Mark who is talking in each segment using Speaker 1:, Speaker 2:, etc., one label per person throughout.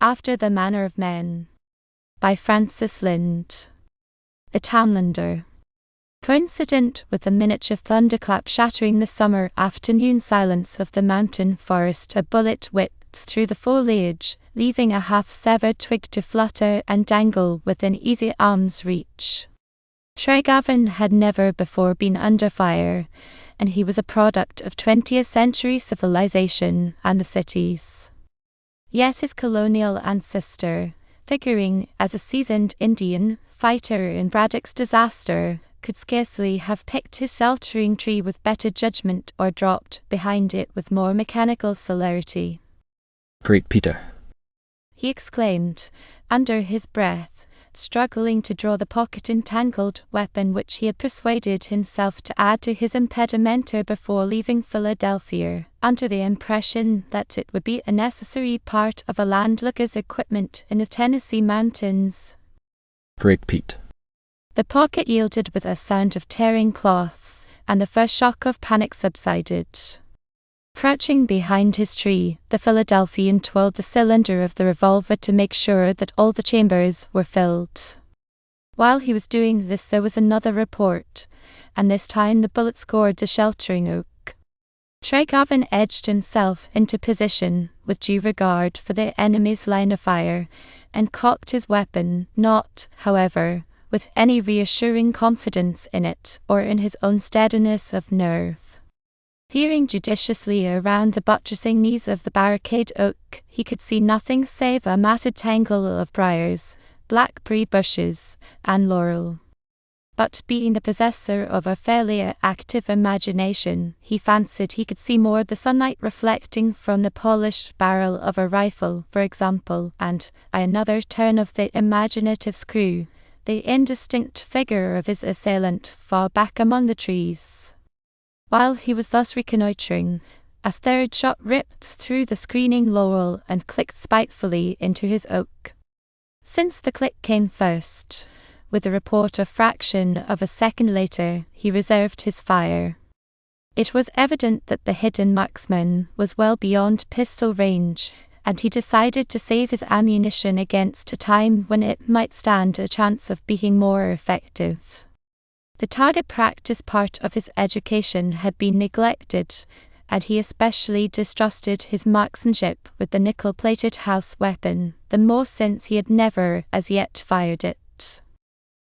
Speaker 1: After the Manner of Men by Francis Lind. A Townlander. Coincident with the miniature thunderclap shattering the summer afternoon silence of the mountain forest, a bullet whipped through the foliage, leaving a half-severed twig to flutter and dangle within easy arm's reach. Tregavan had never before been under fire, and he was a product of 20th century civilization and the cities. Yet his colonial ancestor, figuring as a seasoned Indian fighter in Braddock's disaster, could scarcely have picked his sheltering tree with better judgment or dropped behind it with more mechanical celerity.
Speaker 2: "Great Peter!"
Speaker 1: he exclaimed, under his breath, struggling to draw the pocket-entangled weapon which he had persuaded himself to add to his impedimenta before leaving Philadelphia, under the impression that it would be a necessary part of a landlooker's equipment in the Tennessee mountains.
Speaker 2: "Great Pete!"
Speaker 1: The pocket yielded with a sound of tearing cloth, and the first shock of panic subsided. Crouching behind his tree, the Philadelphian twirled the cylinder of the revolver to make sure that all the chambers were filled. While he was doing this, there was another report, and this time the bullet scored a sheltering oak. Tregavan edged himself into position with due regard for the enemy's line of fire, and cocked his weapon, not, however, with any reassuring confidence in it or in his own steadiness of nerve. Peering judiciously around the buttressing knees of the barricade oak, he could see nothing save a matted tangle of briars, blackberry bushes, and laurel. But being the possessor of a fairly active imagination, he fancied he could see more the sunlight reflecting from the polished barrel of a rifle, for example, and, by another turn of the imaginative screw, the indistinct figure of his assailant far back among the trees. While he was thus reconnoitring, a third shot ripped through the screening laurel and clicked spitefully into his oak. Since the click came first, with the report a fraction of a second later, he reserved his fire. It was evident that the hidden marksman was well beyond pistol range, and he decided to save his ammunition against a time when it might stand a chance of being more effective. The target practice part of his education had been neglected, and he especially distrusted his marksmanship with the nickel-plated house weapon, the more since he had never as yet fired it.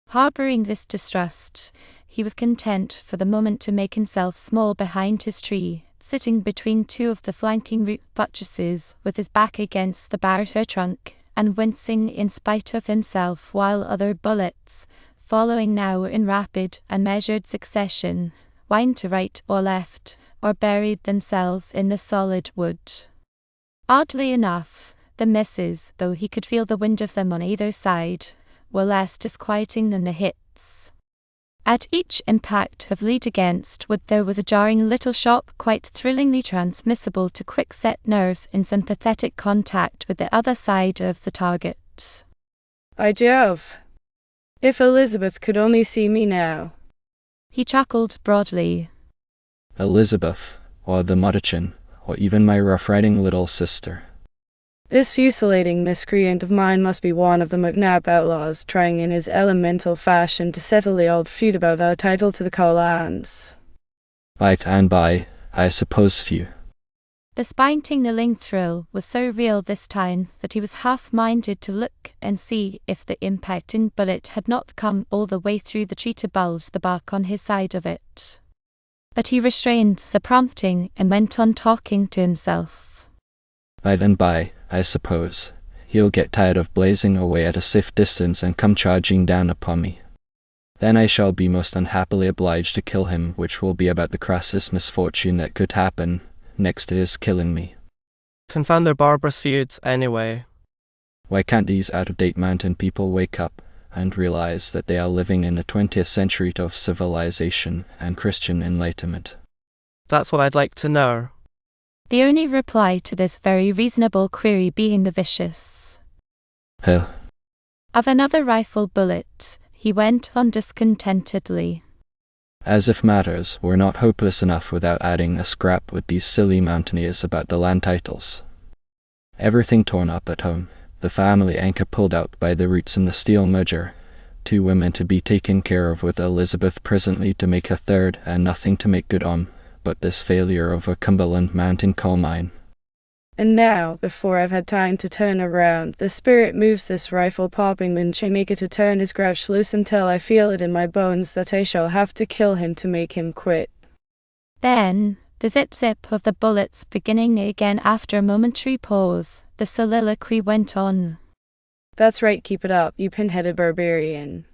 Speaker 1: Harboring this distrust, he was content for the moment to make himself small behind his tree, sitting between two of the flanking root buttresses with his back against the barrier trunk, and wincing in spite of himself while other bullets, following now in rapid and measured succession, whined to right or left, or buried themselves in the solid wood. Oddly enough, the misses, though he could feel the wind of them on either side, were less disquieting than the hits. At each impact of lead against wood there was a jarring little shock quite thrillingly transmissible to quick-set nerves in sympathetic contact with the other side of the target.
Speaker 3: "By Jove! If Elizabeth could only see me now!"
Speaker 1: He chuckled broadly.
Speaker 2: Elizabeth, or the Mudderchin, or even my rough-riding little sister.
Speaker 3: This fusilating miscreant of mine must be one of the McNabb outlaws, trying in his elemental fashion to settle the old feud about our title to the Colands.
Speaker 2: By and by, I suppose few.
Speaker 1: The spine-tingling thrill was so real this time that he was half-minded to look and see if the impacting bullet had not come all the way through the tree to bulge the bark on his side of it. But he restrained the prompting and went on talking to himself.
Speaker 2: By and by, I suppose, he'll get tired of blazing away at a safe distance and come charging down upon me. Then I shall be most unhappily obliged to kill him, which will be about the crassest misfortune that could happen, next to his killing me.
Speaker 4: Confound their barbarous feuds, anyway.
Speaker 2: Why can't these out-of-date mountain people wake up and realize that they are living in the 20th century of civilization and Christian enlightenment?
Speaker 4: That's what I'd like to know.
Speaker 1: The only reply to this very reasonable query being the vicious
Speaker 2: Hell.
Speaker 1: of another rifle bullet, he went on discontentedly.
Speaker 2: As if matters were not hopeless enough without adding a scrap with these silly mountaineers about the land titles. Everything torn up at home, the family anchor pulled out by the roots in the steel merger, 2 women to be taken care of with Elizabeth presently to make a third, and nothing to make good on, but this failure of a Cumberland mountain coal mine.
Speaker 3: And now, before I've had time to turn around, the spirit moves this rifle-popping maker to turn his grouch loose until I feel it in my bones that I shall have to kill him to make him quit.
Speaker 1: Then, the zip-zip of the bullets beginning again after a momentary pause, the soliloquy went on.
Speaker 3: That's right, keep it up, you pin-headed barbarian.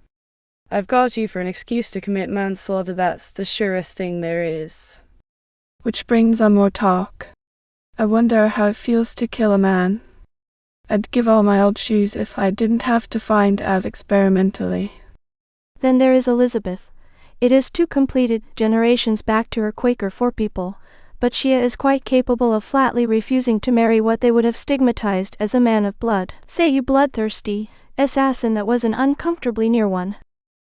Speaker 3: I've got you for an excuse to commit manslaughter, that's the surest thing there is.
Speaker 5: Which brings on more talk. I wonder how it feels to kill a man. I'd give all my old shoes if I didn't have to find out experimentally.
Speaker 6: Then there is Elizabeth. It is 2 completed generations back to her Quaker forepeople, but she is quite capable of flatly refusing to marry what they would have stigmatized as a man of blood. Say you bloodthirsty assassin that was an uncomfortably near one.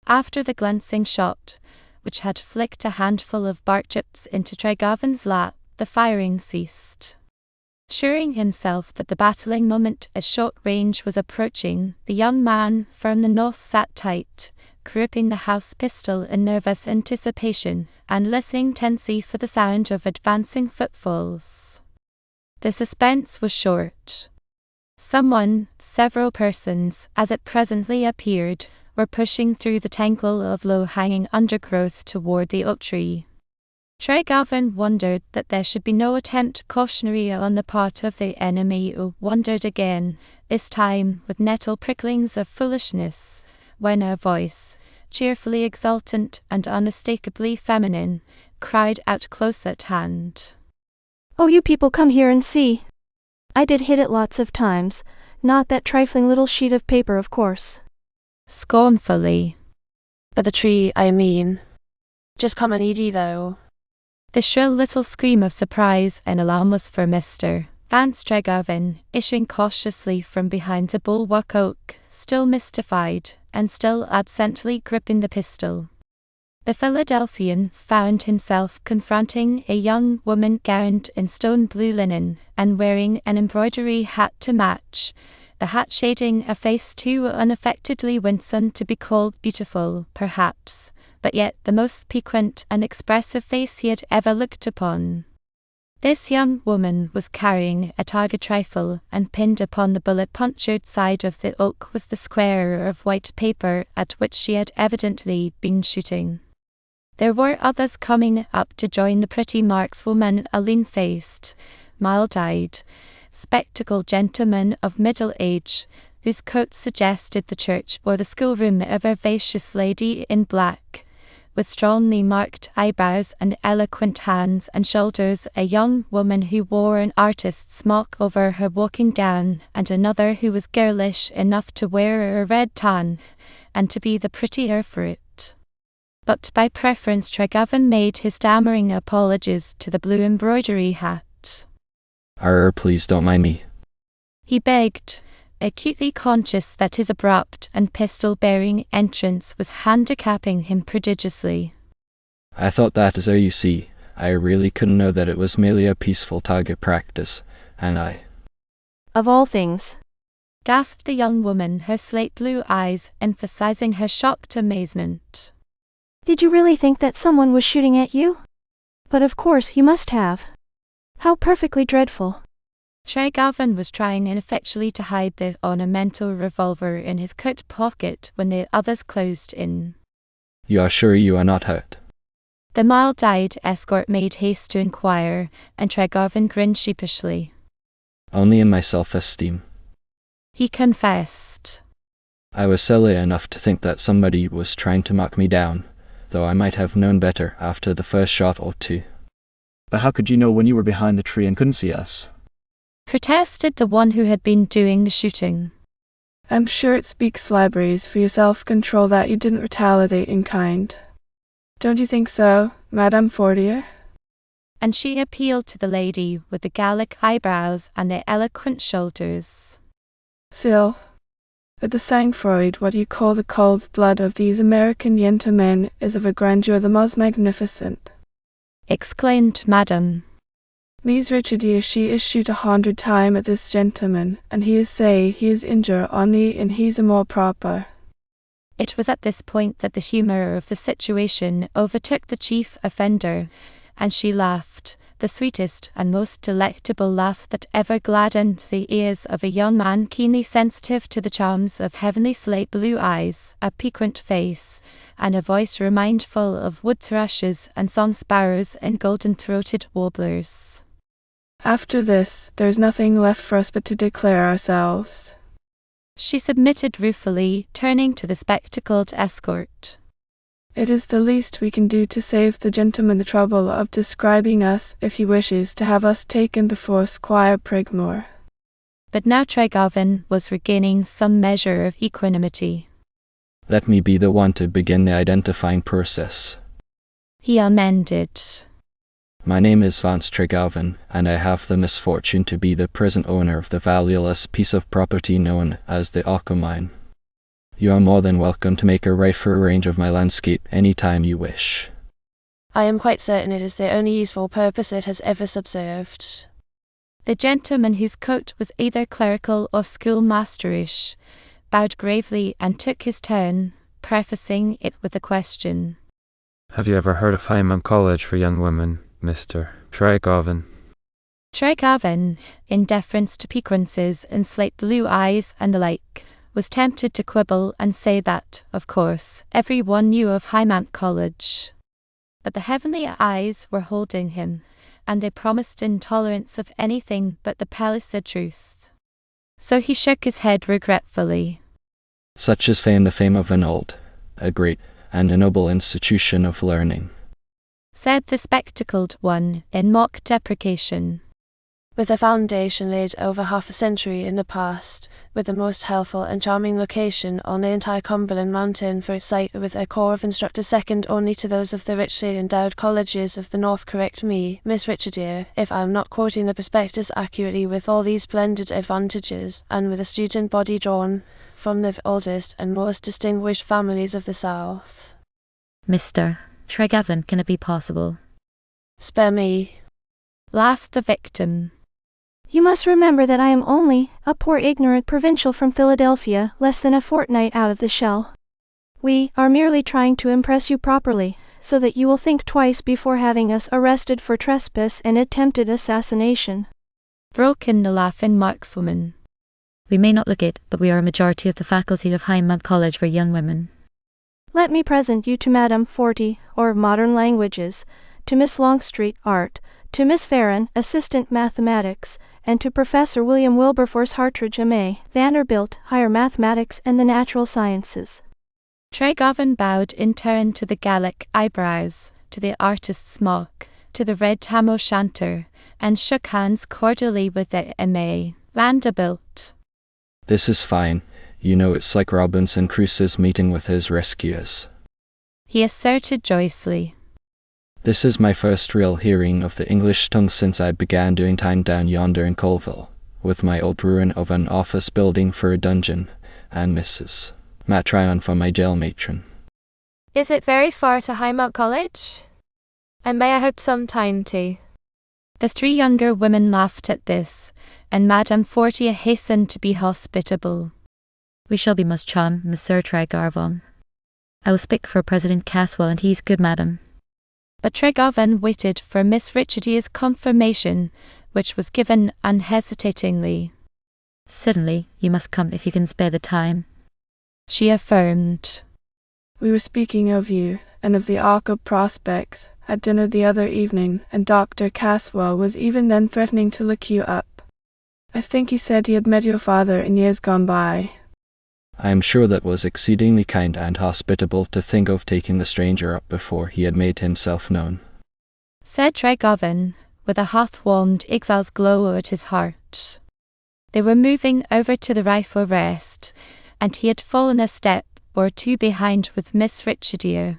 Speaker 1: After the glancing shot, which had flicked a handful of bark chips into Tregarven's lap, the firing ceased. Assuring himself that the battling moment at short range was approaching, the young man from the north sat tight, gripping the house pistol in nervous anticipation, and listening tensely for the sound of advancing footfalls. The suspense was short. Several persons, as it presently appeared, were pushing through the tangle of low-hanging undergrowth toward the oak tree. Tregarven wondered that there should be no attempt cautionary on the part of the enemy, who wondered again, this time with nettle pricklings of foolishness, when a voice, cheerfully exultant and unmistakably feminine, cried out close at hand.
Speaker 6: Oh, you people come here and see. I did hit it lots of times, not that trifling little sheet of paper, of course.
Speaker 1: Scornfully.
Speaker 7: But the tree, I mean. Just come and eat though.
Speaker 1: The shrill little scream of surprise and alarm was for Mr. Vance Tregarven, issuing cautiously from behind the bulwark oak, still mystified, and still absently gripping the pistol. The Philadelphian found himself confronting a young woman gowned in stone blue linen, and wearing an embroidery hat to match, the hat shading a face too unaffectedly winsome to be called beautiful, perhaps, but yet the most piquant and expressive face he had ever looked upon. This young woman was carrying a target rifle, and pinned upon the bullet-punctured side of the oak was the square of white paper at which she had evidently been shooting. There were others coming up to join the pretty markswoman, a lean-faced, mild-eyed, spectacled gentleman of middle age, whose coat suggested the church or the schoolroom of a vivacious lady in black, with strongly marked eyebrows and eloquent hands and shoulders, a young woman who wore an artist's smock over her walking gown, and another who was girlish enough to wear a red tan, and to be the prettier for it. But by preference Tregarven made his stammering apologies to the blue embroidery hat.
Speaker 2: Please don't mind me.
Speaker 1: He begged, acutely conscious that his abrupt and pistol-bearing entrance was handicapping him prodigiously.
Speaker 2: I thought that, as you see, I really couldn't know that it was merely a peaceful target practice, and I...
Speaker 6: Of all things,
Speaker 1: gasped the young woman, her slate-blue eyes emphasizing her shocked amazement.
Speaker 6: Did you really think that someone was shooting at you? But of course you must have. How perfectly dreadful.
Speaker 1: Tregarven was trying ineffectually to hide the ornamental revolver in his coat pocket when the others closed in.
Speaker 2: You are sure you are not hurt?
Speaker 1: The mild-eyed escort made haste to inquire, and Tregarven grinned sheepishly.
Speaker 2: Only in my self-esteem,
Speaker 1: he confessed.
Speaker 2: I was silly enough to think that somebody was trying to knock me down, though I might have known better after the first shot or 2.
Speaker 8: But how could you know when you were behind the tree and couldn't see us?
Speaker 1: Protested the one who had been doing the shooting.
Speaker 5: I'm sure it speaks libraries for your self-control that you didn't retaliate in kind. Don't you think so, Madame Fortier?
Speaker 1: And she appealed to the lady with the Gallic eyebrows and the eloquent shoulders.
Speaker 5: Still, but the sang-froid, what you call the cold blood of these American gentlemen is of a grandeur the most magnificent,
Speaker 1: exclaimed Madame.
Speaker 5: Miss Richardier, she is shoot 100 time at this gentleman, and he is say he is injure only and he's a more proper.
Speaker 1: It was at this point that the humour of the situation overtook the chief offender, and she laughed, the sweetest and most delectable laugh that ever gladdened the ears of a young man keenly sensitive to the charms of heavenly slate blue eyes, a piquant face, and a voice remindful of wood thrushes and song sparrows and golden-throated warblers.
Speaker 5: After this, there is nothing left for us but to declare ourselves,
Speaker 1: she submitted ruefully, turning to the spectacled escort.
Speaker 5: It is the least we can do to save the gentleman the trouble of describing us if he wishes to have us taken before Squire Prigmore.
Speaker 1: But now Tregavin was regaining some measure of equanimity.
Speaker 2: Let me be the one to begin the identifying process.
Speaker 1: He amended.
Speaker 2: My name is Vance Tregavin, and I have the misfortune to be the present owner of the valueless piece of property known as the Ochre Mine. You are more than welcome to make a rifle range of my landscape any time you wish.
Speaker 7: I am quite certain it is the only useful purpose it has ever subserved.
Speaker 1: The gentleman, whose coat was either clerical or schoolmasterish, bowed gravely and took his turn, prefacing it with a question.
Speaker 9: Have you ever heard of Hyman College for young women, Mr. Tregavin?
Speaker 1: Tregavin, in deference to piquances and slate blue eyes and the like, was tempted to quibble and say that, of course, everyone knew of Hymant College. But the heavenly eyes were holding him, and they promised intolerance of anything but the pellucid truth. So he shook his head regretfully.
Speaker 2: Such is the fame of an old, a great, and a noble institution of learning,
Speaker 1: said the spectacled one, in mock deprecation.
Speaker 7: With a foundation laid over half a century in the past, with the most helpful and charming location on the entire Cumberland Mountain for its site, with a corps of instructors second only to those of the richly endowed colleges of the North. Correct me, Miss Richardier, if I am not quoting the prospectus accurately. With all these splendid advantages, and with a student body drawn from the oldest and most distinguished families of the South.
Speaker 10: Mr. Tregavin, can it be possible?
Speaker 7: Spare me,
Speaker 1: laughed the victim.
Speaker 6: You must remember that I am only a poor ignorant provincial from Philadelphia, less than a fortnight out of the shell. We are merely trying to impress you properly, so that you will think twice before having us arrested for trespass and attempted assassination.
Speaker 1: Broke in the laughing markswoman.
Speaker 10: We may not look it, but we are a majority of the faculty of Hymant College for young women.
Speaker 6: Let me present you to Madame Forty, or Modern Languages, to Miss Longstreet, Art, to Miss Farron, Assistant Mathematics, and to Professor William Wilberforce Hartridge, M.A., Vanderbilt, Higher Mathematics and the Natural Sciences.
Speaker 1: Tregavin bowed in turn to the Gallic eyebrows, to the artist's mock, to the red tam o' shanter, and shook hands cordially with the M.A., Vanderbilt.
Speaker 2: This is fine. You know, it's like Robinson Crusoe's meeting with his rescuers,
Speaker 1: he asserted joyously.
Speaker 2: This is my first real hearing of the English tongue since I began doing time down yonder in Colville, with my old ruin of an office building for a dungeon, and Mrs. Matryon for my jail matron.
Speaker 11: Is it very far to Hymant College? And may I hope some time to?
Speaker 1: The three younger women laughed at this, and Madame Fortier hastened to be hospitable.
Speaker 10: We shall be most charmed, Monsieur Tregavin. I will speak for President Caswell, and he's good, madam.
Speaker 1: But Tregavin waited for Miss Richardie's confirmation, which was given unhesitatingly.
Speaker 10: Certainly, you must come if you can spare the time,
Speaker 1: she affirmed.
Speaker 5: We were speaking of you, and of the Ochre prospects, at dinner the other evening, and Dr. Caswell was even then threatening to look you up. I think he said he had met your father in years gone by.
Speaker 2: I am sure that was exceedingly kind and hospitable to think of taking the stranger up before he had made himself known,
Speaker 1: said Tregavin, with a half-warmed exile's glow at his heart. They were moving over to the rifle rest, and he had fallen a step or two behind with Miss Richardier.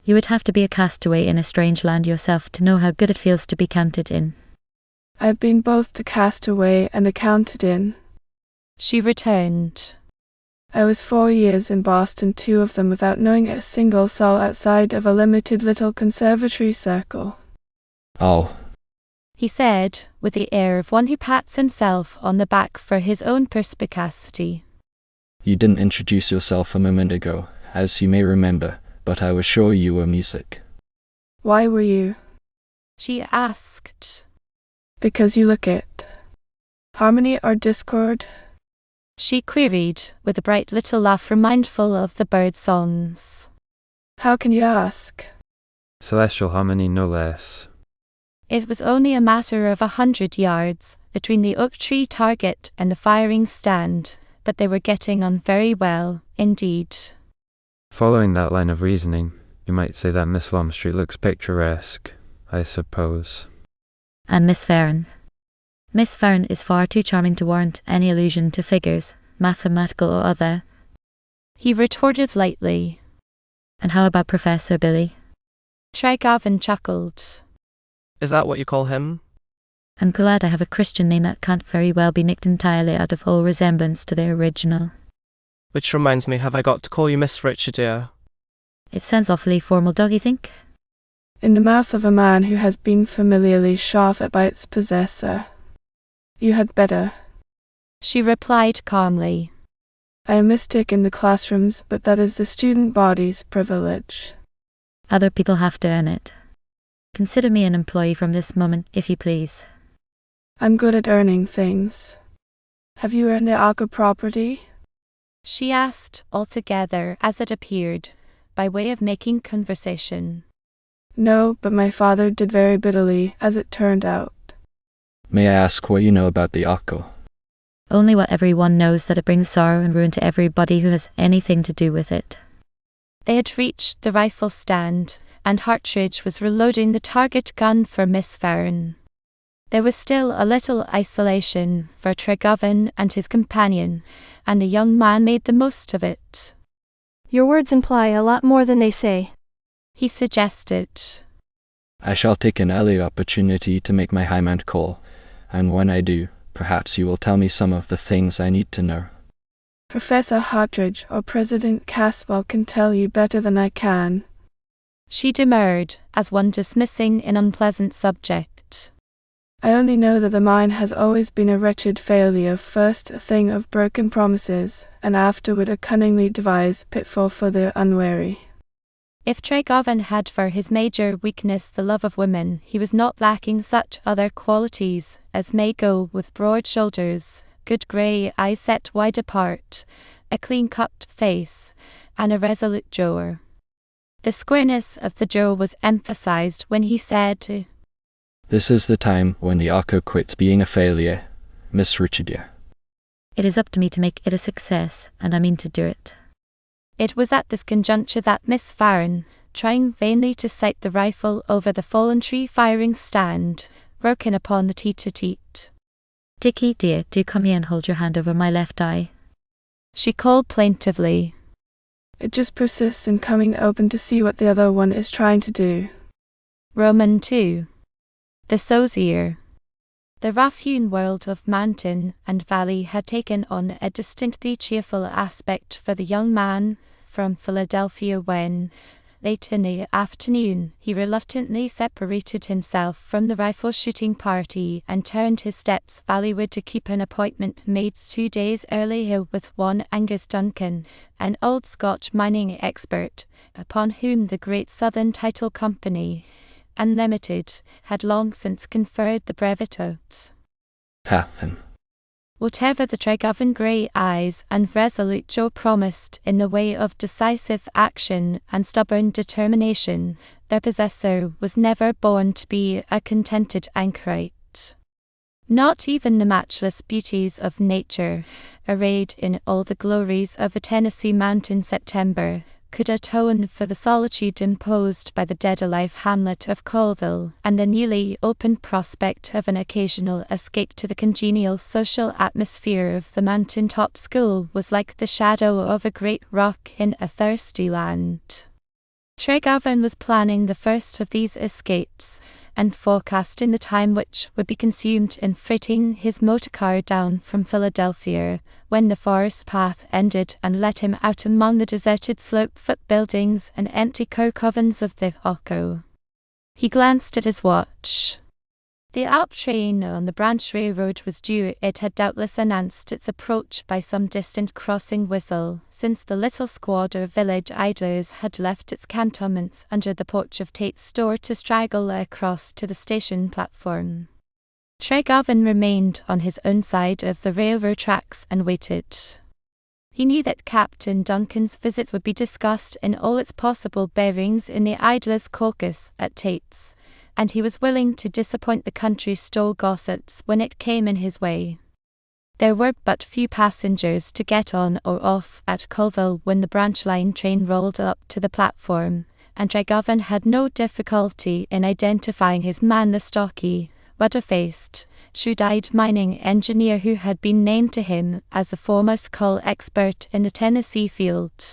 Speaker 10: You would have to be a castaway in a strange land yourself to know how good it feels to be counted in.
Speaker 5: I've been both the castaway and the counted in,
Speaker 1: she returned.
Speaker 5: I was 4 years in Boston, 2 of them without knowing a single soul outside of a limited little conservatory circle.
Speaker 2: Oh.
Speaker 1: he said, with the air of one who pats himself on the back for his own perspicacity.
Speaker 2: You didn't introduce yourself a moment ago, as you may remember, but I was sure you were music.
Speaker 5: Why were you?
Speaker 1: She asked.
Speaker 5: Because you look it. Harmony or discord?
Speaker 1: She queried, with a bright little laugh mindful of the bird songs.
Speaker 5: How can you ask?
Speaker 9: Celestial harmony, no less.
Speaker 1: It was only a matter of 100 yards between the oak tree target and the firing stand, but they were getting on very well, indeed.
Speaker 9: Following that line of reasoning, you might say that Miss Longstreet looks picturesque, I suppose.
Speaker 10: And Miss Farron. Miss Farron is far too charming to warrant any allusion to figures, mathematical or other.
Speaker 1: He retorted lightly.
Speaker 10: And how about Professor Billy?
Speaker 1: Tregavin chuckled.
Speaker 4: Is that what you call him?
Speaker 10: I'm glad I have a Christian name that can't very well be nicked entirely out of all resemblance to the original.
Speaker 4: Which reminds me, have I got to call you Miss Richard, dear?
Speaker 10: It sounds awfully formal, don't you think?
Speaker 5: In the mouth of a man who has been familiarly shot by its possessor. You had better.
Speaker 1: She replied calmly.
Speaker 5: I am mystic in the classrooms, but that is the student body's privilege.
Speaker 10: Other people have to earn it. Consider me an employee from this moment, if you please.
Speaker 5: I'm good at earning things. Have you earned the Aka property?
Speaker 1: She asked, altogether, as it appeared, by way of making conversation.
Speaker 5: No, but my father did very bitterly, as it turned out.
Speaker 2: May I ask what you know about the Akko?
Speaker 10: Only what everyone knows, that it brings sorrow and ruin to everybody who has anything to do with it.
Speaker 1: They had reached the rifle stand, and Hartridge was reloading the target gun for Miss Farron. There was still a little isolation for Tregavin and his companion, and the young man made the most of it.
Speaker 6: Your words imply a lot more than they say,
Speaker 1: he suggested.
Speaker 2: I shall take an early opportunity to make my high-mount call, and when I do, perhaps you will tell me some of the things I need to know.
Speaker 5: Professor Hartridge or President Caswell can tell you better than I can.
Speaker 1: She demurred, as one dismissing an unpleasant subject.
Speaker 5: I only know that the mine has always been a wretched failure, first a thing of broken promises, and afterward a cunningly devised pitfall for the unwary.
Speaker 1: If Tregavin had for his major weakness the love of women, he was not lacking such other qualities as may go with broad shoulders, good grey eyes set wide apart, a clean-cut face, and a resolute jaw. The squareness of the jaw was emphasized when he said,
Speaker 2: This is the time when the Akko quits being a failure, Miss Richardia.
Speaker 10: It is up to me to make it a success, and I mean to do it.
Speaker 1: It was at this conjuncture that Miss Farron, trying vainly to sight the rifle over the fallen tree firing stand, broke in upon the tete-a-tete.
Speaker 10: Dickie, dear, do come here and hold your hand over my left eye.
Speaker 1: She called plaintively.
Speaker 5: It just persists in coming open to see what the other one is trying to do.
Speaker 1: Roman 2. The Sosier. The rough-hewn world of mountain and valley had taken on a distinctly cheerful aspect for the young man from Philadelphia when, late in the afternoon, he reluctantly separated himself from the rifle-shooting party and turned his steps valleyward to keep an appointment made 2 days earlier with one Angus Duncan, an old Scotch mining expert, upon whom the Great Southern Title Company, Unlimited, had long since conferred the brevet.
Speaker 2: Happen.
Speaker 1: Whatever the Tregavin grey eyes and resolute jaw promised in the way of decisive action and stubborn determination, their possessor was never born to be a contented anchorite. Not even the matchless beauties of nature, arrayed in all the glories of a Tennessee mountain September, could atone for the solitude imposed by the dead-alive hamlet of Colville, and the newly opened prospect of an occasional escape to the congenial social atmosphere of the mountain-top school was like the shadow of a great rock in a thirsty land. Tregavin was planning the first of these escapes, and forecasting the time which would be consumed in freighting his motorcar down from Philadelphia, when the forest path ended and let him out among the deserted slope-foot buildings and empty coke ovens of the Akko. He glanced at his watch. The Alp train on the branch railroad was due. It had doubtless announced its approach by some distant crossing whistle, since the little squad of village idlers had left its cantonments under the porch of Tate's store to straggle across to the station platform. Tregarvan remained on his own side of the railroad tracks and waited. He knew that Captain Duncan's visit would be discussed in all its possible bearings in the Idlers' Caucus at Tate's, and he was willing to disappoint the country store gossips when it came in his way. There were but few passengers to get on or off at Colville when the branch line train rolled up to the platform, and Tregarvan had no difficulty in identifying his man, the stocky, rudder-faced, shrewd-eyed mining engineer who had been named to him as the foremost coal expert in the Tennessee field.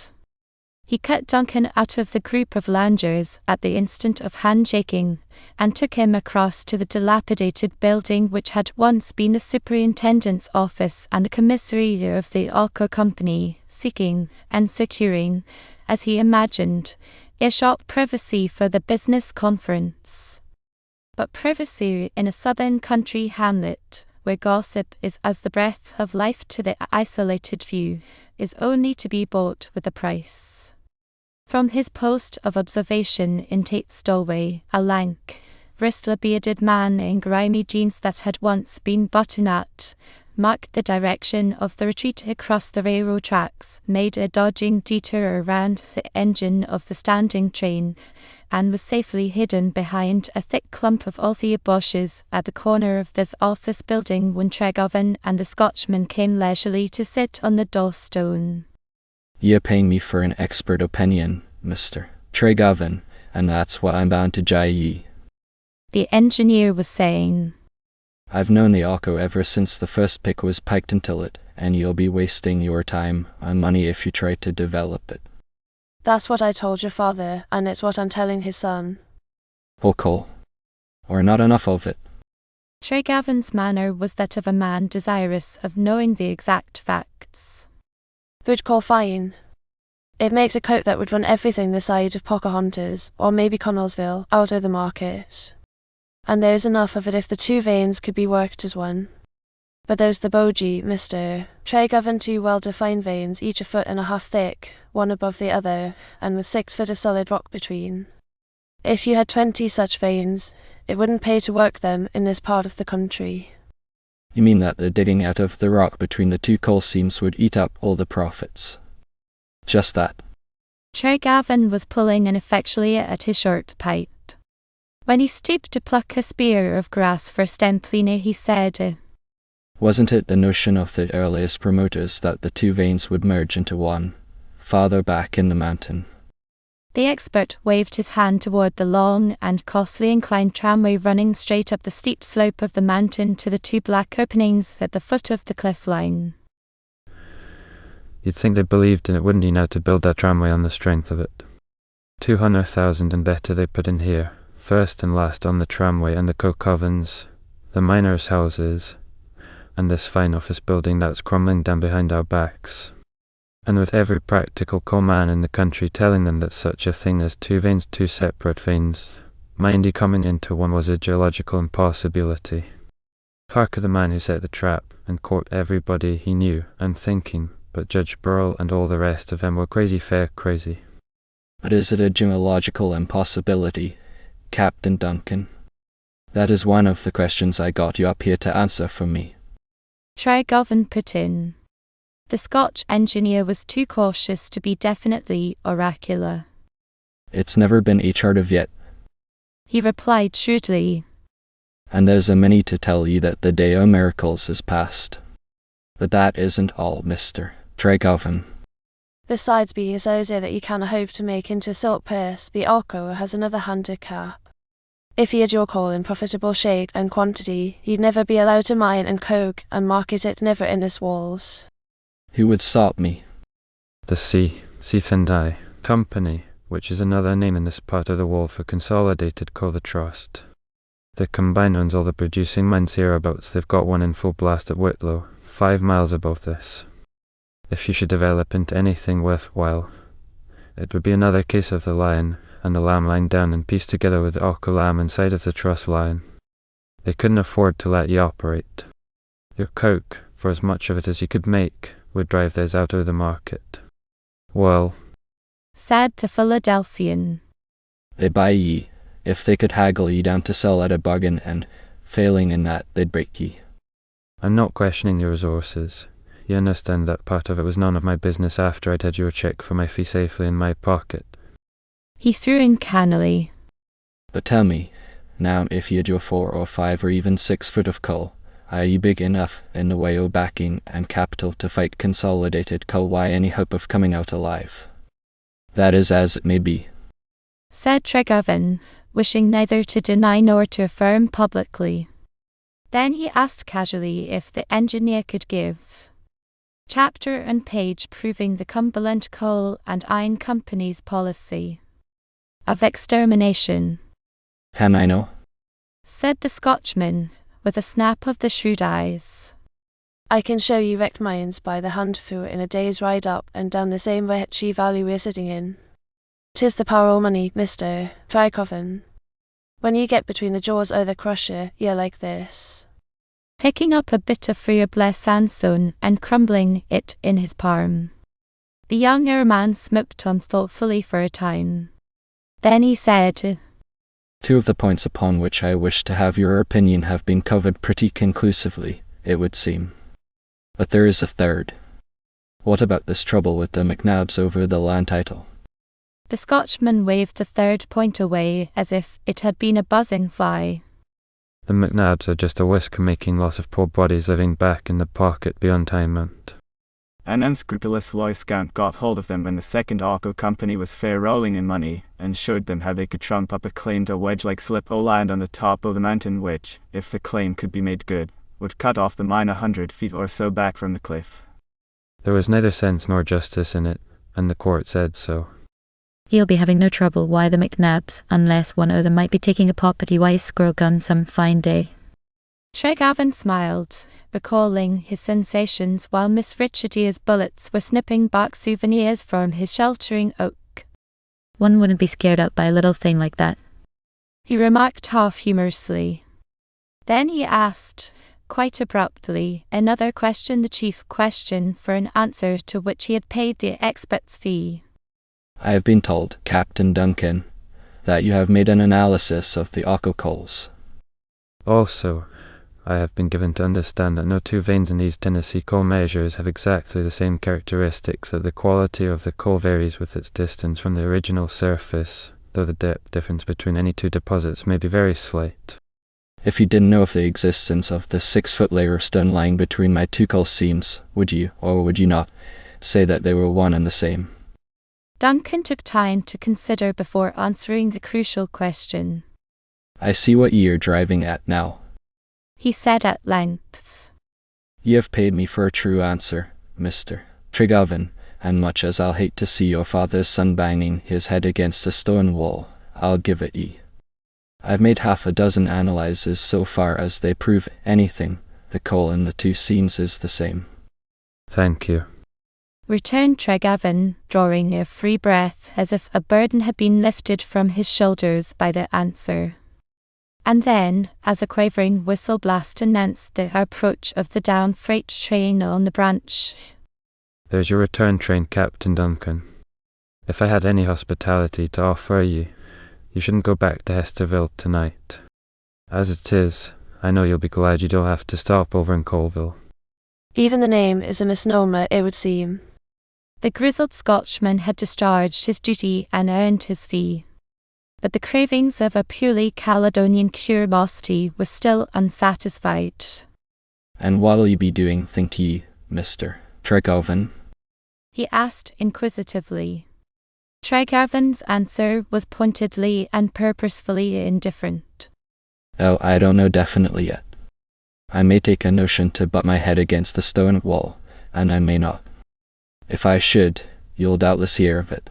Speaker 1: He cut Duncan out of the group of loungers at the instant of handshaking, and took him across to the dilapidated building which had once been the superintendent's office and the commissary of the Alco Company, seeking and securing, as he imagined, earshot privacy for the business conference. But privacy in a southern country hamlet, where gossip is as the breath of life to the isolated few, is only to be bought with a price. From his post of observation in Tate's doorway, a lank, bristler-bearded man in grimy jeans that had once been button-out marked the direction of the retreat across the railroad tracks, made a dodging detour around the engine of the standing train, and was safely hidden behind a thick clump of althier bushes at the corner of this office building when Tregarvan and the Scotchman came leisurely to sit on the doorstone.
Speaker 2: You're paying me for an expert opinion, Mr. Tregarvan, and that's what I'm bound to jye ye.
Speaker 1: The engineer was saying.
Speaker 2: I've known the Alco ever since the first pick was piked until it, and you'll be wasting your time and money if you try to develop it.
Speaker 7: That's what I told your father, and it's what I'm telling his son.
Speaker 2: Or coal. Or not enough of it.
Speaker 1: Tregarvan's manner was that of a man desirous of knowing the exact facts.
Speaker 7: Would coal fine. It makes a coat that would run everything this side of Pocahontas, or maybe Connellsville, out of the market. And there's enough of it if the two veins could be worked as one. But there's the bogey, Mr. Tregarvan, two well-defined veins, each 1.5 feet thick, one above the other, and with 6 feet of solid rock between. If you had 20 such veins, it wouldn't pay to work them in this part of the country.
Speaker 2: You mean that the digging out of the rock between the two coal seams would eat up all the profits? Just that.
Speaker 1: Tregarvan was pulling ineffectually at his short pipe. When he stooped to pluck a spear of grass for Stemplina, he said,
Speaker 2: Wasn't it the notion of the earliest promoters that the two veins would merge into one, farther back in the mountain?
Speaker 1: The expert waved his hand toward the long and costly inclined tramway running straight up the steep slope of the mountain to the two black openings at the foot of the cliff line.
Speaker 9: You'd think they believed in it, wouldn't you, now, to build that tramway on the strength of it? 200,000 and better they put in here, first and last on the tramway and the coke ovens, the miners' houses, and this fine office building that's crumbling down behind our backs. And with every practical coal man in the country telling them that such a thing as two veins, two separate veins, mindy coming into one, was a geological impossibility. Hark of the man who set the trap, and caught everybody he knew, and thinking, but Judge Burrell and all the rest of them were crazy, fair crazy.
Speaker 2: But is it a geological impossibility, Captain Duncan? That is one of the questions I got you up here to answer for me.
Speaker 1: Tregarvan put in. The Scotch engineer was too cautious to be definitely oracular.
Speaker 2: It's never been heard of yet,
Speaker 1: he replied shrewdly.
Speaker 2: And there's a many to tell you that the day o' miracles is past. But that isn't all, Mr. Tregarvan.
Speaker 7: Besides, be his osier that you canna hope to make into a silk purse, the Alco has another handicap. If he had your coal in profitable shape and quantity, he'd never be allowed to mine and coke and market it never in his walls.
Speaker 2: Who would stop me?
Speaker 9: The Seafendai Company, which is another name in this part of the world for Consolidated Coal Trust. The combine owns all the producing mines hereabouts. They've got one in full blast at Whitlow, 5 miles above this. If you should develop into anything worthwhile, it would be another case of the lion and the lamb lying down and pieced together with the Alco lamb inside of the truss line. They couldn't afford to let you operate. Your coke, for as much of it as you could make, would drive theirs out of the market. Well,
Speaker 1: said the Philadelphian,
Speaker 2: they buy ye, if they could haggle ye down to sell at a bargain, and, failing in that, they'd break ye.
Speaker 9: I'm not questioning your resources. You understand that part of it was none of my business after I'd had your check for my fee safely in my pocket.
Speaker 1: he threw in cannily.
Speaker 2: But tell me, now if ye'd your 4 or 5 or even 6 foot of coal, are ye big enough in the way o' backing and capital to fight Consolidated Coal why any hope of coming out alive? That is as it may be,
Speaker 1: said Tregarvan, wishing neither to deny nor to affirm publicly. Then he asked casually if the engineer could give chapter and page proving the Cumberland Coal and Iron Company's policy of extermination.
Speaker 2: Can I know?
Speaker 1: Said the Scotchman, with a snap of the shrewd eyes.
Speaker 7: I can show you wrecked mines by the handful in a day's ride up and down the same wretched valley we're sitting in. 'Tis the power o' money, Mr. Trycoven. When you get between the jaws o' the crusher, you're like this.
Speaker 1: Picking up a bit of friable sandstone and crumbling it in his palm. The younger man smoked on thoughtfully for a time. Then he said,
Speaker 2: 2 of the points upon which I wish to have your opinion have been covered pretty conclusively, it would seem. But there is a third. What about this trouble with the McNabs over the land title?
Speaker 1: The Scotchman waved the third point away as if it had been a buzzing fly.
Speaker 9: The McNabs are just a whisker-making lot of poor bodies living back in the pocket beyond time out.
Speaker 8: An unscrupulous loy scamp got hold of them when the second Arco company was fair rolling in money, and showed them how they could trump up a claim to a wedge-like slip o' land on the top o' the mountain which, if the claim could be made good, would cut off the mine 100 feet or so back from the cliff.
Speaker 9: There was neither sense nor justice in it, and the court said so.
Speaker 10: He'll be having no trouble why the McNabs, unless one o' them might be taking a pop at a wise squirrel gun some fine day.
Speaker 1: Tregarvan smiled, recalling his sensations while Miss Richardia's bullets were snipping back souvenirs from his sheltering oak.
Speaker 10: One wouldn't be scared up by a little thing like that,
Speaker 1: he remarked half humorously. Then he asked, quite abruptly, another question, the chief question for an answer to which he had paid the expert's fee.
Speaker 2: I have been told, Captain Duncan, that you have made an analysis of the Arco coals.
Speaker 9: Also, I have been given to understand that no 2 veins in these Tennessee coal measures have exactly the same characteristics, that the quality of the coal varies with its distance from the original surface, though the depth difference between any 2 deposits may be very slight.
Speaker 2: If you didn't know of the existence of the 6-foot layer of stone lying between my 2 coal seams, would you, or would you not, say that they were one and the same?
Speaker 1: Duncan took time to consider before answering the crucial question.
Speaker 2: I see what ye are driving at now,
Speaker 1: he said at length.
Speaker 2: Ye have paid me for a true answer, Mr. Tregarvan, and much as I'll hate to see your father's son banging his head against a stone wall, I'll give it ye. I've made half a dozen analyses so far as they prove anything. The coal in the 2 seams is the same.
Speaker 9: Thank you,
Speaker 1: returned Tregarvan, drawing a free breath as if a burden had been lifted from his shoulders by the answer. And then, as a quavering whistle blast announced the approach of the down freight train on the branch.
Speaker 9: There's your return train, Captain Duncan. If I had any hospitality to offer you, you shouldn't go back to Hesterville tonight. As it is, I know you'll be glad you don't have to stop over in Colville.
Speaker 7: Even the name is a misnomer, it would seem.
Speaker 1: The grizzled Scotchman had discharged his duty and earned his fee. But the cravings of a purely Caledonian curiosity was still unsatisfied.
Speaker 2: And what'll ye be doing, think ye, Mr. Tregarvan?
Speaker 1: he asked inquisitively. Tregarvan's answer was pointedly and purposefully indifferent.
Speaker 2: Oh, I don't know definitely yet. I may take a notion to butt my head against the stone wall, and I may not. If I should, you'll doubtless hear of it.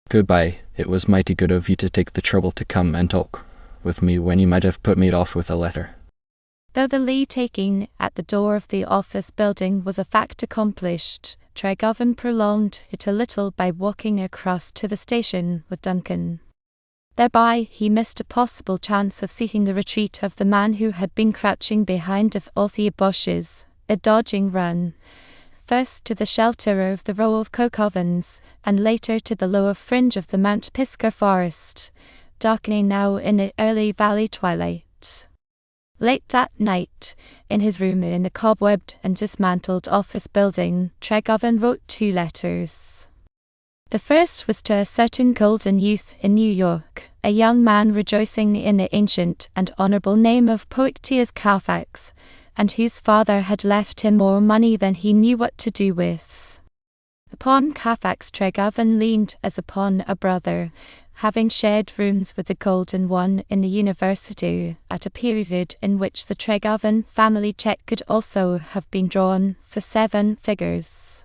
Speaker 2: Goodbye, it was mighty good of you to take the trouble to come and talk with me when you might have put me off with a letter.
Speaker 1: Though the leave-taking at the door of the office building was a fact accomplished, Tregarvan prolonged it a little by walking across to the station with Duncan. Thereby he missed a possible chance of seeking the retreat of the man who had been crouching behind all the bushes, a dodging run, first to the shelter of the row of coke ovens, and later to the lower fringe of the Mount Pisgah forest, darkening now in the early valley twilight. Late that night, in his room in the cobwebbed and dismantled office building, Tregovan wrote 2 letters. The first was to a certain golden youth in New York, a young man rejoicing in the ancient and honorable name of Poetius Carfax, and whose father had left him more money than he knew what to do with. Upon Carfax Tregovan leaned as upon a brother, having shared rooms with the Golden One in the university at a period in which the Tregovan family check could also have been drawn for 7 figures.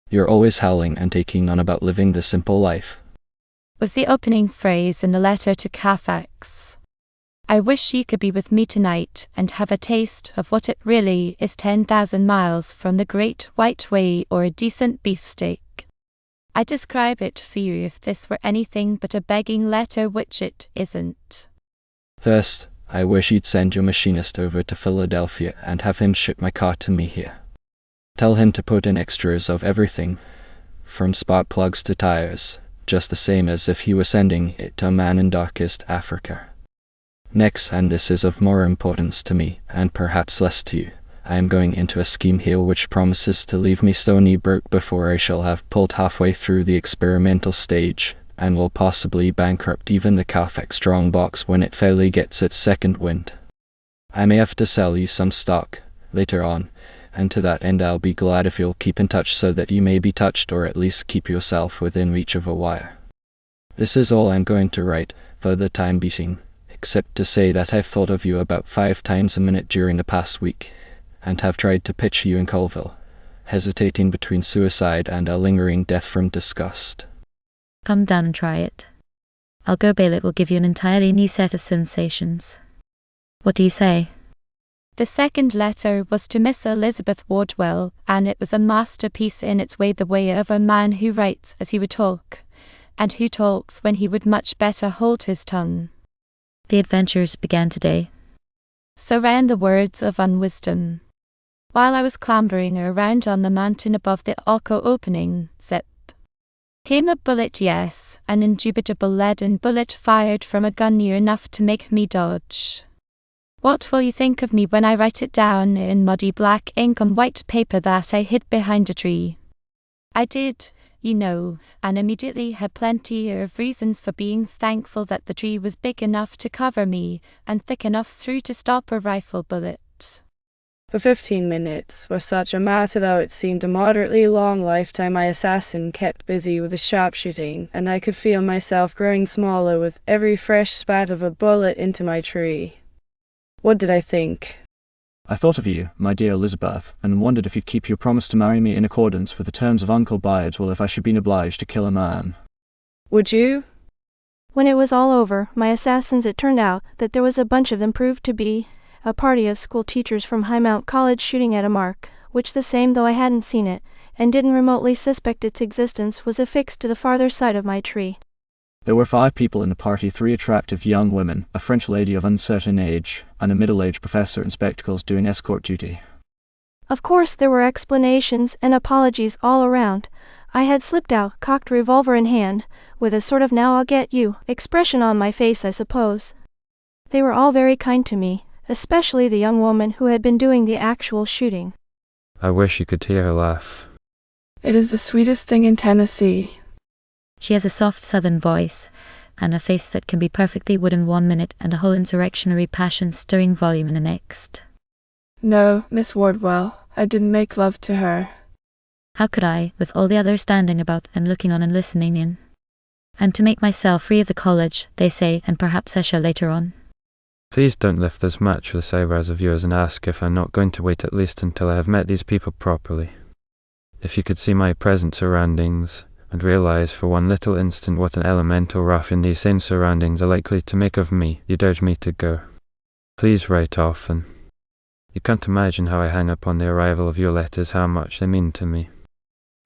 Speaker 2: You're always howling and taking on about living the simple life,
Speaker 1: was the opening phrase in the letter to Carfax. I wish you could be with me tonight and have a taste of what it really is 10,000 miles from the Great White Way or a decent beefsteak. I describe it for you if this were anything but a begging letter, which it isn't.
Speaker 2: First, I wish you'd send your machinist over to Philadelphia and have him ship my car to me here. Tell him to put in extras of everything, from spark plugs to tires, just the same as if he were sending it to a man in darkest Africa. Next, and this is of more importance to me, and perhaps less to you, I am going into a scheme here which promises to leave me stony broke before I shall have pulled halfway through the experimental stage, and will possibly bankrupt even the Carfax strong box when it fairly gets its second wind. I may have to sell you some stock later on, and to that end I'll be glad if you'll keep in touch so that you may be touched, or at least keep yourself within reach of a wire. This is all I'm going to write for the time being, except to say that I've thought of you about 5 times a minute during the past week, and have tried to pitch you in Colville, hesitating between suicide and a lingering death from disgust.
Speaker 10: Come down and try it. I'll go bail it will give you an entirely new set of sensations. What do you say?
Speaker 1: The second letter was to Miss Elizabeth Wardwell, and it was a masterpiece in its way, the way of a man who writes as he would talk, and who talks when he would much better hold his tongue.
Speaker 10: The adventures began today.
Speaker 1: So ran the words of unwisdom. While I was clambering around on the mountain above the Alco opening, zip, came a bullet, yes, an indubitable leaden bullet fired from a gun near enough to make me dodge. What will you think of me when I write it down in muddy black ink on white paper that I hid behind a tree? I did, you know, and immediately had plenty of reasons for being thankful that the tree was big enough to cover me and thick enough through to stop a rifle bullet.
Speaker 3: For 15 minutes, was such a matter though it seemed a moderately long lifetime, my assassin kept busy with his sharpshooting, and I could feel myself growing smaller with every fresh spat of a bullet into my tree. What did I think?
Speaker 8: I thought of you, my dear Elizabeth, and wondered if you'd keep your promise to marry me in accordance with the terms of Uncle Biadwell if I should be obliged to kill a man.
Speaker 3: Would you?
Speaker 6: When it was all over, my assassins, it turned out that there was a bunch of them, proved to be a party of school teachers from Highmount College shooting at a mark, which the same, though I hadn't seen it, and didn't remotely suspect its existence, was affixed to the farther side of my tree.
Speaker 8: There were 5 people in the party, 3 attractive young women, a French lady of uncertain age, and a middle-aged professor in spectacles doing escort duty.
Speaker 6: Of course there were explanations and apologies all around. I had slipped out, cocked revolver in hand, with a sort of "now I'll get you" expression on my face, I suppose. They were all very kind to me, especially the young woman who had been doing the actual shooting.
Speaker 9: I wish you could hear her laugh.
Speaker 5: It is the sweetest thing in Tennessee.
Speaker 10: She has a soft southern voice, and a face that can be perfectly wooden 1 minute and a whole insurrectionary passion-stirring volume in the next.
Speaker 5: No, Miss Wardwell, I didn't make love to her.
Speaker 10: How could I, with all the others standing about and looking on and listening in? And to make myself free of the college, they say, and perhaps I shall later on.
Speaker 9: Please don't lift this matchless eyebrows of yours and ask if I'm not going to wait at least until I have met these people properly. If you could see my present surroundings, and realize for one little instant what an elemental ruffian these same surroundings are likely to make of me, you'd urge me to go. Please write often. You can't imagine how I hang upon the arrival of your letters, how much they mean to me.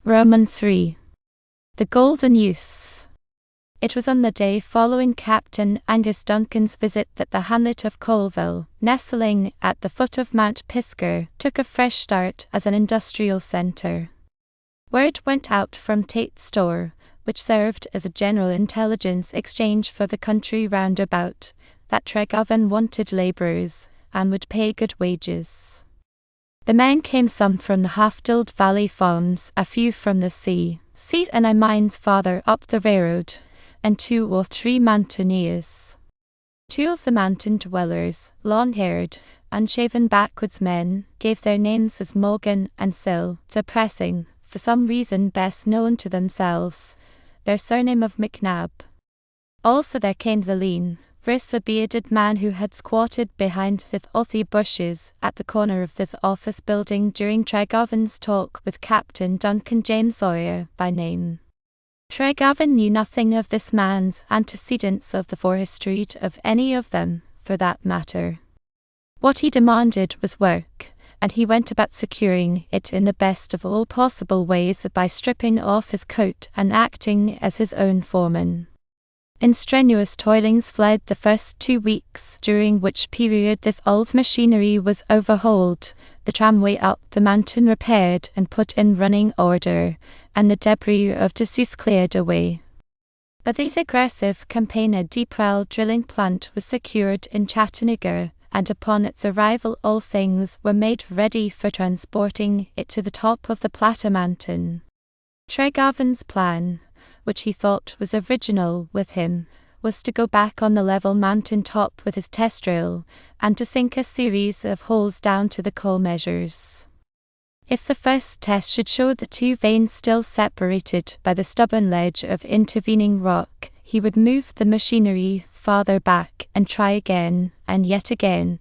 Speaker 1: Roman 3. The Golden Youth. It was on the day following Captain Angus Duncan's visit that the hamlet of Colville, nestling at the foot of Mount Pisgah, took a fresh start as an industrial centre. Word went out from Tate's store, which served as a general intelligence exchange for the country round about, that Tregovan wanted labourers, and would pay good wages. The men came some from the half-tilled valley farms, a few from the seat and I mines farther up the railroad, and 2 or 3 mountaineers. 2 of the mountain dwellers, long-haired, unshaven backwoods men, gave their names as Morgan and Sill, suppressing, for some reason best known to themselves, their surname of McNabb. Also there came the lean, bristly-bearded man who had squatted behind the othy bushes at the corner of the office building during Tregovan's talk with Captain Duncan James Sawyer by name. Tregovan knew nothing of this man's antecedents of the forestry of any of them, for that matter. What he demanded was work, and he went about securing it in the best of all possible ways by stripping off his coat and acting as his own foreman. In strenuous toilings fled the first 2 weeks, during which period this old machinery was overhauled, the tramway up the mountain repaired and put in running order, and the debris of disuse cleared away. But the aggressive Campana deep well drilling plant was secured in Chattanooga, and upon its arrival all things were made ready for transporting it to the top of the Platte Mountain. Tregovan's plan, which he thought was original with him, was to go back on the level mountain top with his test drill, and to sink a series of holes down to the coal measures. If the first test should show the 2 veins still separated by the stubborn ledge of intervening rock, he would move the machinery farther back and try again, and yet again,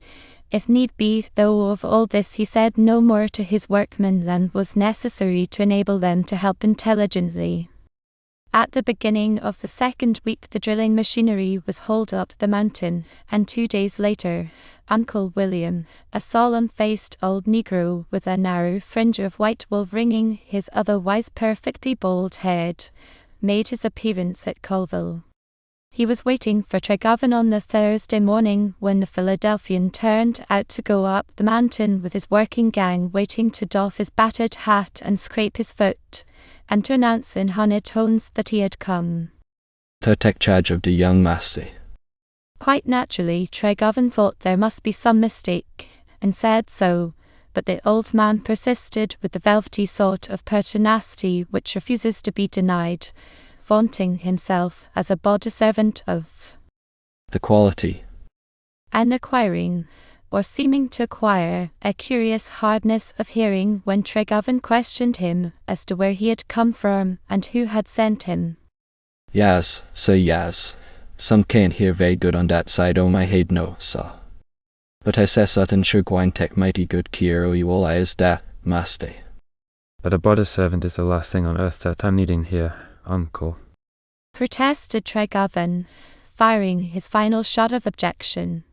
Speaker 1: if need be, though of all this he said no more to his workmen than was necessary to enable them to help intelligently. At the beginning of the 2nd week the drilling machinery was hauled up the mountain, and 2 days later, Uncle William, a solemn-faced old negro with a narrow fringe of white wool ringing his otherwise perfectly bald head, made his appearance at Colville. He was waiting for Tregovan on the Thursday morning when the Philadelphian turned out to go up the mountain with his working gang, waiting to doff his battered hat and scrape his foot, and to announce in honeyed tones that he had come
Speaker 2: to take charge of the young master.
Speaker 1: Quite naturally, Tregovan thought there must be some mistake, and said so, but the old man persisted with the velvety sort of pertinacity which refuses to be denied, vaunting himself as a body servant of
Speaker 2: the quality,
Speaker 1: and acquiring, or seeming to acquire, a curious hardness of hearing when Tregovan questioned him as to where he had come from and who had sent him.
Speaker 2: Yas, sir, yas. Some can't hear very good on that side o' my head, no, sir. But I says certain sure gwine take mighty good care o' you all is that, master.
Speaker 9: But a body servant is the last thing on earth that I'm needing here, uncle,
Speaker 1: protested Tregovan, firing his final shot of objection.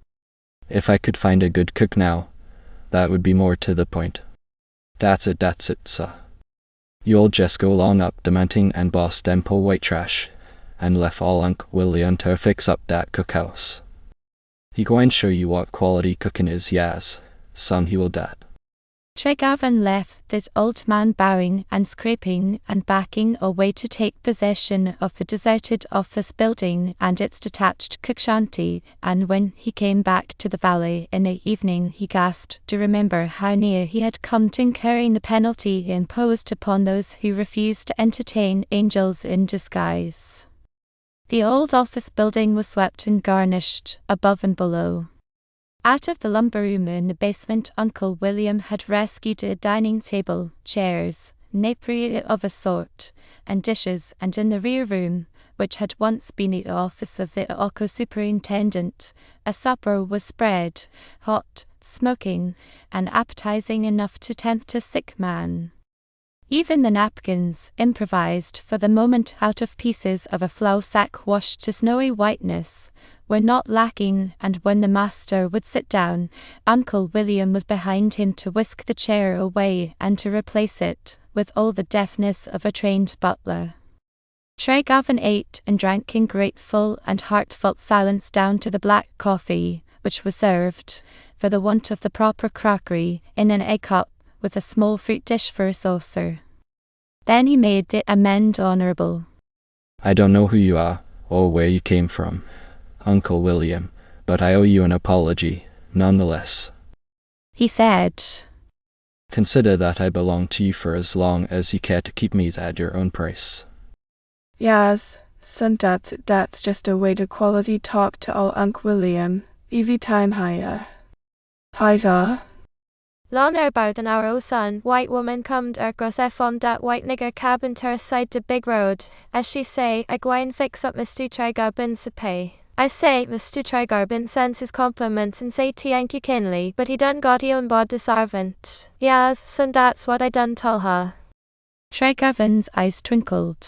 Speaker 2: If I could find a good cook now, that would be more to the point. That's it, sir. You'll just go along up the mountain and boss them po' white trash, and left all Unc' William to fix up that cookhouse. He gwine show you what quality cooking is, yas. Some he will dat.
Speaker 1: Tregovan left the old man bowing and scraping and backing away to take possession of the deserted office building and its detached cook shanty, and when he came back to the valley in the evening he gasped to remember how near he had come to incurring the penalty imposed upon those who refused to entertain angels in disguise. The old office building was swept and garnished above and below. Out of the lumber room in the basement Uncle William had rescued a dining table, chairs, napery of a sort, and dishes, and in the rear room, which had once been the office of the Oco superintendent, a supper was spread, hot, smoking, and appetizing enough to tempt a sick man. Even the napkins, improvised for the moment out of pieces of a flour sack washed to snowy whiteness, were not lacking, and when the master would sit down, Uncle William was behind him to whisk the chair away and to replace it, with all the deftness of a trained butler. Tregarvan ate and drank in grateful and heartfelt silence down to the black coffee, which was served, for the want of the proper crockery, in an egg cup, with a small fruit dish for a saucer. Then he made the amend honourable.
Speaker 2: I don't know who you are, or where you came from, Uncle William, but I owe you an apology, nonetheless.
Speaker 1: He said,
Speaker 2: Consider that I belong to you for as long as you care to keep me at your own price.
Speaker 5: Yes, son, that's just a way to quality talk to all Unc William, every time higher. Hiva.
Speaker 11: Long about an hour, O son, white woman comed across from dat white nigger cabin to her side to big road, as she say, I gwine fix up Mr. Tregarvan's pay. I say, Mr. Tregarvan sends his compliments and say thank you kindly, but he done got he on board the servant. Yas, son, that's what I done tell her.
Speaker 1: Tregarvan's eyes twinkled.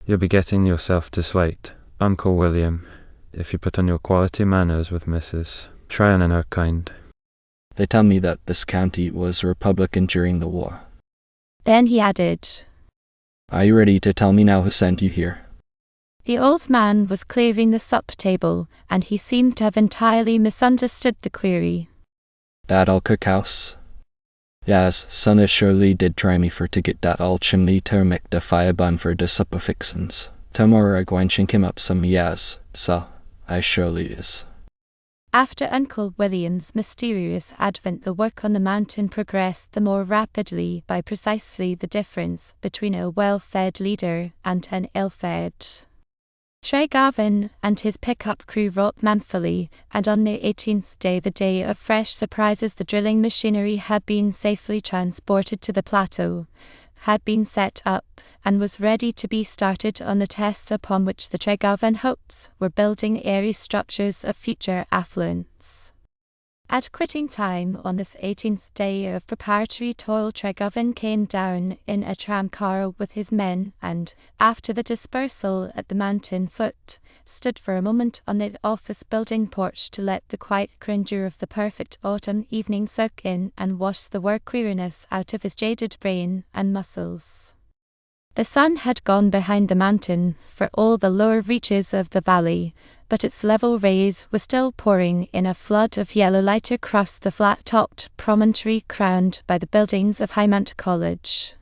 Speaker 9: You'll be getting yourself to swate, Uncle William, if you put on your quality manners with Mrs. Tryon and her kind.
Speaker 2: They tell me that this county was Republican during the war.
Speaker 1: Then he added,
Speaker 2: Are you ready to tell me now who sent you here?
Speaker 1: The old man was clearing the sup table, and he seemed to have entirely misunderstood the query.
Speaker 2: Dat old cookhouse? Yas, son surely did try me for to get dat old chimney to make de fire burn for de supper fixins. Tomorrow I gwine chink him up some, yas, so, I surely is.
Speaker 1: After Uncle William's mysterious advent, the work on the mountain progressed the more rapidly by precisely the difference between a well-fed leader and an ill-fed. Tregarvan and his pickup crew wrought manfully, and on the 18th day, the day of fresh surprises, the drilling machinery had been safely transported to the plateau, had been set up, and was ready to be started on the test upon which the Tregarvan hopes were building airy structures of future affluence. At quitting time on this 18th day of preparatory toil, Tregarvan came down in a tramcar with his men and, after the dispersal at the mountain foot, stood for a moment on the office building porch to let the quiet grandeur of the perfect autumn evening soak in and wash the work weariness out of his jaded brain and muscles. The sun had gone behind the mountain for all the lower reaches of the valley, but its level rays were still pouring in a flood of yellow light across the flat-topped promontory crowned by the buildings of Highmount College.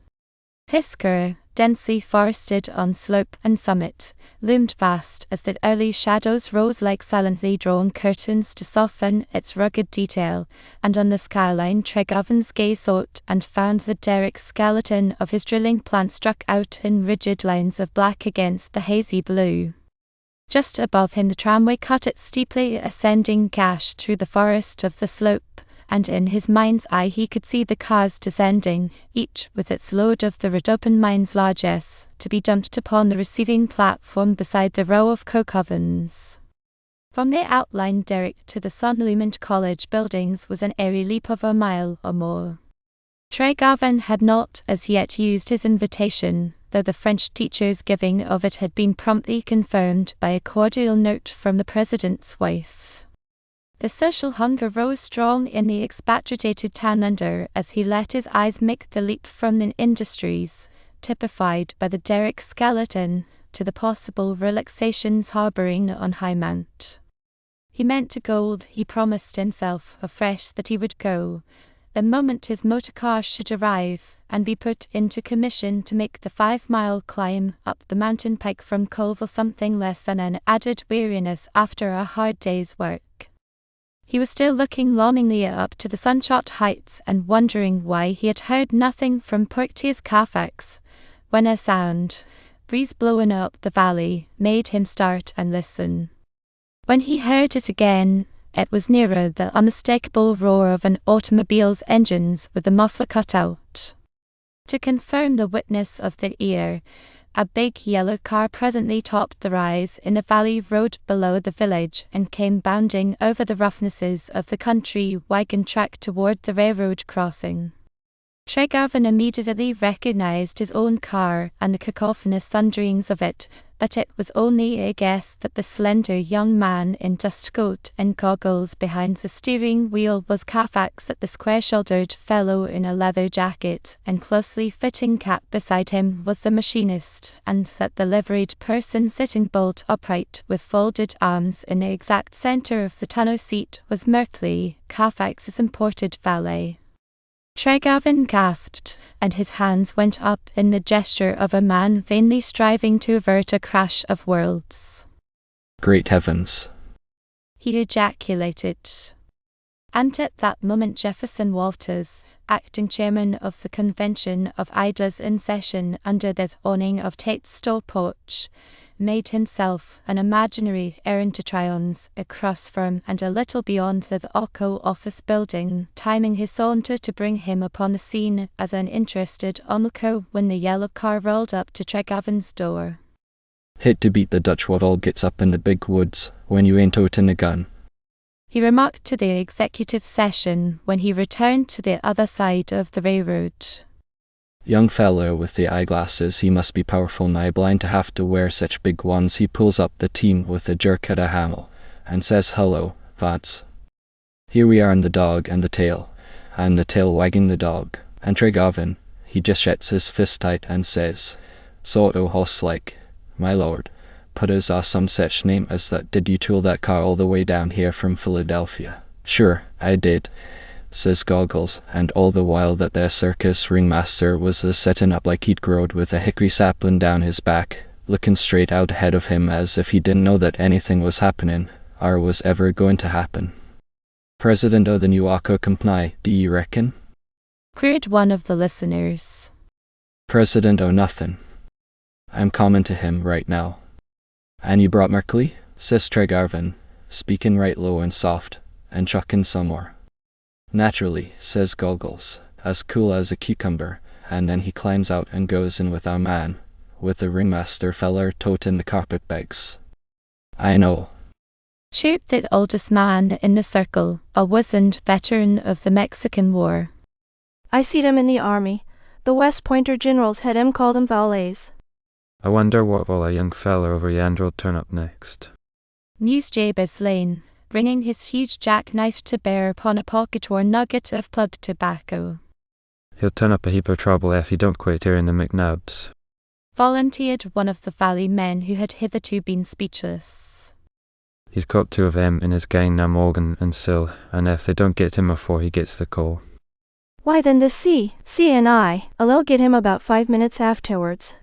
Speaker 1: Hisker, densely forested on slope and summit, loomed vast as the early shadows rose like silently drawn curtains to soften its rugged detail, and on the skyline Tregarvan's gaze sought and found the derrick skeleton of his drilling plant struck out in rigid lines of black against the hazy blue. Just above him the tramway cut its steeply ascending gash through the forest of the slope, and in his mind's eye he could see the cars descending, each with its load of the Rhodopan mine's largesse, to be dumped upon the receiving platform beside the row of coke ovens. From the outlined derrick to the sun-illumined college buildings was an airy leap of a mile or more. Tregarvan had not as yet used his invitation, though the French teacher's giving of it had been promptly confirmed by a cordial note from the president's wife. The social hunger rose strong in the expatriated townlander as he let his eyes make the leap from the industries, typified by the derrick skeleton, to the possible relaxations harbouring on Highmount. He meant to go, he promised himself afresh that he would go, the moment his motor car should arrive and be put into commission to make the 5-mile climb up the mountain pike from Colville something less than an added weariness after a hard day's work. He was still looking longingly up to the sunshot heights and wondering why he had heard nothing from Portia's Carfax, when a sound, breeze blowing up the valley, made him start and listen. When he heard it again, it was nearer, the unmistakable roar of an automobile's engines with the muffler cut out. To confirm the witness of the ear, a big yellow car presently topped the rise in the valley road below the village and came bounding over the roughnesses of the country wagon track toward the railroad crossing. Tregarvan immediately recognized his own car and the cacophonous thunderings of it, but it was only a guess that the slender young man in dust coat and goggles behind the steering wheel was Carfax, that the square-shouldered fellow in a leather jacket and closely fitting cap beside him was the machinist, and that the liveried person sitting bolt upright with folded arms in the exact centre of the tonneau seat was Merkley, Carfax's imported valet. Tregarvan gasped, and his hands went up in the gesture of a man vainly striving to avert a crash of worlds.
Speaker 2: Great heavens!
Speaker 1: He ejaculated. And at that moment Jefferson Walters, acting chairman of the Convention of Idlers in session under the awning of Tate's store porch, made himself an imaginary errand to Tryon's, across from and a little beyond the Occo office building, timing his saunter to bring him upon the scene as an interested onlooker when the yellow car rolled up to Tregarvan's door.
Speaker 2: Hate to beat the Dutch what all gets up in the big woods when you ain't toting a gun,
Speaker 1: he remarked to the executive session when he returned to the other side of the railroad.
Speaker 2: Young fellow with the eyeglasses, he must be powerful nigh blind to have to wear such big ones. He pulls up the team with a jerk at a hammer, and says, "Hello, Vance. Here we are in the dog and the tail wagging the dog." And Tregarvan, he just shets his fist tight and says, "Sort o' horse-like, my lord, put us some such name as that. Did you tool that car all the way down here from Philadelphia?" "Sure, I did," says Goggles, and all the while that their circus ringmaster was setting up like he'd growed with a hickory sapling down his back, looking straight out ahead of him as if he didn't know that anything was happening, or was ever going to happen. "President o' the new Occo Company, do ye reckon?"
Speaker 1: queried one of the listeners.
Speaker 2: "President o' nothing. I'm coming to him right now." "And you brought Merkley?" says Tregarvan, speaking right low and soft, and chucking some more. "Naturally," says Goggles, as cool as a cucumber, and then he climbs out and goes in with our man, with the ringmaster feller toting the carpet bags. "I know,"
Speaker 1: shouted the oldest man in the circle, a wizened veteran of the Mexican War.
Speaker 6: "I seed 'em in the army. The West Pointer generals had 'em called 'em valets."
Speaker 9: I wonder what will a young feller over yander'll turn up next,
Speaker 1: mused Jabez Lane, bringing his huge jackknife to bear upon a pocket-worn nugget of plug tobacco.
Speaker 9: "He'll turn up a heap of trouble if he don't quit here in the McNabs,"
Speaker 1: volunteered one of the valley men who had hitherto been speechless.
Speaker 9: "He's got 2 of 'em in his gang now, Morgan and Sill, and if they don't get him afore he gets the call."
Speaker 6: "Why then the I'll get him about 5 minutes afterwards,"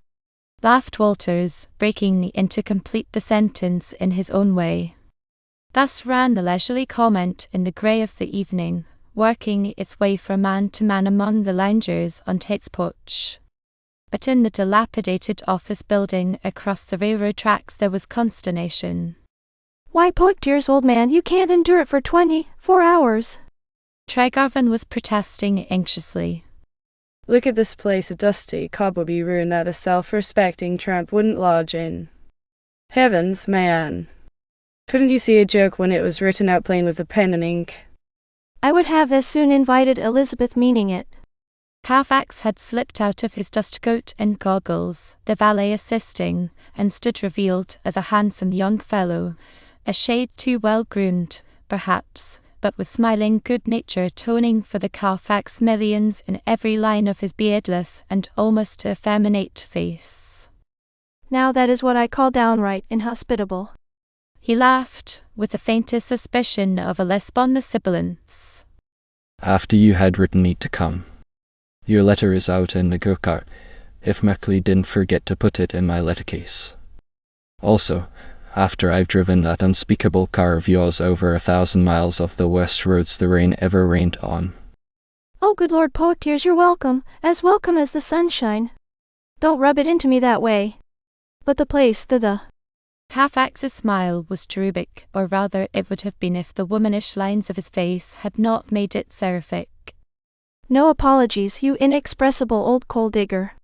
Speaker 1: laughed Walters, breaking into complete the sentence in his own way. Thus ran the leisurely comment in the grey of the evening, working its way from man to man among the loungers on Tate's porch. But in the dilapidated office building across the railroad tracks there was consternation.
Speaker 6: "Why, Poictiers, old man, you can't endure it for 24 hours.
Speaker 1: Tregarvan was protesting anxiously.
Speaker 3: Look at this place, a dusty, cobwebby ruin that a self-respecting tramp wouldn't lodge in. Heavens, man! Couldn't you see a joke when it was written out plain with a pen and ink?"
Speaker 6: "I would have as soon invited Elizabeth, meaning it."
Speaker 1: Carfax had slipped out of his dust coat and goggles, the valet assisting, and stood revealed as a handsome young fellow, a shade too well groomed, perhaps, but with smiling good nature toning for the Carfax millions in every line of his beardless and almost effeminate face.
Speaker 6: "Now that is what I call downright inhospitable."
Speaker 1: He laughed, with the faintest suspicion of a lisp on the sibilance.
Speaker 2: "After you had written me to come. Your letter is out in the go-kart, if Merkley didn't forget to put it in my letter case. Also, after I've driven that unspeakable car of yours over 1,000 miles of the worst roads the rain ever rained on."
Speaker 6: "Oh, good Lord, Poictiers, you're welcome as the sunshine. Don't rub it into me that way. But the place, the
Speaker 1: Carfax's smile was cherubic, or rather it would have been if the womanish lines of his face had not made it seraphic.
Speaker 6: "No apologies, you inexpressible old coal digger.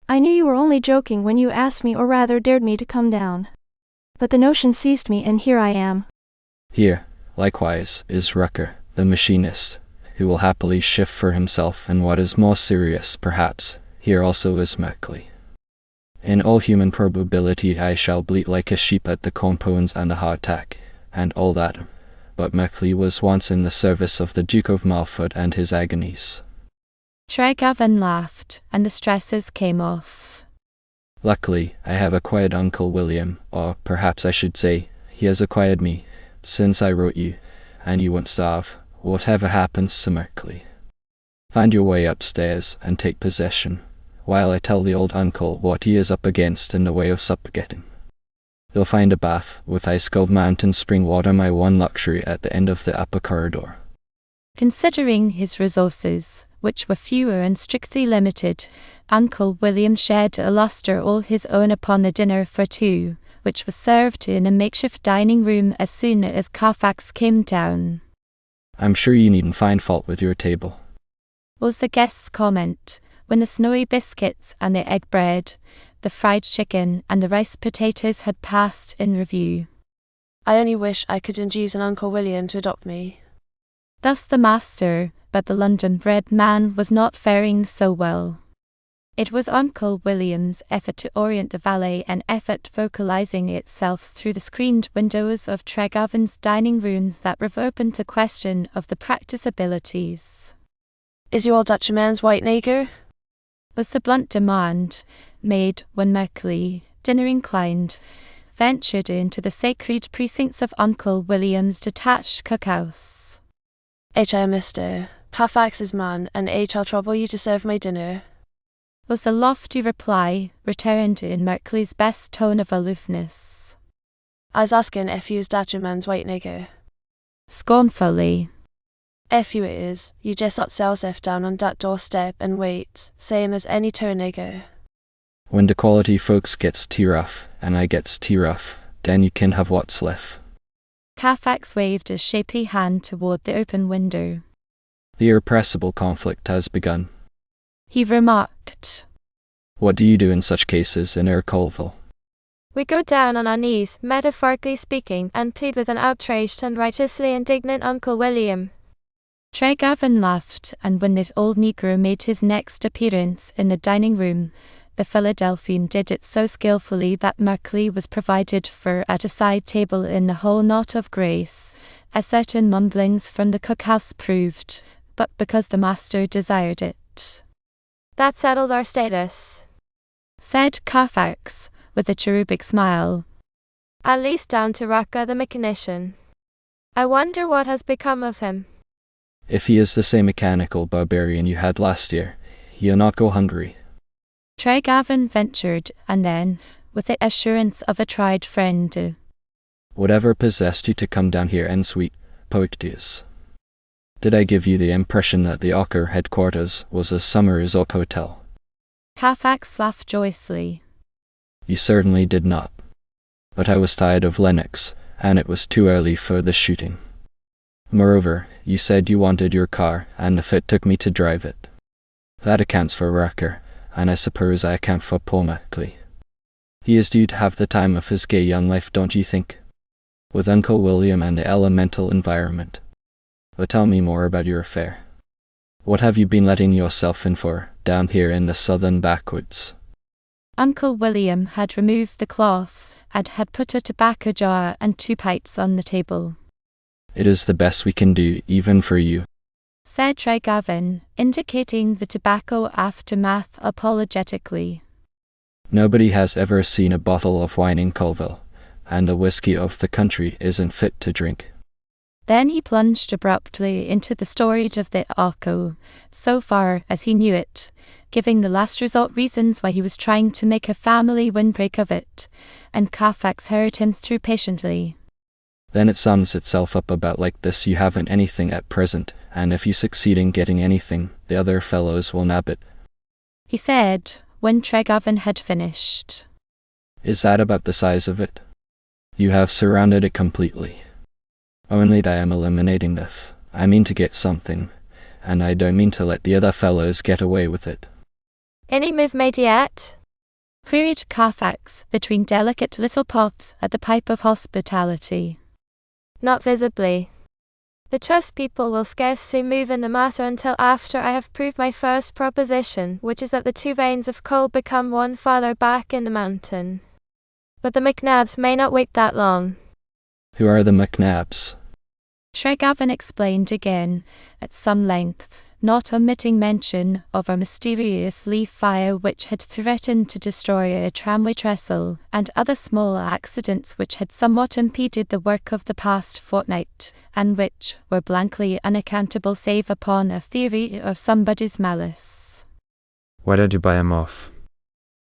Speaker 6: I knew you were only joking when you asked me, or rather dared me, to come down. But the notion seized me, and here I am."
Speaker 2: Here, likewise, is Rucker, the machinist, who will happily shift for himself, and what is more serious, perhaps, here also is Merkley. In all human probability I shall bleat like a sheep at the compounds and the hardtack, and all that, but Merkley was once in the service of the Duke of Malford and his agonies.
Speaker 1: Tregavan laughed, and the stresses came off.
Speaker 2: Luckily, I have acquired Uncle William, or perhaps I should say, he has acquired me, since I wrote you, and you won't starve, whatever happens to Merkley. Find your way upstairs, and take possession, while I tell the old uncle what he is up against in the way of supper getting. You'll find a bath, with ice-cold mountain spring water, my one luxury, at the end of the upper corridor.
Speaker 1: Considering his resources, which were fewer and strictly limited, Uncle William shed a lustre all his own upon the dinner for two, which was served in a makeshift dining room as soon as Carfax came down.
Speaker 2: I'm sure you needn't find fault with your table,
Speaker 1: was the guest's comment, when the snowy biscuits and the egg bread, the fried chicken and the rice potatoes had passed in review.
Speaker 7: I only wish I could induce an Uncle William to adopt me.
Speaker 1: Thus the master, but the London-bred man was not faring so well. It was Uncle William's effort to orient the valet, an effort vocalizing itself through the screened windows of Tregavan's dining room, that opened the question of the practicabilities.
Speaker 7: Is your Dutchman's white nigger?
Speaker 1: Was the blunt demand, made when Merkley, dinner-inclined, ventured into the sacred precincts of Uncle William's detached cookhouse.
Speaker 7: H.I. Mr. Carfax's man, and H.I'll trouble you to serve my dinner,
Speaker 1: was the lofty reply, returned in Merkley's best tone of aloofness.
Speaker 7: I was asking if you is Dutchman's white nigger.
Speaker 1: Scornfully.
Speaker 7: If you is, you just ought yourself down on that doorstep and wait, same as any turn nigger.
Speaker 2: When the quality folks gets too rough, and I gets too rough, then you can have what's left.
Speaker 1: Carfax waved a shapely hand toward the open window.
Speaker 2: The irrepressible conflict has begun,
Speaker 1: he remarked.
Speaker 2: What do you do in such cases in Colville?
Speaker 11: We go down on our knees, metaphorically speaking, and plead with an outraged and righteously indignant Uncle William.
Speaker 1: Tregavan laughed, and when this old negro made his next appearance in the dining room, the Philadelphian did it so skillfully that Merkley was provided for at a side table in the whole knot of grace, as certain mumblings from the cookhouse proved, but because the master desired it.
Speaker 11: That settles our status,
Speaker 1: said Carfax, with a cherubic smile.
Speaker 11: At least down to Rocca the mechanician. I wonder what has become of him.
Speaker 2: If he is the same mechanical barbarian you had last year, he'll not go hungry.
Speaker 1: Tregavan ventured, and then, with the assurance of a tried friend,
Speaker 2: whatever possessed you to come down here and sweet poetess? Did I give you the impression that the Ocker headquarters was a summer resort hotel?
Speaker 1: Carfax laughed joyously.
Speaker 2: You certainly did not. But I was tired of Lennox, and it was too early for the shooting. Moreover, you said you wanted your car, and the fit took me to drive it. That accounts for Rucker, and I suppose I account for poor Merkley. He is due to have the time of his gay young life, don't you think? With Uncle William and the elemental environment. But tell me more about your affair. What have you been letting yourself in for, down here in the southern backwoods?
Speaker 1: Uncle William had removed the cloth, and had put a tobacco jar and 2 pipes on the table.
Speaker 2: It is the best we can do, even for you,
Speaker 1: said Tregavan, indicating the tobacco aftermath apologetically.
Speaker 2: Nobody has ever seen a bottle of wine in Colville, and the whiskey of the country isn't fit to drink.
Speaker 1: Then he plunged abruptly into the storage of the Arco, so far as he knew it, giving the last resort reasons why he was trying to make a family windbreak of it, and Carfax heard him through patiently.
Speaker 2: Then it sums itself up about like this: you haven't anything at present, and if you succeed in getting anything, the other fellows will nab it,
Speaker 1: he said, when Tregavan had finished.
Speaker 2: Is that about the size of it? You have surrounded it completely. Only that I am eliminating this. I mean to get something, and I don't mean to let the other fellows get away with it.
Speaker 11: Any move made yet?
Speaker 1: Queried Carfax, between delicate little puffs at the pipe of hospitality.
Speaker 11: Not visibly. The trust people will scarcely move in the matter until after I have proved my first proposition, which is that the two veins of coal become one farther back in the mountain. But the McNabs may not wait that long.
Speaker 2: Who are the McNabs?
Speaker 1: Tregarvan explained again, at some length, not omitting mention of a mysterious leaf fire which had threatened to destroy a tramway trestle, and other small accidents which had somewhat impeded the work of the past fortnight, and which were blankly unaccountable save upon a theory of somebody's malice.
Speaker 9: Why don't you buy him off?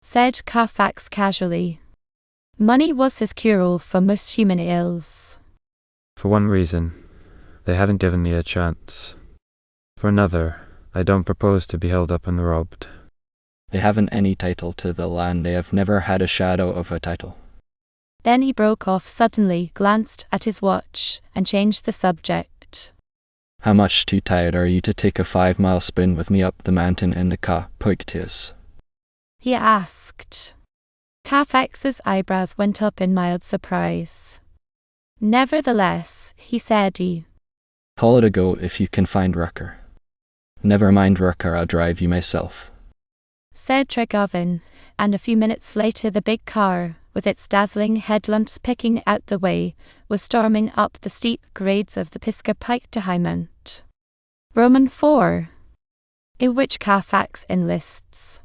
Speaker 1: Said Carfax casually. Money was his cure-all for most human ills.
Speaker 9: For one reason, they haven't given me a chance. For another, I don't propose to be held up and robbed.
Speaker 2: They haven't any title to the land. They have never had a shadow of a title.
Speaker 1: Then he broke off suddenly, glanced at his watch, and changed the subject.
Speaker 2: How much too tired are you to take a 5-mile spin with me up the mountain in the car, Poictiers?
Speaker 1: He asked. Carfax's eyebrows went up in mild surprise. Nevertheless, he said
Speaker 2: Call it a go if you can find Rucker. Never mind Rucker, I'll drive you myself,
Speaker 1: said Tregarvan, and a few minutes later the big car, with its dazzling headlamps picking out the way, was storming up the steep grades of the Pisker Pike to Highmount. Roman IV, in which Carfax enlists.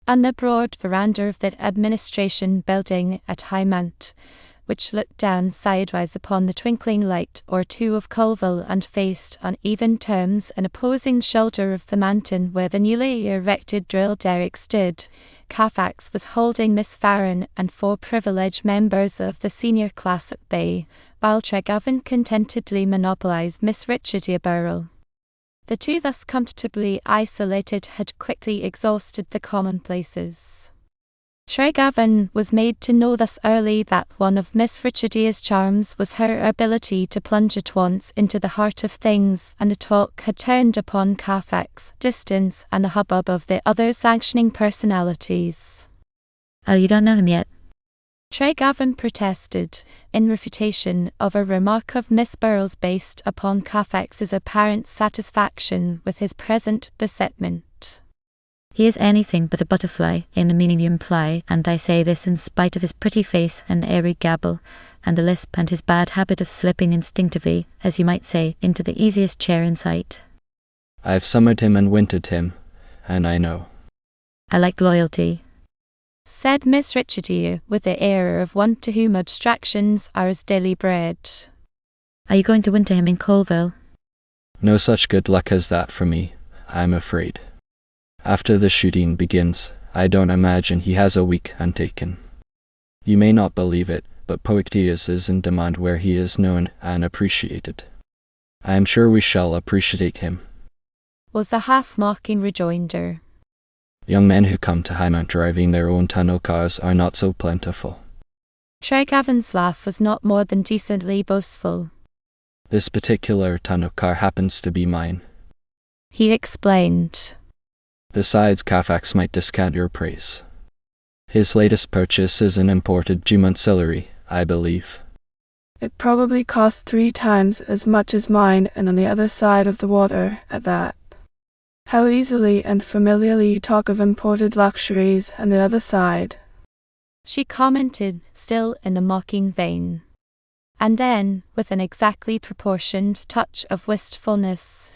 Speaker 1: On the broad veranda of the administration building at Highmount, which looked down sidewise upon the twinkling light or two of Colville and faced on even terms an opposing shoulder of the mountain where the newly erected drill derrick stood, Carfax was holding Miss Farron and 4 privileged members of the senior class at bay, while Tregarvan contentedly monopolized Miss Richardia Burrell. The two thus comfortably isolated had quickly exhausted the commonplaces. Tregarvan was made to know thus early that one of Miss Richardia's charms was her ability to plunge at once into the heart of things, and the talk had turned upon Carfax, distance, and the hubbub of the other sanctioning personalities.
Speaker 10: Oh, you don't know him yet?
Speaker 1: Tregarvan protested, in refutation of a remark of Miss Burrell's based upon Carfax's apparent satisfaction with his present besetment.
Speaker 10: He is anything but a butterfly, in the meaning you imply, and I say this in spite of his pretty face and airy gabble, and the lisp and his bad habit of slipping instinctively, as you might say, into the easiest chair in sight.
Speaker 2: I've summered him and wintered him, and I know.
Speaker 10: I like loyalty,
Speaker 1: said Miss Richardia, with the air of one to whom abstractions are as daily bread.
Speaker 10: Are you going to winter him in Colville?
Speaker 2: No such good luck as that for me, I'm afraid. After the shooting begins, I don't imagine he has a week untaken. You may not believe it, but Poictiers is in demand where he is known and appreciated. I am sure we shall appreciate him,
Speaker 1: was the half-mocking rejoinder.
Speaker 2: Young men who come to Highmount driving their own tunnel cars are not so plentiful.
Speaker 1: Tregarvan's laugh was not more than decently boastful.
Speaker 2: This particular tunnel car happens to be mine,
Speaker 1: he explained.
Speaker 2: Besides, Carfax might discount your praise. His latest purchase is an imported Jumancillery, I believe.
Speaker 5: It probably cost 3 times as much as mine, and on the other side of the water at that. How easily and familiarly you talk of imported luxuries on the other side,
Speaker 1: she commented, still in the mocking vein. And then, with an exactly proportioned touch of wistfulness,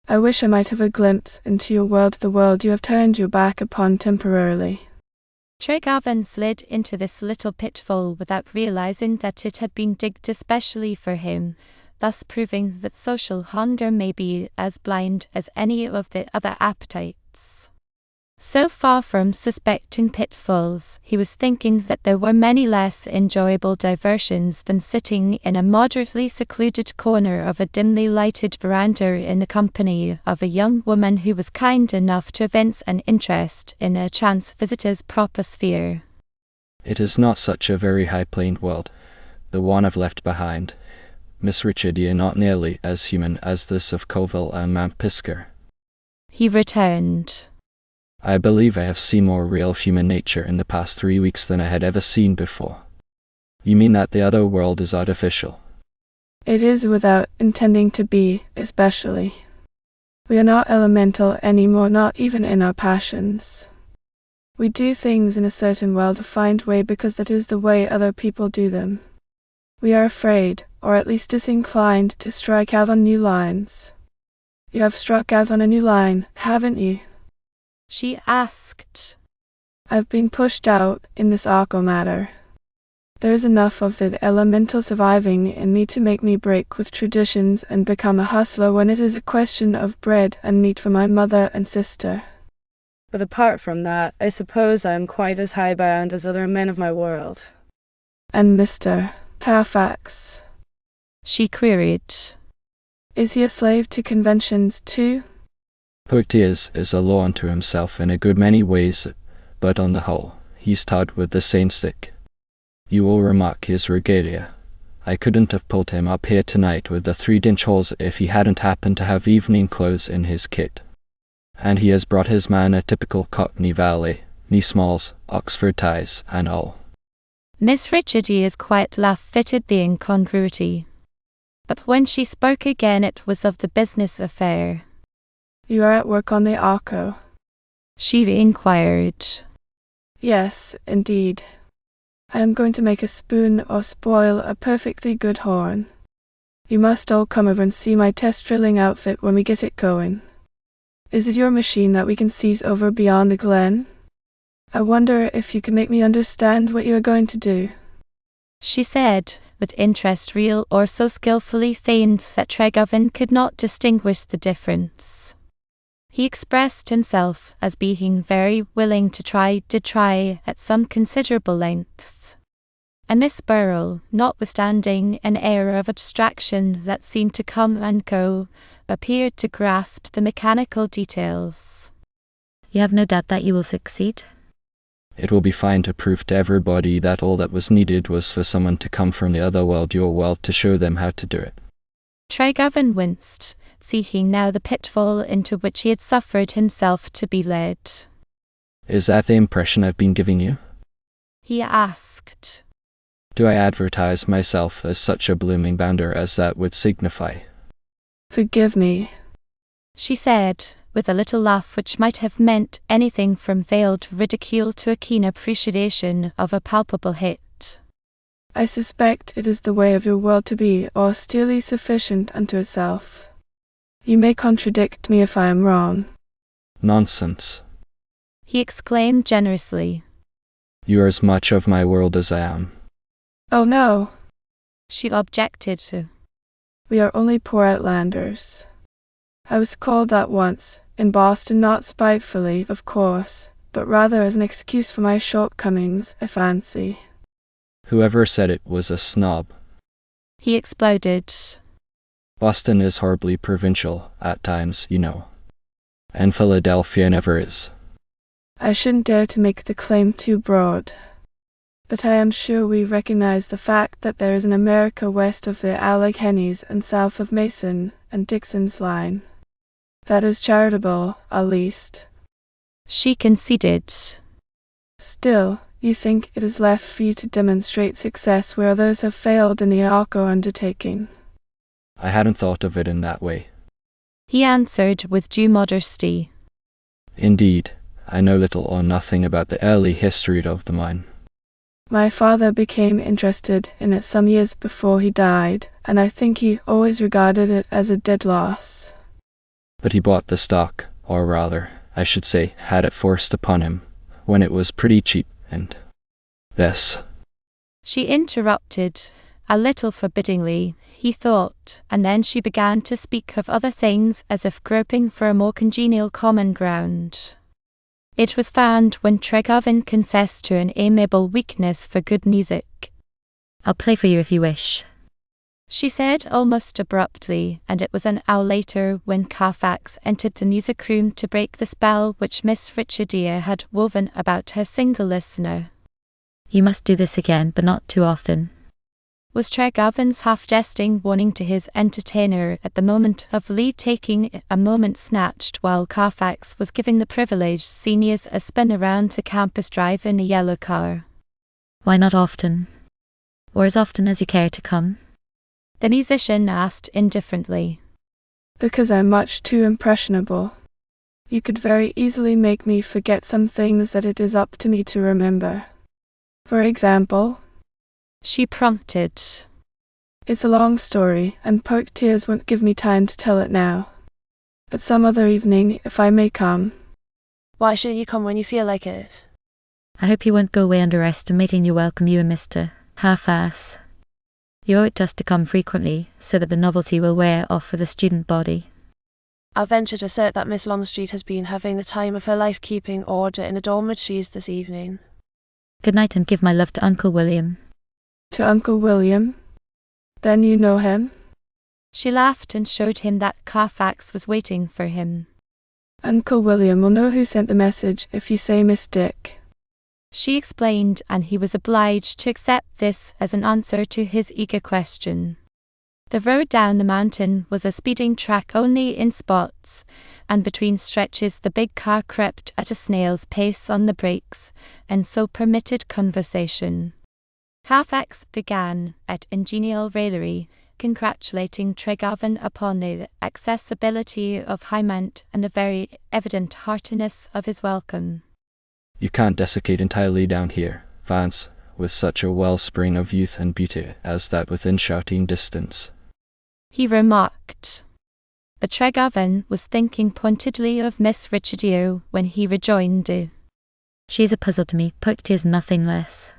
Speaker 5: I wish I might have a glimpse into your world, the world you have turned your back upon temporarily.
Speaker 1: Tregarvan slid into this little pitfall without realizing that it had been digged especially for him, thus proving that social hunger may be as blind as any of the other appetites. So far from suspecting pitfalls, he was thinking that there were many less enjoyable diversions than sitting in a moderately secluded corner of a dimly lighted veranda in the company of a young woman who was kind enough to evince an interest in a chance visitor's proper sphere.
Speaker 2: It is not such a very high-planed world, the one I've left behind. Miss Richardia not nearly as human as this of Colville and Mount Pisker,
Speaker 1: he returned.
Speaker 2: I believe I have seen more real human nature in the past 3 weeks than I had ever seen before. You mean that the other world is artificial?
Speaker 5: It is without intending to be, especially. We are not elemental anymore, not even in our passions. We do things in a certain well-defined way because that is the way other people do them. We are afraid, or at least disinclined, to strike out on new lines. You have struck out on a new line, haven't you?
Speaker 1: She asked.
Speaker 5: I've been pushed out in this Arco matter. There's enough of the elemental surviving in me to make me break with traditions and become a hustler when it is a question of bread and meat for my mother and sister.
Speaker 3: But apart from that, I suppose I am quite as high-bound as other men of my world.
Speaker 5: And Mr. Carfax?
Speaker 1: She queried.
Speaker 5: Is he a slave to conventions too?
Speaker 2: Portiers is a law unto himself in a good many ways, but on the whole, he's taught with the same stick. You will remark his regalia. I couldn't have pulled him up here tonight with the 3-inch holes if he hadn't happened to have evening clothes in his kit. And he has brought his man a typical Cockney valet, knee smalls, Oxford ties, and all.
Speaker 1: Miss Richardia's quiet laugh fitted the incongruity. But when she spoke again it was of the business affair.
Speaker 5: You are at work on the Arco?
Speaker 1: She inquired.
Speaker 5: Yes, indeed. I am going to make a spoon or spoil a perfectly good horn. You must all come over and see my test drilling outfit when we get it going. Is it your machine that we can seize over beyond the glen? I wonder if you can make me understand what you are going to do.
Speaker 1: She said, with interest real or so skillfully feigned that Tregovan could not distinguish the difference. He expressed himself as being very willing to try at some considerable length. And Miss Burrell, notwithstanding an air of abstraction that seemed to come and go, appeared to grasp the mechanical details.
Speaker 10: You have no doubt that you will succeed?
Speaker 2: It will be fine to prove to everybody that all that was needed was for someone to come from the other world, your world, to show them how to do it.
Speaker 1: Tregovan winced, seeing now the pitfall into which he had suffered himself to be led.
Speaker 2: Is that the impression I've been giving you?
Speaker 1: He asked.
Speaker 2: Do I advertise myself as such a blooming bounder as that would signify?
Speaker 5: Forgive me,
Speaker 1: she said, with a little laugh which might have meant anything from veiled ridicule to a keen appreciation of a palpable hit.
Speaker 5: I suspect it is the way of your world to be austerely sufficient unto itself. You may contradict me if I am wrong.
Speaker 2: Nonsense,
Speaker 1: he exclaimed generously.
Speaker 2: You are as much of my world as I am.
Speaker 5: Oh no,
Speaker 1: she objected.
Speaker 5: We are only poor outlanders. I was called that once, in Boston, not spitefully, of course, but rather as an excuse for my shortcomings, I fancy.
Speaker 2: Whoever said it was a snob.
Speaker 1: He exploded.
Speaker 2: Boston is horribly provincial, at times, you know. And Philadelphia never is.
Speaker 5: I shouldn't dare to make the claim too broad. But I am sure we recognize the fact that there is an America west of the Alleghenies and south of Mason and Dixon's line. That is charitable, at least.
Speaker 1: She conceded.
Speaker 5: Still, you think it is left for you to demonstrate success where others have failed in the Arco undertaking.
Speaker 2: I hadn't thought of it in that way.
Speaker 1: He answered with due modesty.
Speaker 2: Indeed, I know little or nothing about the early history of the mine.
Speaker 5: My father became interested in it some years before he died, and I think he always regarded it as a dead loss.
Speaker 2: But he bought the stock, or rather, I should say, had it forced upon him, when it was pretty cheap, and... Yes.
Speaker 1: She interrupted, a little forbiddingly, he thought, and then she began to speak of other things as if groping for a more congenial common ground. It was found when Tregovan confessed to an amiable weakness for good music.
Speaker 10: I'll play for you if you wish,
Speaker 1: she said almost abruptly, and it was an hour later when Carfax entered the music room to break the spell which Miss Richardia had woven about her single listener.
Speaker 10: You must do this again, but not too often,
Speaker 1: was Tregovan's half-jesting warning to his entertainer at the moment of lead taking, a moment snatched while Carfax was giving the privileged seniors a spin around the campus drive in a yellow car.
Speaker 10: Why not often? Or as often as you care to come?
Speaker 1: The musician asked indifferently.
Speaker 5: Because I'm much too impressionable. You could very easily make me forget some things that it is up to me to remember. For example,
Speaker 1: She prompted.
Speaker 5: it's a long story, and poke tears won't give me time to tell it now. But some other evening, if I may come.
Speaker 7: Why should you come when you feel like it?
Speaker 10: I hope you won't go away underestimating your welcome, you and Mr. Half-ass. You owe it to us to come frequently, so that the novelty will wear off for the student body.
Speaker 7: I'll venture to assert that Miss Longstreet has been having the time of her life keeping order in the dormitories this evening.
Speaker 10: Good night, and give my love to Uncle William.
Speaker 5: To Uncle William? Then you know him?
Speaker 1: She laughed and showed him that Carfax was waiting for him.
Speaker 5: Uncle William will know who sent the message if you say Miss Dick.
Speaker 1: She explained, and he was obliged to accept this as an answer to his eager question. The road down the mountain was a speeding track only in spots, and between stretches the big car crept at a snail's pace on the brakes, and so permitted conversation. Carfax began, at ingenial raillery, congratulating Tregarvan upon the accessibility of Highmount and the very evident heartiness of his welcome.
Speaker 2: You can't desiccate entirely down here, Vance, with such a wellspring of youth and beauty as that within shouting distance,
Speaker 1: he remarked. But Tregarvan was thinking pointedly of Miss Richidio when he rejoined.
Speaker 10: She's a puzzle to me, Poked is nothing less.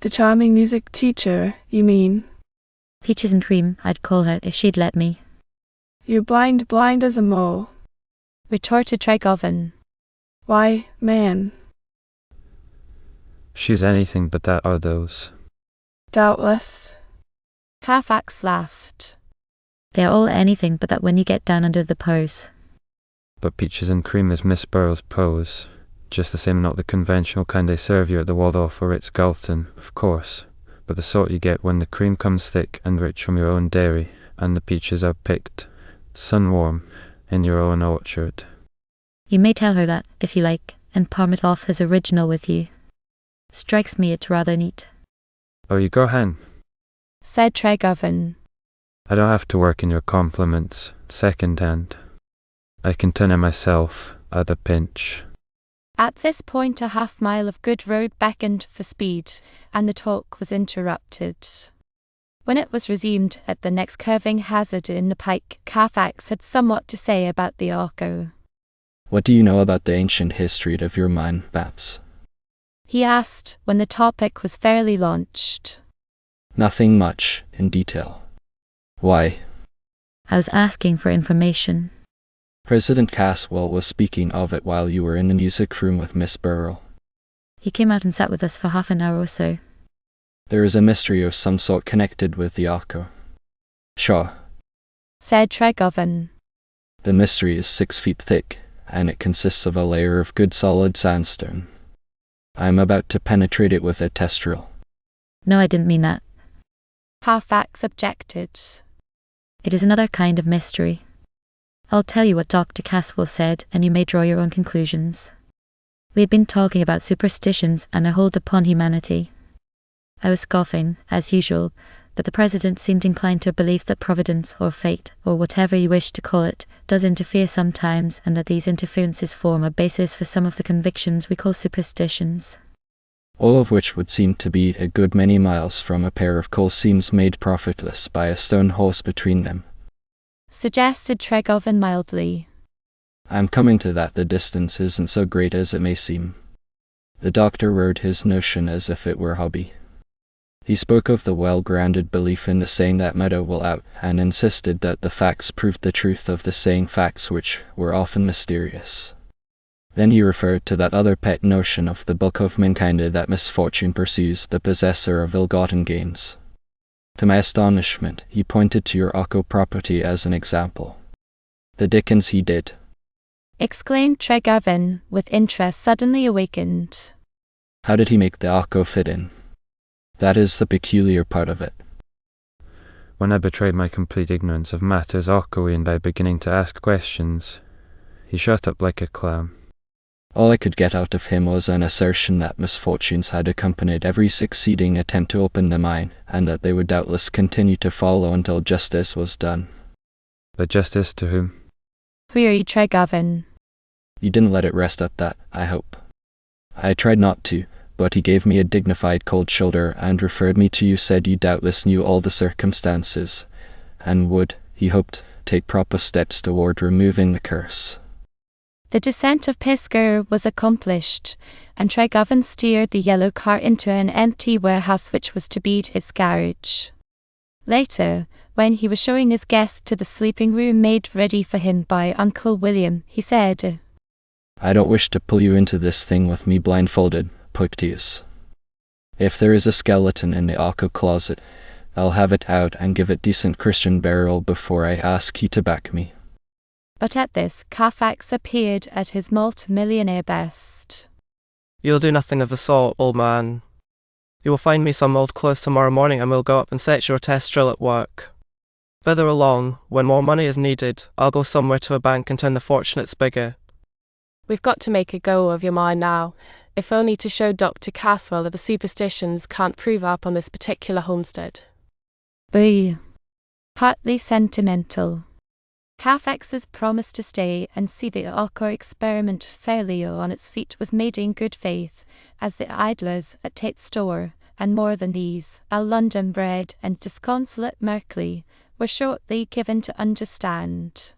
Speaker 5: The charming music teacher, you mean?
Speaker 10: Peaches and cream, I'd call her if she'd let me.
Speaker 5: You're blind as a mole.
Speaker 1: Retorted Tregarvan.
Speaker 5: Why, man.
Speaker 9: She's anything but that are those.
Speaker 5: Doubtless.
Speaker 1: Carfax laughed.
Speaker 10: They're all anything but that when you get down under the pose.
Speaker 9: But peaches and cream is Miss Burrow's pose. Just the same, not the conventional kind they serve you at the Waldorf or Ritz-Carlton, of course, but the sort you get when the cream comes thick and rich from your own dairy, and the peaches are picked, sun-warm, in your own orchard.
Speaker 10: You may tell her that, if you like, and palm it off as original with you. Strikes me it's rather neat.
Speaker 9: Oh, you go hen.
Speaker 1: Said Tregarvan.
Speaker 9: I don't have to work in your compliments, second-hand. I can turn it myself, at a pinch.
Speaker 1: At this point a half-mile of good road beckoned for speed, and the talk was interrupted. When it was resumed at the next curving hazard in the pike, Carfax had somewhat to say about the Arco.
Speaker 2: What do you know about the ancient history of your mine, Vance?
Speaker 1: He asked, when the topic was fairly launched.
Speaker 2: Nothing much, in detail. Why?
Speaker 10: I was asking for information.
Speaker 2: President Caswell was speaking of it while you were in the music room with Miss Burrell.
Speaker 10: He came out and sat with us for half an hour or so.
Speaker 2: There is a mystery of some sort connected with the Arco. Sure.
Speaker 1: Said Tregarvan.
Speaker 2: The mystery is 6 feet thick, and it consists of a layer of good solid sandstone. I am about to penetrate it with a test drill.
Speaker 10: No, I didn't mean that.
Speaker 1: Carfax objected.
Speaker 10: It is another kind of mystery. I'll tell you what Dr. Caswell said, and you may draw your own conclusions. We had been talking about superstitions and their hold upon humanity. I was scoffing, as usual, but the President seemed inclined to a belief that Providence, or fate, or whatever you wish to call it, does interfere sometimes, and that these interferences form a basis for some of the convictions we call superstitions.
Speaker 2: All of which would seem to be a good many miles from a pair of coal seams made profitless by a stone horse between them.
Speaker 1: Suggested Tregarvan mildly.
Speaker 2: I'm coming to that. The distance isn't so great as it may seem. The doctor rode his notion as if it were hobby. He spoke of the well-grounded belief in the saying that meadow will out, and insisted that the facts proved the truth of the saying, facts which were often mysterious. Then he referred to that other pet notion of the bulk of mankind, that misfortune pursues the possessor of ill-gotten gains. To my astonishment, he pointed to your Arco property as an example. The dickens he did!
Speaker 1: Exclaimed Tregarvan, with interest suddenly awakened.
Speaker 2: How did he make the Arco fit in? That is the peculiar part of it.
Speaker 9: When I betrayed my complete ignorance of matters Arcoian by beginning to ask questions, he shut up like a clam.
Speaker 2: All I could get out of him was an assertion that misfortunes had accompanied every succeeding attempt to open the mine, and that they would doubtless continue to follow until justice was done.
Speaker 9: But justice to whom?
Speaker 1: queried Tregarvan.
Speaker 2: You didn't let it rest at that, I hope. I tried not to, but he gave me a dignified cold shoulder and referred me to you, said you doubtless knew all the circumstances, and would, he hoped, take proper steps toward removing the curse.
Speaker 1: The descent of Pisker was accomplished, and Tregarvan steered the yellow car into an empty warehouse which was to be its garage. Later, when he was showing his guest to the sleeping room made ready for him by Uncle William, he said,
Speaker 2: I don't wish to pull you into this thing with me blindfolded, Poctius. If there is a skeleton in the Arco closet, I'll have it out and give it decent Christian burial before I ask you to back me.
Speaker 1: But at this, Carfax appeared at his multi-millionaire best.
Speaker 4: You'll do nothing of the sort, old man. You will find me some old clothes tomorrow morning and we'll go up and set your test drill at work. Further along, when more money is needed, I'll go somewhere to a bank and turn the fortunate spigot.
Speaker 12: We've got to make a go of your mine now, if only to show Dr. Caswell that the superstitions can't prove up on this particular homestead.
Speaker 1: Boo. Partly sentimental. Carfax's promise to stay and see the Arco experiment fairly on its feet was made in good faith, as the idlers at Tate's store, and more than these, a London-bred and disconsolate Merkley, were shortly given to understand.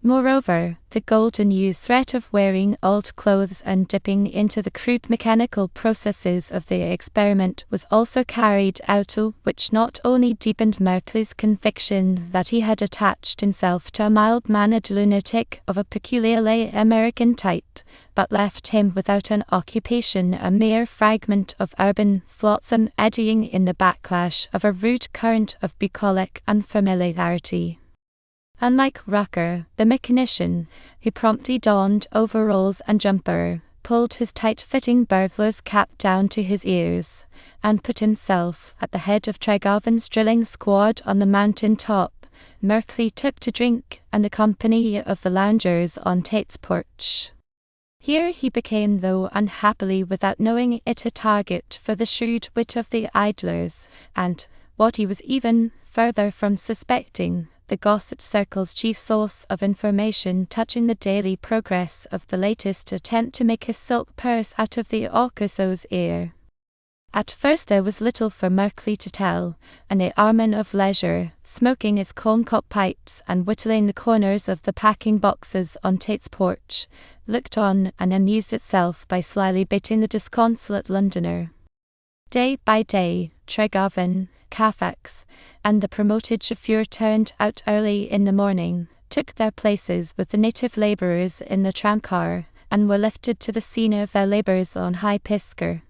Speaker 1: Moreover, the golden new threat of wearing old clothes and dipping into the crude mechanical processes of the experiment was also carried out, which not only deepened Merkley's conviction that he had attached himself to a mild-mannered lunatic of a peculiarly American type, but left him without an occupation, a mere fragment of urban flotsam eddying in the backlash of a rude current of bucolic unfamiliarity. Unlike Rucker, the mechanician, who promptly donned overalls and jumper, pulled his tight-fitting burglar's cap down to his ears, and put himself at the head of Tregarvan's drilling squad on the mountain top, Merkley took to drink and the company of the loungers on Tate's porch. Here he became, though unhappily without knowing it, a target for the shrewd wit of the idlers, and, what he was even further from suspecting, the gossip circle's chief source of information touching the daily progress of the latest attempt to make a silk purse out of the Arco's ear. At first there was little for Merkley to tell, and the Army of Leisure, smoking its corncob pipes and whittling the corners of the packing boxes on Tate's porch, looked on and amused itself by slyly baiting the disconsolate Londoner. Day by day, Tregarvan, Carfax, and the promoted chauffeur turned out early in the morning, took their places with the native labourers in the tramcar, and were lifted to the scene of their labours on High Pisker.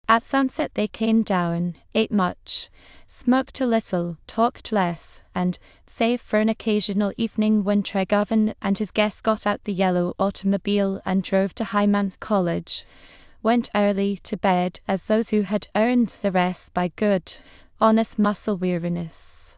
Speaker 1: At sunset they came down, ate much, smoked a little, talked less, and, save for an occasional evening when Tregarvan and his guests got out the yellow automobile and drove to Hymouth College, went early to bed as those who had earned the rest by good, honest muscle weariness.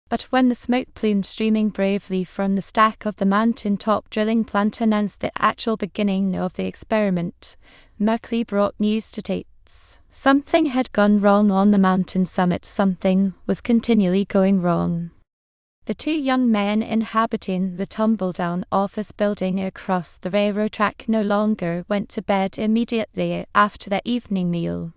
Speaker 1: But when the smoke plume streaming bravely from the stack of the mountain-top drilling plant announced the actual beginning of the experiment, Merkley brought news to Tate's. Something had gone wrong on the mountain summit. Something was continually going wrong. The two young men inhabiting the tumble-down office building across the railroad track no longer went to bed immediately after their evening meal.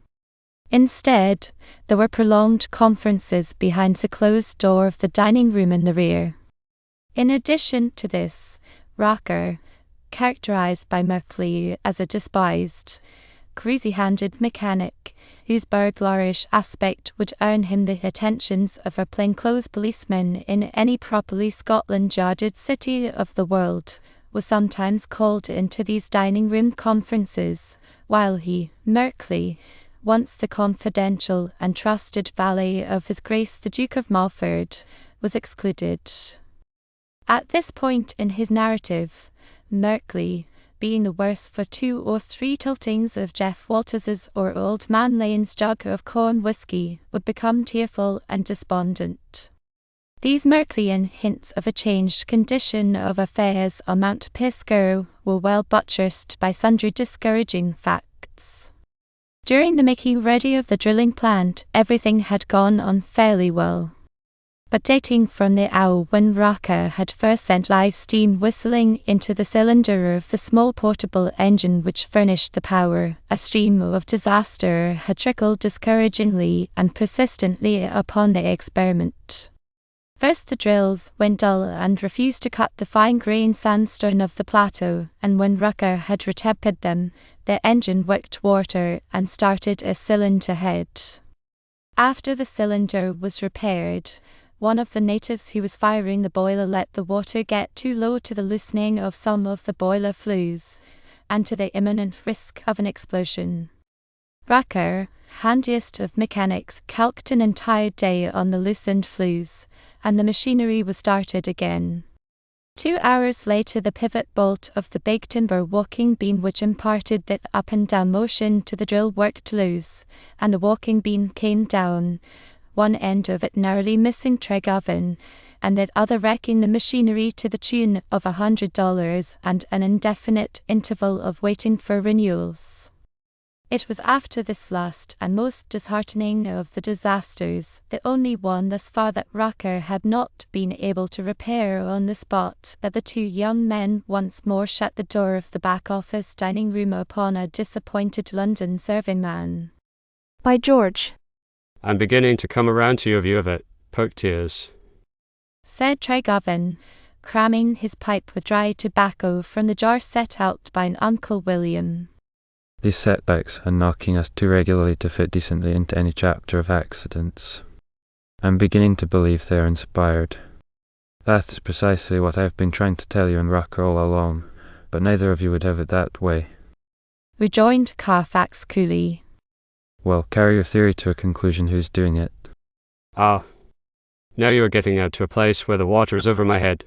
Speaker 1: Instead, there were prolonged conferences behind the closed door of the dining room in the rear. In addition to this, Rucker, characterized by Merkley as a despised, greasy-handed mechanic, whose burglarish aspect would earn him the attentions of a plainclothes policeman in any properly Scotland Yarded city of the world, was sometimes called into these dining room conferences, while he, Merkley, once the confidential and trusted valet of His Grace the Duke of Mulford, was excluded. At this point in his narrative, Merkley, being the worse for 2 or 3 tiltings of Jeff Walters's or Old Man Lane's jug of corn whisky, would become tearful and despondent. These Merclean hints of a changed condition of affairs on Mount Pisgah were well buttressed by sundry discouraging facts. During the making ready of the drilling plant, everything had gone on fairly well. But dating from the hour when Rucker had first sent live steam whistling into the cylinder of the small portable engine which furnished the power, a stream of disaster had trickled discouragingly and persistently upon the experiment. First the drills went dull and refused to cut the fine-grained sandstone of the plateau, and when Rucker had retaped them, the engine worked water and started a cylinder head. After the cylinder was repaired, one of the natives who was firing the boiler let the water get too low to the loosening of some of the boiler flues, and to the imminent risk of an explosion. Rucker, handiest of mechanics, calked an entire day on the loosened flues, and the machinery was started again. 2 hours later the pivot bolt of the big timber walking beam which imparted the up and down motion to the drill worked loose, and the walking beam came down, one end of it narrowly missing Tregoven, and the other wrecking the machinery to the tune of $100 and an indefinite interval of waiting for renewals. It was after this last and most disheartening of the disasters, the only one thus far that Rucker had not been able to repair on the spot, that the two young men once more shut the door of the back office dining room upon a disappointed London serving man.
Speaker 6: By George.
Speaker 13: I'm beginning to come around to your view of it, Poke-tears,
Speaker 1: said Tregoven, cramming his pipe with dry tobacco from the jar set out by an Uncle William.
Speaker 9: These setbacks are knocking us too regularly to fit decently into any chapter of accidents. I'm beginning to believe they are inspired. That is precisely what I've been trying to tell you and Rucker all along, but neither of you would have it that way,
Speaker 1: rejoined Carfax coolly.
Speaker 9: Well, carry your theory to a conclusion. Who's doing it?
Speaker 13: Ah, now you are getting out to a place where the water is over my head,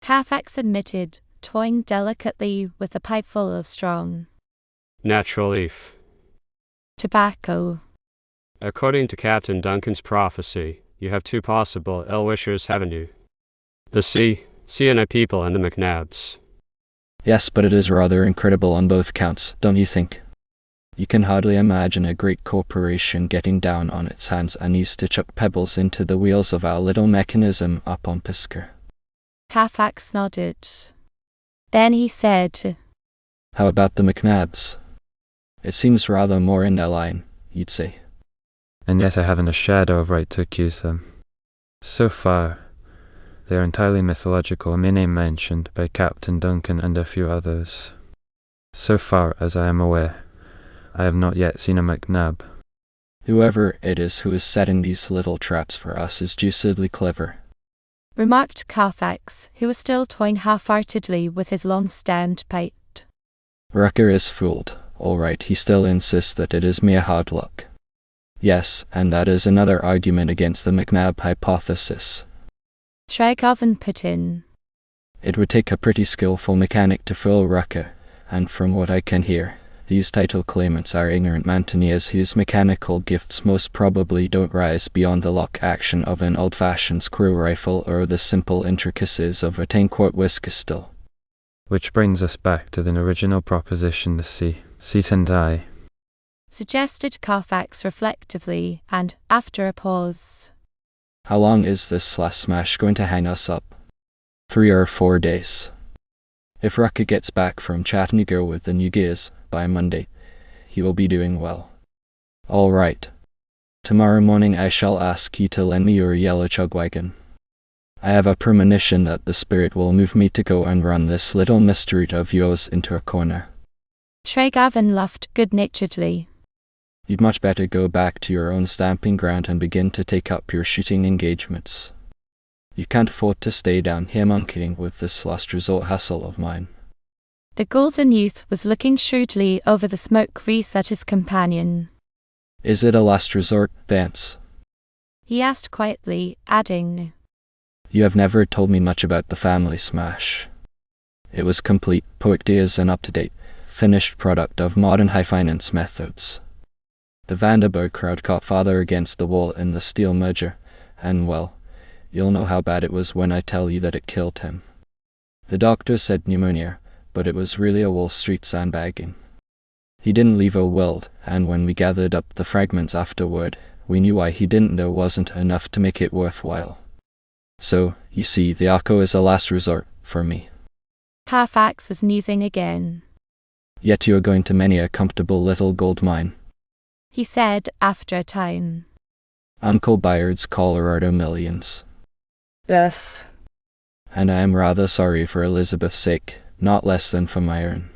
Speaker 1: Carfax admitted, toying delicately with a pipeful of strong
Speaker 13: natural leaf
Speaker 1: tobacco.
Speaker 13: According to Captain Duncan's prophecy, you have two possible ill-wishers, haven't you? The CNI people and the McNabs.
Speaker 2: Yes, but it is rather incredible on both counts, don't you think? You can hardly imagine a great corporation getting down on its hands and knees to chuck pebbles into the wheels of our little mechanism up on Pisgah.
Speaker 1: Carfax nodded. Then he said,
Speaker 2: How about the McNabs? It seems rather more in their line, you'd say.
Speaker 9: And yet I haven't a shadow of right to accuse them. So far, they are entirely mythological, a name mentioned by Captain Duncan and a few others. So far as I am aware, I have not yet seen a McNab.
Speaker 2: Whoever it is who is setting these little traps for us is deucedly clever,
Speaker 1: remarked Carfax, who was still toying half-heartedly with his long-stemmed pipe.
Speaker 2: Rucker is fooled. All right, he still insists that it is mere hard luck. Yes, and that is another argument against the McNab hypothesis,
Speaker 1: Tregoven put in.
Speaker 2: It would take a pretty skillful mechanic to fool Rucker, and from what I can hear, these title claimants are ignorant mountaineers whose mechanical gifts most probably don't rise beyond the lock action of an old-fashioned screw rifle or the simple intricacies of a 10-quart whiskey still.
Speaker 9: Which brings us back to the original proposition, the Seat and I,
Speaker 1: suggested Carfax reflectively, and, after a pause,
Speaker 2: How long is this last smash going to hang us up? 3 or 4 days. If Rucker gets back from Chattanooga with the new gears by Monday, he will be doing well. All right. Tomorrow morning I shall ask you to lend me your yellow chug wagon. I have a premonition that the spirit will move me to go and run this little mystery of yours into a corner.
Speaker 1: Tregoven laughed good-naturedly.
Speaker 2: You'd much better go back to your own stamping ground and begin to take up your shooting engagements. You can't afford to stay down here monkeying with this last resort hustle of mine.
Speaker 1: The golden youth was looking shrewdly over the smoke wreath at his companion.
Speaker 2: Is it a last resort, Vance?
Speaker 1: He asked quietly, adding,
Speaker 2: You have never told me much about the family smash. It was complete, Poke-tears, and up-to-date, finished product of modern high finance methods. The Vanderburg crowd caught father against the wall in the steel merger, and well, You'll know how bad it was when I tell you that it killed him. The doctor said pneumonia, but it was really a Wall Street sandbagging. He didn't leave a will, and when we gathered up the fragments afterward, we knew why he didn't. There wasn't enough to make it worthwhile. So, you see, the Arco is a last resort for me.
Speaker 1: Carfax was sneezing again.
Speaker 2: Yet you are going to many a comfortable little gold mine,
Speaker 1: he said after a time.
Speaker 2: Uncle Bayard's Colorado millions.
Speaker 3: Yes.
Speaker 2: And I am rather sorry for Elizabeth's sake, not less than for my own.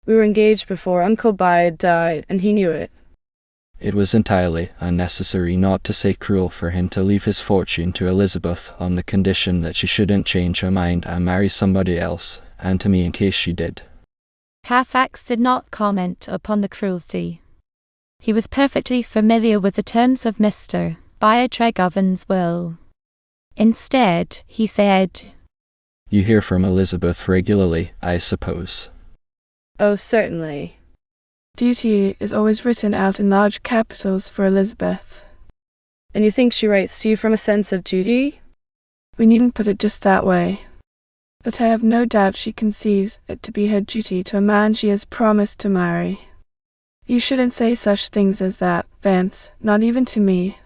Speaker 3: We were engaged before Uncle Bayard died, and he knew it.
Speaker 2: It was entirely unnecessary, not to say cruel, for him to leave his fortune to Elizabeth on the condition that she shouldn't change her mind and marry somebody else, and to me in case she did.
Speaker 1: Carfax did not comment upon the cruelty. He was perfectly familiar with the terms of Mr. Bayard Tregoven's will. Instead, he said,
Speaker 2: You hear from Elizabeth regularly, I suppose.
Speaker 3: Oh, certainly.
Speaker 5: Duty is always written out in large capitals for Elizabeth.
Speaker 3: And you think she writes to you from a sense of duty?
Speaker 5: We needn't put it just that way. But I have no doubt she conceives it to be her duty to a man she has promised to marry. You shouldn't say such things as that, Vance, not even to me.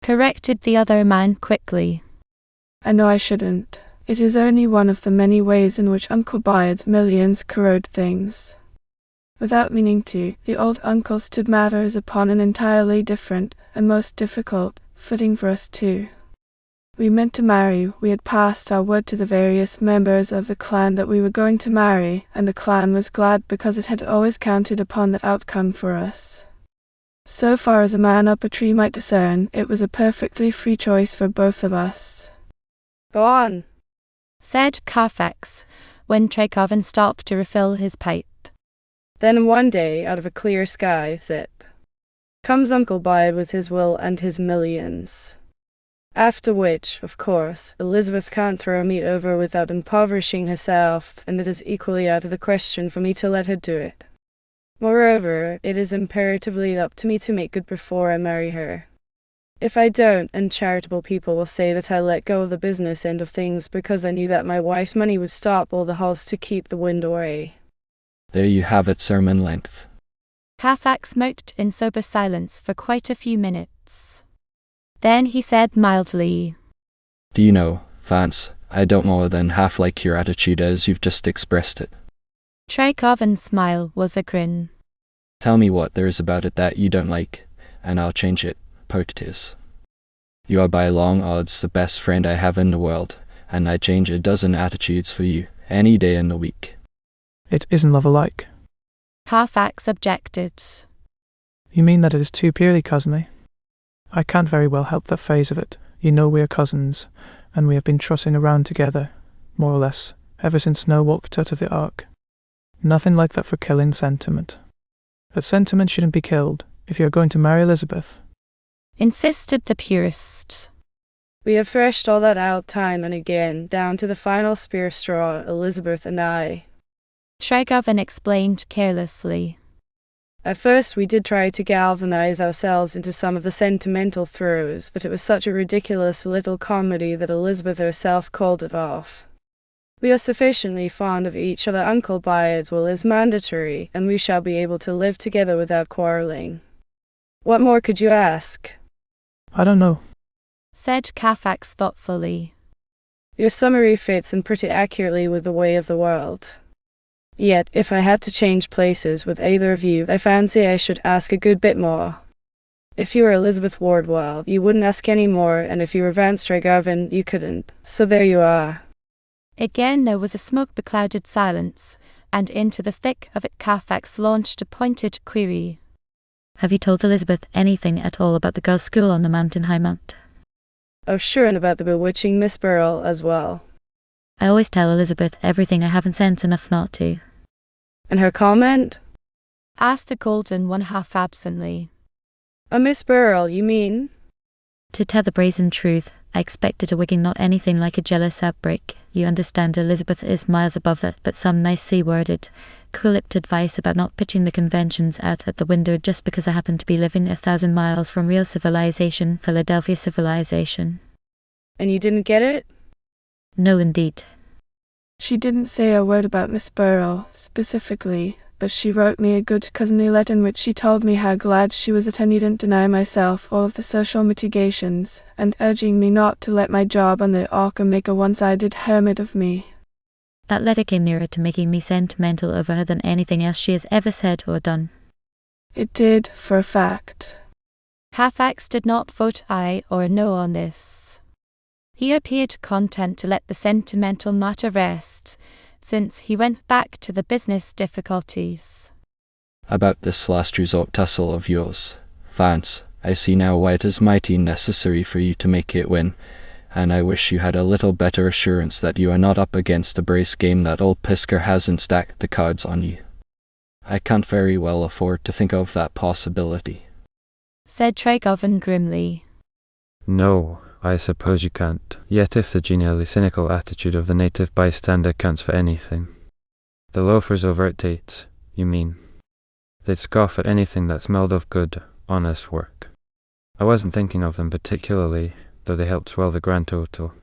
Speaker 1: Corrected the other man quickly.
Speaker 5: I know I shouldn't. It is only one of the many ways in which Uncle Bayard's millions corrode things. Without meaning to, the old uncle stood matters upon an entirely different, and most difficult, footing for us too. We meant to marry, we had passed our word to the various members of the clan that we were going to marry, and the clan was glad because it had always counted upon that outcome for us. So far as a man up a tree might discern, it was a perfectly free choice for both of us.
Speaker 3: Go on,
Speaker 1: said Carfax, when Tregoven stopped to refill his pipe.
Speaker 3: Then one day, out of a clear sky, zip, comes Uncle Bayard with his will and his millions. After which, of course, Elizabeth can't throw me over without impoverishing herself, and it is equally out of the question for me to let her do it. Moreover, it is imperatively up to me to make good before I marry her. If I don't, and charitable people will say that I let go of the business end of things because I knew that my wife's money would stop all the halls to keep the wind away.
Speaker 2: There you have it, sermon length.
Speaker 1: Carfax smoked in sober silence for quite a few minutes. Then he said mildly,
Speaker 2: Do you know, Vance, I don't more than half like your attitude as you've just expressed it.
Speaker 1: Tregoven's smile was a grin.
Speaker 2: Tell me what there is about it that you don't like, and I'll change it, Potatis. You are by long odds the best friend I have in the world, and I'd change a dozen attitudes for you, any day in the week.
Speaker 14: It isn't love-alike.
Speaker 1: Carfax objected.
Speaker 14: You mean that it is too purely cousinly? I can't very well help that phase of it. You know we are cousins, and we have been trotting around together, more or less, ever since Snow walked out of the Ark. Nothing like that for killing sentiment. But sentiment shouldn't be killed, if you are going to marry Elizabeth.
Speaker 1: Insisted the purist.
Speaker 3: We have threshed all that out time and again, down to the final spear straw, Elizabeth and I.
Speaker 1: Tregoven explained carelessly.
Speaker 3: At first we did try to galvanize ourselves into some of the sentimental throes, but it was such a ridiculous little comedy that Elizabeth herself called it off. We are sufficiently fond of each other. Uncle Bayard's will is mandatory, and we shall be able to live together without quarreling. What more could you ask?
Speaker 14: I don't know,
Speaker 1: said Carfax thoughtfully.
Speaker 3: Your summary fits in pretty accurately with the way of the world. Yet, if I had to change places with either of you, I fancy I should ask a good bit more. If you were Elizabeth Wardwell, you wouldn't ask any more, and if you were Vance Tregoven, you couldn't. So there you are.
Speaker 1: Again there was a smoke-beclouded silence, and into the thick of it Carfax launched a pointed query.
Speaker 10: Have you told Elizabeth anything at all about the girls' school on the mountain high mount?
Speaker 3: Oh sure, and about the bewitching Miss Burrell as well.
Speaker 10: I always tell Elizabeth everything. I haven't sense enough not to.
Speaker 3: And her comment?
Speaker 1: Asked the golden one half absently.
Speaker 3: A Miss Burrell, you mean?
Speaker 10: To tell the brazen truth, I expected a wigging, not anything like a jealous outbreak. You understand, Elizabeth is miles above that, but some nicely worded, cool-lipped advice about not pitching the conventions out at the window just because I happen to be living 1,000 miles from real civilization, Philadelphia civilization.
Speaker 3: And you didn't get it?
Speaker 10: No, indeed.
Speaker 5: She didn't say a word about Miss Burrell, specifically, but she wrote me a good cousinly letter in which she told me how glad she was that I needn't deny myself all of the social mitigations, and urging me not to let my job on the Orca make a one-sided hermit of me.
Speaker 10: That letter came nearer to making me sentimental over her than anything else she has ever said or done.
Speaker 5: It did, for a fact.
Speaker 1: Halifax did not vote aye or no on this. He appeared content to let the sentimental matter rest, since he went back to the business difficulties.
Speaker 2: About this last resort tussle of yours, Vance, I see now why it is mighty necessary for you to make it win, and I wish you had a little better assurance that you are not up against a brace game that old Pisker hasn't stacked the cards on you. I can't very well afford to think of that possibility,
Speaker 1: said Trygovan grimly.
Speaker 9: No, I suppose you can't. Yet if the genially cynical attitude of the native bystander counts for anything. The loafers over at Tate's, you mean. They'd scoff at anything that smelled of good, honest work. I wasn't thinking of them particularly, though they helped swell the grand total.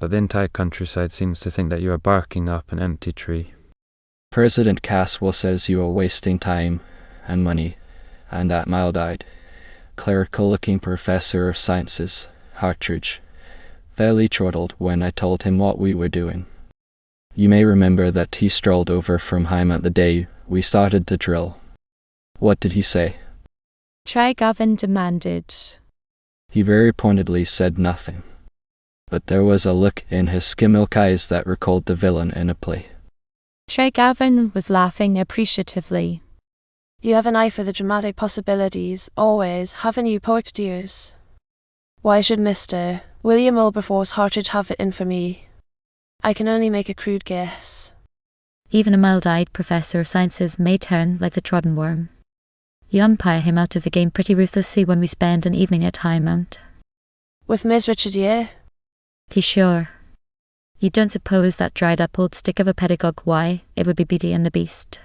Speaker 9: But the entire countryside seems to think that you are barking up an empty tree.
Speaker 2: President Caswell says you are wasting time and money, and that mild-eyed, clerical-looking professor of sciences, Hartridge, fairly chortled when I told him what we were doing. You may remember that he strolled over from Hymont the day we started to drill. What did he say?
Speaker 1: Trygovan demanded.
Speaker 2: He very pointedly said nothing, but there was a look in his skim-milk eyes that recalled the villain in a play.
Speaker 1: Trygovan was laughing appreciatively.
Speaker 7: You have an eye for the dramatic possibilities, always, haven't you, poet dears? Why should Mr. William Wilberforce Hartridge have it in for me? I can only make a crude guess.
Speaker 10: Even a mild-eyed professor of sciences may turn like the trodden worm. You umpire him out of the game pretty ruthlessly when we spend an evening at Hymont.
Speaker 7: With Miss Richardier?
Speaker 10: He's sure. You don't suppose that dried-up old stick of a pedagogue why? It would be Beauty and the Beast.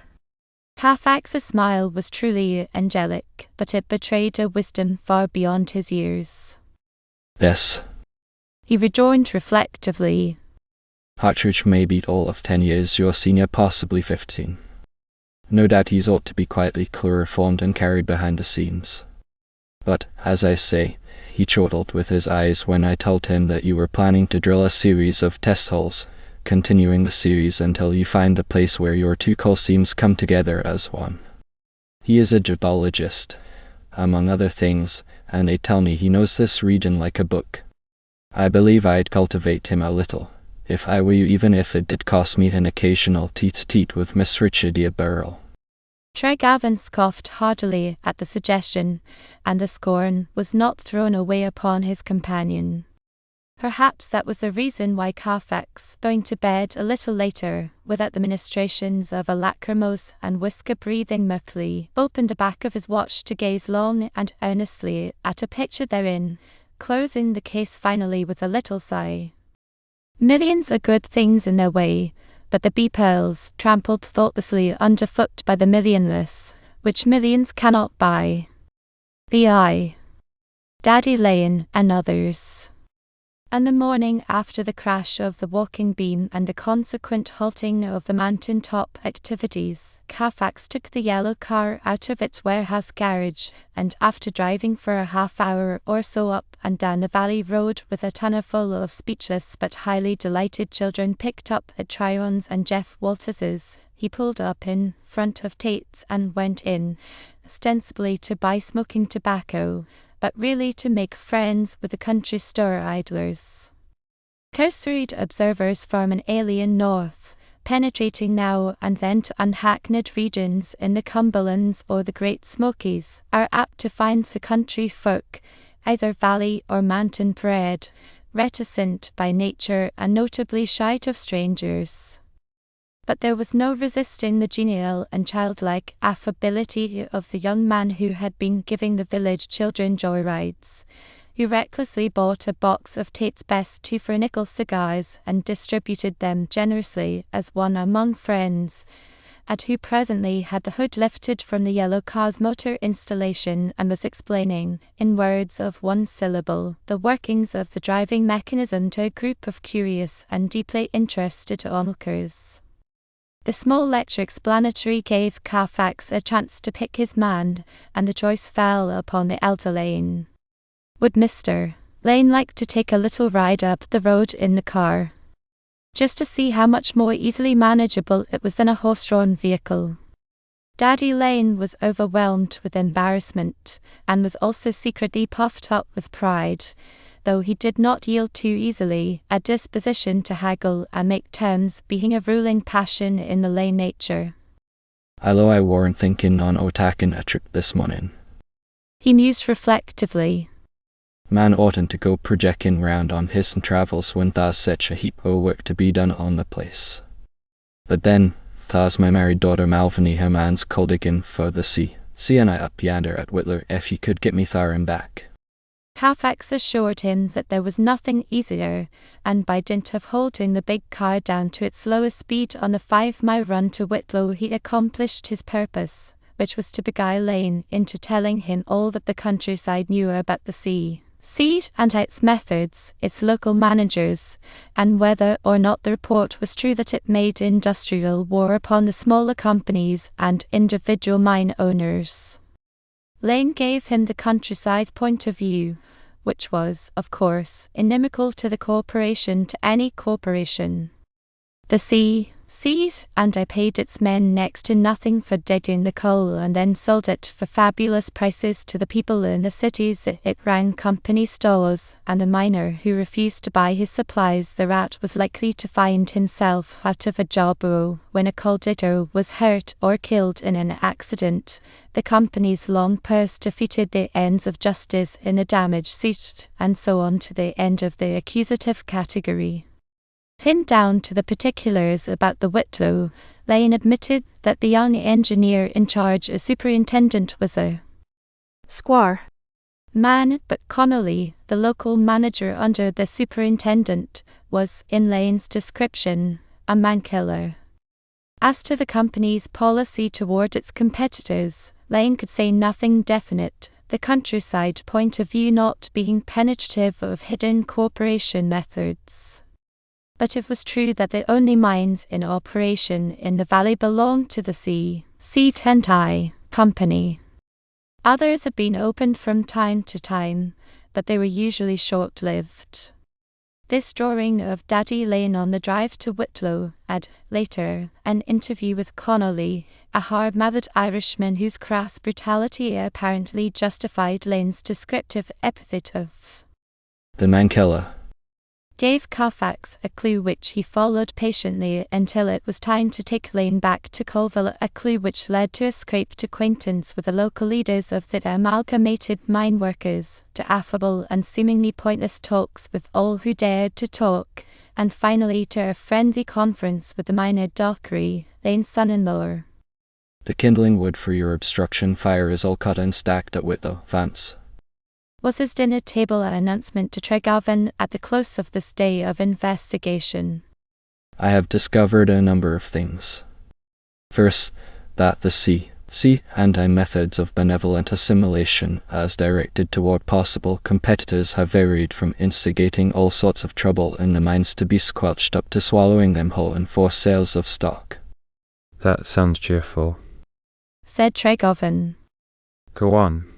Speaker 1: Halifax's smile was truly angelic, but it betrayed a wisdom far beyond his years.
Speaker 2: Yes,
Speaker 1: he rejoined reflectively.
Speaker 2: Hartridge may be all of 10 years your senior, possibly 15. No doubt he's ought to be quietly chloroformed and carried behind the scenes. But, as I say, he chortled with his eyes when I told him that you were planning to drill a series of test holes, continuing the series until you find the place where your two coal seams come together as one. He is a geologist, among other things, and they tell me he knows this region like a book. I believe I'd cultivate him a little, if I were you, even if it did cost me an occasional teat-to-teat with Miss Richardia Burrell.
Speaker 1: Trygovan scoffed heartily at the suggestion, and the scorn was not thrown away upon his companion. Perhaps that was the reason why Halifax, going to bed a little later, without the ministrations of a lachrymose and whisker-breathing Muffley, opened the back of his watch to gaze long and earnestly at a picture therein, closing the case finally with a little sigh. Millions are good things in their way, but the bee-pearls trampled thoughtlessly underfoot by the millionless, which millions cannot buy. The eye, Daddy Lane and others. And the morning after the crash of the walking beam and the consequent halting of the mountain-top activities, Halifax took the yellow car out of its warehouse garage, and after driving for a half-hour or so up and down the valley road with a tunnel full of speechless but highly delighted children picked up at Tryon's and Jeff Walters's, he pulled up in front of Tate's and went in, ostensibly to buy smoking tobacco, but really to make friends with the country store idlers. Cursory observers from an alien north, penetrating now and then to unhackneyed regions in the Cumberlands or the Great Smokies, are apt to find the country folk, either valley or mountain bred, reticent by nature and notably shy of strangers. But there was no resisting the genial and childlike affability of the young man who had been giving the village children joyrides, who recklessly bought a box of Tate's best 2-for-a-nickel cigars and distributed them generously as one among friends, and who presently had the hood lifted from the yellow car's motor installation and was explaining, in words of one syllable, the workings of the driving mechanism to a group of curious and deeply interested onlookers. The small lecture explanatory gave Carfax a chance to pick his man, and the choice fell upon the elder Lane. Would Mr. Lane like to take a little ride up the road in the car, just to see how much more easily manageable it was than a horse-drawn vehicle? Daddy Lane was overwhelmed with embarrassment, and was also secretly puffed up with pride, though he did not yield too easily, a disposition to haggle and make terms being a ruling passion in the Lane nature.
Speaker 2: Although I warn't thinking on taking a trip this morning,
Speaker 1: he mused reflectively.
Speaker 2: Man oughtn't to go projecting round on his travels when tha's such a heap o' work to be done on the place. But then, tha's my married daughter Malviny, her man's called again for the sea, seeing I up yander at Whitler if he could get me thar and back.
Speaker 1: Carfax assured him that there was nothing easier, and by dint of holding the big car down to its lowest speed on the 5-mile run to Whitlow, he accomplished his purpose, which was to beguile Lane into telling him all that the countryside knew about the sea and its methods, its local managers, and whether or not the report was true that it made industrial war upon the smaller companies and individual mine owners. Lane gave him the countryside point of view, which was, of course, inimical to the corporation, to any corporation. The sea, and I paid its men next to nothing for digging the coal and then sold it for fabulous prices to the people in the cities. It ran company stores, and the miner who refused to buy his supplies the rat was likely to find himself out of a job when a coal digger was hurt or killed in an accident. The company's long purse defeated the ends of justice in a damaged suit, and so on to the end of the accusative category. Pinned down to the particulars about the Whitlow, Lane admitted that the young engineer in charge as superintendent was a
Speaker 6: squire
Speaker 1: man, but Connolly, the local manager under the superintendent, was, in Lane's description, a man-killer. As to the company's policy toward its competitors, Lane could say nothing definite, the countryside point of view not being penetrative of hidden corporation methods. But it was true that the only mines in operation in the valley belonged to the C. and I Company. Others had been opened from time to time, but they were usually short-lived. This drawing of Daddy Lane on the drive to Whitlow, and, later, an interview with Connolly, a hard-mouthed Irishman whose crass brutality apparently justified Lane's descriptive epithet of
Speaker 2: the man-killer,
Speaker 1: gave Carfax a clue which he followed patiently until it was time to take Lane back to Colville, a clue which led to a scraped acquaintance with the local leaders of the amalgamated mine workers, to affable and seemingly pointless talks with all who dared to talk, and finally to a friendly conference with the miner Dockery, Lane's son-in-law.
Speaker 2: The kindling wood for your obstruction fire is all cut and stacked at Whitlow, Vance,
Speaker 1: was his dinner table announcement to Tregarvan at the close of this day of investigation.
Speaker 2: I have discovered a number of things. First, that the C and I methods of benevolent assimilation as directed toward possible competitors have varied from instigating all sorts of trouble in the mines to be squelched up to swallowing them whole in forced sales of stock.
Speaker 9: That sounds cheerful,
Speaker 1: said Tregarvan.
Speaker 9: Go on.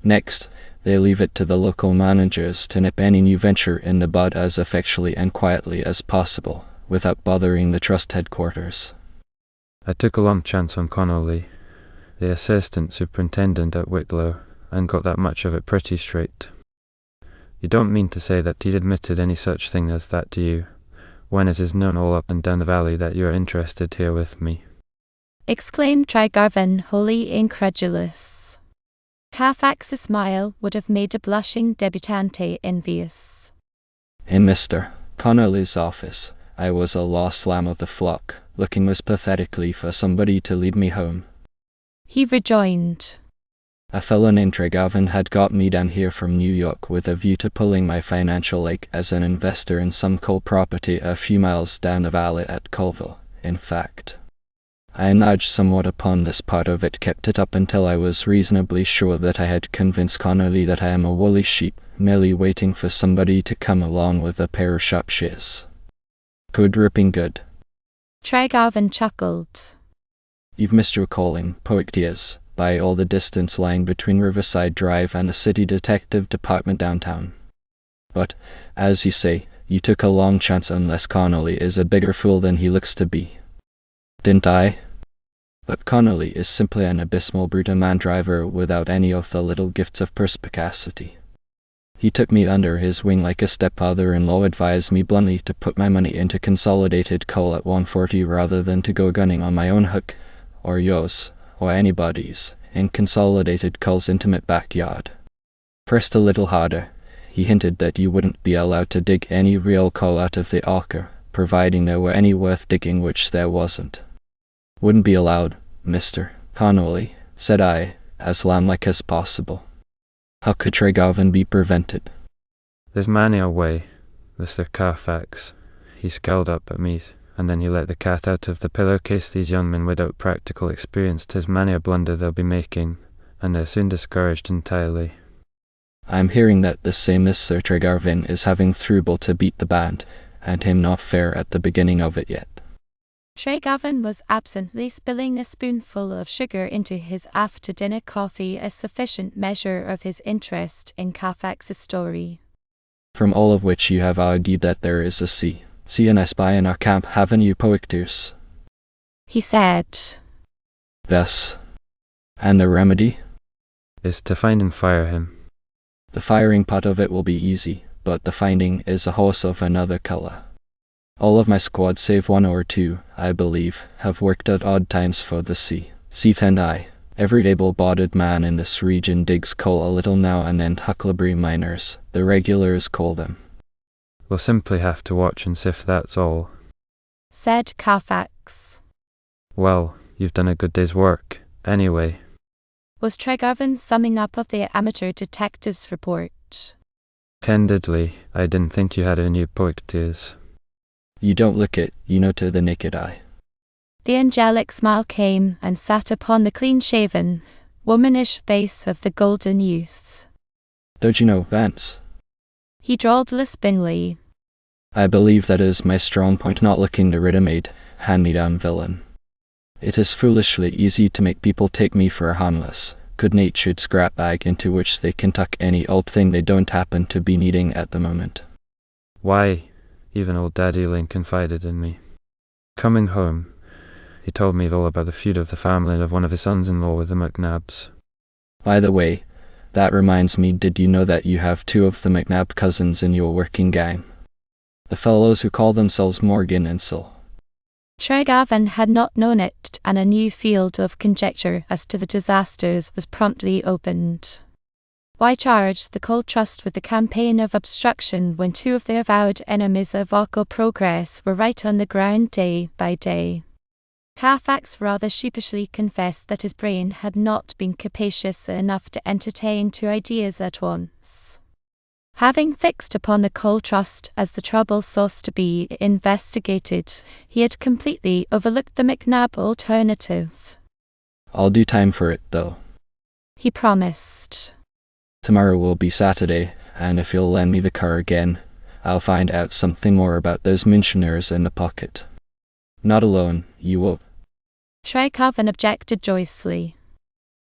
Speaker 2: Next, they leave it to the local managers to nip any new venture in the bud as effectually and quietly as possible, without bothering the trust headquarters.
Speaker 9: I took a long chance on Connolly, the assistant superintendent at Whitlow, and got that much of it pretty straight. You don't mean to say that he'd admitted any such thing as that to you, when it is known all up and down the valley that you are interested here with me?
Speaker 1: Exclaimed Tregarvan, wholly incredulous. Carfax's smile would have made a blushing debutante envious.
Speaker 2: In Mr. Connolly's office, I was a lost lamb of the flock, looking most pathetically for somebody to lead me home,
Speaker 1: he rejoined.
Speaker 2: A fellow named Tregarvan had got me down here from New York with a view to pulling my financial leg as an investor in some coal property a few miles down the valley at Colville. In fact, I enlarged somewhat upon this part of it, kept it up until I was reasonably sure that I had convinced Connolly that I am a woolly sheep, merely waiting for somebody to come along with a pair of sharp shears. Good ripping good.
Speaker 1: Tregarvan chuckled.
Speaker 2: You've missed your calling, Poictiers, by all the distance lying between Riverside Drive and the City Detective Department downtown. But, as you say, you took a long chance unless Connolly is a bigger fool than he looks to be. Didn't I? But Connolly is simply an abysmal brute, a man-driver without any of the little gifts of perspicacity. He took me under his wing like a stepfather-in-law, advised me bluntly to put my money into Consolidated Coal at 140 rather than to go gunning on my own hook, or yours, or anybody's, in Consolidated Coal's intimate backyard. Pressed a little harder, he hinted that you wouldn't be allowed to dig any real coal out of the Auker, providing there were any worth digging, which there wasn't. Wouldn't be allowed, Mr. Connolly, said I, as lamb-like as possible. How could Tregarvan be prevented?
Speaker 9: There's many a way, Mr. Carfax. He scowled up at me, and then he let the cat out of the pillowcase. These young men without practical experience, 'tis many a blunder they'll be making, and they're soon discouraged entirely.
Speaker 2: I'm hearing that this same Mr. Tregarvan is having throuble to beat the band, and him not fair at the beginning of it yet.
Speaker 1: Tregarvan was absently spilling a spoonful of sugar into his after-dinner coffee, a sufficient measure of his interest in Carfax's story.
Speaker 2: From all of which you have argued that there is a CNS spy in our camp, haven't you, Poictiers?
Speaker 1: He said.
Speaker 2: Yes. And the remedy?
Speaker 9: Is to find and fire him.
Speaker 2: The firing part of it will be easy, but the finding is a horse of another color. All of my squad, save one or two, I believe, have worked at odd times for the Chief and I. Every able-bodied man in this region digs coal a little now and then. Huckleberry miners, the regulars call them.
Speaker 9: We'll simply have to watch and sift, that's all,
Speaker 1: said Carfax.
Speaker 9: Well, you've done a good day's work, anyway,
Speaker 1: was Tregarvan's summing up of the amateur detective's report.
Speaker 9: Candidly, I didn't think you had any Poictiers.
Speaker 2: You don't look it, you know, to the naked eye.
Speaker 1: The angelic smile came and sat upon the clean-shaven, womanish face of the golden youth.
Speaker 2: Don't you know, Vance?
Speaker 1: He drawled lispingly.
Speaker 2: I believe that is my strong point, not looking the ready-made, hand-me-down villain. It is foolishly easy to make people take me for a harmless, good-natured scrap bag into which they can tuck any old thing they don't happen to be needing at the moment.
Speaker 9: Why, even old Daddy Lane confided in me. Coming home, he told me all about the feud of the family and of one of his sons-in-law with the McNabs.
Speaker 2: By the way, that reminds me, did you know that you have two of the McNab cousins in your working gang? The fellows who call themselves Morgan and Sil.
Speaker 1: Tregarvan had not known it, and a new field of conjecture as to the disasters was promptly opened. Why charge the Coal Trust with a campaign of obstruction when two of the avowed enemies of Auker progress were right on the ground day by day? Carfax rather sheepishly confessed that his brain had not been capacious enough to entertain two ideas at once. Having fixed upon the Coal Trust as the trouble source to be investigated, he had completely overlooked the McNab alternative.
Speaker 2: I'll do time for it, though,
Speaker 1: he promised.
Speaker 2: Tomorrow will be Saturday, and if you'll lend me the car again, I'll find out something more about those missionaries in the pocket. Not alone, you will.
Speaker 1: Tregarvan objected joyously.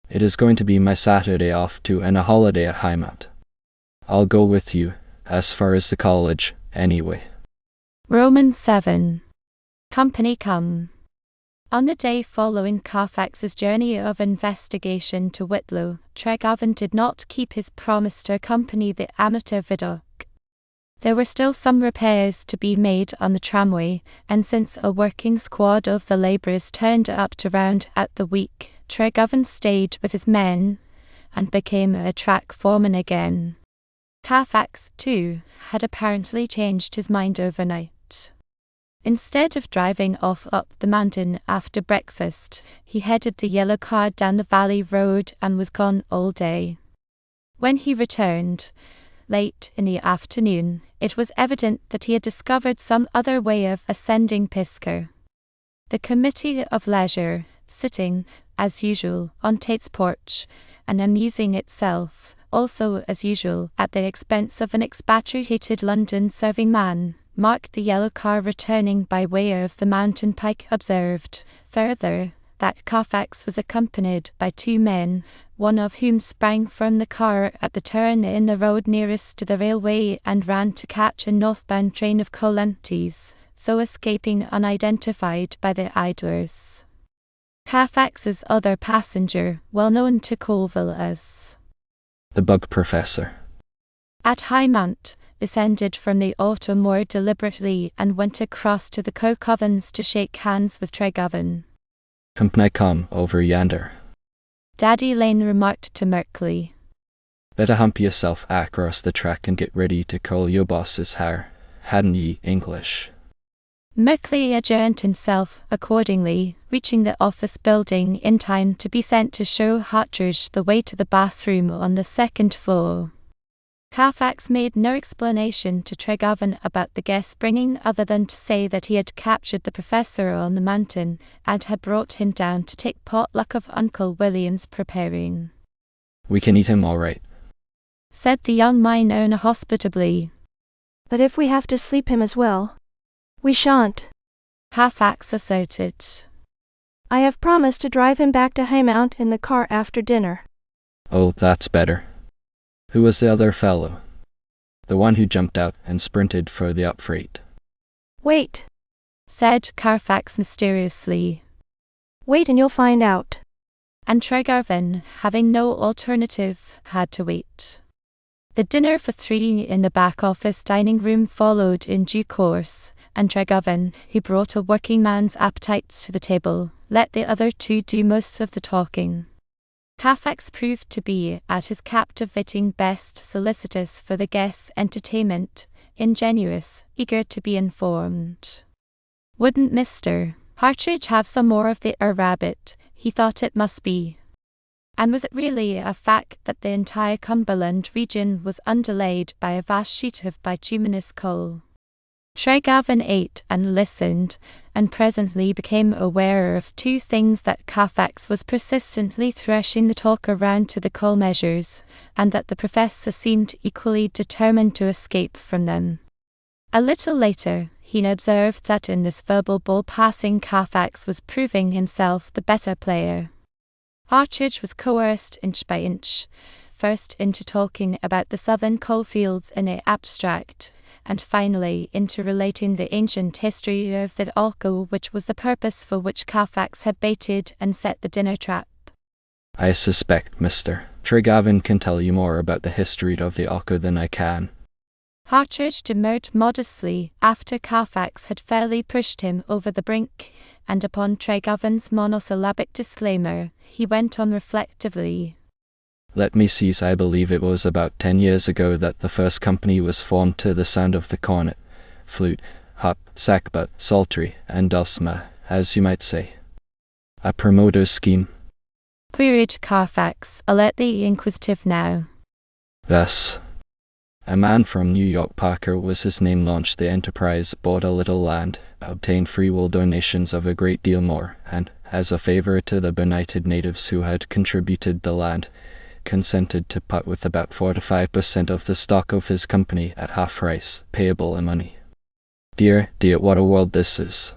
Speaker 2: It is going to be my Saturday off too, and a holiday at Heimat. I'll go with you, as far as the college, anyway.
Speaker 1: Roman 7. Company come. On the day following Carfax's journey of investigation to Whitlow, Tregarvan did not keep his promise to accompany the amateur Vidocq. There were still some repairs to be made on the tramway, and since a working squad of the labourers turned up to round out the week, Tregarvan stayed with his men and became a track foreman again. Carfax, too, had apparently changed his mind overnight. Instead of driving off up the mountain after breakfast, he headed the yellow car down the valley road and was gone all day. When he returned, late in the afternoon, it was evident that he had discovered some other way of ascending Pisker. The Committee of Leisure, sitting, as usual, on Tate's porch, and amusing itself, also as usual, at the expense of an expatriated London serving man, marked the yellow car returning by way of the mountain pike, observed, further, that Carfax was accompanied by two men, one of whom sprang from the car at the turn in the road nearest to the railway and ran to catch a northbound train of coal empties, so escaping unidentified by the idlers. Carfax's other passenger, well known to Colville as
Speaker 2: the Bug Professor,
Speaker 1: at High Mount, descended from the auto more deliberately and went across to the Coke Ovens to shake hands with Tregovan.
Speaker 2: Company come over yonder.
Speaker 1: Daddy Lane remarked to Merkley.
Speaker 2: Better hump yourself across the track and get ready to call your boss's hair, hadn't ye, English?
Speaker 1: Merkley adjourned himself, accordingly, reaching the office building in time to be sent to show Hartridge the way to the bathroom on the second floor. Carfax made no explanation to Tregovan about the guest bringing other than to say that he had captured the professor on the mountain and had brought him down to take potluck of Uncle William's preparing.
Speaker 2: We can eat him all right,
Speaker 1: said the young mine owner hospitably.
Speaker 6: But if we have to sleep him as well, we shan't,
Speaker 1: Carfax asserted.
Speaker 6: I have promised to drive him back to High Mount in the car after dinner.
Speaker 2: Oh, that's better. Who was the other fellow? The one who jumped out and sprinted for the up freight.
Speaker 6: Wait,
Speaker 1: said Carfax mysteriously.
Speaker 6: Wait and you'll find out.
Speaker 1: And Tregovan, having no alternative, had to wait. The dinner for three in the back office dining room followed in due course, and Tregovan, who brought a working man's appetites to the table, let the other two do most of the talking. Carfax proved to be, at his captivating best, solicitous for the guests' entertainment, ingenuous, eager to be informed. Wouldn't Mr. Hartridge have some more of the rabbit? He thought it must be. And was it really a fact that the entire Cumberland region was underlaid by a vast sheet of bituminous coal? Tregovan ate and listened, and presently became aware of two things: that Carfax was persistently threshing the talk around to the coal measures, and that the professor seemed equally determined to escape from them. A little later, he observed that in this verbal ball-passing Carfax was proving himself the better player. Hartridge was coerced inch by inch, first into talking about the southern coalfields in the abstract, and finally into relating the ancient history of the Alco, which was the purpose for which Carfax had baited and set the dinner trap.
Speaker 2: I suspect Mr. Tregovan can tell you more about the history of the Alco than I can.
Speaker 1: Hartridge demurred modestly after Carfax had fairly pushed him over the brink, and upon Tregovan's monosyllabic disclaimer, he went on reflectively.
Speaker 2: Let me see, I believe it was about 10 years ago that the first company was formed to the sound of the cornet, flute, harp, sackbut, psaltery, and dulcimer, as you might say. A promoter's scheme?
Speaker 1: Queried Carfax, alertly inquisitive now.
Speaker 2: Thus, a man from New York, Parker was his name, launched the enterprise, bought a little land, obtained free will donations of a great deal more, and, as a favor to the benighted natives who had contributed the land, consented to part with about 4 to 5% of the stock of his company at half price, payable in money. Dear, dear, what a world this is,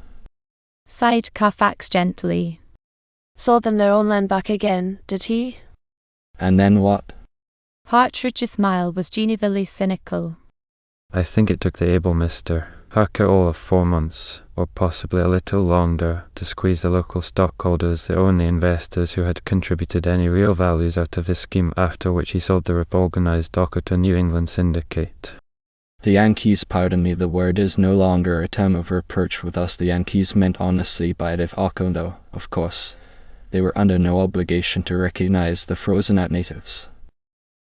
Speaker 1: sighed Carfax gently.
Speaker 7: Sold them their own land back again, did he?
Speaker 2: And then what?
Speaker 1: Hartridge's smile was genially cynical.
Speaker 9: I think it took the able Mr. Harker all of 4 months, or possibly a little longer, to squeeze the local stockholders, the only investors who had contributed any real values, out of his scheme, after which he sold the reorganized Docker to a New England syndicate.
Speaker 2: The Yankees, pardon me, the word is no longer a term of reproach with us. The Yankees meant honestly by it, if Alco, though, of course, they were under no obligation to recognize the frozen out natives.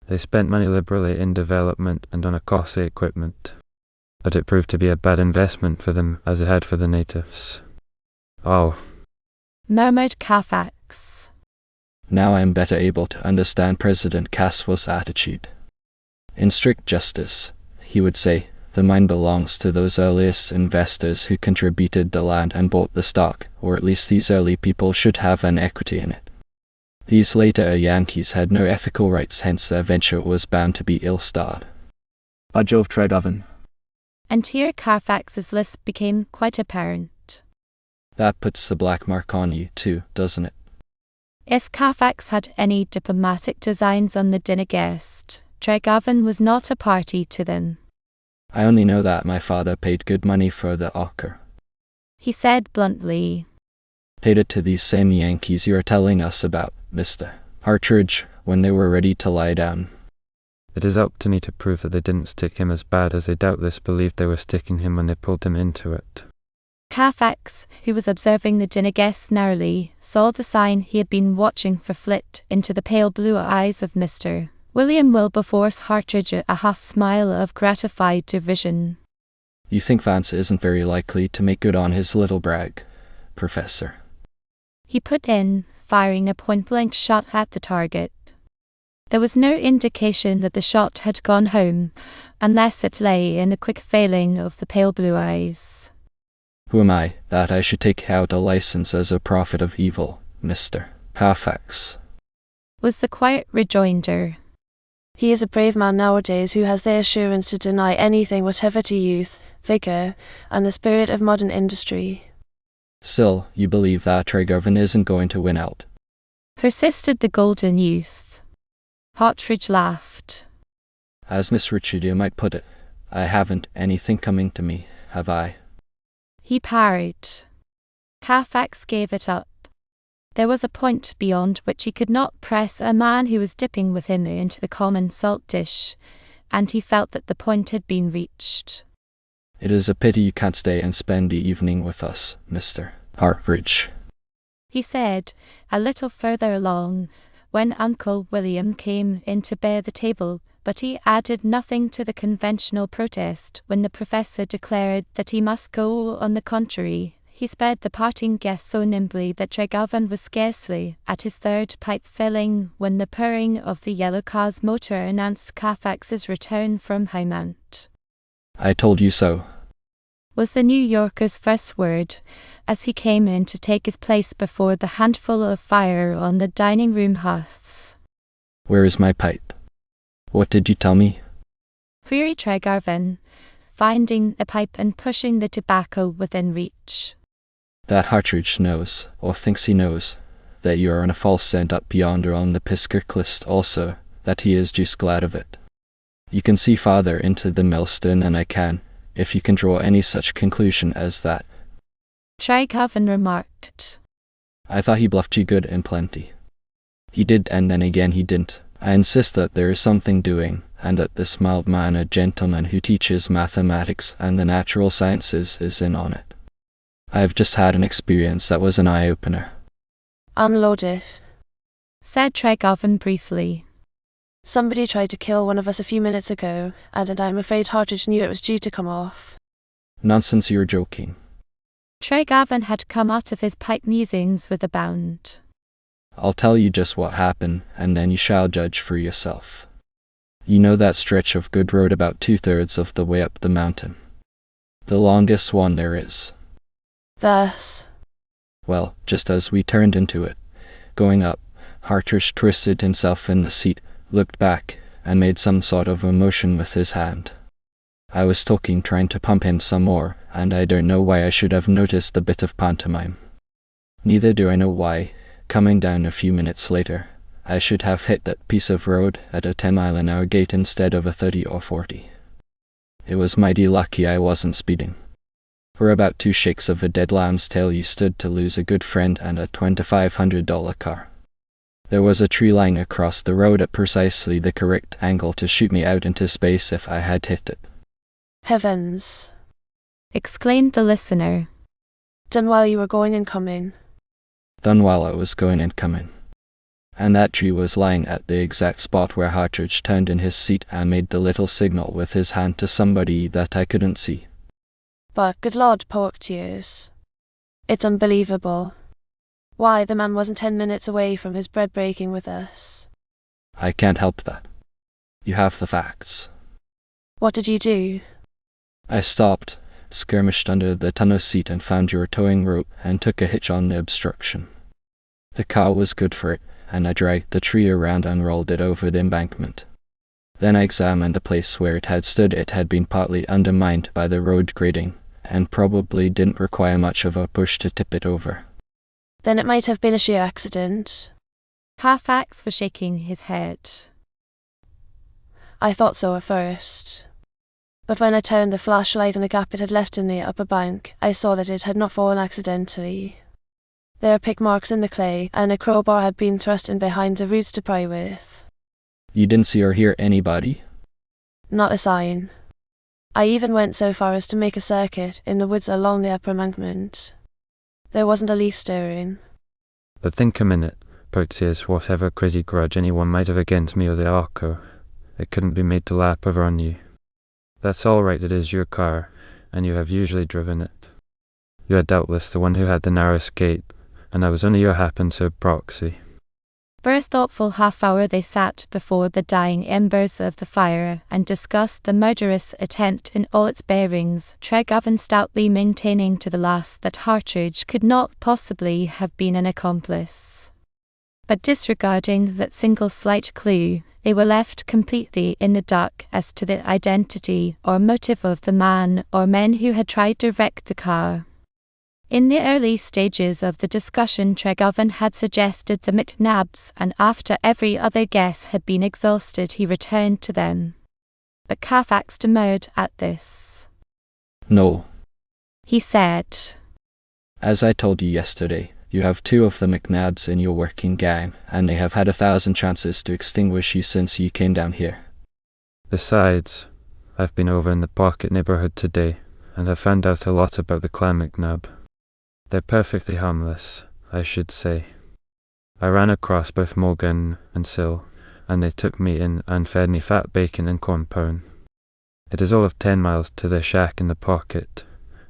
Speaker 9: They spent money liberally in development and on a costly equipment, but it proved to be a bad investment for them, as it had for the natives. Oh,
Speaker 1: murmured Carfax.
Speaker 2: Now I am better able to understand President Caswell's attitude. In strict justice, he would say, The mine belongs to those earliest investors who contributed the land and bought the stock, or at least these early people should have an equity in it. These later Yankees had no ethical rights, hence their venture was bound to be ill-starred.
Speaker 8: By Jove, Tregovan.
Speaker 1: And here Carfax's lisp became quite apparent.
Speaker 2: That puts the black mark on you, too, doesn't it?
Speaker 1: If Carfax had any diplomatic designs on the dinner guest, Tregovan was not a party to them.
Speaker 2: I only know that my father paid good money for the ochre.
Speaker 1: He said bluntly.
Speaker 2: Paid it to these same Yankees you are telling us about, Mr. Hartridge, when they were ready to lie down.
Speaker 9: It is up to me to prove that they didn't stick him as bad as they doubtless believed they were sticking him when they pulled him into it.
Speaker 1: Carfax, who was observing the dinner guest narrowly, saw the sign he had been watching for flit into the pale blue eyes of Mr. William Wilberforce Hartridge, a half smile of gratified derision.
Speaker 2: You think Vance isn't very likely to make good on his little brag, Professor?
Speaker 1: He put in, firing a point-blank shot at the target. There was no indication that the shot had gone home, unless it lay in the quick failing of the pale blue eyes.
Speaker 2: Who am I, that I should take out a license as a prophet of evil, Mr. Carfax?
Speaker 1: Was the quiet rejoinder.
Speaker 7: He is a brave man nowadays who has the assurance to deny anything whatever to youth, vigor, and the spirit of modern industry.
Speaker 2: Still, you believe that Tregovan isn't going to win out?
Speaker 1: Persisted the golden youth. Hartridge laughed.
Speaker 2: As Miss Richardia might put it, I haven't anything coming to me, have I?
Speaker 1: He parried. Carfax gave it up. There was a point beyond which he could not press a man who was dipping with him into the common salt dish, and he felt that the point had been reached.
Speaker 2: It is a pity you can't stay and spend the evening with us, Mr. Hartridge,
Speaker 1: he said, a little further along, when Uncle William came in to bear the table, but he added nothing to the conventional protest when the professor declared that he must go. On the contrary, he sped the parting guest so nimbly that Tregovan was scarcely at his third pipe filling when the purring of the yellow car's motor announced Carfax's return from Highmount.
Speaker 2: I told you so,
Speaker 1: was the New Yorker's first word, as he came in to take his place before the handful of fire on the dining room hearth.
Speaker 2: Where is my pipe? What did you tell me?
Speaker 1: Queried Tregovan, finding a pipe and pushing the tobacco within reach.
Speaker 2: That Hartridge knows, or thinks he knows, that you are on a false scent up yonder on the Pisker Cliffs, also, that he is juice glad of it. You can see farther into the millstone than I can, if you can draw any such conclusion as that.
Speaker 1: Tregovan remarked.
Speaker 2: I thought he bluffed you good and plenty. He did, and then again he didn't. I insist that there is something doing, and that this mild-mannered gentleman who teaches mathematics and the natural sciences is in on it. I have just had an experience that was an eye-opener.
Speaker 7: Unload it,
Speaker 1: said Tregovan briefly.
Speaker 7: Somebody tried to kill one of us a few minutes ago, and I'm afraid Hartridge knew it was due to come off.
Speaker 2: Nonsense, you're joking.
Speaker 1: Tregovan had come out of his pipe musings with a bound.
Speaker 2: I'll tell you just what happened, and then you shall judge for yourself. You know that stretch of good road about 2/3 of the way up the mountain? The longest one there is.
Speaker 7: Thus.
Speaker 2: Well, just as we turned into it, going up, Hartridge twisted himself in the seat, looked back, and made some sort of a motion with his hand. I was talking, trying to pump him some more, and I don't know why I should have noticed the bit of pantomime. Neither do I know why, coming down a few minutes later, I should have hit that piece of road at a 10-mile-an-hour gait instead of a 30 or 40. It was mighty lucky I wasn't speeding. For about 2 shakes of a dead lamb's tail you stood to lose a good friend and a $2,500 car. There was a tree line across the road at precisely the correct angle to shoot me out into space if I had hit it.
Speaker 7: Heavens!
Speaker 1: Exclaimed the listener.
Speaker 7: Done while you were going and coming.
Speaker 2: Done while I was going and coming. And that tree was lying at the exact spot where Hartridge turned in his seat and made the little signal with his hand to somebody that I couldn't see.
Speaker 7: But, good Lord, poor tears. It's unbelievable. Why, the man wasn't 10 minutes away from his bread breaking with us.
Speaker 2: I can't help that. You have the facts.
Speaker 7: What did you do?
Speaker 2: I stopped, skirmished under the tonneau seat and found your towing rope and took a hitch on the obstruction. The car was good for it, and I dragged the tree around and rolled it over the embankment. Then I examined the place where it had stood. It had been partly undermined by the road grading, and probably didn't require much of a push to tip it over.
Speaker 7: Then it might have been a sheer accident.
Speaker 1: Half-Axe was shaking his head.
Speaker 7: I thought so at first. But when I turned the flashlight in the gap it had left in the upper bank, I saw that it had not fallen accidentally. There are pick marks in the clay, and a crowbar had been thrust in behind the roots to pry with.
Speaker 2: You didn't see or hear anybody?
Speaker 7: Not a sign. I even went so far as to make a circuit in the woods along the upper embankment. There wasn't a leaf stirring.
Speaker 9: But think a minute, Proteus, whatever crazy grudge anyone might have against me or the Arco, it couldn't be made to lap over on you. That's all right, it is your car, and you have usually driven it. You are doubtless the one who had the narrow escape, and I was only your happen-to proxy.
Speaker 1: For a thoughtful half-hour they sat before the dying embers of the fire and discussed the murderous attempt in all its bearings, Tregarvan stoutly maintaining to the last that Hartridge could not possibly have been an accomplice. But disregarding that single slight clue, they were left completely in the dark as to the identity or motive of the man or men who had tried to wreck the car. In the early stages of the discussion, Tregarvan had suggested the McNabs, and after every other guess had been exhausted he returned to them. But Half-Axe demurred at this.
Speaker 2: No.
Speaker 1: He said,
Speaker 2: As I told you yesterday, you have 2 of the McNabs in your working gang, and they have had 1,000 chances to extinguish you since you came down here.
Speaker 9: Besides, I've been over in the Pocket neighbourhood today, and have found out a lot about the clan McNab. They're perfectly harmless, I should say. I ran across both Morgan and Sil, and they took me in and fed me fat bacon and corn pone. It is all of 10 miles to their shack in the Pocket,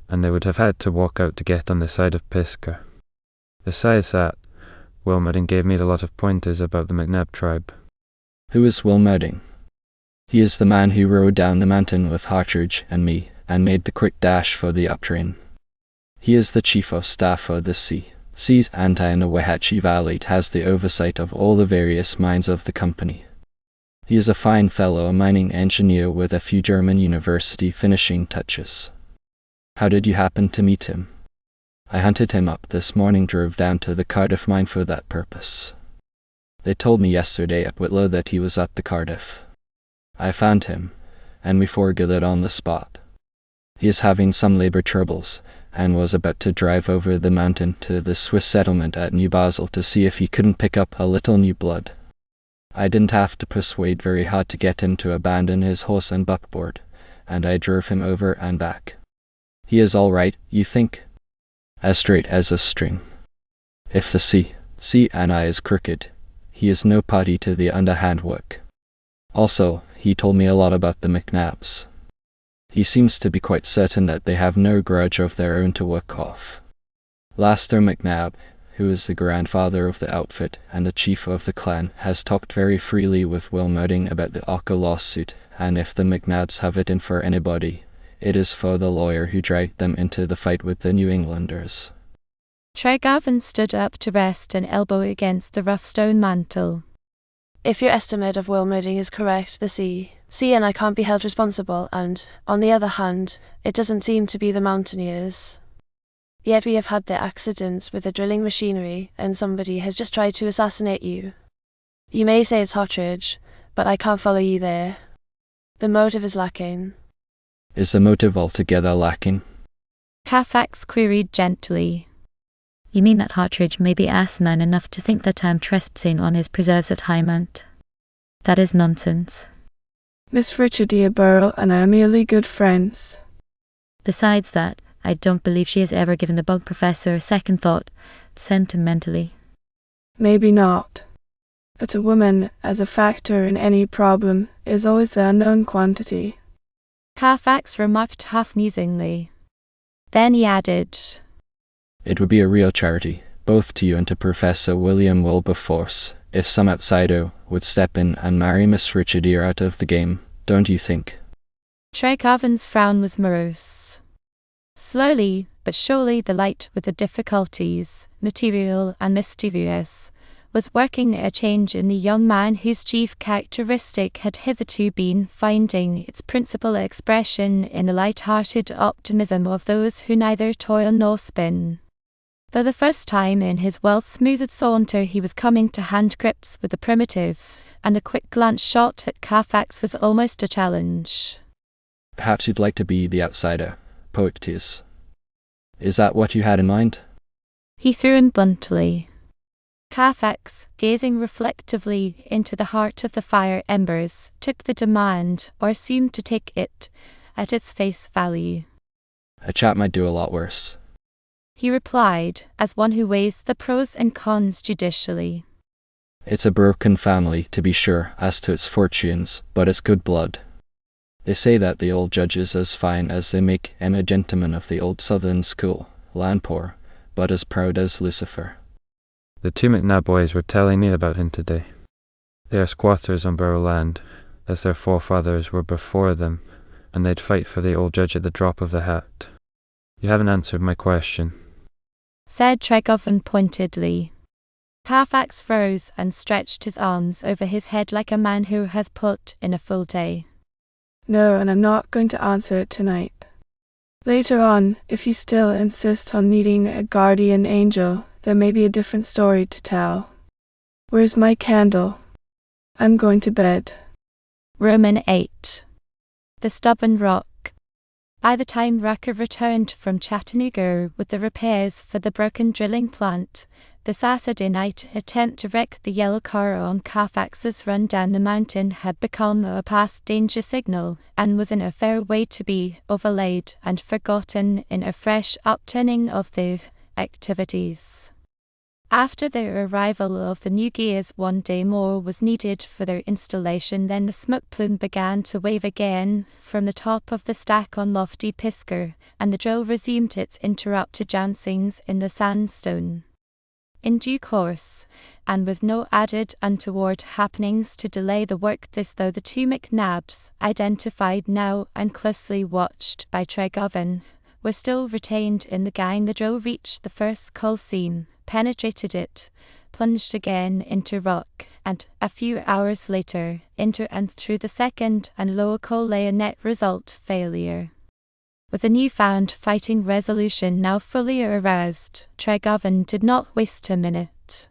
Speaker 9: and they would have had to walk out to get on the side of Pisgah. Besides that, Wilmerding gave me a lot of pointers about the McNab tribe.
Speaker 2: Who is Wilmerding? He is the man who rode down the mountain with Hartridge and me, and made the quick dash for the uptrain. He is the chief of staff for the Seas Anti in the Waihatchie Valley. It has the oversight of all the various mines of the company. He is a fine fellow, a mining engineer with a few German university finishing touches. How did you happen to meet him? I hunted him up this morning, drove down to the Cardiff mine for that purpose. They told me yesterday at Whitlow that he was at the Cardiff. I found him, and we forgathered on the spot. He is having some labour troubles, and was about to drive over the mountain to the Swiss settlement at New Basel to see if he couldn't pick up a little new blood. I didn't have to persuade very hard to get him to abandon his horse and buckboard, and I drove him over and back. He is all right, you think? As straight as a string. If the C and I is crooked, he is no party to the underhand work. Also, he told me a lot about the McNabs. He seems to be quite certain that they have no grudge of their own to work off. Laster McNab, who is the grandfather of the outfit and the chief of the clan, has talked very freely with Wilmerding about the Arco lawsuit, and if the McNabs have it in for anybody, it is for the lawyer who dragged them into the fight with the New Englanders.
Speaker 1: Tregarvan stood up to rest an elbow against the rough stone mantel.
Speaker 7: If your estimate of Wilmerding is correct, the C and I can't be held responsible, and, on the other hand, it doesn't seem to be the mountaineers. Yet we have had the accidents with the drilling machinery, and somebody has just tried to assassinate you. You may say it's Hartridge, but I can't follow you there. The motive is lacking.
Speaker 2: Is the motive altogether lacking?
Speaker 1: Half-Axe queried gently.
Speaker 10: You mean that Hartridge may be asinine enough to think that I'm trespassing on his preserves at Highmount? That is nonsense.
Speaker 5: Miss Richardia Burrell and I are merely good friends.
Speaker 10: Besides that, I don't believe she has ever given the bug professor a second thought, sentimentally.
Speaker 5: Maybe not. But a woman, as a factor in any problem, is always the unknown quantity.
Speaker 1: Half-Axe remarked half-musingly. Then he added,
Speaker 2: It would be a real charity, both to you and to Professor William Wilberforce, if some outsider would step in and marry Miss Richardia out of the game, don't you think?
Speaker 1: Tregovan's frown was morose. Slowly but surely the light with the difficulties, material and mysterious, was working a change in the young man whose chief characteristic had hitherto been finding its principal expression in the light-hearted optimism of those who neither toil nor spin. For the first time in his well-smoothed saunter he was coming to hand-grips with the primitive, and a quick glance shot at Carfax was almost a challenge.
Speaker 2: Perhaps you'd like to be the outsider, poetess. Is that what you had in mind?
Speaker 1: He threw in bluntly. Carfax, gazing reflectively into the heart of the fire embers, took the demand, or seemed to take it, at its face value.
Speaker 2: A chap might do a lot worse,
Speaker 1: he replied, as one who weighs the pros and cons judicially.
Speaker 2: It's a broken family, to be sure, as to its fortunes, but it's good blood. They say that the old judge is as fine as they make, and a gentleman of the old southern school, land poor, but as proud as Lucifer.
Speaker 9: The two McNabb boys were telling me about him today. They are squatters on borough land, as their forefathers were before them, and they'd fight for the old judge at the drop of the hat. You haven't answered my question,
Speaker 1: said Tregovan pointedly. Carfax rose and stretched his arms over his head like a man who has put in a full day.
Speaker 5: No, and I'm not going to answer it tonight. Later on, if you still insist on needing a guardian angel, there may be a different story to tell. Where's my candle? I'm going to bed.
Speaker 1: Roman 8. The Stubborn Rock. By the time Rucker returned from Chattanooga with the repairs for the broken drilling plant, the Saturday night attempt to wreck the yellow car on Carfax's run down the mountain had become a past danger signal, and was in a fair way to be overlaid and forgotten in a fresh upturning of the activities. After the arrival of the new gears, 1 day more was needed for their installation. Then the smoke plume began to wave again from the top of the stack on Lofty Pisker, and the drill resumed its interrupted jouncings in the sandstone. In due course, and with no added untoward happenings to delay the work, this though the two McNabbs, identified now and closely watched by Tregovan, were still retained in the gang. The drill reached the first coal seam, penetrated it, plunged again into rock, and a few hours later into and through the second and lower coal layer. Net result failure. With a newfound fighting resolution now fully aroused, Tregovan did not waste a minute.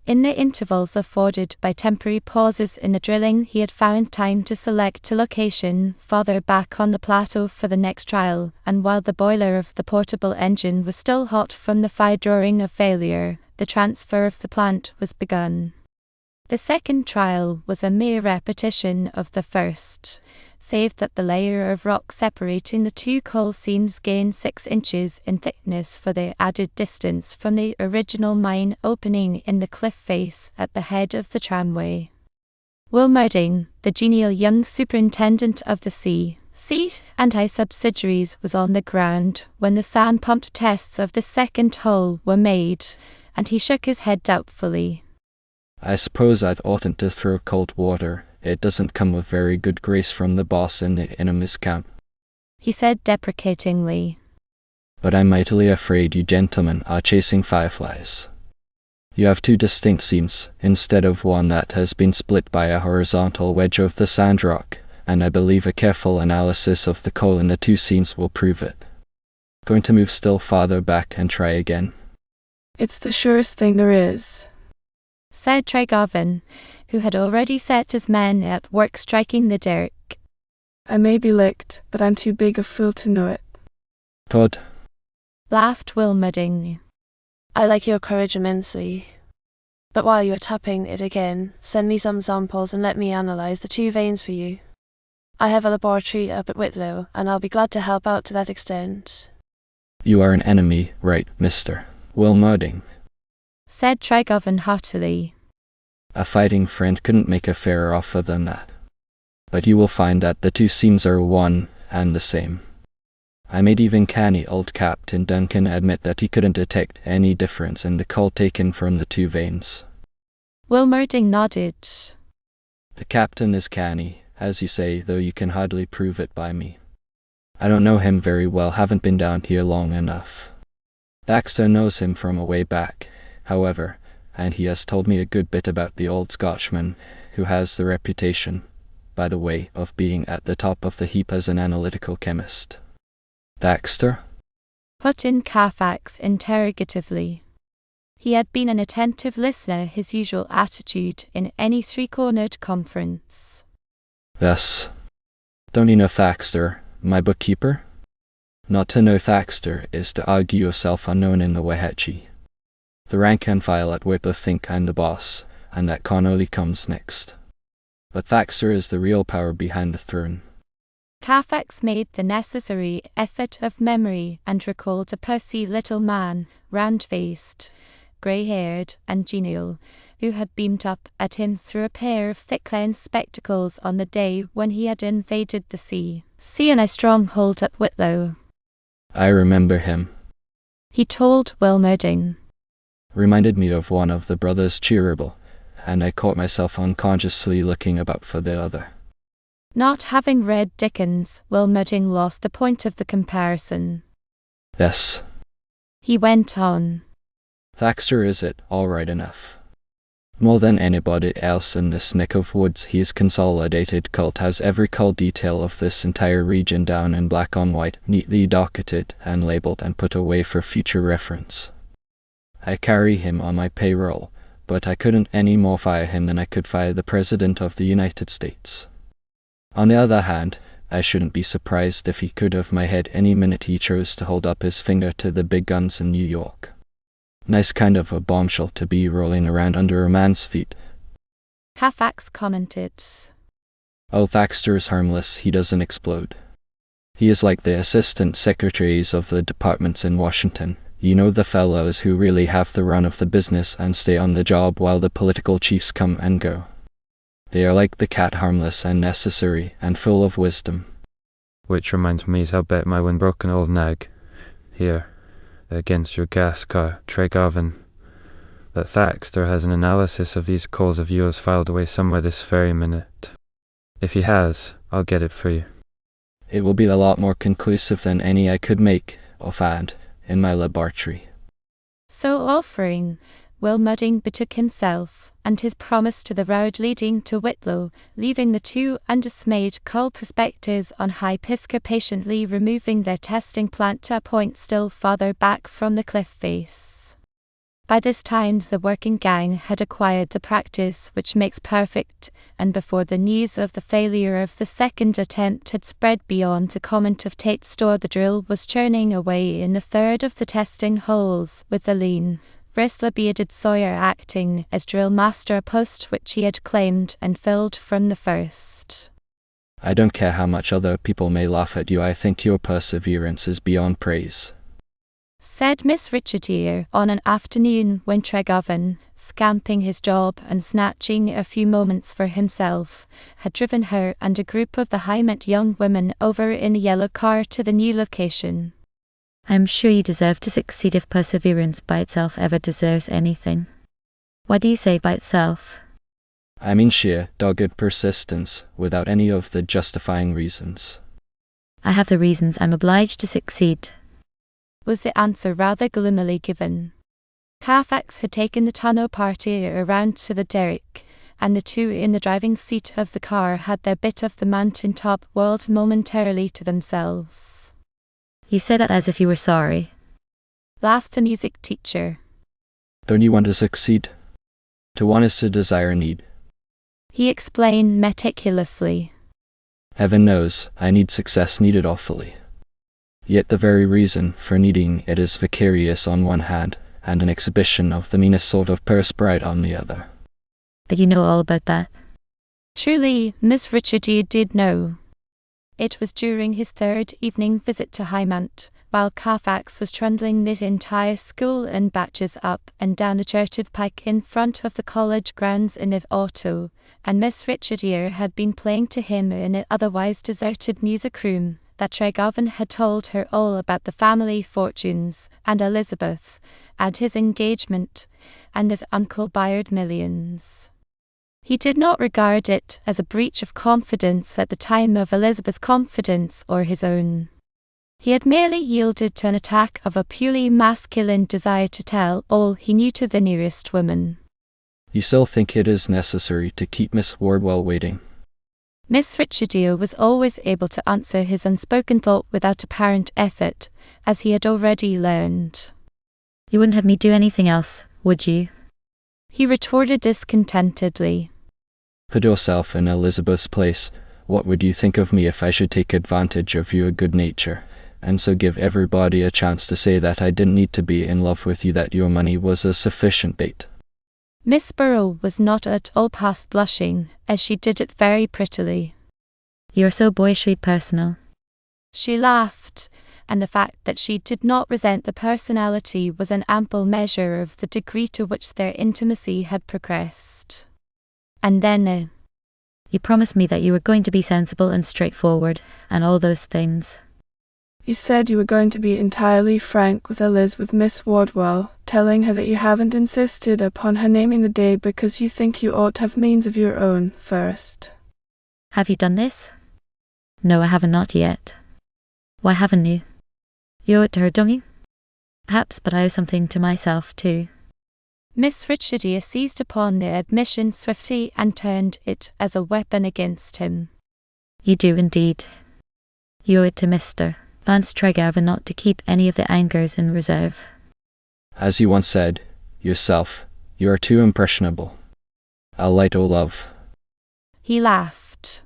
Speaker 1: In the intervals afforded by temporary pauses in the drilling, he had found time to select a location farther back on the plateau for the next trial, and while the boiler of the portable engine was still hot from the fire drawing of failure, the transfer of the plant was begun. The second trial was a mere repetition of the first, save that the layer of rock separating the two coal seams gained 6 inches in thickness for the added distance from the original mine opening in the cliff face at the head of the tramway. Will Merding, the genial young superintendent of the sea and I subsidiaries, was on the ground when the sand pump tests of the second hole were made, and he shook his head doubtfully.
Speaker 2: I suppose I oughtn't to throw cold water. It doesn't come with very good grace from the boss in the enemy's camp,
Speaker 1: he said deprecatingly.
Speaker 2: But I'm mightily afraid you gentlemen are chasing fireflies. You have 2 distinct seams, instead of one that has been split by a horizontal wedge of the sand rock, and I believe a careful analysis of the coal in the 2 seams will prove it. Going to move still farther back and try again?
Speaker 5: It's the surest thing there is,
Speaker 1: said Tregovan, who had already set his men at work striking the derrick.
Speaker 5: I may be licked, but I'm too big a fool to know it.
Speaker 2: Todd,
Speaker 1: laughed Will Merding.
Speaker 7: I like your courage immensely. But while you are tapping it again, send me some samples and let me analyze the 2 veins for you. I have a laboratory up at Whitlow, and I'll be glad to help out to that extent.
Speaker 2: You are an enemy, right, Mr. Will Merding?
Speaker 1: Said Tregovan heartily.
Speaker 2: A fighting friend couldn't make a fairer offer than that. But you will find that the 2 seams are one and the same. I made even canny old Captain Duncan admit that he couldn't detect any difference in the coal taken from the 2 veins.
Speaker 1: Will Merding nodded.
Speaker 2: The captain is canny, as you say, though you can hardly prove it by me. I don't know him very well, haven't been down here long enough. Thaxter knows him from away back, however, and he has told me a good bit about the old Scotchman, who has the reputation, by the way, of being at the top of the heap as an analytical chemist. Thaxter?
Speaker 1: Put in Carfax interrogatively. He had been an attentive listener, his usual attitude in any three-cornered conference.
Speaker 2: Yes. Don't you know Thaxter, my bookkeeper? Not to know Thaxter is to argue yourself unknown in the Wahetchi. The rank and file at Whipper think I'm the boss, and that Connolly comes next. But Thaxter is the real power behind the throne.
Speaker 1: Carfax made the necessary effort of memory and recalled a pursy little man, round-faced, grey-haired and genial, who had beamed up at him through a pair of thick-lensed spectacles on the day when he had invaded the sea in a stronghold at Whitlow.
Speaker 2: I remember him.
Speaker 1: He told Will Mudding.
Speaker 2: Reminded me of one of the brothers Cheeryble, and I caught myself unconsciously looking about for the other.
Speaker 1: Not having read Dickens, Will Mudding lost the point of the comparison.
Speaker 2: Yes.
Speaker 1: He went on.
Speaker 2: Thaxter is it, all right enough. More than anybody else in this neck of woods, his consolidated cult has every cull detail of this entire region down in black on white, neatly docketed and labeled and put away for future reference. I carry him on my payroll, but I couldn't any more fire him than I could fire the President of the United States. On the other hand, I shouldn't be surprised if he could have my head any minute he chose to hold up his finger to the big guns in New York. Nice kind of a bombshell to be rolling around under a man's feet.
Speaker 1: Carfax commented.
Speaker 2: Oh, Thaxter is harmless, he doesn't explode. He is like the assistant secretaries of the departments in Washington. You know, the fellows who really have the run of the business and stay on the job while the political chiefs come and go. They are like the cat, harmless and necessary and full of wisdom.
Speaker 9: Which reminds me, I'll bet my wind-broken old nag, here, against your gas car, Tregarvan, that Thaxter has an analysis of these calls of yours filed away somewhere this very minute. If he has, I'll get it for you.
Speaker 2: It will be a lot more conclusive than any I could make, offhand, in my laboratory.
Speaker 1: So offering, Will Mudding betook himself and his promise to the road leading to Whitlow, leaving the two undismayed cull prospectors on High Pisgah patiently removing their testing plant to a point still farther back from the cliff face. By this time the working gang had acquired the practice which makes perfect, and before the news of the failure of the second attempt had spread beyond the comment of Tate's store, the drill was churning away in the third of the testing holes, with the lean, bristly-bearded Sawyer acting as drill master, a post which he had claimed and filled from the first.
Speaker 2: I don't care how much other people may laugh at you, I think your perseverance is beyond praise,
Speaker 1: said Miss Richardier on an afternoon when Tregarvan, scamping his job and snatching a few moments for himself, had driven her and a group of the high-met young women over in a yellow car to the new location.
Speaker 10: I am sure you deserve to succeed if perseverance by itself ever deserves anything. What do you say by itself?
Speaker 2: I mean sheer, dogged persistence, without any of the justifying reasons.
Speaker 10: I have the reasons. I'm obliged to succeed,
Speaker 1: was the answer rather gloomily given. Carfax had taken the tonneau party around to the derrick, and the two in the driving seat of the car had their bit of the mountain top world momentarily to themselves.
Speaker 10: You said that as if you were sorry,
Speaker 1: laughed the music teacher.
Speaker 2: Don't you want to succeed? To want is to desire need,
Speaker 1: he explained meticulously.
Speaker 2: Heaven knows, I need success, needed awfully. Yet the very reason for needing it is vicarious on one hand, and an exhibition of the meanest sort of purse pride on the other.
Speaker 10: But you know all about that.
Speaker 1: Truly, Miss Richardier did know. It was during his third evening visit to Highmount, while Carfax was trundling the entire school in batches up and down the Churched Pike in front of the college grounds in the auto, and Miss Richardier had been playing to him in an otherwise deserted music room, that Tregarvan had told her all about the family fortunes, and Elizabeth, and his engagement, and of Uncle Bayard millions. He did not regard it as a breach of confidence at the time of Elizabeth's confidence or his own. He had merely yielded to an attack of a purely masculine desire to tell all he knew to the nearest woman.
Speaker 2: You still think it is necessary to keep Miss Wardwell waiting?
Speaker 1: Miss Richidio was always able to answer his unspoken thought without apparent effort, as he had already learned.
Speaker 10: You wouldn't have me do anything else, would you?
Speaker 1: He retorted discontentedly.
Speaker 2: Put yourself in Elizabeth's place. What would you think of me if I should take advantage of your good nature, and so give everybody a chance to say that I didn't need to be in love with you, that your money was a sufficient bait?
Speaker 1: Miss Burrell was not at all past blushing, as she did it very prettily.
Speaker 10: You are so boyishly personal.
Speaker 1: She laughed, and the fact that she did not resent the personality was an ample measure of the degree to which their intimacy had progressed. And then,
Speaker 10: You promised me that you were going to be sensible and straightforward, and all those things.
Speaker 5: You said you were going to be entirely frank with Miss Wardwell, telling her that you haven't insisted upon her naming the day because you think you ought to have means of your own first.
Speaker 10: Have you done this? No, I haven't, not yet. Why haven't you? You owe it to her, don't you? Perhaps, but I owe something to myself too.
Speaker 1: Miss Richidia seized upon the admission swiftly and turned it as a weapon against him.
Speaker 10: You do indeed. You owe it to Mr. Vance Tregarvan not to keep any of the angers in reserve.
Speaker 2: As you once said, yourself, you are too impressionable. I'll light o' love.
Speaker 1: He laughed.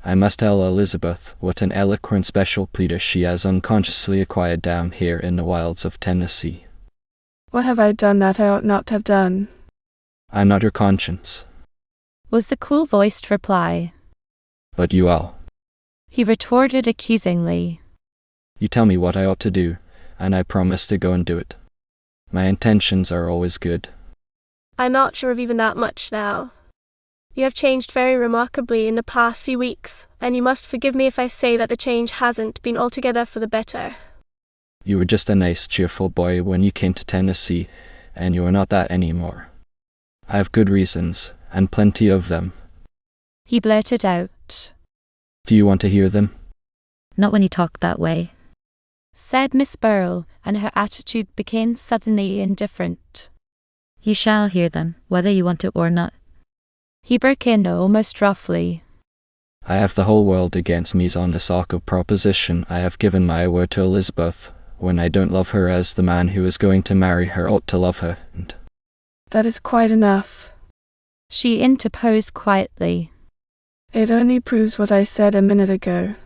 Speaker 2: I must tell Elizabeth what an eloquent special pleader she has unconsciously acquired down here in the wilds of Tennessee.
Speaker 5: What have I done that I ought not to have done?
Speaker 2: I'm not your conscience.
Speaker 1: Was the cool-voiced reply.
Speaker 2: But you are.
Speaker 1: He retorted accusingly.
Speaker 2: You tell me what I ought to do, and I promise to go and do it. My intentions are always good.
Speaker 15: I'm not sure of even that much now. You have changed very remarkably in the past few weeks, and you must forgive me if I say that the change hasn't been altogether for the better.
Speaker 2: You were just a nice, cheerful boy when you came to Tennessee, and you are not that anymore. I have good reasons, and plenty of them.
Speaker 1: He blurted out.
Speaker 2: Do you want to hear them?
Speaker 10: Not when you talk that way,
Speaker 1: said Miss Burrell, and her attitude became suddenly indifferent.
Speaker 10: You shall hear them, whether you want to or not.
Speaker 1: He broke in almost roughly.
Speaker 2: I have the whole world against me on this awkward proposition. I have given my word to Elizabeth, when I don't love her as the man who is going to marry her ought to love her, and
Speaker 5: That is quite enough.
Speaker 1: She interposed quietly.
Speaker 5: It only proves what I said a minute ago.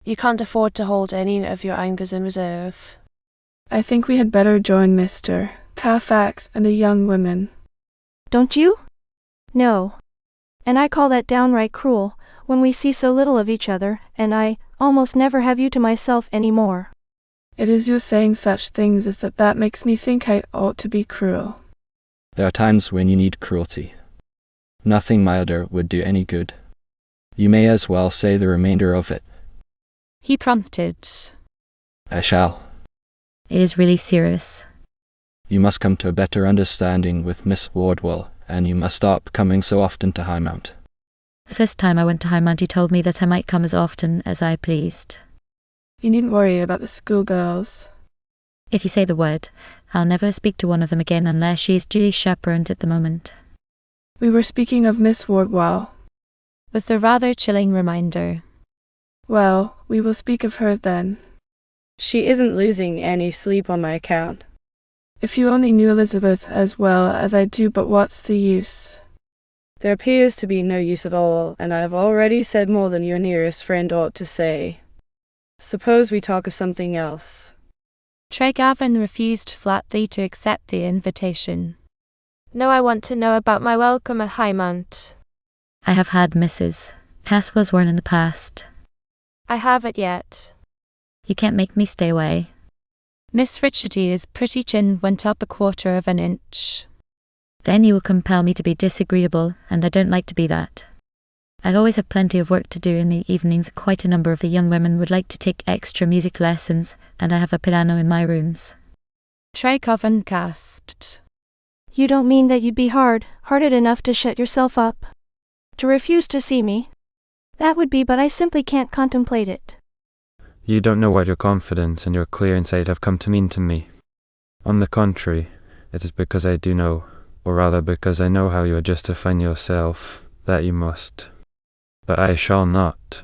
Speaker 7: You can't afford to hold any of your angers in reserve.
Speaker 5: I think we had better join Mr. Carfax and the young women.
Speaker 6: Don't you? No. And I call that downright cruel, when we see so little of each other, and I almost never have you to myself any more.
Speaker 5: It is your saying such things as that makes me think I ought to be cruel.
Speaker 2: there are times when you need cruelty. Nothing milder would do any good. You may as well say the remainder of it.
Speaker 1: He prompted.
Speaker 2: I shall.
Speaker 10: It is really serious.
Speaker 2: You must come to a better understanding with Miss Wardwell, and you must stop coming so often to Highmount.
Speaker 10: The first time I went to Highmount he told me that I might come as often as I pleased.
Speaker 5: You needn't worry about the schoolgirls.
Speaker 10: If you say the word, I'll never speak to one of them again unless she is duly chaperoned at the moment.
Speaker 5: We were speaking of Miss Wardwell.
Speaker 1: Was the rather chilling reminder.
Speaker 5: Well, we will speak of her then.
Speaker 3: She isn't losing any sleep on my account.
Speaker 5: If you only knew Elizabeth as well as I do, but what's the use?
Speaker 3: There appears to be no use at all, and I have already said more than your nearest friend ought to say. Suppose we talk of something else.
Speaker 1: Tregarvan refused flatly to accept the invitation.
Speaker 11: No, I want to know about my welcome at Highmount.
Speaker 10: I have had Mrs. Caswell's word in the past.
Speaker 11: I haven't yet.
Speaker 10: You can't make me stay away.
Speaker 1: Miss Richardia's pretty chin went up 1/4 of an inch.
Speaker 10: Then you will compel me to be disagreeable, and I don't like to be that. I always have plenty of work to do in the evenings. Quite a number of the young women would like to take extra music lessons, and I have a piano in my rooms.
Speaker 1: Tregarvan gasped.
Speaker 6: You don't mean that you'd be hard-hearted enough to shut yourself up? To refuse to see me? That would be, but I simply can't contemplate it.
Speaker 9: You don't know what your confidence and your clear insight have come to mean to me. On the contrary, it is because I do know, or rather because I know how you are justifying yourself, that you must. But I shall not.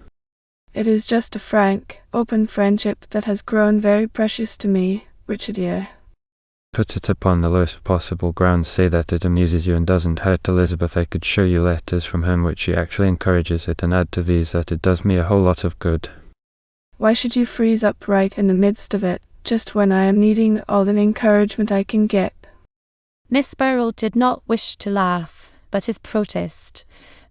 Speaker 5: It is just a frank, open friendship that has grown very precious to me, Richard dear.
Speaker 9: Put it upon the lowest possible grounds, say that it amuses you and doesn't hurt Elizabeth. I could show you letters from her in which she actually encourages it, and add to these that it does me a whole lot of good.
Speaker 5: Why should you freeze up right in the midst of it, just when I am needing all the encouragement I can get?
Speaker 1: Miss Burrell did not wish to laugh, but his protest,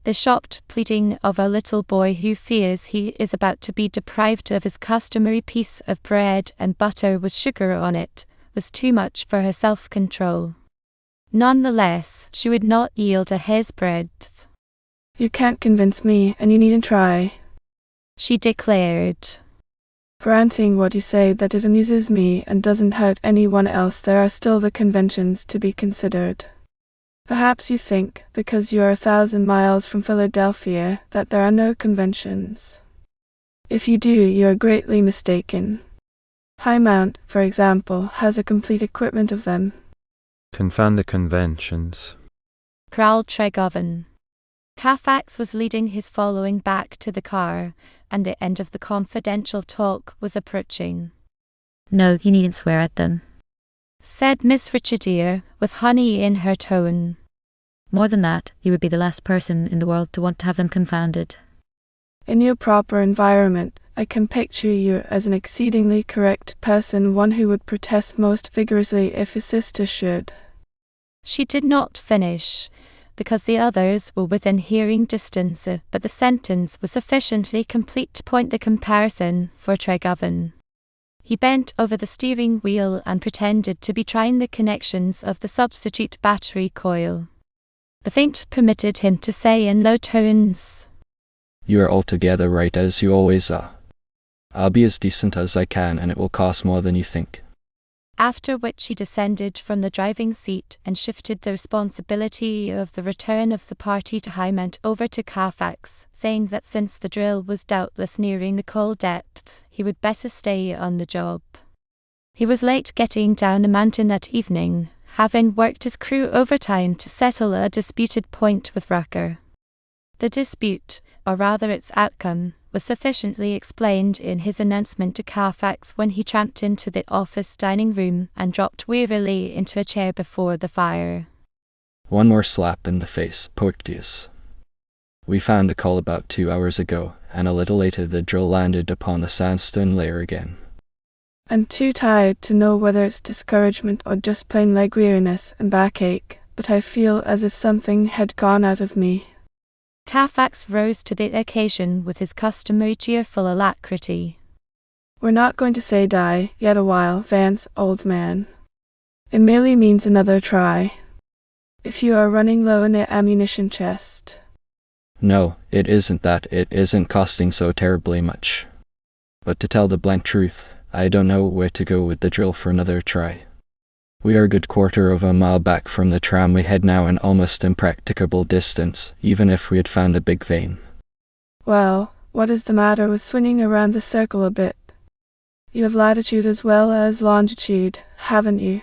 Speaker 1: the shocked pleading of a little boy who fears he is about to be deprived of his customary piece of bread and butter with sugar on it, was too much for her self-control. Nonetheless, she would not yield a hair's breadth.
Speaker 5: You can't convince me, and you needn't try,
Speaker 1: she declared.
Speaker 5: Granting what you say, that it amuses me and doesn't hurt anyone else, there are still the conventions to be considered. Perhaps you think, because you are 1,000 miles from Philadelphia, that there are no conventions. If you do, you are greatly mistaken. High Mount, for example, has a complete equipment of them.
Speaker 9: Confound the conventions,
Speaker 1: growled Tregoven. Carfax was leading his following back to the car, and the end of the confidential talk was approaching.
Speaker 10: No, you needn't swear at them,
Speaker 1: said Miss Richardier, with honey in her tone.
Speaker 10: More than that, you would be the last person in the world to want to have them confounded.
Speaker 5: In your proper environment, I can picture you as an exceedingly correct person, one who would protest most vigorously if his sister should.
Speaker 1: She did not finish, because the others were within hearing distance, but the sentence was sufficiently complete to point the comparison for Tregoven. He bent over the steering wheel and pretended to be trying the connections of the substitute battery coil. The feint permitted him to say in low tones,
Speaker 2: "You are altogether right, as you always are. I'll be as decent as I can, and it will cost more than you think."
Speaker 1: After which he descended from the driving seat and shifted the responsibility of the return of the party to High Mount over to Carfax, saying that since the drill was doubtless nearing the coal depth, he would better stay on the job. He was late getting down the mountain that evening, having worked his crew overtime to settle a disputed point with Rucker. The dispute, or rather its outcome, was sufficiently explained in his announcement to Carfax when he tramped into the office dining room and dropped wearily into a chair before the fire.
Speaker 2: One more slap in the face, Porteous. We found the coal about 2 hours ago, and a little later the drill landed upon the sandstone layer again.
Speaker 5: I'm too tired to know whether it's discouragement or just plain leg weariness and backache, but I feel as if something had gone out of me.
Speaker 1: Carfax rose to the occasion with his customary cheerful alacrity.
Speaker 5: We're not going to say die yet a while, Vance, old man. It merely means another try. If you are running low in the ammunition chest.
Speaker 2: No, it isn't that. It isn't costing so terribly much. But to tell the blank truth, I don't know where to go with the drill for another try. We are a good quarter of a mile back from the tramway head now, an almost impracticable distance, even if we had found the big vein.
Speaker 5: Well, what is the matter with swinging around the circle a bit? You have latitude as well as longitude, haven't you?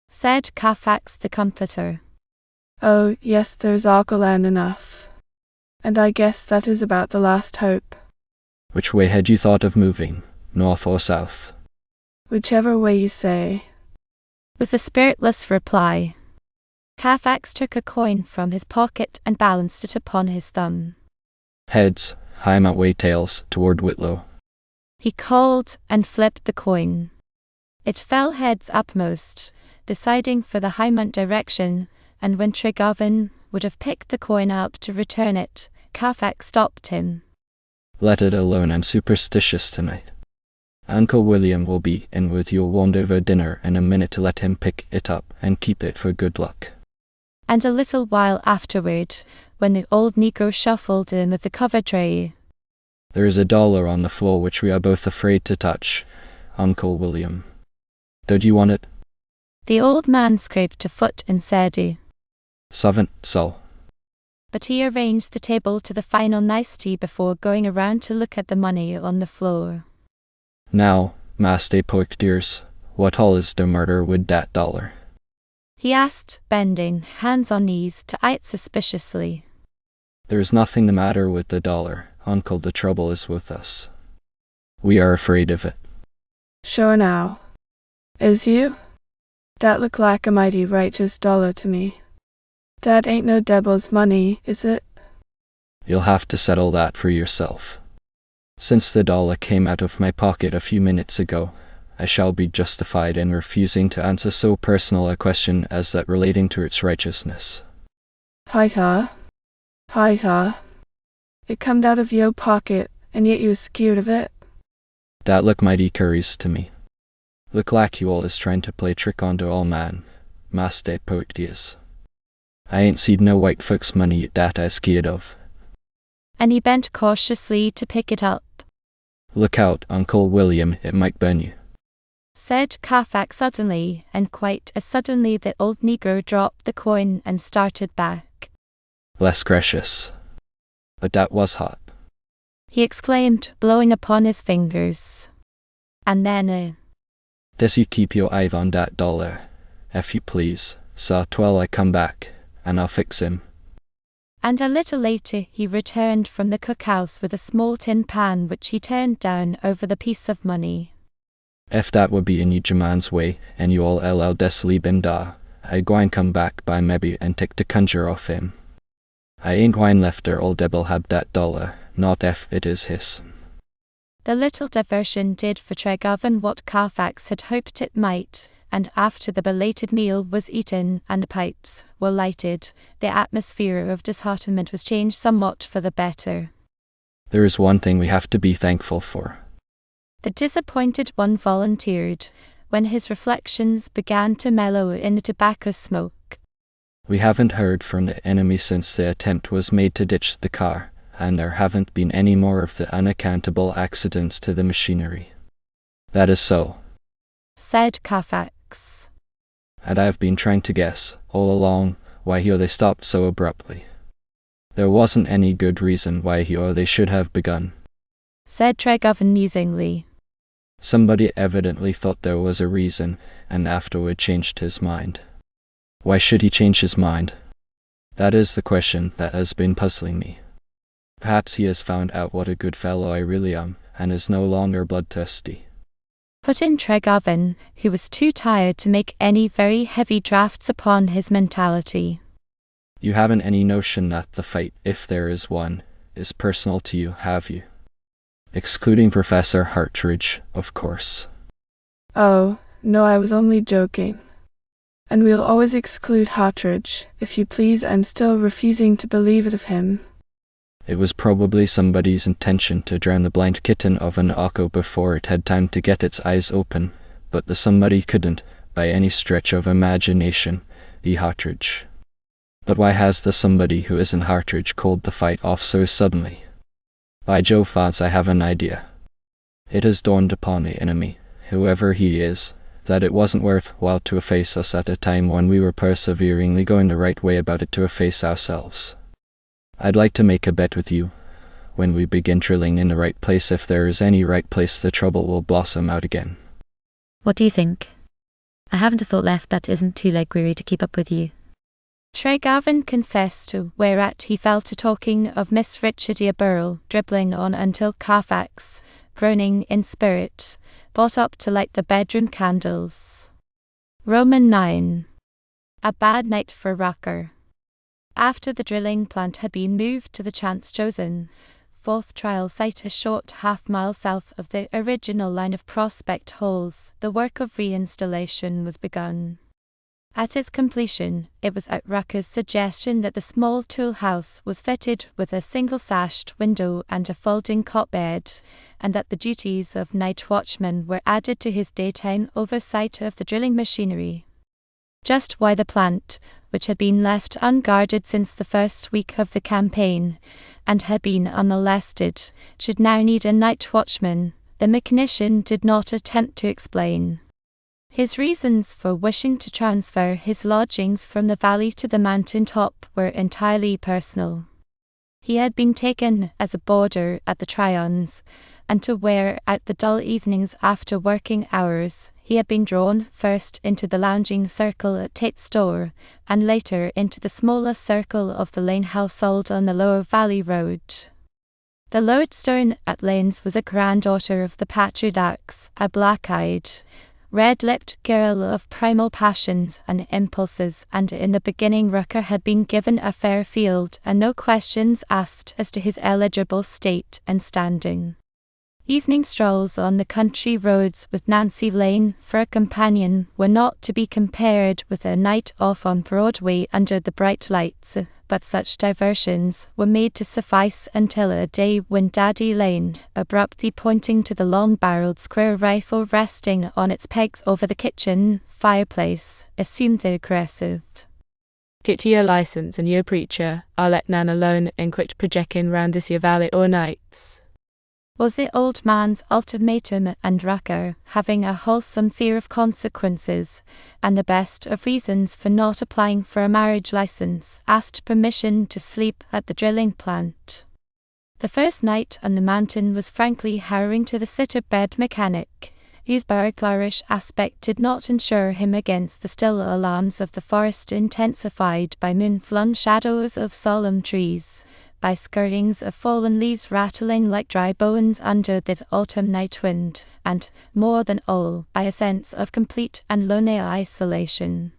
Speaker 1: Said Carfax the comforter.
Speaker 5: Oh, yes, there's Auckland enough. And I guess that is about the last hope.
Speaker 2: Which way had you thought of moving, north or south?
Speaker 5: Whichever way you say,
Speaker 1: was the spiritless reply. Carfax took a coin from his pocket and balanced it upon his thumb.
Speaker 2: Heads, High Mount way, tails, toward Whitlow,
Speaker 1: he called, and flipped the coin. It fell heads upmost, deciding for the High Mount direction, and when Tregoven would have picked the coin up to return it, Carfax stopped him.
Speaker 2: Let it alone, I'm superstitious tonight. Uncle William will be in with your wand over dinner in a minute to let him pick it up and keep it for good luck.
Speaker 1: And a little while afterward, when the old negro shuffled in with the cover tray,
Speaker 2: there is $1 on the floor which we are both afraid to touch, Uncle William. Don't you want it?
Speaker 1: The old man scraped a foot and said,
Speaker 2: "Savant, so."
Speaker 1: But he arranged the table to the final nicety before going around to look at the money on the floor.
Speaker 2: "Now, Master Poik dears, what all is the murder with that dollar?"
Speaker 1: he asked, bending, hands on knees, to eye it suspiciously.
Speaker 2: "There's nothing the matter with the dollar, uncle. The trouble is with us. We are afraid of it."
Speaker 5: Sure now. Is you? Dat look like a mighty righteous dollar to me. Dat ain't no devil's money, is it?
Speaker 2: "You'll have to settle that for yourself. Since the dollar came out of my pocket a few minutes ago, I shall be justified in refusing to answer so personal a question as that relating to its righteousness."
Speaker 5: Hi-ha. Hi-ha. It comed out of yo pocket, and yet you was skeered of it?
Speaker 2: "That look mighty curious to me. Look like you all is trying to play trick on the old man, Master Poik dears. I ain't seed no white folks' money that I skeered of."
Speaker 1: And he bent cautiously to pick it up.
Speaker 2: "Look out, Uncle William, it might burn you,"
Speaker 1: said Carfax suddenly, and quite as suddenly the old negro dropped the coin and started back.
Speaker 2: "Bless gracious. But that was hot,"
Speaker 1: he exclaimed, blowing upon his fingers. And then,
Speaker 2: "Des you keep your eye on that dollar, if you please, sir, twell I come back, and I'll fix him."
Speaker 1: And a little later he returned from the cookhouse with a small tin pan which he turned down over the piece of money.
Speaker 2: "If that would be any Jaman's way, and you all allow des leave him da, I gwine come back by maybe and take the conjure off him. I ain't gwine left der old devil have that dollar, not if it is his."
Speaker 1: The little diversion did for Tregarvan what Carfax had hoped it might, and after the belated meal was eaten and the pipes were lighted, the atmosphere of disheartenment was changed somewhat for the better.
Speaker 2: "There is one thing we have to be thankful for,"
Speaker 1: the disappointed one volunteered, when his reflections began to mellow in the tobacco smoke.
Speaker 2: "We haven't heard from the enemy since the attempt was made to ditch the car, and there haven't been any more of the unaccountable accidents to the machinery." "That is so,"
Speaker 1: said Carfax.
Speaker 2: "And I've been trying to guess, all along, why he or they stopped so abruptly. There wasn't any good reason why he or they should have begun,"
Speaker 1: said Tregarvan musingly.
Speaker 2: "Somebody evidently thought there was a reason, and afterward changed his mind. Why should he change his mind? That is the question that has been puzzling me. Perhaps he has found out what a good fellow I really am, and is no longer bloodthirsty,"
Speaker 1: put in Tregarvan, who was too tired to make any very heavy drafts upon his mentality.
Speaker 2: "You haven't any notion that the fight, if there is one, is personal to you, have you? Excluding Professor Hartridge, of course."
Speaker 5: Oh, no, I was only joking. And we'll always exclude Hartridge, if you please. I'm still refusing to believe it of him.
Speaker 2: It was probably somebody's intention to drown the blind kitten of an Akko before it had time to get its eyes open, but the somebody couldn't, by any stretch of imagination, be Hartridge. But why has the somebody who isn't Hartridge called the fight off so suddenly? By Jove, Fats, I have an idea. It has dawned upon the enemy, whoever he is, that it wasn't worth while to efface us at a time when we were perseveringly going the right way about it to efface ourselves. I'd like to make a bet with you. When we begin drilling in the right place, if there is any right place, the trouble will blossom out again."
Speaker 10: What do you think? I haven't a thought left that isn't too leg-weary to keep up with you.
Speaker 1: Tregarvan confessed, whereat he fell to talking of Miss Richardia Burrell, dribbling on until Carfax, groaning in spirit, got up to light the bedroom candles. Roman 9. A bad night for Rucker. After the drilling plant had been moved to the chance chosen, fourth trial site a short half-mile south of the original line of prospect holes, the work of reinstallation was begun. At its completion, it was at Rucker's suggestion that the small tool house was fitted with a single-sashed window and a folding cot bed, and that the duties of night watchman were added to his daytime oversight of the drilling machinery. Just why the plant, which had been left unguarded since the first week of the campaign, and had been unmolested, should now need a night watchman, the mechanician did not attempt to explain. His reasons for wishing to transfer his lodgings from the valley to the mountain top were entirely personal. He had been taken as a boarder at the Tryons, and to wear out the dull evenings after working hours, he had been drawn first into the lounging circle at Tate's store, and later into the smaller circle of the Lane household on the lower valley road. The lodestone at Lane's was a granddaughter of the patriarchs, a black-eyed, red-lipped girl of primal passions and impulses, and in the beginning Rucker had been given a fair field and no questions asked as to his eligible state and standing. Evening strolls on the country roads with Nancy Lane for a companion were not to be compared with a night off on Broadway under the bright lights, but such diversions were made to suffice until a day when Daddy Lane, abruptly pointing to the long-barreled square rifle resting on its pegs over the kitchen fireplace, assumed the aggressive.
Speaker 3: "Get your license and your preacher. I'll let Nan alone and quit projecting round this here valley all nights,"
Speaker 1: was the old man's ultimatum, and Rucker, having a wholesome fear of consequences, and the best of reasons for not applying for a marriage license, asked permission to sleep at the drilling plant. The first night on the mountain was frankly harrowing to the sitter-bred mechanic, whose burglarish aspect did not insure him against the still alarms of the forest, intensified by moon-flung shadows of solemn trees, by skirtings of fallen leaves rattling like dry bones under the autumn night wind, and, more than all, by a sense of complete and lonely isolation.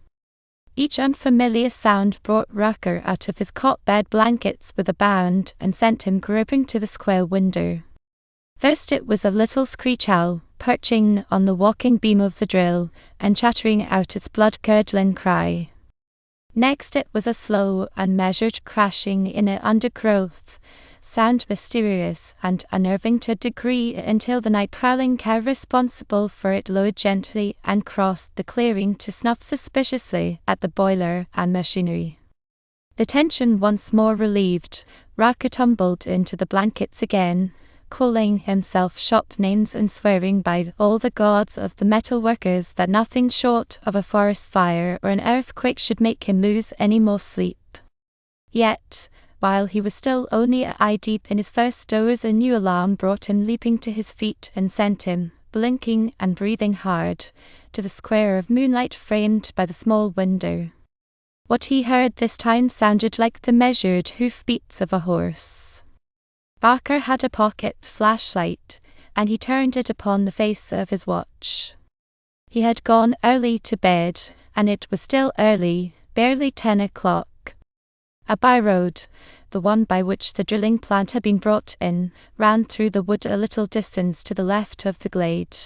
Speaker 1: Each unfamiliar sound brought Rucker out of his cot-bed blankets with a bound and sent him groping to the square window. First it was a little screech owl, perching on the walking beam of the drill, and chattering out its blood-curdling cry. Next it was a slow and measured crashing in the undergrowth, sound mysterious and unnerving to a degree until the night-prowling cow responsible for it lowed gently and crossed the clearing to snuff suspiciously at the boiler and machinery. The tension once more relieved, Rucker tumbled into the blankets again, calling himself shop names and swearing by all the gods of the metal workers that nothing short of a forest fire or an earthquake should make him lose any more sleep. Yet, while he was still only eye-deep in his first doze, a new alarm brought him leaping to his feet and sent him, blinking and breathing hard, to the square of moonlight framed by the small window. What he heard this time sounded like the measured hoof-beats of a horse. Rucker had a pocket flashlight, and he turned it upon the face of his watch. He had gone early to bed, and it was still early, barely 10 o'clock. A by-road, the one by which the drilling plant had been brought in, ran through the wood a little distance to the left of the glade.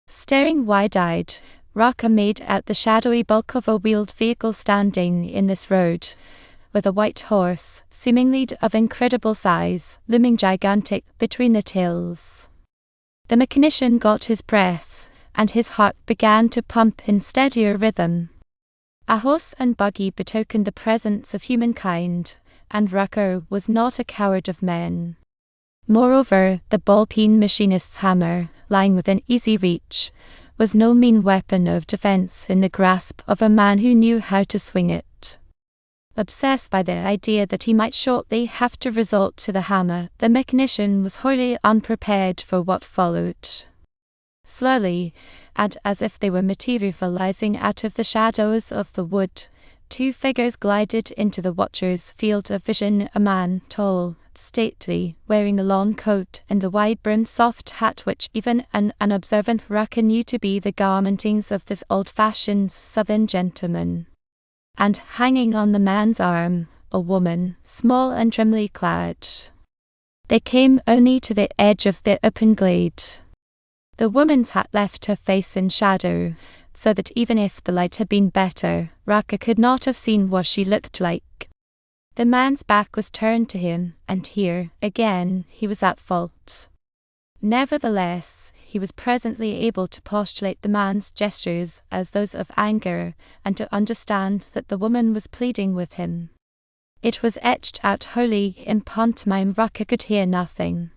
Speaker 1: Staring wide-eyed, Rucker made out the shadowy bulk of a wheeled vehicle standing in this road, with a white horse, seemingly of incredible size, looming gigantic between the tills. The mechanician got his breath, and his heart began to pump in steadier rhythm. A horse and buggy betokened the presence of humankind, and Rucker was not a coward of men. Moreover, the ball-peen machinist's hammer, lying within easy reach, was no mean weapon of defense in the grasp of a man who knew how to swing it. Obsessed by the idea that he might shortly have to resort to the hammer, the mechanician was wholly unprepared for what followed. Slowly, and as if they were materializing out of the shadows of the wood, two figures glided into the watcher's field of vision, a man, tall, stately, wearing a long coat and the wide-brimmed soft hat which even an unobservant Rucker knew to be the garmentings of this old-fashioned southern gentleman. And hanging on the man's arm, a woman, small and trimly clad. They came only to the edge of the open glade. The woman's hat left her face in shadow, so that even if the light had been better, Rucker could not have seen what she looked like. The man's back was turned to him, and here, again, he was at fault. Nevertheless, he was presently able to postulate the man's gestures as those of anger, and to understand that the woman was pleading with him. It was etched out wholly in pantomime. Rucker could hear nothing.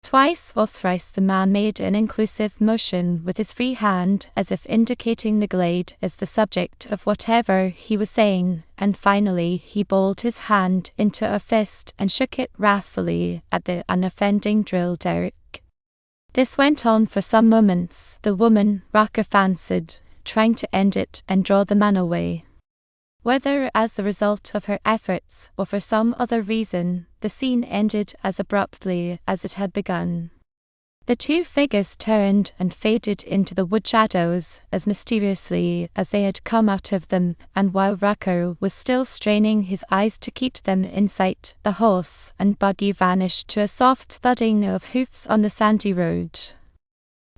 Speaker 1: Twice or thrice the man made an inclusive motion with his free hand, as if indicating the glade as the subject of whatever he was saying, and finally he balled his hand into a fist and shook it wrathfully at the unoffending drill derrick. This went on for some moments, the woman, Raka fancied, trying to end it and draw the man away. Whether as the result of her efforts or for some other reason, the scene ended as abruptly as it had begun. The two figures turned and faded into the wood shadows as mysteriously as they had come out of them, and while Rucker was still straining his eyes to keep them in sight, the horse and buggy vanished to a soft thudding of hoofs on the sandy road.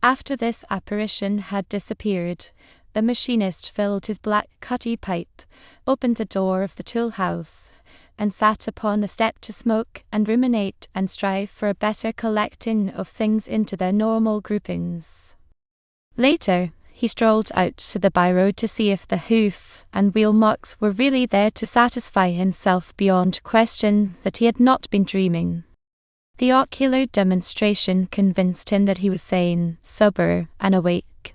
Speaker 1: After this apparition had disappeared, the machinist filled his black cutty pipe, opened the door of the tool house, and sat upon the step to smoke and ruminate and strive for a better collecting of things into their normal groupings. Later, he strolled out to the by-road to see if the hoof and wheel marks were really there, to satisfy himself beyond question that he had not been dreaming. The ocular demonstration convinced him that he was sane, sober, and awake.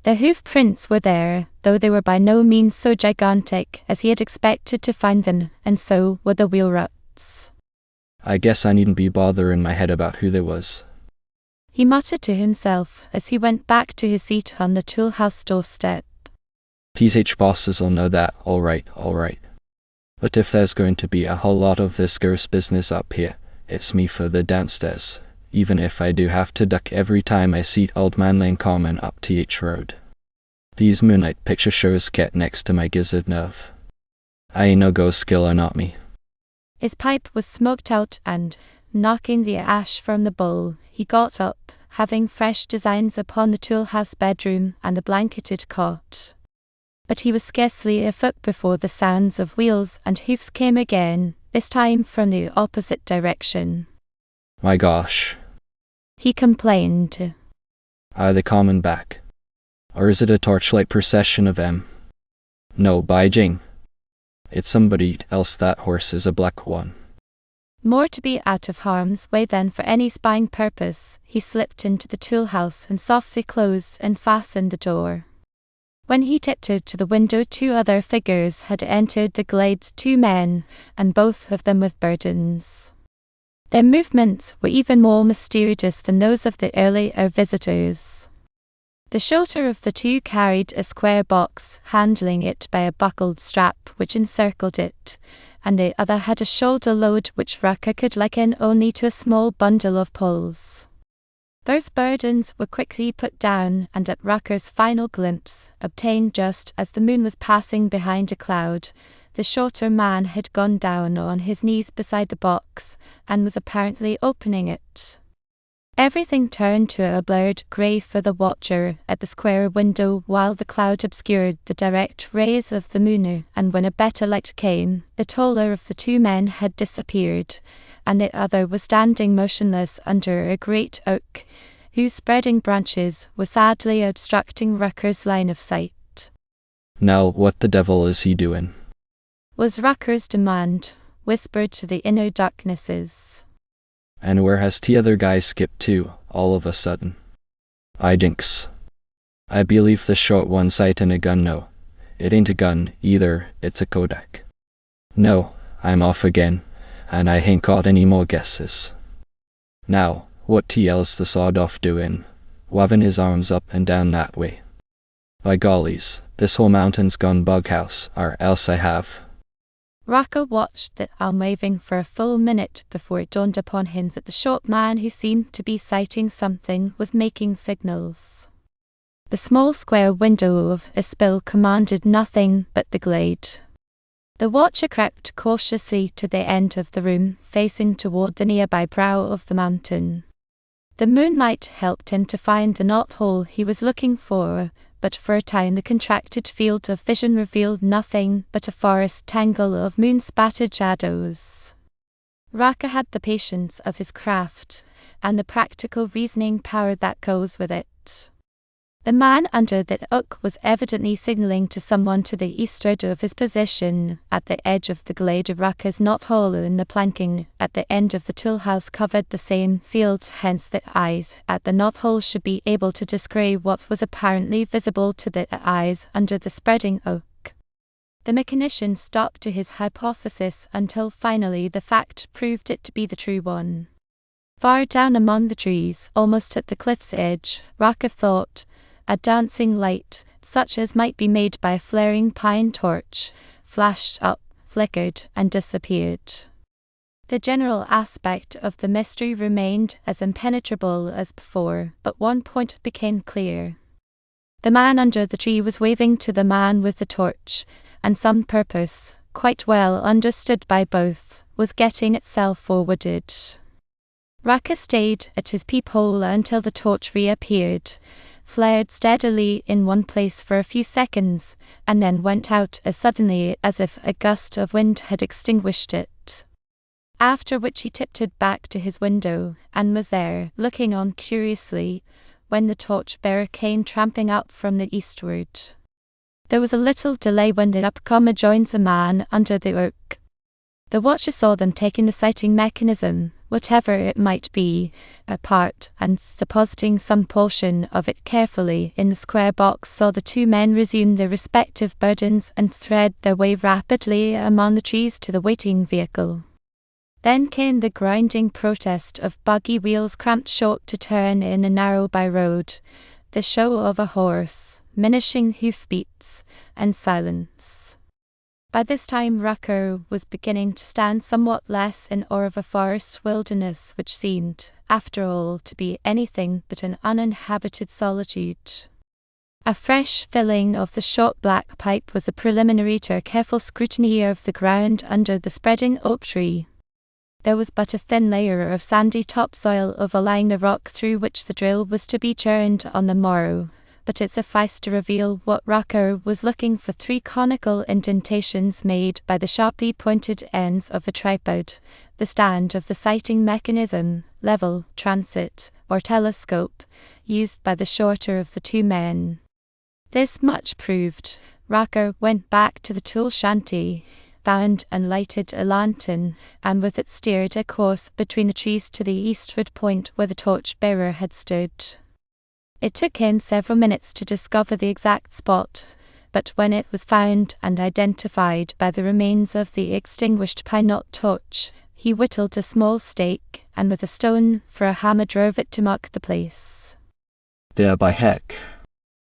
Speaker 1: The hoof prints were there, though they were by no means so gigantic as he had expected to find them, and so were the wheel ruts.
Speaker 2: I guess I needn't be bothering my head about who they was,
Speaker 1: he muttered to himself as he went back to his seat on the tool house doorstep.
Speaker 2: TH bosses'll know that, all right. But if there's going to be a whole lot of this gross business up here, it's me further downstairs, even if I do have to duck every time I see Old Man Lane Common up TH Road. These moonlight picture shows get next to my gizzard nerve. I ain't no ghost killer, not me.
Speaker 1: His pipe was smoked out and, knocking the ash from the bowl, he got up, having fresh designs upon the tool house bedroom and the blanketed cot. But he was scarcely a foot before the sounds of wheels and hoofs came again, this time from the opposite direction.
Speaker 2: My gosh,
Speaker 1: he complained.
Speaker 2: Are they coming back? Or is it a torchlight procession of them? No, by jing. It's somebody else. That horse is a black one.
Speaker 1: More to be out of harm's way than for any spying purpose, he slipped into the tool house and softly closed and fastened the door. When he tiptoed to the window, two other figures had entered the glade, 2 men, and both of them with burdens. Their movements were even more mysterious than those of the earlier visitors. The shorter of the two carried a square box, handling it by a buckled strap which encircled it, and the other had a shoulder load which Rucker could liken only to a small bundle of poles. Both burdens were quickly put down, and at Rucker's final glimpse, obtained just as the moon was passing behind a cloud, the shorter man had gone down on his knees beside the box, and was apparently opening it. Everything turned to a blurred grey for the watcher at the square window, while the cloud obscured the direct rays of the moon, and when a better light came, the taller of the 2 men had disappeared, and the other was standing motionless under a great oak, whose spreading branches were sadly obstructing Rucker's line of sight.
Speaker 2: Now, what the devil is he doing?
Speaker 1: Was Rucker's demand, whispered to the inner darknesses.
Speaker 2: And where has the other guy skipped to, all of a sudden? I jinx. I believe the short one sighting a gun. No, it ain't a gun either, it's a Kodak. No, I'm off again, and I ain't got any more guesses. Now, what TL's the sawed off doing, waving his arms up and down that way? By gollies, this whole mountain's gone bughouse, or else I have.
Speaker 1: Rucker watched the arm waving for a full minute before it dawned upon him that the short man, who seemed to be sighting something, was making signals. The small square window of a spill commanded nothing but the glade. The watcher crept cautiously to the end of the room, facing toward the nearby brow of the mountain. The moonlight helped him to find the knothole he was looking for, but for a time the contracted field of vision revealed nothing but a forest tangle of moon-spattered shadows. Rucker had the patience of his craft, and the practical reasoning power that goes with it. The man under the oak was evidently signalling to someone to the eastward of his position. At the edge of the glade, a Raka's knothole in the planking at the end of the tool house covered the same field, hence the eyes at the knothole should be able to descry what was apparently visible to the eyes under the spreading oak. The mechanician stuck to his hypothesis until finally the fact proved it to be the true one. Far down among the trees, almost at the cliff's edge, Raka thought, a dancing light, such as might be made by a flaring pine torch, flashed up, flickered, and disappeared. The general aspect of the mystery remained as impenetrable as before, but one point became clear. The man under the tree was waving to the man with the torch, and some purpose, quite well understood by both, was getting itself forwarded. Raka stayed at his peephole until the torch reappeared, flared steadily in one place for a few seconds, and then went out as suddenly as if a gust of wind had extinguished it. After which he tiptoed back to his window, and was there, looking on curiously, when the torch-bearer came tramping up from the eastward. There was a little delay when the upcomer joined the man under the oak. The watcher saw them taking the sighting mechanism, whatever it might be, apart, and depositing some portion of it carefully in the square box, saw the two men resume their respective burdens and thread their way rapidly among the trees to the waiting vehicle. Then came the grinding protest of buggy wheels cramped short to turn in a narrow by-road, the show of a horse, minishing hoofbeats, and silence. By this time Raka was beginning to stand somewhat less in awe of a forest wilderness which seemed, after all, to be anything but an uninhabited solitude. A fresh filling of the short black pipe was the preliminary to a careful scrutiny of the ground under the spreading oak tree. There was but a thin layer of sandy topsoil overlying the rock through which the drill was to be churned on the morrow, but it sufficed to reveal what Raka was looking for: 3 conical indentations made by the sharply pointed ends of a tripod, the stand of the sighting mechanism, level, transit, or telescope, used by the shorter of the 2 men. This much proved, Raka went back to the tool shanty, found and lighted a lantern, and with it steered a course between the trees to the eastward point where the torch-bearer had stood. It took him several minutes to discover the exact spot, but when it was found and identified by the remains of the extinguished pine-knot torch, he whittled a small stake, and with a stone for a hammer drove it to mark the place.
Speaker 8: "There by heck,"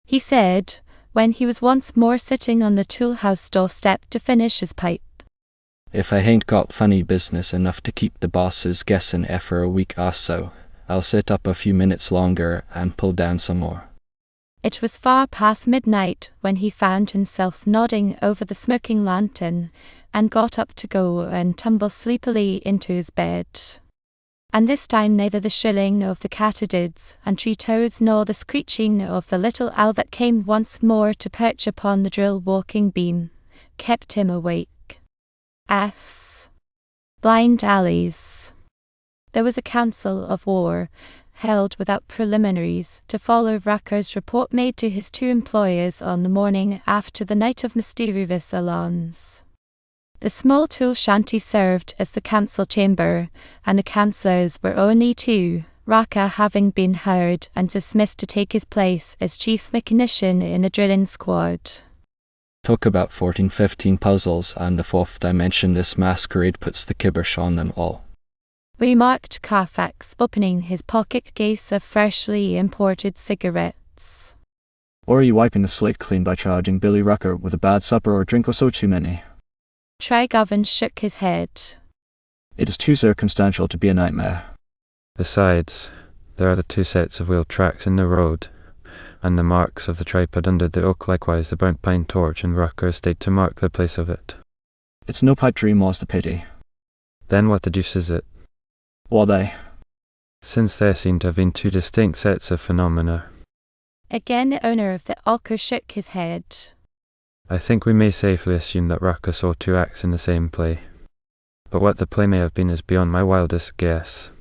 Speaker 1: he said, when he was once more sitting on the tool-house doorstep to finish his pipe.
Speaker 2: "If I hain't got funny business enough to keep the bosses guessing for a week or so, I'll sit up a few minutes longer and pull down some more."
Speaker 1: It was far past midnight when he found himself nodding over the smoking lantern, and got up to go and tumble sleepily into his bed. And this time neither the shrilling of the katydids and tree toads nor the screeching of the little owl that came once more to perch upon the drill walking beam kept him awake. Blind alleys. There was a council of war, held without preliminaries, to follow Raka's report made to his 2 employers on the morning after the night of mysterious alarms. The small tool shanty served as the council chamber, and the councillors were only 2, Raka having been hired and dismissed to take his place as chief mechanician in the drilling squad.
Speaker 2: Talk about 14-15 puzzles, and the 4th dimension this masquerade puts the kibosh on them all,
Speaker 1: remarked Carfax, opening his pocket case of freshly imported cigarettes.
Speaker 8: "Or are you wiping the slate clean by charging Billy Rucker with a bad supper or a drink or so too many?"
Speaker 1: Trigovan shook his head.
Speaker 8: "It is too circumstantial to be a nightmare."
Speaker 9: Besides, there are the 2 sets of wheel tracks in the road, and the marks of the tripod under the oak, likewise the burnt pine torch, and Rucker stayed to mark the place of it.
Speaker 8: "It's no pipe dream, more's the pity."
Speaker 9: Then what the deuce is it?
Speaker 8: "What they?"
Speaker 9: Since there seem to have been 2 distinct sets of phenomena.
Speaker 1: Again the owner of the ochre shook his head.
Speaker 9: I think we may safely assume that Raka saw 2 acts in the same play. But what the play may have been is beyond my wildest guess.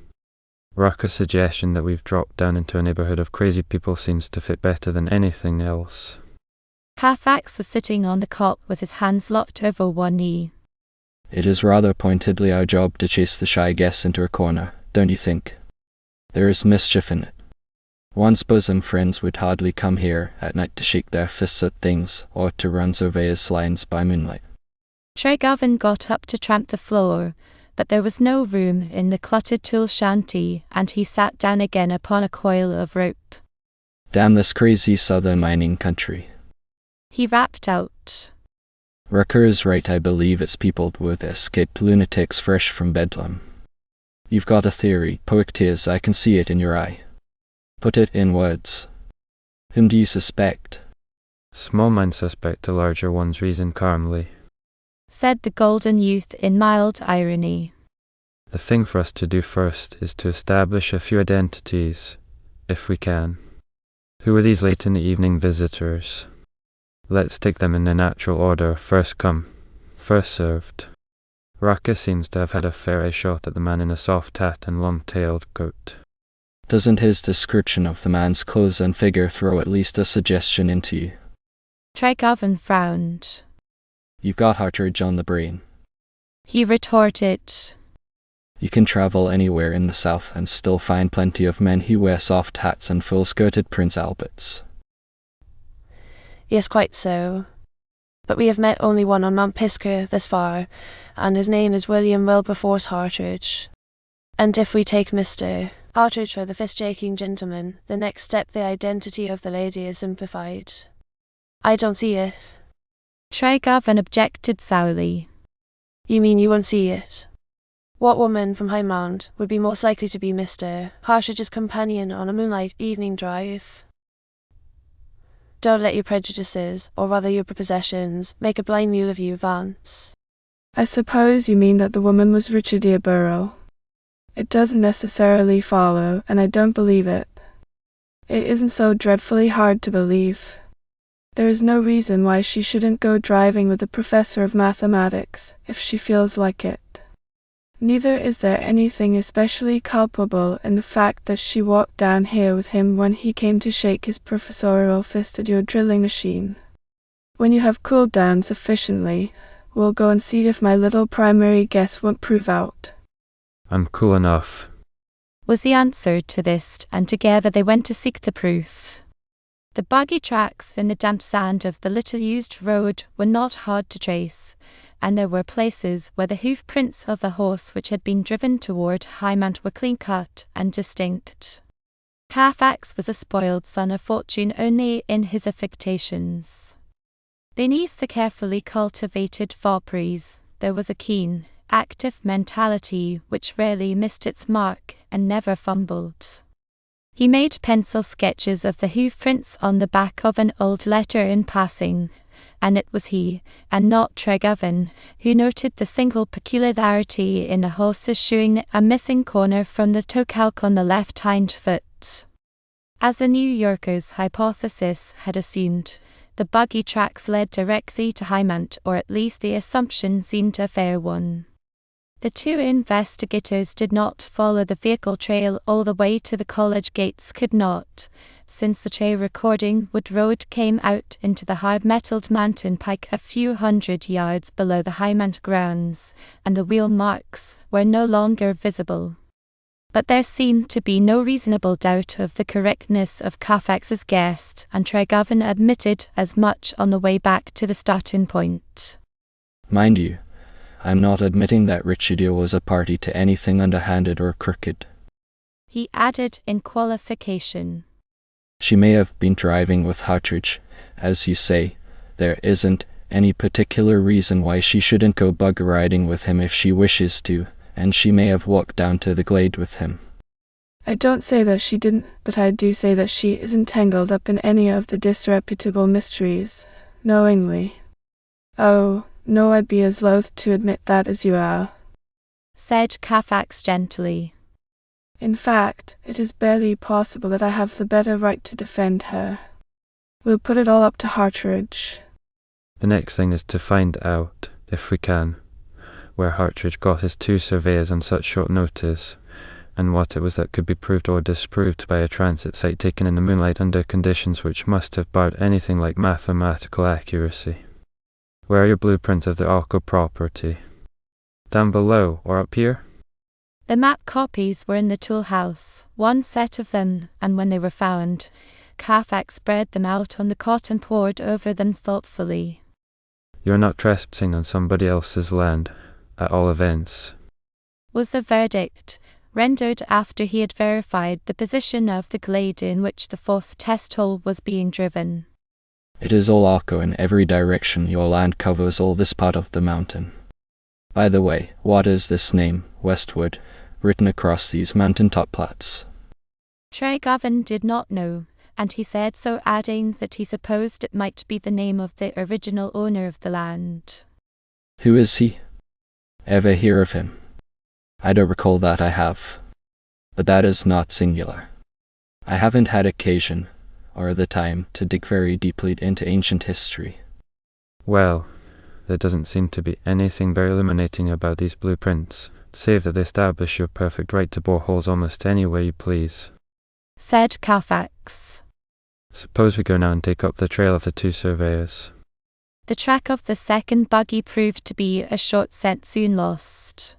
Speaker 9: Rucker's suggestion that we've dropped down into a neighbourhood of crazy people seems to fit better than anything else.
Speaker 1: Carfax was sitting on the cot with his hands locked over one knee.
Speaker 2: It is rather pointedly our job to chase the shy guests into a corner, don't you think? There is mischief in it. One's bosom friends would hardly come here at night to shake their fists at things, or to run surveyors' lines by moonlight.
Speaker 1: Tregarvan got up to tramp the floor, but there was no room in the cluttered tool shanty, and he sat down again upon a coil of rope.
Speaker 2: Damn this crazy southern mining country.
Speaker 1: He rapped out.
Speaker 2: Rucker is right, I believe it's peopled with escaped lunatics fresh from Bedlam. You've got a theory, poet tears, I can see it in your eye. Put it in words. Whom do you suspect?
Speaker 9: Small minds suspect, the larger ones reason calmly,
Speaker 1: said the golden youth in mild irony.
Speaker 9: The thing for us to do first is to establish a few identities, if we can. Who are these late in the evening visitors? Let's take them in their natural order, first come, first served. Rucker seems to have had a fair shot at the man in a soft hat and long-tailed coat.
Speaker 2: Doesn't his description of the man's clothes and figure throw at least a suggestion into you?
Speaker 1: Tregarvan frowned.
Speaker 2: You've got Hartridge on the brain,
Speaker 1: he retorted.
Speaker 2: You can travel anywhere in the south and still find plenty of men who wear soft hats and full-skirted Prince Alberts.
Speaker 7: Yes, quite so. But we have met only one on Mount Pisgah this far, and his name is William Wilberforce Hartridge. And if we take Mr. Hartridge for the fist-shaking gentleman, the next step the identity of the lady is simplified. I don't see it.
Speaker 1: Tregarvan objected sourly.
Speaker 7: You mean you won't see it? What woman from High Mount would be most likely to be Mr. Hartridge's companion on a moonlight evening drive? Don't let your prejudices, or rather your prepossessions, make a blind mule of you, Vance.
Speaker 5: I suppose you mean that the woman was Richard Burrow. It doesn't necessarily follow, and I don't believe it. It isn't so dreadfully hard to believe. There is no reason why she shouldn't go driving with the professor of mathematics, if she feels like it. Neither is there anything especially culpable in the fact that she walked down here with him when he came to shake his professorial fist at your drilling machine. When you have cooled down sufficiently, we'll go and see if my little primary guess won't prove out.
Speaker 9: I'm cool enough,
Speaker 1: was the answer to this, and together they went to seek the proof. The boggy tracks in the damp sand of the little-used road were not hard to trace, and there were places where the hoof prints of the horse which had been driven toward High Mount were clean-cut and distinct. Carfax was a spoiled son of fortune only in his affectations. Beneath the carefully cultivated fopperies there was a keen, active mentality which rarely missed its mark and never fumbled. He made pencil sketches of the hoof prints on the back of an old letter in passing, and it was he, and not Tregarvan, who noted the single peculiarity in the horse's shoeing a missing corner from the toe calque on the left hind foot. As the New Yorker's hypothesis had assumed, the buggy tracks led directly to High Mount, or at least the assumption seemed a fair one. The two investigators did not follow the vehicle trail all the way to the college gates, could not, since the tray recording wood road came out into the high-metalled mountain pike a few hundred yards below the High Mount grounds, and the wheel marks were no longer visible. But there seemed to be no reasonable doubt of the correctness of Carfax's guess, and Tregarvan admitted as much on the way back to the starting point.
Speaker 2: Mind you, I'm not admitting that Richidia was a party to anything underhanded or crooked,
Speaker 1: he added in qualification.
Speaker 2: She may have been driving with Hartridge, as you say. There isn't any particular reason why she shouldn't go bug riding with him if she wishes to, and she may have walked down to the glade with him.
Speaker 5: I don't say that she didn't, but I do say that she isn't tangled up in any of the disreputable mysteries, knowingly. Oh, no, I'd be as loath to admit that as you are,
Speaker 1: said Carfax gently.
Speaker 5: In fact, it is barely possible that I have the better right to defend her. We'll put it all up to Hartridge.
Speaker 9: The next thing is to find out, if we can, where Hartridge got his two surveyors on such short notice, and what it was that could be proved or disproved by a transit sight taken in the moonlight under conditions which must have barred anything like mathematical accuracy. Where are your blueprints of the Arco property? Down below, or up here?
Speaker 1: The map copies were in the tool house, one set of them, and when they were found, Carfax spread them out on the cot and pored over them thoughtfully.
Speaker 9: You're not trespassing on somebody else's land, at all events,
Speaker 1: was the verdict, rendered after he had verified the position of the glade in which the fourth test hole was being driven.
Speaker 2: It is all Arco in every direction. Your land covers all this part of the mountain. By the way, what is this name, Westwood, written across these mountain-top plats?
Speaker 1: Tregovan did not know, and he said so, adding that he supposed it might be the name of the original owner of the land.
Speaker 2: Who is he? Ever hear of him? I don't recall that I have. But that is not singular. I haven't had occasion, or the time, to dig very deeply into ancient history.
Speaker 9: Well, there doesn't seem to be anything very illuminating about these blueprints, save that they establish your perfect right to bore holes almost any way you please,
Speaker 1: said Carfax.
Speaker 9: Suppose we go now and take up the trail of the two surveyors.
Speaker 1: The track of the second buggy proved to be a short scent soon lost.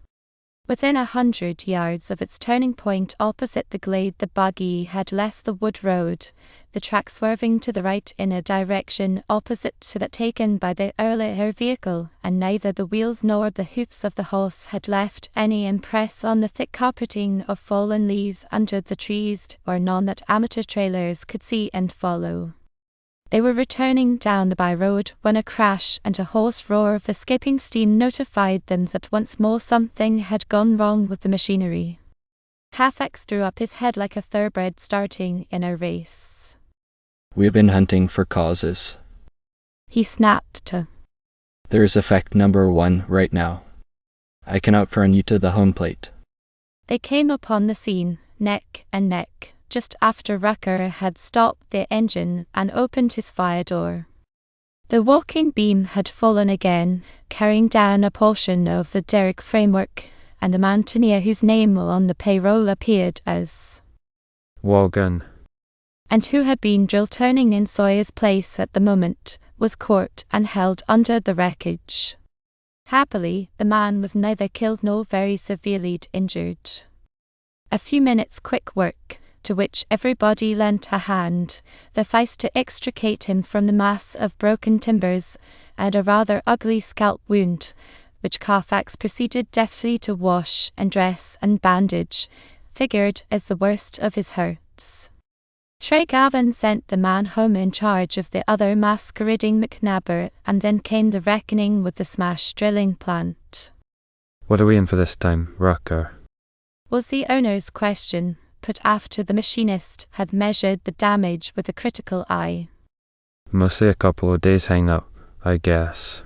Speaker 1: Within 100 yards of its turning point opposite the glade, the buggy had left the wood road, the track swerving to the right in a direction opposite to that taken by the earlier vehicle, and neither the wheels nor the hoofs of the horse had left any impress on the thick carpeting of fallen leaves under the trees, or none that amateur trailers could see and follow. They were returning down the by-road when a crash and a hoarse roar of escaping steam notified them that once more something had gone wrong with the machinery. Carfax threw up his head like a thoroughbred starting in a race.
Speaker 2: We've been hunting for causes,
Speaker 1: he snapped.
Speaker 2: There is effect number 1 right now. I can outrun you to the home plate.
Speaker 1: They came upon the scene, neck and neck, just after Rucker had stopped the engine and opened his fire door. The walking beam had fallen again, carrying down a portion of the derrick framework, and the mountaineer whose name on the payroll appeared as
Speaker 9: Wagon,
Speaker 1: and who had been drill turning in Sawyer's place at the moment, was caught and held under the wreckage. Happily, the man was neither killed nor very severely injured. A few minutes' quick work, to which everybody lent a hand, sufficed to extricate him from the mass of broken timbers, and a rather ugly scalp wound, which Carfax proceeded deftly to wash and dress and bandage, figured as the worst of his hurts. Tregovan sent the man home in charge of the other masquerading McNabber, and then came the reckoning with the smashed drilling plant.
Speaker 9: What are we in for this time, Rucker?
Speaker 1: Was the owner's question, put after the machinist had measured the damage with a critical eye.
Speaker 9: Mostly a couple of days hang up, I guess.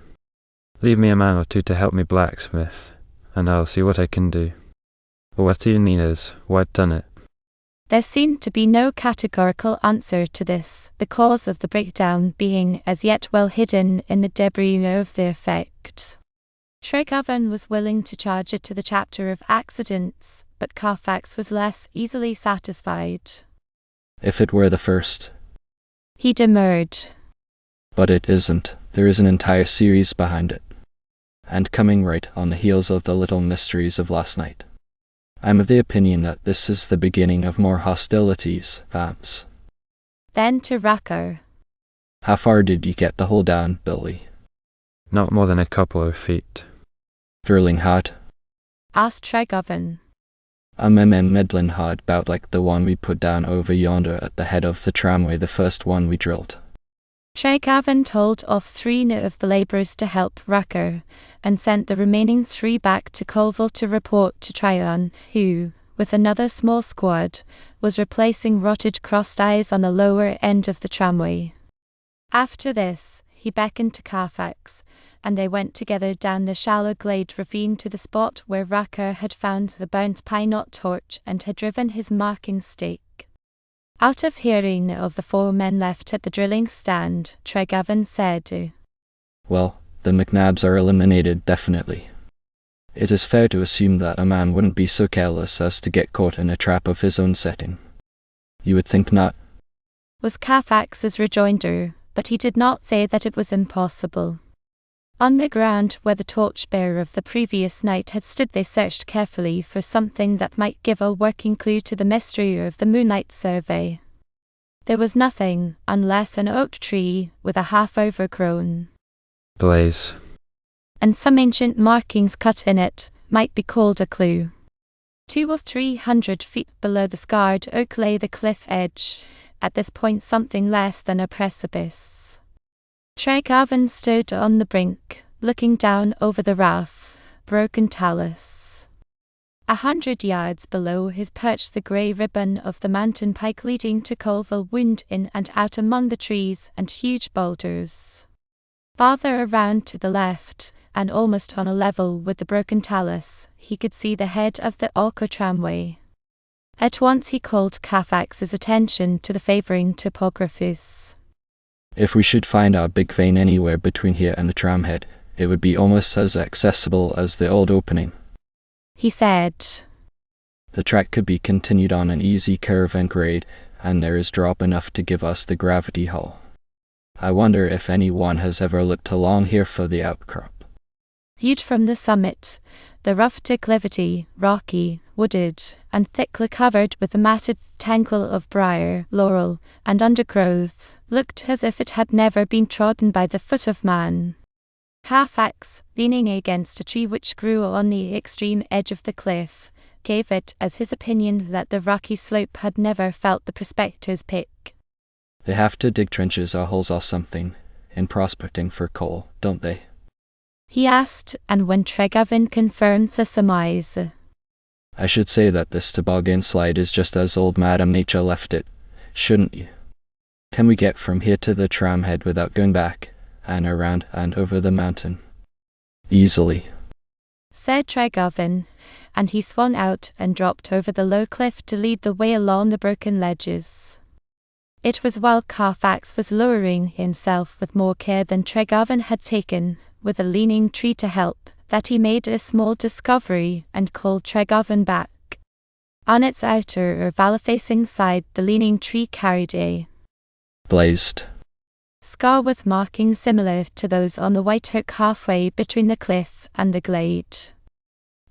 Speaker 9: Leave me a man or two to help me blacksmith, and I'll see what I can do. But what do you need is, what done it?
Speaker 1: There seemed to be no categorical answer to this, the cause of the breakdown being as yet well hidden in the debris of the effect. Tregovan was willing to charge it to the chapter of accidents, but Carfax was less easily satisfied.
Speaker 2: If it were the first.
Speaker 1: He demurred.
Speaker 2: But it isn't. There is an entire series behind it. And coming right on the heels of the little mysteries of last night. I'm of the opinion that this is the beginning of more hostilities, perhaps.
Speaker 1: Then to Rucker.
Speaker 2: How far did you get the hole down, Billy?
Speaker 9: Not more than a couple of feet.
Speaker 2: Drilling hard?
Speaker 1: Asked Tregovan.
Speaker 2: Medlin hard, about like the one we put down over yonder at the head of the tramway, the first one we drilled.
Speaker 1: Tregovan told off 3 of the labourers to help Rucker, and sent the remaining 3 back to Colville to report to Tryon, who, with another small squad, was replacing rotted crossed eyes on the lower end of the tramway. After this, he beckoned to Carfax, and they went together down the shallow glade ravine to the spot where Rucker had found the burnt pine knot torch and had driven his marking stake. Out of hearing of the 4 men left at the drilling stand, Tregovan said,
Speaker 2: Well, the McNabs are eliminated, definitely. It is fair to assume that a man wouldn't be so careless as to get caught in a trap of his own setting. You would think not,
Speaker 1: was Carfax's rejoinder, but he did not say that it was impossible. On the ground where the torchbearer of the previous night had stood they searched carefully for something that might give a working clue to the mystery of the moonlight survey. There was nothing, unless an oak tree with a half-overgrown
Speaker 9: blaze,
Speaker 1: and some ancient markings cut in it, might be called a clue. 200 or 300 feet below the scarred oak lay the cliff edge, at this point something less than a precipice. Tregarvan stood on the brink, looking down over the rough, broken talus. 100 yards below his perched the grey ribbon of the mountain pike leading to Colville wound in and out among the trees and huge boulders. Farther around to the left, and almost on a level with the broken talus, he could see the head of the Alco tramway. At once he called Carfax's attention to the favouring topographies.
Speaker 2: if we should find our big vein anywhere between here and the tramhead, it would be almost as accessible as the old opening,
Speaker 1: he said.
Speaker 2: The track could be continued on an easy curve and grade, and there is drop enough to give us the gravity hull. I wonder if anyone has ever looked along here for the outcrop.
Speaker 1: Viewed from the summit, the rough declivity, rocky, wooded, and thickly covered with a matted tangle of briar, laurel, and undergrowth, looked as if it had never been trodden by the foot of man. Carfax, leaning against a tree which grew on the extreme edge of the cliff, gave it as his opinion that the rocky slope had never felt the prospector's pick.
Speaker 2: They have to dig trenches or holes or something, in prospecting for coal, don't they?
Speaker 1: He asked, and when Tregarvan confirmed the surmise.
Speaker 2: I should say that this toboggan slide is just as old Madam Nature left it, shouldn't you? Can we get from here to the tramhead without going back, and around and over the mountain? Easily,
Speaker 1: said Tregarvan, and he swung out and dropped over the low cliff to lead the way along the broken ledges. It was while Carfax was lowering himself with more care than Tregarvan had taken, with a leaning tree to help, that he made a small discovery and called Tregarvan back. On its outer or valley-facing side the leaning tree carried a
Speaker 2: blazed
Speaker 1: scar with markings similar to those on the white oak halfway between the cliff and the glade.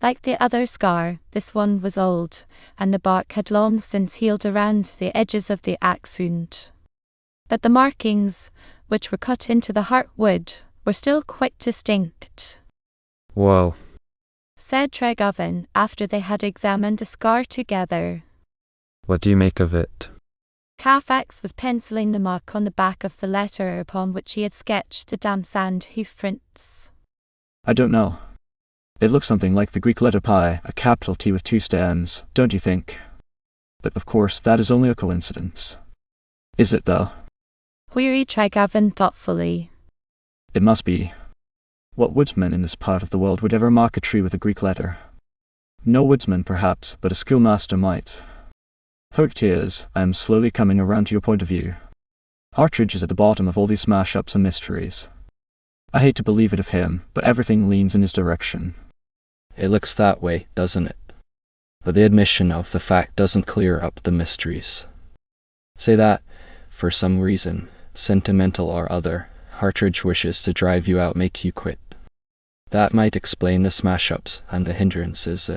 Speaker 1: Like the other scar, this one was old, and the bark had long since healed around the edges of the axe wound. But the markings, which were cut into the heartwood, were still quite distinct.
Speaker 9: Well,
Speaker 1: said Tregarvan, after they had examined the scar together.
Speaker 9: What do you make of it?
Speaker 1: Carfax was penciling the mark on the back of the letter upon which he had sketched the damp sand hoof prints.
Speaker 8: I don't know. It looks something like the Greek letter pi, a capital T with two stems, don't you think? But of course, that is only a coincidence. Is it, though?
Speaker 1: Queried Tregarvan thoughtfully.
Speaker 8: It must be. What woodsman in this part of the world would ever mark a tree with a Greek letter? No woodsman, perhaps, but a schoolmaster might. Tears, I am slowly coming around to your point of view. Partridge is at the bottom of all these smash-ups and mysteries. I hate to believe it of him, but everything leans in his direction.
Speaker 2: It looks that way, doesn't it? But the admission of the fact doesn't clear up the mysteries. Say that, for some reason, sentimental or other, Partridge wishes to drive you out, make you quit. That might explain the smash-ups and the hindrances,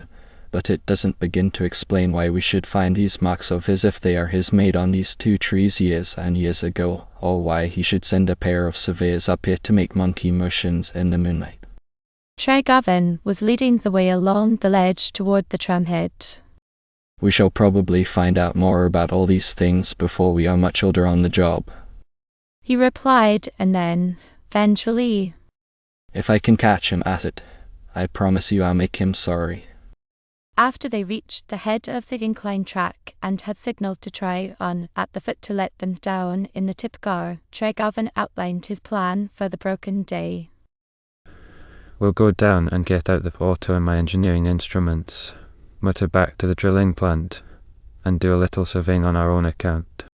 Speaker 2: but it doesn't begin to explain why we should find these marks of his if they are his made on these two trees years and years ago, or why he should send a pair of surveyors up here to make monkey motions in the moonlight.
Speaker 1: Tregarvan was leading the way along the ledge toward the tramhead.
Speaker 2: We shall probably find out more about all these things before we are much older on the job,
Speaker 1: he replied, and then, eventually,
Speaker 2: if I can catch him at it, I promise you I'll make him sorry.
Speaker 1: After they reached the head of the incline track and had signalled to try on at the foot to let them down in the tipcar, Tregarvan outlined his plan for the broken day.
Speaker 9: We'll go down and get out the auto and my engineering instruments, motor back to the drilling plant, and do a little surveying on our own account.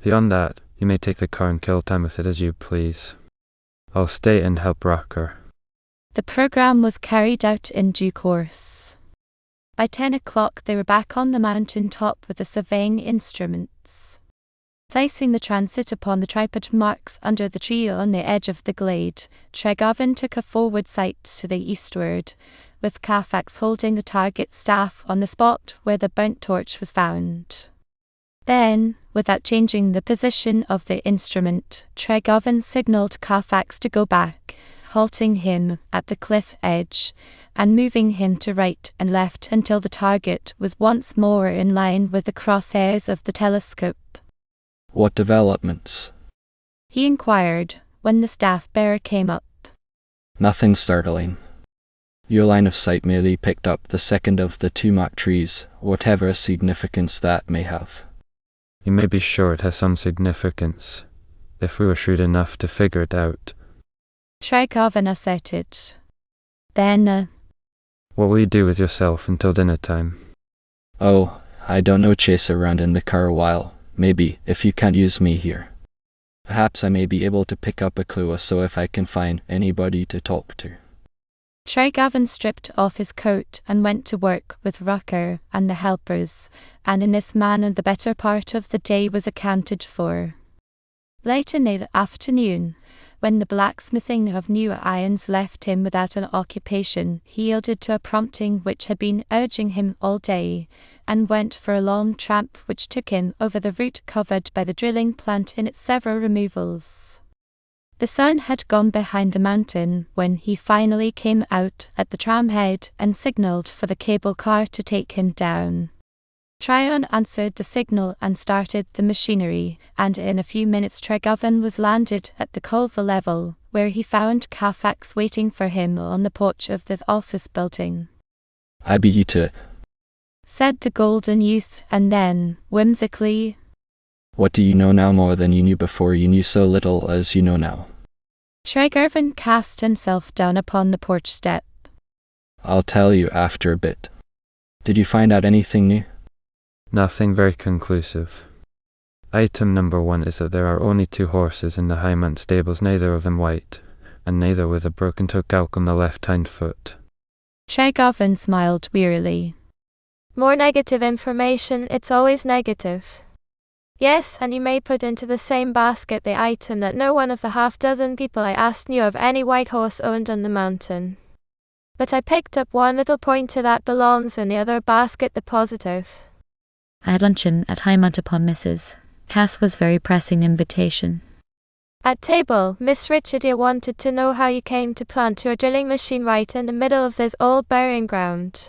Speaker 9: Beyond that, you may take the car and kill time with it as you please. I'll stay and help Rocker.
Speaker 1: The program was carried out in due course. By 10 o'clock they were back on the mountain top with the surveying instruments. Placing the transit upon the tripod marks under the tree on the edge of the glade, Tregovan took a forward sight to the eastward, with Carfax holding the target staff on the spot where the burnt torch was found. Then, without changing the position of the instrument, Tregovan signalled Carfax to go back, halting him at the cliff edge, and moving him to right and left until the target was once more in line with the crosshairs of the telescope.
Speaker 2: What developments?
Speaker 1: He inquired, when the staff-bearer came up.
Speaker 2: Nothing startling. Your line of sight merely picked up the second of the two marked trees, whatever significance that may have.
Speaker 9: You may be sure it has some significance, if we were shrewd enough to figure it out.
Speaker 1: Tregovan asserted. Then,
Speaker 9: what will you do with yourself until dinner time?
Speaker 2: Oh, I don't know, chase around in the car a while. Maybe, if you can't use me here. Perhaps I may be able to pick up a clue or so if I can find anybody to talk to.
Speaker 1: Tregovan stripped off his coat and went to work with Rucker and the helpers, and in this manner the better part of the day was accounted for. Late in the afternoon, when the blacksmithing of new irons left him without an occupation, he yielded to a prompting which had been urging him all day, and went for a long tramp which took him over the route covered by the drilling plant in its several removals. The sun had gone behind the mountain when he finally came out at the tramhead and signalled for the cable car to take him down. Tryon answered the signal and started the machinery, and in a few minutes Tregovan was landed at the culver level, where he found Carfax waiting for him on the porch of the office building.
Speaker 2: I beat you to it,
Speaker 1: said the golden youth, and then, whimsically,
Speaker 2: what do you know now more than you knew before you knew so little as you know now?
Speaker 1: Tregovan cast himself down upon the porch step.
Speaker 2: I'll tell you after a bit. Did you find out anything new?
Speaker 9: Nothing very conclusive. Item number 1 is that there are only 2 horses in the Highmount stables, neither of them white, and neither with a broken toe calque on the left hind foot.
Speaker 1: Tregovan smiled wearily.
Speaker 11: More negative information, it's always negative. Yes, and you may put into the same basket the item that no one of the half-dozen people I asked knew of any white horse owned on the mountain. But I picked up one little pointer that belongs in the other basket, the positive.
Speaker 10: I had luncheon at Highmount upon Mrs. Casswell's very pressing invitation.
Speaker 11: At table, Miss Richardia wanted to know how you came to plant your drilling machine right in the middle of this old burying ground.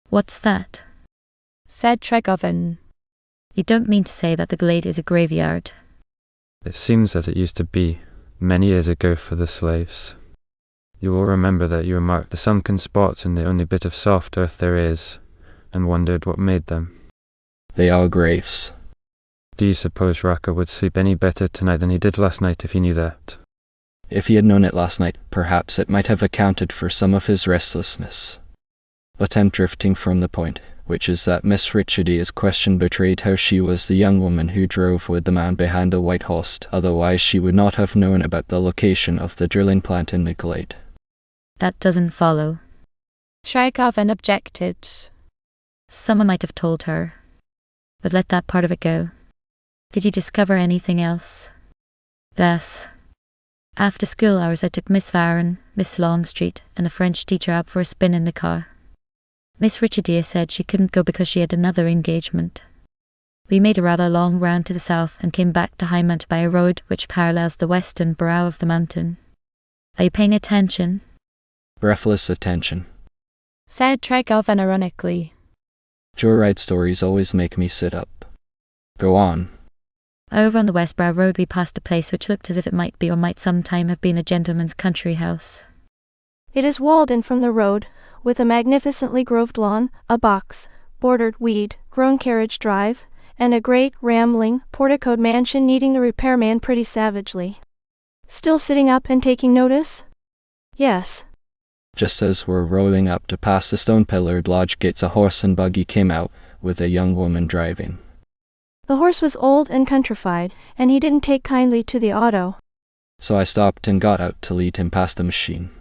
Speaker 10: What's that?
Speaker 1: Said Tregovan.
Speaker 10: You don't mean to say that the glade is a graveyard?
Speaker 9: It seems that it used to be, many years ago, for the slaves. You will remember that you remarked the sunken spots in the only bit of soft earth there is, and wondered what made them.
Speaker 2: They are graves.
Speaker 9: Do you suppose Rucker would sleep any better tonight than he did last night if he knew that?
Speaker 2: If he had known it last night, perhaps it might have accounted for some of his restlessness. But I'm drifting from the point, which is that Miss Richardia's question betrayed how she was the young woman who drove with the man behind the white horse, otherwise she would not have known about the location of the drilling plant in the glade.
Speaker 10: That doesn't follow.
Speaker 1: Tregovan objected.
Speaker 10: Someone might have told her. But let that part of it go. Did you discover anything else? Yes. After school hours I took Miss Varron, Miss Longstreet, and a French teacher out for a spin in the car. Miss Richardia said she couldn't go because she had another engagement. We made a rather long round to the south and came back to Highmount by a road which parallels the western brow of the mountain. Are you paying attention?
Speaker 2: Breathless attention,
Speaker 1: said Tregovan ironically.
Speaker 2: Joyride stories always make me sit up. Go on.
Speaker 10: Over on the West Brow Road we passed a place which looked as if it might be or might sometime have been a gentleman's country house.
Speaker 6: It is walled in from the road, with a magnificently groved lawn, a box, bordered weed-grown carriage drive, and a great, rambling, porticoed mansion needing the repairman pretty savagely. Still sitting up and taking notice? Yes.
Speaker 2: Just as we're rolling up to pass the stone-pillared lodge gates, a horse and buggy came out, with a young woman driving.
Speaker 6: The horse was old and countrified, and he didn't take kindly to the auto.
Speaker 2: So I stopped and got out to lead him past the machine.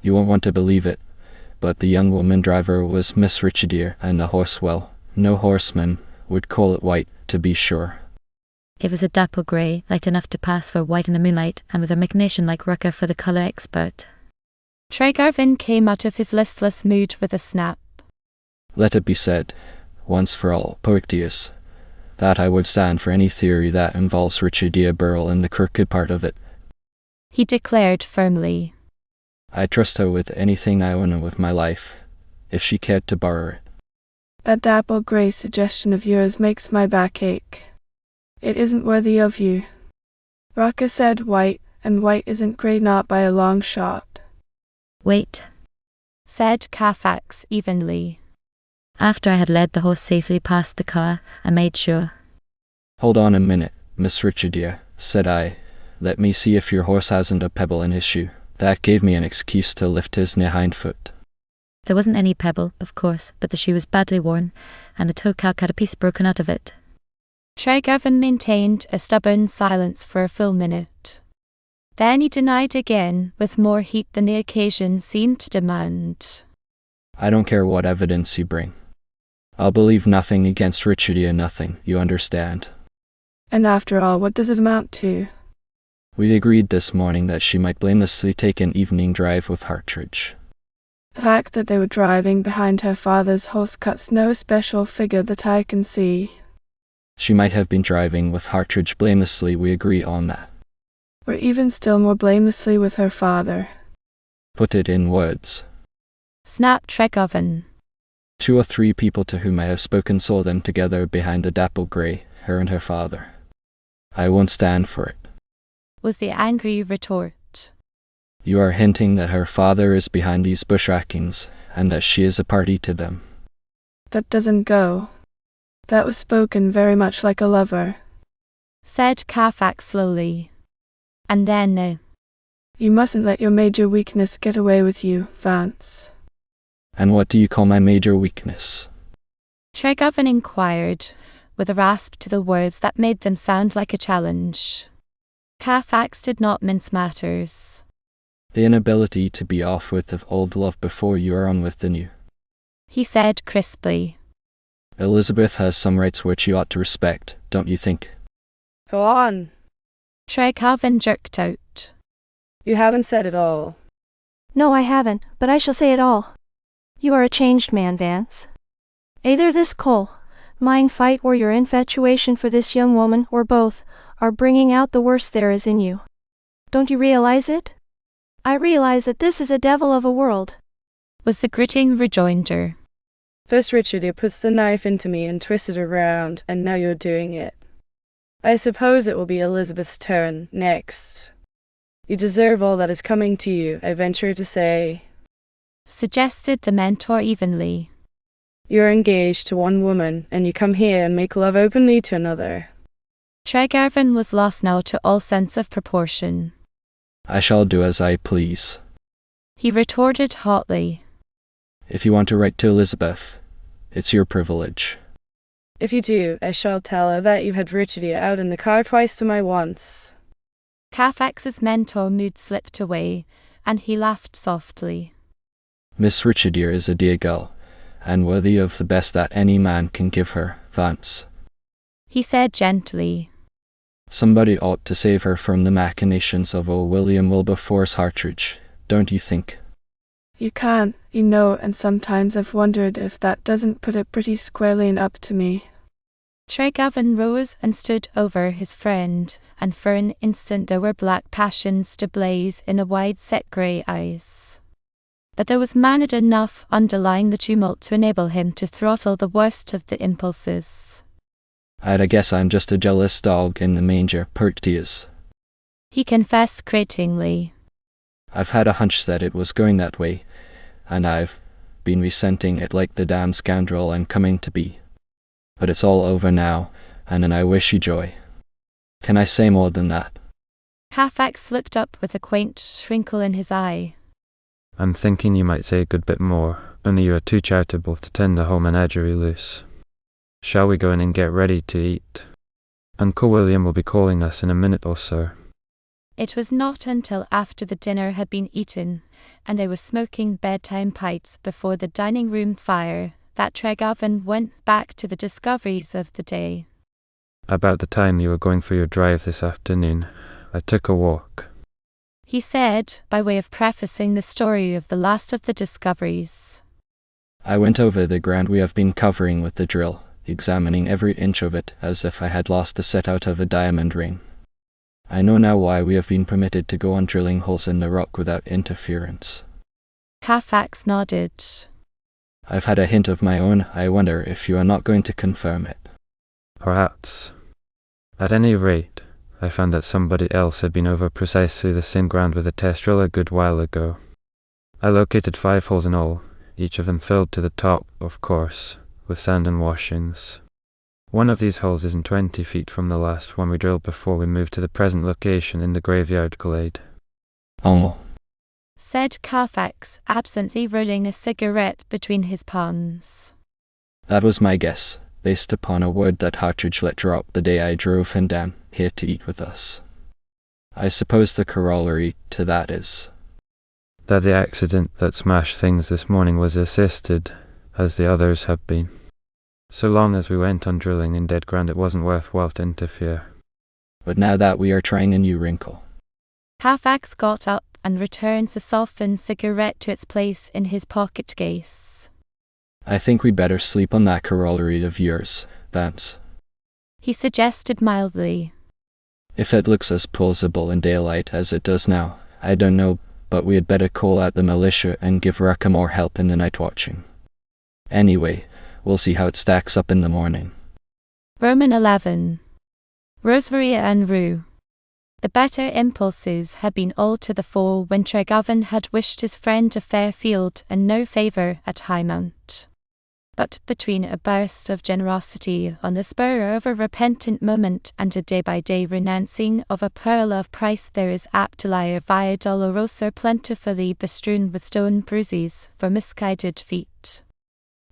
Speaker 2: You won't want to believe it, but the young woman driver was Miss Richardier, and the horse, well, no horseman would call it white, to be sure.
Speaker 10: It was a dapple grey, light enough to pass for white in the moonlight, and with a machination like Rucker for the colour expert.
Speaker 1: Tregarvan came out of his listless mood with a snap.
Speaker 2: Let it be said, once for all, Poictius, that I would stand for any theory that involves Richardier Burrell in the crooked part of it.
Speaker 1: He declared firmly.
Speaker 2: I trust her with anything I own with my life, if she cared to borrow it.
Speaker 5: That dapple grey suggestion of yours makes my back ache. It isn't worthy of you. Raka said white, and white isn't grey, not by a long shot.
Speaker 10: Wait,
Speaker 1: said Carfax evenly.
Speaker 10: After I had led the horse safely past the car, I made sure.
Speaker 2: Hold on a minute, Miss Richardier, said I. Let me see if your horse hasn't a pebble in his shoe. That gave me an excuse to lift his near hind foot.
Speaker 10: There wasn't any pebble, of course, but the shoe was badly worn, and the toe calk had a piece broken out of it.
Speaker 1: Tregarvan maintained a stubborn silence for a full minute. Then he denied again, with more heat than the occasion seemed to demand.
Speaker 2: I don't care what evidence you bring. I'll believe nothing against Richardier, nothing, you understand.
Speaker 5: And after all, what does it amount to?
Speaker 2: We agreed this morning that she might blamelessly take an evening drive with Hartridge.
Speaker 5: The fact that they were driving behind her father's horse cuts no special figure that I can see.
Speaker 2: She might have been driving with Hartridge blamelessly, we agree on that.
Speaker 5: Or even still more blamelessly with her father.
Speaker 2: Put it in words.
Speaker 1: Snapped Tregarvan.
Speaker 2: 2 or 3 people to whom I have spoken saw them together behind the dapple grey, her and her father. I won't stand for it,
Speaker 1: was the angry retort.
Speaker 2: You are hinting that her father is behind these bushwhackings, and that she is a party to them.
Speaker 5: That doesn't go. That was spoken very much like a lover,
Speaker 1: said Carfax slowly. And then,
Speaker 5: You mustn't let your major weakness get away with you, Vance.
Speaker 2: And what do you call my major weakness?
Speaker 1: Tregarvan inquired, with a rasp to the words that made them sound like a challenge. Carfax did not mince matters.
Speaker 2: The inability to be off with the old love before you are on with the new,
Speaker 1: he said crisply.
Speaker 2: Elizabeth has some rights which you ought to respect, don't you think?
Speaker 3: Go on.
Speaker 1: Tregarvan jerked out.
Speaker 3: You haven't said it all.
Speaker 6: No, I haven't, but I shall say it all. You are a changed man, Vance. Either this coal-mine fight or your infatuation for this young woman, or both, are bringing out the worst there is in you. Don't you realize it? I realize that this is a devil of a world,
Speaker 1: was the gritting rejoinder.
Speaker 3: First Richardier puts the knife into me and twists it around, and now you're doing it. I suppose it will be Elizabeth's turn next. You deserve all that is coming to you, I venture to say,
Speaker 1: suggested the mentor evenly.
Speaker 3: You're engaged to one woman, and you come here and make love openly to another.
Speaker 1: Tregarvan was lost now to all sense of proportion.
Speaker 2: I shall do as I please,
Speaker 1: he retorted hotly.
Speaker 2: If you want to write to Elizabeth, it's your privilege.
Speaker 3: If you do, I shall tell her that you've had Richardier out in the car twice to my once.
Speaker 1: Carfax's mentor mood slipped away, and he laughed softly.
Speaker 2: Miss Richardier is a dear girl, and worthy of the best that any man can give her, Vance,
Speaker 1: he said gently.
Speaker 2: Somebody ought to save her from the machinations of old William Wilberforce Hartridge, don't you think?
Speaker 5: You can't, you know, and sometimes I've wondered if that doesn't put it pretty squarely and up to me.
Speaker 1: Tregarvan rose and stood over his friend, and for an instant there were black passions to blaze in the wide-set grey eyes. But there was mannered enough underlying the tumult to enable him to throttle the worst of the impulses.
Speaker 2: I guess I'm just a jealous dog in the manger, Poictius,
Speaker 1: he confessed gratingly.
Speaker 2: I've had a hunch that it was going that way, and I've been resenting it like the damned scoundrel I'm coming to be. But it's all over now, and I wish you joy. Can I say more than that?
Speaker 1: Carfax looked up with a quaint twinkle in his eye.
Speaker 9: I'm thinking you might say a good bit more, only you are too charitable to turn the whole menagerie loose. Shall we go in and get ready to eat? Uncle William will be calling us in a minute or so.
Speaker 1: It was not until after the dinner had been eaten, and they were smoking bedtime pipes before the dining room fire, that Tregarvan went back to the discoveries of the day.
Speaker 9: About the time you were going for your drive this afternoon, I took a walk.
Speaker 1: He said, by way of prefacing the story of the last of the discoveries.
Speaker 2: I went over the ground we have been covering with the drill, examining every inch of it as if I had lost the set out of a diamond ring. I know now why we have been permitted to go on drilling holes in the rock without interference.
Speaker 1: Carfax nodded.
Speaker 2: I've had a hint of my own. I wonder if you are not going to confirm it.
Speaker 9: Perhaps. At any rate, I found that somebody else had been over precisely the same ground with a test drill a good while ago. I located 5 holes in all, each of them filled to the top, of course, with sand and washings. One of these holes isn't 20 feet from the last one we drilled before we moved to the present location in the graveyard glade.
Speaker 2: Oh,
Speaker 1: said Carfax, absently rolling a cigarette between his palms.
Speaker 2: That was my guess, based upon a word that Hartridge let drop the day I drove him down here to eat with us. I suppose the corollary to that is
Speaker 9: that the accident that smashed things this morning was assisted, as the others have been. So long as we went on drilling in dead ground, it wasn't worthwhile to interfere.
Speaker 2: But now that we are trying a new wrinkle.
Speaker 1: Carfax got up and returned the softened cigarette to its place in his pocket case.
Speaker 2: I think we'd better sleep on that corollary of yours, Vance.
Speaker 1: He suggested mildly.
Speaker 2: If it looks as plausible in daylight as it does now, I don't know, but we had better call out the militia and give Raka more help in the night watching. Anyway, we'll see how it stacks up in the morning.
Speaker 1: Roman 11. Rosevaria and Rue. The better impulses had been all to the fore when Tregarvan had wished his friend a fair field and no favour at Highmount. But between a burst of generosity on the spur of a repentant moment and a day-by-day renouncing of a pearl of price, there is apt to lie a via dolorosa plentifully bestrewn with stone bruises for misguided feet.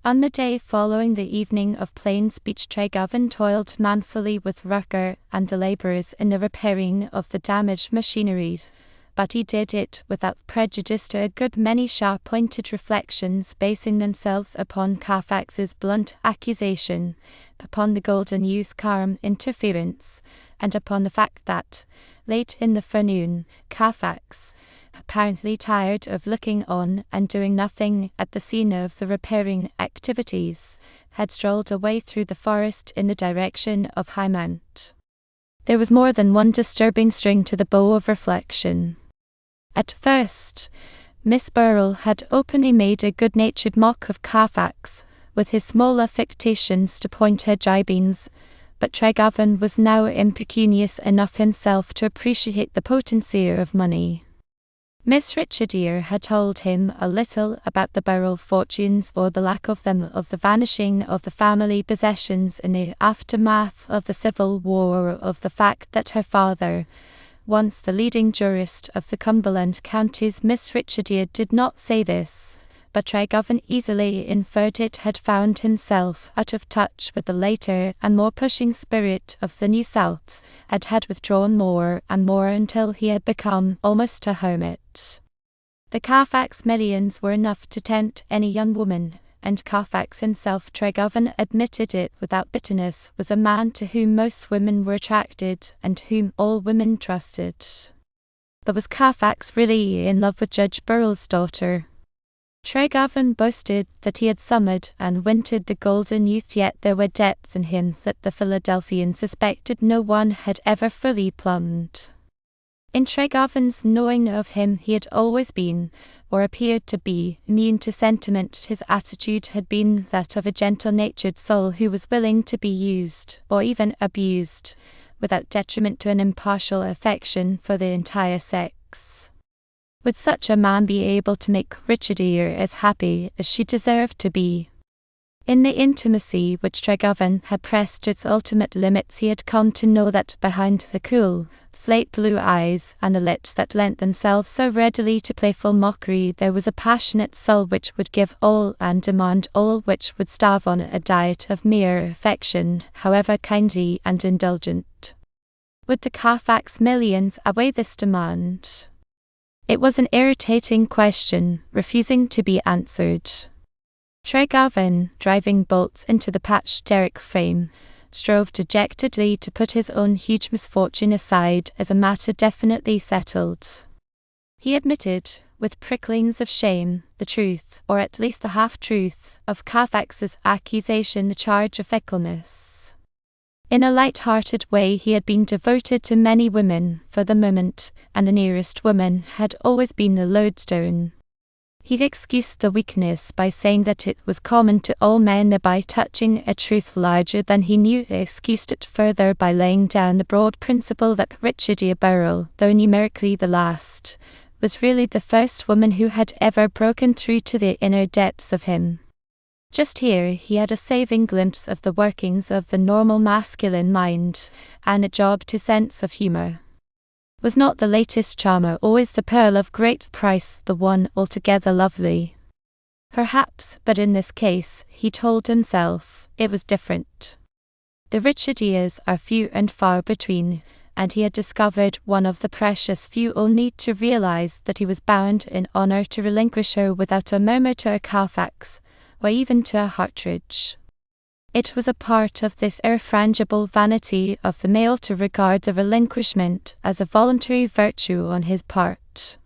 Speaker 1: On the day following the evening of Plains Beach, Tregarvan toiled manfully with Rucker and the labourers in the repairing of the damaged machinery, but he did it without prejudice to a good many sharp-pointed reflections basing themselves upon Carfax's blunt accusation, upon the Golden Youth's calm interference, and upon the fact that, late in the forenoon, Carfax, apparently tired of looking on and doing nothing at the scene of the repairing activities, had strolled away through the forest in the direction of Highmount. There was more than one disturbing string to the bow of reflection. At first, Miss Burrell had openly made a good-natured mock of Carfax, with his small affectations to point-head jibings, but Tregarvan was now impecunious enough himself to appreciate the potency of money. Miss Richardier had told him a little about the Burrell fortunes, or the lack of them, of the vanishing of the family possessions in the aftermath of the Civil War, of the fact that her father, once the leading jurist of the Cumberland counties. Miss Richardier did not say this, but Tregarvan easily inferred it, had found himself out of touch with the later and more pushing spirit of the New South, and had withdrawn more and more until he had become almost a hermit. The Carfax millions were enough to tempt any young woman, and Carfax himself, Tregarvan admitted it without bitterness, was a man to whom most women were attracted and whom all women trusted. But was Carfax really in love with Judge Burrell's daughter? Tregarvan boasted that he had summered and wintered the Golden Youth, yet there were depths in him that the Philadelphian suspected no one had ever fully plumbed. In Tregarvan's knowing of him, he had always been, or appeared to be, immune to sentiment. His attitude had been that of a gentle-natured soul who was willing to be used, or even abused, without detriment to an impartial affection for the entire sex. Would such a man be able to make Richardier as happy as she deserved to be? In the intimacy which Tregarvan had pressed to its ultimate limits, he had come to know that behind the cool, slate-blue eyes and the lips that lent themselves so readily to playful mockery, there was a passionate soul which would give all and demand all, which would starve on a diet of mere affection, however kindly and indulgent. Would the Carfax millions outweigh this demand? It was an irritating question, refusing to be answered. Tregarvan, driving bolts into the patched derrick frame, strove dejectedly to put his own huge misfortune aside as a matter definitely settled. He admitted, with pricklings of shame, the truth, or at least the half-truth, of Carfax's accusation, the charge of fickleness. In a light-hearted way he had been devoted to many women, for the moment, and the nearest woman had always been the lodestone. He excused the weakness by saying that it was common to all men, thereby touching a truth larger than he knew. He excused it further by laying down the broad principle that Richidia Burrell, though numerically the last, was really the first woman who had ever broken through to the inner depths of him. Just here he had a saving glimpse of the workings of the normal masculine mind, and a job to sense of humour. Was not the latest charmer always the pearl of great price, the one altogether lovely? Perhaps, but in this case, he told himself, it was different. The Richidias are few and far between, and he had discovered one of the precious few only to realize that he was bound in honour to relinquish her without a murmur to a Carfax, or even to a Hartridge. It was a part of this irrefrangible vanity of the male to regard the relinquishment as a voluntary virtue on his part.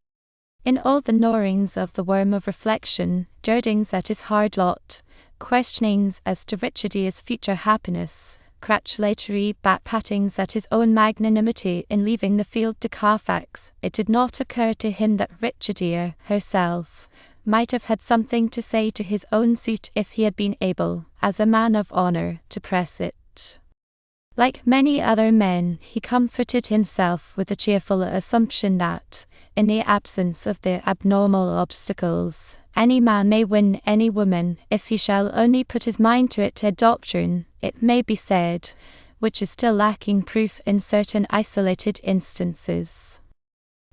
Speaker 1: In all the gnawings of the worm of reflection, girdings at his hard lot, questionings as to Richidia's future happiness, congratulatory back-pattings at his own magnanimity in leaving the field to Carfax, it did not occur to him that Richidia herself might have had something to say to his own suit if he had been able, as a man of honour, to press it. Like many other men, he comforted himself with the cheerful assumption that, in the absence of the abnormal obstacles, any man may win any woman if he shall only put his mind to it. A doctrine, it may be said, which is still lacking proof in certain isolated instances.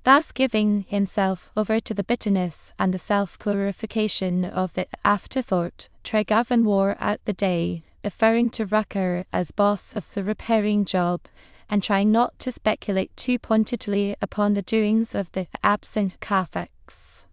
Speaker 1: Thus giving himself over to the bitterness and the self-glorification of the afterthought, Tregarvan wore out the day, referring to Rucker as boss of the repairing job, and trying not to speculate too pointedly upon the doings of the absent Carfax.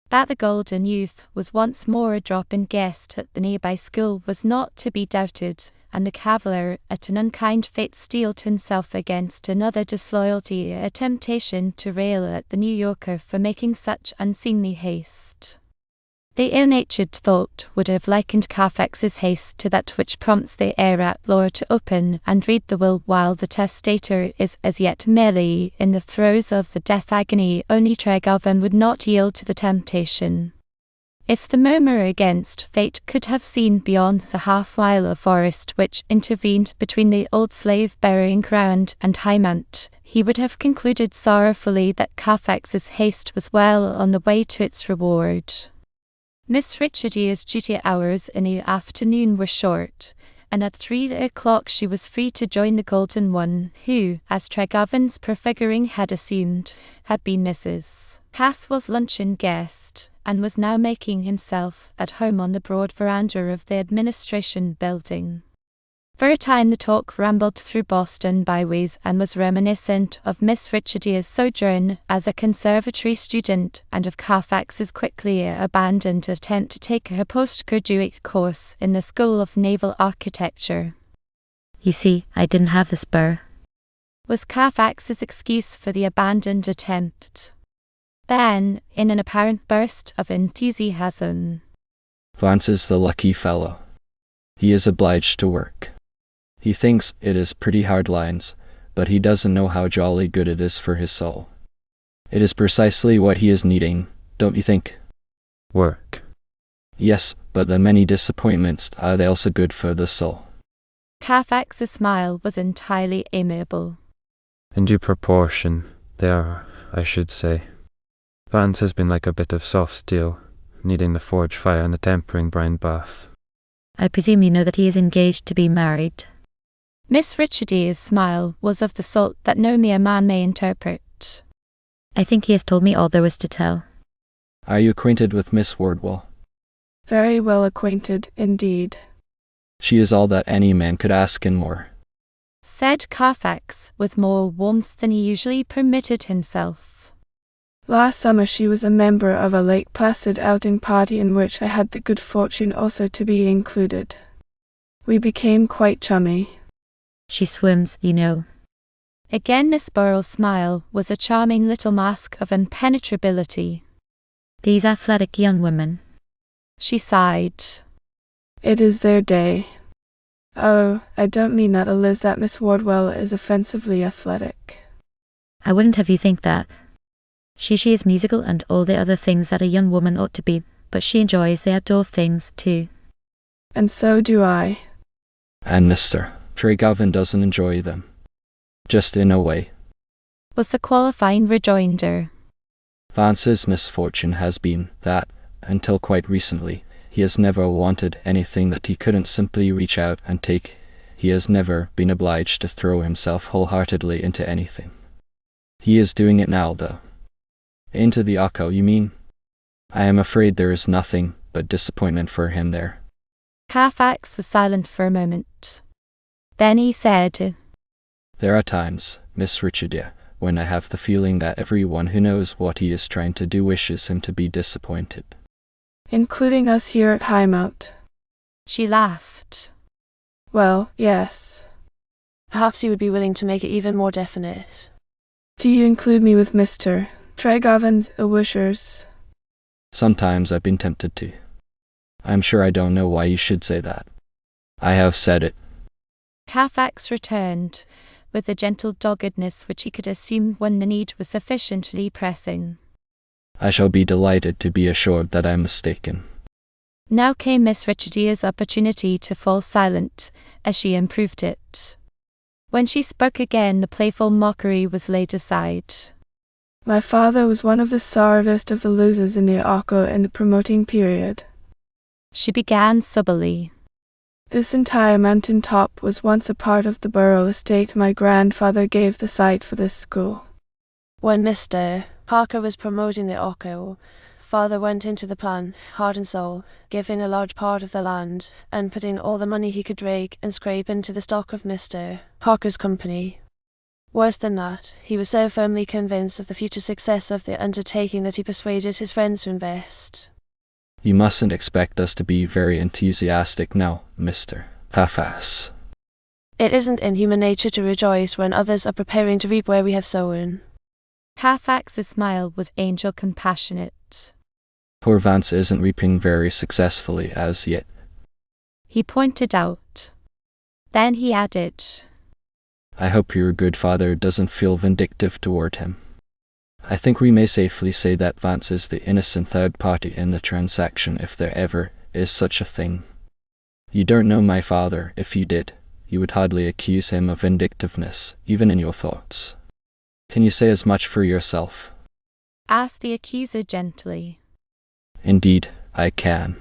Speaker 1: That the golden youth was once more a drop-in guest at the nearby school was not to be doubted, and the caviller at an unkind fate steeled himself against another disloyalty, a temptation to rail at the New Yorker for making such unseemly haste. The ill-natured thought would have likened Carfax's haste to that which prompts the heir at law to open and read the will while the testator is as yet merely in the throes of the death agony. Only Tregarvan would not yield to the temptation. If the murmur against fate could have seen beyond the half-mile of forest which intervened between the old slave-burying ground and Highmount, he would have concluded sorrowfully that Carfax's haste was well on the way to its reward. Miss Richidia's duty hours in the afternoon were short, and at 3 o'clock she was free to join the Golden One, who, as Tregarvan's prefiguring had assumed, had been Mrs. Caswell's luncheon guest, and was now making himself at home on the broad veranda of the administration building. For a time the talk rambled through Boston byways and was reminiscent of Miss Richidia's sojourn as a conservatory student and of Carfax's quickly abandoned attempt to take her postgraduate course in the School of Naval Architecture.
Speaker 10: You see, I didn't have the spur,
Speaker 1: was Carfax's excuse for the abandoned attempt. Then, in an apparent burst of enthusiasm,
Speaker 2: Vance is the lucky fellow. He is obliged to work. He thinks it is pretty hard lines, but he doesn't know how jolly good it is for his soul. It is precisely what he is needing, don't you think?
Speaker 9: Work.
Speaker 2: Yes, but the many disappointments, are they also good for the soul?
Speaker 1: Carfax's smile was entirely amiable.
Speaker 9: In due proportion, they are, I should say. Vance has been like a bit of soft steel, needing the forge fire and the tempering brine bath.
Speaker 10: I presume you know that he is engaged to be married.
Speaker 1: Miss Richidia's smile was of the sort that no mere man may interpret.
Speaker 10: I think he has told me all there was to tell.
Speaker 2: Are you acquainted with Miss Wardwell?
Speaker 5: Very well acquainted, indeed.
Speaker 2: She is all that any man could ask and more.
Speaker 1: said Carfax, with more warmth than he usually permitted himself.
Speaker 5: Last summer she was a member of a Lake Placid outing party in which I had the good fortune also to be included. We became quite chummy.
Speaker 10: She swims, you know.
Speaker 1: Again Miss Burrell's smile was a charming little mask of impenetrability.
Speaker 10: These athletic young women.
Speaker 1: She sighed.
Speaker 5: It is their day. Oh, I don't mean that, Liz, that Miss Wardwell is offensively athletic.
Speaker 10: I wouldn't have you think that. She is musical and all the other things that a young woman ought to be, but she enjoys the outdoor things too.
Speaker 5: And so do I.
Speaker 2: And Mr. Tregarvan doesn't enjoy them. Just in a way.
Speaker 1: Was the qualifying rejoinder.
Speaker 2: Vance's misfortune has been that, until quite recently, he has never wanted anything that he couldn't simply reach out and take. He has never been obliged to throw himself wholeheartedly into anything. He is doing it now, though. Into the Akko, you mean? I am afraid there is nothing but disappointment for him there.
Speaker 1: Carfax was silent for a moment. Then he said,
Speaker 2: There are times, Miss Richardia, when I have the feeling that everyone who knows what he is trying to do wishes him to be disappointed.
Speaker 5: Including us here at Highmount.
Speaker 1: She laughed.
Speaker 5: Well, yes.
Speaker 7: Perhaps you would be willing to make it even more definite.
Speaker 5: Do you include me with Mr. Tregarvan's wishers?
Speaker 2: Sometimes I've been tempted to. I'm sure I don't know why you should say that. I have said it.
Speaker 1: Carfax returned, with a gentle doggedness which he could assume when the need was sufficiently pressing.
Speaker 2: I shall be delighted to be assured that I am mistaken.
Speaker 1: Now came Miss Richardia's opportunity to fall silent, as she improved it. When she spoke again, the playful mockery was laid aside.
Speaker 5: My father was one of the sorriest of the losers in the Akko in the promoting period.
Speaker 1: She began subtly.
Speaker 5: This entire mountain top was once a part of the borough estate. My grandfather gave the site for this school.
Speaker 7: When Mr. Parker was promoting the Akko, Father went into the plan, heart and soul, giving a large part of the land, and putting all the money he could rake and scrape into the stock of Mr. Parker's company. Worse than that, he was so firmly convinced of the future success of the undertaking that he persuaded his friends to invest.
Speaker 2: You mustn't expect us to be very enthusiastic now, Mr. Half-ass.
Speaker 7: It isn't in human nature to rejoice when others are preparing to reap where we have sown.
Speaker 1: Carfax's smile was angel compassionate.
Speaker 2: Poor Vance isn't reaping very successfully as yet.
Speaker 1: He pointed out. Then he added,
Speaker 2: I hope your good father doesn't feel vindictive toward him. I think we may safely say that Vance is the innocent third party in the transaction, if there ever is such a thing. You don't know my father. If you did, you would hardly accuse him of vindictiveness, even in your thoughts. Can you say as much for yourself?
Speaker 1: Asked the accuser gently.
Speaker 2: Indeed, I can.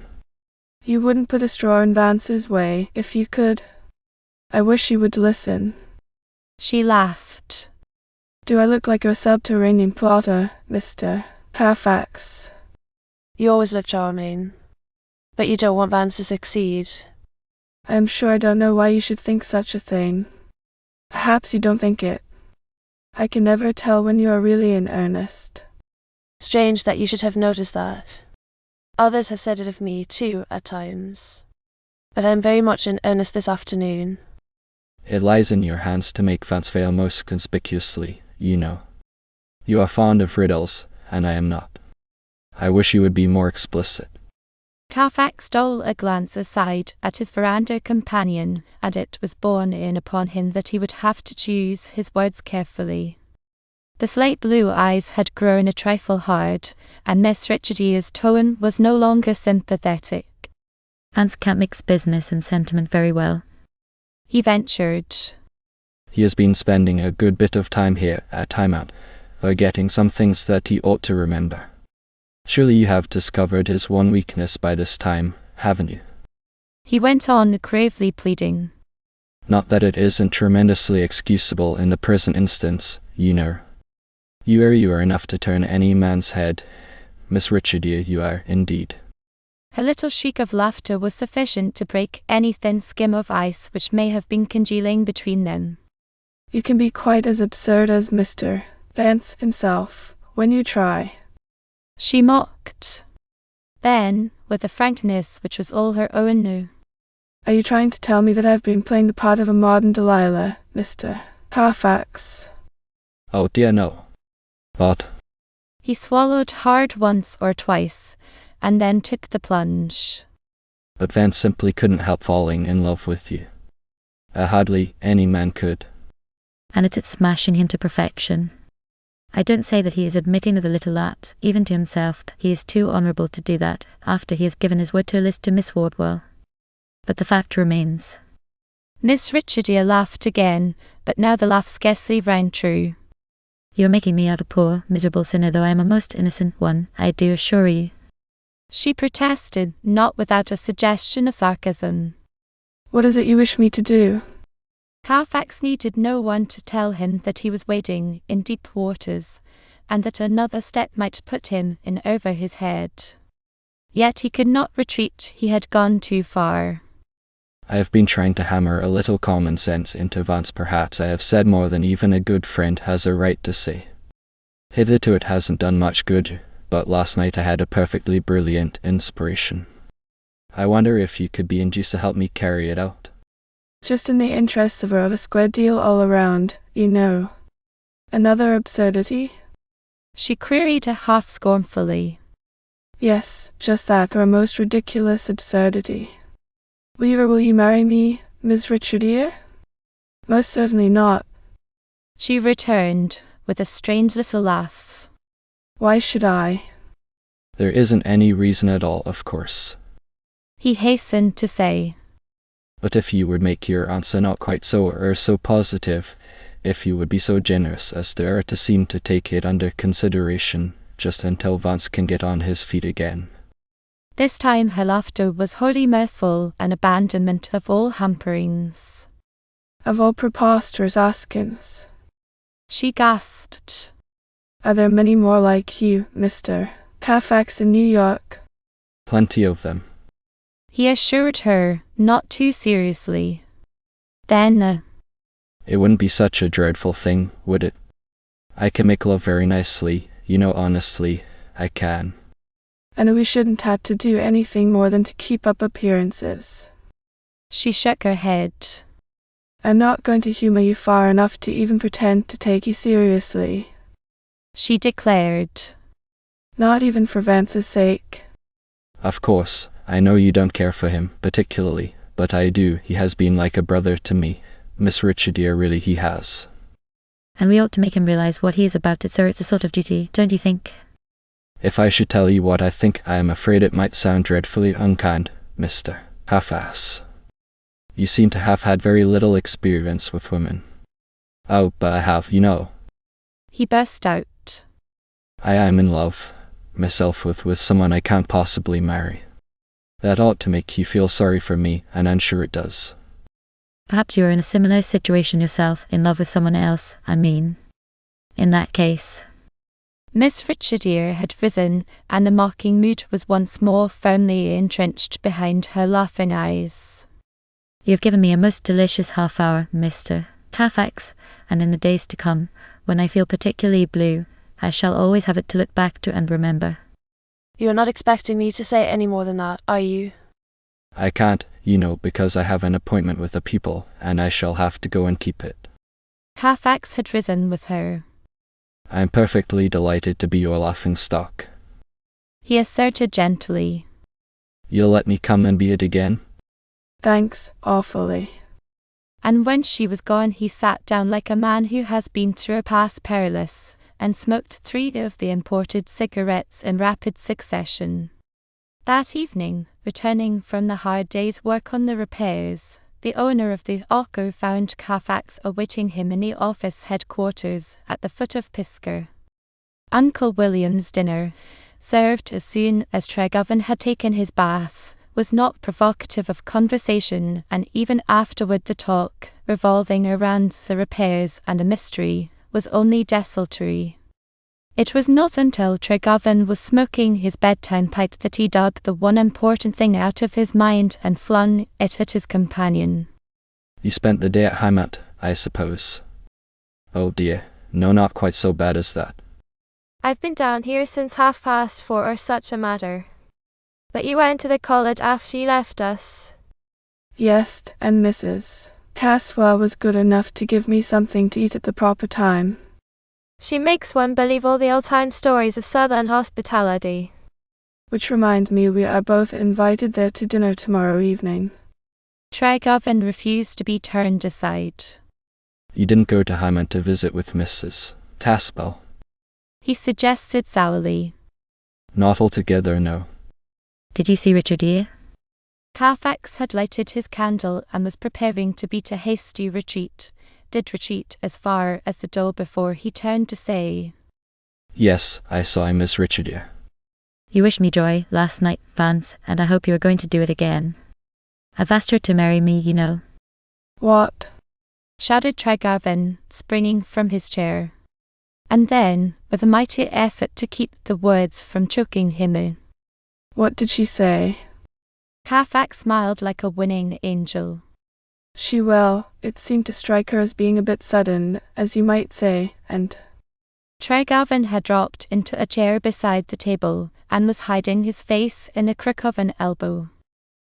Speaker 5: You wouldn't put a straw in Vance's way, if you could. I wish you would listen.
Speaker 1: She laughed.
Speaker 5: Do I look like a subterranean plotter, Mr. Carfax?
Speaker 7: You always look charming. But you don't want Vance to succeed.
Speaker 5: I am sure I don't know why you should think such a thing. Perhaps you don't think it. I can never tell when you are really in earnest.
Speaker 7: Strange that you should have noticed that. Others have said it of me, too, at times. But I am very much in earnest this afternoon.
Speaker 2: It lies in your hands to make Vance fail most conspicuously, you know. You are fond of riddles, and I am not. I wish you would be more explicit.
Speaker 1: Carfax stole a glance aside at his veranda companion, and it was borne in upon him that he would have to choose his words carefully. The slate blue eyes had grown a trifle hard, and Miss Richardia's tone was no longer sympathetic.
Speaker 10: Vance can't mix business and sentiment very well.
Speaker 1: He ventured.
Speaker 2: He has been spending a good bit of time here at Timeout, forgetting some things that he ought to remember. Surely you have discovered his one weakness by this time, haven't you?
Speaker 1: He went on, gravely pleading.
Speaker 2: Not that it isn't tremendously excusable in the present instance, you know. You are enough to turn any man's head. Miss Richardia, you are, indeed.
Speaker 1: Her little shriek of laughter was sufficient to break any thin skim of ice which may have been congealing between them.
Speaker 5: You can be quite as absurd as Mr. Vance himself, when you try.
Speaker 1: She mocked. Then, with a frankness which was all her own now.
Speaker 5: Are you trying to tell me that I've been playing the part of a modern Delilah, Mr. Carfax?
Speaker 2: Oh dear no. But
Speaker 1: He swallowed hard once or twice, and then took the plunge.
Speaker 2: Vance simply couldn't help falling in love with you. Hardly any man could.
Speaker 10: And it's at smashing him to perfection. I don't say that he is admitting the little lapse, even to himself. He is too honourable to do that, after he has given his word to Alice to Miss Wardwell. But the fact remains.
Speaker 1: Miss Richardier laughed again, but now the laugh scarcely rang true.
Speaker 10: You are making me out a poor, miserable sinner, though I am a most innocent one, I do assure you.
Speaker 1: She protested, not without a suggestion of sarcasm.
Speaker 5: What is it you wish me to do?
Speaker 1: Carfax needed no one to tell him that he was wading in deep waters, and that another step might put him in over his head. Yet he could not retreat, he had gone too far.
Speaker 2: I have been trying to hammer a little common sense into Vance. Perhaps I have said more than even a good friend has a right to say. Hitherto it hasn't done much good, but last night I had a perfectly brilliant inspiration. I wonder if you could be induced to help me carry it out.
Speaker 5: Just in the interests of a square deal all around, you know. Another absurdity?
Speaker 1: She queried half scornfully.
Speaker 5: Yes, just that, or a most ridiculous absurdity. Will you marry me, Miss Richardier? Most certainly not.
Speaker 1: She returned, with a strange little laugh.
Speaker 5: Why should I?
Speaker 2: There isn't any reason at all, of course.
Speaker 1: He hastened to say.
Speaker 2: But if you would make your answer not quite so positive, if you would be so generous as to seem to take it under consideration, just until Vance can get on his feet again.
Speaker 1: This time her laughter was wholly mirthful, an abandonment of all hamperings.
Speaker 5: Of all preposterous askings.
Speaker 1: She gasped.
Speaker 5: Are there many more like you, Mr. Carfax, in New York?
Speaker 2: Plenty of them.
Speaker 1: He assured her, not too seriously. Then,
Speaker 2: It wouldn't be such a dreadful thing, would it? I can make love very nicely, you know, honestly, I can.
Speaker 5: And we shouldn't have to do anything more than to keep up appearances.
Speaker 1: She shook her head.
Speaker 5: I'm not going to humour you far enough to even pretend to take you seriously.
Speaker 1: She declared.
Speaker 5: Not even for Vance's sake.
Speaker 2: Of course, I know you don't care for him, particularly, but I do. He has been like a brother to me. Miss Richardier, really he has.
Speaker 10: And we ought to make him realise what he is about it, sir. It's a sort of duty, don't you think?
Speaker 2: If I should tell you what I think, I am afraid it might sound dreadfully unkind, Mr. Half-ass. You seem to have had very little experience with women. Oh, but I have, you know.
Speaker 1: He burst out.
Speaker 2: I am in love, myself, with someone I can't possibly marry. That ought to make you feel sorry for me, and I'm sure it does.
Speaker 10: Perhaps you are in a similar situation yourself, in love with someone else, I mean. In that case.
Speaker 1: Miss Richardier had risen, and the mocking mood was once more firmly entrenched behind her laughing eyes.
Speaker 10: You have given me a most delicious half-hour, Mr. Carfax, and in the days to come, when I feel particularly blue, I shall always have it to look back to and remember.
Speaker 7: You are not expecting me to say any more than that, are you?
Speaker 2: I can't, you know, because I have an appointment with the people, and I shall have to go and keep it.
Speaker 1: Carfax had risen with her.
Speaker 2: I am perfectly delighted to be your laughing-stock.
Speaker 1: He asserted gently.
Speaker 2: You'll let me come and be it again?
Speaker 5: Thanks, awfully.
Speaker 1: And when she was gone, he sat down like a man who has been through a past perilous, and smoked 3 of the imported cigarettes in rapid succession. That evening, returning from the hard day's work on the repairs, the owner of the Ocker found Carfax awaiting him in the office headquarters at the foot of Pisker. Uncle William's dinner, served as soon as Tregoven had taken his bath, was not provocative of conversation, and even afterward the talk, revolving around the repairs and a mystery, was only desultory. It was not until Tregoven was smoking his bedtime pipe that he dug the one important thing out of his mind and flung it at his companion.
Speaker 2: You spent the day at Heimat, I suppose. Oh dear, no, not quite so bad as that.
Speaker 11: I've been down here since 4:30 or such a matter. But you went to the college after you left us.
Speaker 5: Yes, and Mrs. Caswell was good enough to give me something to eat at the proper time.
Speaker 11: She makes one believe all the old-time stories of Southern hospitality.
Speaker 5: Which reminds me we are both invited there to dinner tomorrow evening.
Speaker 1: Tregovan refused to be turned aside.
Speaker 2: You didn't go to Hyman to visit with Mrs. Taspel?
Speaker 1: He suggested sourly.
Speaker 2: Not altogether, no.
Speaker 10: Did you see Richard here?
Speaker 1: Carfax had lighted his candle and was preparing to beat a hasty retreat. Did retreat as far as the door before he turned to say,
Speaker 2: Yes, I saw Miss Richard here.
Speaker 10: You wished me joy last night, Vance, and I hope you are going to do it again. I've asked her to marry me, you know.
Speaker 5: What?
Speaker 1: Shouted Tregarvin, springing from his chair. And then, with a mighty effort to keep the words from choking him,
Speaker 5: What did she say?
Speaker 1: Carfax smiled like a winning angel.
Speaker 5: It seemed to strike her as being a bit sudden, as you might say, and...
Speaker 1: Tregarvin had dropped into a chair beside the table, and was hiding his face in the crook of an elbow.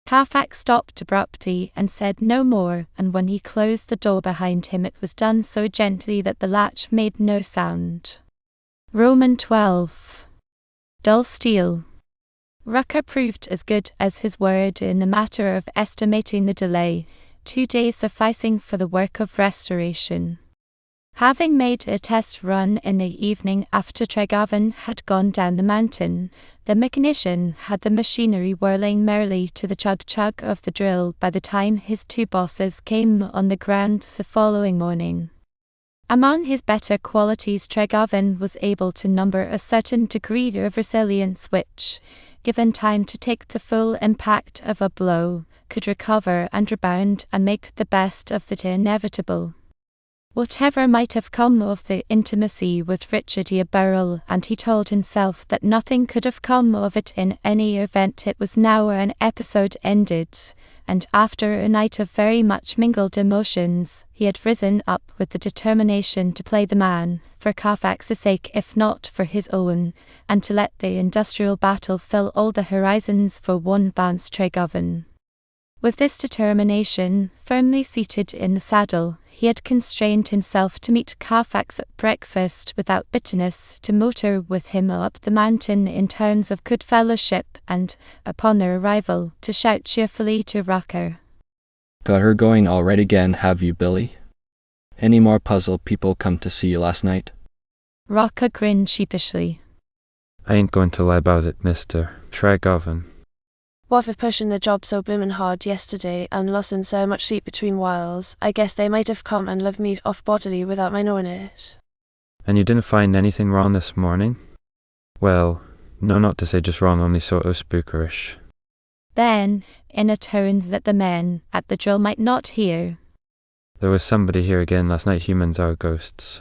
Speaker 1: Carfax stopped abruptly and said no more, and when he closed the door behind him it was done so gently that the latch made no sound. Roman 12. Dull steel. Rucker proved as good as his word in the matter of estimating the delay, 2 days sufficing for the work of restoration. Having made a test run in the evening after Tregarvin had gone down the mountain, the mechanician had the machinery whirling merrily to the chug-chug of the drill by the time his 2 bosses came on the ground the following morning. Among his better qualities, Tregarvin was able to number a certain degree of resilience which, given time to take the full impact of a blow, could recover and rebound and make the best of the inevitable. Whatever might have come of the intimacy with Richard Burrell, and he told himself that nothing could have come of it in any event, it was now an episode ended, and after a night of very much mingled emotions, he had risen up with the determination to play the man, for Carfax's sake if not for his own, and to let the industrial battle fill all the horizons for one Vance Tregarvin. With this determination firmly seated in the saddle, he had constrained himself to meet Carfax at breakfast without bitterness, to motor with him up the mountain in terms of good fellowship, and, upon their arrival, to shout cheerfully to Rucker.
Speaker 2: Got her going all right again, have you, Billy? Any more puzzle people come to see you last night?
Speaker 1: Rucker grinned sheepishly.
Speaker 9: I ain't going to lie about it, Mr. Tregarvin.
Speaker 7: What with pushing the job so bloomin' hard yesterday and losing so much sleep between whiles, I guess they might have come and lived me off bodily without my knowing it.
Speaker 9: And you didn't find anything wrong this morning? Well, no, not to say just wrong, only sort of spookerish.
Speaker 1: Then, in a tone that the men at the drill might not hear,
Speaker 9: There was somebody here again last night, humans are ghosts.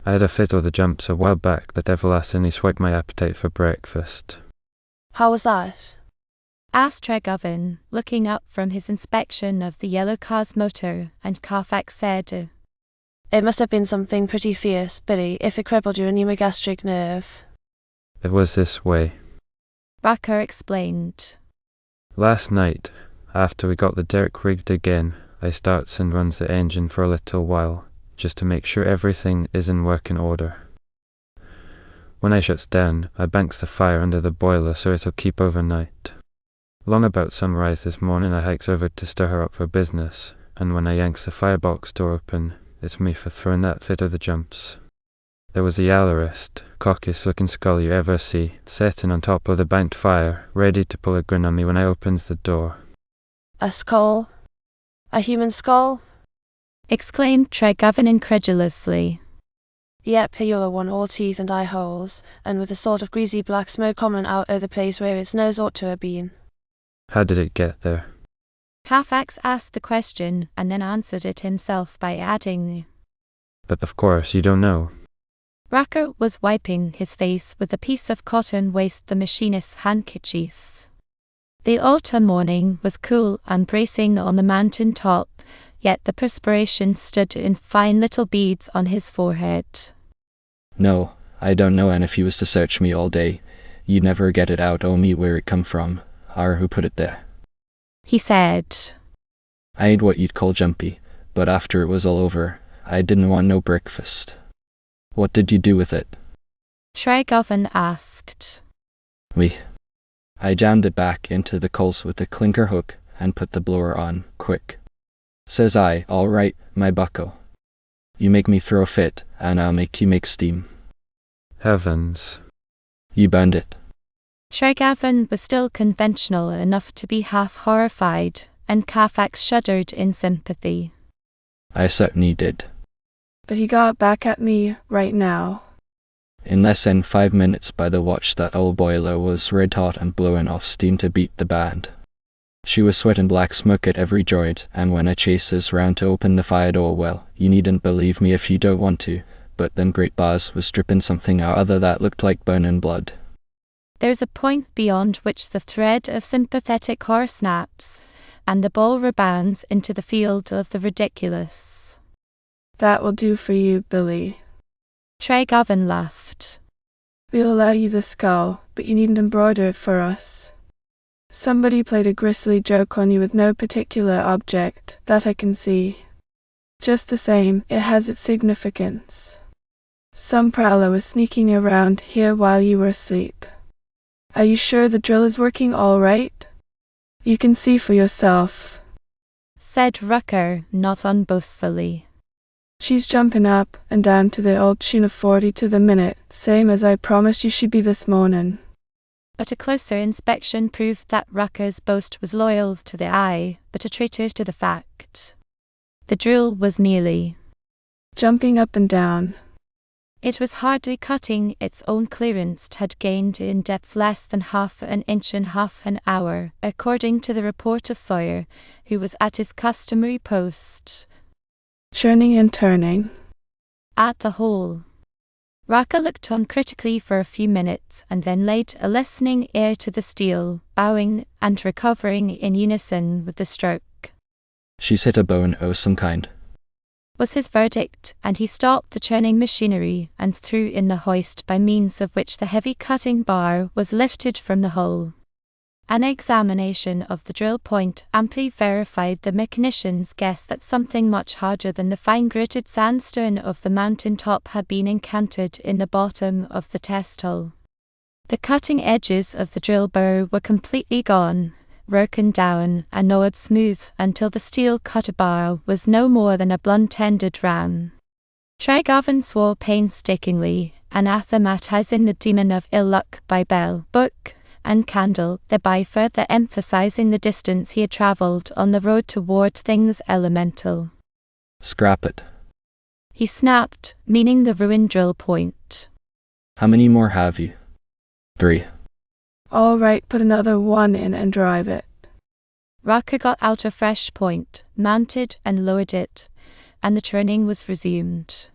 Speaker 9: I had a fit of the jumps a while back that everlastingly swiped my appetite for breakfast.
Speaker 7: How was that?
Speaker 1: asked Tregarvin, looking up from his inspection of the yellow car's motor, and Carfax said,
Speaker 7: It must have been something pretty fierce, Billy, if it crippled your pneumogastric nerve.
Speaker 9: It was this way.
Speaker 1: Rucker explained.
Speaker 9: Last night, after we got the derrick rigged again, I starts and runs the engine for a little while, just to make sure everything is in working order. When I shuts down, I banks the fire under the boiler so it'll keep overnight. Long about sunrise this morning I hikes over to stir her up for business, and when I yanks the firebox door open, it's me for throwing that fit of the jumps. There was the yallerest, cockiest looking skull you ever see, setting on top of the banked fire, ready to pull a grin on me when I opens the door.
Speaker 7: A skull? A human skull?
Speaker 1: Exclaimed Tregarvin incredulously.
Speaker 7: Yep, you're one, all teeth and eye holes, and with a sort of greasy black smoke coming out of the place where its nose ought to have been.
Speaker 9: How did it get there?
Speaker 1: Carfax asked the question, and then answered it himself by adding,
Speaker 9: But of course you don't know.
Speaker 1: Rucker was wiping his face with a piece of cotton waste, the machinist's handkerchief. The autumn morning was cool and bracing on the mountain top, yet the perspiration stood in fine little beads on his forehead.
Speaker 2: No, I don't know, and if you was to search me all day, you'd never get it out o' me where it come from, or who put it there.
Speaker 1: He said.
Speaker 2: I ain't what you'd call jumpy, but after it was all over, I didn't want no breakfast. What did you do with it?
Speaker 1: Shriegoven asked.
Speaker 2: I jammed it back into the coals with the clinker hook and put the blower on, quick. Says I, all right, my bucko. You make me throw a fit, and I'll make you make steam.
Speaker 9: Heavens.
Speaker 2: You burned it.
Speaker 1: Shriegoven was still conventional enough to be half horrified, and Carfax shuddered in sympathy.
Speaker 2: I certainly did.
Speaker 5: But he got back at me right now.
Speaker 2: In less than 5 minutes by the watch that old boiler was red hot and blowing off steam to beat the band. She was sweating black smoke at every joint, and when I chases round to open the fire door, well, you needn't believe me if you don't want to, but them great bars was dripping something or other that looked like burning blood.
Speaker 1: There's a point beyond which the thread of sympathetic horror snaps, and the ball rebounds into the field of the ridiculous.
Speaker 5: That will do for you, Billy.
Speaker 1: Shriegoven laughed.
Speaker 5: We'll allow you the skull, but you needn't embroider it for us. Somebody played a grisly joke on you with no particular object, that I can see. Just the same, it has its significance. Some prowler was sneaking around here while you were asleep. Are you sure the drill is working all right? You can see for yourself,
Speaker 1: said Rucker, not unboastfully.
Speaker 5: She's jumping up and down to the old tune of 40 to the minute, same as I promised you she'd be this morning.
Speaker 1: But a closer inspection proved that Rucker's boast was loyal to the eye, but a traitor to the fact. The drill was merely
Speaker 5: jumping up and down.
Speaker 1: It was hardly cutting its own clearance, had gained in depth less than half an inch in half an hour, according to the report of Sawyer, who was at his customary post,
Speaker 5: churning and turning
Speaker 1: at the hole. Rucker looked on critically for a few minutes, and then laid a listening ear to the steel, bowing and recovering in unison with the stroke.
Speaker 2: She's hit a bone o' some kind,
Speaker 1: was his verdict, and he stopped the churning machinery and threw in the hoist by means of which the heavy cutting bar was lifted from the hole. An examination of the drill point amply verified the mechanician's guess that something much harder than the fine-gritted sandstone of the mountain top had been encountered in the bottom of the test hole. The cutting edges of the drill burr were completely gone, broken down and gnawed smooth until the steel cutter bar was no more than a blunt-ended ram. Shriegoven swore painstakingly, anathematizing the demon of ill luck by bell, book, and candle, thereby further emphasizing the distance he had travelled on the road toward things elemental.
Speaker 2: Scrap it,
Speaker 1: he snapped, meaning the ruined drill point.
Speaker 2: How many more have you? 3.
Speaker 5: All right, put another one in and drive it.
Speaker 1: Rucker got out a fresh point, mounted and lowered it, and the turning was resumed.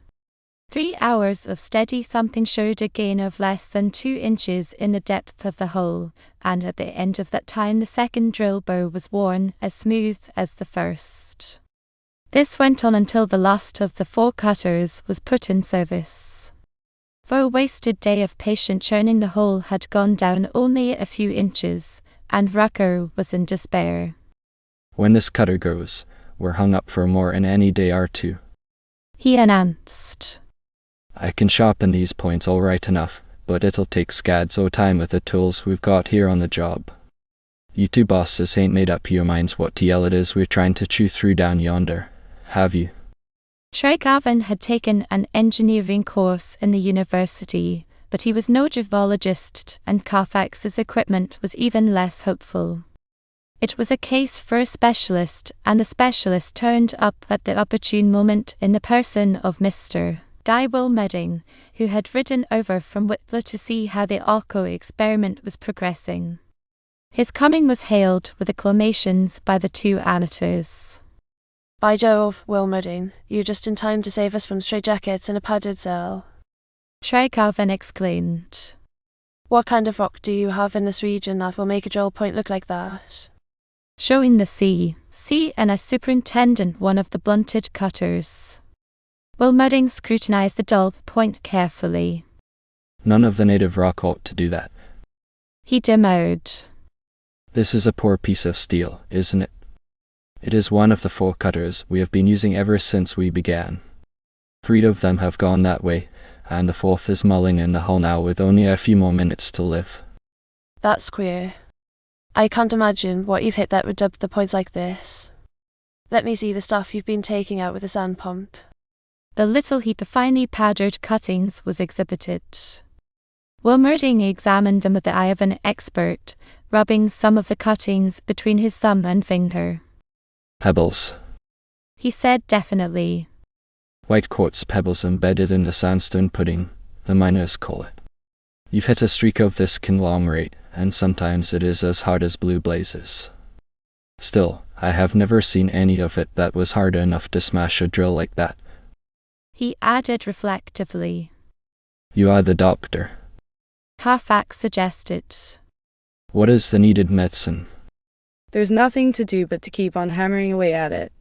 Speaker 1: 3 hours of steady thumping showed a gain of less than 2 inches in the depth of the hole, and at the end of that time the second drill burr was worn as smooth as the first. This went on until the last of the 4 cutters was put in service. For a wasted day of patient churning, the hole had gone down only a few inches, and Rucker was in despair.
Speaker 2: When this cutter goes, we're hung up for more in any day or two,
Speaker 1: he announced.
Speaker 2: I can sharpen these points all right enough, but it'll take scads o' time with the tools we've got here on the job. You two bosses ain't made up your minds what TL it is we're trying to chew through down yonder, have you?
Speaker 1: Shriegoven had taken an engineering course in the university, but he was no geologist, and Carfax's equipment was even less hopeful. It was a case for a specialist, and the specialist turned up at the opportune moment in the person of Mr. Dywell Medding, who had ridden over from Whitler to see how the Arco experiment was progressing. His coming was hailed with acclamations by the 2 amateurs.
Speaker 7: By Jove, Will Mudding, you're just in time to save us from straitjackets and a padded cell,
Speaker 1: Shriegoven exclaimed.
Speaker 7: What kind of rock do you have in this region that will make a drill point look like that?
Speaker 1: showing the C and a superintendent one of the blunted cutters. Will Mudding scrutinized the dull point carefully.
Speaker 2: None of the native rock ought to do that.
Speaker 1: He demurred.
Speaker 2: This is a poor piece of steel, isn't it? It is one of the 4 cutters we have been using ever since we began. 3 of them have gone that way, and the 4th is mulling in the hull now with only a few more minutes to live.
Speaker 7: That's queer. I can't imagine what you've hit that would dub the points like this. Let me see the stuff you've been taking out with the sand pump.
Speaker 1: The little heap of finely powdered cuttings was exhibited. Will Mudding examined them with the eye of an expert, rubbing some of the cuttings between his thumb and finger.
Speaker 2: Pebbles,
Speaker 1: He said definitely.
Speaker 2: white quartz pebbles embedded in the sandstone pudding, the miners call it. You've hit a streak of this conglomerate, and sometimes it is as hard as blue blazes. Still, I have never seen any of it that was hard enough to smash a drill like that.
Speaker 1: He added reflectively.
Speaker 2: You are the doctor.
Speaker 1: Carfax suggested.
Speaker 2: What is the needed medicine?
Speaker 3: There's nothing to do but to keep on hammering away at it.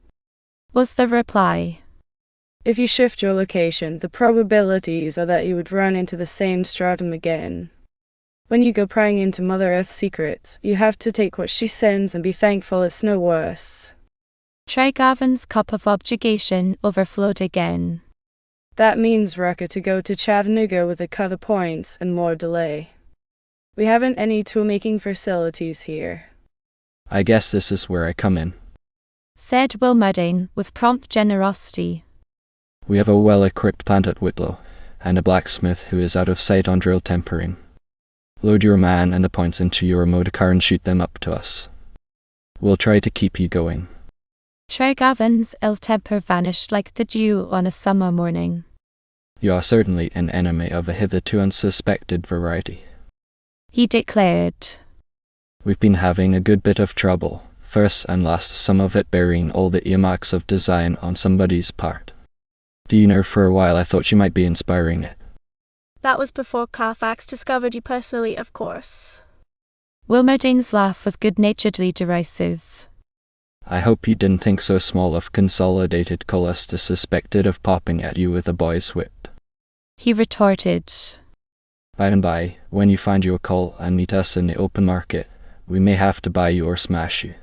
Speaker 1: Was the reply.
Speaker 3: If you shift your location, the probabilities are that you would run into the same stratum again. When you go prying into Mother Earth's secrets, you have to take what she sends and be thankful it's no worse.
Speaker 1: Tregarven's cup of objurgation overflowed again.
Speaker 3: That means, Rucker, to go to Chattanooga with a cut of points and more delay. We haven't any tool-making facilities here.
Speaker 2: I guess this is where I come in.
Speaker 1: Said Will Mudding with prompt generosity.
Speaker 2: We have a well-equipped plant at Whitlow, and a blacksmith who is out of sight on drill tempering. Load your man and the points into your motor car and shoot them up to us. We'll try to keep you going.
Speaker 1: Tregarven's ill temper vanished like the dew on a summer morning.
Speaker 2: You are certainly an enemy of a hitherto unsuspected variety,
Speaker 1: he declared.
Speaker 2: We've been having a good bit of trouble, first and last, some of it bearing all the earmarks of design on somebody's part. Do you know, for a while I thought you might be inspiring it.
Speaker 15: That was before Carfax discovered you personally, of course.
Speaker 1: Will Mudding's laugh was good-naturedly derisive.
Speaker 2: I hope you didn't think so small of Consolidated Colas to suspect it of popping at you with a boy's whip.
Speaker 1: He retorted.
Speaker 2: By and by, when you find your coal and meet us in the open market, we may have to buy you or smash you.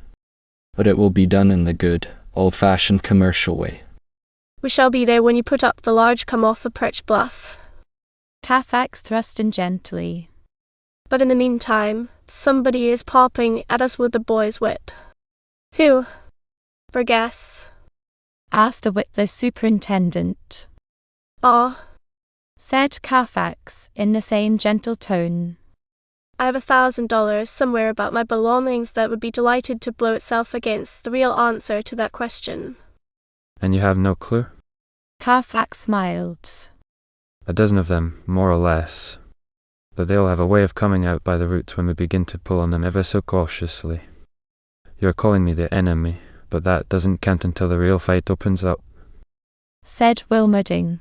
Speaker 2: But it will be done in the good, old-fashioned commercial way.
Speaker 15: We shall be there when you put up the large come off the perch bluff.
Speaker 1: Carfax thrust in gently.
Speaker 15: But in the meantime, somebody is popping at us with the boy's whip. Who? Burgess?
Speaker 1: Asked the witless superintendent.
Speaker 15: Ah,
Speaker 1: said Carfax in the same gentle tone.
Speaker 15: I have $1,000 somewhere about my belongings that would be delighted to blow itself against the real answer to that question.
Speaker 9: And you have no clue?
Speaker 1: Carfax smiled.
Speaker 9: A dozen of them, more or less. But they'll have a way of coming out by the roots when we begin to pull on them ever so cautiously. You're calling me the enemy, but that doesn't count until the real fight opens up,
Speaker 1: said Will Mudding.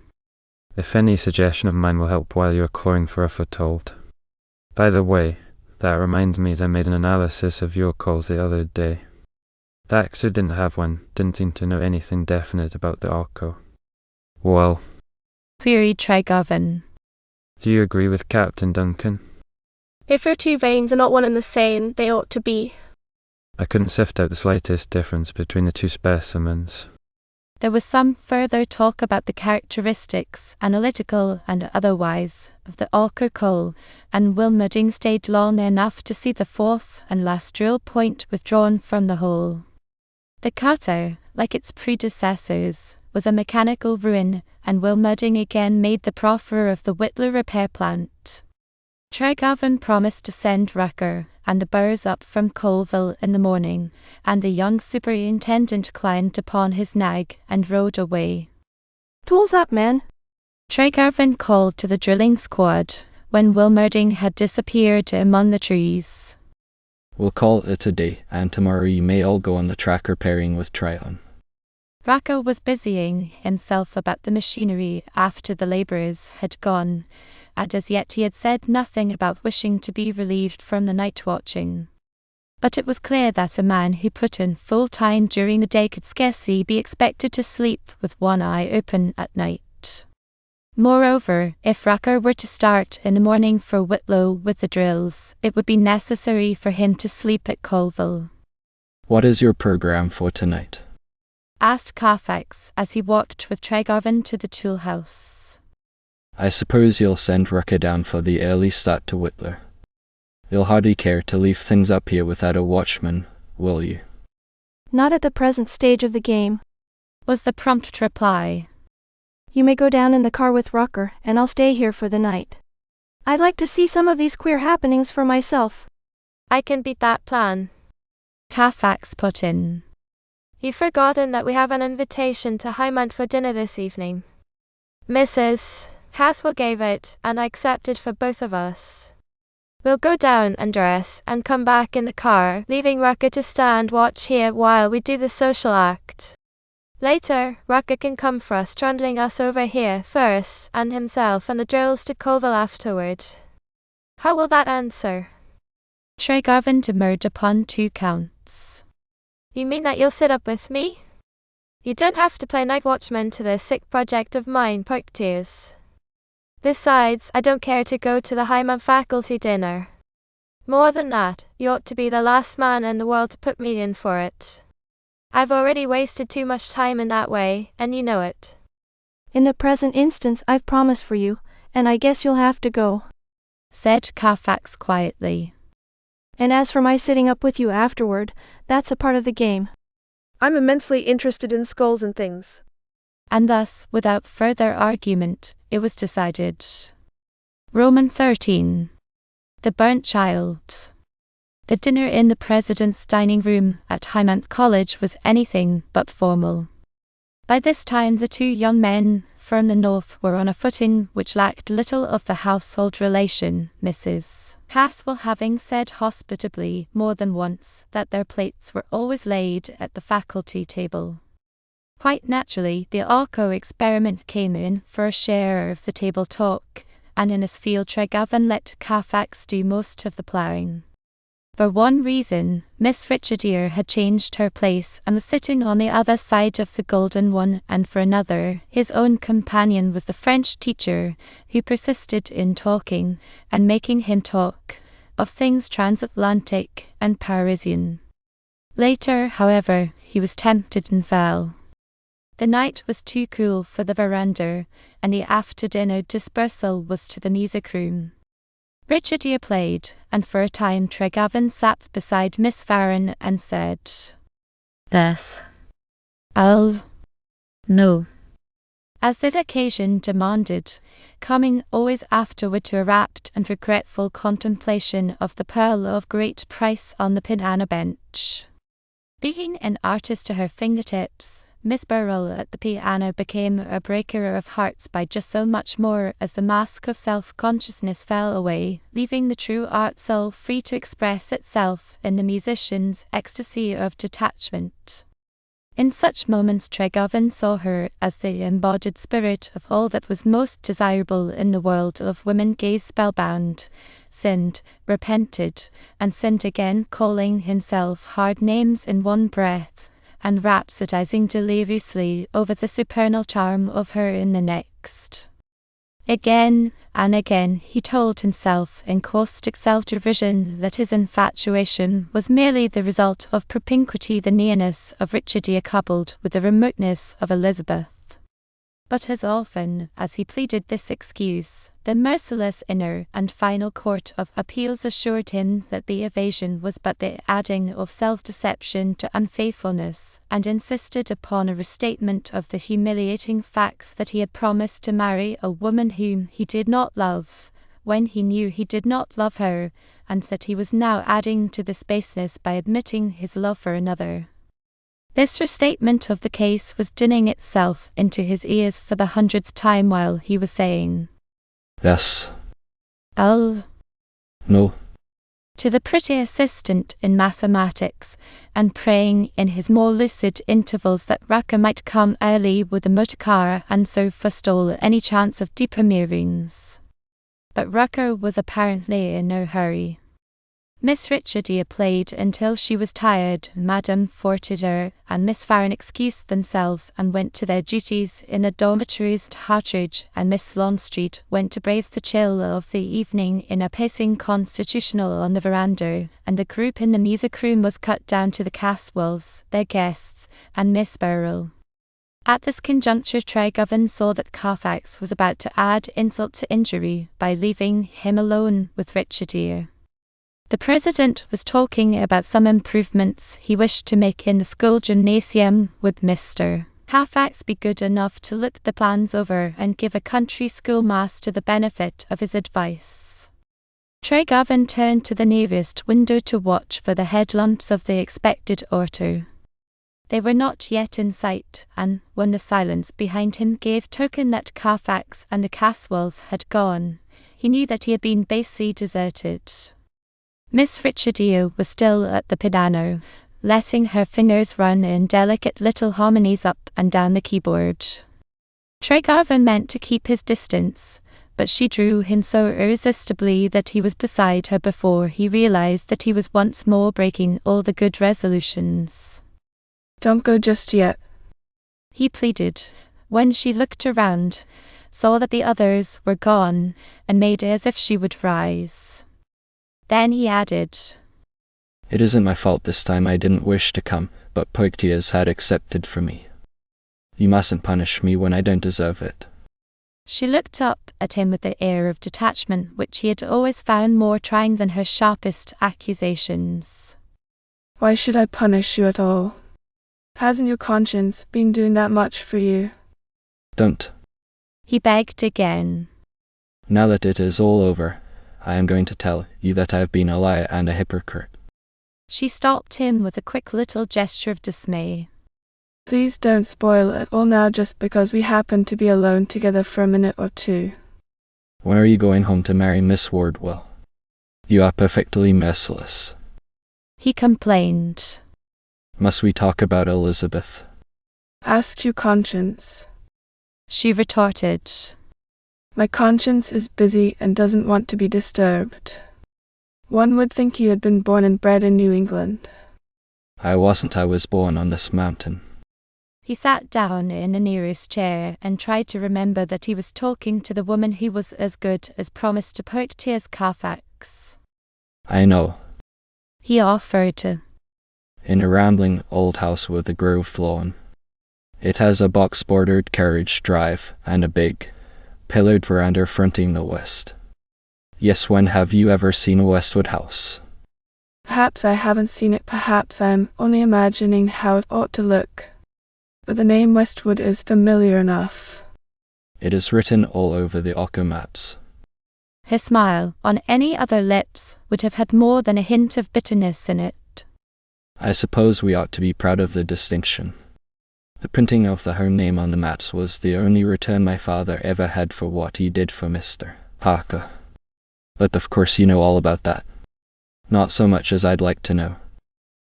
Speaker 9: If any suggestion of mine will help while you're clawing for a foothold. By the way, that reminds me that I made an analysis of your calls the other day. Daxter didn't have one, didn't seem to know anything definite about the Arco. Well,
Speaker 1: queried Tregarven.
Speaker 9: Do you agree with Captain Duncan?
Speaker 15: If your 2 veins are not one and the same, they ought to be.
Speaker 9: I couldn't sift out the slightest difference between the 2 specimens.
Speaker 1: There was some further talk about the characteristics, analytical and otherwise, of the ochre coal, and Will Mudding stayed long enough to see the 4th and last drill point withdrawn from the hole. The cutter, like its predecessors, was a mechanical ruin, and Will Mudding again made the proffer of the Whitlow repair plant. Tregarven promised to send Rucker and the Burrs up from Colville in the morning, and the young superintendent climbed upon his nag and rode away.
Speaker 6: Tools up, man!
Speaker 1: Tregarven called to the drilling squad when Will Mudding had disappeared among the trees.
Speaker 2: We'll call it a day, and tomorrow you may all go on the tracker pairing with Tryon.
Speaker 1: Rucker was busying himself about the machinery after the labourers had gone, and as yet he had said nothing about wishing to be relieved from the night watching. But it was clear that a man who put in full time during the day could scarcely be expected to sleep with one eye open at night. Moreover, if Rucker were to start in the morning for Whitlow with the drills, it would be necessary for him to sleep at Colville.
Speaker 2: What is your program for tonight?
Speaker 1: Asked Carfax as he walked with Tregarvan to the tool house.
Speaker 2: I suppose you'll send Rucker down for the early start to Whitlow. You'll hardly care to leave things up here without a watchman, will you?
Speaker 6: Not at the present stage of the game,
Speaker 1: was the prompt reply.
Speaker 6: You may go down in the car with Rucker, and I'll stay here for the night. I'd like to see some of these queer happenings for myself.
Speaker 11: I can beat that plan,
Speaker 1: Carfax put in.
Speaker 11: You've forgotten that we have an invitation to Highmount for dinner this evening. Mrs. Caswell gave it, and I accepted for both of us. We'll go down and dress, and come back in the car, leaving Rucker to stand watch here while we do the social act. Later, Rucker can come for us, trundling us over here first, and himself and the drills to Colville afterward. How will that answer?
Speaker 1: Tregarvan demurred upon 2 counts.
Speaker 11: You mean that you'll sit up with me? You don't have to play night watchman to this sick project of mine, Poictiers. Besides, I don't care to go to the Highmount faculty dinner. More than that, you ought to be the last man in the world to put me in for it. I've already wasted too much time in that way, and you know it.
Speaker 6: In the present instance, I've promised for you, and I guess you'll have to go,
Speaker 1: said Carfax quietly.
Speaker 6: And as for my sitting up with you afterward, that's a part of the game.
Speaker 16: I'm immensely interested in skulls and things.
Speaker 1: And thus, without further argument, it was decided. Roman 13. The Burnt Child. The dinner in the President's dining room at Highmount College was anything but formal. By this time the 2 young men from the north were on a footing which lacked little of the household relation, Mrs. Caswell having said hospitably more than once that their plates were always laid at the faculty table. Quite naturally, the Arco experiment came in for a share of the table talk, and in his field Tregarvan let Carfax do most of the ploughing. For one reason, Miss Richardier had changed her place and was sitting on the other side of the golden one, and for another, his own companion was the French teacher, who persisted in talking, and making him talk, of things transatlantic and Parisian. Later, however, he was tempted and fell. The night was too cool for the veranda, and the after-dinner dispersal was to the music-room. Richardier played, and for a time Tregarvan sat beside Miss Farron and said,
Speaker 10: Yes.
Speaker 1: I'll.
Speaker 10: No.
Speaker 1: As the occasion demanded, coming always afterward to a rapt and regretful contemplation of the pearl of great price on the piano bench. Being an artist to her fingertips, Miss Burrell at the piano became a breaker of hearts by just so much more as the mask of self-consciousness fell away, leaving the true art soul free to express itself in the musician's ecstasy of detachment. In such moments Tregarvan saw her as the embodied spirit of all that was most desirable in the world of women, gazed spellbound, sinned, repented, and sinned again, calling himself hard names in one breath, and rhapsodizing deliriously over the supernal charm of her in the next. Again and again he told himself in caustic self-derision that his infatuation was merely the result of propinquity, the nearness of Richardier coupled with the remoteness of Elizabeth. But as often as he pleaded this excuse, the merciless inner and final court of appeals assured him that the evasion was but the adding of self-deception to unfaithfulness, and insisted upon a restatement of the humiliating facts that he had promised to marry a woman whom he did not love, when he knew he did not love her, and that he was now adding to this baseness by admitting his love for another. This restatement of the case was dinning itself into his ears for the 100th time while he was saying,
Speaker 2: Yes.
Speaker 1: I'll.
Speaker 2: No.
Speaker 1: To the pretty assistant in mathematics, and praying in his more lucid intervals that Rucker might come early with the motor car and so forestall any chance of depremierings. But Rucker was apparently in no hurry. Miss Richardia played until she was tired. Madame Fortider and Miss Farron excused themselves and went to their duties in the dormitories at Hartridge, and Miss Longstreet went to brave the chill of the evening in a pacing constitutional on the veranda, and the group in the music room was cut down to the Caswells, their guests, and Miss Burrell. At this conjuncture Trygovan saw that Carfax was about to add insult to injury by leaving him alone with Richardia. The president was talking about some improvements he wished to make in the school gymnasium. Would Mr. Carfax be good enough to look the plans over and give a country schoolmaster the benefit of his advice? Trygovan turned to the nearest window to watch for the headlamps of the expected order. They were not yet in sight, and when the silence behind him gave token that Carfax and the Caswells had gone, he knew that he had been basely deserted. Miss Richardia was still at the piano, letting her fingers run in delicate little harmonies up and down the keyboard. Trygovan meant to keep his distance, but she drew him so irresistibly that he was beside her before he realized that he was once more breaking all the good resolutions.
Speaker 5: Don't go just yet,
Speaker 1: he pleaded, when she looked around, saw that the others were gone, and made as if she would rise. Then he added,
Speaker 2: It isn't my fault this time. I didn't wish to come, but Poictiers had accepted for me. You mustn't punish me when I don't deserve it.
Speaker 1: She looked up at him with the air of detachment which he had always found more trying than her sharpest accusations.
Speaker 5: Why should I punish you at all? Hasn't your conscience been doing that much for you?
Speaker 2: Don't.
Speaker 1: He begged again.
Speaker 2: Now that it is all over, I am going to tell you that I have been a liar and a hypocrite.
Speaker 1: She stopped him with a quick little gesture of dismay.
Speaker 5: Please don't spoil it all now just because we happen to be alone together for a minute or two.
Speaker 2: When are you going home to marry Miss Wardwell? You are perfectly merciless,
Speaker 1: he complained.
Speaker 2: Must we talk about Elizabeth?
Speaker 5: Ask your conscience,
Speaker 1: she retorted.
Speaker 5: My conscience is busy and doesn't want to be disturbed. One would think you had been born and bred in New England.
Speaker 2: I wasn't. I was born on this mountain.
Speaker 1: He sat down in the nearest chair and tried to remember that he was talking to the woman who was as good as promised to Poictiers Carfax.
Speaker 2: I know,
Speaker 1: he offered.
Speaker 2: In a rambling old house with a grove lawn. It has a box-bordered carriage drive and a big, pillared veranda fronting the west. Yes, when have you ever seen a Westwood house?
Speaker 5: Perhaps I haven't seen it, perhaps I'm only imagining how it ought to look. But the name Westwood is familiar enough.
Speaker 2: It is written all over the Ocker maps.
Speaker 1: His smile, on any other lips, would have had more than a hint of bitterness in it.
Speaker 2: I suppose we ought to be proud of the distinction. The printing of the home name on the maps was the only return my father ever had for what he did for Mr. Parker. But of course you know all about that. Not so much as I'd like to know.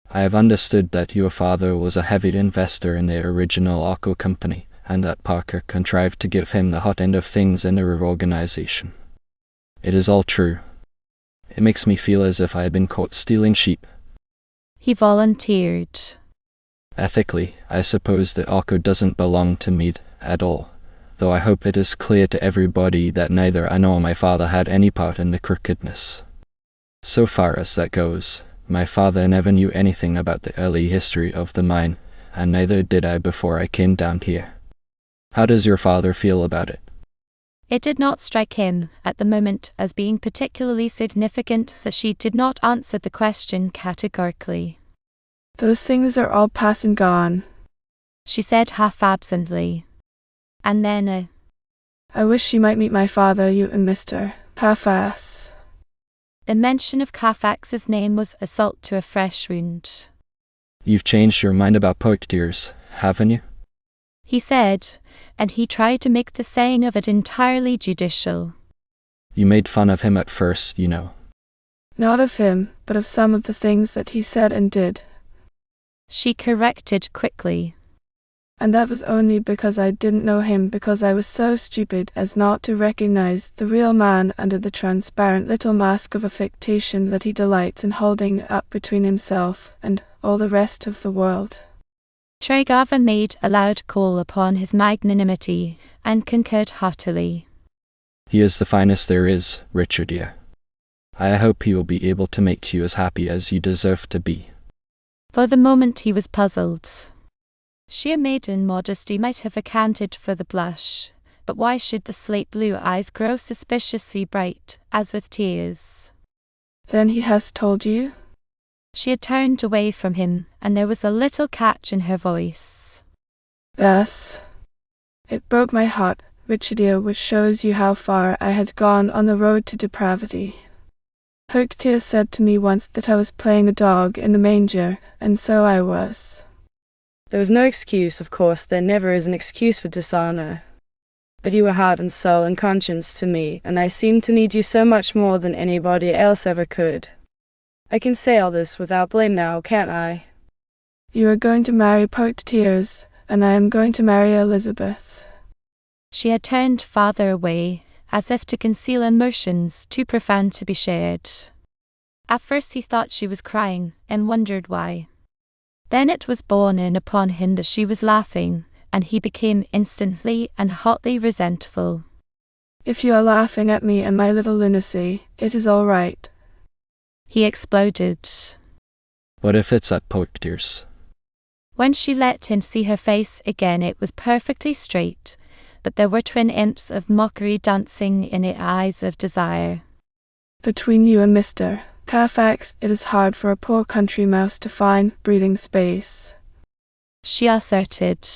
Speaker 2: I have understood that your father was a heavy investor in the original Arco company, and that Parker contrived to give him the hot end of things in the reorganization. It is all true. It makes me feel as if I had been caught stealing sheep.
Speaker 1: He volunteered.
Speaker 2: Ethically, I suppose that Arco doesn't belong to me at all, though I hope it is clear to everybody that neither I nor my father had any part in the crookedness. So far as that goes, my father never knew anything about the early history of the mine, and neither did I before I came down here. How does your father feel about it?
Speaker 1: It did not strike him, at the moment, as being particularly significant that she did not answer the question categorically.
Speaker 5: Those things are all past and gone,
Speaker 1: she said half-absently. And then,
Speaker 5: I wish you might meet my father, you and Mr. Carfax.
Speaker 1: The mention of Carfax's name was a salt to a fresh wound.
Speaker 2: You've changed your mind about Poictiers, haven't you?
Speaker 1: He said, and he tried to make the saying of it entirely judicial.
Speaker 2: You made fun of him at first, you know.
Speaker 5: Not of him, but of some of the things that he said and did.
Speaker 1: She corrected quickly.
Speaker 5: And that was only because I didn't know him, because I was so stupid as not to recognize the real man under the transparent little mask of affectation that he delights in holding up between himself and all the rest of the world.
Speaker 1: Tregarvan made a loud call upon his magnanimity, and concurred heartily.
Speaker 2: He is the finest there is, Richard dear. I hope he will be able to make you as happy as you deserve to be.
Speaker 1: For the moment he was puzzled. Sheer maiden modesty might have accounted for the blush, but why should the slate blue eyes grow suspiciously bright, as with tears?
Speaker 5: Then he has told you?
Speaker 1: She had turned away from him, and there was a little catch in her voice.
Speaker 5: Yes. It broke my heart, Richard dear, which shows you how far I had gone on the road to depravity. Poctius said to me once that I was playing the dog in the manger, and so I was.
Speaker 3: There was no excuse, of course, there never is an excuse for dishonor. But you were heart and soul and conscience to me, and I seemed to need you so much more than anybody else ever could. I can say all this without blame now, can't I?
Speaker 5: You are going to marry Poctius, and I am going to marry Elizabeth.
Speaker 1: She had turned farther away, as if to conceal emotions too profound to be shared. At first he thought she was crying, and wondered why. Then it was borne in upon him that she was laughing, and he became instantly and hotly resentful.
Speaker 5: If you are laughing at me and my little lunacy, it is all right,
Speaker 1: he exploded.
Speaker 2: What if it's at Poctius?
Speaker 1: When she let him see her face again, it was perfectly straight, but there were twin imps of mockery dancing in the eyes of desire.
Speaker 5: Between you and Mr. Carfax, it is hard for a poor country mouse to find breathing space,
Speaker 1: she asserted.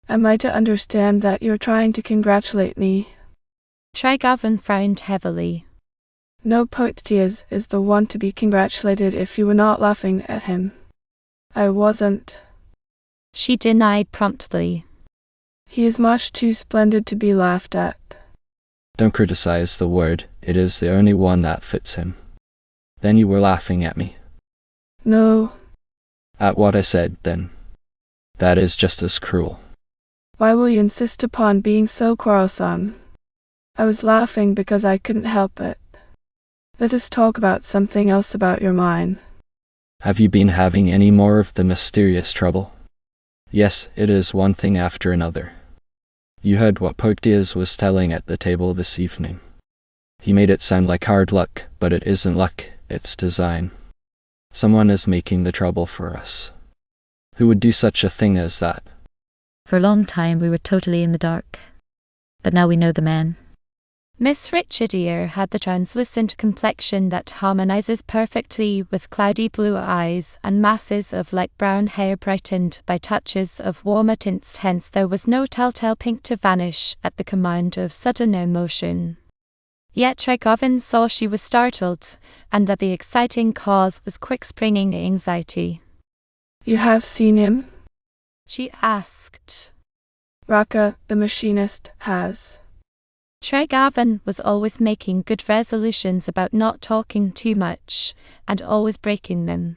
Speaker 5: Am I to understand that you're trying to congratulate me?
Speaker 1: Tregarvan frowned heavily.
Speaker 5: No, Poctius is the one to be congratulated if you were not laughing at him. I wasn't,
Speaker 1: she denied promptly.
Speaker 5: He is much too splendid to be laughed at.
Speaker 2: Don't criticize the word, it is the only one that fits him. Then you were laughing at me.
Speaker 5: No.
Speaker 2: At what I said, then. That is just as cruel.
Speaker 5: Why will you insist upon being so quarrelsome? I was laughing because I couldn't help it. Let us talk about something else about your mind.
Speaker 2: Have you been having any more of the mysterious trouble? Yes, it is one thing after another. You heard what Poctius was telling at the table this evening. He made it sound like hard luck, but it isn't luck, it's design. Someone is making the trouble for us. Who would do such a thing as that?
Speaker 10: For a long time we were totally in the dark. But now we know the man.
Speaker 1: Miss Richardier had the translucent complexion that harmonizes perfectly with cloudy blue eyes, and masses of light brown hair brightened by touches of warmer tints, hence there was no telltale pink to vanish at the command of sudden emotion. Yet Tregarvan saw she was startled, and that the exciting cause was quick-springing anxiety.
Speaker 5: You have seen him?
Speaker 1: She asked.
Speaker 5: Raka, the machinist, has.
Speaker 1: Tregarvan was always making good resolutions about not talking too much, and always breaking them.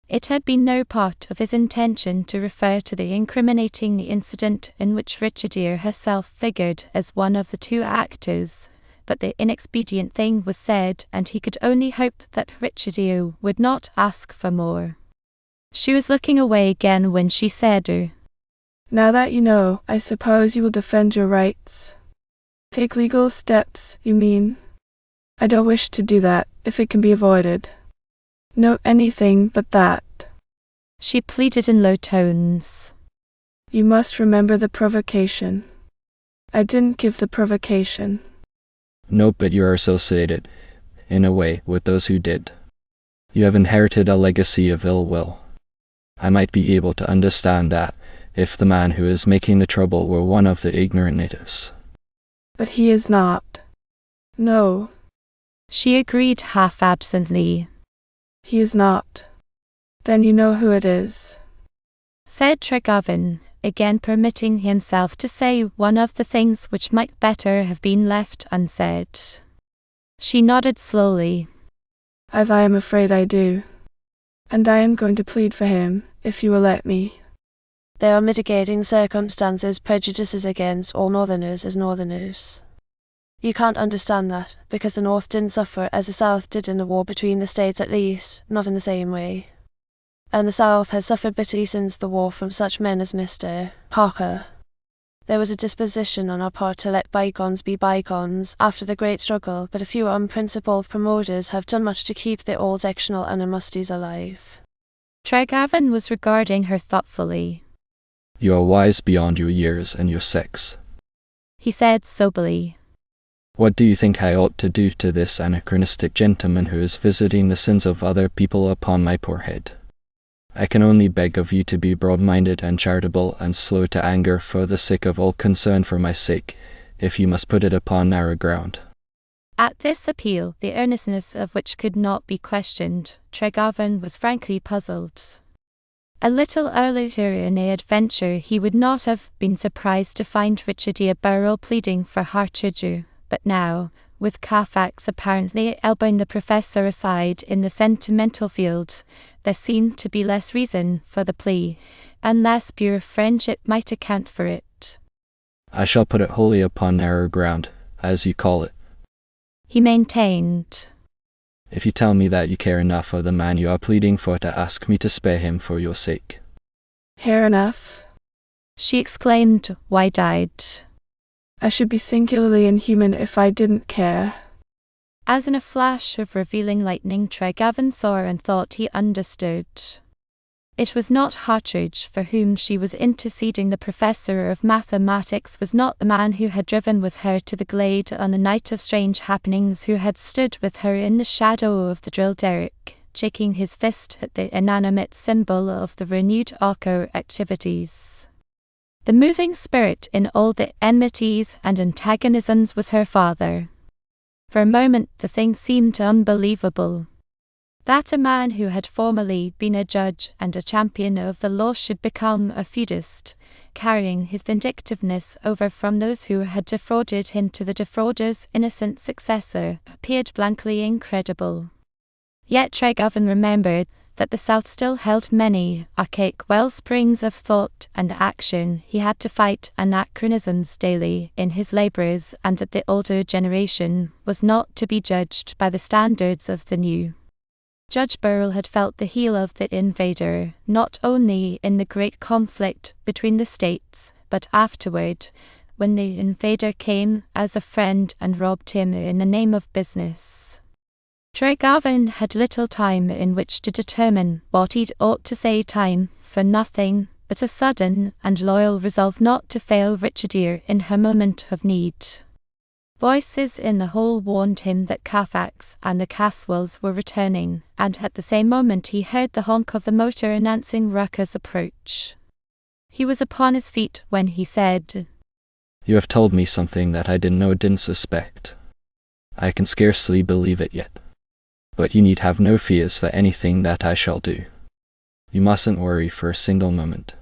Speaker 1: It had been no part of his intention to refer to the incriminating incident in which Richardier herself figured as one of the two actors, but the inexpedient thing was said, and he could only hope that Richardier would not ask for more. She was looking away again when she said,
Speaker 5: Now that you know, I suppose you will defend your rights. Take legal steps, you mean? I don't wish to do that, if it can be avoided. No, anything but that.
Speaker 1: She pleaded in low tones.
Speaker 5: You must remember the provocation. I didn't give the provocation.
Speaker 2: No, but you are associated, in a way, with those who did. You have inherited a legacy of ill will. I might be able to understand that, if the man who is making the trouble were one of the ignorant natives.
Speaker 5: But he is not. No.
Speaker 1: She agreed half-absently.
Speaker 5: He is not. Then you know who it is,
Speaker 1: said Tregarvan, again permitting himself to say one of the things which might better have been left unsaid. She nodded slowly.
Speaker 5: I am afraid I do. And I am going to plead for him, if you will let me.
Speaker 7: There are mitigating circumstances, prejudices against all Northerners as Northerners. You can't understand that, because the North didn't suffer as the South did in the war between the states, at least, not in the same way. And the South has suffered bitterly since the war from such men as Mr. Parker. There was a disposition on our part to let bygones be bygones after the great struggle, but a few unprincipled promoters have done much to keep the old sectional animosities alive.
Speaker 1: Tregarvan was regarding her thoughtfully.
Speaker 2: You are wise beyond your years and your sex,
Speaker 1: he said soberly.
Speaker 2: What do you think I ought to do to this anachronistic gentleman who is visiting the sins of other people upon my poor head? I can only beg of you to be broad-minded and charitable and slow to anger for the sake of all concerned, for my sake, if you must put it upon narrow ground.
Speaker 1: At this appeal, the earnestness of which could not be questioned, Tregarvan was frankly puzzled. A little earlier in the adventure he would not have been surprised to find Richardia Burrell pleading for Hartridge, but now, with Carfax apparently elbowing the professor aside in the sentimental field, there seemed to be less reason for the plea, unless pure friendship might account for it.
Speaker 2: I shall put it wholly upon narrow ground, as you call it,
Speaker 1: he maintained.
Speaker 2: If you tell me that you care enough for the man you are pleading for to ask me to spare him for your sake.
Speaker 5: Care enough?
Speaker 1: She exclaimed, wide-eyed.
Speaker 5: I should be singularly inhuman if I didn't care.
Speaker 1: As in a flash of revealing lightning, Tregarvan saw and thought he understood. It was not Hartridge for whom she was interceding. The professor of mathematics was not the man who had driven with her to the glade on the night of strange happenings, who had stood with her in the shadow of the drill derrick, shaking his fist at the inanimate symbol of the renewed Arco activities. The moving spirit in all the enmities and antagonisms was her father. For a moment the thing seemed unbelievable. That a man who had formerly been a judge and a champion of the law should become a feudist, carrying his vindictiveness over from those who had defrauded him to the defrauder's innocent successor, appeared blankly incredible. Yet Tregarvan remembered that the South still held many archaic wellsprings of thought and action. He had to fight anachronisms daily in his labours, and that the older generation was not to be judged by the standards of the new. Judge Burrell had felt the heel of the invader, not only in the great conflict between the states, but afterward, when the invader came as a friend and robbed him in the name of business. Tregarvan had little time in which to determine what he ought to say, time for nothing but a sudden and loyal resolve not to fail Richardia in her moment of need. Voices in the hall warned him that Carfax and the Caswells were returning, and at the same moment he heard the honk of the motor announcing Rucker's approach. He was upon his feet when he said,
Speaker 2: You have told me something that I didn't suspect. I can scarcely believe it yet. But you need have no fears for anything that I shall do. You mustn't worry for a single moment.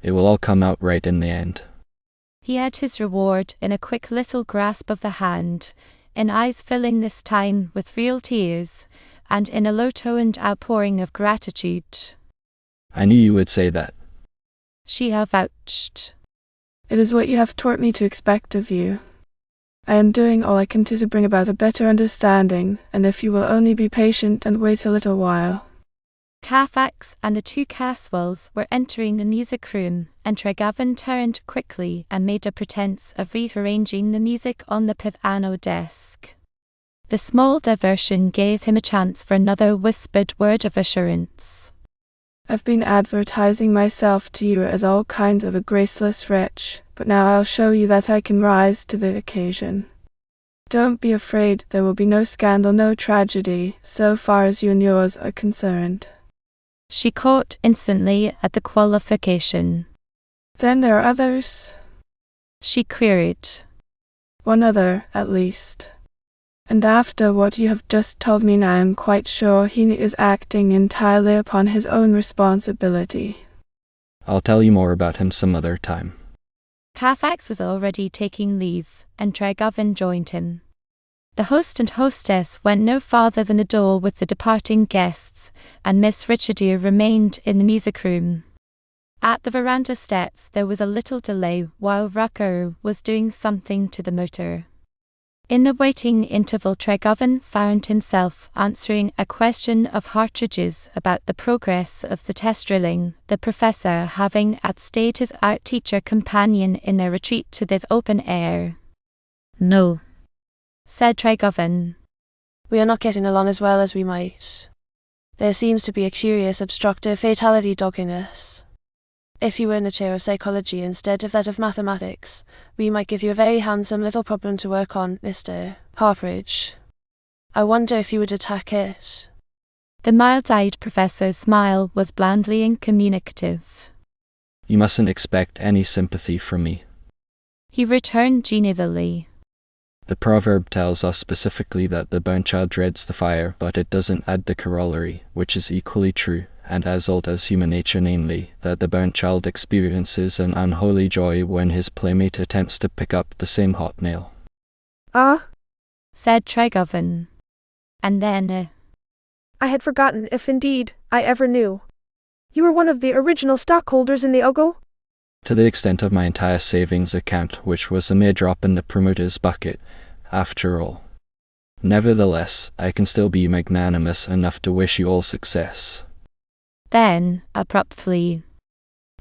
Speaker 2: It will all come out right in the end.
Speaker 1: He had his reward in a quick little grasp of the hand, in eyes filling this time with real tears, and in a low-toned outpouring of gratitude.
Speaker 2: I knew you would say that,
Speaker 1: she avouched.
Speaker 5: It is what you have taught me to expect of you. I am doing all I can to bring about a better understanding, and if you will only be patient and wait a little while.
Speaker 1: Carfax and the two Caswells were entering the music room, and Tregarvan turned quickly and made a pretense of rearranging the music on the piano desk. The small diversion gave him a chance for another whispered word of assurance.
Speaker 5: I've been advertising myself to you as all kinds of a graceless wretch, but now I'll show you that I can rise to the occasion. Don't be afraid, there will be no scandal, no tragedy, so far as you and yours are concerned.
Speaker 1: She caught instantly at the qualification.
Speaker 5: Then there are others?
Speaker 1: She queried.
Speaker 5: One other, at least. And after what you have just told me, I am quite sure he is acting entirely upon his own responsibility.
Speaker 2: I'll tell you more about him some other time.
Speaker 1: Carfax was already taking leave, and Tregarvan joined him. The host and hostess went no farther than the door with the departing guests, and Miss Richardia remained in the music room. At the veranda steps there was a little delay while Rucker was doing something to the motor. In the waiting interval, Tregovan found himself answering a question of Hartridge's about the progress of the test drilling, the professor having outstayed his art teacher companion in their retreat to the open air.
Speaker 10: No,
Speaker 1: said Tregovan.
Speaker 7: We are not getting along as well as we might. There seems to be a curious obstructive fatality dogging us. If you were in the chair of psychology instead of that of mathematics, we might give you a very handsome little problem to work on, Mr. Hartridge. I wonder if you would attack it.
Speaker 1: The mild-eyed professor's smile was blandly incommunicative.
Speaker 2: You mustn't expect any sympathy from me.
Speaker 1: He returned genially.
Speaker 2: The proverb tells us specifically that the burnt child dreads the fire, but it doesn't add the corollary, which is equally true, and as old as human nature, namely, that the burnt child experiences an unholy joy when his playmate attempts to pick up the same hot nail.
Speaker 16: Ah,
Speaker 1: said Tregovan. And then,
Speaker 16: I had forgotten if indeed I ever knew. You were one of the original stockholders in the Ogo?
Speaker 2: To the extent of my entire savings account, which was a mere drop in the promoter's bucket, after all. Nevertheless, I can still be magnanimous enough to wish you all success.
Speaker 1: Then, abruptly,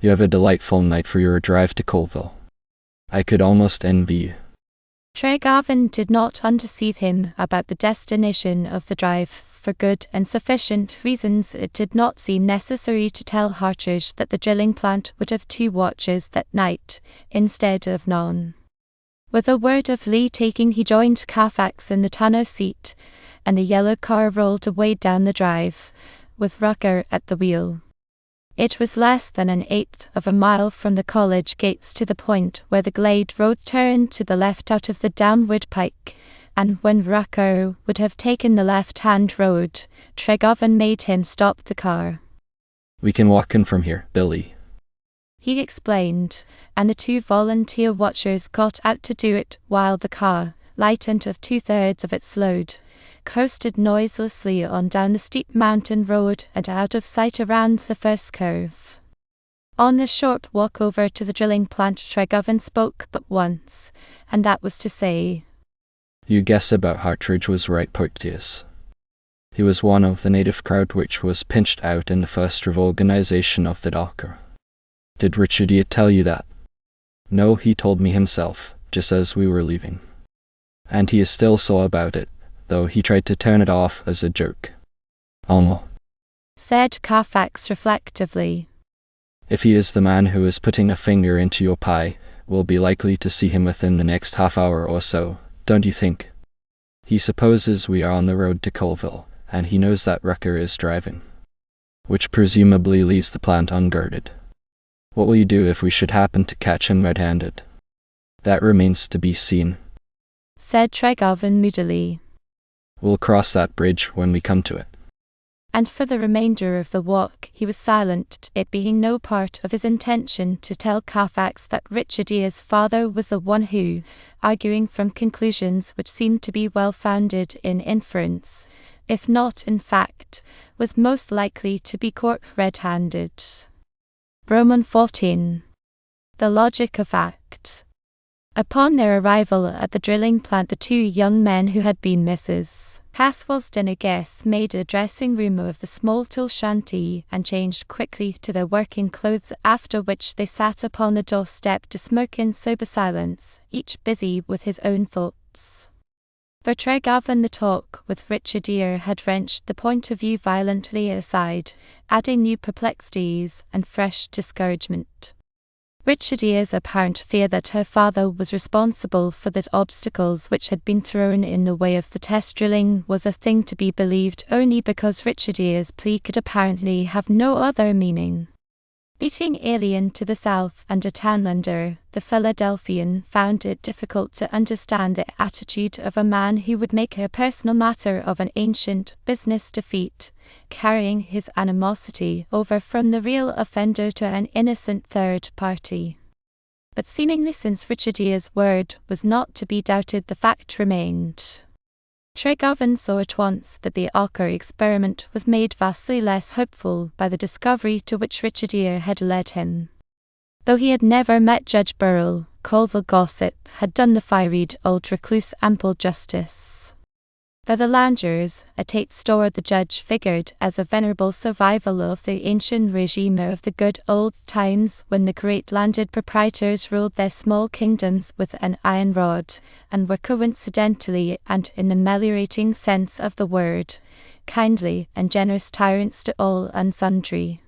Speaker 2: you have a delightful night for your drive to Colville. I could almost envy you.
Speaker 1: Tregovan did not undeceive him about the destination of the drive. For good and sufficient reasons, it did not seem necessary to tell Hartridge that the drilling plant would have 2 watches that night, instead of none. With a word of leave-taking, he joined Carfax in the tonneau seat, and the yellow car rolled away down the drive, with Rucker at the wheel. It was less than 1/8 of a mile from the college gates to the point where the glade road turned to the left out of the downward pike, and when Rucker would have taken the left-hand road, Tregovan made him stop the car.
Speaker 2: We can walk in from here, Billy,
Speaker 1: he explained, and the 2 volunteer watchers got out to do it while the car, lightened of 2/3 of its load, coasted noiselessly on down the steep mountain road and out of sight around the first curve. On the short walk over to the drilling plant, Tregovan spoke but once, and that was to say,
Speaker 2: your guess about Hartridge was right, Porteous. He was one of the native crowd which was pinched out in the first reorganization of the Docker. Did Richard tell you that? No, he told me himself, just as we were leaving. And he is still so about it, though he tried to turn it off as a joke. Almost,
Speaker 1: said Carfax reflectively.
Speaker 2: If he is the man who is putting a finger into your pie, we'll be likely to see him within the next half hour or so, don't you think? He supposes we are on the road to Colville, and he knows that Rucker is driving, which presumably leaves the plant unguarded. What will you do if we should happen to catch him red-handed? That remains to be seen,
Speaker 1: said Tregovan moodily.
Speaker 2: We'll cross that bridge when we come to it.
Speaker 1: And for the remainder of the walk he was silent, it being no part of his intention to tell Carfax that Richardia's father was the one who, arguing from conclusions which seemed to be well-founded in inference, if not in fact, was most likely to be caught red-handed. Roman 14. The logic of act. Upon their arrival at the drilling plant, the 2 young men who had been Mrs. Caswell's dinner guests made a dressing room of the small tool shanty and changed quickly to their working clothes, after which they sat upon the doorstep to smoke in sober silence, each busy with his own thoughts. For Tregovan, the talk with Richardia had wrenched the point of view violently aside, adding new perplexities and fresh discouragement. Richardia's apparent fear that her father was responsible for the obstacles which had been thrown in the way of the test drilling was a thing to be believed only because Richardia's plea could apparently have no other meaning. Being alien to the South and a Townlander, the Philadelphian found it difficult to understand the attitude of a man who would make a personal matter of an ancient business defeat, carrying his animosity over from the real offender to an innocent third party. But seemingly, since Richardia's word was not to be doubted, the fact remained. Tregarvan saw at once that the Ochre experiment was made vastly less hopeful by the discovery to which Richard Eyre had led him. Though he had never met Judge Burrell, Colville gossip had done the fiery old recluse ample justice. For the loungers, at Tate Store the judge figured as a venerable survival of the ancient regime of the good old times when the great landed proprietors ruled their small kingdoms with an iron rod, and were coincidentally, and in the meliorating sense of the word, kindly and generous tyrants to all and sundry.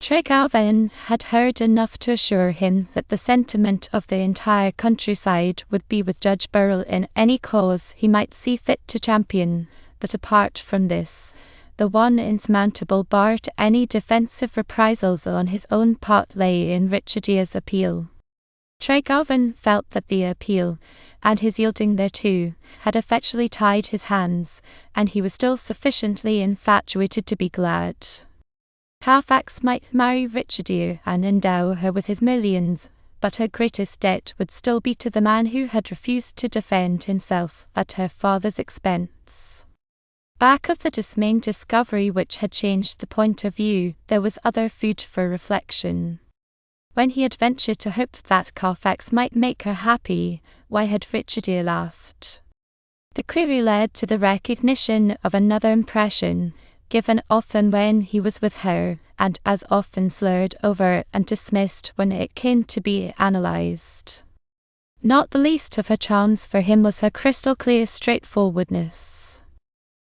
Speaker 1: Tregarvan had heard enough to assure him that the sentiment of the entire countryside would be with Judge Burrell in any cause he might see fit to champion, but apart from this, the one insurmountable bar to any defensive reprisals on his own part lay in Richard Eyre's appeal. Tregarvan felt that the appeal, and his yielding thereto, had effectually tied his hands, and he was still sufficiently infatuated to be glad. Carfax might marry Richard Eyre and endow her with his millions, but her greatest debt would still be to the man who had refused to defend himself at her father's expense. Back of the dismaying discovery which had changed the point of view, there was other food for reflection. When he had ventured to hope that Carfax might make her happy, why had Richard Eyre laughed? The query led to the recognition of another impression, given often when he was with her, and as often slurred over and dismissed when it came to be analysed. Not the least of her charms for him was her crystal clear straightforwardness.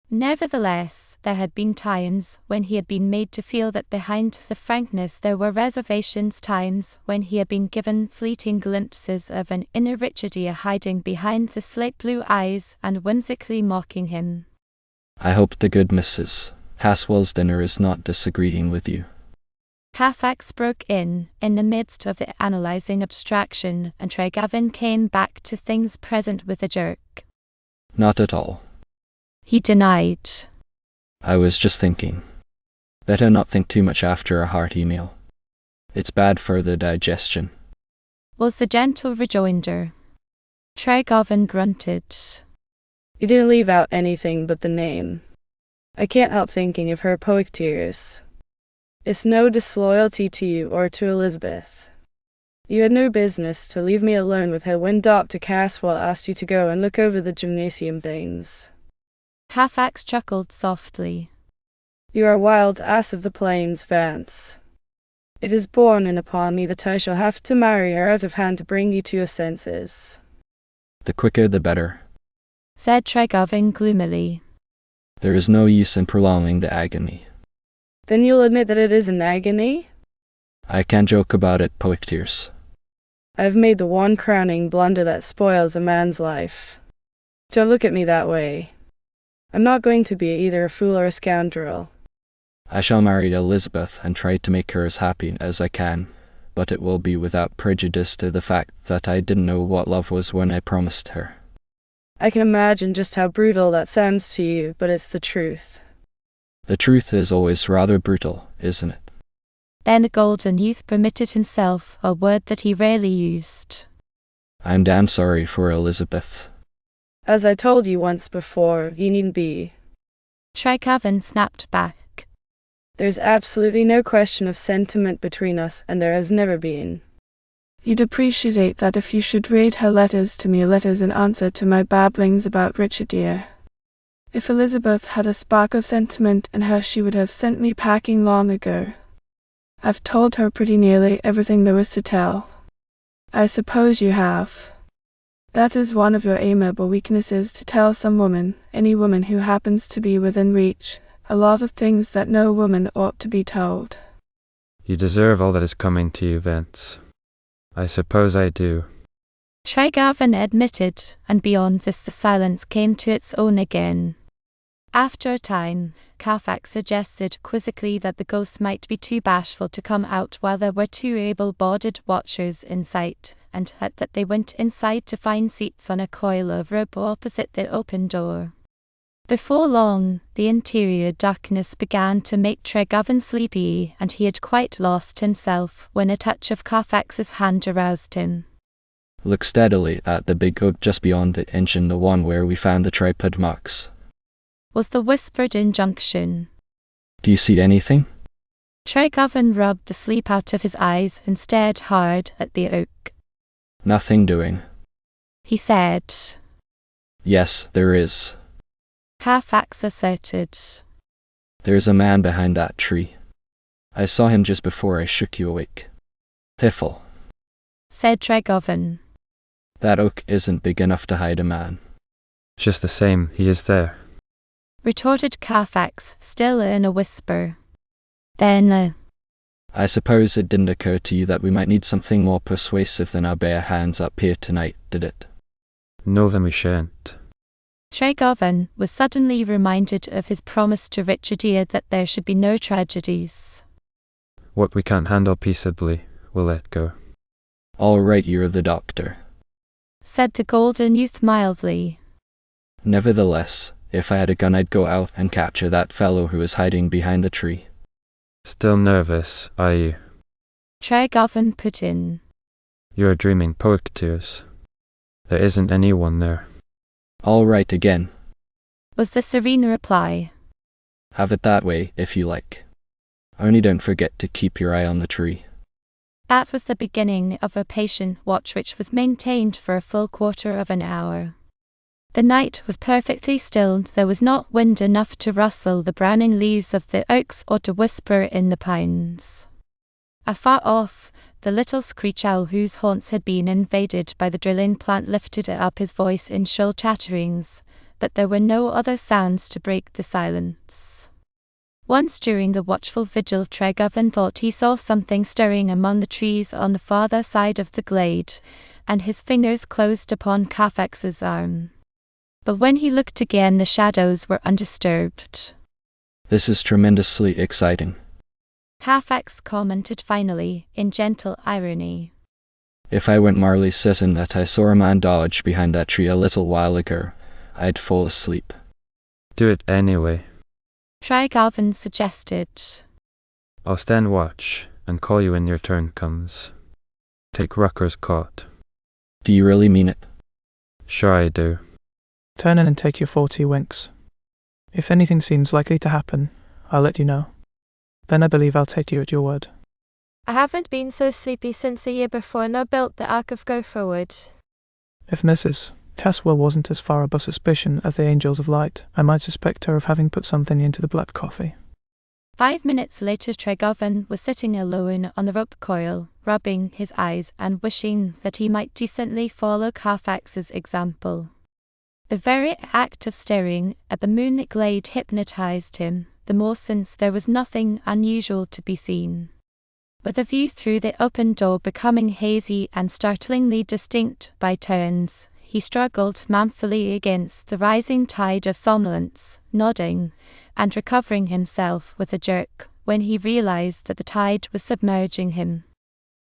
Speaker 1: Nevertheless, there had been times when he had been made to feel that behind the frankness there were reservations, times when he had been given fleeting glimpses of an inner Richard Eyre hiding behind the slate blue eyes and whimsically mocking him.
Speaker 2: I hope the good Mrs. Haswell's dinner is not disagreeing with you.
Speaker 1: Carfax broke in the midst of the analysing abstraction, and Tregarvan came back to things present with a jerk.
Speaker 2: Not at all.
Speaker 1: He denied.
Speaker 2: I was just thinking. Better not think too much after a hearty meal. It's bad for the digestion,
Speaker 1: was the gentle rejoinder. Tregarvan grunted.
Speaker 3: You didn't leave out anything but the name. I can't help thinking of her poet tears. It's no disloyalty to you or to Elizabeth. You had no business to leave me alone with her when Dr. Caswell asked you to go and look over the gymnasium things.
Speaker 1: Carfax chuckled softly.
Speaker 3: You are a wild ass of the plains, Vance. It is borne in upon me that I shall have to marry her out of hand to bring you to your senses.
Speaker 2: The quicker the better,
Speaker 1: said Tregarvan gloomily.
Speaker 2: There is no use in prolonging the agony.
Speaker 3: Then you'll admit that it is an agony?
Speaker 2: I can't joke about it, Poictiers.
Speaker 3: I have made the one crowning blunder that spoils a man's life. Don't look at me that way. I'm not going to be either a fool or a scoundrel.
Speaker 2: I shall marry Elizabeth and try to make her as happy as I can, but it will be without prejudice to the fact that I didn't know what love was when I promised her.
Speaker 3: I can imagine just how brutal that sounds to you, but it's the truth.
Speaker 2: The truth is always rather brutal, isn't it?
Speaker 1: Then the golden youth permitted himself a word that he rarely used.
Speaker 2: I'm damn sorry for Elizabeth.
Speaker 3: As I told you once before, you needn't be.
Speaker 1: Tregarvan snapped back.
Speaker 3: There's absolutely no question of sentiment between us, and there has never been.
Speaker 5: You'd appreciate that if you should read her letters to me, letters in answer to my babblings about Richard Eyre. If Elizabeth had a spark of sentiment in her, she would have sent me packing long ago. I've told her pretty nearly everything there was to tell. I suppose you have. That is one of your amiable weaknesses, to tell some woman, any woman who happens to be within reach, a lot of things that no woman ought to be told.
Speaker 9: You deserve all that is coming to you, Vance. I suppose I do.
Speaker 1: Tregarvan admitted, and beyond this the silence came to its own again. After a time, Carfax suggested quizzically that the ghost might be too bashful to come out while there were two able-bodied watchers in sight, and that they went inside to find seats on a coil of rope opposite the open door. Before long, the interior darkness began to make Tregarvan sleepy, and he had quite lost himself when a touch of Carfax's hand aroused him.
Speaker 2: Look steadily at the big oak just beyond the engine, the one where we found the tripod marks.
Speaker 1: Was the whispered injunction.
Speaker 2: Do you see anything?
Speaker 1: Tregovan rubbed the sleep out of his eyes and stared hard at the oak.
Speaker 2: Nothing doing.
Speaker 1: He said.
Speaker 2: Yes, there is.
Speaker 1: Carfax asserted.
Speaker 2: There's a man behind that tree. I saw him just before I shook you awake. Piffle,
Speaker 1: said Tregovan.
Speaker 2: That oak isn't big enough to hide a man.
Speaker 9: Just the same, he is there.
Speaker 1: Retorted Carfax, still in a whisper. Then,
Speaker 2: I suppose it didn't occur to you that we might need something more persuasive than our bare hands up here tonight, did it?
Speaker 9: No, then we shan't.
Speaker 1: Tregovan was suddenly reminded of his promise to Richardia that there should be no tragedies.
Speaker 9: What we can't handle peaceably, we'll let go.
Speaker 2: All right, you're the doctor,
Speaker 1: said the golden youth mildly.
Speaker 2: Nevertheless, if I had a gun I'd go out and capture that fellow who is hiding behind the tree.
Speaker 9: Still nervous, are you?
Speaker 1: Tregovan put in.
Speaker 9: You're dreaming poke tears. There isn't anyone there.
Speaker 2: All right again,
Speaker 1: was the serene reply.
Speaker 2: Have it that way, if you like. Only don't forget to keep your eye on the tree.
Speaker 1: That was the beginning of a patient watch which was maintained for a full quarter of an hour. The night was perfectly still, there was not wind enough to rustle the browning leaves of the oaks or to whisper in the pines. Afar off, the little screech owl whose haunts had been invaded by the drilling plant lifted up his voice in shrill chatterings, but there were no other sounds to break the silence. Once during the watchful vigil Tregovan thought he saw something stirring among the trees on the farther side of the glade, and his fingers closed upon Carfax's arm. But when he looked again the shadows were undisturbed.
Speaker 2: This is tremendously exciting,
Speaker 1: Carfax commented finally, in gentle irony.
Speaker 2: If I weren't Marley certain that I saw a man dodge behind that tree a little while ago, I'd fall asleep.
Speaker 9: Do it anyway.
Speaker 1: Tregovan suggested.
Speaker 9: I'll stand watch and call you when your turn comes. Take Rucker's cot.
Speaker 2: Do you really mean it?
Speaker 9: Sure I do.
Speaker 14: Turn in and take your 40 winks. If anything seems likely to happen, I'll let you know. Then I believe I'll take you at your word.
Speaker 11: I haven't been so sleepy since the year before nor built the Ark of Go Forward.
Speaker 14: If Mrs. Caswell wasn't as far above suspicion as the Angels of Light, I might suspect her of having put something into the black coffee.
Speaker 1: 5 minutes later Tregovan was sitting alone on the rope coil, rubbing his eyes and wishing that he might decently follow Carfax's example. The very act of staring at the moonlit glade hypnotized him, the more since there was nothing unusual to be seen. With the view through the open door becoming hazy and startlingly distinct by turns, he struggled manfully against the rising tide of somnolence, nodding, and recovering himself with a jerk when he realized that the tide was submerging him.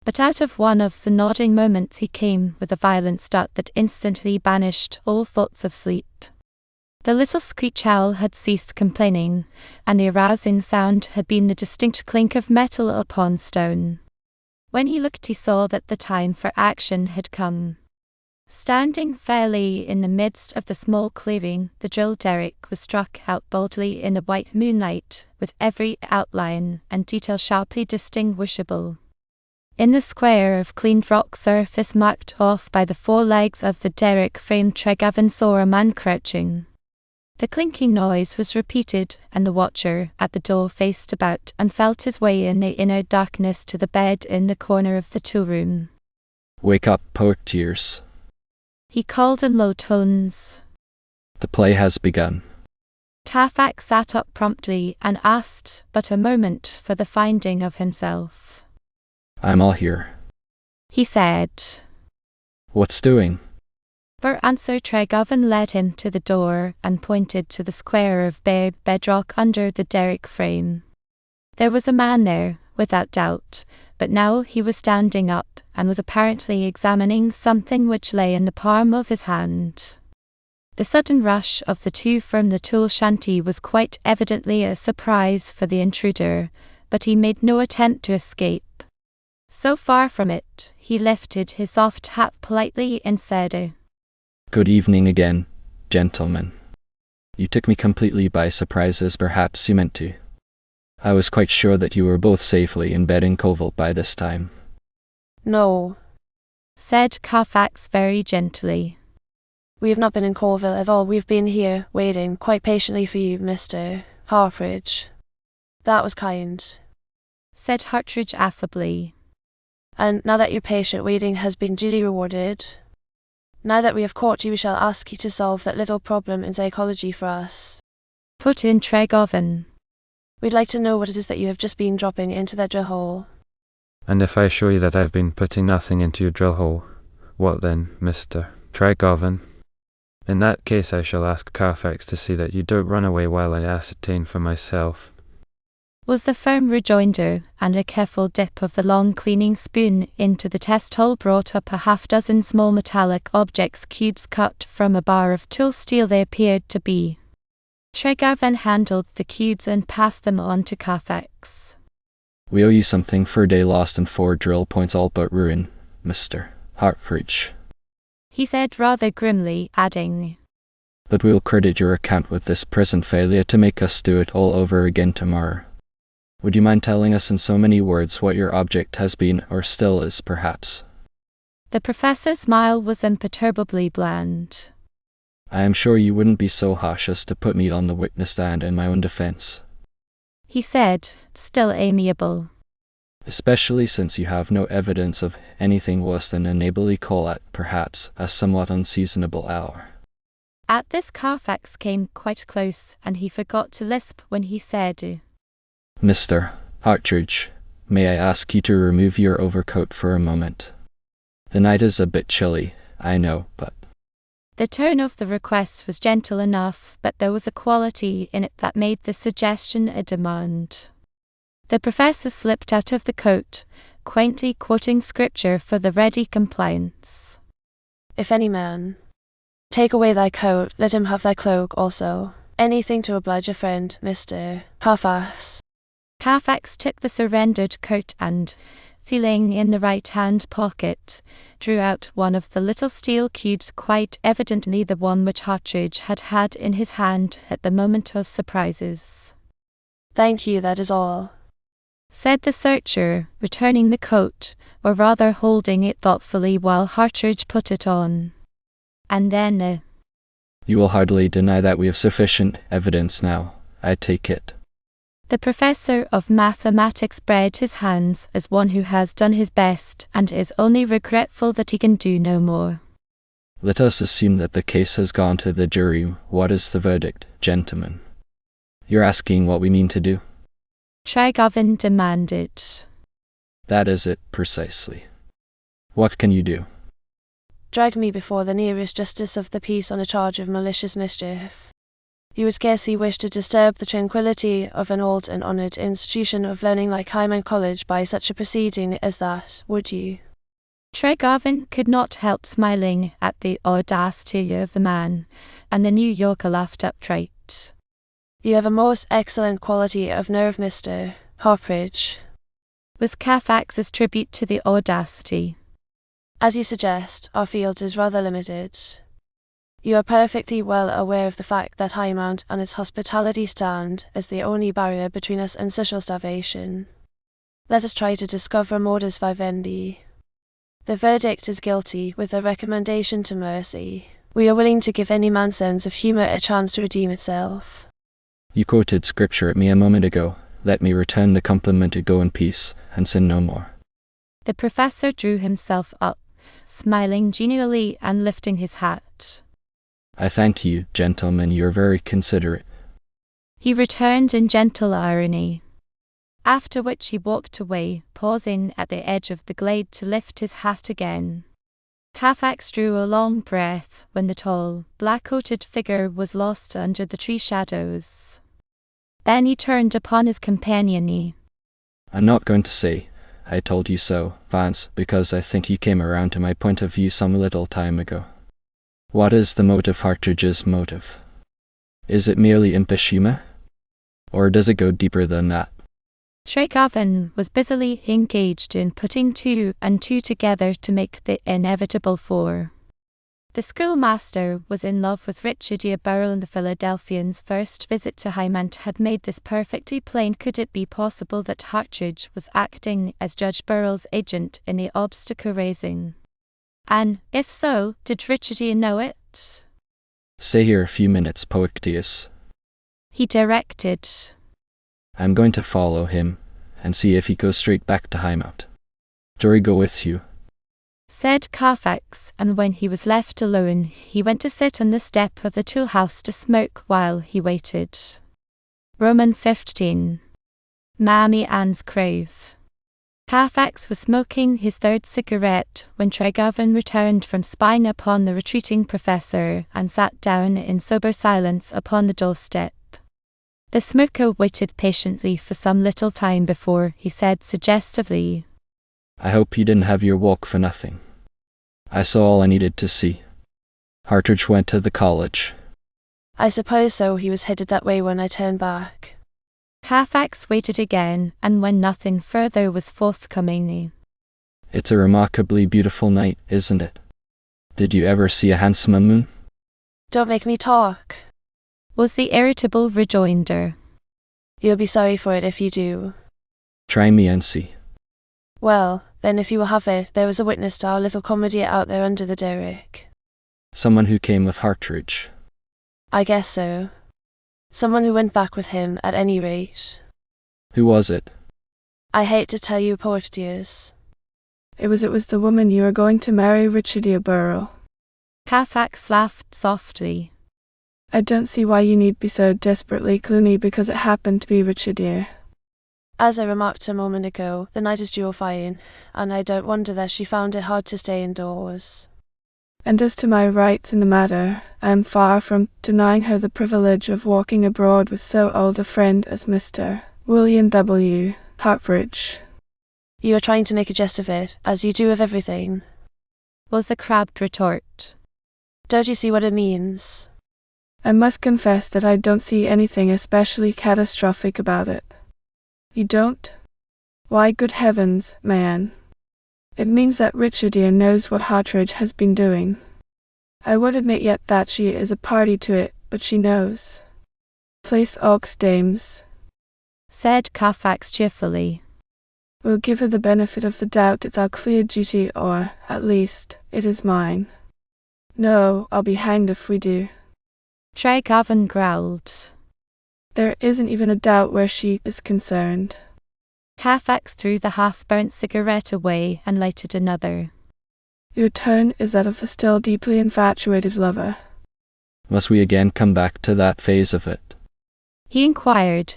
Speaker 1: But out of one of the nodding moments he came with a violent start that instantly banished all thoughts of sleep. The little screech owl had ceased complaining, and the arousing sound had been the distinct clink of metal upon stone. When he looked he saw that the time for action had come. Standing fairly in the midst of the small clearing, the drill derrick was struck out boldly in the white moonlight, with every outline and detail sharply distinguishable. In the square of cleaned rock surface marked off by the 4 legs of the derrick frame Tregovan saw a man crouching. The clinking noise was repeated, and the watcher at the door faced about and felt his way in the inner darkness to the bed in the corner of the toolroom.
Speaker 2: Wake up, poetiers,
Speaker 1: he called in low tones.
Speaker 2: The play has begun.
Speaker 1: Carfax sat up promptly and asked but a moment for the finding of himself.
Speaker 2: I'm all here,
Speaker 1: he said.
Speaker 2: What's doing?
Speaker 1: For answer Tregovan led him to the door and pointed to the square of bare bedrock under the derrick frame. There was a man there, without doubt, but now he was standing up and was apparently examining something which lay in the palm of his hand. The sudden rush of the two from the tool shanty was quite evidently a surprise for the intruder, but he made no attempt to escape. So far from it, he lifted his soft hat politely and said,
Speaker 2: Good evening again, gentlemen. You took me completely by surprise, as perhaps you meant to. I was quite sure that you were both safely in bed in Coval by this time.
Speaker 7: No,
Speaker 1: said Carfax very gently.
Speaker 7: we have not been in Corville at all. We've been here, waiting quite patiently for you, Mr. Hartridge. That was kind,
Speaker 1: said Hartridge affably.
Speaker 7: And now that your patient waiting has been duly rewarded, now that we have caught you, we shall ask you to solve that little problem in psychology for us.
Speaker 1: Put in Tregoven.
Speaker 7: We'd like to know what it is that you have just been dropping into that drill hole.
Speaker 9: And if I show you that I've been putting nothing into your drill hole, what then, Mr. Tregoven? In that case I shall ask Carfax to see that you don't run away while I ascertain for myself,
Speaker 1: was the firm rejoinder, and a careful dip of the long cleaning spoon into the test hole brought up a half-dozen small metallic objects, cubes cut from a bar of tool steel they appeared to be. Tregarven handled the cubes and passed them on to Carfax.
Speaker 2: We owe you something for a day lost and 4 drill points all but ruin, Mr. Hartridge,
Speaker 1: he said rather grimly, adding,
Speaker 2: But we'll credit your account with this present failure to make us do it all over again tomorrow. Would you mind telling us in so many words what your object has been, or still is, perhaps?
Speaker 1: The professor's smile was imperturbably bland.
Speaker 2: I am sure you wouldn't be so harsh as to put me on the witness stand in my own defense,
Speaker 1: he said, still amiable.
Speaker 2: Especially since you have no evidence of anything worse than a neighborly call at, perhaps, a somewhat unseasonable hour.
Speaker 1: At this Carfax came quite close, and he forgot to lisp when he said,
Speaker 2: Mr. Hartridge, may I ask you to remove your overcoat for a moment? The night is a bit chilly, I know, but...
Speaker 1: The tone of the request was gentle enough, but there was a quality in it that made the suggestion a demand. The professor slipped out of the coat, quaintly quoting scripture for the ready compliance.
Speaker 7: If any man take away thy coat, let him have thy cloak also. Anything to oblige a friend, Mr. Carfax.
Speaker 1: Carfax took the surrendered coat and, feeling in the right-hand pocket, drew out one of the little steel cubes, quite evidently the one which Hartridge had had in his hand at the moment of surprises.
Speaker 7: Thank you, that is all,
Speaker 1: said the searcher, returning the coat, or rather holding it thoughtfully while Hartridge put it on. And then,
Speaker 2: You will hardly deny that we have sufficient evidence now, I take it.
Speaker 1: The professor of mathematics spread his hands as one who has done his best and is only regretful that he can do no more.
Speaker 2: Let us assume that the case has gone to the jury. What is the verdict, gentlemen? You're asking what we mean to do?
Speaker 1: Tregoven demanded.
Speaker 2: That is it, precisely. What can you do?
Speaker 7: Drag me before the nearest justice of the peace on a charge of malicious mischief. You would scarcely wish to disturb the tranquillity of an old and honoured institution of learning like Hyman College by such a proceeding as that, would you?
Speaker 1: Tregoven could not help smiling at the audacity of the man, and the New Yorker laughed outright.
Speaker 7: You have a most excellent quality of nerve, Mr. Hartridge,
Speaker 1: was Carfax's tribute to the audacity.
Speaker 7: As you suggest, our field is rather limited. You are perfectly well aware of the fact that Highmount and its hospitality stand as the only barrier between us and social starvation. Let us try to discover modus vivendi. The verdict is guilty, with a recommendation to mercy. We are willing to give any man's sense of humour a chance to redeem itself.
Speaker 2: You quoted scripture at me a moment ago. Let me return the compliment to go in peace, and sin no more.
Speaker 1: The professor drew himself up, smiling genially and lifting his hat.
Speaker 2: I thank you, gentlemen, you're very considerate,
Speaker 1: he returned in gentle irony. After which he walked away, pausing at the edge of the glade to lift his hat again. Carfax drew a long breath when the tall, black-coated figure was lost under the tree shadows. Then he turned upon his companion.
Speaker 2: I'm not going to say, I told you so, Vance, because I think you came around to my point of view some little time ago. What is the motive, Hartridge's motive? Is it merely impish humor? Or does it go deeper than that?
Speaker 1: Tregarvan was busily engaged in putting two and two together to make the inevitable four. The schoolmaster was in love with Richardia Burrell, and the Philadelphian's first visit to Hymant had made this perfectly plain. Could it be possible that Hartridge was acting as Judge Burrell's agent in the obstacle raising? And, if so, did Richardia know it?
Speaker 2: Stay here a few minutes, Poictius.
Speaker 1: He directed.
Speaker 2: I'm going to follow him, and see if he goes straight back to Hymant. Dory go with you,
Speaker 1: said Carfax, and when he was left alone, he went to sit on the step of the tool house to smoke while he waited. Roman 15. Mammy Ann's Crave. Carfax was smoking his third cigarette when Tregarvan returned from spying upon the retreating professor and sat down in sober silence upon the doorstep. The smoker waited patiently for some little time before he said suggestively,
Speaker 2: I hope you didn't have your walk for nothing. I saw all I needed to see. Hartridge went to the college.
Speaker 7: I suppose so. He was headed that way when I turned back.
Speaker 1: Carfax waited again, and when nothing further was forthcoming.
Speaker 2: It's a remarkably beautiful night, isn't it? Did you ever see a handsomer moon?
Speaker 7: Don't make me talk,
Speaker 1: was the irritable rejoinder.
Speaker 7: You'll be sorry for it if you do.
Speaker 2: Try me and see.
Speaker 7: Well, then if you will have it, there was a witness to our little comedy out there under the derrick.
Speaker 2: Someone who came with Hartridge.
Speaker 7: I guess so. Someone who went back with him, at any rate.
Speaker 2: Who was it?
Speaker 7: I hate to tell you, Poictius.
Speaker 5: It was the woman you were going to marry, Richardia Burrell.
Speaker 1: Carfax laughed softly.
Speaker 5: I don't see why you need be so desperately gloomy because it happened to be Richardia.
Speaker 7: As I remarked a moment ago, the night is fine, and I don't wonder that she found it hard to stay indoors.
Speaker 5: And as to my rights in the matter, I am far from denying her the privilege of walking abroad with so old a friend as Mr. William W. Hartridge.
Speaker 7: You are trying to make a jest of it, as you do of everything,
Speaker 1: was the crabbed retort.
Speaker 7: Don't you see what it means?
Speaker 5: I must confess that I don't see anything especially catastrophic about it. You don't? Why, good heavens, man. It means that Richardia knows what Hartridge has been doing. I won't admit yet that she is a party to it, but she knows. Place aux dames,
Speaker 1: said Carfax cheerfully.
Speaker 5: We'll give her the benefit of the doubt. It's our clear duty, or, at least, it is mine. No, I'll be hanged if we do.
Speaker 1: Tregarvan growled.
Speaker 5: There isn't even a doubt where she is concerned.
Speaker 1: Carfax threw the half-burnt cigarette away and lighted another.
Speaker 5: Your tone is that of the still deeply infatuated lover.
Speaker 2: Must we again come back to that phase of it?
Speaker 1: He inquired,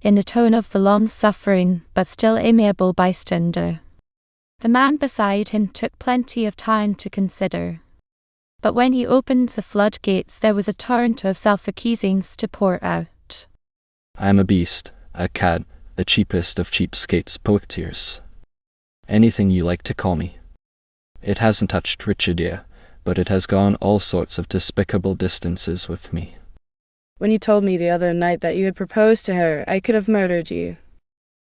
Speaker 1: in the tone of the long-suffering but still amiable bystander. The man beside him took plenty of time to consider. But when he opened the floodgates, there was a torrent of self-accusings to pour out.
Speaker 2: I am a beast, a cad, the cheapest of cheapskates, Poictius. Anything you like to call me. It hasn't touched Richardia, but it has gone all sorts of despicable distances with me.
Speaker 3: When you told me the other night that you had proposed to her, I could have murdered you.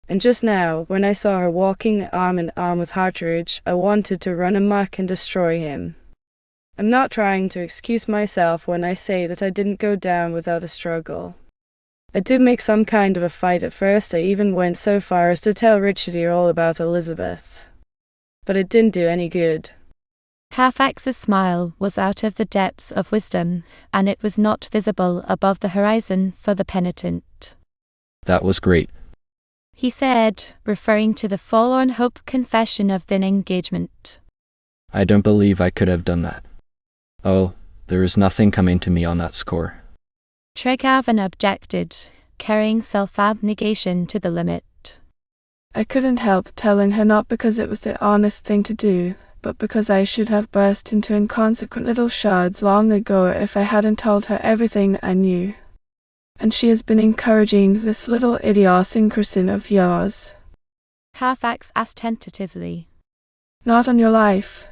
Speaker 3: And just now, when I saw her walking arm in arm with Hartridge, I wanted to run amok and destroy him. I'm not trying to excuse myself when I say that I didn't go down without a struggle. I did make some kind of a fight at first. I even went so far as to tell Richardia all about Elizabeth. But it didn't do any good.
Speaker 1: Carfax's smile was out of the depths of wisdom, and it was not visible above the horizon for the penitent.
Speaker 2: That was great,
Speaker 1: he said, referring to the forlorn hope confession of the engagement.
Speaker 2: I don't believe I could have done that. Oh, there is nothing coming to me on that score.
Speaker 1: Tregarvan objected, carrying self-abnegation to the limit.
Speaker 5: I couldn't help telling her, not because it was the honest thing to do, but because I should have burst into inconsequent little shards long ago if I hadn't told her everything I knew. And she has been encouraging this little idiosyncrasy of yours.
Speaker 1: Carfax asked tentatively.
Speaker 5: Not on your life.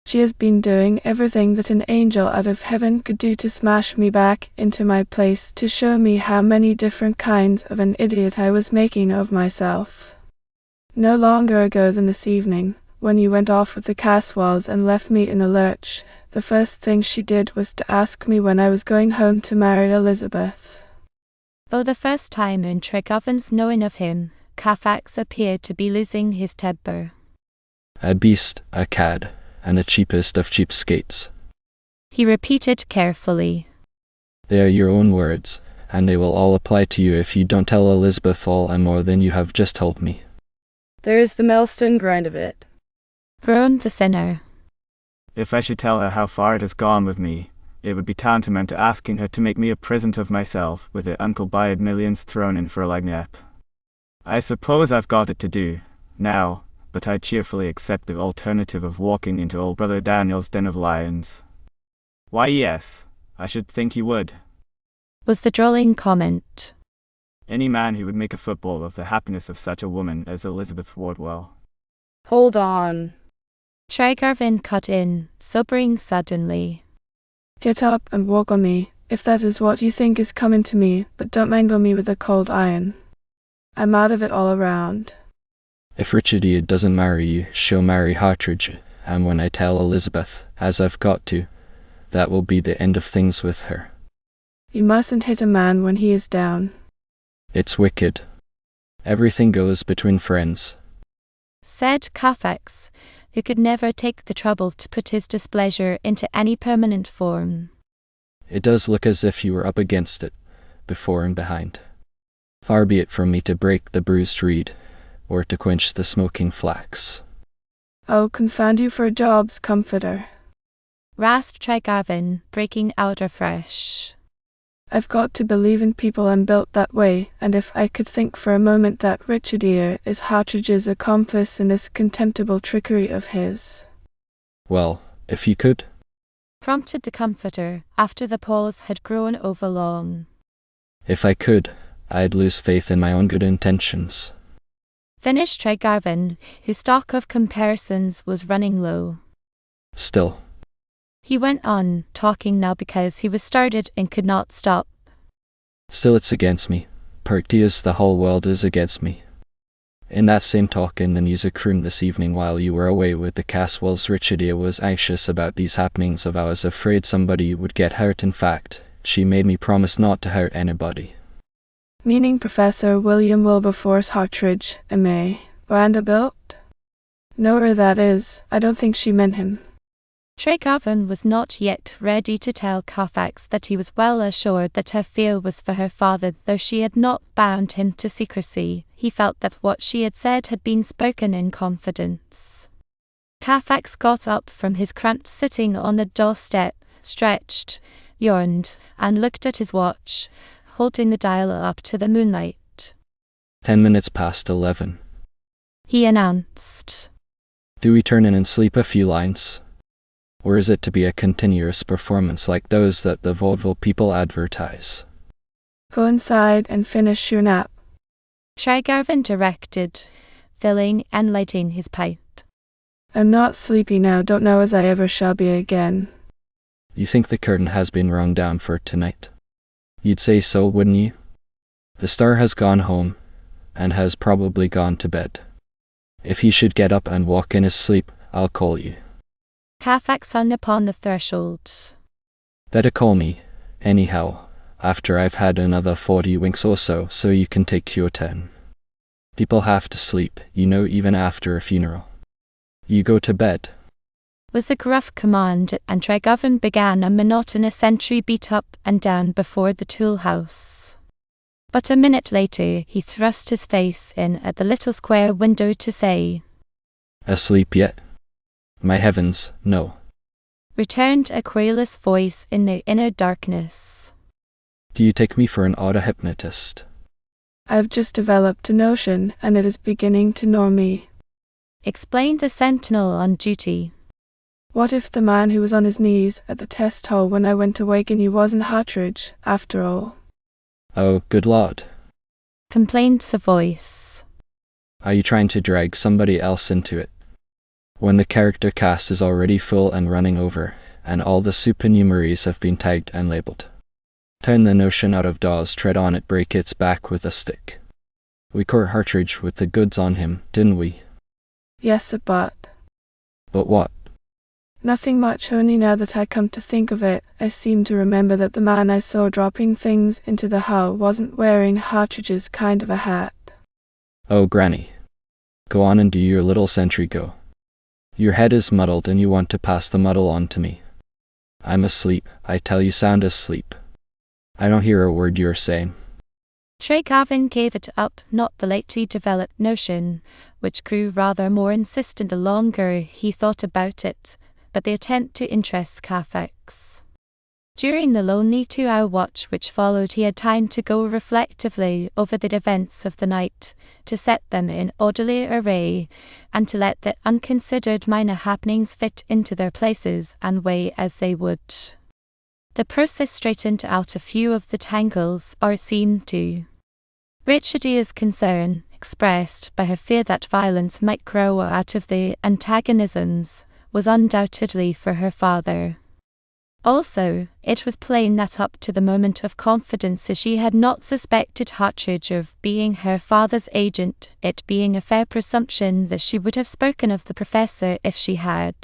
Speaker 5: She has been doing everything that an angel out of heaven could do to smash me back into my place, to show me how many different kinds of an idiot I was making of myself. No longer ago than this evening, when you went off with the Caswells and left me in a lurch, the first thing she did was to ask me when I was going home to marry Elizabeth.
Speaker 1: For the first time in Tregarvan's knowing of him, Carfax appeared to be losing his temper.
Speaker 2: A beast, a cad, and the cheapest of cheapskates.
Speaker 1: He repeated carefully.
Speaker 2: They are your own words, and they will all apply to you if you don't tell Elizabeth all and more than you have just told me.
Speaker 3: There is the Melston grind of it,
Speaker 1: groaned the sinner.
Speaker 8: If I should tell her how far it has gone with me, it would be tantamount to asking her to make me a present of myself, with the Uncle Bide millions thrown in for a lagnep. I suppose I've got it to do, now, but I cheerfully accept the alternative of walking into old brother Daniel's den of lions. Why yes, I should think he would,
Speaker 1: was the drolling comment.
Speaker 8: Any man who would make a football of the happiness of such a woman as Elizabeth Wardwell.
Speaker 3: Hold on,
Speaker 1: Tregarvan cut in, sobering suddenly.
Speaker 5: Get up and walk on me, if that is what you think is coming to me, but don't mangle me with a cold iron. I'm out of it all around.
Speaker 2: If Richardia doesn't marry you, she'll marry Hartridge, and when I tell Elizabeth, as I've got to, that will be the end of things with her.
Speaker 5: You mustn't hit a man when he is down.
Speaker 2: It's wicked. Everything goes between friends,
Speaker 1: said Carfax, who could never take the trouble to put his displeasure into any permanent form.
Speaker 2: It does look as if you were up against it, before and behind. Far be it from me to break the bruised reed, or to quench the smoking flax.
Speaker 5: Oh, confound you for a job's comforter,
Speaker 1: rasped Tregarvan, breaking out afresh.
Speaker 5: I've got to believe in people and built that way, and if I could think for a moment that Richardia is Hartridge's accomplice in this contemptible trickery of his.
Speaker 2: Well, if you could,
Speaker 1: prompted the comforter, after the pause had grown overlong.
Speaker 2: If I could, I'd lose faith in my own good intentions,
Speaker 1: finished Tregarvan, whose stock of comparisons was running low.
Speaker 2: Still,
Speaker 1: he went on, talking now because he was started and could not stop.
Speaker 2: Still it's against me. Party as the whole world is against me. In that same talk in the music room this evening while you were away with the Caswells, Richardia was anxious about these happenings of I was afraid somebody would get hurt. In fact, she made me promise not to hurt anybody.
Speaker 5: Meaning Professor William Wilberforce Hartridge, M.A., Vanderbilt? Know that is, I don't think she meant him.
Speaker 1: Tregarvan was not yet ready to tell Carfax that he was well assured that her fear was for her father, though she had not bound him to secrecy. He felt that what she had said had been spoken in confidence. Carfax got up from his cramped sitting on the doorstep, stretched, yawned, and looked at his watch, holding the dial up to the moonlight.
Speaker 2: 10 minutes past 11.
Speaker 1: He announced.
Speaker 2: Do we turn in and sleep a few lines? Or is it to be a continuous performance like those that the vaudeville people advertise?
Speaker 5: Go inside and finish your nap,
Speaker 1: Tregarvan directed, filling and lighting his pipe.
Speaker 5: I'm not sleepy now, don't know as I ever shall be again.
Speaker 2: You think the curtain has been rung down for tonight? You'd say so, wouldn't you? The star has gone home, and has probably gone to bed. If he should get up and walk in his sleep, I'll call you.
Speaker 1: Carfax hung upon the threshold.
Speaker 2: Better call me, anyhow, after I've had another 40 winks or so you can take your 10. People have to sleep, you know, even after a funeral. You go to bed,
Speaker 1: was the gruff command, and Tregarvan began a monotonous entry beat up and down before the tool house. But a minute later he thrust his face in at the little square window to say,
Speaker 2: Asleep yet? My heavens, no.
Speaker 1: Returned a querulous voice in the inner darkness.
Speaker 2: Do you take me for an auto-hypnotist?
Speaker 5: I've just developed a notion, and it is beginning to gnaw me,
Speaker 1: explained the sentinel on duty.
Speaker 5: What if the man who was on his knees at the test hole when I went to waken you wasn't Hartridge, after all?
Speaker 2: Oh, good Lord,
Speaker 1: complained the voice.
Speaker 2: Are you trying to drag somebody else into it? When the character cast is already full and running over, and all the supernumeraries have been tagged and labeled. Turn the notion out of doors, tread on it, break its back with a stick. We caught Hartridge with the goods on him, didn't we?
Speaker 5: Yes, but...
Speaker 2: But what?
Speaker 5: Nothing much, only now that I come to think of it, I seem to remember that the man I saw dropping things into the hull wasn't wearing Hartridge's kind of a hat.
Speaker 2: Oh, Granny. Go on and do your little sentry go. Your head is muddled and you want to pass the muddle on to me. I'm asleep, I tell you, sound asleep. I don't hear a word you're saying.
Speaker 1: Tregarvan gave it up, not the lately developed notion, which grew rather more insistent the longer he thought about it, but the attempt to interest Carfax. During the lonely 2-hour watch which followed, he had time to go reflectively over the events of the night, to set them in orderly array, and to let the unconsidered minor happenings fit into their places and weigh as they would. The process straightened out a few of the tangles, or seemed to. Richardia's concern, expressed by her fear that violence might grow out of the antagonisms, was undoubtedly for her father. Also, it was plain that up to the moment of confidence she had not suspected Hartridge of being her father's agent, it being a fair presumption that she would have spoken of the professor if she had.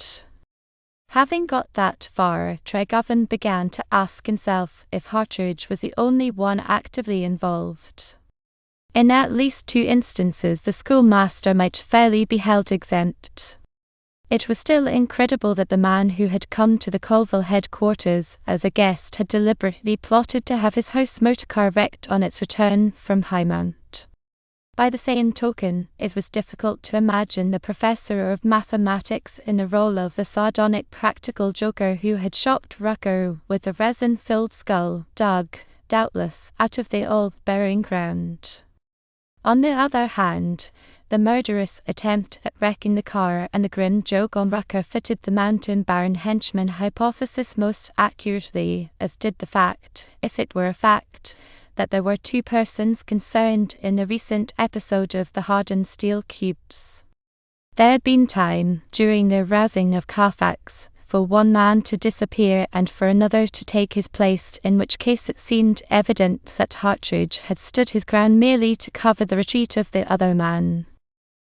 Speaker 1: Having got that far, Tregarvan began to ask himself if Hartridge was the only one actively involved. In at least 2 instances the schoolmaster might fairly be held exempt. It was still incredible that the man who had come to the Colville headquarters as a guest had deliberately plotted to have his house motorcar wrecked on its return from Highmount. By the same token, it was difficult to imagine the professor of mathematics in the role of the sardonic practical joker who had shocked Rucker with a resin-filled skull, dug, doubtless, out of the old burying ground. On the other hand, the murderous attempt at wrecking the car and the grim joke on Rucker fitted the mountain baron henchman hypothesis most accurately, as did the fact, if it were a fact, that there were 2 persons concerned in the recent episode of the hardened steel cubes. There had been time, during the rousing of Carfax, for one man to disappear and for another to take his place, in which case it seemed evident that Hartridge had stood his ground merely to cover the retreat of the other man.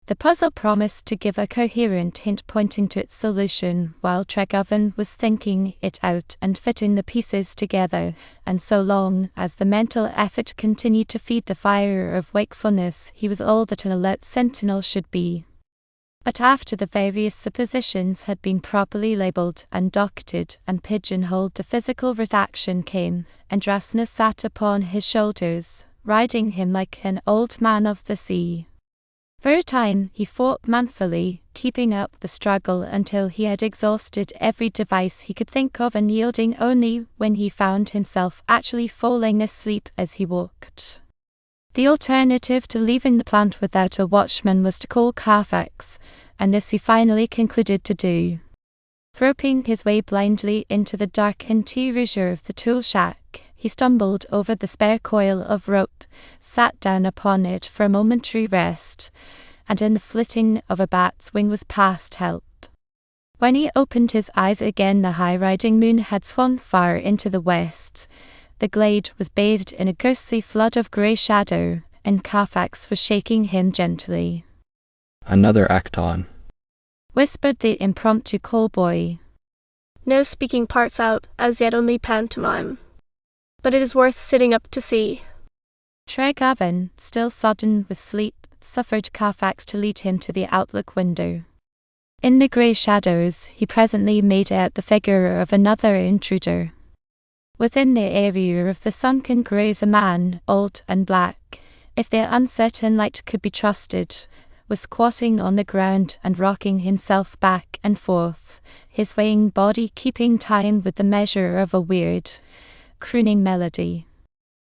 Speaker 1: The puzzle promised to give a coherent hint pointing to its solution while Tregarvan was thinking it out and fitting the pieces together, and so long as the mental effort continued to feed the fire of wakefulness, he was all that an alert sentinel should be. But after the various suppositions had been properly labelled and docketed and pigeonholed, the physical reaction came, and Rasna sat upon his shoulders, riding him like an old man of the sea. For a time he fought manfully, keeping up the struggle until he had exhausted every device he could think of and yielding only when he found himself actually falling asleep as he walked. The alternative to leaving the plant without a watchman was to call Carfax, and this he finally concluded to do. Groping his way blindly into the dark interior of the tool shack, he stumbled over the spare coil of rope, sat down upon it for a momentary rest, and in the flitting of a bat's wing was past help. When he opened his eyes again, the high-riding moon had swung far into the west. The glade was bathed in a ghostly flood of grey shadow, and Carfax was shaking him gently.
Speaker 2: Another act on,
Speaker 1: whispered the impromptu callboy.
Speaker 15: No speaking parts out, as yet only pantomime. But it is worth sitting up to see.
Speaker 1: Tregarvan, still sodden with sleep, suffered Carfax to lead him to the outlook window. In the grey shadows, he presently made out the figure of another intruder. Within the area of the sunken graves, a man, old and black, if the uncertain light could be trusted, was squatting on the ground and rocking himself back and forth, his swaying body keeping time with the measure of a weird, crooning melody.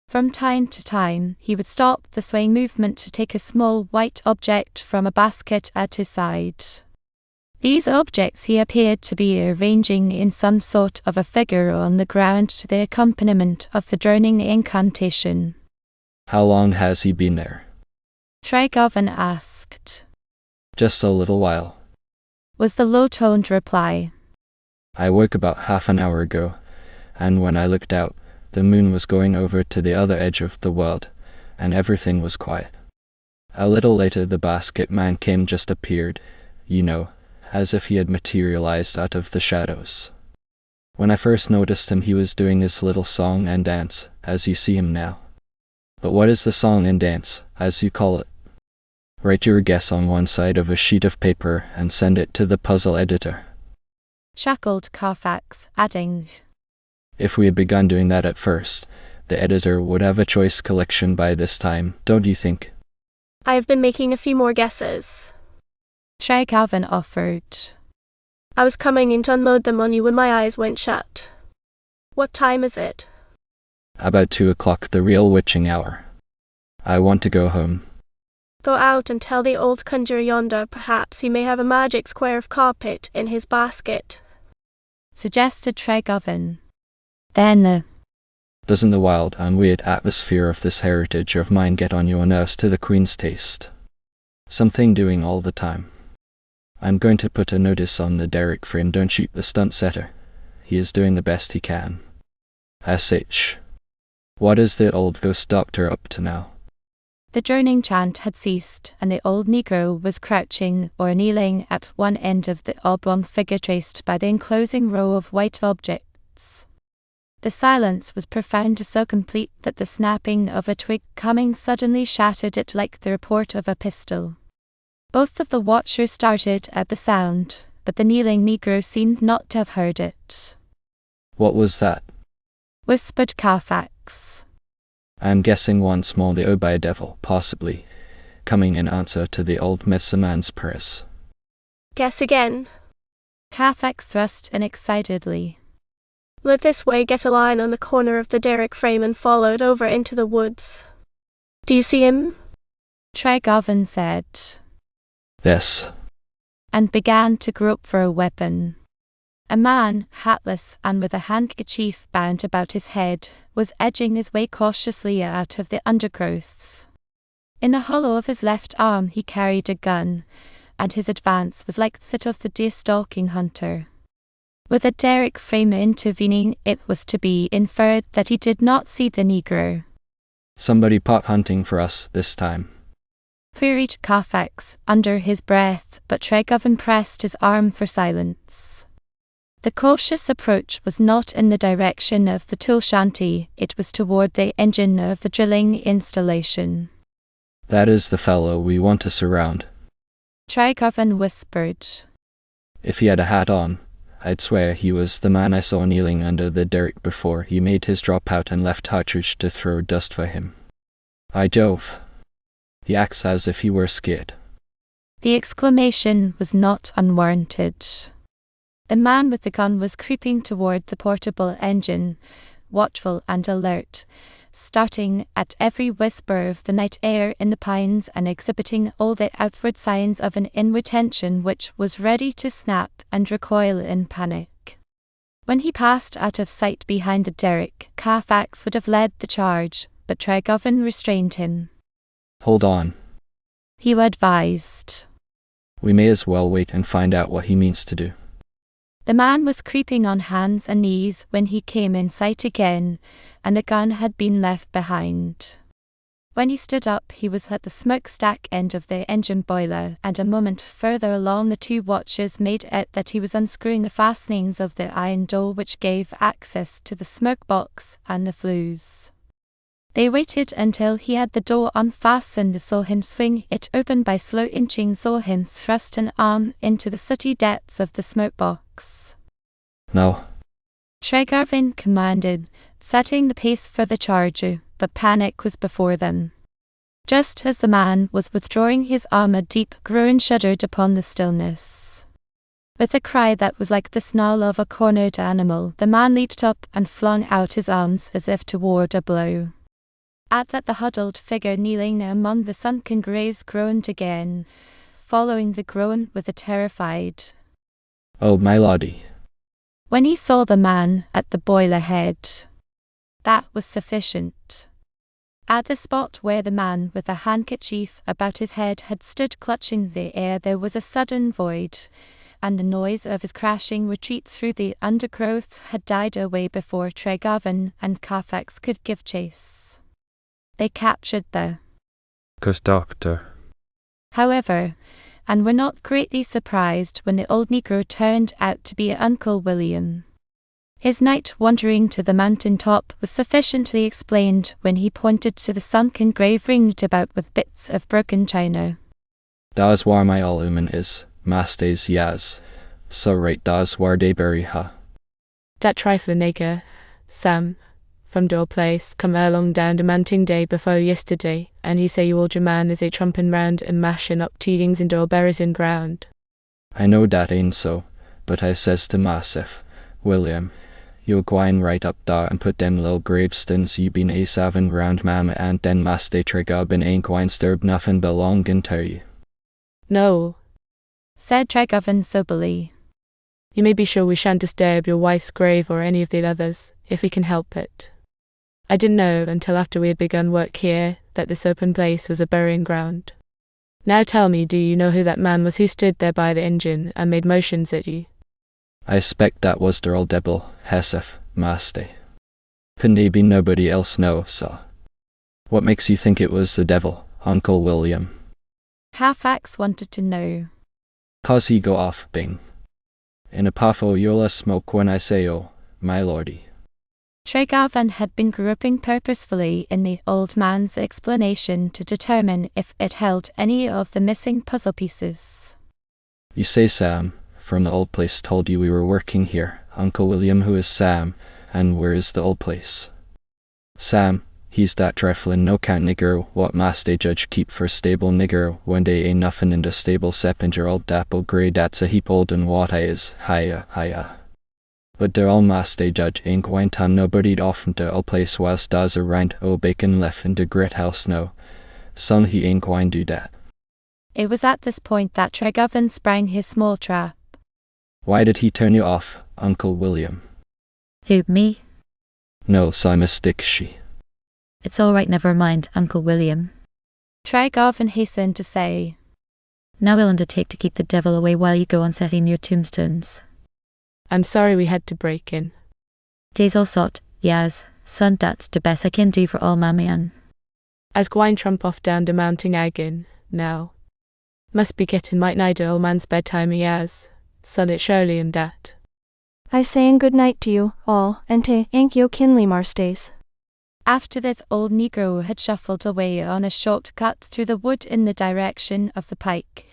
Speaker 1: From time to time, he would stop the swaying movement to take a small white object from a basket at his side. These objects he appeared to be arranging in some sort of a figure on the ground to the accompaniment of the droning incantation.
Speaker 2: How long has he been there?
Speaker 1: Tregarvan asked.
Speaker 2: Just a little while.
Speaker 1: was the low-toned reply.
Speaker 2: I woke about half an hour ago, and when I looked out, the moon was going over to the other edge of the world, and everything was quiet. A little later the basket man just appeared, as if he had materialized out of the shadows. When I first noticed him, he was doing his little song and dance, as you see him now. But what is the song and dance, as you call it? Write your guess on one side of a sheet of paper and send it to the puzzle editor.
Speaker 1: Shackled Carfax, adding,
Speaker 2: If we had begun doing that at first, the editor would have a choice collection by this time, don't you think?
Speaker 15: I have been making a few more guesses.
Speaker 1: Shrygavin offered.
Speaker 15: I was coming in to unload them on you when my eyes went shut. What time is it?
Speaker 2: About 2 o'clock, the real witching hour. I want to go home.
Speaker 15: Go out and tell the old conjurer yonder perhaps he may have a magic square of carpet in his basket,
Speaker 1: suggested Shrygavin. Then,
Speaker 2: doesn't the wild and weird atmosphere of this heritage of mine get on your nerves to the Queen's taste? Something doing all the time. I'm going to put a notice on the derrick frame, don't shoot the stunt setter. He is doing the best he can. S.H. What is the old ghost doctor up to now?
Speaker 1: The droning chant had ceased, and the old negro was crouching or kneeling at one end of the oblong figure traced by the enclosing row of white objects. The silence was profound, so complete that the snapping of a twig coming suddenly shattered it like the report of a pistol. Both of the watchers started at the sound, but the kneeling negro seemed not to have heard it.
Speaker 2: What was that?
Speaker 1: Whispered Carfax.
Speaker 2: I am guessing once more the Obi devil, possibly, coming in answer to the old medicine man's prayers.
Speaker 15: Guess again.
Speaker 1: Carfax thrust in excitedly.
Speaker 15: Look this way, get a line on the corner of the derrick frame and follow it over into the woods. Do you see him?
Speaker 1: Shrygavin said.
Speaker 2: Yes.
Speaker 1: And began to grope for a weapon. A man, hatless and with a handkerchief bound about his head, was edging his way cautiously out of the undergrowth. In the hollow of his left arm he carried a gun, and his advance was like that of the deer-stalking hunter. With a derrick frame intervening, it was to be inferred that he did not see the negro.
Speaker 2: Somebody pot hunting for us this time?
Speaker 1: Queried Carfax under his breath, but Shrygavin pressed his arm for silence. The cautious approach was not in the direction of the tool shanty, it was toward the engine of the drilling installation.
Speaker 2: That is the fellow we want to surround.
Speaker 1: Shrygavin whispered.
Speaker 2: If he had a hat on, I'd swear he was the man I saw kneeling under the derrick before he made his drop out and left Hartridge to throw dust for him. By Jove! He acts as if he were scared.
Speaker 1: The exclamation was not unwarranted. The man with the gun was creeping toward the portable engine, watchful and alert, starting at every whisper of the night air in the pines and exhibiting all the outward signs of an inward tension which was ready to snap and recoil in panic. When he passed out of sight behind the derrick, Carfax would have led the charge, but Shrygavin restrained him.
Speaker 2: Hold on,
Speaker 1: he advised.
Speaker 2: We may as well wait and find out what he means to do.
Speaker 1: The man was creeping on hands and knees when he came in sight again, and the gun had been left behind. When he stood up, he was at the smokestack end of the engine boiler, and a moment further along the two watchers made out that he was unscrewing the fastenings of the iron door which gave access to the smoke box and the flues. They waited until he had the door unfastened, saw him swing it open by slow inching, saw him thrust an arm into the sooty depths of the smoke box.
Speaker 2: No,
Speaker 1: Shrygavin commanded, setting the pace for the charge, but panic was before them. Just as the man was withdrawing his arm, a deep groan shuddered upon the stillness. With a cry that was like the snarl of a cornered animal, the man leaped up and flung out his arms as if to ward a blow. At that the huddled figure kneeling among the sunken graves groaned again, following the groan with a terrified,
Speaker 2: "Oh, my lordy,"
Speaker 1: when he saw the man at the boiler head. That was sufficient. At the spot where the man with a handkerchief about his head had stood clutching the air, there was a sudden void, and the noise of his crashing retreat through the undergrowth had died away before Tregarvan and Carfax could give chase. They captured the
Speaker 9: Cursed doctor,
Speaker 1: however, and were not greatly surprised when the old negro turned out to be Uncle William. His night wandering to the mountain top was sufficiently explained when he pointed to the sunken grave ringed about with bits of broken china.
Speaker 2: Da's war my all human is, mastes yas, so right da's war de bury ha.
Speaker 12: Dat trifling nigger, Sam, from door place, come along down the mountain day before yesterday, and he say you old your man is a trumping round and mashing up tidings in door berries in ground.
Speaker 2: I know dat ain't so, but I says to Massif, William, you'll gwine right up dar and put them little gravestones you been a savin round mama and den Maste Tregarvan ain't gwine stirb nothing belonging to you.
Speaker 12: No,
Speaker 1: Said Tregarvan soberly.
Speaker 12: you may be sure we shan't disturb your wife's grave or any of the others, if we can help it. I didn't know until after we had begun work here that this open place was a burying ground. Now tell me, do you know who that man was who stood there by the engine and made motions at you?
Speaker 2: I expect that was der old devil, Hesef, Maste. Couldn't he be nobody else no, so. What makes you think it was the devil, Uncle William?
Speaker 1: Carfax wanted to know.
Speaker 2: 'Cause he go off, bing. In a puff o' you'll smoke when I say oh, my lordy.
Speaker 1: Tregarvan had been groping purposefully in the old man's explanation to determine if it held any of the missing puzzle pieces.
Speaker 2: You say Sam, from the old place told you we were working here. Uncle William, who is Sam, and where is the old place? Sam, he's that triflin' no-count nigger what Maste judge keep for stable nigger when they ain't nothing in the stable sep your old dapple grey that's a heap old and what I is, hiya. But der old Maste judge ain't gwine tan nobody off from the old place whilst da's a rind o' bacon left in the grit house no. Son, he ain't gwine do dat.
Speaker 1: It was at this point that Tregarvan sprang his small trap.
Speaker 2: Why did he turn you off, Uncle William?
Speaker 10: Who, me?
Speaker 2: No, so mistook she.
Speaker 10: It's all right, never mind, Uncle William.
Speaker 1: Tregarvan hastened to say.
Speaker 10: Now we'll undertake to keep the devil away while you go on setting your tombstones.
Speaker 12: I'm sorry we had to break in.
Speaker 10: Days all sort, yas, son, that's the best I can do for all mammy Ann.
Speaker 12: As gwine trump off down the mountain again, now. Must be getting might nigh the old man's bedtime he has. Son, it surely am dat.
Speaker 6: I saying good night to you, all, and te ain't yo kinley marstays.
Speaker 1: After this old negro had shuffled away on a short cut through the wood in the direction of the pike,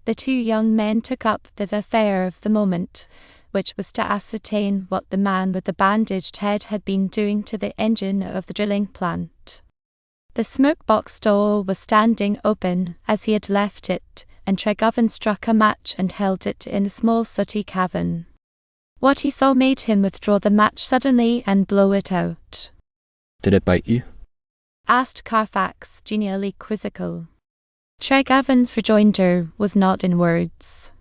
Speaker 1: the two young men took up the affair of the moment, which was to ascertain what the man with the bandaged head had been doing to the engine of the drilling plant. The smoke-box door was standing open as he had left it, and Tregarvan struck a match and held it in the small sooty cavern. What he saw made him withdraw the match suddenly and blow it out.
Speaker 2: Did it bite you?
Speaker 1: Asked Carfax, genially quizzical. Tregarvan's rejoinder was not in words.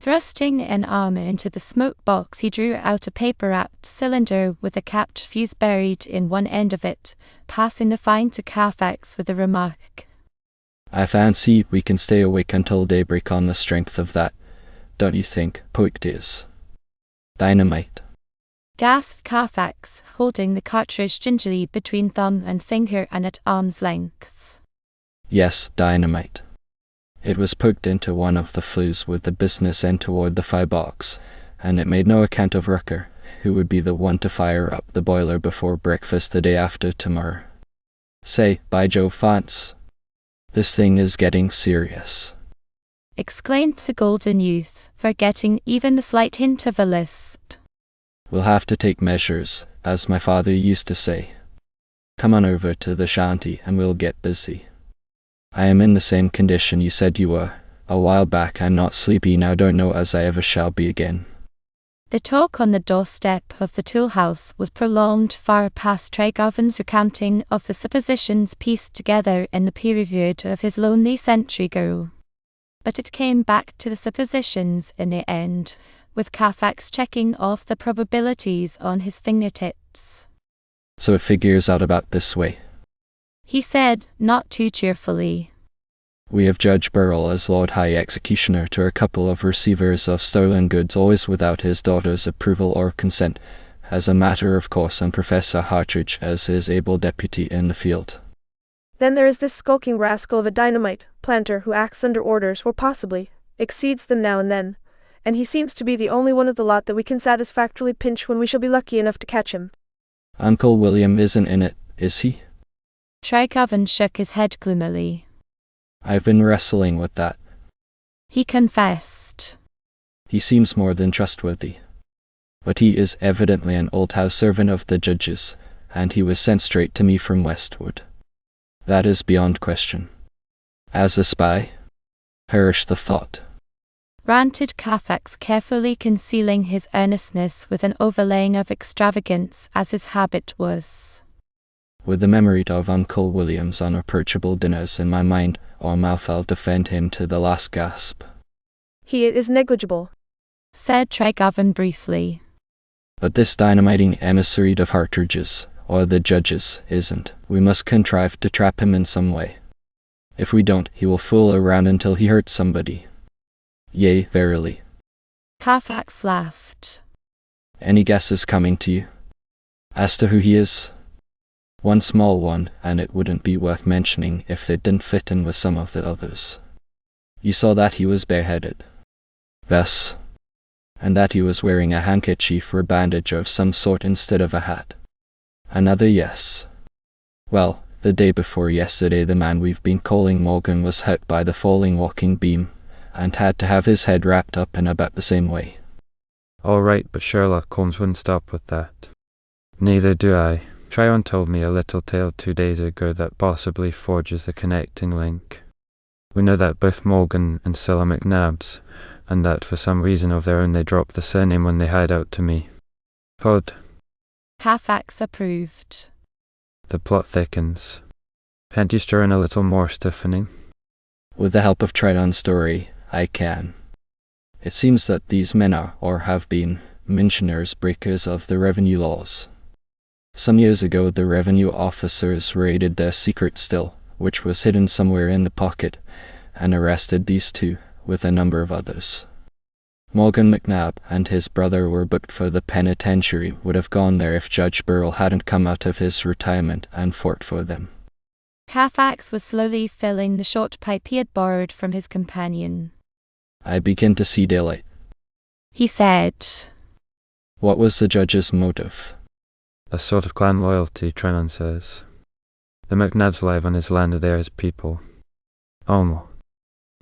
Speaker 1: Thrusting an arm into the smoke box, he drew out a paper-wrapped cylinder with a capped fuse buried in one end of it, passing the find to Carfax with the remark,
Speaker 2: I fancy we can stay awake until daybreak on the strength of that, don't you think, Poictiers? Dynamite.
Speaker 1: Gasped Carfax, holding the cartridge gingerly between thumb and finger and at arm's length.
Speaker 2: Yes, dynamite. It was poked into one of the flues with the business end toward the firebox, and it made no account of Rucker, who would be the one to fire up the boiler before breakfast the day after tomorrow. Say, by Jove, Fance, this thing is getting serious.
Speaker 1: Exclaimed the golden youth, forgetting even the slight hint of a lisp.
Speaker 2: We'll have to take measures, as my father used to say. Come on over to the shanty and we'll get busy. I am in the same condition you said you were. A while back I'm not sleepy now, don't know as I ever shall be again.
Speaker 1: The talk on the doorstep of the tool house was prolonged far past Tregarvan's recounting of the suppositions pieced together in the period of his lonely sentry go. But it came back to the suppositions in the end, with Carfax checking off the probabilities on his fingertips.
Speaker 2: So it figures out about this way.
Speaker 1: He said, not too cheerfully.
Speaker 2: We have Judge Burrell as Lord High Executioner to a couple of receivers of stolen goods, always without his daughter's approval or consent, as a matter of course, and Professor Hartridge as his able deputy in the field.
Speaker 16: Then there is this skulking rascal of a dynamite planter who acts under orders, or possibly exceeds them now and then, and he seems to be the only one of the lot that we can satisfactorily pinch when we shall be lucky enough to catch him.
Speaker 2: Uncle William isn't in it, is he?
Speaker 1: Treigovan shook his head gloomily.
Speaker 2: I've been wrestling with that.
Speaker 1: He confessed.
Speaker 2: He seems more than trustworthy. But he is evidently an old house servant of the judge's, and he was sent straight to me from Westwood. That is beyond question. As a spy? Perish the thought.
Speaker 1: Ranted Carfax, carefully concealing his earnestness with an overlaying of extravagance, as his habit was.
Speaker 2: With the memory of Uncle William's unapproachable dinners in my mind or mouth, I'll defend him to the last gasp.
Speaker 16: He is negligible,
Speaker 1: said Treigovan briefly.
Speaker 2: But this dynamiting emissary of Hartridge's, or the judge's, isn't. We must contrive to trap him in some way. If we don't, he will fool around until he hurts somebody. Yea, verily.
Speaker 1: Carfax laughed.
Speaker 2: Any guesses coming to you? As to who he is? One small one, and it wouldn't be worth mentioning if it didn't fit in with some of the others. You saw that he was bareheaded. Yes. And that he was wearing a handkerchief or bandage of some sort instead of a hat. Another yes. Well, the day before yesterday the man we've been calling Morgan was hurt by the falling walking beam, and had to have his head wrapped up in about the same way.
Speaker 9: All right, but Sherlock Holmes wouldn't stop with that. Neither do I. Tryon told me a little tale 2 days ago that possibly forges the connecting link. We know that both Morgan and Cilla McNabbs, and that for some reason of their own they dropped the surname when they hied out to me. Pod.
Speaker 1: Carfax approved.
Speaker 9: The plot thickens. Can't you stir in a little more stiffening?
Speaker 2: With the help of Tridon's story, I can. It seems that these men are, or have been, mentioners breakers of the revenue laws. Some years ago the revenue officers raided their secret still, which was hidden somewhere in the pocket, and arrested these two, with a number of others. Morgan McNabb and his brother were booked for the penitentiary, would have gone there if Judge Burrell hadn't come out of his retirement and fought for them.
Speaker 1: Carfax was slowly filling the short pipe he had borrowed from his companion.
Speaker 2: I begin to see daylight,
Speaker 1: he said.
Speaker 2: What was the judge's motive?
Speaker 9: A sort of clan loyalty, Trennan says. The McNabbs live on his land, they are his people. Almo.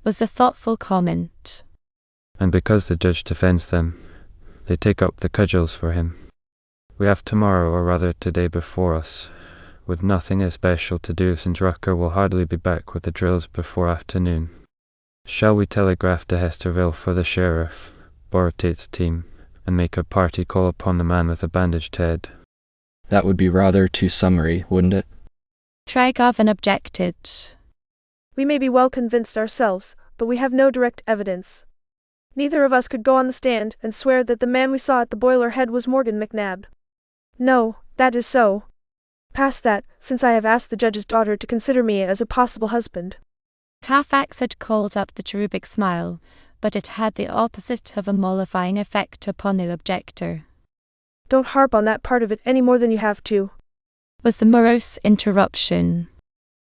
Speaker 1: Was the thoughtful comment.
Speaker 9: And because the judge defends them, they take up the cudgels for him. We have tomorrow, or rather today, before us, with nothing especial to do, since Rucker will hardly be back with the drills before afternoon. Shall we telegraph to Hesterville for the sheriff, borrow Tate's team, and make a party call upon the man with the bandaged head?
Speaker 2: That would be rather too summary, wouldn't it?
Speaker 1: Treigovan objected.
Speaker 16: We may be well convinced ourselves, but we have no direct evidence. Neither of us could go on the stand and swear that the man we saw at the Boiler Head was Morgan McNabb. No, that is so. Past that, since I have asked the judge's daughter to consider me as a possible husband.
Speaker 1: Carfax had called up the cherubic smile, but it had the opposite of a mollifying effect upon the objector.
Speaker 16: Don't harp on that part of it any more than you have to,
Speaker 1: was the morose interruption.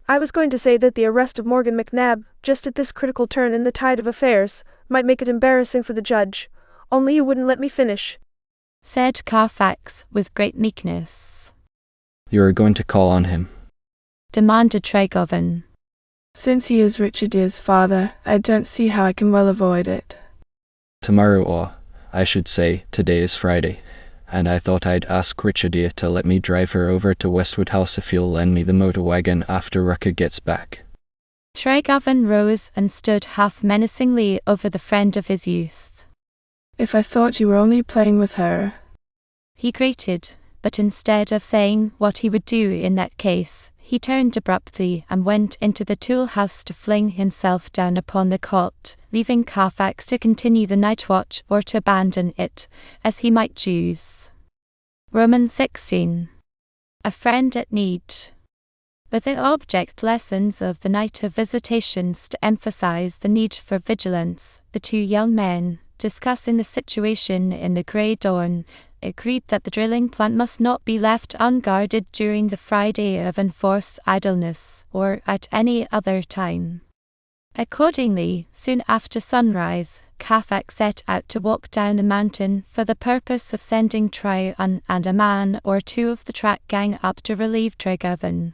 Speaker 16: I was going to say that the arrest of Morgan McNabb, just at this critical turn in the tide of affairs, might make it embarrassing for the judge, only you wouldn't let me finish,
Speaker 1: said Carfax with great meekness.
Speaker 2: You are going to call on him?
Speaker 1: Demanded Treigovan.
Speaker 5: Since he is Richard Deer's father, I don't see how I can well avoid it.
Speaker 2: Tomorrow, or, I should say, today is Friday, and I thought I'd ask Richard Deer to let me drive her over to Westwood House if you'll lend me the motor wagon after Rucker gets back.
Speaker 1: Treigovan rose and stood half menacingly over the friend of his youth.
Speaker 5: If I thought you were only playing with her,
Speaker 1: he grated, but instead of saying what he would do in that case, he turned abruptly and went into the tool house to fling himself down upon the cot, leaving Carfax to continue the night watch or to abandon it, as he might choose. Roman 16. A friend at need. with the object lessons of the night of visitations to emphasize the need for vigilance. The two young men, discussing the situation in the grey dawn, agreed that the drilling plant must not be left unguarded during the Friday of enforced idleness, or at any other time. Accordingly, soon after sunrise, Kafak set out to walk down the mountain for the purpose of sending Tryon and a man or two of the track gang up to relieve Tregovan.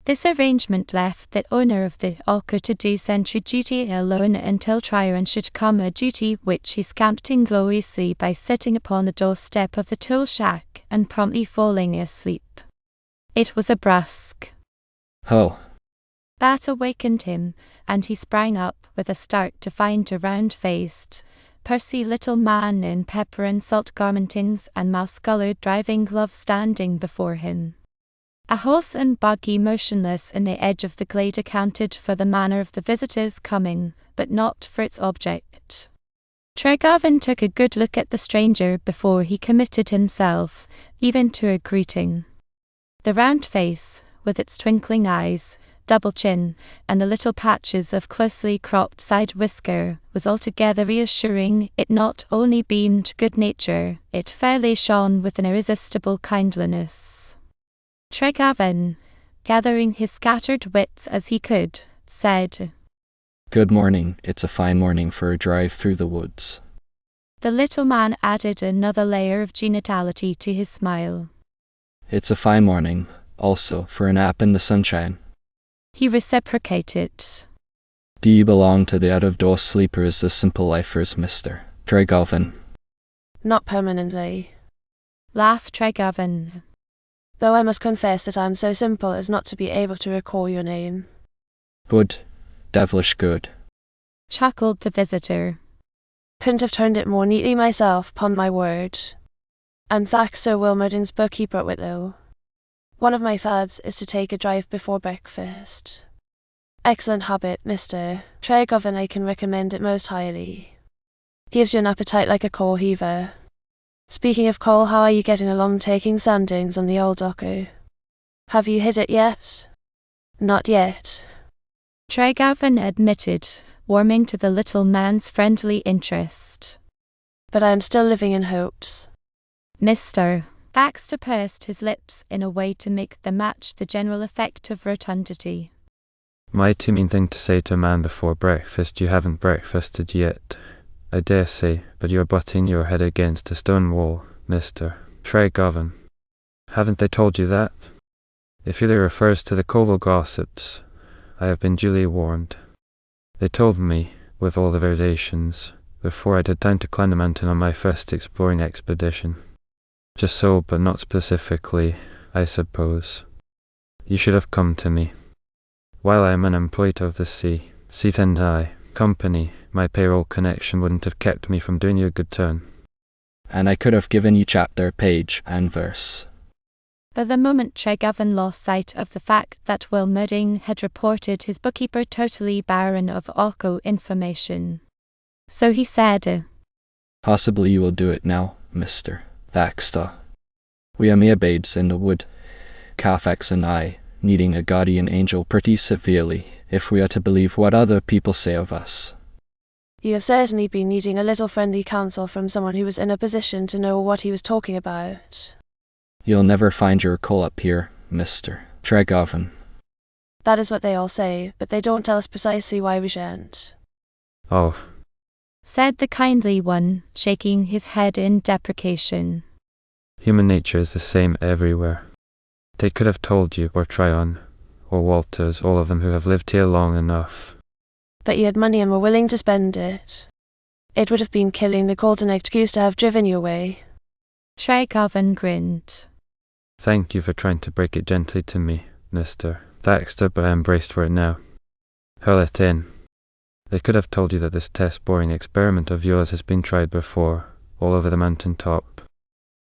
Speaker 1: This arrangement left the owner of the Alco to do sentry duty alone until Tryon should come, a duty which he scamped ingloriously by sitting upon the doorstep of the tool shack and promptly falling asleep. It was a brusque
Speaker 2: Ho!
Speaker 1: that awakened him, and he sprang up with a start to find a round-faced, pursy little man in pepper and salt garmentings and mouse-coloured driving gloves standing before him. A horse and buggy motionless in the edge of the glade accounted for the manner of the visitor's coming, but not for its object. Tregovan took a good look at the stranger before he committed himself, even to a greeting. The round face, with its twinkling eyes, double chin, and the little patches of closely cropped side whisker, was altogether reassuring. It not only beamed good nature, it fairly shone with an irresistible kindliness. Tregovan, gathering his scattered wits as he could, said,
Speaker 2: Good morning. It's a fine morning for a drive through the woods.
Speaker 1: The little man added another layer of geniality to his smile.
Speaker 2: It's a fine morning, also, for a nap in the sunshine.
Speaker 1: He reciprocated.
Speaker 2: Do you belong to the out-of-door sleepers, the simple lifers, Mr. Tregovan?
Speaker 7: Not permanently,
Speaker 1: Laughed Tregovan.
Speaker 7: though I must confess that I am so simple as not to be able to recall your name.
Speaker 2: Good. Devilish good.
Speaker 1: Chuckled the visitor.
Speaker 7: Couldn't have turned it more neatly myself, 'pon my word. I'm Thaxter Wilmerding's bookkeeper at Whitlow. One of my fads is to take a drive before breakfast. Excellent habit, Mr. Tregovan. I can recommend it most highly. Gives you an appetite like a coal heaver. Speaking of coal, how are you getting along taking soundings on the old docker? Have you hit it yet? Not yet,
Speaker 1: Tregovan admitted, warming to the little man's friendly interest.
Speaker 7: but I am still living in hopes.
Speaker 1: Mr. Thaxter pursed his lips in a way to make them match the general effect of rotundity.
Speaker 9: Mighty mean thing to say to a man before breakfast. You haven't breakfasted yet, I dare say, but you are butting your head against a stone wall, Mr. Tregovan. Haven't they told you that? If either refers to the coal gossips, I have been duly warned. They told me, with all the variations, before I'd had time to climb the mountain on my first exploring expedition. Just so, but not specifically, I suppose. You should have come to me. While I am an employee of the sea, Seat and I, Company, my payroll connection wouldn't have kept me from doing you a good turn.
Speaker 2: And I could have given you chapter, page, and verse.
Speaker 1: For the moment Tregovan lost sight of the fact that Wilmerding had reported his bookkeeper totally barren of Alco information. So he said,
Speaker 2: Possibly you will do it now, Mr. Thaxter. We are mere babes in the wood, Carfax and I, needing a guardian angel pretty severely, if we are to believe what other people say of us.
Speaker 7: You have certainly been needing a little friendly counsel from someone who was in a position to know what he was talking about.
Speaker 2: You'll never find your coal up here, Mr. Tregovan.
Speaker 7: That is what they all say, but they don't tell us precisely why we shan't.
Speaker 9: Oh,
Speaker 1: said the kindly one, shaking his head in deprecation.
Speaker 9: human nature is the same everywhere. They could have told you, or Tryon, or Walters, all of them who have lived here long enough.
Speaker 7: But you had money and were willing to spend it. It would have been killing the golden-egged goose to have driven you away.
Speaker 1: Tregovan grinned.
Speaker 9: Thank you for trying to break it gently to me, Mr. Thaxter, but I am braced for it now. Hurl it in. They could have told you that this test-boring experiment of yours has been tried before, all over the mountain top.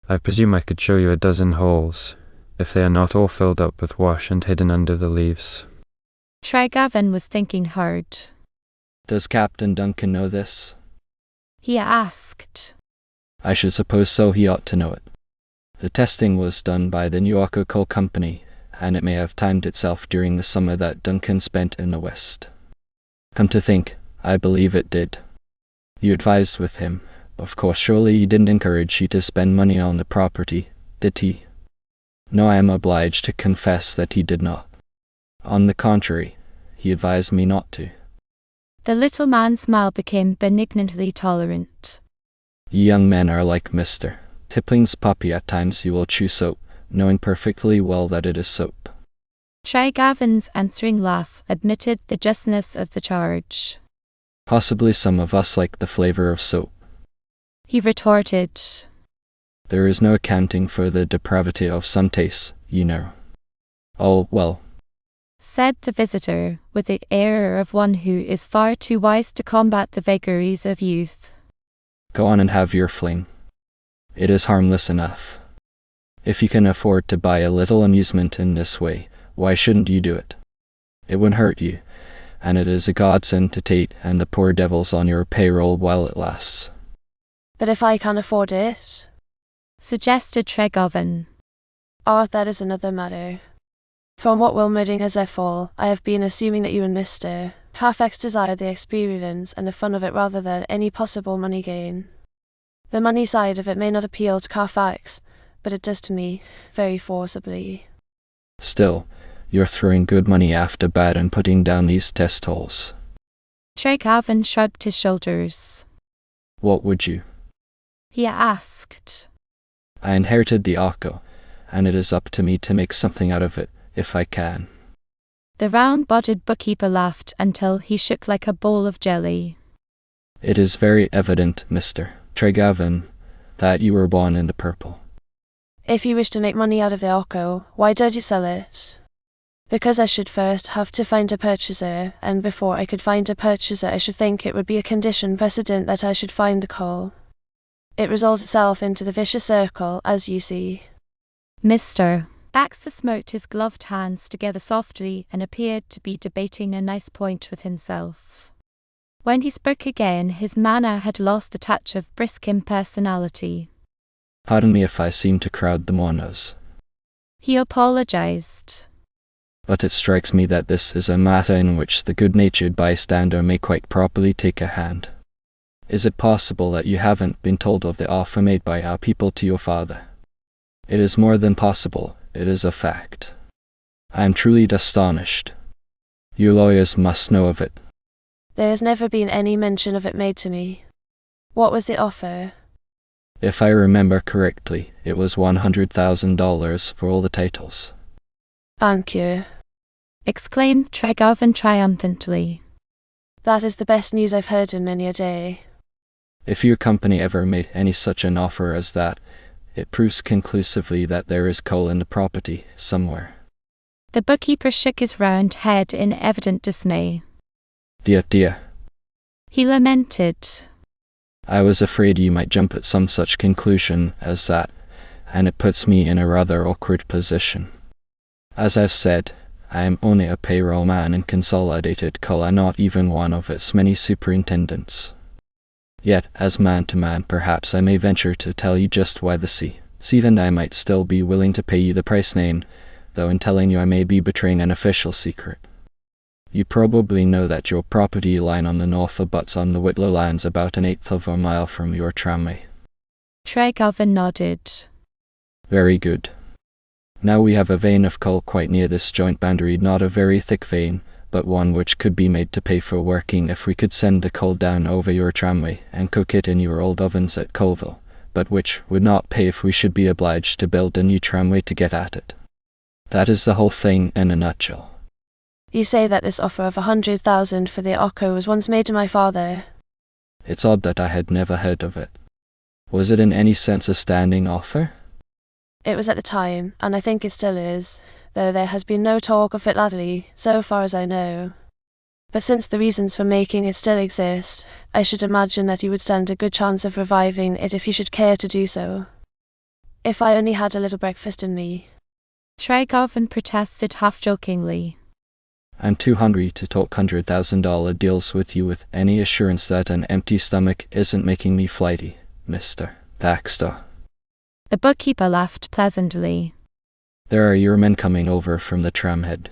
Speaker 9: I presume I could show you a dozen holes, if they are not all filled up with wash and hidden under the leaves.
Speaker 1: Tregovan was thinking hard.
Speaker 2: Does Captain Duncan know this?
Speaker 1: He asked.
Speaker 2: I should suppose so. He ought to know it. The testing was done by the New Yorker Coal Company, and it may have timed itself during the summer that Duncan spent in the West. Come to think, I believe it did. You advised with him. Of course, surely he didn't encourage you to spend money on the property, did he? No, I am obliged to confess that he did not. On the contrary, he advised me not to.
Speaker 1: The little man's smile became benignantly tolerant.
Speaker 2: You young men are like Mr. Hipling's puppy. At times you will chew soap, knowing perfectly well that it is soap.
Speaker 1: Treigaven's answering laugh admitted the justness of the charge.
Speaker 2: Possibly some of us like the flavor of soap,
Speaker 1: he retorted.
Speaker 2: There is no accounting for the depravity of some tastes, you know. Oh, well,
Speaker 1: said the visitor, with the air of one who is far too wise to combat the vagaries of youth.
Speaker 2: Go on and have your fling. It is harmless enough. If you can afford to buy a little amusement in this way, why shouldn't you do it? It wouldn't hurt you, and it is a godsend to Tate and the poor devils on your payroll while it lasts.
Speaker 7: But if I can't afford it?
Speaker 1: Suggested Treigaven.
Speaker 7: Oh, that is another matter. From what Wilmerding has let fall, I have been assuming that you and Mr. Carfax desire the experience and the fun of it rather than any possible money gain. The money side of it may not appeal to Carfax, but it does to me, very forcibly.
Speaker 2: Still, you're throwing good money after bad and putting down these test holes.
Speaker 1: Treigaven shrugged his shoulders.
Speaker 2: What would you?
Speaker 1: He asked.
Speaker 2: I inherited the Arco, and it is up to me to make something out of it, if I can.
Speaker 1: The round-bodied bookkeeper laughed until he shook like a bowl of jelly.
Speaker 2: It is very evident, Mr. Treigaven, that you were born in the purple.
Speaker 7: If you wish to make money out of the Arco, why don't you sell it? Because I should first have to find a purchaser, and before I could find a purchaser I should think it would be a condition precedent that I should find the coal. It resolves itself into the vicious circle, as you see.
Speaker 1: Mr. Axel smote his gloved hands together softly and appeared to be debating a nice point with himself. When he spoke again, his manner had lost the touch of brisk impersonality.
Speaker 2: Pardon me if I seem to crowd the mourners.
Speaker 1: He apologized.
Speaker 2: But it strikes me that this is a matter in which the good-natured bystander may quite properly take a hand. Is it possible that you haven't been told of the offer made by our people to your father? It is more than possible, it is a fact. I am truly astonished. You lawyers must know of it.
Speaker 7: There has never been any mention of it made to me. What was the offer?
Speaker 2: If I remember correctly, it was $100,000 for all the titles.
Speaker 7: Thank you,
Speaker 1: exclaimed Treigaven triumphantly.
Speaker 7: That is the best news I've heard in many a day.
Speaker 2: If your company ever made any such an offer as that, it proves conclusively that there is coal in the property somewhere.
Speaker 1: The bookkeeper shook his round head in evident dismay.
Speaker 2: Dear, dear,
Speaker 1: he lamented.
Speaker 2: I was afraid you might jump at some such conclusion as that, and it puts me in a rather awkward position. As I've said, I am only a payroll man in Consolidated Coal and not even one of its many superintendents. Yet, as man to man, perhaps I may venture to tell you just why the sea. See, then I might still be willing to pay you the price named, though in telling you I may be betraying an official secret. You probably know that your property line on the north abuts on the Whitlow lands about 1/8 of a mile from your tramway.
Speaker 1: Treigaven nodded.
Speaker 2: Very good. Now we have a vein of coal quite near this joint boundary, not a very thick vein, but one which could be made to pay for working if we could send the coal down over your tramway and cook it in your old ovens at Colville, but which would not pay if we should be obliged to build a new tramway to get at it. That is the whole thing in a nutshell.
Speaker 7: You say that this offer of $100,000 for the Arco was once made to my father.
Speaker 2: It's odd that I had never heard of it. Was it in any sense a standing offer?
Speaker 7: It was at the time, and I think it still is, though there has been no talk of it latterly, so far as I know. But since the reasons for making it still exist, I should imagine that you would stand a good chance of reviving it if you should care to do so. If I only had a little breakfast in me.
Speaker 1: Treigaven protested half-jokingly.
Speaker 2: I'm too hungry to talk $100,000 deals with you with any assurance that an empty stomach isn't making me flighty, Mr. Baxter.
Speaker 1: The bookkeeper laughed pleasantly.
Speaker 2: There are your men coming over from the tramhead.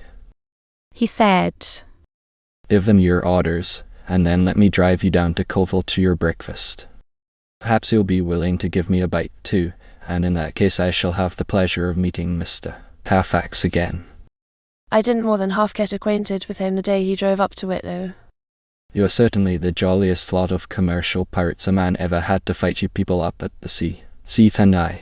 Speaker 1: He said.
Speaker 2: Give them your orders, and then let me drive you down to Covell to your breakfast. Perhaps you'll be willing to give me a bite too, and in that case I shall have the pleasure of meeting Mr. Carfax again.
Speaker 7: I didn't more than half get acquainted with him the day he drove up to Whitlow.
Speaker 2: You are certainly the jolliest lot of commercial pirates a man ever had to fight you people up at the sea. Seath and I,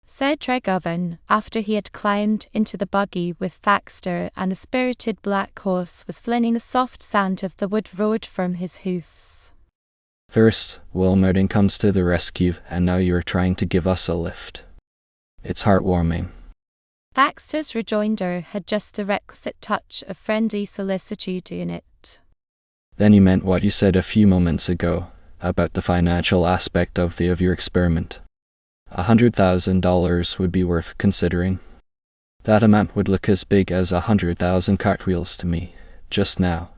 Speaker 1: said Tregovan, after he had climbed into the buggy with Thaxter and the spirited black horse was flinging the soft sand of the wood road from his hoofs.
Speaker 2: First, Will Merdin comes to the rescue, and now you are trying to give us a lift. It's heartwarming.
Speaker 1: Thaxter's rejoinder had just the requisite touch of friendly solicitude in it.
Speaker 2: Then you meant what you said a few moments ago, about the financial aspect of your experiment. $100,000 would be worth considering. That amount would look as big as 100,000 cartwheels to me, just now.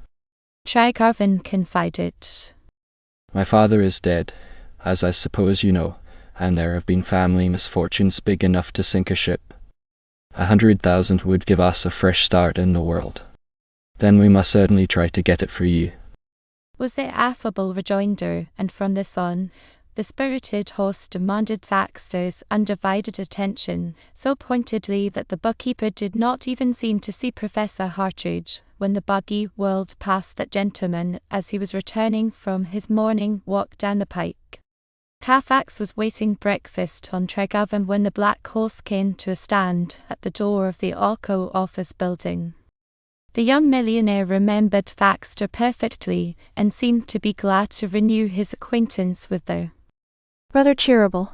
Speaker 1: Tregarvan confided.
Speaker 2: My father is dead, as I suppose you know, and there have been family misfortunes big enough to sink a ship. 100,000 would give us a fresh start in the world. Then we must certainly try to get it for you,
Speaker 1: was the affable rejoinder, and from this on, the spirited host demanded Thaxter's undivided attention, so pointedly that the bookkeeper did not even seem to see Professor Hartridge when the buggy whirled past that gentleman as he was returning from his morning walk down the pike. Carfax was waiting breakfast on Tregarvan when the black horse came to a stand at the door of the Alco office building. The young millionaire remembered Thaxter perfectly and seemed to be glad to renew his acquaintance with her.
Speaker 6: Rather cheerable.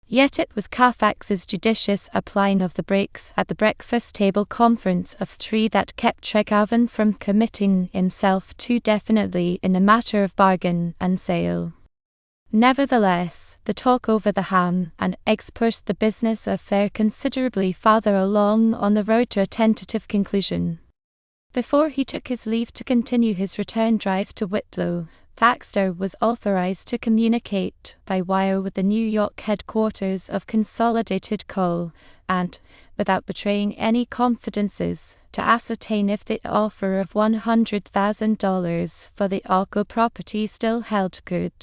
Speaker 1: Yet it was Carfax's judicious applying of the brakes at the breakfast table conference of three that kept Tregarvan from committing himself too definitely in the matter of bargain and sale. Nevertheless, the talk over the ham and eggs pushed the business affair considerably farther along on the road to a tentative conclusion. Before he took his leave to continue his return drive to Whitlow, Thaxter was authorized to communicate by wire with the New York headquarters of Consolidated Coal, and, without betraying any confidences, to ascertain if the offer of $100,000 for the Alco property still held good.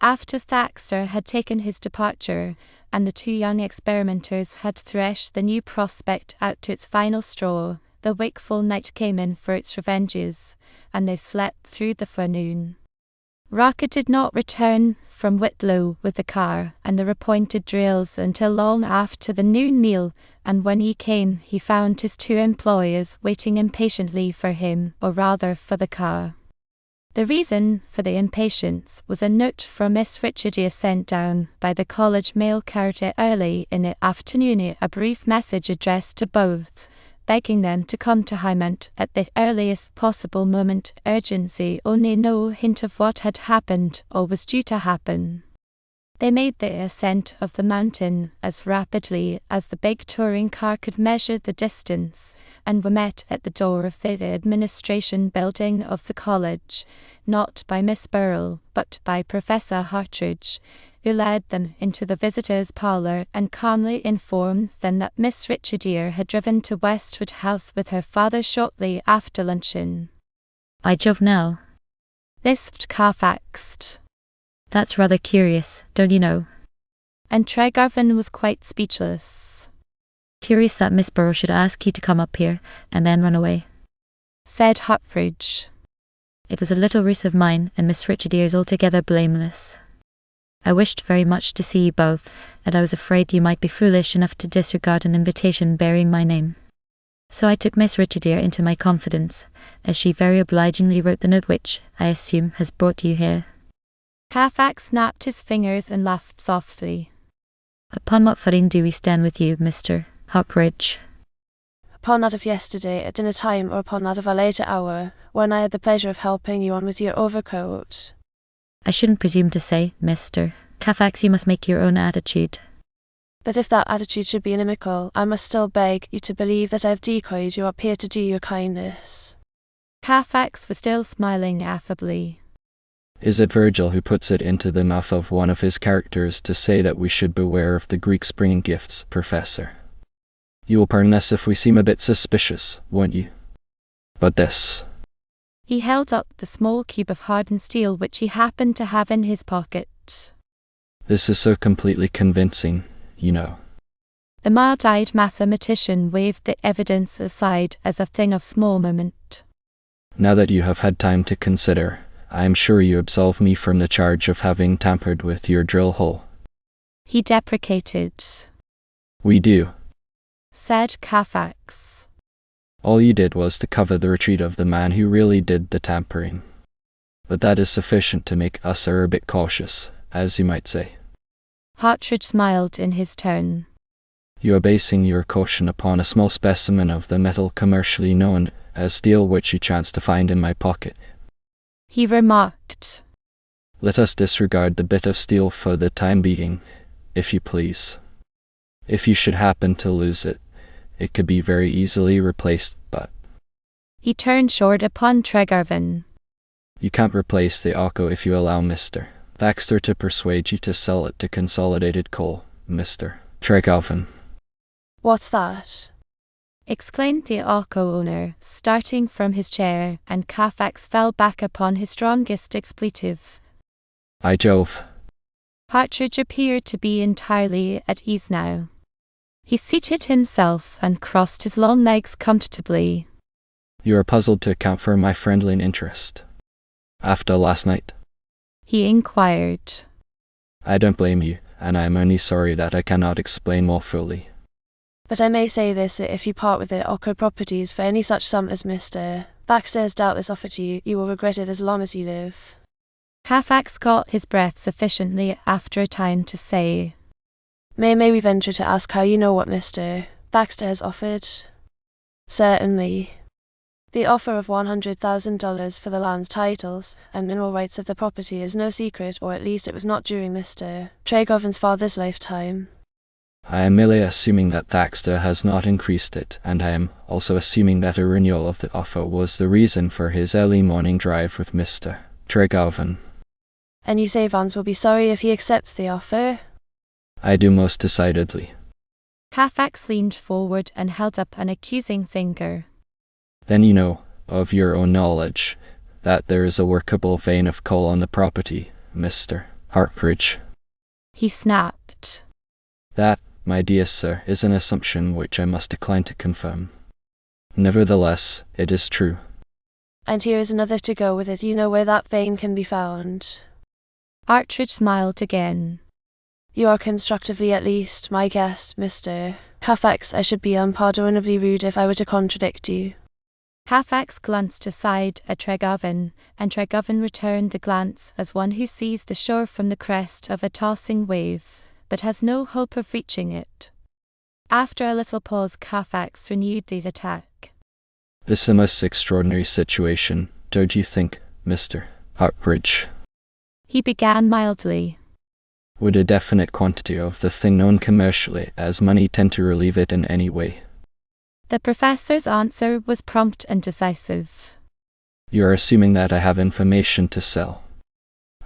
Speaker 1: After Thaxter had taken his departure, and the two young experimenters had threshed the new prospect out to its final straw, the wakeful night came in for its revenges, and they slept through the forenoon. Rocket did not return from Whitlow with the car and the appointed drills until long after the noon meal, and when he came he found his two employers waiting impatiently for him, or rather for the car. The reason for the impatience was a note from Miss Richardier sent down by the college mail carrier early in the afternoon, a brief message addressed to both, begging them to come to Hymont at the earliest possible moment. Urgency, only no hint of what had happened or was due to happen. They made the ascent of the mountain as rapidly as the big touring car could measure the distance, and were met at the door of the administration building of the college, not by Miss Burrell, but by Professor Hartridge, who led them into the visitors' parlour and calmly informed them that Miss Richardier had driven to Westwood House with her father shortly after luncheon.
Speaker 10: By Jove now,
Speaker 1: lisped Carfax.
Speaker 10: That's rather curious, don't you know?
Speaker 1: And Tregarvan was quite speechless.
Speaker 10: Curious that Miss Burrow should ask you to come up here and then run away,
Speaker 1: said Hartridge.
Speaker 10: It was a little ruse of mine, and Miss Richardier is altogether blameless. I wished very much to see you both, and I was afraid you might be foolish enough to disregard an invitation bearing my name. So I took Miss Richardier into my confidence, as she very obligingly wrote the note which, I assume, has brought you here.
Speaker 1: Carfax snapped his fingers and laughed softly.
Speaker 10: Upon what footing do we stand with you, Mr. Hartridge?
Speaker 7: Upon that of yesterday at dinner time, or upon that of a later hour, when I had the pleasure of helping you on with your overcoat?
Speaker 10: I shouldn't presume to say, Mr. Carfax, you must make your own attitude.
Speaker 7: But if that attitude should be inimical, I must still beg you to believe that I have decoyed you up here to do you a kindness.
Speaker 1: Carfax was still smiling affably.
Speaker 2: Is it Virgil who puts it into the mouth of one of his characters to say that we should beware of the Greeks bringing gifts, Professor? You will pardon us if we seem a bit suspicious, won't you? But this.
Speaker 1: He held up the small cube of hardened steel which he happened to have in his pocket.
Speaker 2: This is so completely convincing, you know.
Speaker 1: The mild-eyed mathematician waved the evidence aside as a thing of small moment.
Speaker 2: Now that you have had time to consider, I am sure you absolve me from the charge of having tampered with your drill hole.
Speaker 1: He deprecated.
Speaker 2: We do,
Speaker 1: said Carfax.
Speaker 2: All you did was to cover the retreat of the man who really did the tampering. But that is sufficient to make us a bit cautious, as you might say.
Speaker 1: Hartridge smiled in his turn.
Speaker 2: You are basing your caution upon a small specimen of the metal commercially known as steel which you chanced to find in my pocket.
Speaker 1: He remarked.
Speaker 2: Let us disregard the bit of steel for the time being, if you please. If you should happen to lose it, it could be very easily replaced, but...
Speaker 1: He turned short upon Tregarvan.
Speaker 2: You can't replace the Akko if you allow Mr. Baxter to persuade you to sell it to Consolidated Coal, Mr. Tregarvan.
Speaker 7: What's that?
Speaker 1: Exclaimed the Akko owner, starting from his chair, and Carfax fell back upon his strongest expletive.
Speaker 2: By Jove.
Speaker 1: Partridge appeared to be entirely at ease now. He seated himself and crossed his long legs comfortably.
Speaker 2: You are puzzled to account for my friendly interest. After last night?
Speaker 1: He inquired.
Speaker 2: I don't blame you, and I am only sorry that I cannot explain more fully.
Speaker 7: But I may say this, if you part with the Akko properties for any such sum as Mr. Baxter has doubtless offered to you, you will regret it as long as you live.
Speaker 1: Carfax got his breath sufficiently after a time to say,
Speaker 7: May we venture to ask how you know what Mr. Baxter has offered? Certainly. The offer of $100,000 for the land's titles and mineral rights of the property is no secret, or at least it was not during Mr. Tregarvan's father's lifetime.
Speaker 2: I am merely assuming that Baxter has not increased it, and I am also assuming that a renewal of the offer was the reason for his early morning drive with Mr. Tregarvan.
Speaker 7: And you say Vance will be sorry if he accepts the offer?
Speaker 2: I do, most decidedly.
Speaker 1: Carfax leaned forward and held up an accusing finger.
Speaker 2: Then you know, of your own knowledge, that there is a workable vein of coal on the property, Mr. Hartridge.
Speaker 1: He snapped.
Speaker 2: That, my dear sir, is an assumption which I must decline to confirm. Nevertheless, it is true.
Speaker 7: And here is another to go with it. You know where that vein can be found.
Speaker 1: Hartridge smiled again.
Speaker 7: You are constructively at least my guest, Mr. Carfax. I should be unpardonably rude if I were to contradict you.
Speaker 1: Carfax glanced aside at Tregarvan, and Tregarvan returned the glance as one who sees the shore from the crest of a tossing wave, but has no hope of reaching it. After a little pause, Carfax renewed the attack.
Speaker 2: This is a most extraordinary situation, don't you think, Mr. Hartridge?
Speaker 1: He began mildly.
Speaker 2: Would a definite quantity of the thing known commercially as money tend to relieve it in any way?
Speaker 1: The professor's answer was prompt and decisive.
Speaker 2: You are assuming that I have information to sell.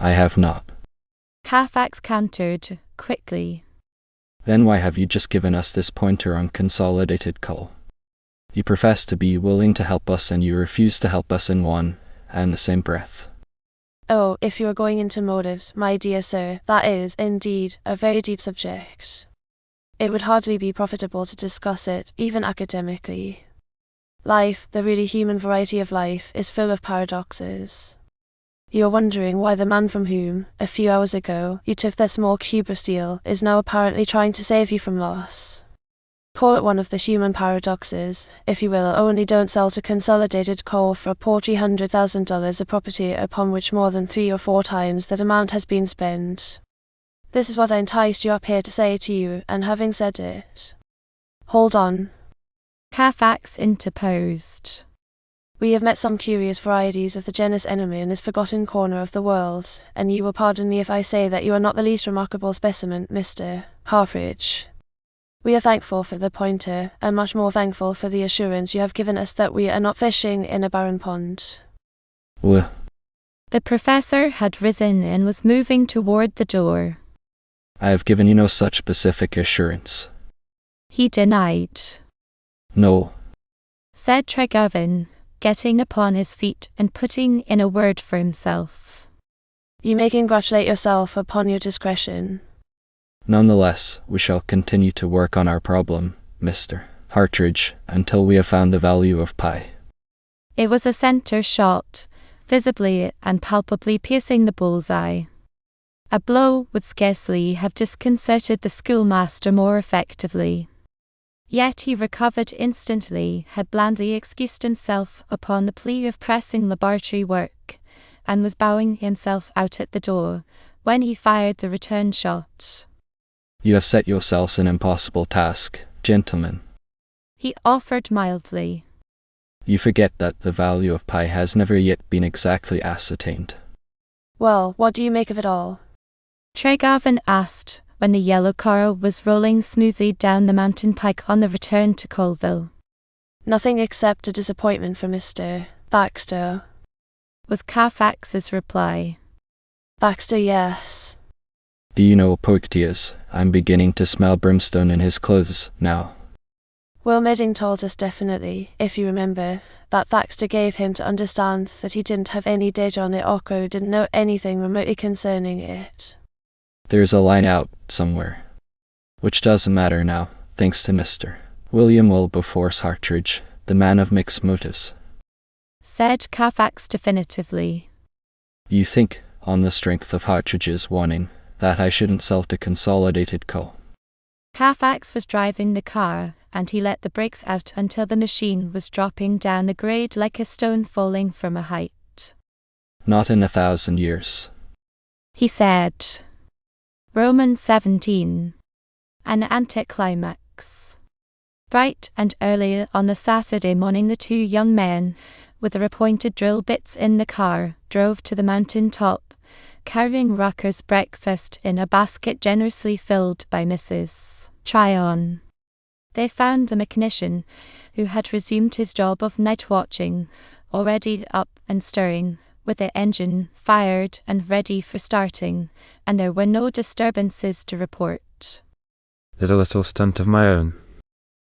Speaker 2: I have not.
Speaker 1: Carfax countered, quickly.
Speaker 2: Then why have you just given us this pointer on Consolidated Coal? You profess to be willing to help us, and you refuse to help us in one and the same breath.
Speaker 7: Oh, if you are going into motives, my dear sir, that is, indeed, a very deep subject. It would hardly be profitable to discuss it, even academically. Life, the really human variety of life, is full of paradoxes. You are wondering why the man from whom, a few hours ago, you took that small cube of steel, is now apparently trying to save you from loss. Call it one of the human paradoxes, if you will, only don't sell to Consolidated Coal for a paltry $100,000 a property upon which more than 3 or 4 times that amount has been spent. This is what I enticed you up here to say to you, and having said it... Hold on.
Speaker 1: Carfax interposed.
Speaker 7: We have met some curious varieties of the genus enemy in this forgotten corner of the world, and you will pardon me if I say that you are not the least remarkable specimen, Mr. Hartridge. We are thankful for the pointer, and much more thankful for the assurance you have given us that we are not fishing in a barren pond.
Speaker 2: Well,
Speaker 1: the professor had risen and was moving toward the door.
Speaker 2: I have given you no such specific assurance.
Speaker 1: He denied.
Speaker 2: No,
Speaker 1: said Tregarvin, getting upon his feet and putting in a word for himself.
Speaker 7: You may congratulate yourself upon your discretion.
Speaker 2: nonetheless, we shall continue to work on our problem, Mr. Partridge, until we have found the value of pi.
Speaker 1: It was a center shot, visibly and palpably piercing the bullseye. A blow would scarcely have disconcerted the schoolmaster more effectively. Yet he recovered instantly, had blandly excused himself upon the plea of pressing laboratory work, and was bowing himself out at the door, when he fired the return shot.
Speaker 2: You have set yourselves an impossible task, gentlemen.
Speaker 1: He offered mildly.
Speaker 2: You forget that the value of pi has never yet been exactly ascertained.
Speaker 7: Well, what do you make of it all?
Speaker 1: Tregarvin asked, when the yellow car was rolling smoothly down the mountain pike on the return to Colville.
Speaker 7: Nothing except a disappointment for Mr. Baxter,
Speaker 1: was Carfax's reply.
Speaker 7: Baxter, yes.
Speaker 2: Do you know, Poictiers, I'm beginning to smell brimstone in his clothes now.
Speaker 7: Will Medding told us definitely, if you remember, that Baxter gave him to understand that he didn't have any data on the Orco, didn't know anything remotely concerning it.
Speaker 2: There's a line out somewhere. Which doesn't matter now, thanks to Mr. William Wilberforce Partridge, the man of mixed motives.
Speaker 1: Said Carfax definitively.
Speaker 2: You think, on the strength of Partridge's warning, that I shouldn't sell to Consolidated Co.
Speaker 1: Carfax was driving the car, and he let the brakes out until the machine was dropping down the grade like a stone falling from a height.
Speaker 2: Not in 1,000 years,
Speaker 1: he said. Romans 17. An anticlimax. Bright and early on the Saturday morning, the two young men, with their appointed drill bits in the car, drove to the mountain top, carrying Rucker's breakfast in a basket generously filled by Mrs. Tryon. They found the mechanician, who had resumed his job of night watching, already up and stirring, with the engine fired and ready for starting, and there were no disturbances to report.
Speaker 9: Did a little stunt of my own.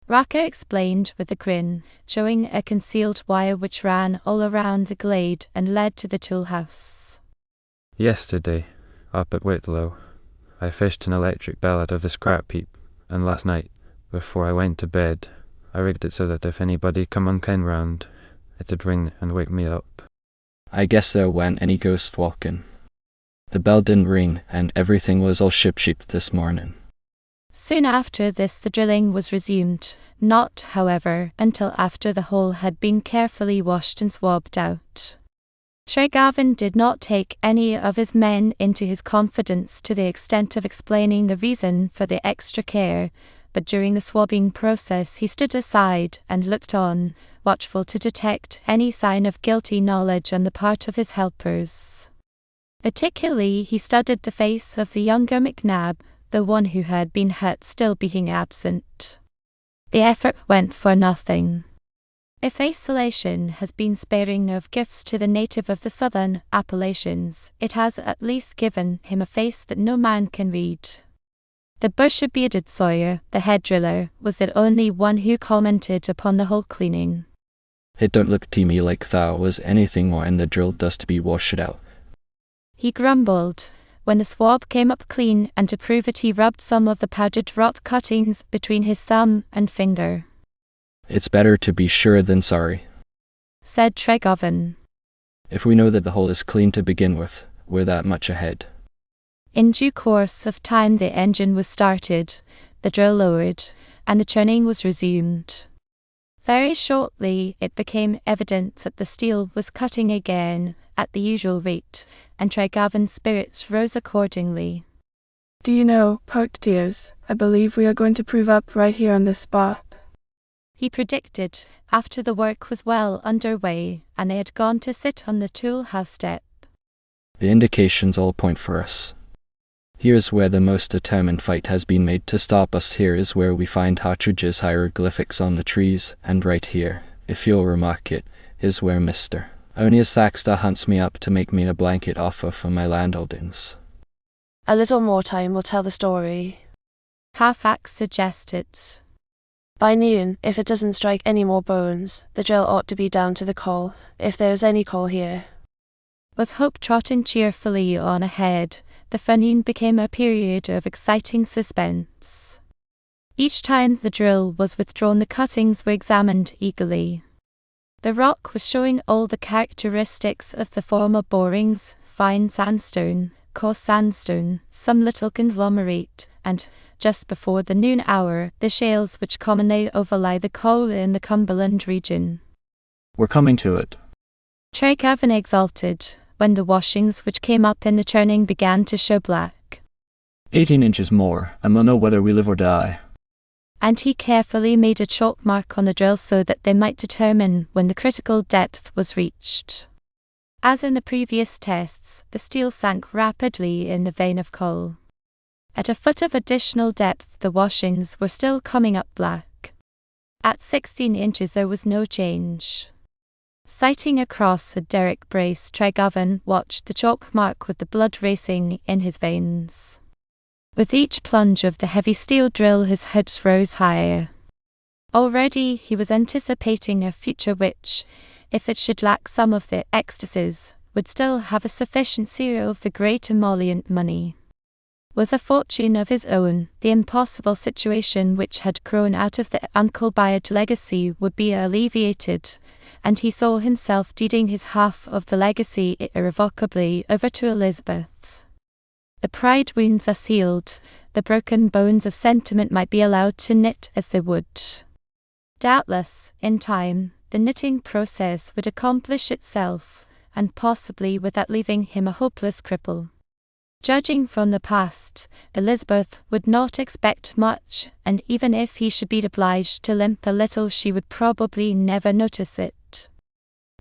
Speaker 1: Rucker explained with a grin, showing a concealed wire which ran all around the glade and led to the tool house.
Speaker 9: Yesterday, up at Whitlow, I fished an electric bell out of the scrap heap, and last night, before I went to bed, I rigged it so that if anybody come unkind round, it'd ring and wake me up.
Speaker 2: I guess there wa'n't any ghost walking. The bell didn't ring, and everything was all shipshape this morning.
Speaker 1: Soon after this the drilling was resumed, not, however, until after the hole had been carefully washed and swabbed out. Tregarvin did not take any of his men into his confidence to the extent of explaining the reason for the extra care, but during the swabbing process he stood aside and looked on, watchful to detect any sign of guilty knowledge on the part of his helpers. Particularly he studied the face of the younger McNabb, the one who had been hurt still being absent. The effort went for nothing. If isolation has been sparing of gifts to the native of the southern Appalachians, it has at least given him a face that no man can read. The bushy-bearded Sawyer, the head driller, was the only one who commented upon the whole cleaning.
Speaker 2: It don't look to me like thou was anything more in the drill dust to be washed out,
Speaker 1: he grumbled, when the swab came up clean, and to prove it he rubbed some of the powdered rock cuttings between his thumb and finger.
Speaker 2: It's better to be sure than sorry,
Speaker 1: said Tregarvin.
Speaker 2: If we know that the hole is clean to begin with, we're that much ahead.
Speaker 1: In due course of time the engine was started, the drill lowered, and the churning was resumed. Very shortly it became evident that the steel was cutting again, at the usual rate, and Tregarvin's spirits rose accordingly.
Speaker 5: Do you know, Poictiers, I believe we are going to prove up right here on this spot,
Speaker 1: he predicted, after the work was well underway, and they had gone to sit on the tool house step.
Speaker 2: The indications all point for us. Here's where the most determined fight has been made to stop us. Here is where we find Partridge's hieroglyphics on the trees, and right here, if you'll remark it, is where Mr. Onias Thaxter hunts me up to make me a blanket offer for my landholdings.
Speaker 7: A little more time will tell the story,
Speaker 1: Carfax suggested.
Speaker 7: By noon, if it doesn't strike any more bones, the drill ought to be down to the coal, if there's any coal here.
Speaker 1: With Hope trotting cheerfully on ahead, the forenoon became a period of exciting suspense. Each time the drill was withdrawn, the cuttings were examined eagerly. The rock was showing all the characteristics of the former borings: fine sandstone, coarse sandstone, some little conglomerate, and, just before the noon hour, the shales which commonly overlie the coal in the Cumberland region.
Speaker 8: We're coming to it.
Speaker 1: Tregavin exulted when the washings which came up in the churning began to show black.
Speaker 8: 18 inches more, and we'll know whether we live or die.
Speaker 1: And he carefully made a chalk mark on the drill so that they might determine when the critical depth was reached. As in the previous tests, the steel sank rapidly in the vein of coal. At a foot of additional depth, the washings were still coming up black. At 16 inches there was no change. Sighting across a derrick brace, Tregavin watched the chalk mark with the blood racing in his veins. With each plunge of the heavy steel drill, his hopes rose higher. Already he was anticipating a future which, if it should lack some of the ecstasies, would still have a sufficiency of the great emollient money. With a fortune of his own, the impossible situation which had grown out of the Uncle Bayard legacy would be alleviated, and he saw himself deeding his half of the legacy irrevocably over to Elizabeth. The pride wound thus healed, the broken bones of sentiment might be allowed to knit as they would. Doubtless, in time, the knitting process would accomplish itself, and possibly without leaving him a hopeless cripple. Judging from the past, Elizabeth would not expect much, and even if he should be obliged to limp a little, she would probably never notice it.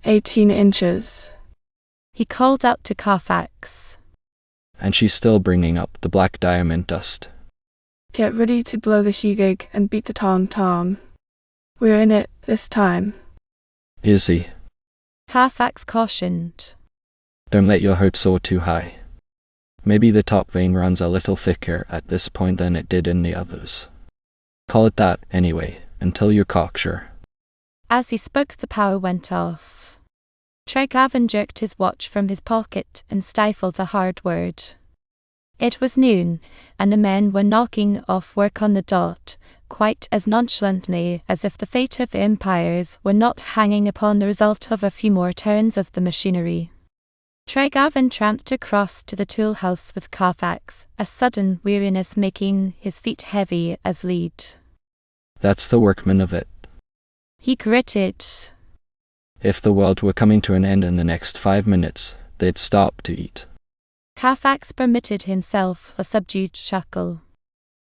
Speaker 5: 18 inches.
Speaker 1: He called out to Carfax.
Speaker 2: And she's still bringing up the black diamond dust.
Speaker 5: Get ready to blow the shegig and beat the tom-tom. We're in it this time.
Speaker 2: Is he?
Speaker 1: Carfax cautioned.
Speaker 2: Don't let your hopes soar too high. Maybe the top vein runs a little thicker at this point than it did in the others. Call it that, anyway, until you're cocksure.
Speaker 1: As he spoke, the power went off. Tregavin jerked his watch from his pocket and stifled a hard word. It was noon, and the men were knocking off work on the dot, quite as nonchalantly as if the fate of empires were not hanging upon the result of a few more turns of the machinery. Tregavin tramped across to the tool house with Carfax, a sudden weariness making his feet heavy as lead.
Speaker 2: That's the workman of it.
Speaker 1: He gritted.
Speaker 2: If the world were coming to an end in the next 5 minutes, they'd stop to eat.
Speaker 1: Carfax permitted himself a subdued chuckle.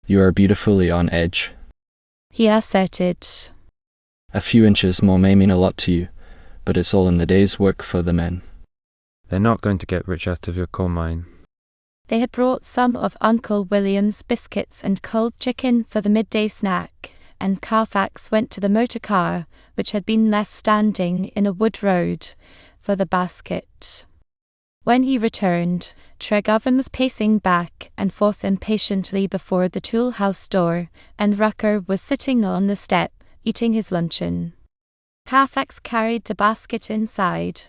Speaker 2: You are beautifully on edge.
Speaker 1: He asserted.
Speaker 2: A few inches more may mean a lot to you, but it's all in the day's work for the men.
Speaker 9: They're not going to get rich out of your coal mine.
Speaker 1: They had brought some of Uncle William's biscuits and cold chicken for the midday snack, and Carfax went to the motor car, which had been left standing in a wood road, for the basket. When he returned, Tregavin was pacing back and forth impatiently before the tool house door, and Rucker was sitting on the step, eating his luncheon. Carfax carried the basket inside,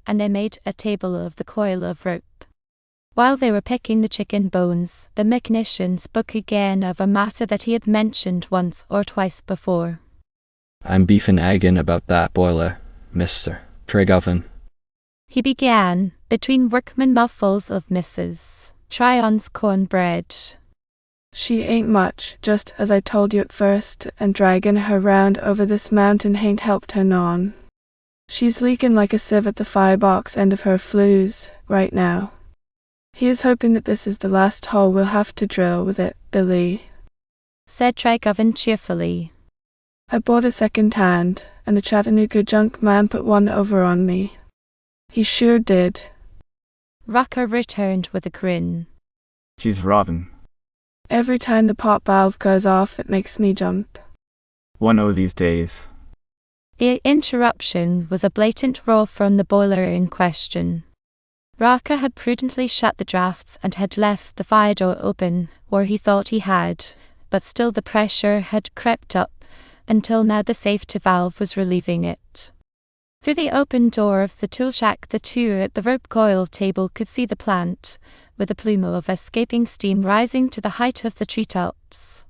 Speaker 1: and they made a table of the coil of rope. While they were picking the chicken bones, the mechanician spoke again of a matter that he had mentioned once or twice before.
Speaker 2: I'm beefing agin about that boiler, Mr. Tregavin.
Speaker 1: He began, between workman mouthfuls of Mrs. Tryon's cornbread.
Speaker 5: She ain't much, just as I told you at first, and dragging her round over this mountain hain't helped her none. She's leaking like a sieve at the firebox end of her flues, right now. He is hoping that this is the last hole we'll have to drill with it, Billy,
Speaker 1: said Tregavin cheerfully.
Speaker 5: I bought a second-hand, and the Chattanooga junk man put one over on me. He sure did.
Speaker 1: Rucker returned with a grin.
Speaker 8: She's rotten.
Speaker 5: Every time the pop valve goes off, it makes me jump.
Speaker 8: One o' these days.
Speaker 1: The interruption was a blatant roar from the boiler in question. Rucker had prudently shut the drafts and had left the fire door open, or he thought he had, but still the pressure had crept up, until now the safety valve was relieving it. Through the open door of the tool shack, the two at the rope coil table could see the plant, with a plume of escaping steam rising to the height of the treetops.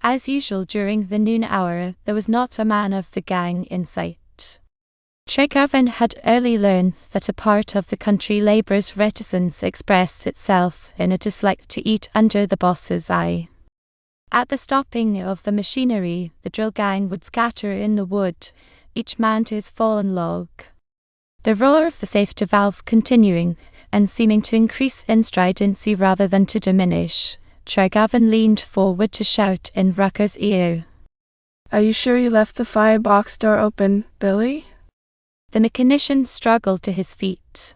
Speaker 1: As usual during the noon hour, there was not a man of the gang in sight. Tregarvan had early learned that a part of the country labourers' reticence expressed itself in a dislike to eat under the boss's eye. At the stopping of the machinery, the drill gang would scatter in the wood, each man to his fallen log. The roar of the safety valve continuing, and seeming to increase in stridency rather than to diminish, Tregarvan leaned forward to shout in Rucker's ear.
Speaker 5: Are you sure you left the firebox door open, Billy?
Speaker 1: The mechanician struggled to his feet.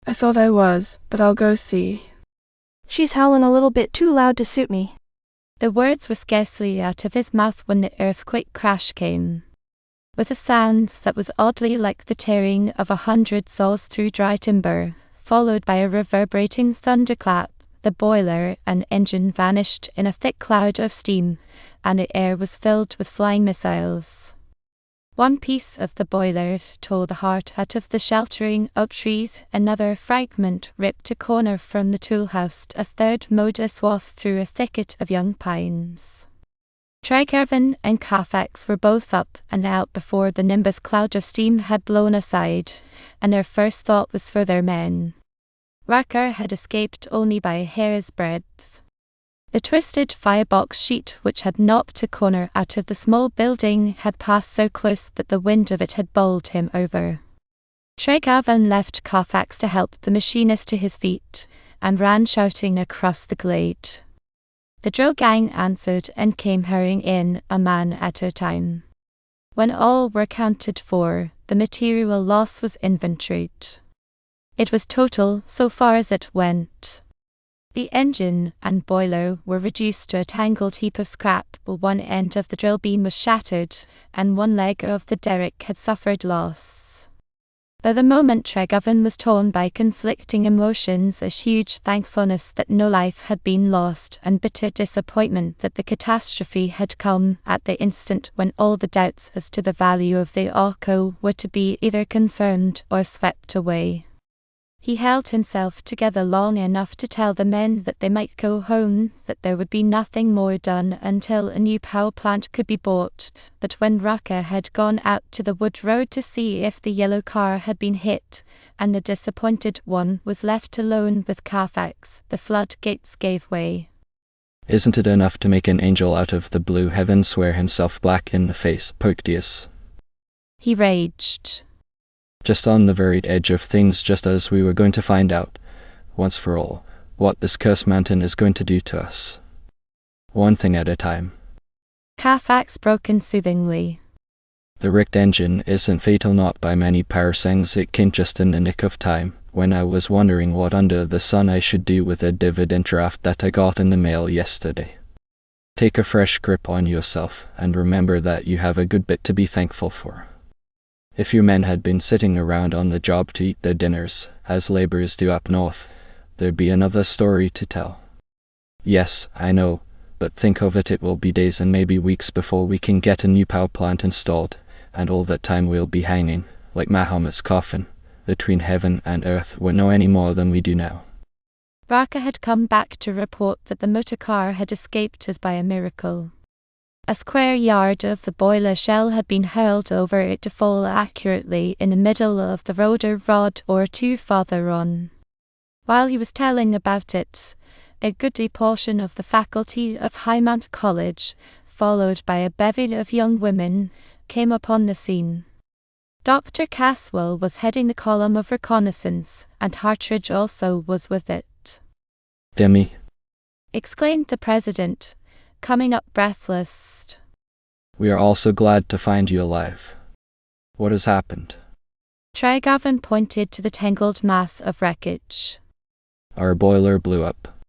Speaker 5: I thought I was, but I'll go see.
Speaker 6: She's howling a little bit too loud to suit me.
Speaker 1: The words were scarcely out of his mouth when the earthquake crash came. With a sound that was oddly like the tearing of 100 saws through dry timber, followed by a reverberating thunderclap, the boiler and engine vanished in a thick cloud of steam, and the air was filled with flying missiles. One piece of the boiler tore the heart out of the sheltering oak trees, another fragment ripped a corner from the tool house, a third mowed a swath through a thicket of young pines. Tregarvan and Carfax were both up and out before the nimbus cloud of steam had blown aside, and their first thought was for their men. Rucker had escaped only by a hair's breadth. The twisted firebox sheet which had knocked a corner out of the small building had passed so close that the wind of it had bowled him over. Tregarvan left Carfax to help the machinist to his feet, and ran shouting across the glade. The drill gang answered and came hurrying in, a man at a time. When all were counted for, the material loss was inventoried. It was total so far as it went. The engine and boiler were reduced to a tangled heap of scrap, while one end of the drill beam was shattered, and one leg of the derrick had suffered loss. For the moment Tregarvan was torn by conflicting emotions, a huge thankfulness that no life had been lost, and bitter disappointment that the catastrophe had come at the instant when all the doubts as to the value of the Arco were to be either confirmed or swept away. He held himself together long enough to tell the men that they might go home, that there would be nothing more done until a new power plant could be bought, but when Rucker had gone out to the wood road to see if the yellow car had been hit, and the disappointed one was left alone with Carfax, the floodgates gave way.
Speaker 2: Isn't it enough to make an angel out of the blue heavens swear himself black in the face, Poctius?
Speaker 1: He raged.
Speaker 2: Just on the very edge of things, just as we were going to find out, once for all, what this cursed mountain is going to do to us. One thing at a time.
Speaker 1: Carfax broke in soothingly.
Speaker 2: The wrecked engine isn't fatal, not by many parasangs. It came just in the nick of time, when I was wondering what under the sun I should do with a dividend draft that I got in the mail yesterday. Take a fresh grip on yourself, and remember that you have a good bit to be thankful for. If your men had been sitting around on the job to eat their dinners, as laborers do up north, there'd be another story to tell. Yes, I know, but think of it, it will be days and maybe weeks before we can get a new power plant installed, and all that time we'll be hanging, like Mahomet's coffin, between heaven and earth, won't know any more than we do now.
Speaker 1: Rucker had come back to report that the motor car had escaped as by a miracle. A square yard of the boiler shell had been hurled over it to fall accurately in the middle of the road a rod or two farther on. While he was telling about it, a goodly portion of the faculty of Highmount College, followed by a bevy of young women, came upon the scene. Dr. Caswell was heading the column of reconnaissance, and Hartridge also was with it.
Speaker 2: Demi,
Speaker 1: exclaimed the president, coming up breathless.
Speaker 2: We are all so glad to find you alive. What has happened?
Speaker 1: Tregarvan pointed to the tangled mass of wreckage.
Speaker 2: Our boiler blew up.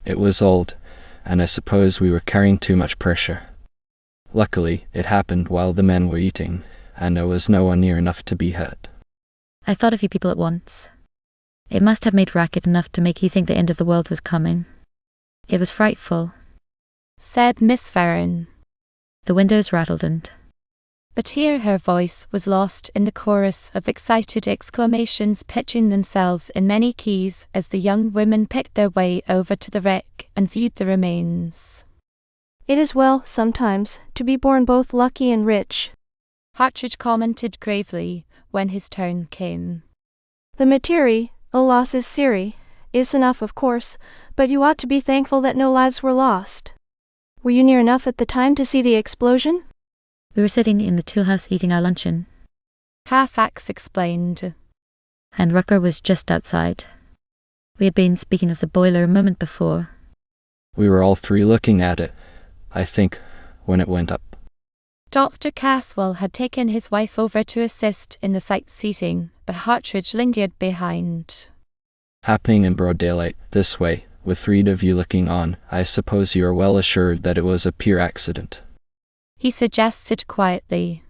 Speaker 2: It was old, and I suppose we were carrying too much pressure. Luckily, it happened while the men were eating, and there was no one near enough to be hurt.
Speaker 10: I thought of you people at once. It must have made racket enough to make you think the end of the world was coming. It was frightful,
Speaker 1: said Miss Farron.
Speaker 10: The windows rattled
Speaker 1: But here her voice was lost in the chorus of excited exclamations pitching themselves in many keys as the young women picked their way over to the wreck and viewed the remains.
Speaker 6: It is well, sometimes, to be born both lucky and rich,
Speaker 1: Hartridge commented gravely when his turn came.
Speaker 6: The materi, alas is siri, is enough of course, but you ought to be thankful that no lives were lost. Were you near enough at the time to see the explosion?
Speaker 10: We were sitting in the tool house eating our luncheon,
Speaker 1: Halifax explained.
Speaker 10: And Rucker was just outside. We had been speaking of the boiler a moment before.
Speaker 2: We were all three looking at it, I think, when it went up.
Speaker 1: Dr. Caswell had taken his wife over to assist in the sightseeing, but Hartridge lingered behind.
Speaker 2: Happening in broad daylight, this way, with 3 of you looking on, I suppose you are well assured that it was a pure accident.
Speaker 1: He suggested quietly.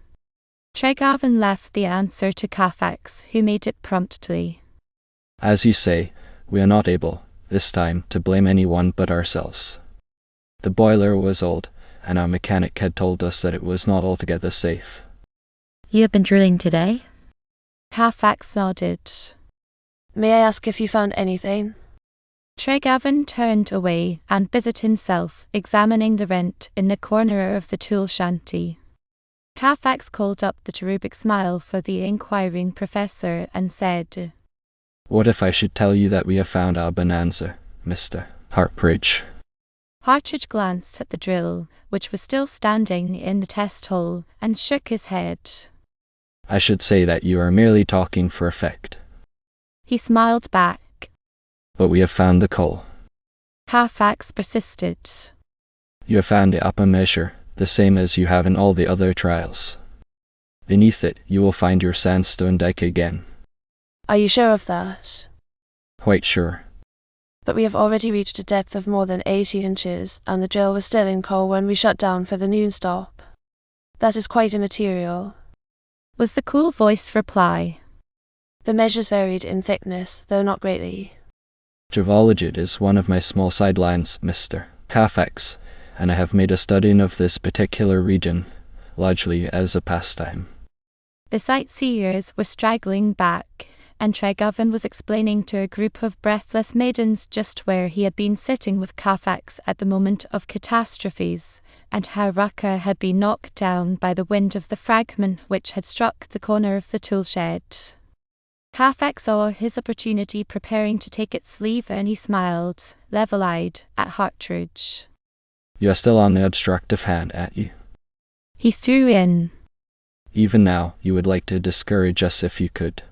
Speaker 1: Tregarvan left the answer to Halifax, who made it promptly.
Speaker 2: As you say, we are not able, this time, to blame anyone but ourselves. The boiler was old, and our mechanic had told us that it was not altogether safe.
Speaker 10: You have been drilling today?
Speaker 1: Halifax nodded.
Speaker 7: May I ask if you found anything?
Speaker 1: Tregarvan turned away and busied himself examining the rent in the corner of the tool shanty. Halifax called up the cherubic smile for the inquiring professor and said,
Speaker 2: What if I should tell you that we have found our bonanza, Mr. Hartridge?
Speaker 1: Hartridge glanced at the drill, which was still standing in the test hole, and shook his head.
Speaker 2: I should say that you are merely talking for effect.
Speaker 1: He smiled back.
Speaker 2: But we have found the coal.
Speaker 1: Halifax persisted.
Speaker 2: You have found the upper measure, the same as you have in all the other trials. Beneath it, you will find your sandstone dike again.
Speaker 7: Are you sure of that?
Speaker 2: Quite sure.
Speaker 7: But we have already reached a depth of more than 80 inches, and the drill was still in coal when we shut down for the noon stop. That is quite immaterial,
Speaker 1: was the cool voice reply.
Speaker 7: The measures varied in thickness, though not greatly.
Speaker 2: Geology is one of my small sidelines, Mr. Halifax, and I have made a study of this particular region, largely as a pastime.
Speaker 1: The sightseers were straggling back, and Tregarvan was explaining to a group of breathless maidens just where he had been sitting with Halifax at the moment of catastrophes, and how Rucker had been knocked down by the wind of the fragment which had struck the corner of the tool shed. Halifax saw his opportunity preparing to take its leave, and he smiled, level-eyed, at Hartridge.
Speaker 2: You are still on the obstructive hand, ain't you?
Speaker 1: He threw in.
Speaker 2: Even now, you would like to discourage us if you could.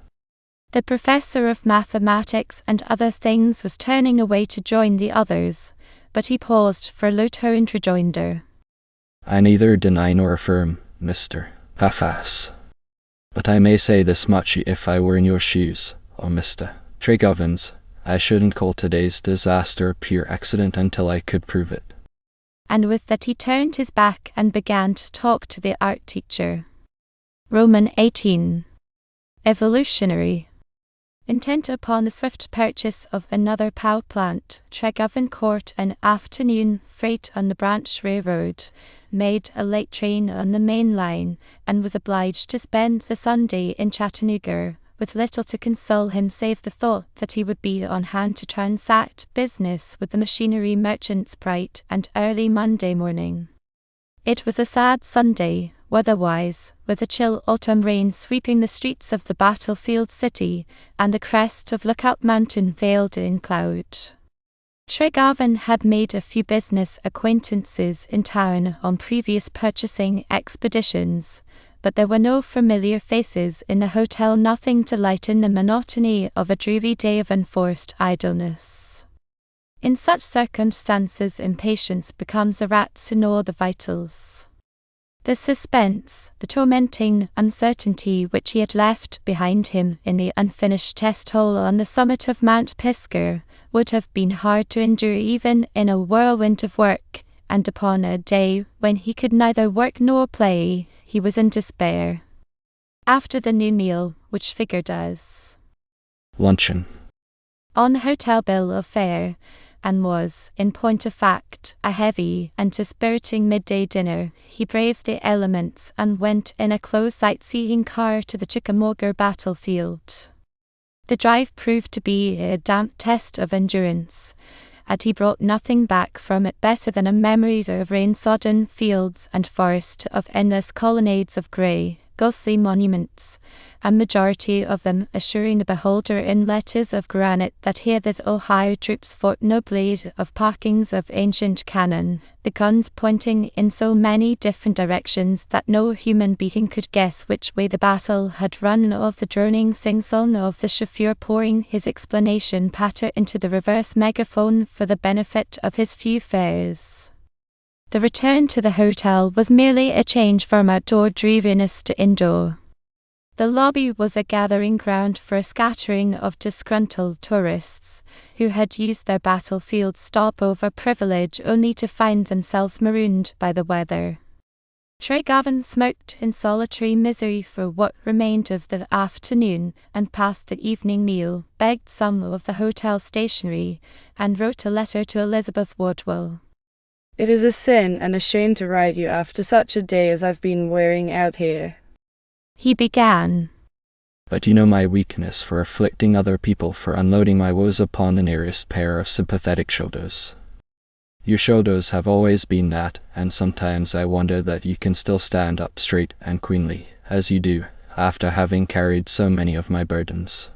Speaker 1: The professor of mathematics and other things was turning away to join the others, but he paused for a low-toned rejoinder.
Speaker 2: I neither deny nor affirm, Mr. Halifax. But I may say this much: if I were in your shoes, or Mr. Tregarvan's, I shouldn't call today's disaster a pure accident until I could prove it.
Speaker 1: And with that he turned his back and began to talk to the art teacher. Roman 18. Evolutionary. Intent upon the swift purchase of another power plant, Tregarvan caught an afternoon freight on the branch railroad, made a late train on the main line, and was obliged to spend the Sunday in Chattanooga, with little to console him save the thought that he would be on hand to transact business with the machinery merchants bright and early Monday morning. It was a sad Sunday, weather-wise, with a chill autumn rain sweeping the streets of the battlefield city, and the crest of Lookout Mountain veiled in cloud. Tregarvan had made a few business acquaintances in town on previous purchasing expeditions, but there were no familiar faces in the hotel, nothing to lighten the monotony of a dreary day of enforced idleness. In such circumstances impatience becomes a rat to gnaw the vitals. The suspense, the tormenting uncertainty which he had left behind him in the unfinished test hole on the summit of Mount Pisgah would have been hard to endure even in a whirlwind of work, and upon a day when he could neither work nor play, he was in despair. After the noon meal, which figured as
Speaker 2: luncheon
Speaker 1: on the hotel bill of fare, and was, in point of fact, a heavy and dispiriting midday dinner. He braved the elements and went in a close sightseeing car to the Chickamauga battlefield. The drive proved to be a damp test of endurance, and he brought nothing back from it better than a memory of rain-sodden fields and forest, of endless colonnades of grey, ghostly monuments, a majority of them assuring the beholder in letters of granite that here the Ohio troops fought nobly, of parkings of ancient cannon, the guns pointing in so many different directions that no human being could guess which way the battle had run, of the droning sing-song of the chauffeur pouring his explanation patter into the reverse megaphone for the benefit of his few fares. The return to the hotel was merely a change from outdoor dreariness to indoor. The lobby was a gathering ground for a scattering of disgruntled tourists who had used their battlefield stopover privilege only to find themselves marooned by the weather. Tregarvan smoked in solitary misery for what remained of the afternoon, and past the evening meal, begged some of the hotel stationery, and wrote a letter to Elizabeth Wardwell.
Speaker 3: It is a sin and a shame to write you after such a day as I've been wearing out here,
Speaker 1: he began.
Speaker 2: But you know my weakness for afflicting other people, for unloading my woes upon the nearest pair of sympathetic shoulders. Your shoulders have always been that, and sometimes I wonder that you can still stand up straight and queenly, as you do, after having carried so many of my burdens.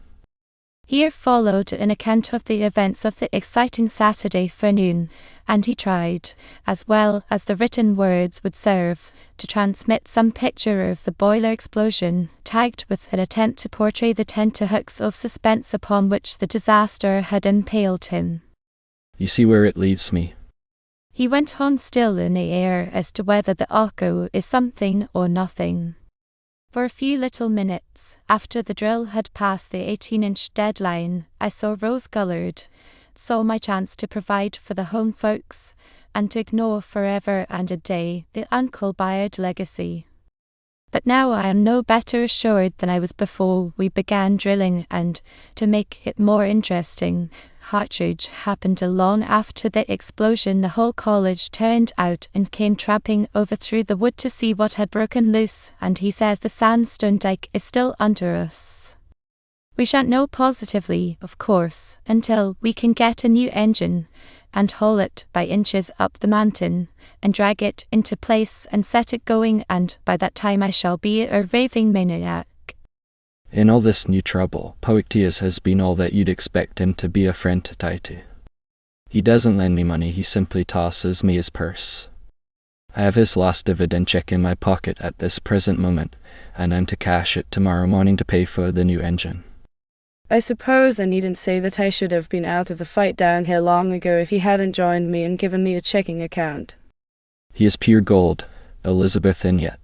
Speaker 1: Here followed an account of the events of the exciting Saturday forenoon, and he tried, as well as the written words would serve, to transmit some picture of the boiler explosion, tagged with an attempt to portray the tenterhooks of suspense upon which the disaster had impaled him.
Speaker 2: You see where it leaves me.
Speaker 1: He went on, still in the air as to whether the Arco is something or nothing. For a few little minutes, after the drill had passed the 18-inch deadline, I saw rose-coloured, saw my chance to provide for the home folks, and to ignore forever and a day the uncle-bired legacy. But now I am no better assured than I was before we began drilling, and, to make it more interesting, Hartridge happened along after the explosion. The whole college turned out and came tramping over through the wood to see what had broken loose, and he says the sandstone dike is still under us. We shan't know positively, of course, until we can get a new engine, and haul it by inches up the mountain, and drag it into place and set it going, and by that time I shall be a raving maniac.
Speaker 2: In all this new trouble, Poictiers has been all that you'd expect him to be, a friend to tie to. He doesn't lend me money, he simply tosses me his purse. I have his last dividend check in my pocket at this present moment, and I'm to cash it tomorrow morning to pay for the new engine.
Speaker 3: I suppose I needn't say that I should have been out of the fight down here long ago if he hadn't joined me and given me a checking account.
Speaker 2: He is pure gold, Elizabethan yet.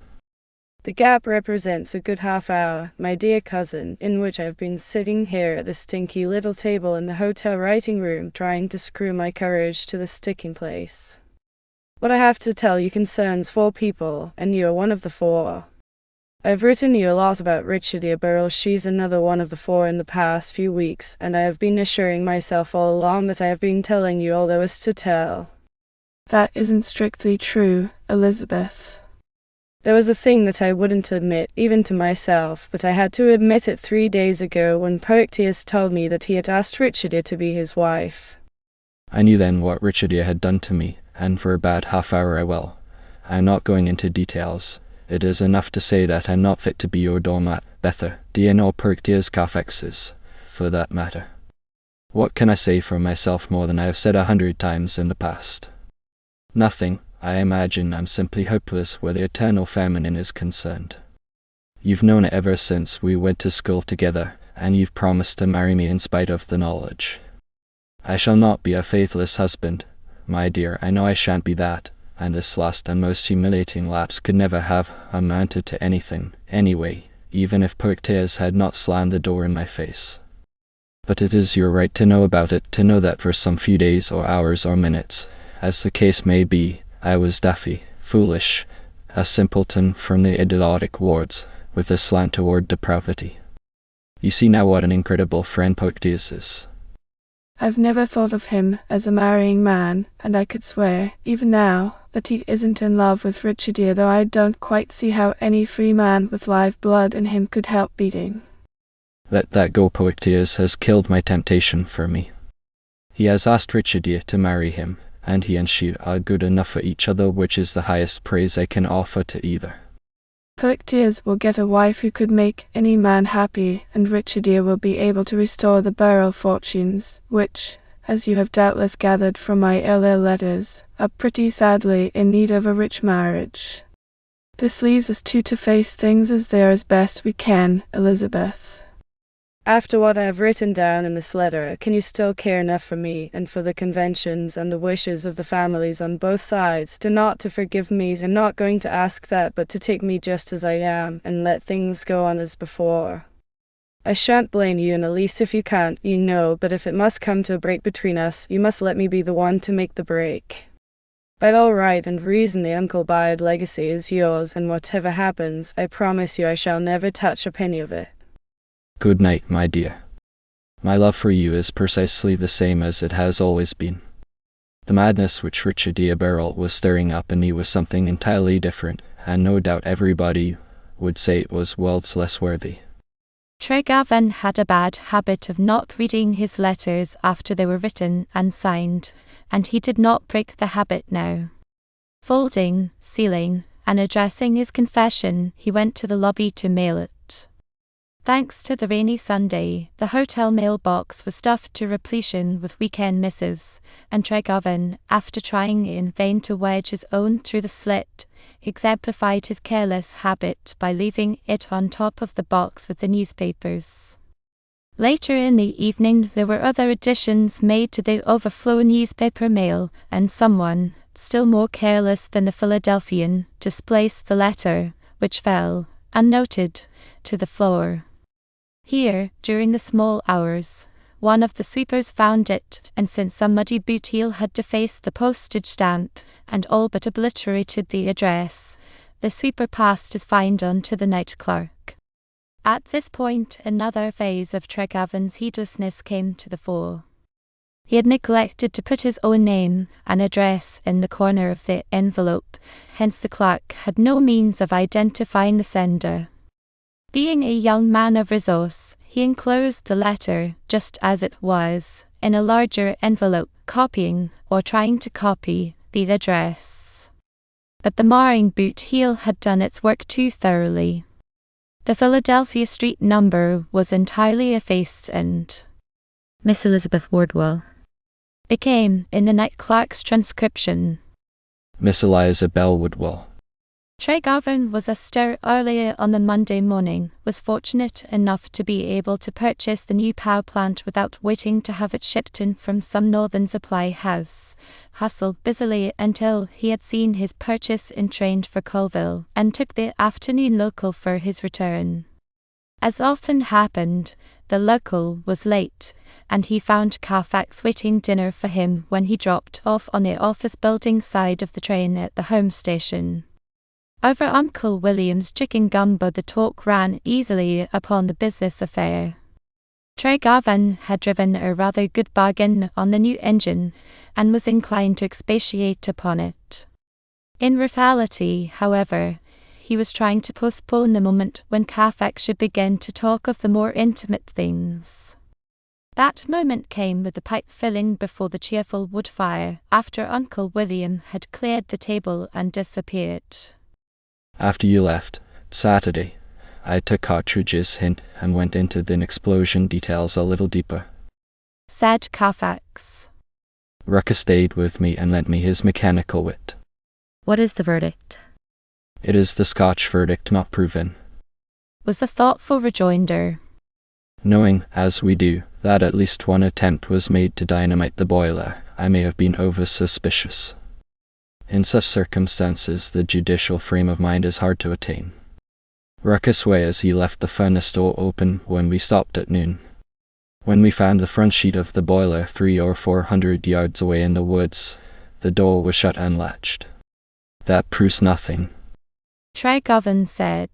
Speaker 3: The gap represents a good half hour, my dear cousin, in which I've been sitting here at the stinky little table in the hotel writing room, trying to screw my courage to the sticking place. What I have to tell you concerns 4 people, and you are one of the 4. I've written you a lot about Richardia Burrell. She's another one of the 4 in the past few weeks, and I have been assuring myself all along that I have been telling you all there was to tell.
Speaker 5: That isn't strictly true, Elizabeth.
Speaker 3: There was a thing that I wouldn't admit, even to myself, but I had to admit it 3 days ago when Poictiers told me that he had asked Richardia to be his wife.
Speaker 2: I knew then what Richardia had done to me, and for about half hour I will. I'm not going into details. It is enough to say that I'm not fit to be your doormat, Betha, D.N.O. Poictiers Carfaxes, for that matter. What can I say for myself more than I have said 100 times in the past? Nothing. I imagine I'm simply hopeless where the eternal feminine is concerned. You've known it ever since we went to school together, and you've promised to marry me in spite of the knowledge. I shall not be a faithless husband, my dear, I know I shan't be that, and this last and most humiliating lapse could never have amounted to anything, anyway, even if Poictiers had not slammed the door in my face. But it is your right to know about it, to know that for some few days or hours or minutes, as the case may be, I was daffy, foolish, a simpleton from the idiotic wards, with a slant toward depravity. You see now what an incredible friend Poictiers is.
Speaker 5: I've never thought of him as a marrying man, and I could swear, even now, that he isn't in love with Richardia, though I don't quite see how any free man with live blood in him could help beating.
Speaker 2: Let that go. Poictiers has killed my temptation for me. He has asked Richardia to marry him, and he and she are good enough for each other, which is the highest praise I can offer to either.
Speaker 5: Poictiers will get a wife who could make any man happy, and Richardia will be able to restore the Beryl fortunes, which, as you have doubtless gathered from my earlier letters, are pretty sadly in need of a rich marriage. This leaves us two to face things as they are as best we can, Elizabeth.
Speaker 3: After what I have written down in this letter, can you still care enough for me, and for the conventions and the wishes of the families on both sides, to forgive me? I'm not going to ask that, but to take me just as I am, and let things go on as before. I shan't blame you in the least if you can't, but if it must come to a break between us, you must let me be the one to make the break. By all right and reason, the Uncle Bide legacy is yours, and whatever happens, I promise you I shall never touch a penny of it.
Speaker 2: Good night, my dear. My love for you is precisely the same as it has always been. The madness which Richardia Beryl was stirring up in me was something entirely different, and no doubt everybody would say it was worlds less worthy.
Speaker 1: Tregarvan had a bad habit of not reading his letters after they were written and signed, and he did not break the habit now. Folding, sealing, and addressing his confession, he went to the lobby to mail it. Thanks to the rainy Sunday, the hotel mailbox was stuffed to repletion with weekend missives, and Tregarvan, after trying in vain to wedge his own through the slit, exemplified his careless habit by leaving it on top of the box with the newspapers. Later in the evening there were other additions made to the overflow newspaper mail, and someone, still more careless than the Philadelphian, displaced the letter, which fell, unnoted, to the floor. Here, during the small hours, one of the sweepers found it, and since some muddy boot heel had defaced the postage stamp, and all but obliterated the address, the sweeper passed his find on to the night clerk. At this point another phase of Tregarvan's heedlessness came to the fore. He had neglected to put his own name and address in the corner of the envelope, hence the clerk had no means of identifying the sender. Being a young man of resource, he enclosed the letter, just as it was, in a larger envelope, copying, or trying to copy, the address. But the marring boot heel had done its work too thoroughly. The Philadelphia street number was entirely effaced, and
Speaker 10: Miss Elizabeth Wardwell
Speaker 1: became, in the night clerk's transcription,
Speaker 2: Miss Eliza Bell Woodwell.
Speaker 1: Tregarvan was astir earlier on the Monday morning, was fortunate enough to be able to purchase the new power plant without waiting to have it shipped in from some northern supply house, hustled busily until he had seen his purchase entrained for Colville, and took the afternoon local for his return. As often happened, the local was late, and he found Carfax waiting dinner for him when he dropped off on the office building side of the train at the home station. Over Uncle William's chicken gumbo the talk ran easily upon the business affair. Tregarvan had driven a rather good bargain on the new engine, and was inclined to expatiate upon it. In reality, however, he was trying to postpone the moment when Carfax should begin to talk of the more intimate things. That moment came with the pipe filling before the cheerful wood fire, after Uncle William had cleared the table and disappeared.
Speaker 2: After you left, Saturday, I took Cartridge's hint and went into the explosion details a little deeper,
Speaker 1: said Carfax.
Speaker 2: Ruckus stayed with me and lent me his mechanical wit.
Speaker 10: What is the verdict?
Speaker 2: It is the Scotch verdict, not proven,
Speaker 1: was the thoughtful rejoinder.
Speaker 2: Knowing, as we do, that at least one attempt was made to dynamite the boiler, I may have been over-suspicious. In such circumstances, the judicial frame of mind is hard to attain. Ruckus swears he left the furnace door open when we stopped at noon. When we found the front sheet of the boiler 300 or 400 yards away in the woods, the door was shut and latched. That proves nothing,
Speaker 1: Tregarvan said.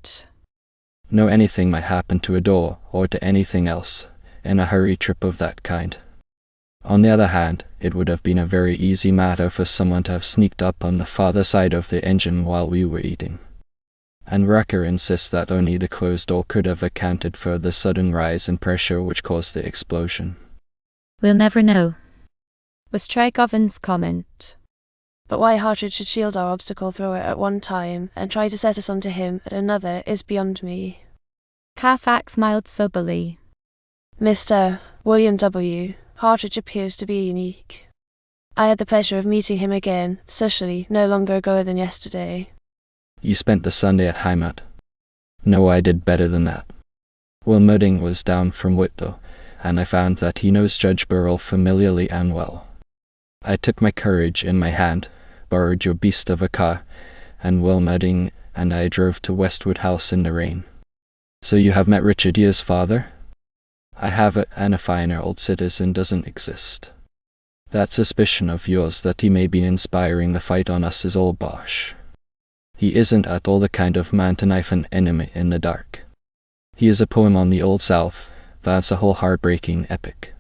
Speaker 2: No, anything might happen to a door, or to anything else, in a hurry trip of that kind. On the other hand, it would have been a very easy matter for someone to have sneaked up on the farther side of the engine while we were eating. And Rucker insists that only the closed door could have accounted for the sudden rise in pressure which caused the explosion.
Speaker 10: We'll never know,
Speaker 1: was Tregovan's comment.
Speaker 7: But why Hartridge should shield our obstacle thrower at one time and try to set us onto him at another is beyond me.
Speaker 1: Carfax smiled soberly.
Speaker 7: Mr. William W. Hartridge appears to be unique. I had the pleasure of meeting him again, socially, no longer ago than yesterday.
Speaker 2: You spent the Sunday at Heimat. No, I did better than that. Wilmerding was down from Whitlow, and I found that he knows Judge Burrell familiarly and well. I took my courage in my hand, borrowed your beast of a car, and Wilmerding and I drove to Westwood House in the rain. So you have met Richard Deer's father? I have it, and a finer old citizen doesn't exist. That suspicion of yours that he may be inspiring the fight on us is all bosh. He isn't at all the kind of man to knife an enemy in the dark. He is a poem on the Old South, that's a whole heartbreaking epic.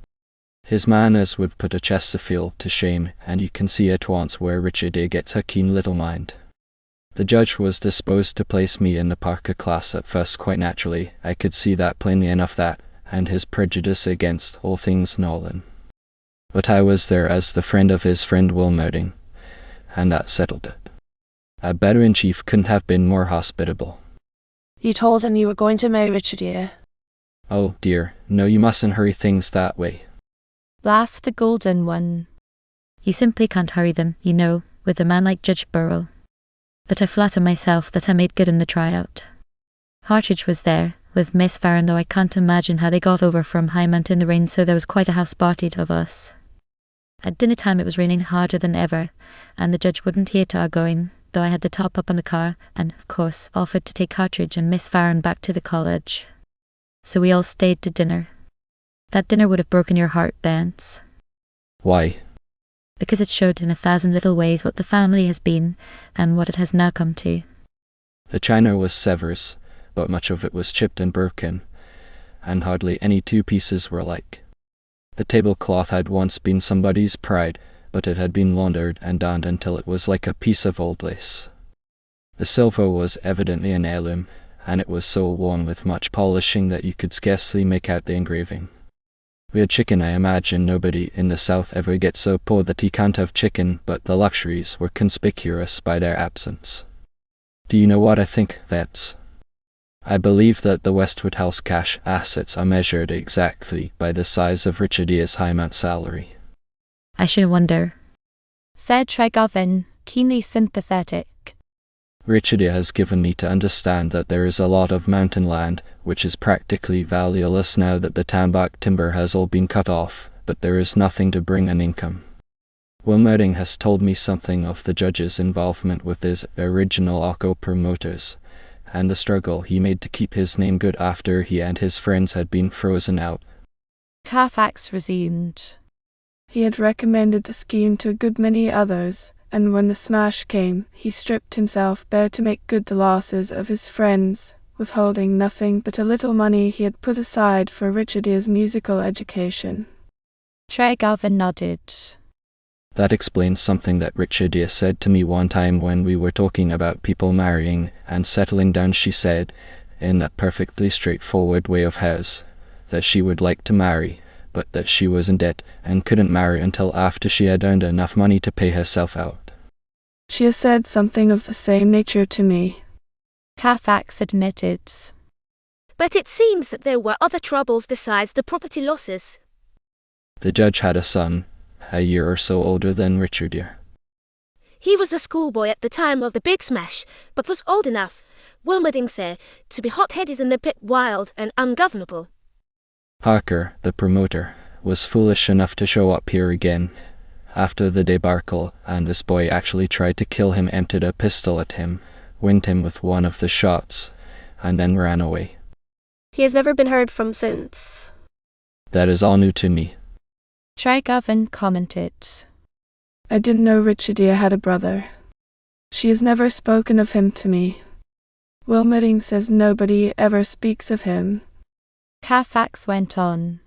Speaker 2: His manners would put a Chesterfield to shame, and you can see at once where Richard Deer gets her keen little mind. The judge was disposed to place me in the Parker class at first quite naturally. I could see that plainly enough, that, and his prejudice against all things Nolan. But I was there as the friend of his friend Wilmerding, and that settled it. A better-in-chief couldn't have been more hospitable.
Speaker 7: You told him you were going to marry Richard Deer.
Speaker 2: Oh dear, no, you mustn't hurry things that way.
Speaker 1: Laughed the golden one.
Speaker 10: You simply can't hurry them, you know, with a man like Judge Burrell. But I flatter myself that I made good in the tryout. Hartridge was there, with Miss Farron, though I can't imagine how they got over from Heimat in the rain, so there was quite a house party of us. At dinner time it was raining harder than ever, and the judge wouldn't hear to our going, though I had the top up on the car, and, of course, offered to take Hartridge and Miss Farron back to the college. So we all stayed to dinner. That dinner would have broken your heart, Vance.
Speaker 2: Why?
Speaker 10: Because it showed in 1,000 little ways what the family has been, and what it has now come to.
Speaker 2: The china was Sevres, but much of it was chipped and broken, and hardly any two pieces were alike. The tablecloth had once been somebody's pride, but it had been laundered and darned until it was like a piece of old lace. The silver was evidently an heirloom, and it was so worn with much polishing that you could scarcely make out the engraving. We had chicken. I imagine nobody in the South ever gets so poor that he can't have chicken, but the luxuries were conspicuous by their absence. Do you know what I think, Vance? I believe that the Westwood House cash assets are measured exactly by the size of Richard Deer's Heimat salary.
Speaker 10: I should wonder,
Speaker 1: said Tregovan, keenly sympathetic.
Speaker 2: Richard Deer has given me to understand that there is a lot of mountain land which is practically valueless now that the tambak timber has all been cut off, but there is nothing to bring an income. Wilmerding has told me something of the judge's involvement with his original Occo promoters, and the struggle he made to keep his name good after he and his friends had been frozen out.
Speaker 1: Carfax resumed.
Speaker 5: He had recommended the scheme to a good many others, and when the smash came, he stripped himself bare to make good the losses of his friends, withholding nothing but a little money he had put aside for Richard Deer's musical education.
Speaker 1: Tregovan nodded.
Speaker 2: That explains something that Richard Deer said to me one time when we were talking about people marrying and settling down. She said, in that perfectly straightforward way of hers, that she would like to marry, but that she was in debt and couldn't marry until after she had earned enough money to pay herself out.
Speaker 5: She has said something of the same nature to me,
Speaker 1: Carfax admitted.
Speaker 17: But it seems that there were other troubles besides the property losses.
Speaker 2: The judge had a son, a year or so older than Richard Deer.
Speaker 17: He was a schoolboy at the time of the big smash, but was old enough, Wilmerding said, to be hot-headed and a bit wild and ungovernable.
Speaker 2: Harker, the promoter, was foolish enough to show up here again after the debacle, and this boy actually tried to kill him, emptied a pistol at him, winged him with one of the shots, and then ran away.
Speaker 15: He has never been heard from since.
Speaker 2: That is all new to me.
Speaker 1: Tregovan commented.
Speaker 5: I didn't know Richard Deer had a brother. She has never spoken of him to me. Wilmerding says nobody ever speaks of him.
Speaker 1: Carfax went on.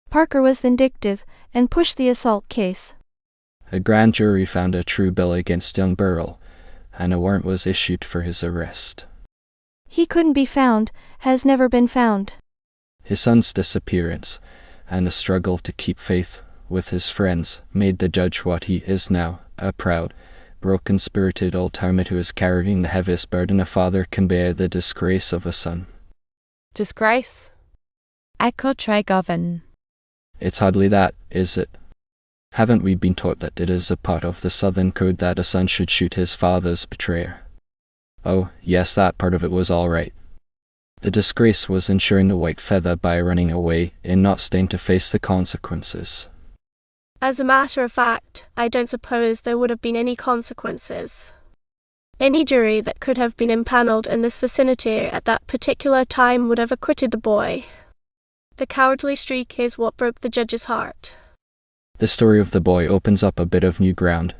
Speaker 6: Parker was vindictive, and pushed the assault case.
Speaker 2: A grand jury found a true bill against young Burrell, and a warrant was issued for his arrest.
Speaker 6: He couldn't be found, has never been found.
Speaker 2: His son's disappearance, and the struggle to keep faith with his friends, made the judge what he is now, a proud, broken-spirited old hermit who is carrying the heaviest burden a father can bear, the disgrace of a son.
Speaker 12: Disgrace?
Speaker 1: Echoed Trygovan.
Speaker 2: It's hardly that, is it? Haven't we been taught that it is a part of the Southern code that a son should shoot his father's betrayer? Oh, yes, that part of it was all right. The disgrace was ensuring the white feather by running away and not staying to face the consequences.
Speaker 15: As a matter of fact, I don't suppose there would have been any consequences. Any jury that could have been impaneled in this vicinity at that particular time would have acquitted the boy. The cowardly streak is what broke the judge's heart.
Speaker 2: The story of the boy opens up a bit of new ground,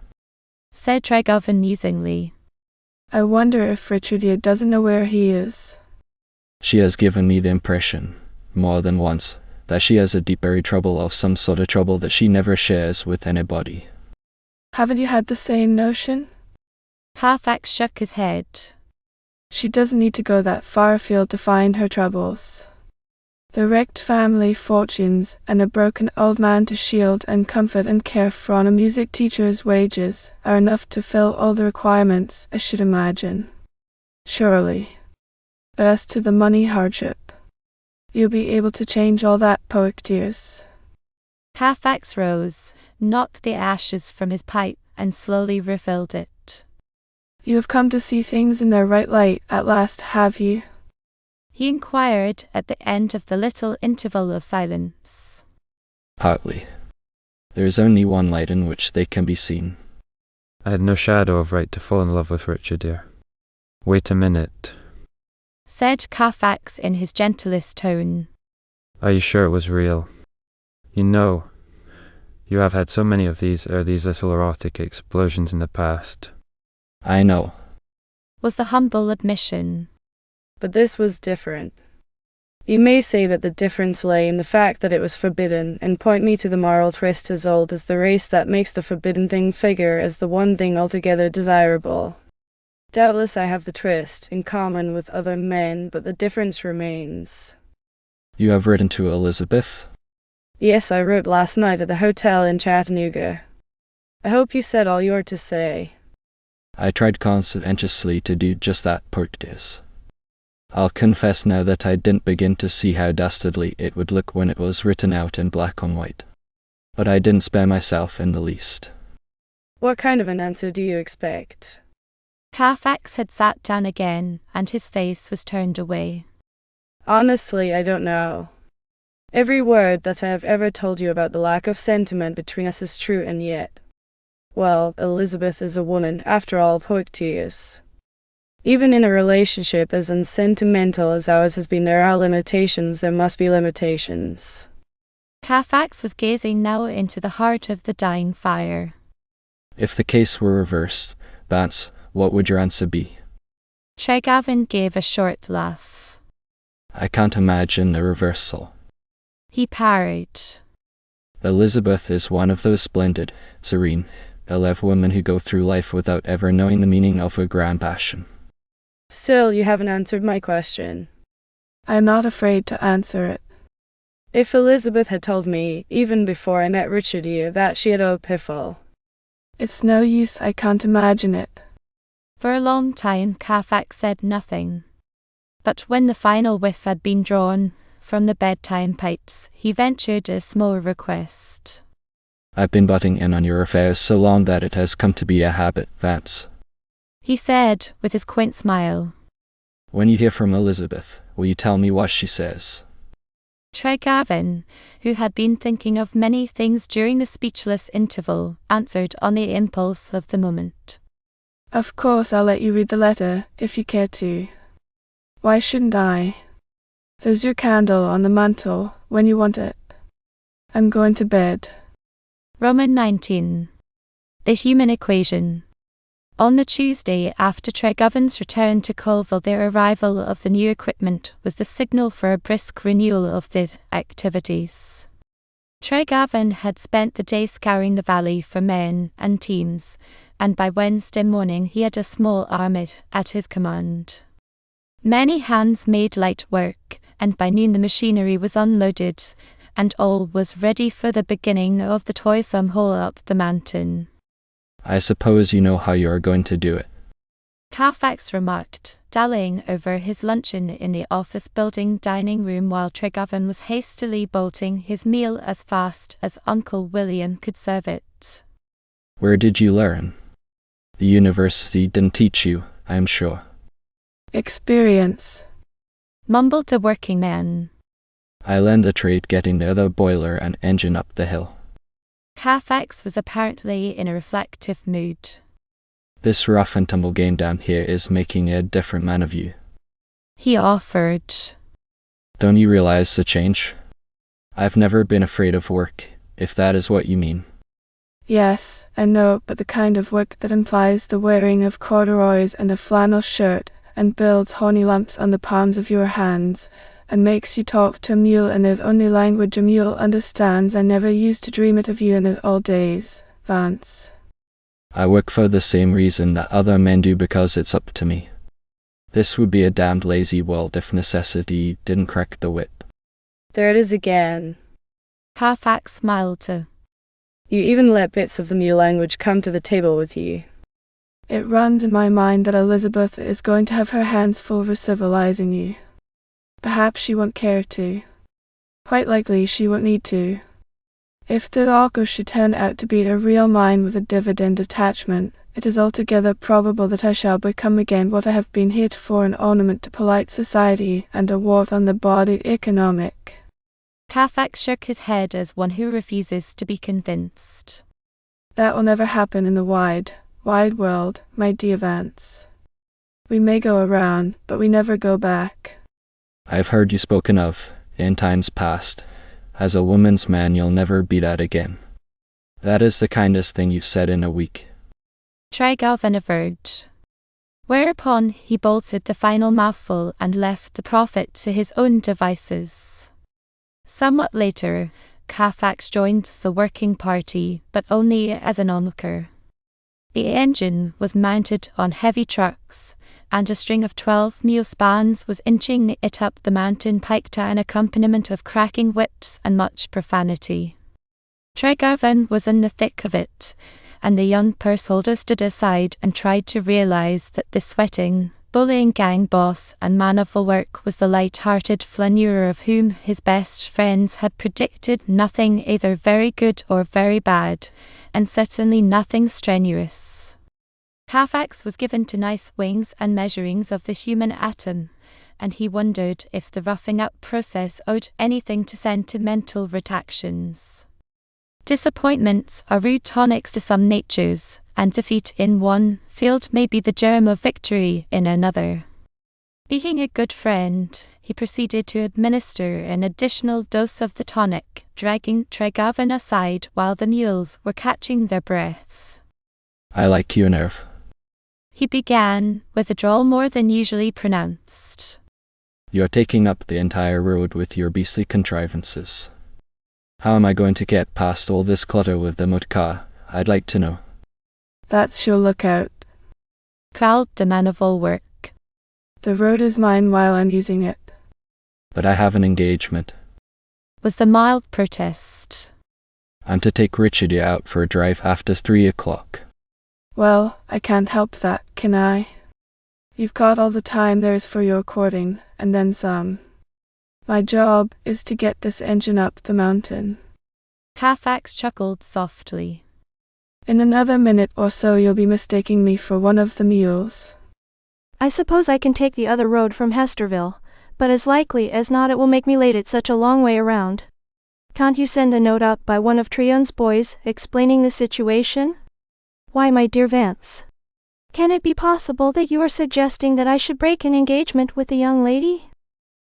Speaker 1: said Trygovan musingly.
Speaker 5: I wonder if Richardia doesn't know where he is.
Speaker 2: She has given me the impression, more than once, that she has a deep buried trouble of some sort of trouble that she never shares with anybody.
Speaker 5: Haven't you had the same notion?
Speaker 1: Halfax shook his head.
Speaker 5: She doesn't need to go that far afield to find her troubles. The wrecked family fortunes and a broken old man to shield and comfort and care for on a music teacher's wages are enough to fill all the requirements, I should imagine. Surely. But as to the money hardship, you'll be able to change all that, poet dears.
Speaker 1: Halfax rose, knocked the ashes from his pipe, and slowly refilled it.
Speaker 5: You have come to see things in their right light at last, have you?
Speaker 1: He inquired at the end of the little interval of silence.
Speaker 2: Partly. There is only one light in which they can be seen.
Speaker 9: I had no shadow of right to fall in love with Richard, dear. Wait a minute,
Speaker 1: said Carfax in his gentlest tone.
Speaker 9: Are you sure it was real? You know, you have had so many of these little erotic explosions in the past.
Speaker 2: I know,
Speaker 1: was the humble admission.
Speaker 3: But this was different. You may say that the difference lay in the fact that it was forbidden, and point me to the moral twist as old as the race that makes the forbidden thing figure as the one thing altogether desirable. Doubtless I have the twist in common with other men, but the difference remains.
Speaker 2: You have written to Elizabeth?
Speaker 3: Yes, I wrote last night at the hotel in Chattanooga. I hope you said all you are to say.
Speaker 2: I tried conscientiously to do just that, Portes. I'll confess now that I didn't begin to see how dastardly it would look when it was written out in black on white. But I didn't spare myself in the least.
Speaker 3: What kind of an answer do you expect?
Speaker 1: Carfax had sat down again, and his face was turned away.
Speaker 3: Honestly, I don't know. Every word that I have ever told you about the lack of sentiment between us is true, and yet, well, Elizabeth is a woman, after all, Porteous. Even in a relationship as unsentimental as ours has been, there are limitations, there must be limitations.
Speaker 1: Carfax was gazing now into the heart of the dying fire.
Speaker 2: If the case were reversed, Vance, what would your answer be?
Speaker 1: Trygovan gave a short laugh.
Speaker 2: I can't imagine the reversal.
Speaker 1: He parried.
Speaker 2: Elizabeth is one of those splendid, serene, alive women who go through life without ever knowing the meaning of a grand passion.
Speaker 3: Still, you haven't answered my question.
Speaker 5: I am not afraid to answer it.
Speaker 3: If Elizabeth had told me, even before I met Richardia, that she had a piffle.
Speaker 5: It's no use, I can't imagine it.
Speaker 1: For a long time Carfax said nothing. But when the final whiff had been drawn from the bedtime pipes, he ventured a small request.
Speaker 2: I've been butting in on your affairs so long that it has come to be a habit, Vance.
Speaker 1: He said, with his quaint smile.
Speaker 2: When you hear from Elizabeth, will you tell me what she says?
Speaker 1: Trygovan, who had been thinking of many things during the speechless interval, answered on the impulse of the moment.
Speaker 5: Of course I'll let you read the letter, if you care to. Why shouldn't I? There's your candle on the mantel, when you want it. I'm going to bed.
Speaker 1: Roman 19. The Human Equation. On the Tuesday after Trygovan's return to Colville, the arrival of the new equipment was the signal for a brisk renewal of the activities. Tregarvan had spent the day scouring the valley for men and teams, and by Wednesday morning he had a small army at his command. Many hands made light work, and by noon the machinery was unloaded, and all was ready for the beginning of the toilsome haul up the mountain.
Speaker 2: I suppose you know how you are going to do it.
Speaker 1: Carfax remarked, dallying over his luncheon in the office building dining room while Tregarvan was hastily bolting his meal as fast as Uncle William could serve it.
Speaker 2: Where did you learn? The university didn't teach you, I am sure.
Speaker 5: Experience,
Speaker 1: mumbled the working man.
Speaker 2: I learned the trade getting the other boiler and engine up the hill.
Speaker 1: Carfax was apparently in a reflective mood.
Speaker 2: This rough and tumble game down here is making a different man of you,
Speaker 1: he offered.
Speaker 2: Don't you realize the change? I've never been afraid of work, if that is what you mean.
Speaker 5: Yes, I know, but the kind of work that implies the wearing of corduroys and a flannel shirt, and builds honey lumps on the palms of your hands, and makes you talk to a mule in the only language a mule understands. I never used to dream it of you in the old days, Vance.
Speaker 2: I work for the same reason that other men do, because it's up to me. This would be a damned lazy world if necessity didn't crack the whip.
Speaker 3: There it is again.
Speaker 1: Carfax smiled.
Speaker 3: You even let bits of the mule language come to the table with you.
Speaker 5: It runs in my mind that Elizabeth is going to have her hands full for civilizing you. Perhaps she won't care to. Quite likely she won't need to. If the Alco should turn out to be a real mine with a dividend attachment, it is altogether probable that I shall become again what I have been heretofore, an ornament to polite society and a wart on the body economic.
Speaker 1: Carfax shook his head as one who refuses to be convinced.
Speaker 5: That will never happen in the wide world, my dear Vance. We may go around, but we never go back.
Speaker 2: I've heard you spoken of, in times past. As a woman's man, you'll never be that again. That is the kindest thing you've said in a week.
Speaker 1: Tregarvan averred. Whereupon he bolted the final mouthful and left the prophet to his own devices. Somewhat later, Carfax joined the working party, but only as an onlooker. The engine was mounted on heavy trucks, and a string of 12 mule spans was inching it up the mountain pike to an accompaniment of cracking whips and much profanity. Tregarvan was in the thick of it, and the young purse holder stood aside and tried to realize that the sweating, bullying gang boss and man of all work was the light-hearted flaneur of whom his best friends had predicted nothing either very good or very bad, and certainly nothing strenuous. Carfax was given to nice wings and measurings of the human atom, and he wondered if the roughing up process owed anything to sentimental retractions. Disappointments are rude tonics to some natures, and defeat in one field may be the germ of victory in another. Being a good friend, he proceeded to administer an additional dose of the tonic, dragging Tregarvan aside while the mules were catching their breath.
Speaker 2: I like your nerve.
Speaker 1: He began, with a drawl more than usually pronounced.
Speaker 2: You're taking up the entire road with your beastly contrivances. How am I going to get past all this clutter with the motor car, I'd like to know.
Speaker 5: That's your lookout,
Speaker 1: growled the man of all work.
Speaker 5: The road is mine while I'm using it.
Speaker 2: But I have an engagement,
Speaker 1: was the mild protest.
Speaker 2: I'm to take Richardy out for a drive after 3 o'clock.
Speaker 5: Well, I can't help that, can I? You've got all the time there is for your courting, and then some. My job is to get this engine up the mountain.
Speaker 1: Carfax chuckled softly.
Speaker 5: In another minute or so you'll be mistaking me for one of the mules.
Speaker 6: I suppose I can take the other road from Hesterville, but as likely as not it will make me late at such a long way around. Can't you send a note up by one of Trion's boys explaining the situation? Why, my dear Vance, can it be possible that you are suggesting that I should break an engagement with the young lady?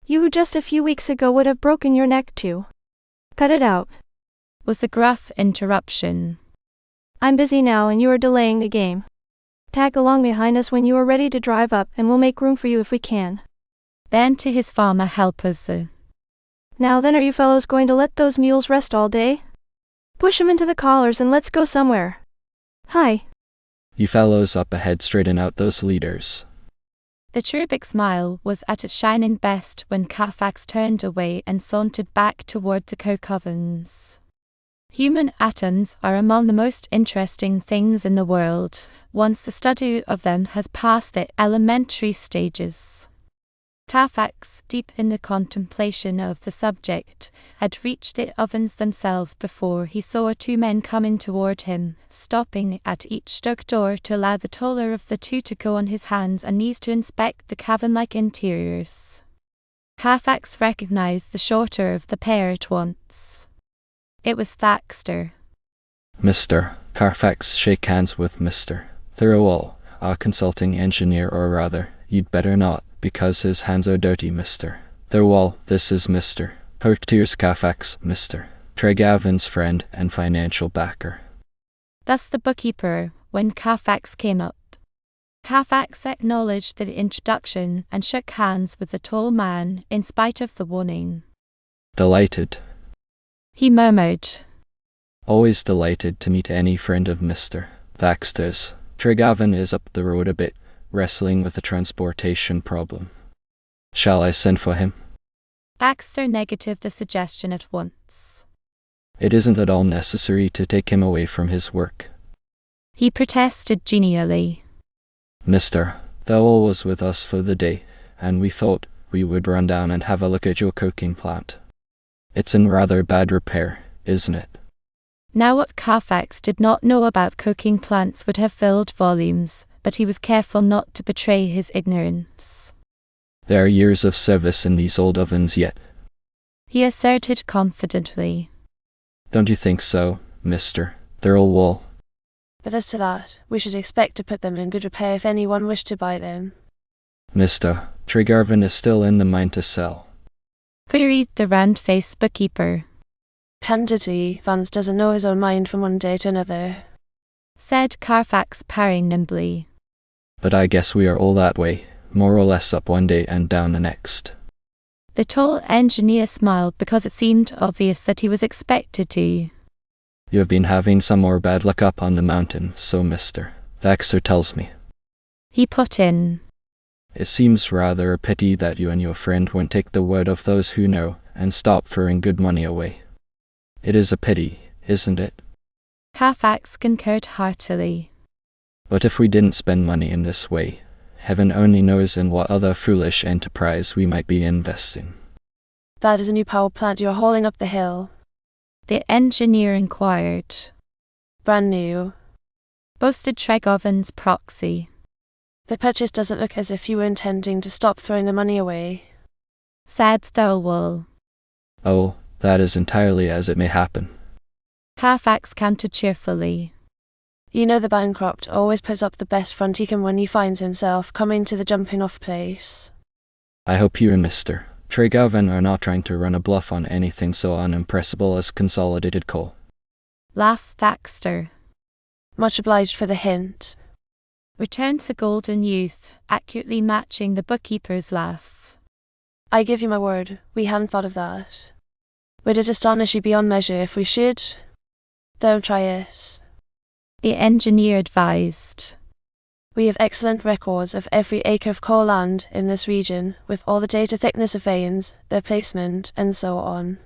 Speaker 6: You who just a few weeks ago would have broken your neck too. Cut it out,
Speaker 1: was the gruff interruption.
Speaker 6: I'm busy now and you are delaying the game. Tag along behind us when you are ready to drive up and we'll make room for you if we can.
Speaker 1: Then to his farmer helpers.
Speaker 6: Now then, are you fellows going to let those mules rest all day? Push 'em into the collars and let's go somewhere. Hi.
Speaker 2: You fellows up ahead straighten out those leaders.
Speaker 1: The cherubic smile was at its shining best when Carfax turned away and sauntered back toward the coke ovens. Human atoms are among the most interesting things in the world, once the study of them has passed the elementary stages. Carfax, deep in the contemplation of the subject, had reached the ovens themselves before he saw two men coming toward him, stopping at each stuck door to allow the taller of the two to go on his hands and knees to inspect the cavern-like interiors. Carfax recognized the shorter of the pair at once. It was Thaxter.
Speaker 2: Mr. Carfax, shake hands with Mr. Thirlwall, our consulting engineer, or rather, you'd better not, because his hands are dirty, Mr. Thirlwall. This is Mr. Hertiers Carfax, Mr. Tregavan's friend and financial backer.
Speaker 1: Thus the bookkeeper, when Carfax came up. Carfax acknowledged the introduction and shook hands with the tall man, in spite of the warning.
Speaker 2: Delighted,
Speaker 1: he murmured.
Speaker 2: Always delighted to meet any friend of Mr. Thaxter's. Tregavan is up the road a bit, wrestling with a transportation problem. Shall I send for him?
Speaker 1: Thaxter negatived the suggestion at once.
Speaker 2: It isn't at all necessary to take him away from his work,
Speaker 1: he protested genially.
Speaker 2: Mr. Thirlwall was with us for the day, and we thought we would run down and have a look at your coking plant. It's in rather bad repair, isn't it?
Speaker 1: Now what Carfax did not know about coking plants would have filled volumes, but he was careful not to betray his ignorance.
Speaker 2: There are years of service in these old ovens yet,
Speaker 1: he asserted confidently.
Speaker 2: Don't you think so, Mr. Thirlwall?
Speaker 7: But as to that, we should expect to put them in good repair if anyone wished to buy them.
Speaker 2: Mr. Tregarvan is still in the mine to sell,
Speaker 1: queried the round-faced bookkeeper.
Speaker 7: Candidly, Vance doesn't know his own mind from one day to another,
Speaker 1: said Carfax, parrying nimbly.
Speaker 2: But I guess we are all that way, more or less up one day and down the next.
Speaker 1: The tall engineer smiled because it seemed obvious that he was expected to.
Speaker 2: You have been having some more bad luck up on the mountain, so Mr. Thaxter tells me,
Speaker 1: he put in.
Speaker 2: It seems rather a pity that you and your friend won't take the word of those who know and stop throwing good money away. It is a pity, isn't it?
Speaker 1: Carfax concurred heartily.
Speaker 2: But if we didn't spend money in this way, heaven only knows in what other foolish enterprise we might be investing.
Speaker 7: That is a new power plant you're hauling up the hill,
Speaker 1: the engineer inquired.
Speaker 7: Brand new,
Speaker 1: boasted Tregarvan's proxy.
Speaker 7: The purchase doesn't look as if you were intending to stop throwing the money away,
Speaker 1: said Thirlwall.
Speaker 2: Oh, that is entirely as it may happen.
Speaker 1: Carfax countered cheerfully.
Speaker 7: You know the bankrupt always puts up the best front he can when he finds himself coming to the jumping-off place.
Speaker 2: I hope you and Mr. Tregarvan are not trying to run a bluff on anything so unimpressible as consolidated coal,
Speaker 1: laughed Thaxter.
Speaker 7: Much obliged for the hint,
Speaker 1: returned the golden youth, accurately matching the bookkeeper's laugh.
Speaker 7: I give you my word, we hadn't thought of that. Would it astonish you beyond measure if we should? Don't try it,
Speaker 1: the engineer advised.
Speaker 7: We have excellent records of every acre of coal land in this region, with all the data thickness of veins, their placement, and so on.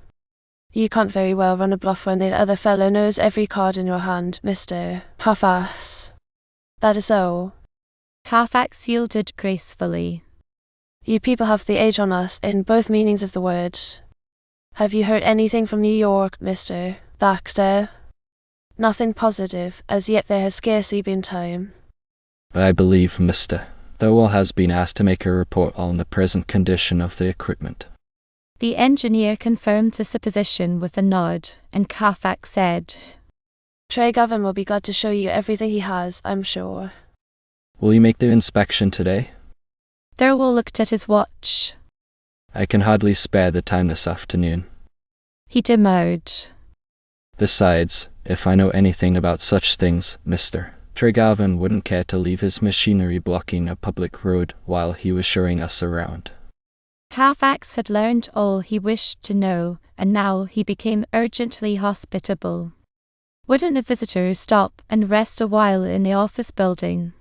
Speaker 7: You can't very well run a bluff when the other fellow knows every card in your hand, Mr. Carfax. That is so.
Speaker 1: Carfax yielded gracefully.
Speaker 7: You people have the age on us in both meanings of the word. Have you heard anything from New York, Mr. Thaxter? Nothing positive, as yet there has scarcely been time.
Speaker 2: I believe Mr. Thirlwall has been asked to make a report on the present condition of the equipment.
Speaker 1: The engineer confirmed the supposition with a nod, and Carfax said,
Speaker 7: Tregarvan will be glad to show you everything he has, I'm sure.
Speaker 2: Will you make the inspection today?
Speaker 1: Thirlwall looked at his watch.
Speaker 2: I can hardly spare the time this afternoon,
Speaker 1: he demurred.
Speaker 2: Besides, if I know anything about such things, Mr. Tregarvan wouldn't care to leave his machinery blocking a public road while he was showing us around.
Speaker 1: Carfax had learned all he wished to know, and now he became urgently hospitable. Wouldn't the visitor stop and rest a while in the office building?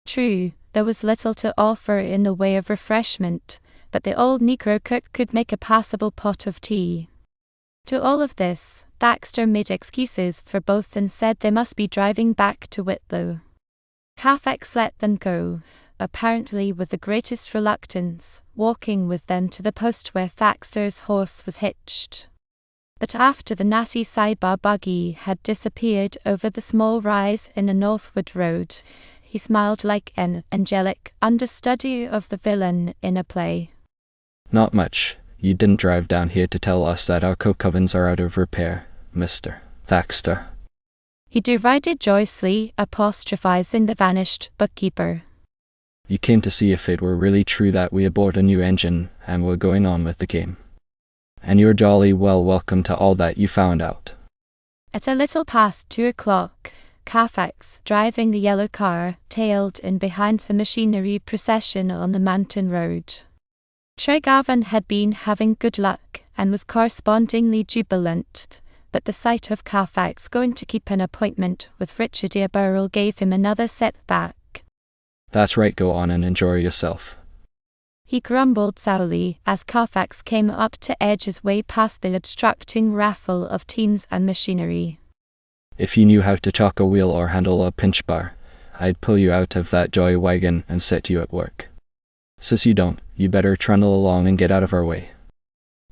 Speaker 1: True, there was little to offer in the way of refreshment, but the old Negro cook could make a passable pot of tea. To all of this, Thaxter made excuses for both and said they must be driving back to Whitlow. Carfax let them go, apparently with the greatest reluctance, walking with them to the post where Thaxter's horse was hitched. But after the natty sidebar buggy had disappeared over the small rise in the Northwood Road, he smiled like an angelic understudy of the villain in a play.
Speaker 2: Not much. You didn't drive down here to tell us that our coke ovens are out of repair, Mr. Thaxter.
Speaker 1: He derided joyously, apostrophizing the vanished bookkeeper.
Speaker 2: You came to see if it were really true that we had bought a new engine and were going on with the game. And you're jolly well welcome to all that you found out.
Speaker 1: At a little past 2 o'clock, Carfax, driving the yellow car, tailed in behind the machinery procession on the mountain road. Tregarvan had been having good luck and was correspondingly jubilant, but the sight of Carfax going to keep an appointment with Richard Burrell gave him another setback.
Speaker 2: That's right, go on and enjoy yourself.
Speaker 1: He grumbled sourly as Carfax came up to edge his way past the obstructing raffle of teams and machinery.
Speaker 2: If you knew how to chock a wheel or handle a pinch bar, I'd pull you out of that joy wagon and set you at work. Since you don't, you better trundle along and get out of our way.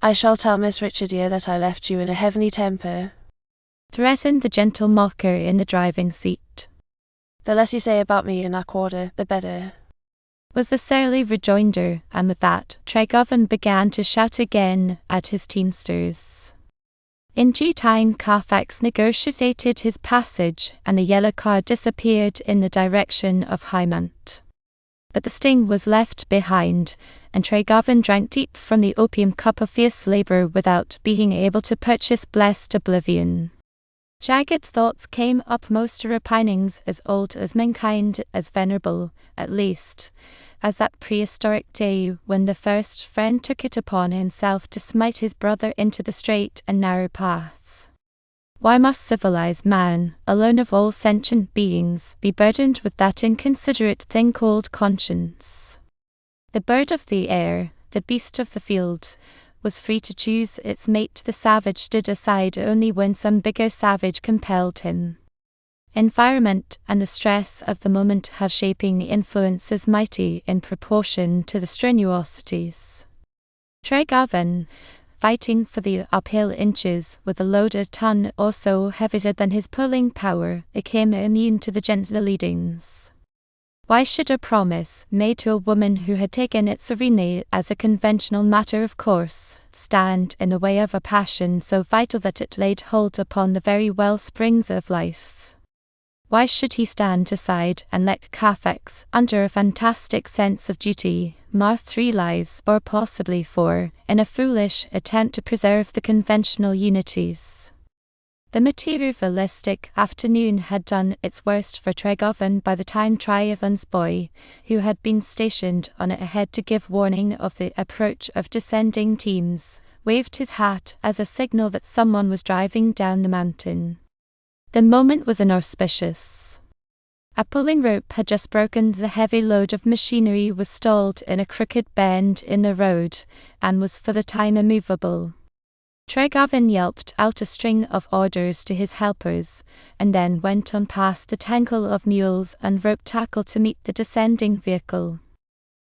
Speaker 7: I shall tell Miss Richardier that I left you in a heavenly temper,
Speaker 1: threatened the gentle mocker in the driving seat.
Speaker 7: The less you say about me in that quarter, the better,
Speaker 1: was the surly rejoinder, and with that, Tregarvan began to shout again at his teamsters. In due time Carfax negotiated his passage, and the yellow car disappeared in the direction of Highmont. But the sting was left behind, and Tregarvan drank deep from the opium cup of fierce labour without being able to purchase blessed oblivion. Jagged thoughts came upmost, repinings as old as mankind, as venerable, at least, as that prehistoric day when the first friend took it upon himself to smite his brother into the straight and narrow path. Why must civilized man, alone of all sentient beings, be burdened with that inconsiderate thing called conscience? The bird of the air, the beast of the field, was free to choose its mate. The savage stood aside only when some bigger savage compelled him. Environment and the stress of the moment have shaping influences mighty in proportion to the strenuosities. Tregarvan, fighting for the uphill inches with a load a ton or so heavier than his pulling power, became immune to the gentler leadings. Why should a promise, made to a woman who had taken it serenely as a conventional matter of course, stand in the way of a passion so vital that it laid hold upon the very wellsprings of life? Why should he stand aside and let Carfax, under a fantastic sense of duty, mar 3 lives, or possibly 4, in a foolish attempt to preserve the conventional unities? The materialistic afternoon had done its worst for Tregarvan by the time Tregarvan's boy, who had been stationed on ahead to give warning of the approach of descending teams, waved his hat as a signal that someone was driving down the mountain. The moment was inauspicious. A pulling rope had just broken, the heavy load of machinery was stalled in a crooked bend in the road, and was for the time immovable. Tregarvan yelped out a string of orders to his helpers, and then went on past the tangle of mules and rope tackle to meet the descending vehicle.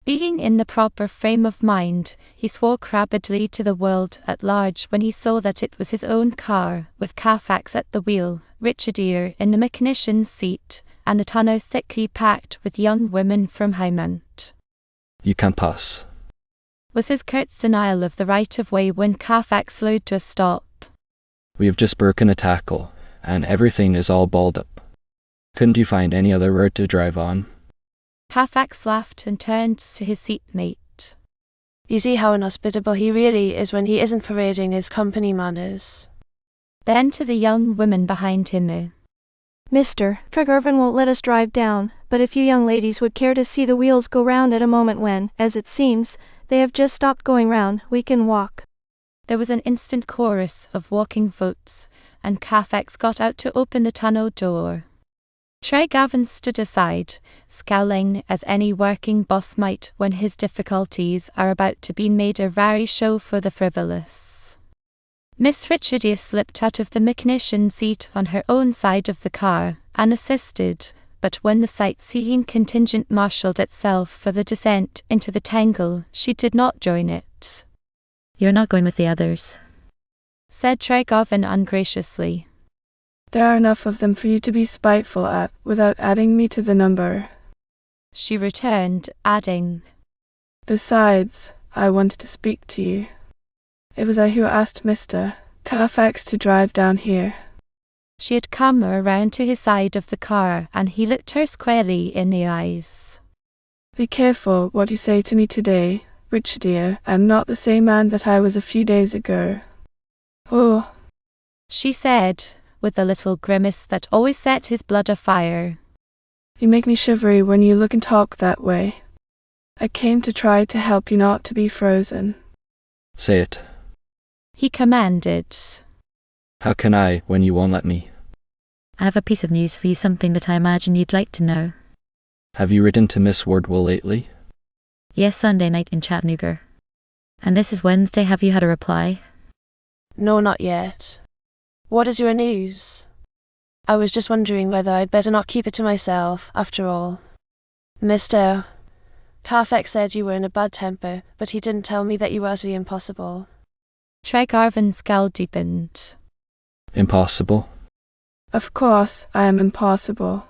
Speaker 1: Being in the proper frame of mind, he swore crabbedly to the world at large when he saw that it was his own car, with Carfax at the wheel, Richardier in the mechanician's seat, and the tonneau thickly packed with young women from Highmont.
Speaker 2: You can't pass,
Speaker 1: was his curt denial of the right-of-way when Carfax slowed to a stop.
Speaker 2: We have just broken a tackle, and everything is all balled up. Couldn't you find any other road to drive on?
Speaker 1: Carfax laughed and turned to his seatmate.
Speaker 7: You see how inhospitable he really is when he isn't parading his company manners.
Speaker 1: Then to the young women behind him.
Speaker 6: Mr. Tregarvan won't let us drive down, but if you young ladies would care to see the wheels go round at a moment when, as it seems, They have just stopped going round, we can walk.
Speaker 1: There was an instant chorus of walking votes, and Carfax got out to open the tunnel door. Tregarvan stood aside, scowling as any working boss might when his difficulties are about to be made a raree show for the frivolous. Miss Richardia slipped out of the mechanician seat on her own side of the car and assisted, but when the sightseeing contingent marshalled itself for the descent into the tangle, she did not join it.
Speaker 10: You're not going with the others,
Speaker 1: said Tregarvan ungraciously.
Speaker 5: There are enough of them for you to be spiteful at, without adding me to the number,
Speaker 1: she returned, adding,
Speaker 5: Besides, I wanted to speak to you. It was I who asked Mr. Carfax to drive down here.
Speaker 1: She had come around to his side of the car, and he looked her squarely in the eyes.
Speaker 5: Be careful what you say to me today, Richardia. I'm not the same man that I was a few days ago. Oh,
Speaker 1: she said, with a little grimace that always set his blood afire.
Speaker 5: You make me shivery when you look and talk that way. I came to try to help you not to be frozen.
Speaker 2: Say it.
Speaker 1: He commanded.
Speaker 2: How can I, when you won't let me?
Speaker 10: I have a piece of news for you, something that I imagine you'd like to know.
Speaker 2: Have you written to Miss Wardwell lately?
Speaker 10: Yes, Sunday night in Chattanooga. And this is Wednesday. Have you had a reply?
Speaker 7: No, not yet. What is your news? I was just wondering whether I'd better not keep it to myself, after all. Mr. Carfax said you were in a bad temper, but he didn't tell me that you were utterly impossible.
Speaker 1: Tregarvan's scowl deepened.
Speaker 2: Impossible?
Speaker 5: Of course, I am impossible.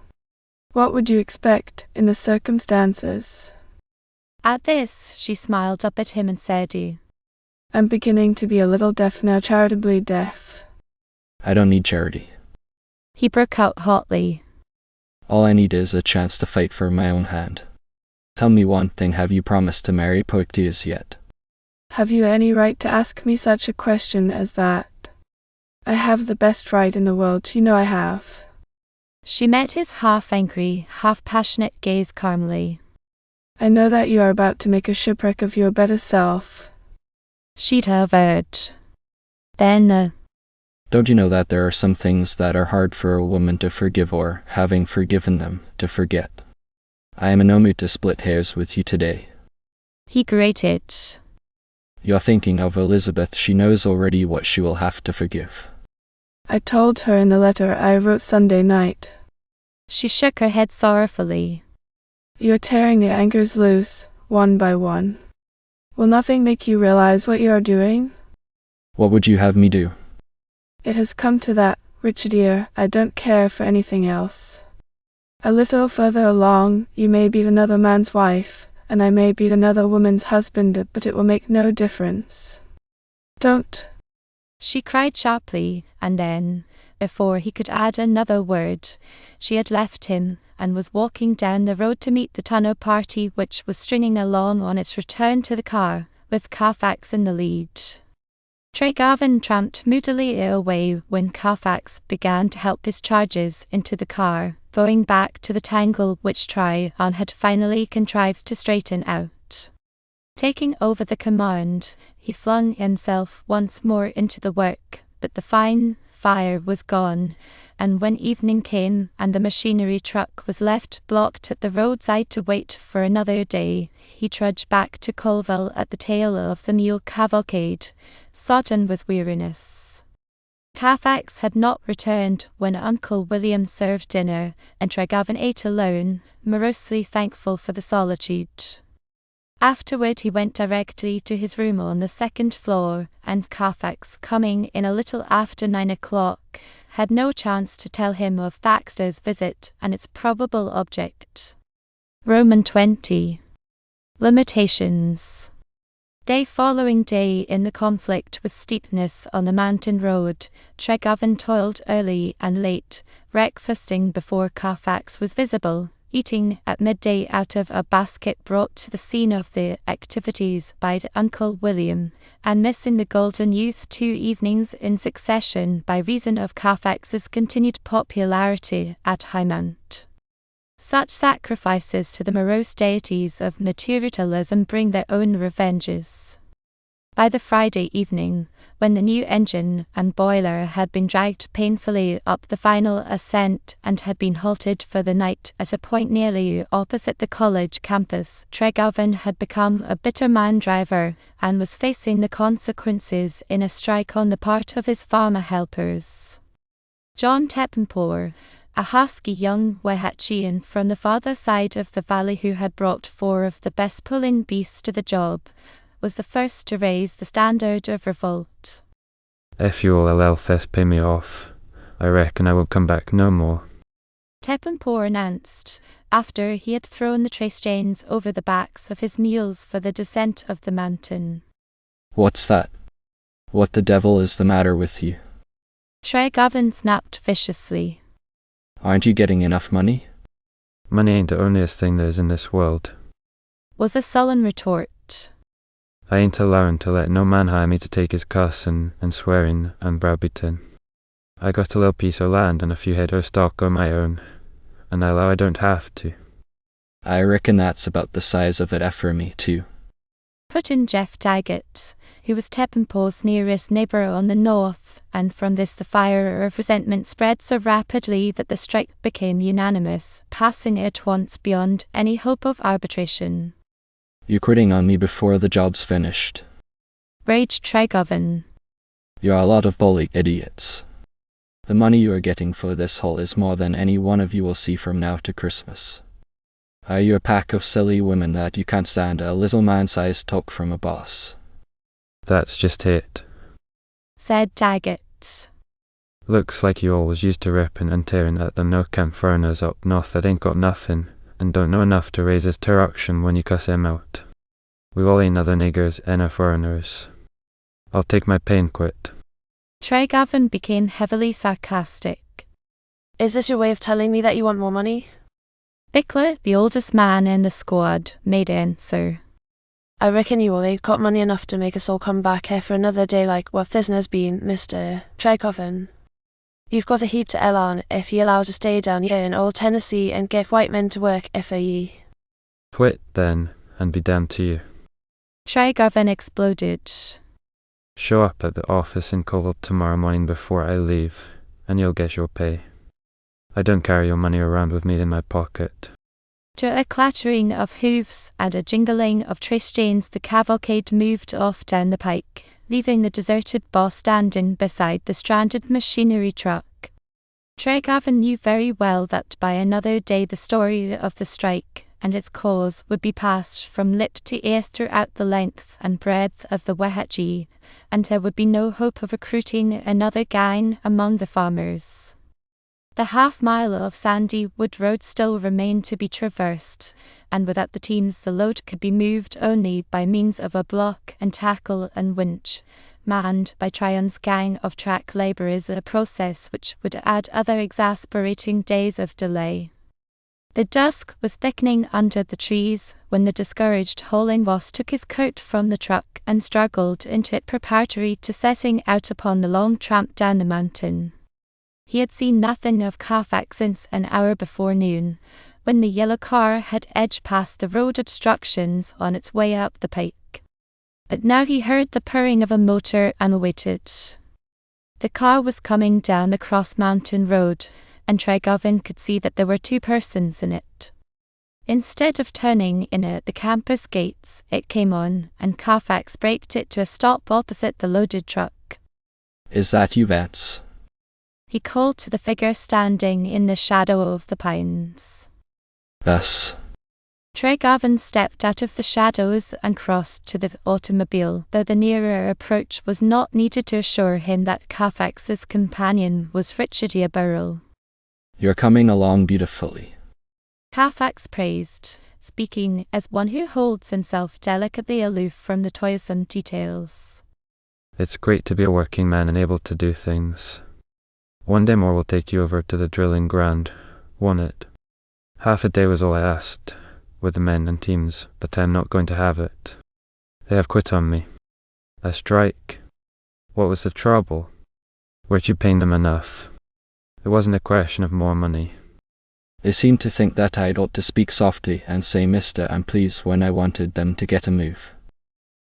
Speaker 5: What would you expect in the circumstances?
Speaker 1: At this, she smiled up at him and said,
Speaker 5: I'm beginning to be a little deaf now, charitably deaf.
Speaker 2: I don't need charity.
Speaker 1: He broke out hotly.
Speaker 2: All I need is a chance to fight for my own hand. Tell me one thing, have you promised to marry Poictiers yet?
Speaker 5: Have you any right to ask me such a question as that? I have the best right in the world, you know I have.
Speaker 1: She met his half-angry, half-passionate gaze calmly.
Speaker 5: I know that you are about to make a shipwreck of your better self.
Speaker 1: She'd averred. Then,
Speaker 2: Don't you know that there are some things that are hard for a woman to forgive or, having forgiven them, to forget? I am in no mood to split hairs with you today.
Speaker 1: He grated.
Speaker 2: You're thinking of Elizabeth. She knows already what she will have to forgive.
Speaker 5: I told her in the letter I wrote Sunday night.
Speaker 1: She shook her head sorrowfully.
Speaker 5: You're tearing the anchors loose, one by one. Will nothing make you realize what you are doing?
Speaker 2: What would you have me do?
Speaker 5: It has come to that, Richardia. I don't care for anything else. A little further along, you may be another man's wife, and I may be another woman's husband, but it will make no difference. Don't.
Speaker 1: She cried sharply, and then, before he could add another word, she had left him and was walking down the road to meet the tunnel party, which was stringing along on its return to the car, with Carfax in the lead. Tregarvan tramped moodily away when Carfax began to help his charges into the car, going back to the tangle which Tryon had finally contrived to straighten out. Taking over the command, he flung himself once more into the work, but the fine fire was gone, and when evening came and the machinery truck was left blocked at the roadside to wait for another day, he trudged back to Colville at the tail of the mule cavalcade, sodden with weariness. Carfax had not returned when Uncle William served dinner, and Tregarvan ate alone, morosely thankful for the solitude. Afterward he went directly to his room on the second floor, and Carfax, coming in a little after 9 o'clock, had no chance to tell him of Thaxter's visit and its probable object. Roman 20. Limitations. Day following day in the conflict with steepness on the mountain road, Tregarvan toiled early and late, breakfasting before Carfax was visible, eating at midday out of a basket brought to the scene of the activities by Uncle William, and missing the Golden Youth 2 evenings in succession by reason of Carfax's continued popularity at Highmount. Such sacrifices to the morose deities of materialism bring their own revenges. By the Friday evening, when the new engine and boiler had been dragged painfully up the final ascent and had been halted for the night at a point nearly opposite the college campus, Tregovan had become a bitter man-driver and was facing the consequences in a strike on the part of his farmer helpers. John Teppenpour, a husky young Wahatchian from the farther side of the valley who had brought 4 of the best pulling beasts to the job, was the first to raise the standard of revolt.
Speaker 9: If you will allow this pay me off, I reckon I will come back no more.
Speaker 1: Teppenpour announced, after he had thrown the trace chains over the backs of his mules for the descent of the mountain.
Speaker 2: What's that? What the devil is the matter with you?
Speaker 1: Tregovan snapped viciously.
Speaker 2: Aren't you getting enough money?
Speaker 9: Money ain't the onlyest thing there is in this world,
Speaker 1: was the sullen retort.
Speaker 9: I ain't allowing to let no man hire me to take his cussing and swearing and browbeating. I got a little piece of land and a few head of stock o' my own, and I allow I don't have to.
Speaker 2: I reckon that's about the size of it for me, too,
Speaker 1: put in Jeff Daggett, who was Teppenpour's nearest neighbour on the north, and from this the fire of resentment spread so rapidly that the strike became unanimous, passing at once beyond any hope of arbitration.
Speaker 2: You quitting on me before the job's finished?
Speaker 1: Raged Tregovan.
Speaker 2: You're a lot of bully idiots. The money you are getting for this haul is more than any one of you will see from now to Christmas. Are you a pack of silly women that you can't stand a little man-sized talk from a boss?
Speaker 9: That's just it,
Speaker 1: said Daggett.
Speaker 9: Looks like you always used to ripping and tearing at them no-camp foreigners up north that ain't got nothing, and don't know enough to raise his terruction when you cuss him out. We all ain't other niggers and our foreigners. I'll take my pay and quit.
Speaker 1: Tregovan became heavily sarcastic.
Speaker 7: Is this your way of telling me that you want more money?
Speaker 1: Bickler, the oldest man in the squad, made answer.
Speaker 7: I reckon you all ain't got money enough to make us all come back here for another day like what this has been, Mr. Tregovan. You've got a heap to ell on if ye allow to stay down here in old Tennessee and get white men to work for ye.
Speaker 9: Quit, then, and be damned to you.
Speaker 1: Tregovan exploded.
Speaker 9: Show up at the office in Covell tomorrow morning before I leave, and you'll get your pay. I don't carry your money around with me in my pocket.
Speaker 1: To a clattering of hoofs and a jingling of trace chains, the cavalcade moved off down the pike, leaving the deserted boss standing beside the stranded machinery truck. Tregovan knew very well that by another day the story of the strike and its cause would be passed from lip to ear throughout the length and breadth of the Wenatchee, and there would be no hope of recruiting another gang among the farmers. The half-mile of sandy wood road still remained to be traversed, and without the teams the load could be moved only by means of a block and tackle and winch, manned by Tryon's gang of track labourers, a process which would add other exasperating days of delay. The dusk was thickening under the trees when the discouraged hauling boss took his coat from the truck and struggled into it preparatory to setting out upon the long tramp down the mountain. He had seen nothing of Carfax since an hour before noon, when the yellow car had edged past the road obstructions on its way up the pike. But now he heard the purring of a motor and waited. The car was coming down the cross-mountain road, and Tregovan could see that there were 2 persons in it. Instead of turning in at the campus gates, it came on, and Carfax braked it to a stop opposite the loaded truck.
Speaker 2: Is that you, Vance?
Speaker 1: He called to the figure standing in the shadow of the pines.
Speaker 2: Yes.
Speaker 1: Tregovan stepped out of the shadows and crossed to the automobile, though the nearer approach was not needed to assure him that Carfax's companion was Richard Burrell.
Speaker 2: You're coming along beautifully,
Speaker 1: Carfax praised, speaking as one who holds himself delicately aloof from the toilsome details.
Speaker 9: It's great to be a working man and able to do things. One day more will take you over to the drilling ground, won't it? Half a day was all I asked, with the men and teams, but I'm not going to have it. They have quit on me. A strike? What was the trouble? Weren't you paying them enough? It wasn't a question of more money.
Speaker 2: They seem to think that I'd ought to speak softly and say Mr. and please when I wanted them to get a move.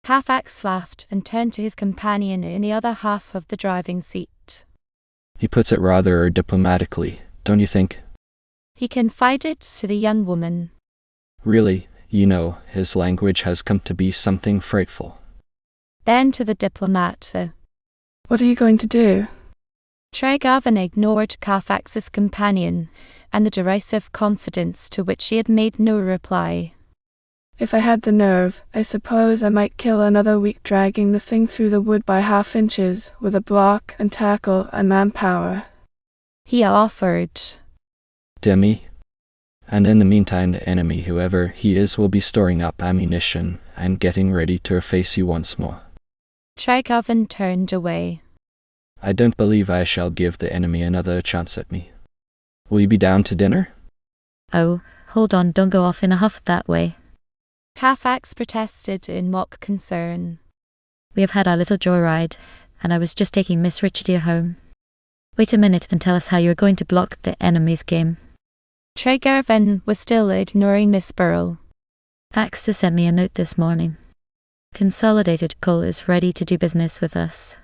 Speaker 1: Carfax laughed and turned to his companion in the other half of the driving seat.
Speaker 2: He puts it rather diplomatically, don't you think?
Speaker 1: He confided to the young woman.
Speaker 2: Really, you know, his language has come to be something frightful.
Speaker 1: Then to the diplomat.
Speaker 5: What are you going to do?
Speaker 1: Tregarvan ignored Carfax's companion and the derisive confidence to which she had made no reply.
Speaker 5: If I had the nerve, I suppose I might kill another week dragging the thing through the wood by half inches with a block and tackle and manpower.
Speaker 1: He offered.
Speaker 2: Demi. And in the meantime the enemy, whoever he is, will be storing up ammunition and getting ready to face you once more.
Speaker 1: Tregarvan turned away.
Speaker 2: I don't believe I shall give the enemy another chance at me. Will you be down to dinner?
Speaker 10: Oh, hold on, don't go off in a huff that way.
Speaker 1: Carfax protested in mock concern.
Speaker 10: We have had our little joyride, and I was just taking Miss Richardier home. Wait a minute and tell us how you're going to block the enemy's game.
Speaker 1: Tregarvan was still ignoring Miss Burrell.
Speaker 10: Baxter sent me a note this morning. Consolidated Coal is ready to do business with us.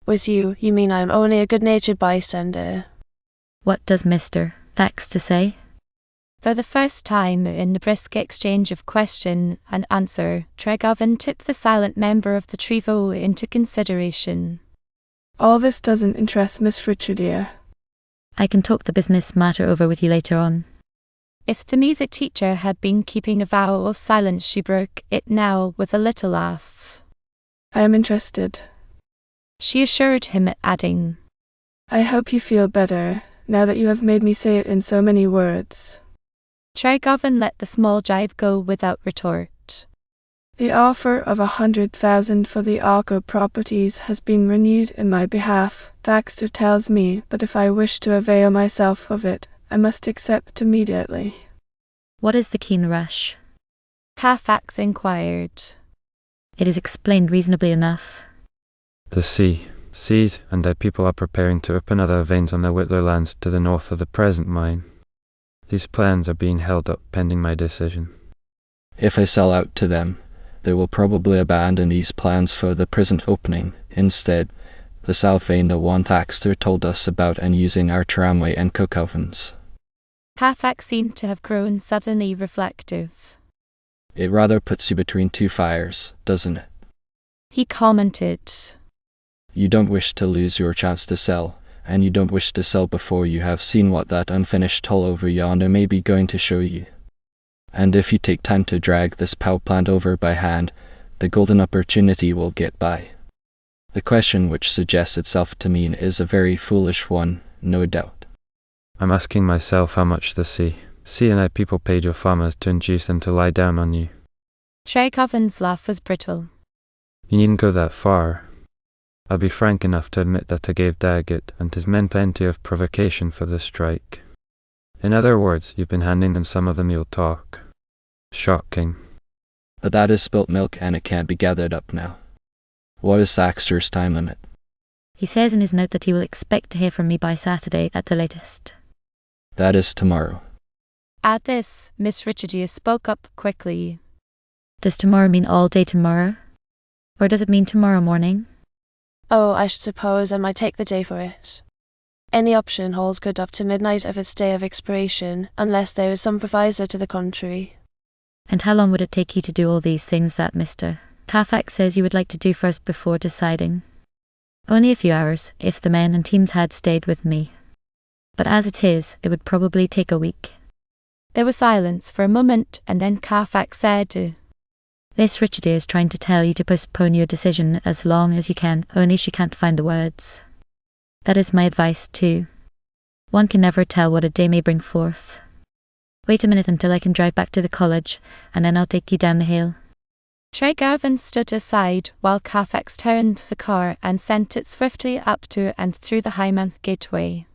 Speaker 7: With you mean I'm only a good-natured bystander?
Speaker 10: What does Mr. Baxter say?
Speaker 1: For the first time in the brisk exchange of question and answer, Tregarvan took the silent member of the Trevo into consideration.
Speaker 5: All this doesn't interest Miss Richardier.
Speaker 10: I can talk the business matter over with you later on.
Speaker 1: If the music teacher had been keeping a vow of silence, she broke it now with a little laugh.
Speaker 5: I am interested.
Speaker 1: She assured him, adding,
Speaker 5: I hope you feel better, now that you have made me say it in so many words.
Speaker 1: Tregarvan let the small jibe go without retort.
Speaker 5: The offer of 100,000 for the Arco properties has been renewed in my behalf, Baxter tells me, but if I wish to avail myself of it, I must accept immediately.
Speaker 10: What is the keen rush?
Speaker 1: Carfax inquired.
Speaker 10: It is explained reasonably enough.
Speaker 9: The sea. Seed and their people are preparing to open other veins on the Whitler lands to the north of the present mine. These plans are being held up pending my decision.
Speaker 2: If I sell out to them, they will probably abandon these plans for the present opening. Instead, the south vein, the one Baxter told us about, and using our tramway and coke ovens.
Speaker 1: Carfax seemed to have grown suddenly reflective.
Speaker 2: It rather puts you between two fires, doesn't it?
Speaker 1: He commented.
Speaker 2: You don't wish to lose your chance to sell, and you don't wish to sell before you have seen what that unfinished hull over yonder may be going to show you. And if you take time to drag this power plant over by hand, the golden opportunity will get by. The question which suggests itself to me is a very foolish one, no doubt.
Speaker 9: I'm asking myself how much the sea and I people paid your farmers to induce them to lie down on you.
Speaker 1: Tregarvan's laugh was brittle.
Speaker 9: You needn't go that far. I'll be frank enough to admit that I gave Daggett and his men plenty of provocation for the strike. In other words, you've been handing them some of the mule talk. Shocking.
Speaker 2: But that is spilt milk and it can't be gathered up now. What is Baxter's time limit?
Speaker 10: He says in his note that he will expect to hear from me by Saturday at the latest.
Speaker 2: That is tomorrow.
Speaker 1: At this, Miss Richardier spoke up quickly.
Speaker 10: Does tomorrow mean all day tomorrow? Or does it mean tomorrow morning?
Speaker 7: Oh, I should suppose I might take the day for it. Any option holds good up to midnight of its day of expiration, unless there is some proviso to the contrary.
Speaker 10: And how long would it take you to do all these things that Mr. Carfax says you would like to do first before deciding? Only a few hours, if the men and teams had stayed with me. But as it is, it would probably take a week.
Speaker 1: There was silence for a moment, and then Carfax said,
Speaker 10: Miss Richardier is trying to tell you to postpone your decision as long as you can, only she can't find the words. That is my advice, too. One can never tell what a day may bring forth. Wait a minute until I can drive back to the college, and then I'll take you down the hill.
Speaker 1: Tregarvan stood aside while Carfax turned the car and sent it swiftly up to and through the High-Mount gateway.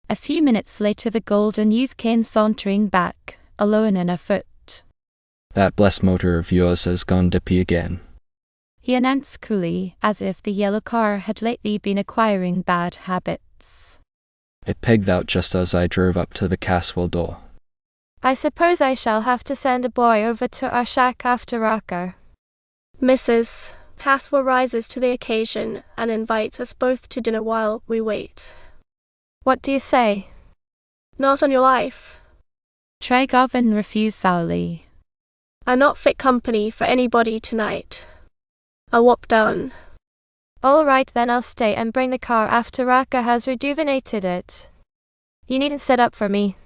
Speaker 1: A few minutes later the golden youth came sauntering back, alone and afoot.
Speaker 2: That blessed motor of yours has gone dippy again,
Speaker 1: he announced coolly, as if the yellow car had lately been acquiring bad habits.
Speaker 2: It pegged out just as I drove up to the castle door.
Speaker 11: I suppose I shall have to send a boy over to our shack after Rocker.
Speaker 15: Mrs. Caswell rises to the occasion and invites us both to dinner while we wait.
Speaker 11: What do you say?
Speaker 15: Not on your life.
Speaker 1: Tregarvan refused sourly.
Speaker 15: I'm not fit company for anybody tonight. I'll walk down.
Speaker 11: All right, then I'll stay and bring the car after Raka has rejuvenated it. You needn't sit up for me.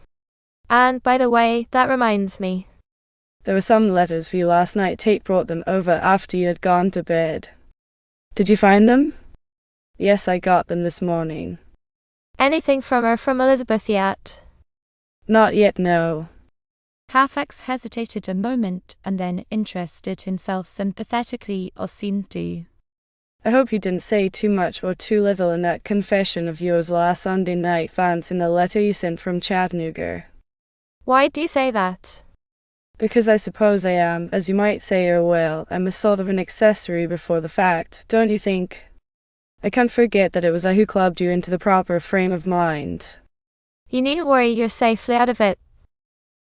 Speaker 11: And, by the way, that reminds me.
Speaker 3: There were some letters for you last night. Tate brought them over after you had gone to bed. Did you find them? Yes, I got them this morning.
Speaker 11: Anything from her from Elizabeth yet?
Speaker 3: Not yet, no.
Speaker 1: Halifax hesitated a moment and then interested himself sympathetically, or seemed to.
Speaker 3: I hope you didn't say too much or too little in that confession of yours last Sunday night, Vance, in the letter you sent from Chattanooga.
Speaker 11: Why do you say that?
Speaker 3: Because I suppose I am, as you might say, I'm a sort of an accessory before the fact, don't you think? I can't forget that it was I who clubbed you into the proper frame of mind.
Speaker 11: You needn't worry, you're safely out of it,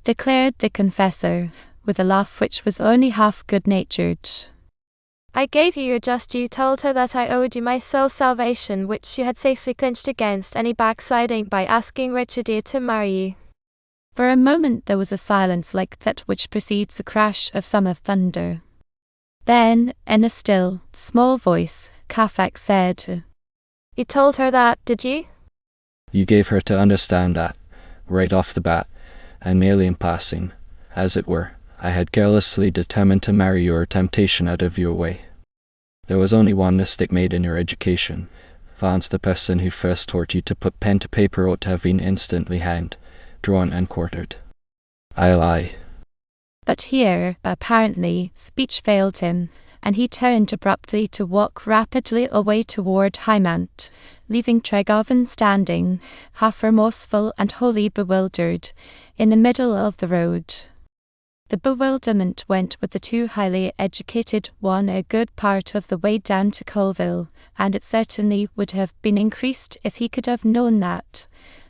Speaker 1: declared the confessor, with a laugh which was only half good-natured.
Speaker 11: I gave you your just due, told her that I owed you my soul's salvation, which she had safely clinched against any backsliding by asking Richard E. to marry you.
Speaker 1: For a moment there was a silence like that which precedes the crash of summer thunder. Then, in a still, small voice, Halifax said,
Speaker 11: You told her that, did you?
Speaker 2: You gave her to understand that, right off the bat, and merely in passing, as it were, I had carelessly determined to marry your temptation out of your way. There was only one mistake made in your education. Vance, the person who first taught you to put pen to paper, ought to have been instantly hanged, drawn and quartered. I lie.
Speaker 1: But here, apparently, speech failed him, and he turned abruptly to walk rapidly away toward Hymant, leaving Tregarvan standing, half remorseful and wholly bewildered, in the middle of the road. The bewilderment went with the two highly educated one a good part of the way down to Colville, and it certainly would have been increased if he could have known that,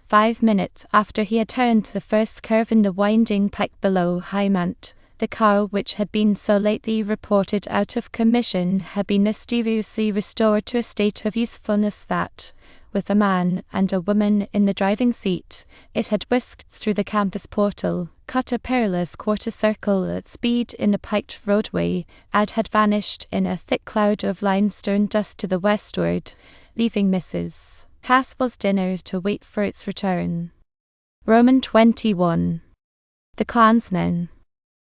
Speaker 1: 5 minutes after he had turned the first curve in the winding pike below Hymant, the car which had been so lately reported out of commission had been mysteriously restored to a state of usefulness that, with a man and a woman in the driving seat, it had whisked through the campus portal, cut a perilous quarter circle at speed in the piked roadway, and had vanished in a thick cloud of limestone dust to the westward, leaving Mrs. Caswell's dinner to wait for its return. Roman 21. The Clansmen.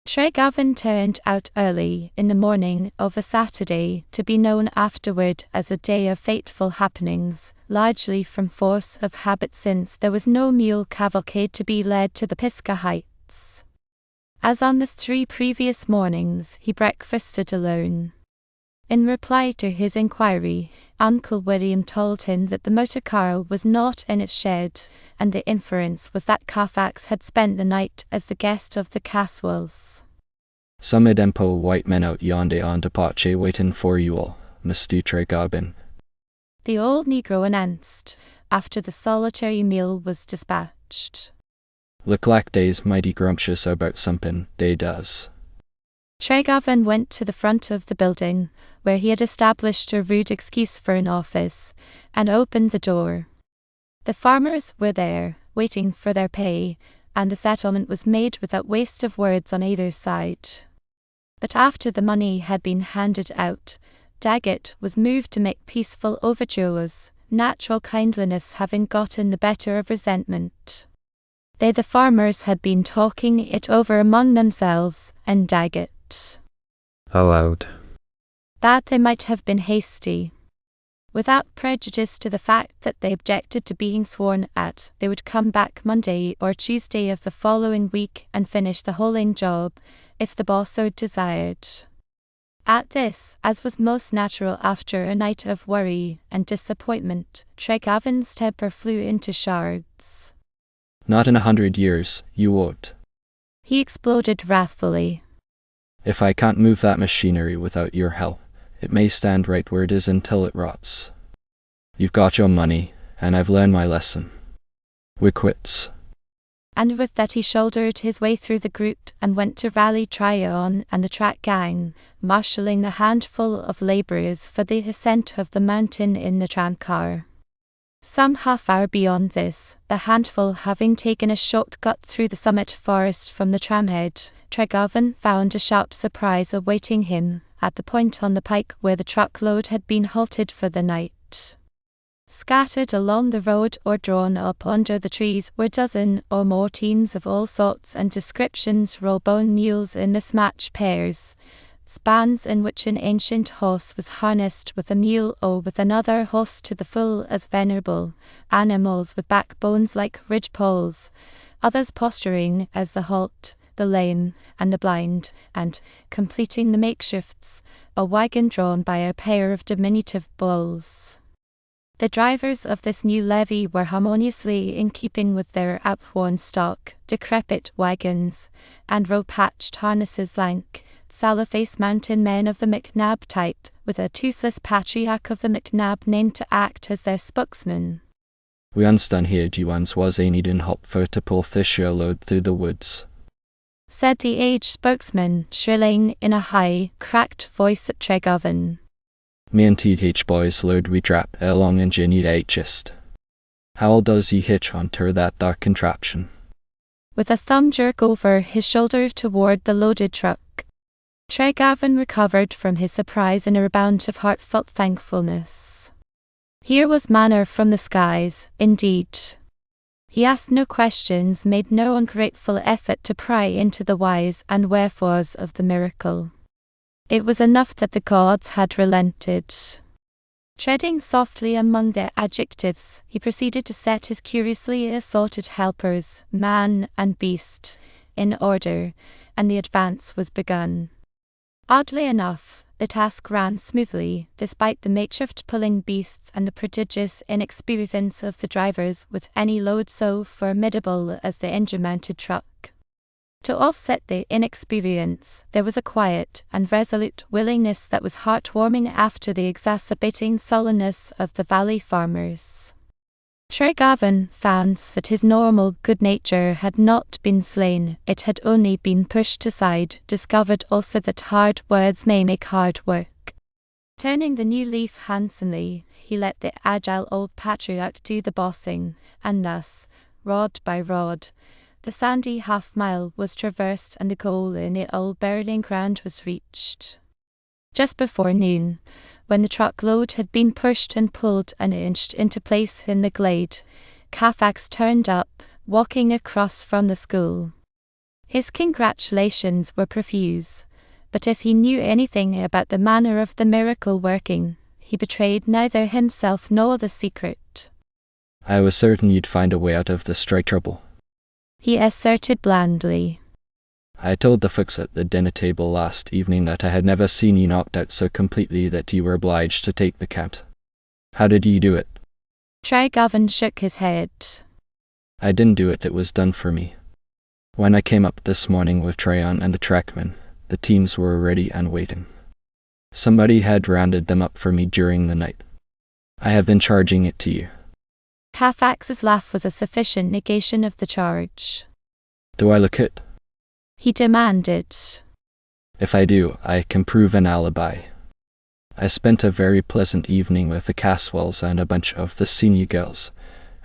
Speaker 1: Tregarvan turned out early in the morning of a Saturday, to be known afterward as a day of fateful happenings, largely from force of habit, since there was no mule cavalcade to be led to the Pisgah Heights. As on the 3 previous mornings, he breakfasted alone. In reply to his inquiry, Uncle William told him that the motor car was not in its shed, and the inference was that Halifax had spent the night as the guest of the Caswells.
Speaker 2: Some Edempo white men out yonder on departure waiting for you all, Mr. Tregarvan,
Speaker 1: the old negro announced, after the solitary meal was dispatched.
Speaker 2: Look like they's mighty grumptious about something, they does.
Speaker 1: Tregarvan went to the front of the building, where he had established a rude excuse for an office, and opened the door. The farmers were there, waiting for their pay, and the settlement was made without waste of words on either side. But after the money had been handed out, Daggett was moved to make peaceful overtures, natural kindliness having gotten the better of resentment. They, the farmers, had been talking it over among themselves, and Daggett
Speaker 9: allowed
Speaker 1: that they might have been hasty. Without prejudice to the fact that they objected to being sworn at, they would come back Monday or Tuesday of the following week and finish the wholing job, if the boss so desired. At this, as was most natural after a night of worry and disappointment, Tregarvan's temper flew into shards.
Speaker 2: Not in 100 years, you won't.
Speaker 1: He exploded wrathfully.
Speaker 2: If I can't move that machinery without your help, it may stand right where it is until it rots. You've got your money, and I've learned my lesson. We're quits.
Speaker 1: And with that he shouldered his way through the group and went to rally Tryon and the track gang, marshalling the handful of labourers for the ascent of the mountain in the tramcar. Some half hour beyond this, the handful having taken a shortcut through the summit forest from the tramhead, Tregarvan found a sharp surprise awaiting him at the point on the pike where the truckload had been halted for the night. Scattered along the road or drawn up under the trees were dozen or more teams of all sorts and descriptions, row-bone mules in mismatched pairs, spans in which an ancient horse was harnessed with a mule or with another horse to the full as venerable, animals with backbones like ridge-poles, others posturing as the halt, the lame, and the blind, and, completing the makeshifts, a wagon drawn by a pair of diminutive bulls. The drivers of this new levy were harmoniously in keeping with their outworn stock, decrepit wagons, and row-patched harnesses, lank, sallow-faced mountain men of the McNab type, with a toothless patriarch of the McNab named to act as their spokesman.
Speaker 2: We understand here G1's was a need in Hopfer to pull Fisher load through the woods,
Speaker 1: said the aged spokesman, shrilling in a high, cracked voice at Tregarvan.
Speaker 2: Me and TH boys load we drap along and Ginny hist. How does he hitch onto that dark contraption?
Speaker 1: With a thumb jerk over his shoulder toward the loaded truck, Tregarvan recovered from his surprise in a rebound of heartfelt thankfulness. Here was manna from the skies, indeed. He asked no questions, made no ungrateful effort to pry into the whys and wherefores of the miracle. It was enough that the gods had relented. Treading softly among their adjectives, he proceeded to set his curiously assorted helpers, man and beast, in order, and the advance was begun. Oddly enough, the task ran smoothly, despite the makeshift pulling beasts and the prodigious inexperience of the drivers with any load so formidable as the engine-mounted truck. To offset the inexperience, there was a quiet and resolute willingness that was heartwarming after the exacerbating sullenness of the valley farmers. Tregarvan found that his normal good nature had not been slain, it had only been pushed aside, discovered also that hard words may make hard work. Turning the new leaf handsomely, he let the agile old patriarch do the bossing, and thus, rod by rod, the sandy half-mile was traversed and the goal in the old burying ground was reached. Just before noon, when the truckload had been pushed and pulled and inched into place in the glade, Carfax turned up, walking across from the school. His congratulations were profuse, but if he knew anything about the manner of the miracle working, he betrayed neither himself nor the secret.
Speaker 2: I was certain you'd find a way out of this strike trouble,
Speaker 1: he asserted blandly.
Speaker 2: I told the folks at the dinner table last evening that I had never seen you knocked out so completely that you were obliged to take the count. How did you do it?
Speaker 1: Tregarvan shook his head.
Speaker 2: I didn't do it, it was done for me. When I came up this morning with Tryon and the trackmen, the teams were ready and waiting. Somebody had rounded them up for me during the night. I have been charging it to you.
Speaker 1: Carfax's laugh was a sufficient negation of the charge.
Speaker 2: Do I look it?
Speaker 1: He demanded.
Speaker 2: If I do, I can prove an alibi. I spent a very pleasant evening with the Caswells and a bunch of the senior girls,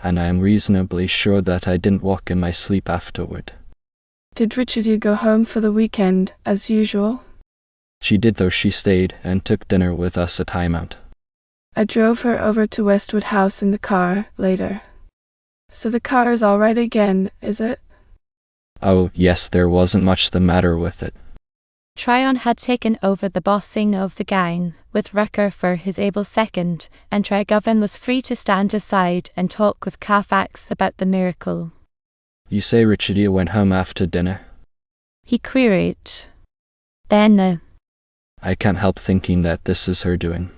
Speaker 2: and I am reasonably sure that I didn't walk in my sleep afterward.
Speaker 5: Did Richard go home for the weekend, as usual?
Speaker 2: She did, though she stayed and took dinner with us at Highmount.
Speaker 5: I drove her over to Westwood House in the car, later. So the car is all right again, is it?
Speaker 2: Oh, yes, there wasn't much the matter with it.
Speaker 1: Tryon had taken over the bossing of the gang, with Rucker for his able second, and Tregarvan was free to stand aside and talk with Carfax about the miracle.
Speaker 2: You say Richidia went home after dinner?
Speaker 1: He queried. Then,
Speaker 2: I can't help thinking that this is her doing.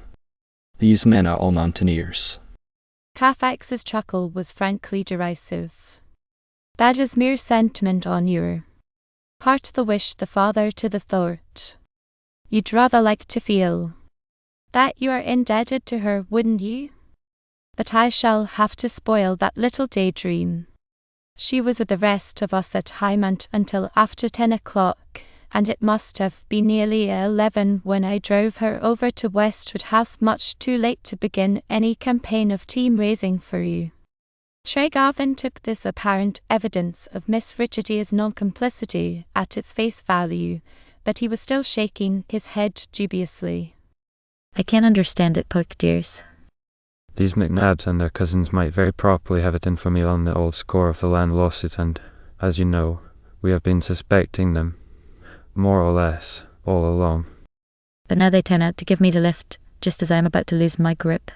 Speaker 2: These men are all mountaineers.
Speaker 1: Carfax's chuckle was frankly derisive. That is mere sentiment on your part, the wish, the father to the thought. You'd rather like to feel that you are indebted to her, wouldn't you? But I shall have to spoil that little daydream. She was with the rest of us at Hymont until after 10 o'clock, and it must have been nearly 11 when I drove her over to Westwood House, much too late to begin any campaign of team raising for you. Tregarvan took this apparent evidence of Miss Richardia's non-complicity at its face value, but he was still shaking his head dubiously.
Speaker 10: I can't understand it, Puck dears.
Speaker 9: These McNabs and their cousins might very properly have it in for me on the old score of the land lawsuit, and, as you know, we have been suspecting them, more or less, all along.
Speaker 10: But now they turn out to give me the lift, just as I am about to lose my grip.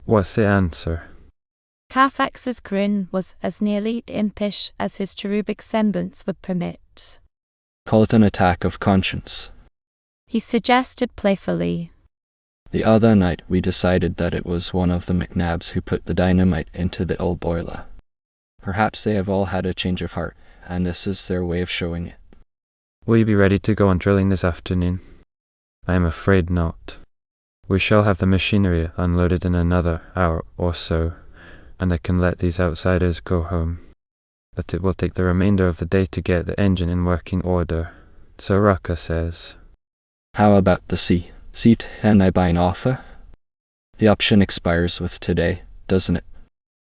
Speaker 9: What's the answer?
Speaker 1: Carfax's grin was as nearly impish as his cherubic semblance would permit.
Speaker 2: Call it an attack of conscience.
Speaker 1: He suggested playfully.
Speaker 2: The other night we decided that it was one of the McNabs who put the dynamite into the old boiler. Perhaps they have all had a change of heart, and this is their way of showing it.
Speaker 9: Will you be ready to go on drilling this afternoon? I am afraid not. We shall have the machinery unloaded in another hour or so, and I can let these outsiders go home. But it will take the remainder of the day to get the engine in working order, so Rucka says.
Speaker 2: How about the sea? Seat, and I buy an offer? The option expires with today, doesn't it?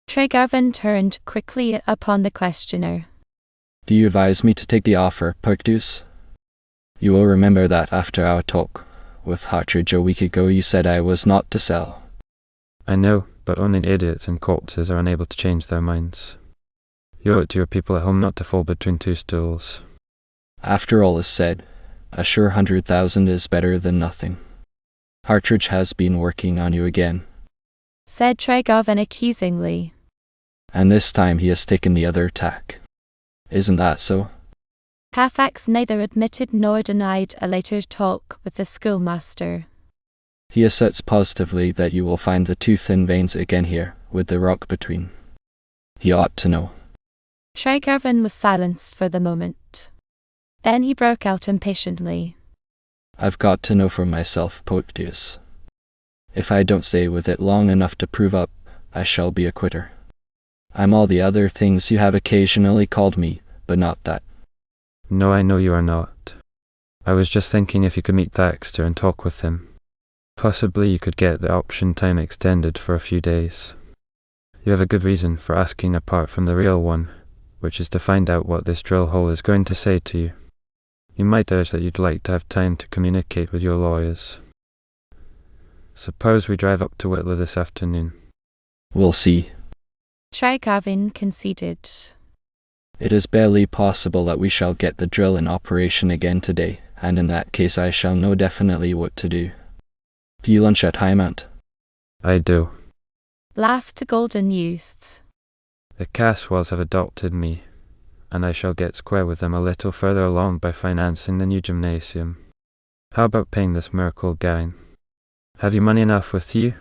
Speaker 1: Tregarvan turned quickly upon the questioner.
Speaker 2: Do you advise me to take the offer, Perkdus? You will remember that after our talk with Hartridge a week ago you said I was not to sell.
Speaker 9: I know, but only idiots and corpses are unable to change their minds. You owe it to your people at home not to fall between two stools.
Speaker 2: After all is said, a sure 100,000 is better than nothing. Hartridge has been working on you again,
Speaker 1: said Tregarvan accusingly.
Speaker 2: And this time he has taken the other tack. Isn't that so?
Speaker 1: Carfax neither admitted nor denied a later talk with the schoolmaster.
Speaker 2: He asserts positively that you will find the two thin veins again here, with the rock between. He ought to know.
Speaker 1: Tregarvan was silenced for the moment. Then he broke out impatiently.
Speaker 2: I've got to know for myself, Poetius. If I don't stay with it long enough to prove up, I shall be a quitter. I'm all the other things you have occasionally called me, but not that.
Speaker 9: No, I know you are not. I was just thinking if you could meet Thaxter and talk with him. Possibly you could get the option time extended for a few days. You have a good reason for asking apart from the real one, which is to find out what this drill hole is going to say to you. You might urge that you'd like to have time to communicate with your lawyers. Suppose we drive up to Whitler this afternoon.
Speaker 2: We'll see.
Speaker 1: Tregarvan conceded.
Speaker 2: It is barely possible that we shall get the drill in operation again today, and in that case I shall know definitely what to do. Do you lunch at Hymont?
Speaker 9: I do.
Speaker 1: Laughed the golden youth.
Speaker 9: The Caswells have adopted me, and I shall get square with them a little further along by financing the new gymnasium. How about paying this miracle gown? Have you money enough with you?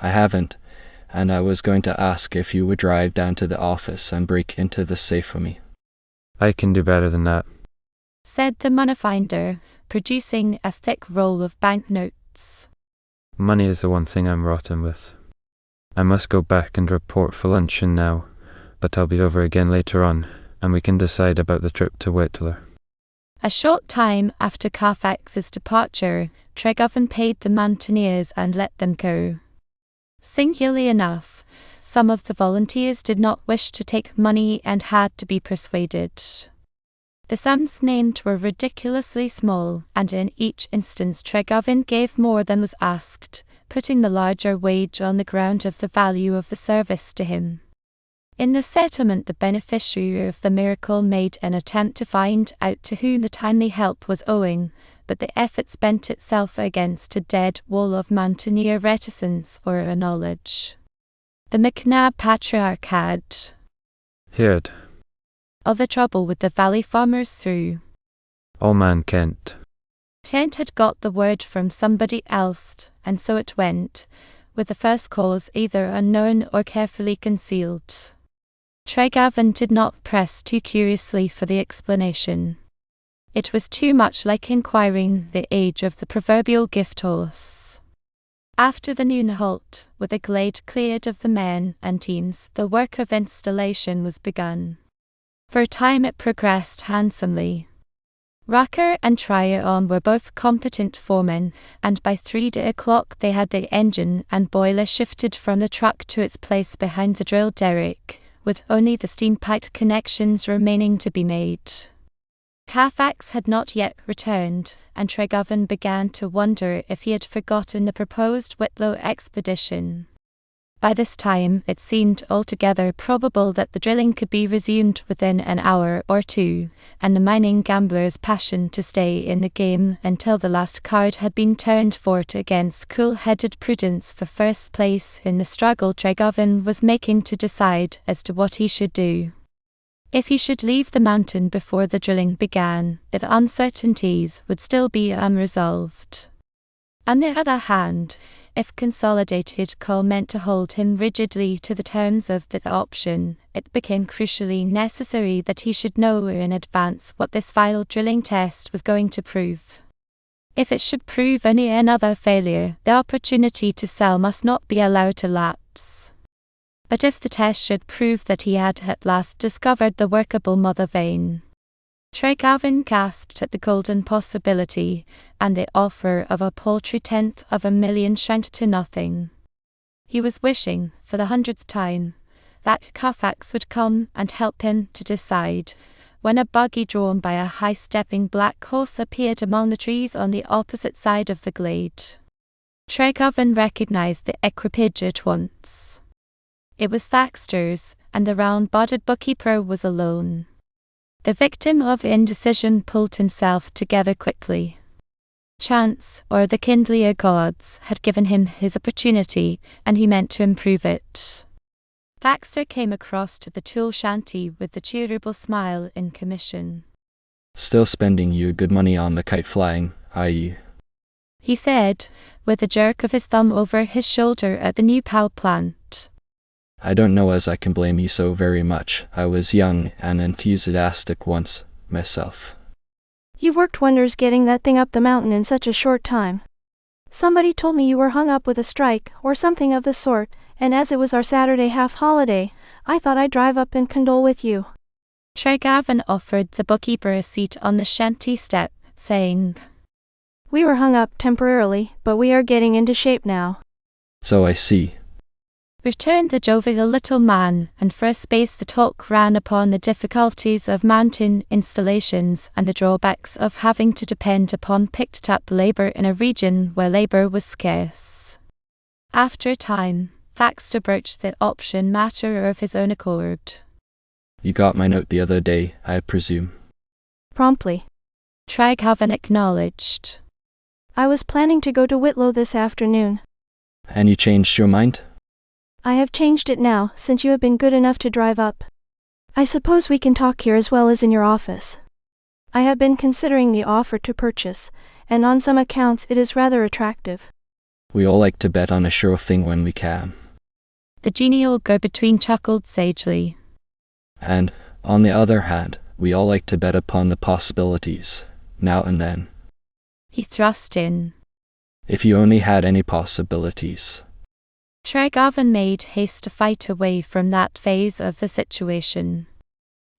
Speaker 2: I haven't, and I was going to ask if you would drive down to the office and break into the safe for me.
Speaker 9: I can do better than that,
Speaker 1: said the money finder, producing a thick roll of banknotes.
Speaker 9: Money is the one thing I'm rotten with. I must go back and report for luncheon now, but I'll be over again later on, and we can decide about the trip to Whitler.
Speaker 1: A short time after Carfax's departure, Tregarvan paid the mountaineers and let them go. Singularly enough, some of the volunteers did not wish to take money and had to be persuaded. The sums named were ridiculously small, and in each instance Tregarvan gave more than was asked, putting the larger wage on the ground of the value of the service to him. In the settlement the beneficiary of the miracle made an attempt to find out to whom the timely help was owing, but the effort spent itself against a dead wall of mountaineer reticence or a knowledge. The McNab patriarch had
Speaker 9: heard
Speaker 1: of the trouble with the valley farmers through
Speaker 9: Old Man Kent.
Speaker 1: Kent had got the word from somebody else, and so it went, with the first cause either unknown or carefully concealed. Tregarvan did not press too curiously for the explanation. It was too much like inquiring the age of the proverbial gift horse. After the noon halt, with the glade cleared of the men and teams, the work of installation was begun. For a time it progressed handsomely. Rucker and Tryon were both competent foremen, and by 3 o'clock they had the engine and boiler shifted from the truck to its place behind the drill derrick, with only the steam pipe connections remaining to be made. Carfax had not yet returned, and Tregovan began to wonder if he had forgotten the proposed Whitlow expedition. By this time it seemed altogether probable that the drilling could be resumed within an hour or two, and the mining gambler's passion to stay in the game until the last card had been turned fought against cool-headed prudence for first place in the struggle Tregovan was making to decide as to what he should do. If he should leave the mountain before the drilling began, the uncertainties would still be unresolved. On the other hand, if consolidated coal meant to hold him rigidly to the terms of the option, it became crucially necessary that he should know in advance what this final drilling test was going to prove. If it should prove only another failure, the opportunity to sell must not be allowed to lapse. But if the test should prove that he had at last discovered the workable mother vein, Tregovan gasped at the golden possibility, and the offer of a paltry $10,000,000 shrank to nothing. He was wishing, for the 100th time, that Carfax would come and help him to decide, when a buggy drawn by a high-stepping black horse appeared among the trees on the opposite side of the glade. Tregovan recognized the equipage at once. It was Thaxter's, and the round-bodied bookkeeper was alone. The victim of indecision pulled himself together quickly. Chance, or the kindlier gods, had given him his opportunity, and he meant to improve it. Thaxter came across to the tool shanty with the cheerable smile in commission.
Speaker 2: Still spending your good money on the kite flying, are you?
Speaker 1: He said, with a jerk of his thumb over his shoulder at the new power plant.
Speaker 2: I don't know as I can blame you so very much. I was young and enthusiastic once, myself.
Speaker 6: You've worked wonders getting that thing up the mountain in such a short time. Somebody told me you were hung up with a strike, or something of the sort, and as it was our Saturday half-holiday, I thought I'd drive up and condole with you.
Speaker 1: Tregovan offered the bookkeeper a seat on the shanty step, saying,
Speaker 6: We were hung up temporarily, but we are getting into shape now.
Speaker 2: So I see,
Speaker 1: returned the jovial little man, and for a space the talk ran upon the difficulties of mountain installations and the drawbacks of having to depend upon picked-up labor in a region where labor was scarce. After a time, Thaxter broached the option matter of his own accord.
Speaker 2: You got my note the other day, I presume.
Speaker 6: Promptly.
Speaker 1: Tregovan acknowledged.
Speaker 6: I was planning to go to Whitlow this afternoon.
Speaker 2: And you changed your mind?
Speaker 6: I have changed it now, since you have been good enough to drive up. I suppose we can talk here as well as in your office. I have been considering the offer to purchase, and on some accounts it is rather attractive.
Speaker 2: We all like to bet on a sure thing when we can.
Speaker 1: The genial go-between chuckled sagely.
Speaker 2: And, on the other hand, we all like to bet upon the possibilities, now and then.
Speaker 1: He thrust in.
Speaker 2: If you only had any possibilities.
Speaker 1: Tregovan made haste to fight away from that phase of the situation.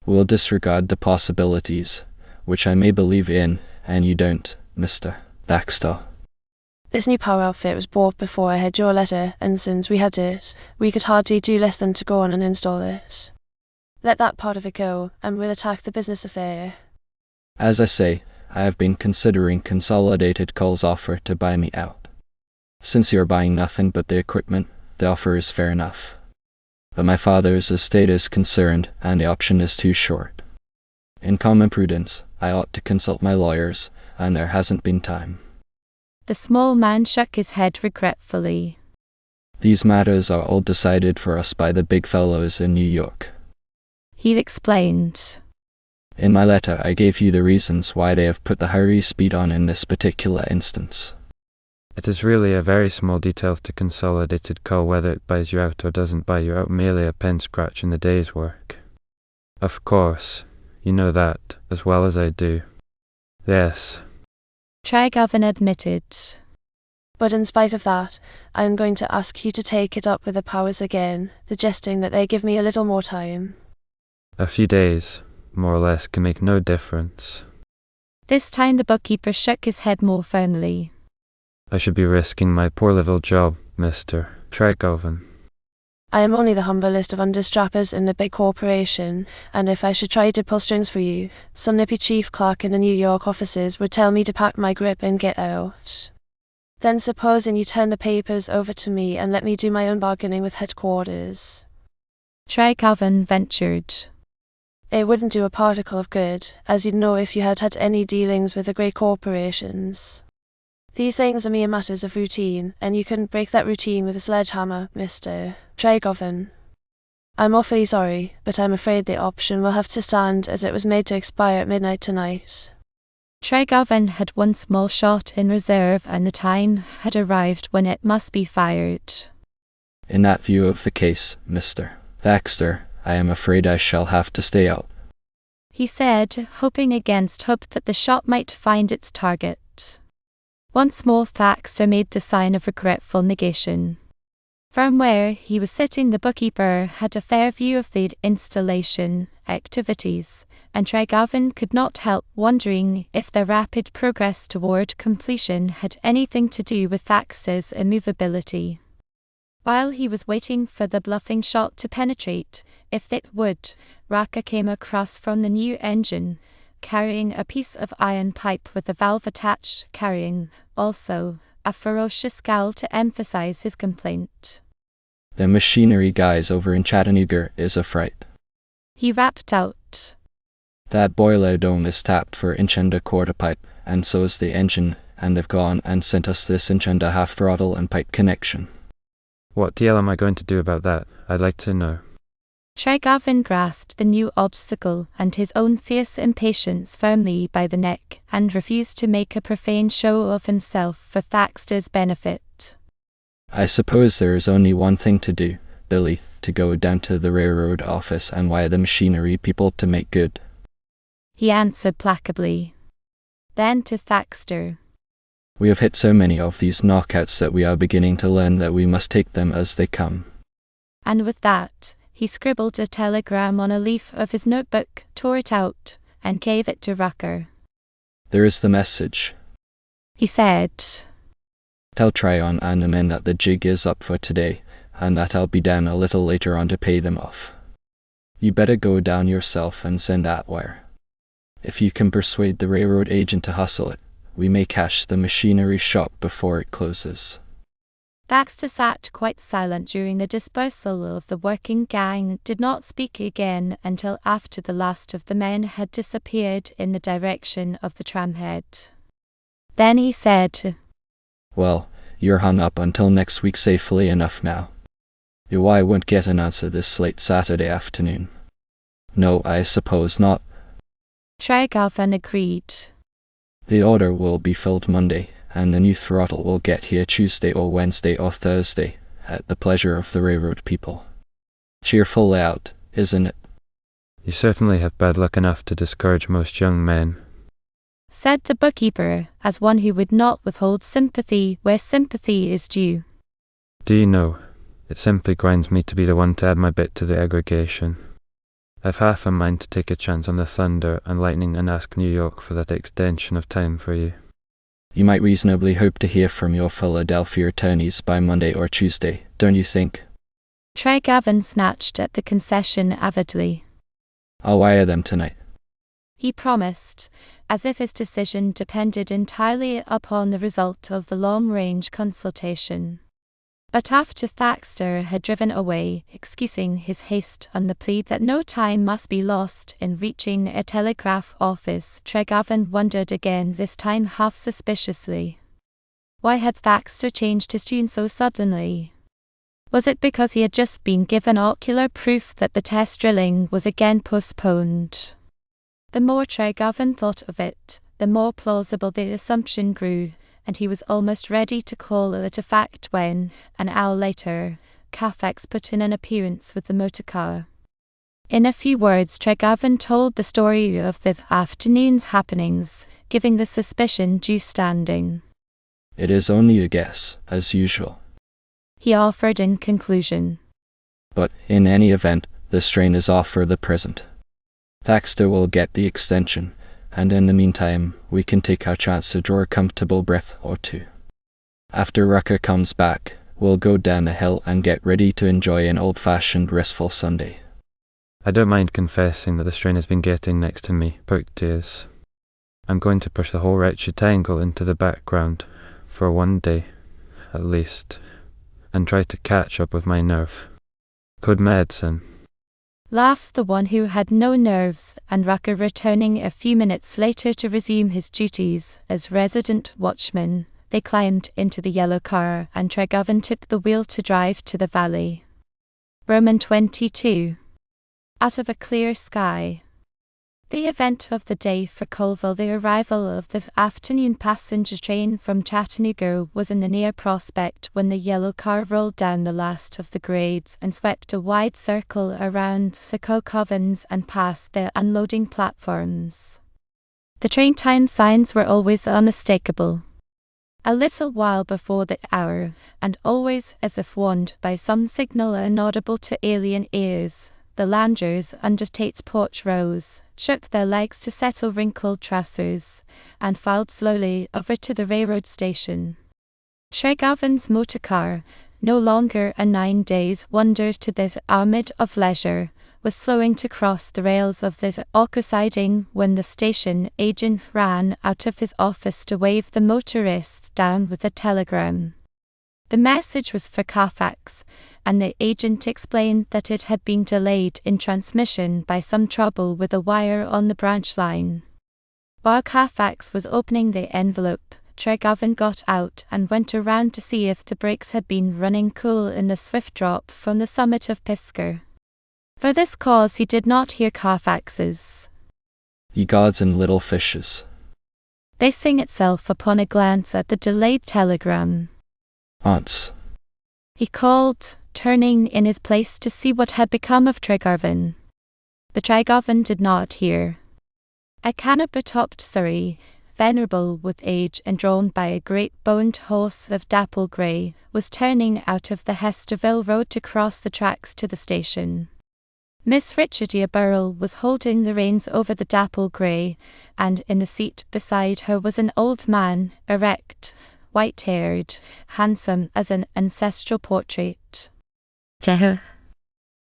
Speaker 2: We'll disregard the possibilities, which I may believe in, and you don't, Mr. Thaxter.
Speaker 7: This new power outfit was bought before I had your letter, and since we had it, we could hardly do less than to go on and install it. Let that part of it go, and we'll attack the business affair.
Speaker 2: As I say, I have been considering Consolidated Coal's offer to buy me out. Since you're buying nothing but the equipment, the offer is fair enough. But my father's estate is concerned, and the option is too short. In common prudence, I ought to consult my lawyers, and there hasn't been time.
Speaker 1: The small man shook his head regretfully.
Speaker 2: These matters are all decided for us by the big fellows in New York.
Speaker 1: He explained.
Speaker 2: In my letter I gave you the reasons why they have put the hurry speed on in this particular instance.
Speaker 9: It is really a very small detail to Consolidated Coal whether it buys you out or doesn't buy you out, merely a pen scratch in the day's work. Of course, you know that, as well as I do. Yes.
Speaker 1: Tregovan admitted.
Speaker 7: But in spite of that, I am going to ask you to take it up with the powers again, suggesting that they give me a little more time.
Speaker 9: A few days, more or less, can make no difference.
Speaker 1: This time the bookkeeper shook his head more firmly.
Speaker 9: I should be risking my poor little job, Mr. Trygoven.
Speaker 7: I am only the humblest of understrappers in the big corporation, and if I should try to pull strings for you, some nippy chief clerk in the New York offices would tell me to pack my grip and get out. Then supposing you turn the papers over to me and let me do my own bargaining with headquarters.
Speaker 1: Trygoven ventured.
Speaker 7: It wouldn't do a particle of good, as you'd know if you had had any dealings with the great corporations. These things are mere matters of routine, and you couldn't break that routine with a sledgehammer, Mr. Trygoven. I'm awfully sorry, but I'm afraid the option will have to stand as it was made to expire at midnight tonight.
Speaker 1: Trygoven had one small shot in reserve and the time had arrived when it must be fired.
Speaker 2: In that view of the case, Mr. Thaxter, I am afraid I shall have to stay out,
Speaker 1: he said, hoping against hope that the shot might find its target. Once more Thaxter made the sign of regretful negation. From where he was sitting the bookkeeper had a fair view of the installation activities, and Trygoven could not help wondering if their rapid progress toward completion had anything to do with Thaxter's immovability. While he was waiting for the bluffing shot to penetrate, if it would, Raka came across from the new engine, carrying a piece of iron pipe with a valve attached, carrying, also, a ferocious scowl to emphasize his complaint.
Speaker 2: The machinery guys over in Chattanooga is a fright.
Speaker 1: He rapped out.
Speaker 2: That boiler dome is tapped for inch and a quarter pipe, and so is the engine, and they've gone and sent us this inch and a half throttle and pipe connection.
Speaker 9: What deal am I going to do about that? I'd like to know.
Speaker 1: Trygoven grasped the new obstacle and his own fierce impatience firmly by the neck, and refused to make a profane show of himself for Thaxter's benefit.
Speaker 2: I suppose there is only one thing to do, Billy, to go down to the railroad office and wire the machinery people to make good,
Speaker 1: he answered placably. Then to Thaxter.
Speaker 2: We have hit so many of these knockouts that we are beginning to learn that we must take them as they come.
Speaker 1: And with that, he scribbled a telegram on a leaf of his notebook, tore it out, and gave it to Rucker.
Speaker 2: There is the message,
Speaker 1: he said.
Speaker 2: Tell Tryon and the men that the jig is up for today, and that I'll be down a little later on to pay them off. You better go down yourself and send that wire. If you can persuade the railroad agent to hustle it, we may cash the machinery shop before it closes.
Speaker 1: Thaxter sat quite silent during the dispersal of the working gang, did not speak again until after the last of the men had disappeared in the direction of the tramhead. Then he said,
Speaker 2: Well, you're hung up until next week safely enough now. Your why won't get an answer this late Saturday afternoon. No, I suppose not.
Speaker 1: Trygoven agreed.
Speaker 2: The order will be filled Monday, and the new throttle will get here Tuesday or Wednesday or Thursday, at the pleasure of the railroad people. Cheerful layout, isn't it?
Speaker 9: You certainly have bad luck enough to discourage most young men,
Speaker 1: said the bookkeeper, as one who would not withhold sympathy where sympathy is due.
Speaker 9: Do you know, it simply grinds me to be the one to add my bit to the aggregation. I've half a mind to take a chance on the thunder and lightning and ask New York for that extension of time for you.
Speaker 2: You might reasonably hope to hear from your Philadelphia attorneys by Monday or Tuesday, don't you think?
Speaker 1: Trygoven snatched at the concession avidly.
Speaker 2: I'll wire them tonight,
Speaker 1: he promised, as if his decision depended entirely upon the result of the long-range consultation. But after Thaxter had driven away, excusing his haste on the plea that no time must be lost in reaching a telegraph office, Trygoven wondered again, this time half suspiciously. Why had Thaxter changed his tune so suddenly? Was it because he had just been given ocular proof that the test drilling was again postponed? The more Trygoven thought of it, the more plausible the assumption grew, and he was almost ready to call it a fact when, an hour later, Carfax put in an appearance with the motor car. In a few words, Trygoven told the story of the afternoon's happenings, giving the suspicion due standing.
Speaker 2: It is only a guess, as usual.
Speaker 1: He offered in conclusion.
Speaker 2: But, in any event, the strain is off for the present. Thaxter will get the extension, and in the meantime, we can take our chance to draw a comfortable breath or two. After Rucker comes back, we'll go down the hill and get ready to enjoy an old-fashioned restful Sunday.
Speaker 9: I don't mind confessing that the strain has been getting next to me, poked ears. I'm going to push the whole wretched tangle into the background, for one day, at least, and try to catch up with my nerve. Good medicine.
Speaker 1: Laughed the one who had no nerves, and Rucker returning a few minutes later to resume his duties as resident watchman. They climbed into the yellow car, and Tregovan took the wheel to drive to the valley. Roman 22. Out of a clear sky. The event of the day for Colville, the arrival of the afternoon passenger train from Chattanooga, was in the near prospect when the yellow car rolled down the last of the grades and swept a wide circle around the Cocovans and past the unloading platforms. The train time signs were always unmistakable. A little while before the hour, and always as if warned by some signal inaudible to alien ears, the loungers under Tate's porch rose, shook their legs to settle wrinkled trousers, and filed slowly over to the railroad station. Tregovan's motor car, no longer a 9 days' wonder to the armid of leisure, was slowing to cross the rails of the Ocker siding when the station agent ran out of his office to wave the motorists down with a telegram. The message was for Carfax, and the agent explained that it had been delayed in transmission by some trouble with a wire on the branch line. While Carfax was opening the envelope, Tregovan got out and went around to see if the brakes had been running cool in the swift drop from the summit of Pisker. For this cause he did not hear Carfax's
Speaker 2: Ye gods and little fishes.
Speaker 1: They sing itself upon a glance at the delayed telegram.
Speaker 2: Aunts.
Speaker 1: He called, turning in his place to see what had become of Tregovan. The Tregovan did not hear. A canopy-topped surrey, venerable with age and drawn by a great-boned horse of dapple grey, was turning out of the Hesterville road to cross the tracks to the station. Miss Richardia Burrell was holding the reins over the dapple grey, and in the seat beside her was an old man, erect, white-haired, handsome as an ancestral portrait.
Speaker 10: Jehu,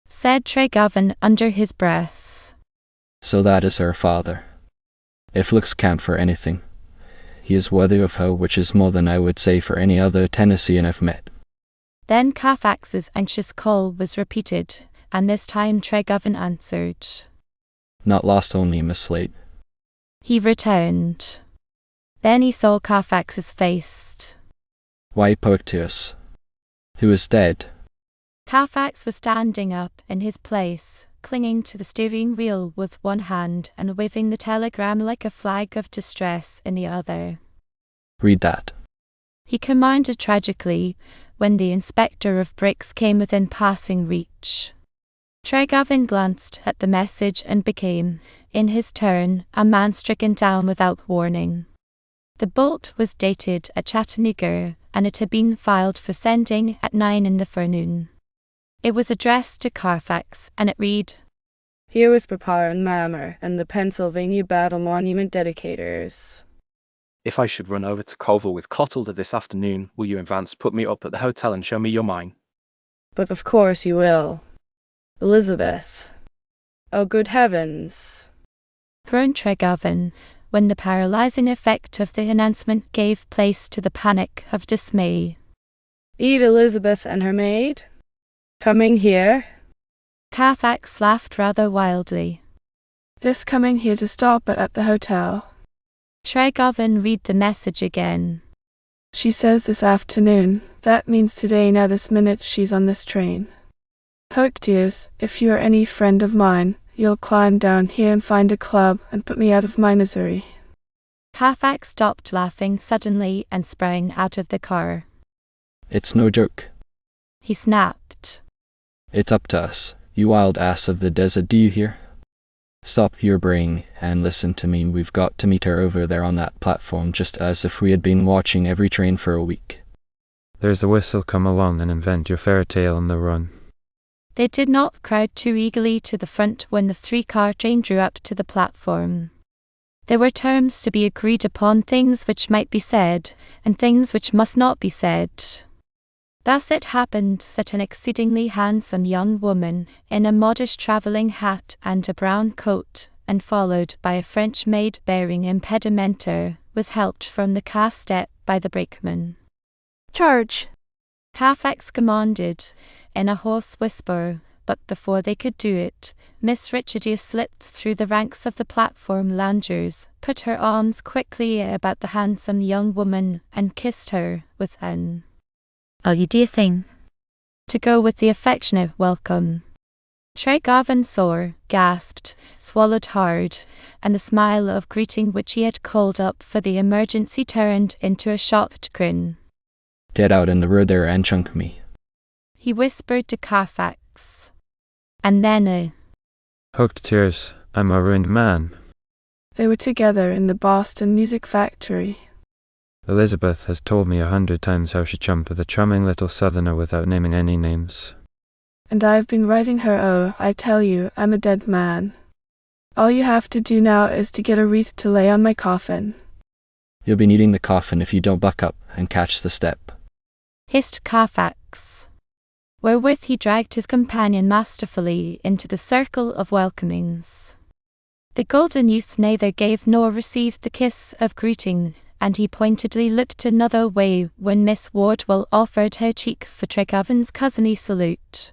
Speaker 1: said Tregovan under his breath.
Speaker 2: So that is her father. If looks count for anything, he is worthy of her, which is more than I would say for any other Tennessean I've met.
Speaker 1: Then Carfax's anxious call was repeated, and this time Tregovan answered.
Speaker 2: Not lost only, Miss Slade.
Speaker 1: He returned. Then he saw Carfax's face.
Speaker 2: Why Porteous? Who is dead?
Speaker 1: Carfax was standing up in his place, clinging to the steering wheel with one hand and waving the telegram like a flag of distress in the other.
Speaker 2: Read that,
Speaker 1: he commanded tragically, when the inspector of brakes came within passing reach. Tregovan glanced at the message and became, in his turn, a man stricken down without warning. The bolt was dated at Chattanooga, and it had been filed for sending at 9 in the forenoon. It was addressed to Carfax, and it read,
Speaker 3: Here with Papa and Mamma and the Pennsylvania Battle Monument dedicators.
Speaker 18: If I should run over to Colville with Cottleder this afternoon, will you in advance put me up at the hotel and show me your mine?
Speaker 3: But of course you will. Elizabeth. Oh, good heavens.
Speaker 1: groaned Tregovan, when the paralyzing effect of the announcement gave place to the panic of dismay.
Speaker 3: Eat Elizabeth and her maid? Coming here?
Speaker 1: Carfax laughed rather wildly.
Speaker 5: This coming here to stop at the hotel.
Speaker 1: Tregovan read the message again.
Speaker 5: She says this afternoon. That means today. Now this minute she's on this train. Hoke dears, if you are any friend of mine, you'll climb down here and find a club and put me out of my misery.
Speaker 1: Carfax stopped laughing suddenly and sprang out of the car.
Speaker 2: It's no joke,
Speaker 1: he snapped.
Speaker 2: It's up to us, you wild ass of the desert, do you hear? Stop your braying and listen to me. We've got to meet her over there on that platform, just as if we had been watching every train for a week.
Speaker 9: There's the whistle. Come along and invent your fairy tale on the run.
Speaker 1: They did not crowd too eagerly to the front when the three-car train drew up to the platform. There were terms to be agreed upon, things which might be said, and things which must not be said. Thus it happened that an exceedingly handsome young woman, in a modish travelling hat and a brown coat, and followed by a French maid bearing impedimenta, was helped from the car step by the brakeman.
Speaker 6: Charge!
Speaker 1: Carfax commanded, in a hoarse whisper, but before they could do it, Miss Richardier slipped through the ranks of the platform loungers, put her arms quickly about the handsome young woman, and kissed her with an
Speaker 10: "Oh, you dear thing,"
Speaker 1: to go with the affectionate welcome. Tregarvan saw, gasped, swallowed hard, and the smile of greeting which he had called up for the emergency turned into a shocked grin.
Speaker 2: Get out in the road there and chunk me,
Speaker 1: he whispered to Carfax. And then
Speaker 9: Hooked tears. I'm a ruined man.
Speaker 5: They were together in the Boston Music Factory.
Speaker 9: Elizabeth has told me 100 times how she chumped with a charming little southerner without naming any names.
Speaker 5: And I've been writing her, oh, I tell you, I'm a dead man. All you have to do now is to get a wreath to lay on my coffin.
Speaker 2: You'll be needing the coffin if you don't buck up and catch the step,
Speaker 1: hissed Carfax, wherewith he dragged his companion masterfully into the circle of welcomings. The golden youth neither gave nor received the kiss of greeting, and he pointedly looked another way when Miss Wardwell offered her cheek for Tregarvan's cousinly salute.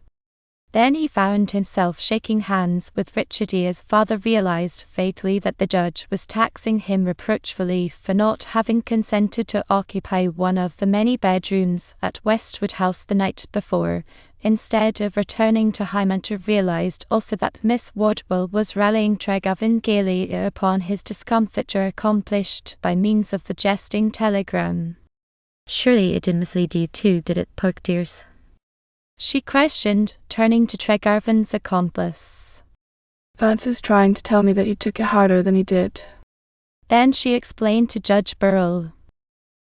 Speaker 1: Then he found himself shaking hands with Richardier's father, realized vaguely that the judge was taxing him reproachfully for not having consented to occupy one of the many bedrooms at Westwood House the night before, instead of returning to Hymanta. Realized also that Miss Wardwell was rallying Tregarvan gaily upon his discomfiture, accomplished by means of the jesting telegram.
Speaker 10: "Surely it didn't mislead you too, did it, poke dears?"
Speaker 1: she questioned, turning to Tregarvan's accomplice.
Speaker 5: Vance is trying to tell me that he took it harder than he did.
Speaker 1: Then she explained to Judge Burrell.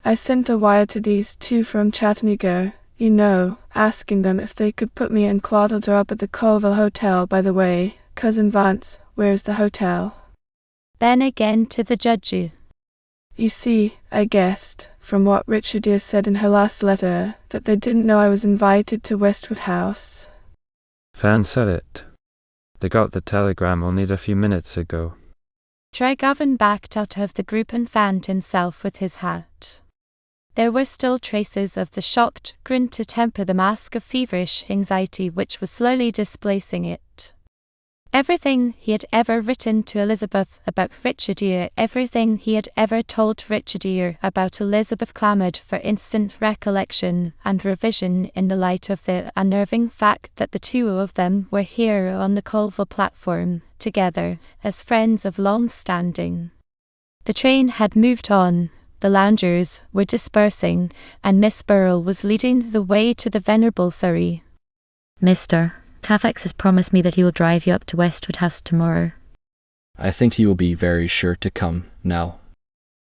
Speaker 5: I sent a wire to these two from Chattanooga, you know, asking them if they could put me and Clotilde up at the Colville Hotel. By the way, Cousin Vance, where's the hotel?
Speaker 1: Then again to the judge.
Speaker 5: You see, I guessed, from what Richardier said in her last letter, that they didn't know I was invited to Westwood House.
Speaker 9: Van said it. They got the telegram only a few minutes ago.
Speaker 1: Tregarvan backed out of the group and fanned himself with his hat. There were still traces of the shocked grin to temper the mask of feverish anxiety which was slowly displacing it. Everything he had ever written to Elizabeth about Richardier, everything he had ever told Richardier about Elizabeth, clamoured for instant recollection and revision in the light of the unnerving fact that the two of them were here on the Colville platform, together, as friends of long standing. The train had moved on, the loungers were dispersing, and Miss Burrell was leading the way to the venerable Surrey.
Speaker 10: "Mr. Carfax has promised me that he will drive you up to Westwood House tomorrow."
Speaker 2: I think he will be very sure to come now,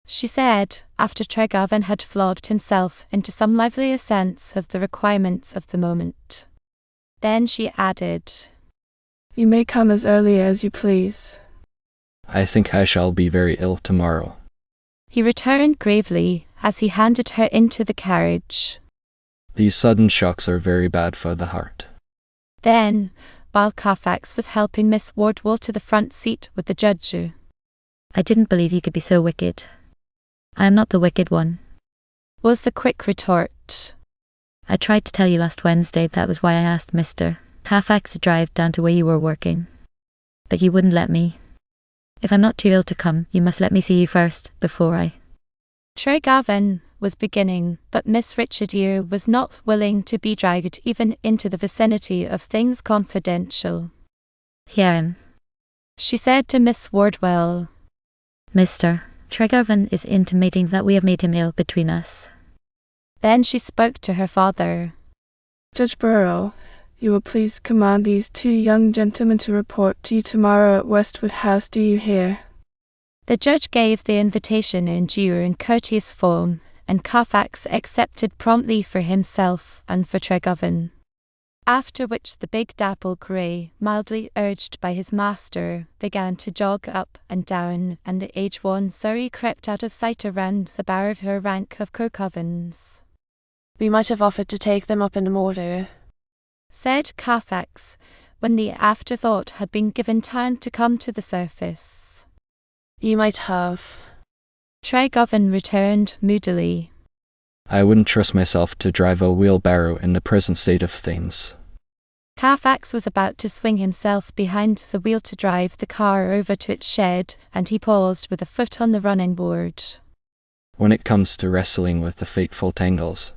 Speaker 1: she said, after Tregarvan had flogged himself into some livelier sense of the requirements of the moment. Then she added,
Speaker 5: You may come as early as you please.
Speaker 2: I think I shall be very ill tomorrow,
Speaker 1: he returned gravely, as he handed her into the carriage.
Speaker 2: These sudden shocks are very bad for the heart.
Speaker 1: Then, while Carfax was helping Miss Wardwell to the front seat with the judge,
Speaker 10: "I didn't believe you could be so wicked." "I am not the wicked one,"
Speaker 1: was the quick retort.
Speaker 10: "I tried to tell you last Wednesday. That was why I asked Mr. Carfax to drive down to where you were working. But you wouldn't let me. If I'm not too ill to come, you must let me see you first, before I—"
Speaker 1: Tregarvan was beginning, but Miss Richardier was not willing to be dragged even into the vicinity of things confidential.
Speaker 10: "Herein,"
Speaker 1: she said to Miss Wardwell.
Speaker 10: "Mr. Tregarvan is intimating that we have made him ill between us."
Speaker 1: Then she spoke to her father.
Speaker 5: Judge Burrell, You will please command these 2 young gentlemen to report to you tomorrow at Westwood House, do you hear?
Speaker 1: The judge gave the invitation in due and courteous form, and Carfax accepted promptly for himself and for Tregovan. After which the big dapple grey, mildly urged by his master, began to jog up and down, and the age-worn surrey crept out of sight around the bow of her rank of Kirkovans.
Speaker 7: We might have offered to take them up in the motor,
Speaker 1: said Carfax, when the afterthought had been given time to come to the surface.
Speaker 7: You might have.
Speaker 1: Tregovan returned moodily.
Speaker 2: I wouldn't trust myself to drive a wheelbarrow in the present state of things.
Speaker 1: Carfax was about to swing himself behind the wheel to drive the car over to its shed, and he paused with a foot on the running board.
Speaker 2: When it comes to wrestling with the fateful tangles,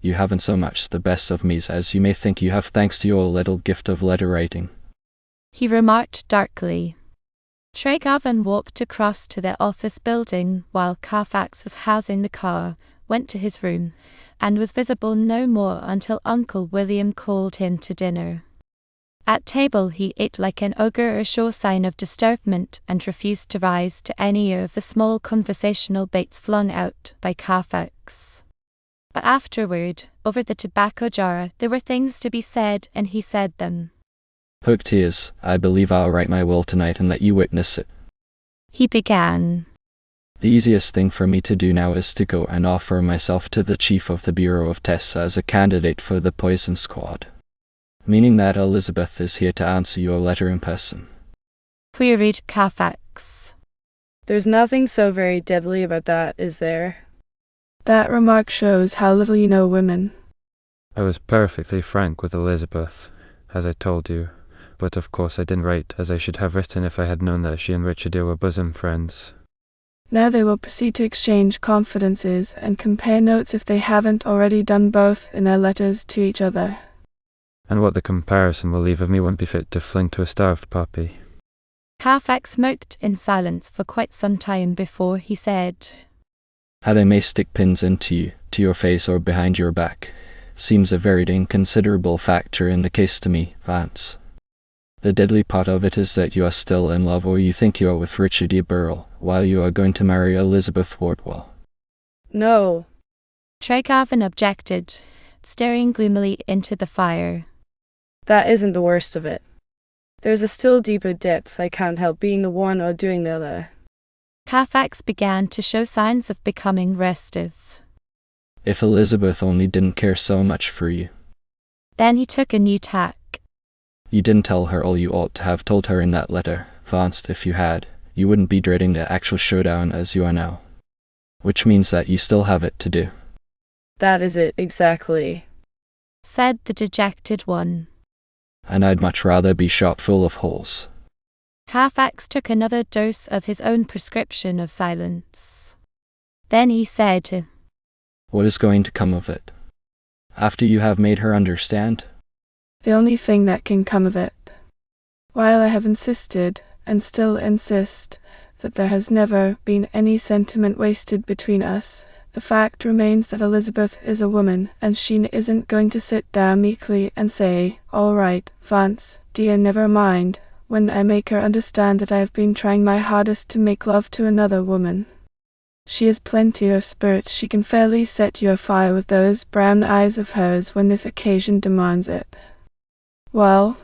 Speaker 2: you haven't so much the best of me's as you may think you have, thanks to your little gift of letter writing,
Speaker 1: he remarked darkly. Tregovan walked across to the office building while Carfax was housing the car, went to his room, and was visible no more until Uncle William called him to dinner. At table he ate like an ogre, a sure sign of disturbment, and refused to rise to any of the small conversational baits flung out by Carfax. But afterward, over the tobacco jar, there were things to be said, and he said them.
Speaker 2: Hooked he is. I believe I'll write my will tonight and let you witness it.
Speaker 1: He began.
Speaker 2: The easiest thing for me to do now is to go and offer myself to the chief of the Bureau of Tests as a candidate for the poison squad. Meaning that Elizabeth is here to answer your letter in person,
Speaker 1: queried Carfax.
Speaker 3: There's nothing so very deadly about that, is there?
Speaker 5: That remark shows how little you know women.
Speaker 9: I was perfectly frank with Elizabeth, as I told you, but of course I didn't write as I should have written if I had known that she and Richard were bosom friends.
Speaker 5: Now they will proceed to exchange confidences and compare notes if they haven't already done both in their letters to each other.
Speaker 9: And what the comparison will leave of me won't be fit to fling to a starved puppy.
Speaker 1: Carfax smoked in silence for quite some time before he said,
Speaker 2: How they may stick pins into you, to your face or behind your back, seems a very inconsiderable factor in the case to me, Vance. The deadly part of it is that you are still in love, or you think you are, with Richard E. Burrell, while you are going to marry Elizabeth Wardwell.
Speaker 3: No.
Speaker 1: Tregovan objected, staring gloomily into the fire.
Speaker 3: That isn't the worst of it. There's a still deeper depth. I can't help being the one or doing the other.
Speaker 1: Carfax began to show signs of becoming restive.
Speaker 2: If Elizabeth only didn't care so much for you.
Speaker 1: Then he took a new tack.
Speaker 2: You didn't tell her all you ought to have told her in that letter, Vance. If you had, you wouldn't be dreading the actual showdown as you are now. Which means that you still have it to do.
Speaker 3: That is it, exactly,
Speaker 1: said the dejected one.
Speaker 2: And I'd much rather be shot full of holes.
Speaker 1: Carfax took another dose of his own prescription of silence. Then he said,
Speaker 2: What is going to come of it? After you have made her understand?
Speaker 5: The only thing that can come of it. While I have insisted, and still insist, that there has never been any sentiment wasted between us, the fact remains that Elizabeth is a woman, and she isn't going to sit down meekly and say, All right, Vance, dear, never mind, when I make her understand that I have been trying my hardest to make love to another woman. She has plenty of spirit. She can fairly set you afire with those brown eyes of hers when the occasion demands it. Well,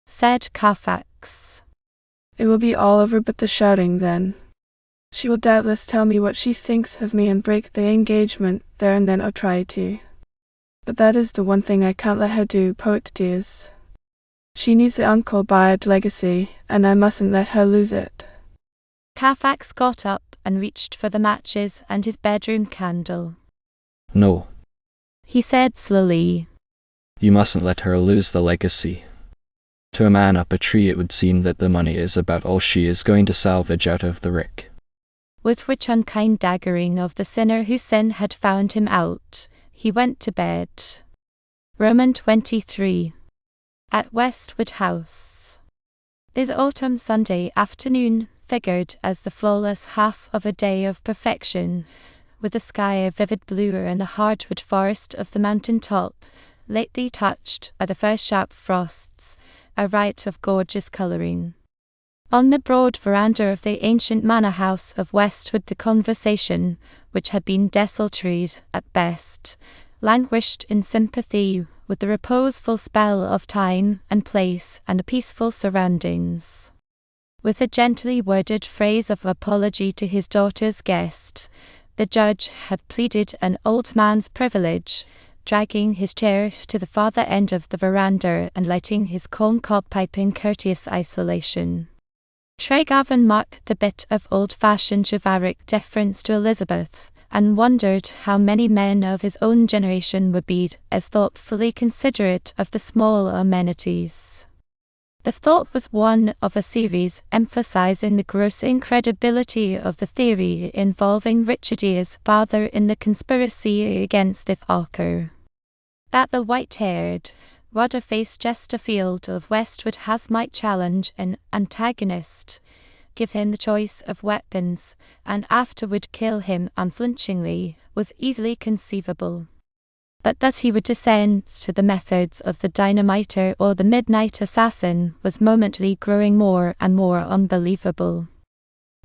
Speaker 1: said Carfax,
Speaker 5: it will be all over but the shouting then. She will doubtless tell me what she thinks of me and break the engagement there and then, or try to. But that is the one thing I can't let her do, poet dears. She needs the Uncle Bayard legacy, and I mustn't let her lose it.
Speaker 1: Carfax got up and reached for the matches and his bedroom candle.
Speaker 2: No,
Speaker 1: he said slowly.
Speaker 2: You mustn't let her lose the legacy. To a man up a tree it would seem that the money is about all she is going to salvage out of the wreck.
Speaker 1: With which unkind daggering of the sinner whose sin had found him out, he went to bed. Roman 23. At Westwood House. This autumn Sunday afternoon figured as the flawless half of a day of perfection, with the sky a vivid blue and the hardwood forest of the mountain top lately touched by the first sharp frosts, a riot of gorgeous colouring. On the broad veranda of the ancient manor house of Westwood the conversation, which had been desultory at best, languished in sympathy with the reposeful spell of time and place and the peaceful surroundings. With a gently worded phrase of apology to his daughter's guest, the judge had pleaded an old man's privilege, dragging his chair to the farther end of the veranda and lighting his corn cob pipe in courteous isolation. Tregarvan marked the bit of old-fashioned chivalric deference to Elizabeth, and wondered how many men of his own generation would be as thoughtfully considerate of the small amenities. The thought was one of a series emphasizing the gross incredibility of the theory involving Richard's father in the conspiracy against the Archer. That the white-haired, rudder-faced Chesterfield of Westwood House might challenge an antagonist, give him the choice of weapons, and afterward kill him unflinchingly, was easily conceivable. But that he would descend to the methods of the dynamiter or the midnight assassin was momently growing more and more unbelievable.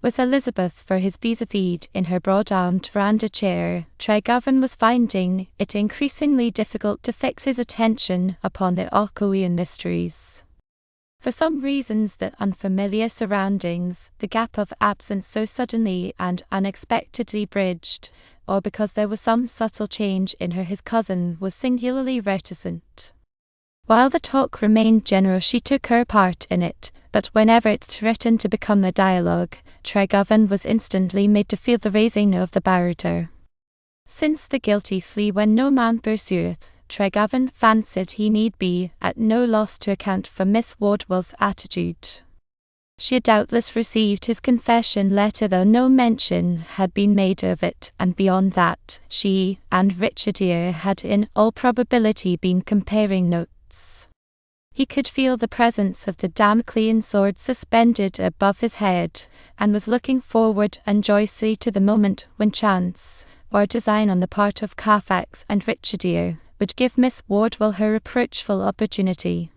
Speaker 1: With Elizabeth for his vis-a-vis in her broad-armed veranda chair, Tregarvan was finding it increasingly difficult to fix his attention upon the Archoian mysteries. For some reasons, the unfamiliar surroundings, the gap of absence so suddenly and unexpectedly bridged, or because there was some subtle change in her, his cousin was singularly reticent. While the talk remained general, she took her part in it, but whenever it threatened to become a dialogue, Tregarvan was instantly made to feel the raising of the barometer. Since the guilty flee when no man pursueth, Tregarvan fancied he need be at no loss to account for Miss Wardwell's attitude. She had doubtless received his confession letter, though no mention had been made of it, and beyond that, she and Richard had in all probability been comparing notes. He could feel the presence of the Damoclean sword suspended above his head, and was looking forward joyously to the moment when chance, or design on the part of Carfax and Richard, would give Miss Wardwell her reproachful opportunity.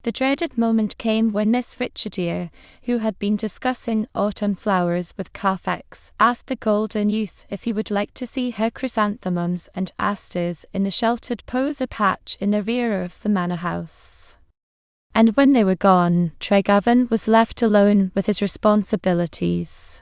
Speaker 1: The dreaded moment came when Miss Richard, who had been discussing autumn flowers with Carfax, asked the golden youth if he would like to see her chrysanthemums and asters in the sheltered poser patch in the rear of the manor house. And when they were gone, Tregarvan was left alone with his responsibilities.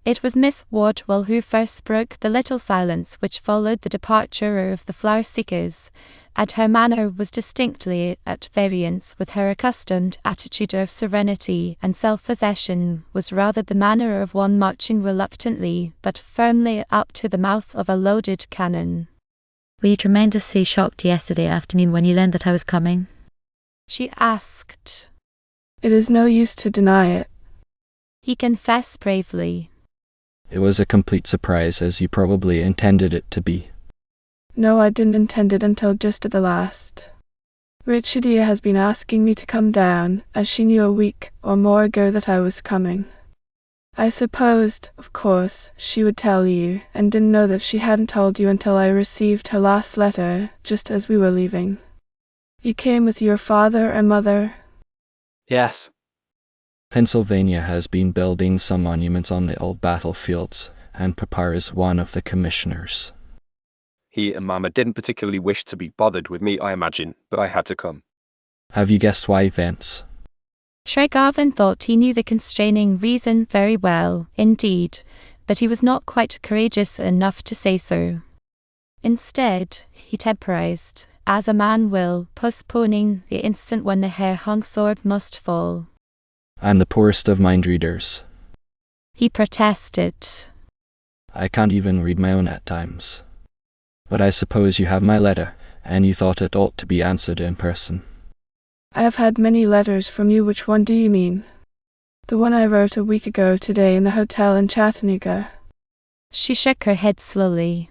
Speaker 1: It was Miss Wardwell who first broke the little silence which followed the departure of the flower-seekers, and her manner was distinctly at variance with her accustomed attitude of serenity and self-possession, was rather the manner of one marching reluctantly but firmly up to the mouth of a loaded cannon.
Speaker 10: Were you tremendously shocked yesterday afternoon when you learned that I was coming?
Speaker 1: She asked.
Speaker 5: It is no use to deny it.
Speaker 1: He confessed bravely.
Speaker 2: It was a complete surprise, as you probably intended it to be.
Speaker 5: No, I didn't intend it until just at the last. Richard has been asking me to come down, as she knew a week or more ago that I was coming. I supposed, of course, she would tell you, and didn't know that she hadn't told you until I received her last letter, just as we were leaving. You came with your father and mother?
Speaker 18: Yes.
Speaker 2: Pennsylvania has been building some monuments on the old battlefields, and Papa is one of the commissioners.
Speaker 18: He and Mama didn't particularly wish to be bothered with me, I imagine, but I had to come.
Speaker 2: Have you guessed why, Vance?
Speaker 1: Tregarvan thought he knew the constraining reason very well, indeed, but he was not quite courageous enough to say so. Instead, he temporized, as a man will, postponing the instant when the hair-hung sword must fall.
Speaker 2: I'm the poorest of mind-readers.
Speaker 1: He protested.
Speaker 2: I can't even read my own at times. But I suppose you have my letter, and you thought it ought to be answered in person.
Speaker 5: I have had many letters from you. Which one do you mean? The one I wrote a week ago today in the hotel in Chattanooga.
Speaker 1: She shook her head slowly.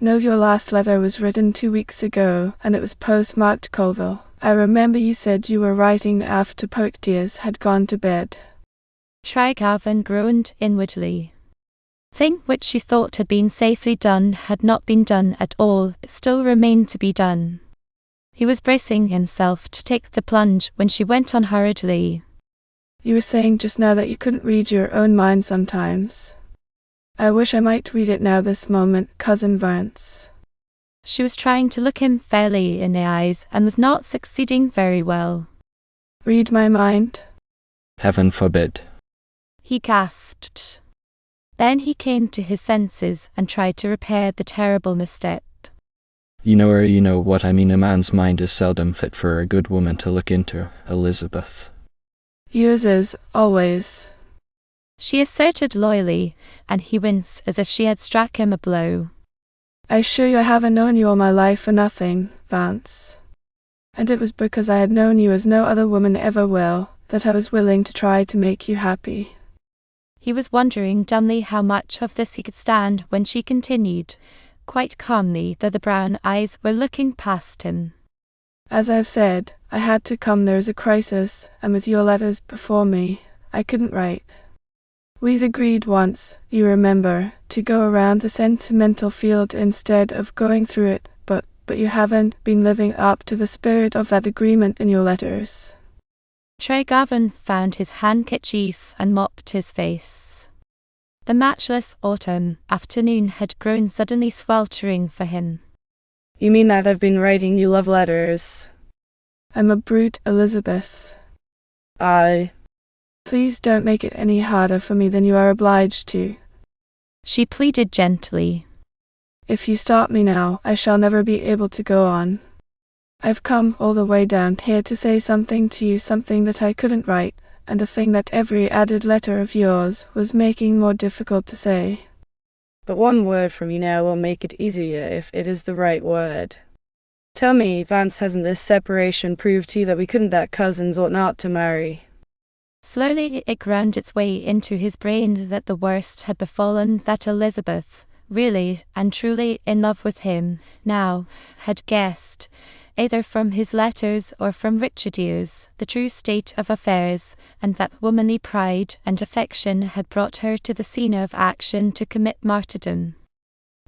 Speaker 5: No, your last letter was written 2 weeks ago, and it was postmarked Colville. I remember you said you were writing after Poictiers had gone to bed.
Speaker 1: Tregarvan groaned inwardly. Thing which she thought had been safely done had not been done at all, it still remained to be done. He was bracing himself to take the plunge when she went on hurriedly.
Speaker 5: You were saying just now that you couldn't read your own mind sometimes. I wish I might read it now this moment, Cousin Vance.
Speaker 1: She was trying to look him fairly in the eyes and was not succeeding very well.
Speaker 5: Read my mind?
Speaker 2: Heaven forbid.
Speaker 1: He gasped. Then he came to his senses and tried to repair the terrible misstep.
Speaker 2: You know what I mean. A man's mind is seldom fit for a good woman to look into, Elizabeth.
Speaker 5: Yours is, always.
Speaker 1: She asserted loyally, and he winced as if she had struck him a blow.
Speaker 5: I assure you I haven't known you all my life for nothing, Vance. And it was because I had known you as no other woman ever will, that I was willing to try to make you happy.
Speaker 1: He was wondering dumbly how much of this he could stand when she continued, quite calmly, though the brown eyes were looking past him.
Speaker 5: As I've said, I had to come. There is a crisis, and with your letters before me, I couldn't write. We'd agreed once, you remember, to go around the sentimental field instead of going through it, but you haven't been living up to the spirit of that agreement in your letters.
Speaker 1: Tregarvan found his handkerchief and mopped his face. The matchless autumn afternoon had grown suddenly sweltering for him.
Speaker 3: You mean that I've been writing you love letters?
Speaker 5: I'm a brute, Elizabeth. Please don't make it any harder for me than you are obliged to.
Speaker 1: She pleaded gently.
Speaker 5: If you stop me now, I shall never be able to go on. I've come all the way down here to say something to you, something that I couldn't write, and a thing that every added letter of yours was making more difficult to say.
Speaker 3: But one word from you now will make it easier if it is the right word. Tell me, Vance, hasn't this separation proved to you that we couldn't, that cousins ought not to marry?
Speaker 1: Slowly it ground its way into his brain that the worst had befallen, that Elizabeth, really and truly in love with him, now, had guessed, either from his letters or from Richard's ears, the true state of affairs, and that womanly pride and affection had brought her to the scene of action to commit martyrdom.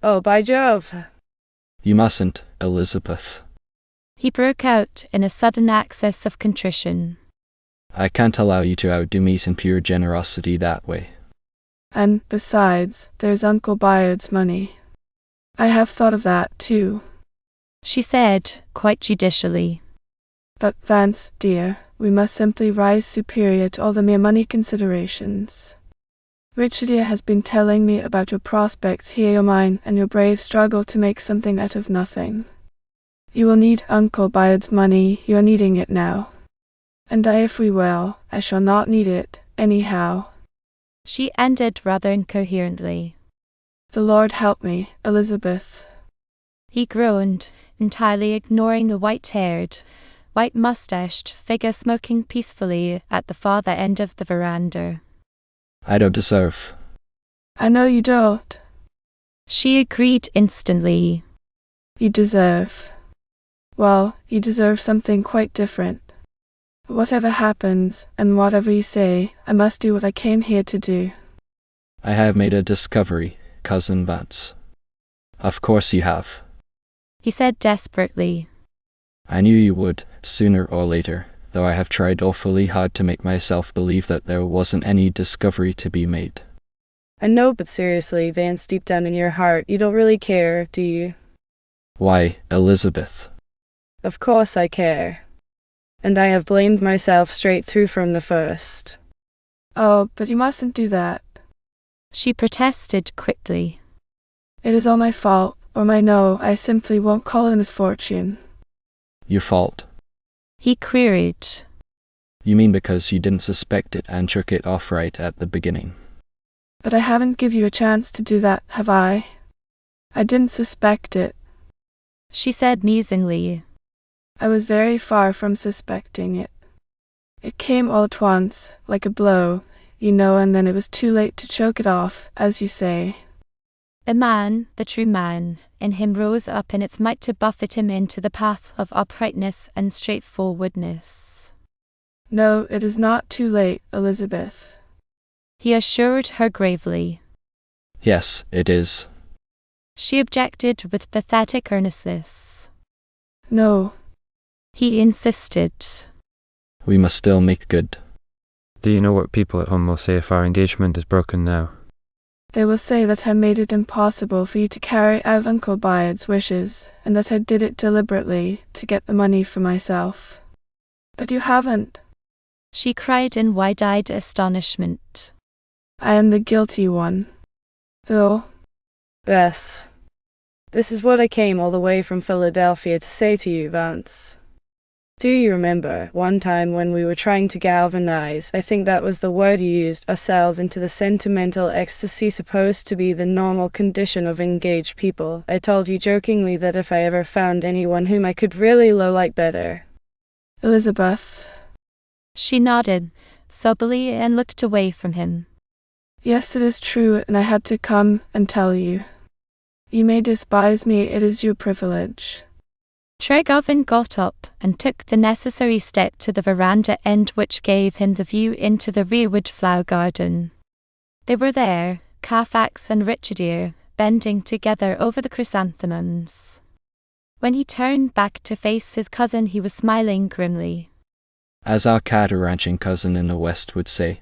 Speaker 3: Oh, by Jove!
Speaker 2: You mustn't, Elizabeth.
Speaker 1: He broke out in a sudden access of contrition.
Speaker 2: I can't allow you to outdo me in pure generosity that way.
Speaker 5: And, besides, there's Uncle Bayard's money. I have thought of that, too,
Speaker 1: she said, quite judicially.
Speaker 5: But, Vance, dear, we must simply rise superior to all the mere money considerations. Richard here has been telling me about your prospects here, your mine, and your brave struggle to make something out of nothing. You will need Uncle Bayard's money. You are needing it now. And if we will, I shall not need it, anyhow.
Speaker 1: She ended rather incoherently.
Speaker 5: The Lord help me, Elizabeth.
Speaker 1: He groaned, entirely ignoring the white-haired, white-moustached figure smoking peacefully at the farther end of the veranda.
Speaker 2: I don't deserve.
Speaker 5: I know you don't.
Speaker 1: She agreed instantly.
Speaker 5: You deserve. Well, you deserve something quite different. Whatever happens, and whatever you say, I must do what I came here to do.
Speaker 2: I have made a discovery, Cousin Vance. Of course you have.
Speaker 1: He said desperately.
Speaker 2: I knew you would, sooner or later, though I have tried awfully hard to make myself believe that there wasn't any discovery to be made.
Speaker 3: I know, but seriously, Vance, deep down in your heart, you don't really care, do you?
Speaker 2: Why, Elizabeth?
Speaker 3: Of course I care. And I have blamed myself straight through from the first.
Speaker 5: Oh, but you mustn't do that.
Speaker 1: She protested quickly.
Speaker 5: It is all my fault, or I simply won't call it a misfortune.
Speaker 2: Your fault?
Speaker 1: He queried.
Speaker 2: You mean because you didn't suspect it and shook it off right at the beginning?
Speaker 5: But I haven't given you a chance to do that, have I? I didn't suspect it,
Speaker 1: she said musingly.
Speaker 5: I was very far from suspecting it. It came all at once, like a blow, and then it was too late to choke it off, as you say.
Speaker 1: The man, the true man, in him rose up in its might to buffet him into the path of uprightness and straightforwardness.
Speaker 5: No, it is not too late, Elizabeth,
Speaker 1: he assured her gravely.
Speaker 2: Yes, it is.
Speaker 1: She objected with pathetic earnestness.
Speaker 5: No.
Speaker 1: He insisted.
Speaker 2: We must still make good.
Speaker 9: Do you know what people at home will say if our engagement is broken now?
Speaker 5: They will say that I made it impossible for you to carry out Uncle Bayard's wishes, and that I did it deliberately to get the money for myself. But you haven't,
Speaker 1: she cried in wide-eyed astonishment.
Speaker 5: I am the guilty one. Though.
Speaker 3: Bess, this is what I came all the way from Philadelphia to say to you, Vance. Do you remember one time when we were trying to galvanize, I think that was the word you used, ourselves into the sentimental ecstasy supposed to be the normal condition of engaged people? I told you jokingly that if I ever found anyone whom I could really like better.
Speaker 5: Elizabeth.
Speaker 1: She nodded, soberly, and looked away from him.
Speaker 5: Yes, it is true, and I had to come and tell you. You may despise me, it is your privilege.
Speaker 1: Tregarvan got up and took the necessary step to the veranda end, which gave him the view into the rearward flower garden. They were there, Carfax and Richardier, bending together over the chrysanthemums. When he turned back to face his cousin, he was smiling grimly.
Speaker 2: As our cattle ranching cousin in the West would say,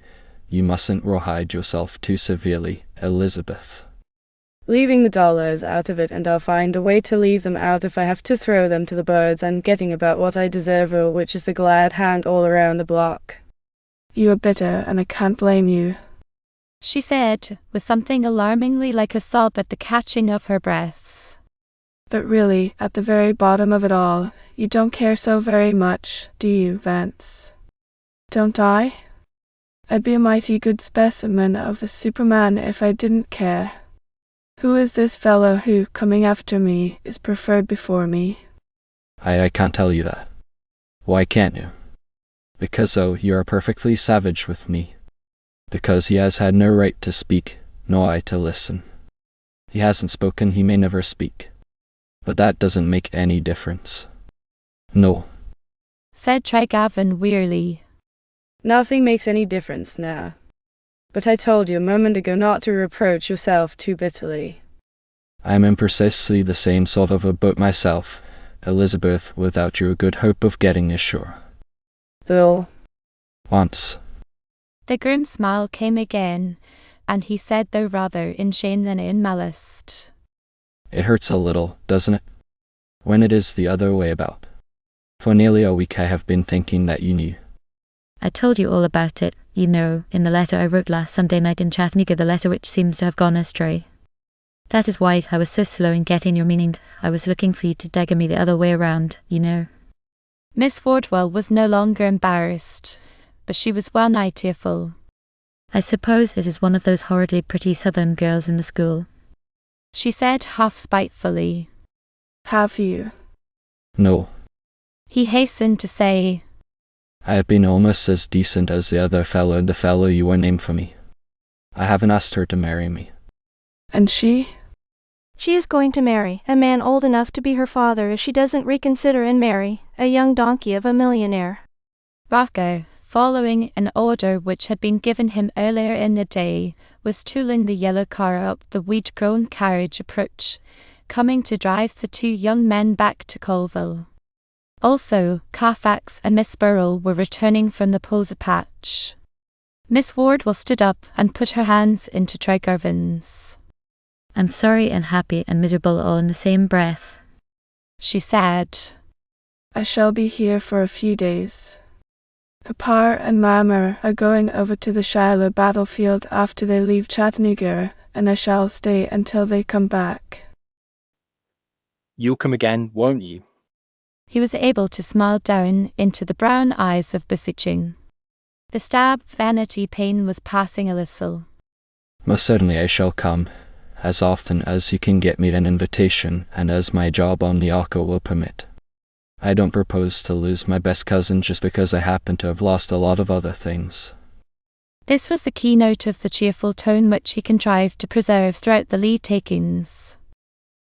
Speaker 2: you mustn't rawhide yourself too severely, Elizabeth.
Speaker 3: Leaving the dollars out of it, and I'll find a way to leave them out if I have to throw them to the birds. I'm getting about what I deserve, which is the glad hand all around the block.
Speaker 5: You are bitter, and I can't blame you,
Speaker 1: she said, with something alarmingly like a sob at the catching of her breath.
Speaker 5: But really, at the very bottom of it all, you don't care so very much, do you, Vance? Don't I? I'd be a mighty good specimen of the Superman if I didn't care. Who is this fellow who, coming after me, is preferred before me?
Speaker 2: I can't tell you that. Why can't you? Because, you are perfectly savage with me. Because he has had no right to speak, nor I to listen. He hasn't spoken, he may never speak. But that doesn't make any difference. No,
Speaker 1: said Tregarvan wearily.
Speaker 3: Nothing makes any difference now. But I told you a moment ago not to reproach yourself too bitterly.
Speaker 2: I am in precisely the same sort of a boat myself, Elizabeth, without your good hope of getting ashore.
Speaker 3: Though.
Speaker 2: Once.
Speaker 1: The grim smile came again, and he said, though rather in shame than in malice,
Speaker 2: It hurts a little, doesn't it? When it is the other way about. For nearly a week I have been thinking that you knew.
Speaker 10: I told you all about it, you know, in the letter I wrote last Sunday night in Chattanooga, the letter which seems to have gone astray. That is why I was so slow in getting your meaning. I was looking for you to dagger me the other way around, you know.
Speaker 1: Miss Wardwell was no longer embarrassed, but she was well nigh tearful.
Speaker 10: I suppose it is one of those horridly pretty southern girls in the school,
Speaker 1: she said half spitefully.
Speaker 5: Have you?
Speaker 2: No.
Speaker 1: He hastened to say.
Speaker 2: I have been almost as decent as the fellow you were named for me. I haven't asked her to marry me.
Speaker 5: And she?
Speaker 6: She is going to marry a man old enough to be her father if she doesn't reconsider and marry a young donkey of a millionaire.
Speaker 1: Rocco, following an order which had been given him earlier in the day, was tooling the yellow car up the weed-grown carriage approach, coming to drive the two young men back to Colville. Also, Carfax and Miss Burrell were returning from the Posa patch. Miss Wardwell stood up and put her hands into Tregarvan's.
Speaker 10: I'm sorry and happy and miserable all in the same breath,
Speaker 1: she said.
Speaker 5: I shall be here for a few days. Papa and Mama are going over to the Shiloh battlefield after they leave Chattanooga, and I shall stay until they come back.
Speaker 18: You'll come again, won't you?
Speaker 1: He was able to smile down into the brown eyes of beseeching. The stab vanity pain was passing a little.
Speaker 2: Most certainly I shall come, as often as you can get me an invitation, and as my job on the Arca will permit. I don't propose to lose my best cousin just because I happen to have lost a lot of other things.
Speaker 1: This was the keynote of the cheerful tone which he contrived to preserve throughout the leave takings.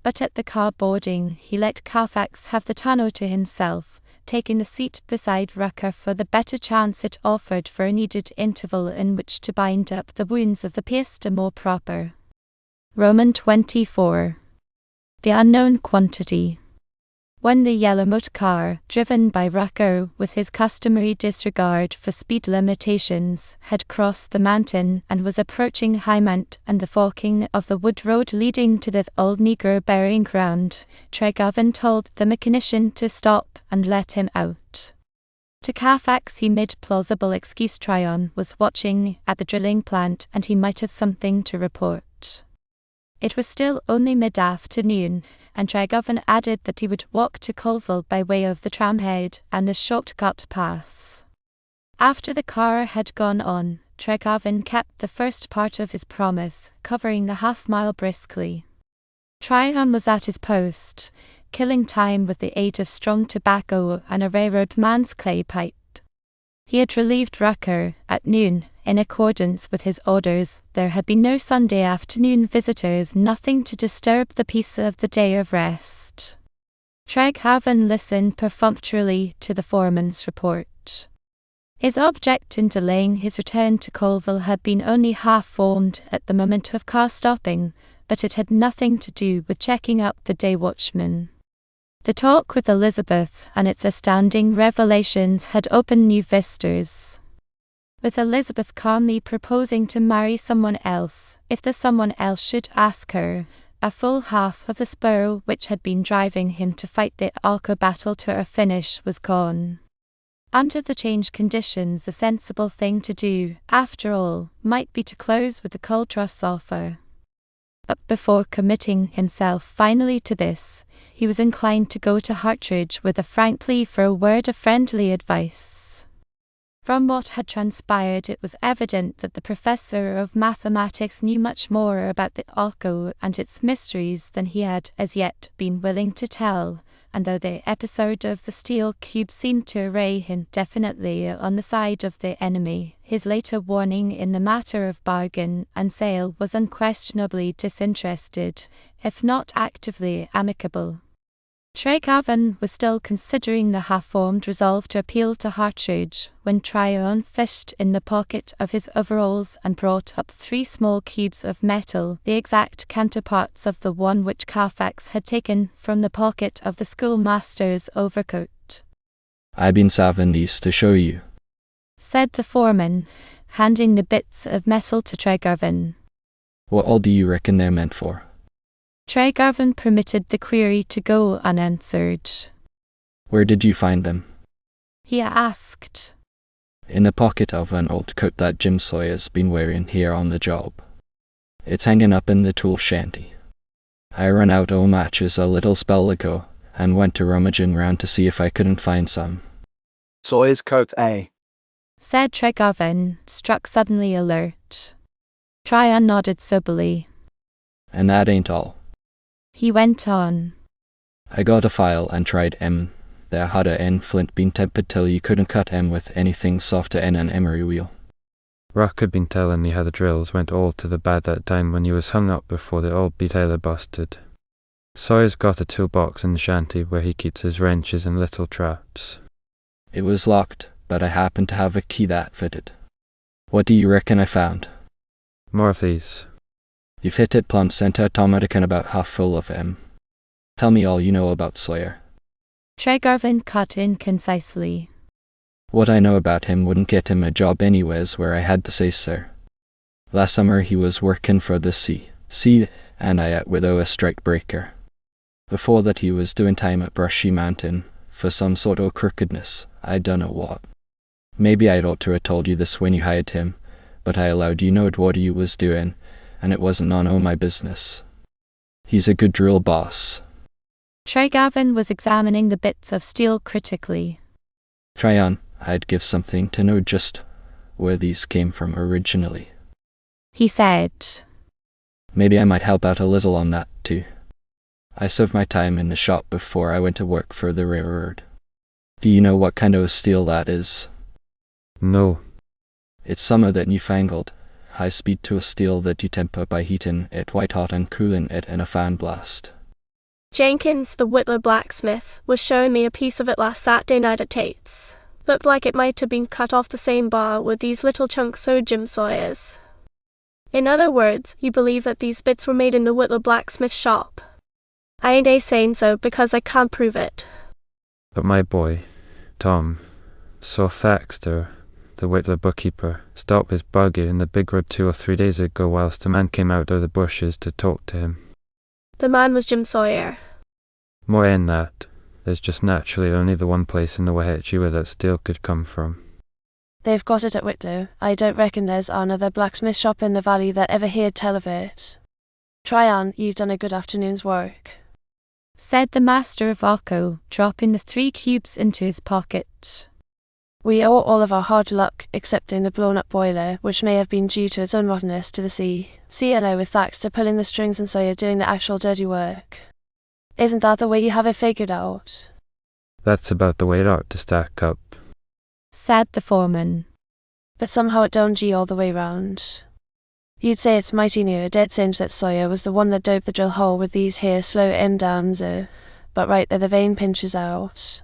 Speaker 1: But at the car boarding, he let Carfax have the tonneau to himself, taking the seat beside Rucker for the better chance it offered for a needed interval in which to bind up the wounds of the pièce d'amour proper. Roman 24. The unknown quantity. When the yellow motor car, driven by Rucker with his customary disregard for speed limitations, had crossed the mountain and was approaching Highmount and the forking of the wood road leading to the old Negro burying ground, Tregarvan told the mechanician to stop and let him out. To Carfax he made plausible excuse. Tryon was watching at the drilling plant and he might have something to report. It was still only mid-afternoon, and Tregarvan added that he would walk to Colville by way of the tramhead and the short-cut path. After the car had gone on, Tregarvan kept the first part of his promise, covering the half-mile briskly. Tryon was at his post, killing time with the aid of strong tobacco and a railroad man's clay pipe. He had relieved Rucker at noon. In accordance with his orders, there had been no Sunday afternoon visitors, nothing to disturb the peace of the day of rest. Tregarvan listened perfunctorily to the foreman's report. His object in delaying his return to Colville had been only half-formed at the moment of car stopping, but it had nothing to do with checking up the day watchman. The talk with Elizabeth and its astounding revelations had opened new vistas. With Elizabeth calmly proposing to marry someone else, if the someone else should ask her, a full half of the spur which had been driving him to fight the Arco battle to a finish was gone. Under the changed conditions, the sensible thing to do, after all, might be to close with the Coldtruss offer. But before committing himself finally to this, he was inclined to go to Hartridge with a frank plea for a word of friendly advice. From what had transpired, it was evident that the professor of mathematics knew much more about the Arco and its mysteries than he had as yet been willing to tell, and though the episode of the steel cube seemed to array him definitely on the side of the enemy, his later warning in the matter of bargain and sale was unquestionably disinterested, if not actively amicable. Tregarvan was still considering the half-formed resolve to appeal to Hartridge when Tryon fished in the pocket of his overalls and brought up 3 small cubes of metal, the exact counterparts of the one which Carfax had taken from the pocket of the schoolmaster's overcoat.
Speaker 2: "I been saving these to show you,"
Speaker 1: said the foreman, handing the bits of metal to Tregarvan.
Speaker 2: "What all do you reckon they're meant for?"
Speaker 1: Tregarvan permitted the query to go unanswered.
Speaker 2: "Where did you find them?"
Speaker 1: he asked.
Speaker 2: "In the pocket of an old coat that Jim Sawyer's been wearing here on the job. It's hanging up in the tool shanty. I run out o' matches a little spell ago, and went to rummaging round to see if I couldn't find some."
Speaker 18: "Sawyer's coat, eh?"
Speaker 1: said Tregarvan, struck suddenly alert. Tryon nodded soberly.
Speaker 2: "And that ain't all,"
Speaker 1: he went on.
Speaker 2: "I got a file and tried 'em. There had a end flint been tempered till you couldn't cut 'em with anything softer 'en an emery wheel."
Speaker 9: Rock had been telling me how the drills went all to the bad that time when you was hung up before the old betailer busted. Sawyer's got a toolbox in the shanty where he keeps his wrenches and little traps.
Speaker 2: "It was locked, but I happened to have a key that fitted. What do you reckon I found?"
Speaker 9: "More of these."
Speaker 2: "You've hit it plumb center, automatic about half full of 'em. Tell me all you know about Sawyer."
Speaker 1: Tregarvan cut in concisely.
Speaker 2: "What I know about him wouldn't get him a job anywheres where I had the say, sir. Last summer he was working for the C, and I at with a strike breaker. Before that he was doing time at Brushy Mountain, for some sort o' crookedness, I dunno what. Maybe I'd ought to have told you this when you hired him, but I allowed you knowed what you was doing, and it wasn't none o' my business. He's a good drill boss."
Speaker 1: Tregarvan was examining the bits of steel critically.
Speaker 2: "Tryon, I'd give something to know just where these came from originally,"
Speaker 1: he said.
Speaker 2: "Maybe I might help out a little on that, too. I served my time in the shop before I went to work for the railroad. Do you know what kind of steel that is?"
Speaker 9: "No."
Speaker 2: "It's some of that newfangled, high-speed tool steel that you temper by heating it white hot and cooling it in a fan blast."
Speaker 15: Jenkins, the Whitler blacksmith, was showing me a piece of it last Saturday night at Tate's. Looked like it might have been cut off the same bar with these little chunks o' Jim Sawyer's. In other words, you believe that these bits were made in the Whitler blacksmith shop?" I ain't saying so because I can't prove it.
Speaker 9: But my boy, Tom, saw Thaxter, the Whitler bookkeeper, stop his buggy in the big road 2 or 3 days ago whilst a man came out of the bushes to talk to him.
Speaker 15: The man was Jim Sawyer.
Speaker 9: More in that, there's just naturally only the one place in the Wahetchi where that steel could come from.
Speaker 7: They've got it at Whitlow. I don't reckon there's another blacksmith shop in the valley that ever heard tell of it. Try on, you've done a good afternoon's work,
Speaker 1: said the master of Akko, dropping the 3 cubes into his pocket.
Speaker 7: We owe all of our hard luck, excepting the blown-up boiler, which may have been due to its own rottenness, to the sea. CLO with Thaxter pulling the strings and Sawyer doing the actual dirty work. Isn't that the way you have it figured out?
Speaker 9: That's about the way it ought to stack up,
Speaker 1: said the foreman.
Speaker 7: But somehow it don't G all the way round. You'd say it's mighty near a dead cinch that Sawyer was the one that doped the drill hole with these here slow downs, but right there the vein pinches out.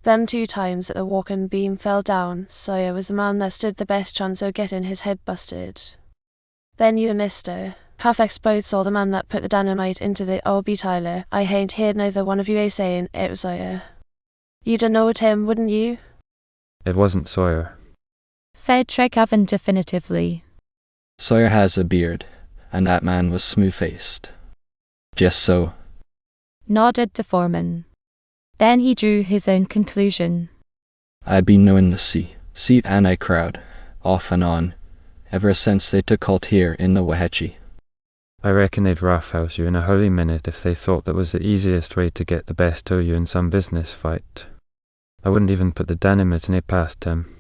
Speaker 7: Them 2 times that the walking beam fell down, Sawyer was the man that stood the best chance o' getting his head busted. Then you and Mr. Half-ex both saw the man that put the dynamite into the O.B. Tyler. I hain't heard neither one of you saying it was Sawyer. You'd a knowed him, wouldn't you?
Speaker 9: It wasn't Sawyer,
Speaker 1: said Tregavin definitively.
Speaker 2: Sawyer has a beard, and that man was smooth-faced. Just so,
Speaker 1: nodded the foreman. Then he drew his own conclusion.
Speaker 2: I've been knowing the sea and I crowd, off and on, ever since they took hold here in the Wahetchi.
Speaker 9: I reckon they'd roughhouse you in a holy minute if they thought that was the easiest way to get the best o' you in some business fight. I wouldn't even put the dynamite in it past them.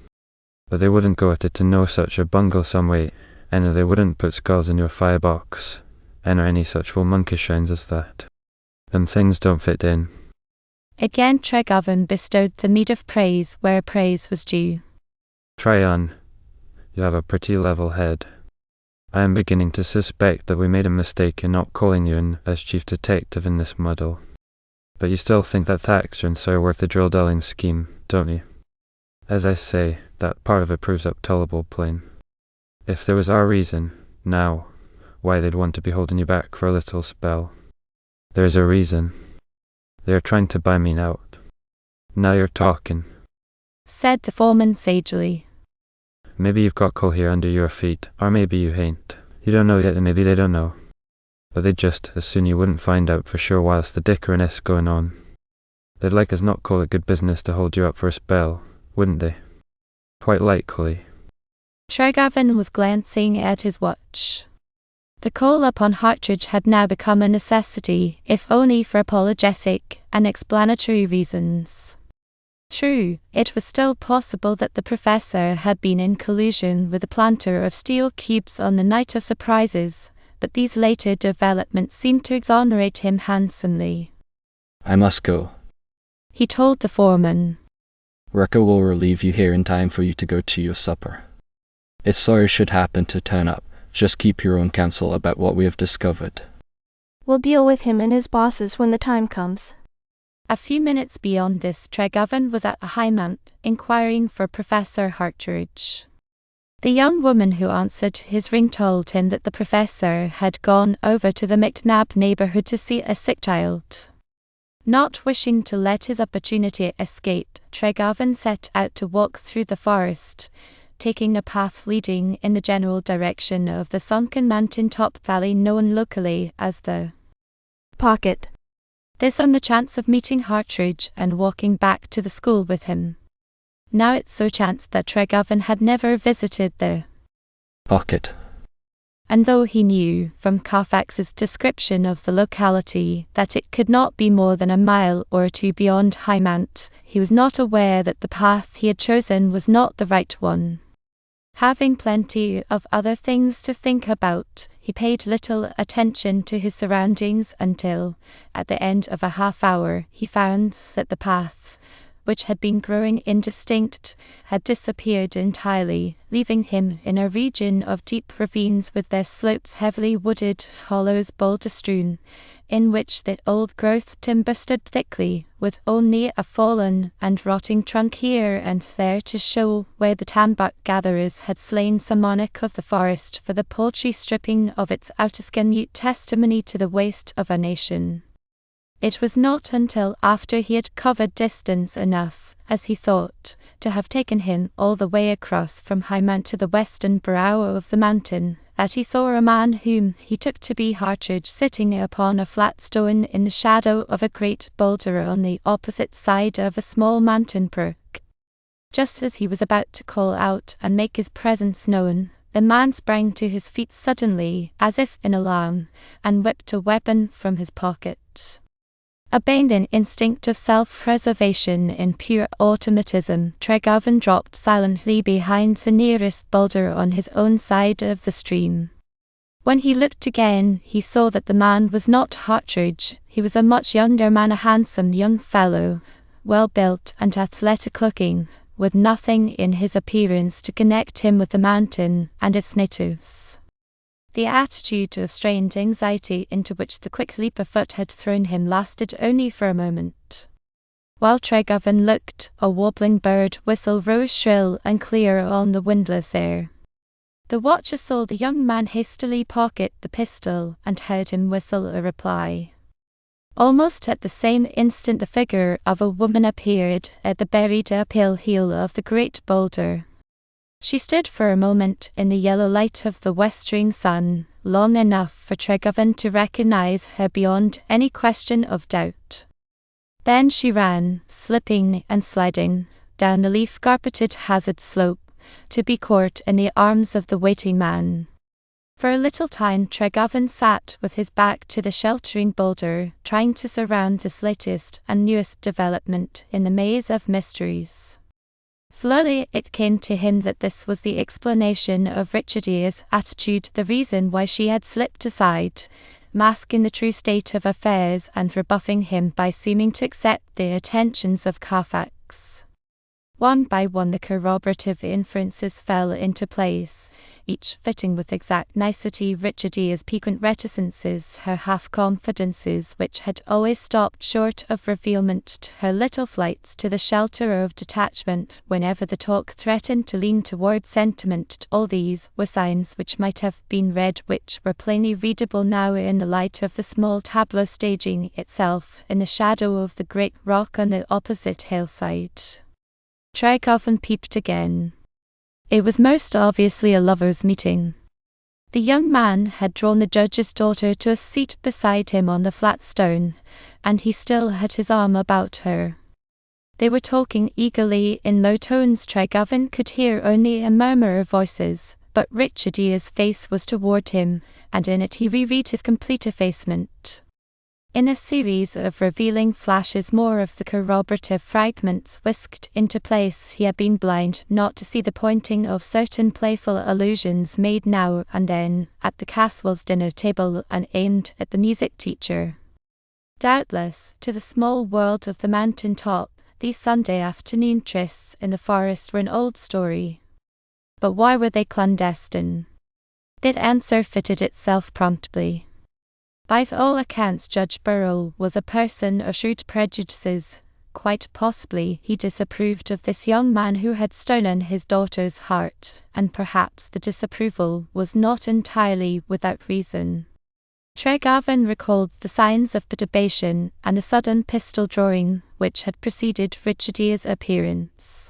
Speaker 9: But they wouldn't go at it to no such a bungle some way, and they wouldn't put skulls in your firebox, and or any such wool monkey shines as that. Them things don't fit in.
Speaker 1: Again Tregavin bestowed the meed of praise where praise was due.
Speaker 9: Try on. You have a pretty level head. I am beginning to suspect that we made a mistake in not calling you in as chief detective in this muddle. But you still think that Thaxter and Sawyer worth the drill dulling scheme, don't you? As I say, that part of it proves up tolerable plain. If there was our reason, now, why they'd want to be holding you back for a little spell. There is a reason. They are trying to buy me out. Now you're talking,
Speaker 1: said the foreman sagely.
Speaker 9: Maybe you've got coal here under your feet, or maybe you hain't. You don't know yet, and maybe they don't know. But they'd just as soon you wouldn't find out for sure whilst the dickeriness going on. They'd like us not call it good business to hold you up for a spell, wouldn't they? Quite likely.
Speaker 1: Tregavin was glancing at his watch. The call upon Hartridge had now become a necessity, if only for apologetic and explanatory reasons. True, it was still possible that the professor had been in collusion with the planter of steel cubes on the night of surprises, but these later developments seemed to exonerate him handsomely.
Speaker 2: I must go,
Speaker 1: he told the foreman.
Speaker 2: Rucka will relieve you here in time for you to go to your supper. If Sawyer should happen to turn up, just keep your own counsel about what we have discovered.
Speaker 6: We'll deal with him and his bosses when the time comes.
Speaker 1: A few minutes beyond this, Tregavin was at a Highmount, inquiring for Professor Hartridge. The young woman who answered his ring told him that the professor had gone over to the McNab neighborhood to see a sick child. Not wishing to let his opportunity escape, Tregavin set out to walk through the forest, taking a path leading in the general direction of the sunken mountain-top valley known locally as the
Speaker 6: Pocket.
Speaker 1: This on the chance of meeting Hartridge and walking back to the school with him. Now it so chanced that Tregavin had never visited the
Speaker 2: Pocket.
Speaker 1: And though he knew, from Carfax's description of the locality, that it could not be more than a mile or 2 beyond Highmount, he was not aware that the path he had chosen was not the right one. Having plenty of other things to think about, he paid little attention to his surroundings until, at the end of a half-hour, he found that the path, which had been growing indistinct, had disappeared entirely, leaving him in a region of deep ravines with their slopes heavily wooded, hollows boulder-strewn, in which the old-growth timber stood thickly, with only a fallen and rotting trunk here and there to show where the tambuck gatherers had slain some monarch of the forest for the paltry stripping of its outer skin, mute testimony to the waste of a nation. It was not until after he had covered distance enough, as he thought, to have taken him all the way across from High Mount to the western brow of the mountain, that he saw a man whom he took to be Hartridge sitting upon a flat stone in the shadow of a great boulder on the opposite side of a small mountain brook. Just as he was about to call out and make his presence known, the man sprang to his feet suddenly, as if in alarm, and whipped a weapon from his pocket. Obeying an instinct of self-preservation in pure automatism, Tregarvan dropped silently behind the nearest boulder on his own side of the stream. When he looked again, he saw that the man was not Hartridge. He was a much younger man, a handsome young fellow, well-built and athletic-looking, with nothing in his appearance to connect him with the mountain and its natives. The attitude of strained anxiety into which the quick leap of foot had thrown him lasted only for a moment. While Tregarvan looked, a warbling bird whistle rose shrill and clear on the windless air. The watcher saw the young man hastily pocket the pistol and heard him whistle a reply. Almost at the same instant the figure of a woman appeared at the buried uphill heel of the great boulder. She stood for a moment in the yellow light of the westering sun, long enough for Tregarvan to recognize her beyond any question of doubt. Then she ran, slipping and sliding, down the leaf-carpeted hazard slope, to be caught in the arms of the waiting man. For a little time Tregarvan sat with his back to the sheltering boulder, trying to surround this latest and newest development in the maze of mysteries. Slowly it came to him that this was the explanation of Richardia's attitude, the reason why she had slipped aside, masking the true state of affairs and rebuffing him by seeming to accept the attentions of Carfax. One by one the corroborative inferences fell into place, each fitting with exact nicety Richardia's piquant reticences, her half-confidences which had always stopped short of revealment, her little flights to the shelter of detachment whenever the talk threatened to lean toward sentiment. All these were signs which might have been read, which were plainly readable now in the light of the small tableau staging itself in the shadow of the great rock on the opposite hillside. Tregarvan peeped again. It was most obviously a lovers' meeting. The young man had drawn the judge's daughter to a seat beside him on the flat stone, and he still had his arm about her. They were talking eagerly in low tones. Tregarvan could hear only a murmur of voices, but Richardia's face was toward him, and in it he reread his complete effacement. In a series of revealing flashes, more of the corroborative fragments whisked into place. He had been blind not to see the pointing of certain playful allusions made now and then at the Caswell's dinner table and aimed at the music teacher. Doubtless, to the small world of the mountain top, these Sunday afternoon trysts in the forest were an old story. But why were they clandestine? That answer fitted itself promptly. By all accounts Judge Burrell was a person of shrewd prejudices. Quite possibly he disapproved of this young man who had stolen his daughter's heart, and perhaps the disapproval was not entirely without reason. Tregarvan recalled the signs of perturbation and the sudden pistol drawing which had preceded Richardia's appearance.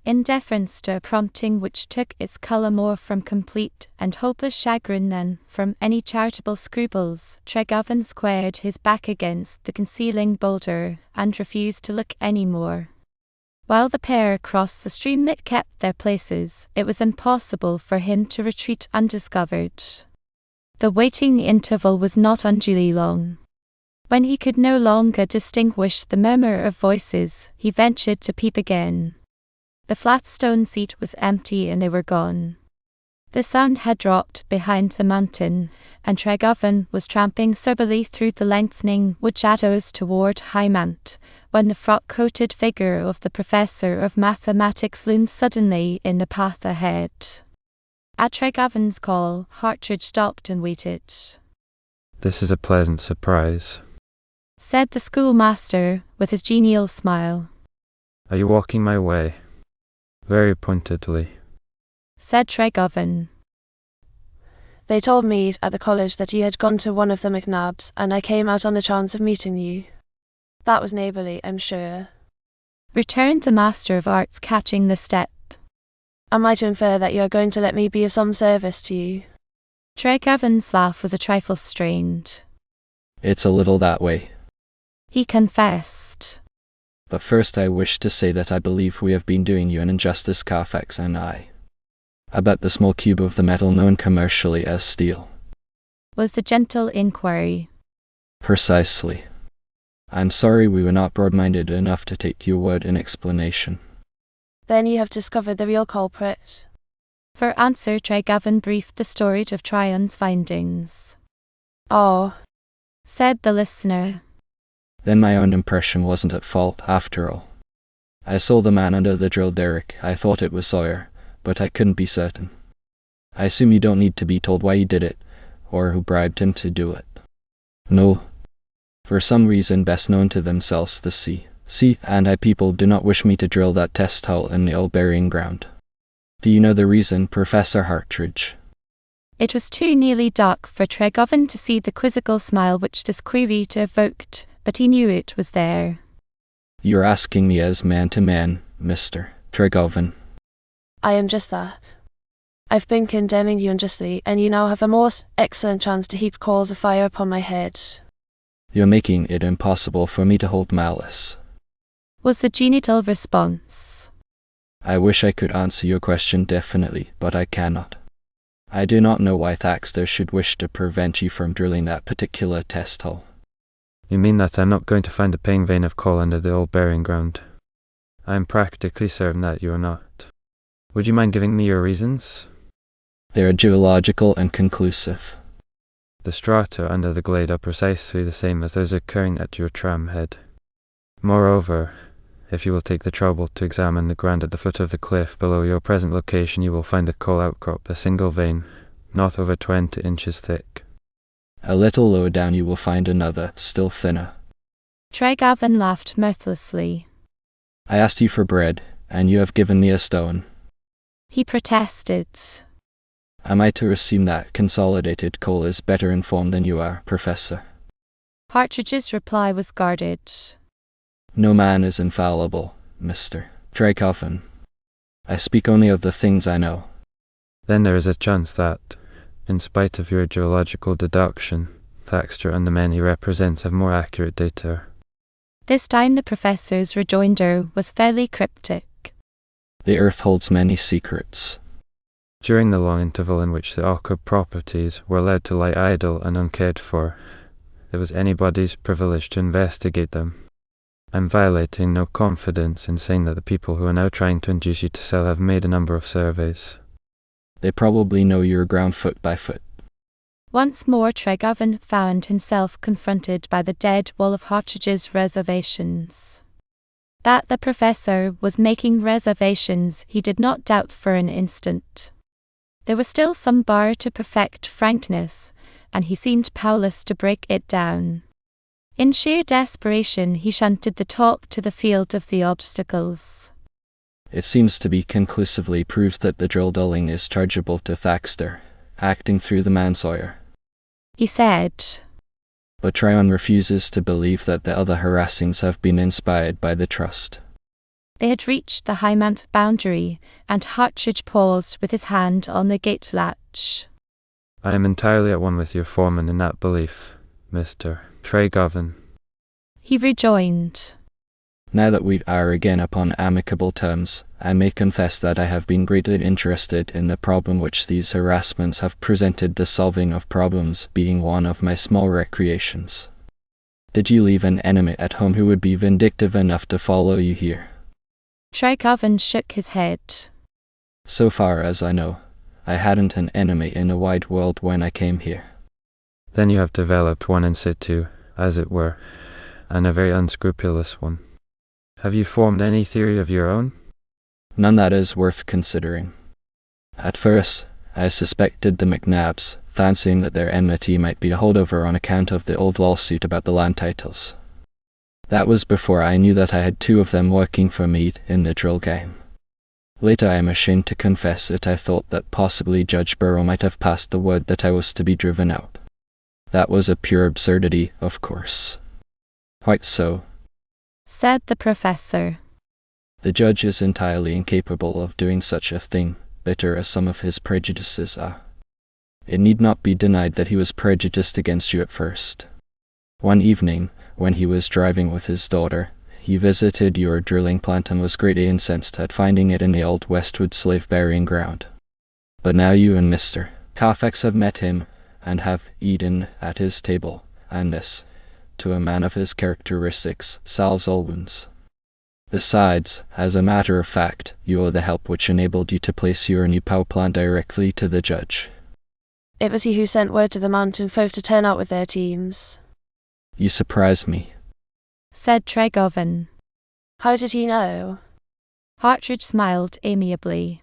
Speaker 1: In deference to a prompting which took its colour more from complete and hopeless chagrin than from any charitable scruples, Tregarvan squared his back against the concealing boulder and refused to look any more. While the pair crossed the streamlet kept their places, it was impossible for him to retreat undiscovered. The waiting interval was not unduly long. When he could no longer distinguish the murmur of voices, he ventured to peep again. The flat stone seat was empty and they were gone. The sun had dropped behind the mountain, and Tregarvan was tramping soberly through the lengthening wood shadows toward High Mount, when the frock-coated figure of the professor of mathematics loomed suddenly in the path ahead. At Tregarvan's call, Hartridge stopped and waited.
Speaker 9: "This is a pleasant surprise,"
Speaker 1: said the schoolmaster with his genial smile.
Speaker 9: "Are you walking my way?" "Very pointedly,"
Speaker 1: said Tregarvan.
Speaker 7: They told me at the college that you had gone to one of the McNabs, and I came out on the chance of meeting you. That was neighbourly, I'm sure.
Speaker 1: Returned the Master of Arts, catching the step.
Speaker 7: Am I to infer that you are going to let me be of some service to you?
Speaker 1: Tregavan's laugh was a trifle strained.
Speaker 2: It's a little that way.
Speaker 1: He confessed.
Speaker 2: But first I wish to say that I believe we have been doing you an injustice, Carfax and I. About the small cube of the metal known commercially as steel.
Speaker 1: Was the gentle inquiry.
Speaker 2: Precisely. I'm sorry we were not broad-minded enough to take your word in explanation.
Speaker 7: Then you have discovered the real culprit.
Speaker 1: For answer, Tregavan briefed the story of Tryon's findings.
Speaker 7: Oh,
Speaker 1: said the listener.
Speaker 2: Then my own impression wasn't at fault, after all. I saw the man under the drill derrick. I thought it was Sawyer, but I couldn't be certain. I assume you don't need to be told why he did it, or who bribed him to do it. No. For some reason best known to themselves, the C and I people do not wish me to drill that test hole in the old burying ground. Do you know the reason, Professor Hartridge?
Speaker 1: It was too nearly dark for Tregavan to see the quizzical smile which this query evoked, but he knew it was there.
Speaker 2: You're asking me as man to man, Mr. Tregavan.
Speaker 7: I am just that. I've been condemning you unjustly, and you now have a most excellent chance to heap coals of fire upon my head.
Speaker 2: You're making it impossible for me to hold malice.
Speaker 1: Was the genital response.
Speaker 2: I wish I could answer your question definitely, but I cannot. I do not know why Thaxter should wish to prevent you from drilling that particular test hole.
Speaker 9: You mean that I'm not going to find a paying vein of coal under the old burying ground? I am practically certain that you are not. Would you mind giving me your reasons?
Speaker 2: They are geological and conclusive.
Speaker 9: The strata under the glade are precisely the same as those occurring at your tram head. Moreover, if you will take the trouble to examine the ground at the foot of the cliff below your present location, you will find the coal outcrop a single vein, not over 20 inches thick.
Speaker 2: A little lower down you will find another, still thinner.
Speaker 1: Tregavan laughed mirthlessly.
Speaker 2: I asked you for bread, and you have given me a stone.
Speaker 1: He protested.
Speaker 2: Am I to assume that consolidated coal is better informed than you are, Professor?
Speaker 1: Hartridge's reply was guarded.
Speaker 2: No man is infallible, Mr. Tregavan. I speak only of the things I know.
Speaker 9: Then there is a chance that, in spite of your geological deduction, Thaxter and the men he represents have more accurate data.
Speaker 1: This time the professor's rejoinder was fairly cryptic.
Speaker 2: The earth holds many secrets.
Speaker 9: During the long interval in which the Arco properties were allowed to lie idle and uncared for, it was anybody's privilege to investigate them. I'm violating no confidence in saying that the people who are now trying to induce you to sell have made a number of surveys.
Speaker 2: They probably know your ground foot by foot.
Speaker 1: Once more Tregavan found himself confronted by the dead wall of Hartridge's reservations. That the professor was making reservations he did not doubt for an instant. There was still some bar to perfect frankness, and he seemed powerless to break it down. In sheer desperation he shunted the talk to the field of the obstacles.
Speaker 2: It seems to be conclusively proved that the drill dulling is chargeable to Thaxter, acting through the man Sawyer,
Speaker 1: he said.
Speaker 2: But Tryon refuses to believe that the other harassings have been inspired by the trust.
Speaker 1: They had reached the high-mount boundary, and Hartridge paused with his hand on the gate latch.
Speaker 9: I am entirely at one with your foreman in that belief, Mr. Tregavan,
Speaker 1: he rejoined.
Speaker 2: Now that we are again upon amicable terms, I may confess that I have been greatly interested in the problem which these harassments have presented, the solving of problems being one of my small recreations. Did you leave an enemy at home who would be vindictive enough to follow you here?
Speaker 1: Tregavan shook his head.
Speaker 2: So far as I know, I hadn't an enemy in the wide world when I came here.
Speaker 9: Then you have developed one in situ, as it were, and a very unscrupulous one. Have you formed any theory of your own?
Speaker 2: None that is worth considering. At first, I suspected the McNabs, fancying that their enmity might be a holdover on account of the old lawsuit about the land titles. That was before I knew that I had two of them working for me in the drill game. Later I am ashamed to confess it, I thought that possibly Judge Burrow might have passed the word that I was to be driven out. That was a pure absurdity, of course. Quite so,
Speaker 1: said the professor.
Speaker 2: The judge is entirely incapable of doing such a thing, bitter as some of his prejudices are. It need not be denied that he was prejudiced against you at first. One evening, when he was driving with his daughter, he visited your drilling plant and was greatly incensed at finding it in the old Westwood slave burying ground. But now you and Mr. Carfax have met him, and have eaten at his table, and this, to a man of his characteristics, salves all wounds. Besides, as a matter of fact, you owe the help which enabled you to place your new power plant directly to the judge.
Speaker 7: It was he who sent word to the mountain folk to turn out with their teams.
Speaker 2: You surprise me,
Speaker 1: said Tregovan.
Speaker 7: How did he know?
Speaker 1: Hartridge smiled amiably.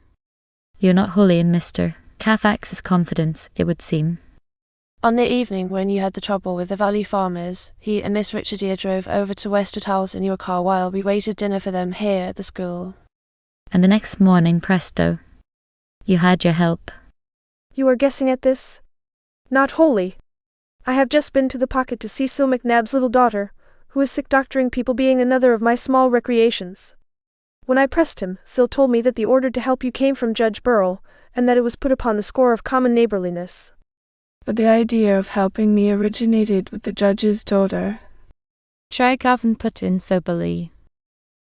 Speaker 10: You're not wholly in Mr. Carfax's confidence, it would seem.
Speaker 7: On the evening when you had the trouble with the valley farmers, he and Miss Richardier drove over to Westwood House in your car while we waited dinner for them here at the school.
Speaker 10: And the next morning, presto, you had your help.
Speaker 16: You are guessing at this? Not wholly. I have just been to the pocket to see Sil McNabb's little daughter, who is sick, doctoring people being another of my small recreations. When I pressed him, Sil told me that the order to help you came from Judge Burrell, and that it was put upon the score of common neighborliness.
Speaker 5: But the idea of helping me originated with the judge's daughter.
Speaker 1: Tregovan put in soberly.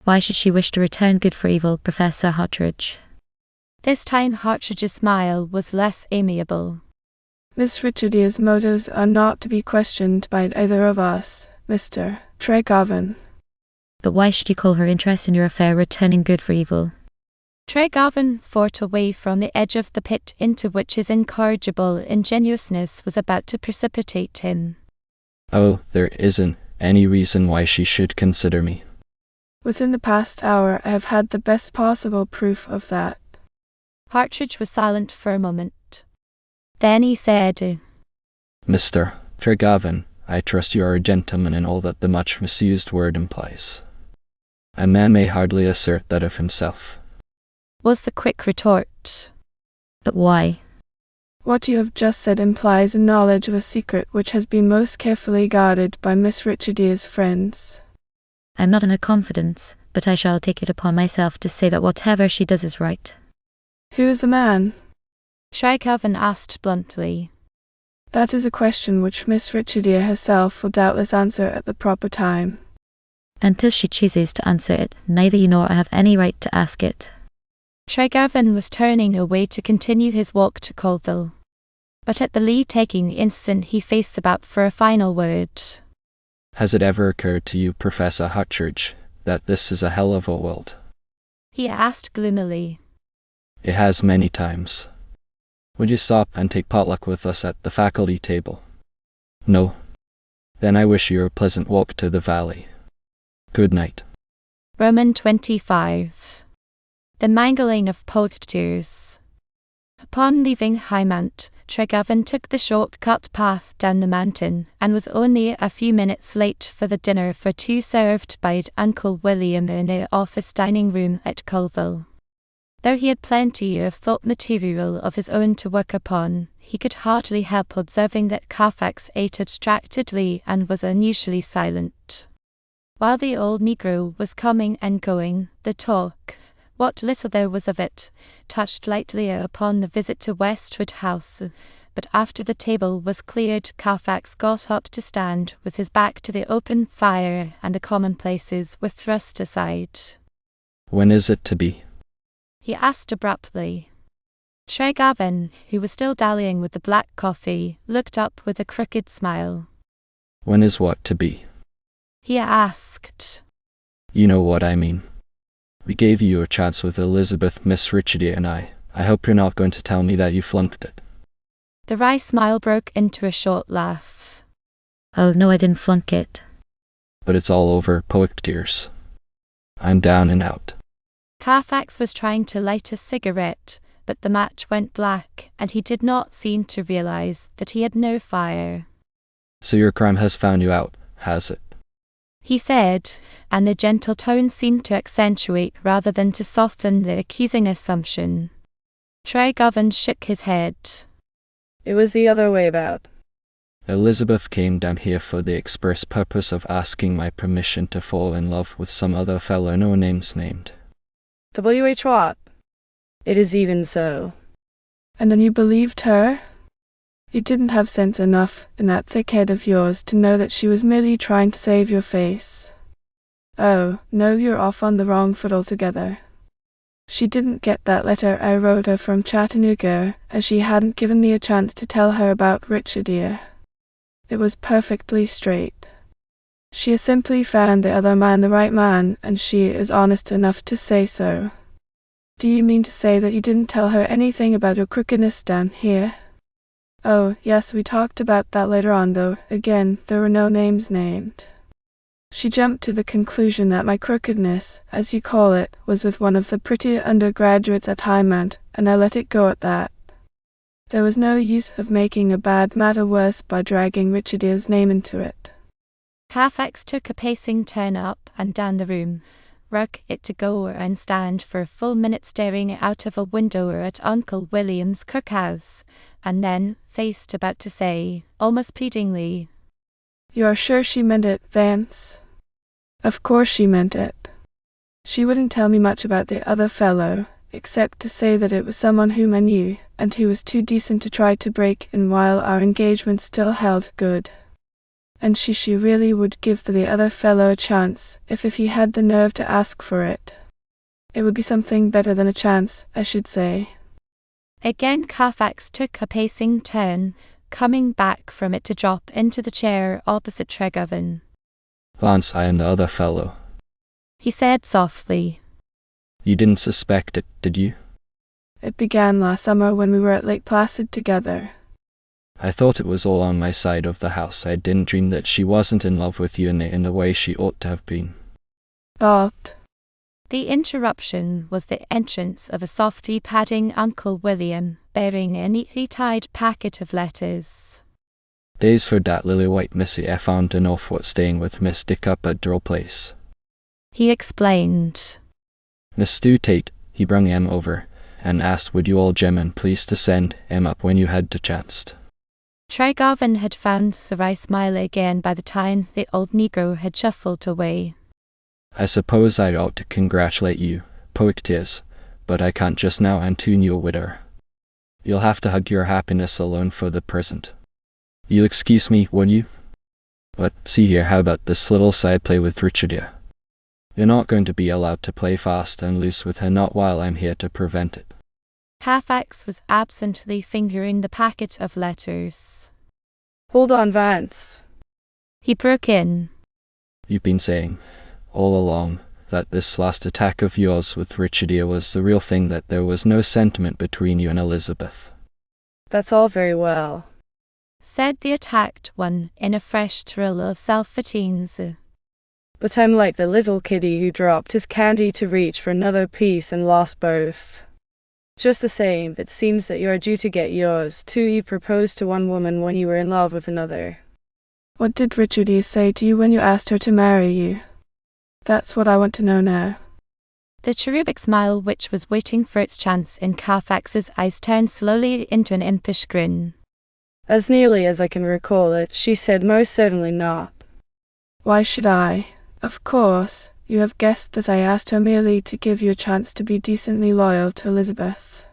Speaker 10: Why should she wish to return good for evil, Professor Hartridge?
Speaker 1: This time Hartridge's smile was less amiable.
Speaker 5: Miss Richardier's motives are not to be questioned by either of us, Mr. Tregovan.
Speaker 10: But why should you call her interest in your affair returning good for evil?
Speaker 1: Tregovan fought away from the edge of the pit into which his incorrigible ingenuousness was about to precipitate him.
Speaker 2: Oh, there isn't any reason why she should consider me.
Speaker 5: Within the past hour I have had the best possible proof of that.
Speaker 1: Hartridge was silent for a moment. Then he said,
Speaker 2: Mr. Tregovan, I trust you are a gentleman in all that the much misused word implies. A man may hardly assert that of himself,
Speaker 1: was the quick retort.
Speaker 10: But why?
Speaker 5: What you have just said implies a knowledge of a secret which has been most carefully guarded by Miss Richardier's friends.
Speaker 10: I'm not in her confidence, but I shall take it upon myself to say that whatever she does is right.
Speaker 5: Who is the man?
Speaker 1: Tregovan asked bluntly.
Speaker 5: That is a question which Miss Richardier herself will doubtless answer at the proper time.
Speaker 10: Until she chooses to answer it, neither you nor I have any right to ask it.
Speaker 1: Tregovan was turning away to continue his walk to Colville. But at the leave-taking instant he faced about for a final word.
Speaker 2: Has it ever occurred to you, Professor Hartridge, that this is a hell of a world?
Speaker 1: He asked gloomily.
Speaker 2: It has many times. Would you stop and take potluck with us at the faculty table? No? Then I wish you a pleasant walk to the valley. Good night.
Speaker 1: Roman 25. The mangling of poachers. Upon leaving Highmount, Tregovan took the short-cut path down the mountain, and was only a few minutes late for the dinner for two served by Uncle William in the office dining room at Colville. Though he had plenty of thought material of his own to work upon, he could hardly help observing that Carfax ate abstractedly and was unusually silent. While the old negro was coming and going, the talk, what little there was of it, touched lightly upon the visit to Westwood House, but after the table was cleared Carfax got up to stand with his back to the open fire and the commonplaces were thrust aside.
Speaker 2: When is it to be?
Speaker 1: He asked abruptly. Tregovan, who was still dallying with the black coffee, looked up with a crooked smile.
Speaker 2: When is what to be?
Speaker 1: He asked.
Speaker 2: You know what I mean. We gave you a chance with Elizabeth, Miss Richardier and I. I hope you're not going to tell me that you flunked it.
Speaker 1: The wry smile broke into a short laugh.
Speaker 10: Oh no, I didn't flunk it.
Speaker 2: But it's all over, poachers. I'm down and out.
Speaker 1: Carfax was trying to light a cigarette, but the match went black, and he did not seem to realize that he had no fire.
Speaker 2: So your crime has found you out, has it?
Speaker 1: he said, and the gentle tone seemed to accentuate rather than to soften the accusing assumption. Tregovan shook his head.
Speaker 3: It was the other way about.
Speaker 2: Elizabeth came down here for the express purpose of asking my permission to fall in love with some other fellow no names named.
Speaker 3: W.H. Watt. It is even so.
Speaker 5: And then you believed her? You didn't have sense enough in that thick head of yours to know that she was merely trying to save your face. Oh, no, you're off on the wrong foot altogether. She didn't get that letter I wrote her from Chattanooga, as she hadn't given me a chance to tell her about Richard here. It was perfectly straight. She has simply found the other man the right man, and she is honest enough to say so. Do you mean to say that you didn't tell her anything about your crookedness down here? Oh, yes, we talked about that later on, though, again, there were no names named. She jumped to the conclusion that my crookedness, as you call it, was with one of the pretty undergraduates at Highmount, and I let it go at that. There was no use of making a bad matter worse by dragging Richard Dere's name into it.
Speaker 1: Carfax took a pacing turn up and down the room, rug it to go and stand for a full minute staring out of a window at Uncle William's cookhouse, and then faced about to say, almost pleadingly,
Speaker 5: "You are sure she meant it, Vance?" Of course she meant it. She wouldn't tell me much about the other fellow, except to say that it was someone whom I knew, and who was too decent to try to break in while our engagement still held good. And she really would give the other fellow a chance, if he had the nerve to ask for it. It would be something better than a chance, I should say.
Speaker 1: Again Carfax took a pacing turn, coming back from it to drop into the chair opposite Tregovan.
Speaker 2: Vance, I am the other fellow,
Speaker 1: he said softly.
Speaker 2: You didn't suspect it, did you?
Speaker 5: It began last summer when we were at Lake Placid together.
Speaker 2: I thought it was all on my side of the house. I didn't dream that she wasn't in love with you in the way she ought to have been.
Speaker 5: But
Speaker 1: the interruption was the entrance of a softly padding Uncle William, bearing a neatly tied packet of letters.
Speaker 2: Days for dat lily white missy I found enough what staying with Miss Dick up at Durrell Place,
Speaker 1: he explained.
Speaker 2: Miss Stu Tate, he brung em over, and asked would you all gemmen please to send em up when you had the chance.
Speaker 1: Tregovan had found the wry smile again by the time the old negro had shuffled away.
Speaker 2: I suppose I ought to congratulate you, poet 'tis, but I can't just now, I'm too new a widder. You'll have to hug your happiness alone for the present. You'll excuse me, won't you? But see here, how about this little side play with Richardia? You're not going to be allowed to play fast and loose with her, not while I'm here to prevent it.
Speaker 1: Carfax was absently fingering the packet of letters.
Speaker 3: Hold on, Vance,
Speaker 1: he broke in.
Speaker 2: You've been saying, all along, that this last attack of yours with Richardia was the real thing, that there was no sentiment between you and Elizabeth.
Speaker 3: That's all very well,
Speaker 1: said the attacked one in a fresh thrill of self-fatigue.
Speaker 3: But I'm like the little kiddie who dropped his candy to reach for another piece and lost both. Just the same, it seems that you are due to get yours, too. You proposed to one woman when you were in love with another.
Speaker 5: What did Richardia say to you when you asked her to marry you? That's what I want to know now.
Speaker 1: The cherubic smile which was waiting for its chance in Carfax's eyes turned slowly into an impish grin.
Speaker 3: As nearly as I can recall it, she said most certainly not.
Speaker 5: Why should I? Of course, you have guessed that I asked her merely to give you a chance to be decently loyal to Elizabeth.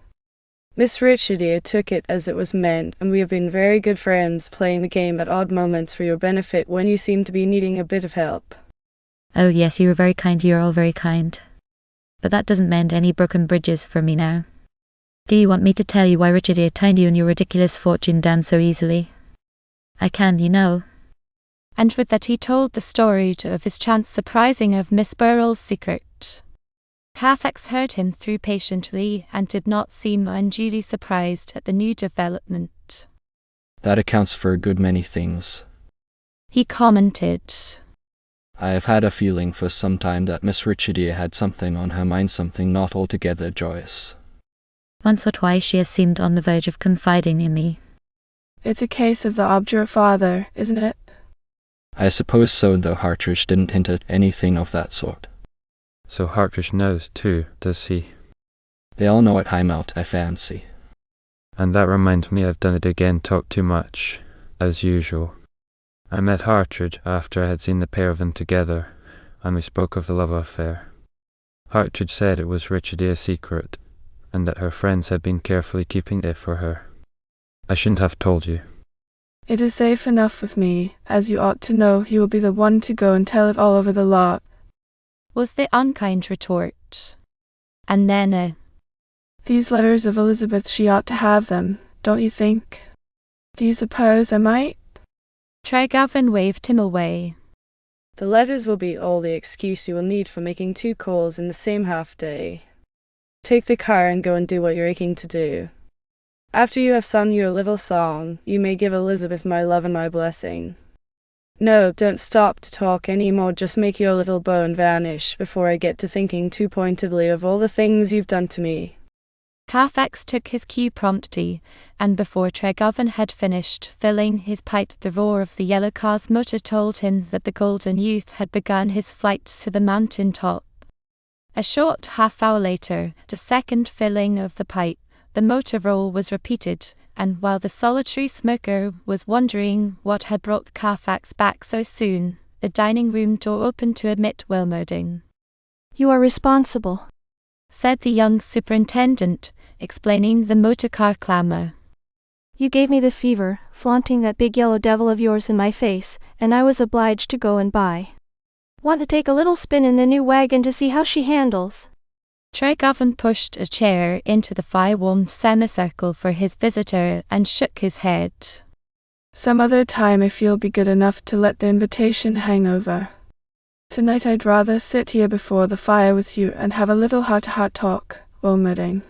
Speaker 3: Miss Richardia took it as it was meant, and we have been very good friends, playing the game at odd moments for your benefit when you seem to be needing a bit of help.
Speaker 10: Oh yes, you were very kind, you're all very kind. But that doesn't mend any broken bridges for me now. Do you want me to tell you why Richardia turned you and your ridiculous fortune down so easily? I can, you know.
Speaker 1: And with that he told the story of his chance surprising of Miss Burrell's secret. Carfax heard him through patiently and did not seem unduly surprised at the new development.
Speaker 2: That accounts for a good many things,
Speaker 1: he commented.
Speaker 2: I have had a feeling for some time that Miss Richardia had something on her mind, something not altogether joyous.
Speaker 10: Once or twice she has seemed on the verge of confiding in me.
Speaker 5: It's a case of the obdurate father, isn't it?
Speaker 2: I suppose so, though Hartridge didn't hint at anything of that sort.
Speaker 9: So Hartridge knows too, does he?
Speaker 2: They all know at Highmount, I fancy.
Speaker 9: And that reminds me I've done it again, talked too much, as usual. I met Hartridge after I had seen the pair of them together, and we spoke of the love affair. Hartridge said it was Richardly a secret, and that her friends had been carefully keeping it for her. I shouldn't have told you.
Speaker 5: It is safe enough with me, as you ought to know he will be the one to go and tell it all over the lot,
Speaker 1: was the unkind retort. And then
Speaker 5: these letters of Elizabeth, she ought to have them, don't you think? Do you suppose I might?
Speaker 1: Tregarvan waved him away.
Speaker 3: The letters will be all the excuse you will need for making 2 calls in the same half day. Take the car and go and do what you're aching to do. After you have sung your little song, you may give Elizabeth my love and my blessing. No, don't stop to talk any more, just make your little bone vanish before I get to thinking too pointedly of all the things you've done to me.
Speaker 1: Carfax took his cue promptly, and before Tregarvan had finished filling his pipe, the roar of the yellow car's motor told him that the golden youth had begun his flight to the mountain top. A short half-hour later, the second filling of the pipe, the motor roll was repeated, and while the solitary smoker was wondering what had brought Carfax back so soon, the dining room door opened to admit Wilmerding.
Speaker 6: You are responsible,
Speaker 1: said the young superintendent, explaining the motor car clamor.
Speaker 6: You gave me the fever, flaunting that big yellow devil of yours in my face, and I was obliged to go and buy. Want to take a little spin in the new wagon to see how she handles?
Speaker 1: Tregarvan pushed a chair into the fire-warmed semicircle for his visitor and shook his head.
Speaker 5: Some other time if you'll be good enough to let the invitation hang over. Tonight I'd rather sit here before the fire with you and have a little heart-to-heart talk, Wilmerding.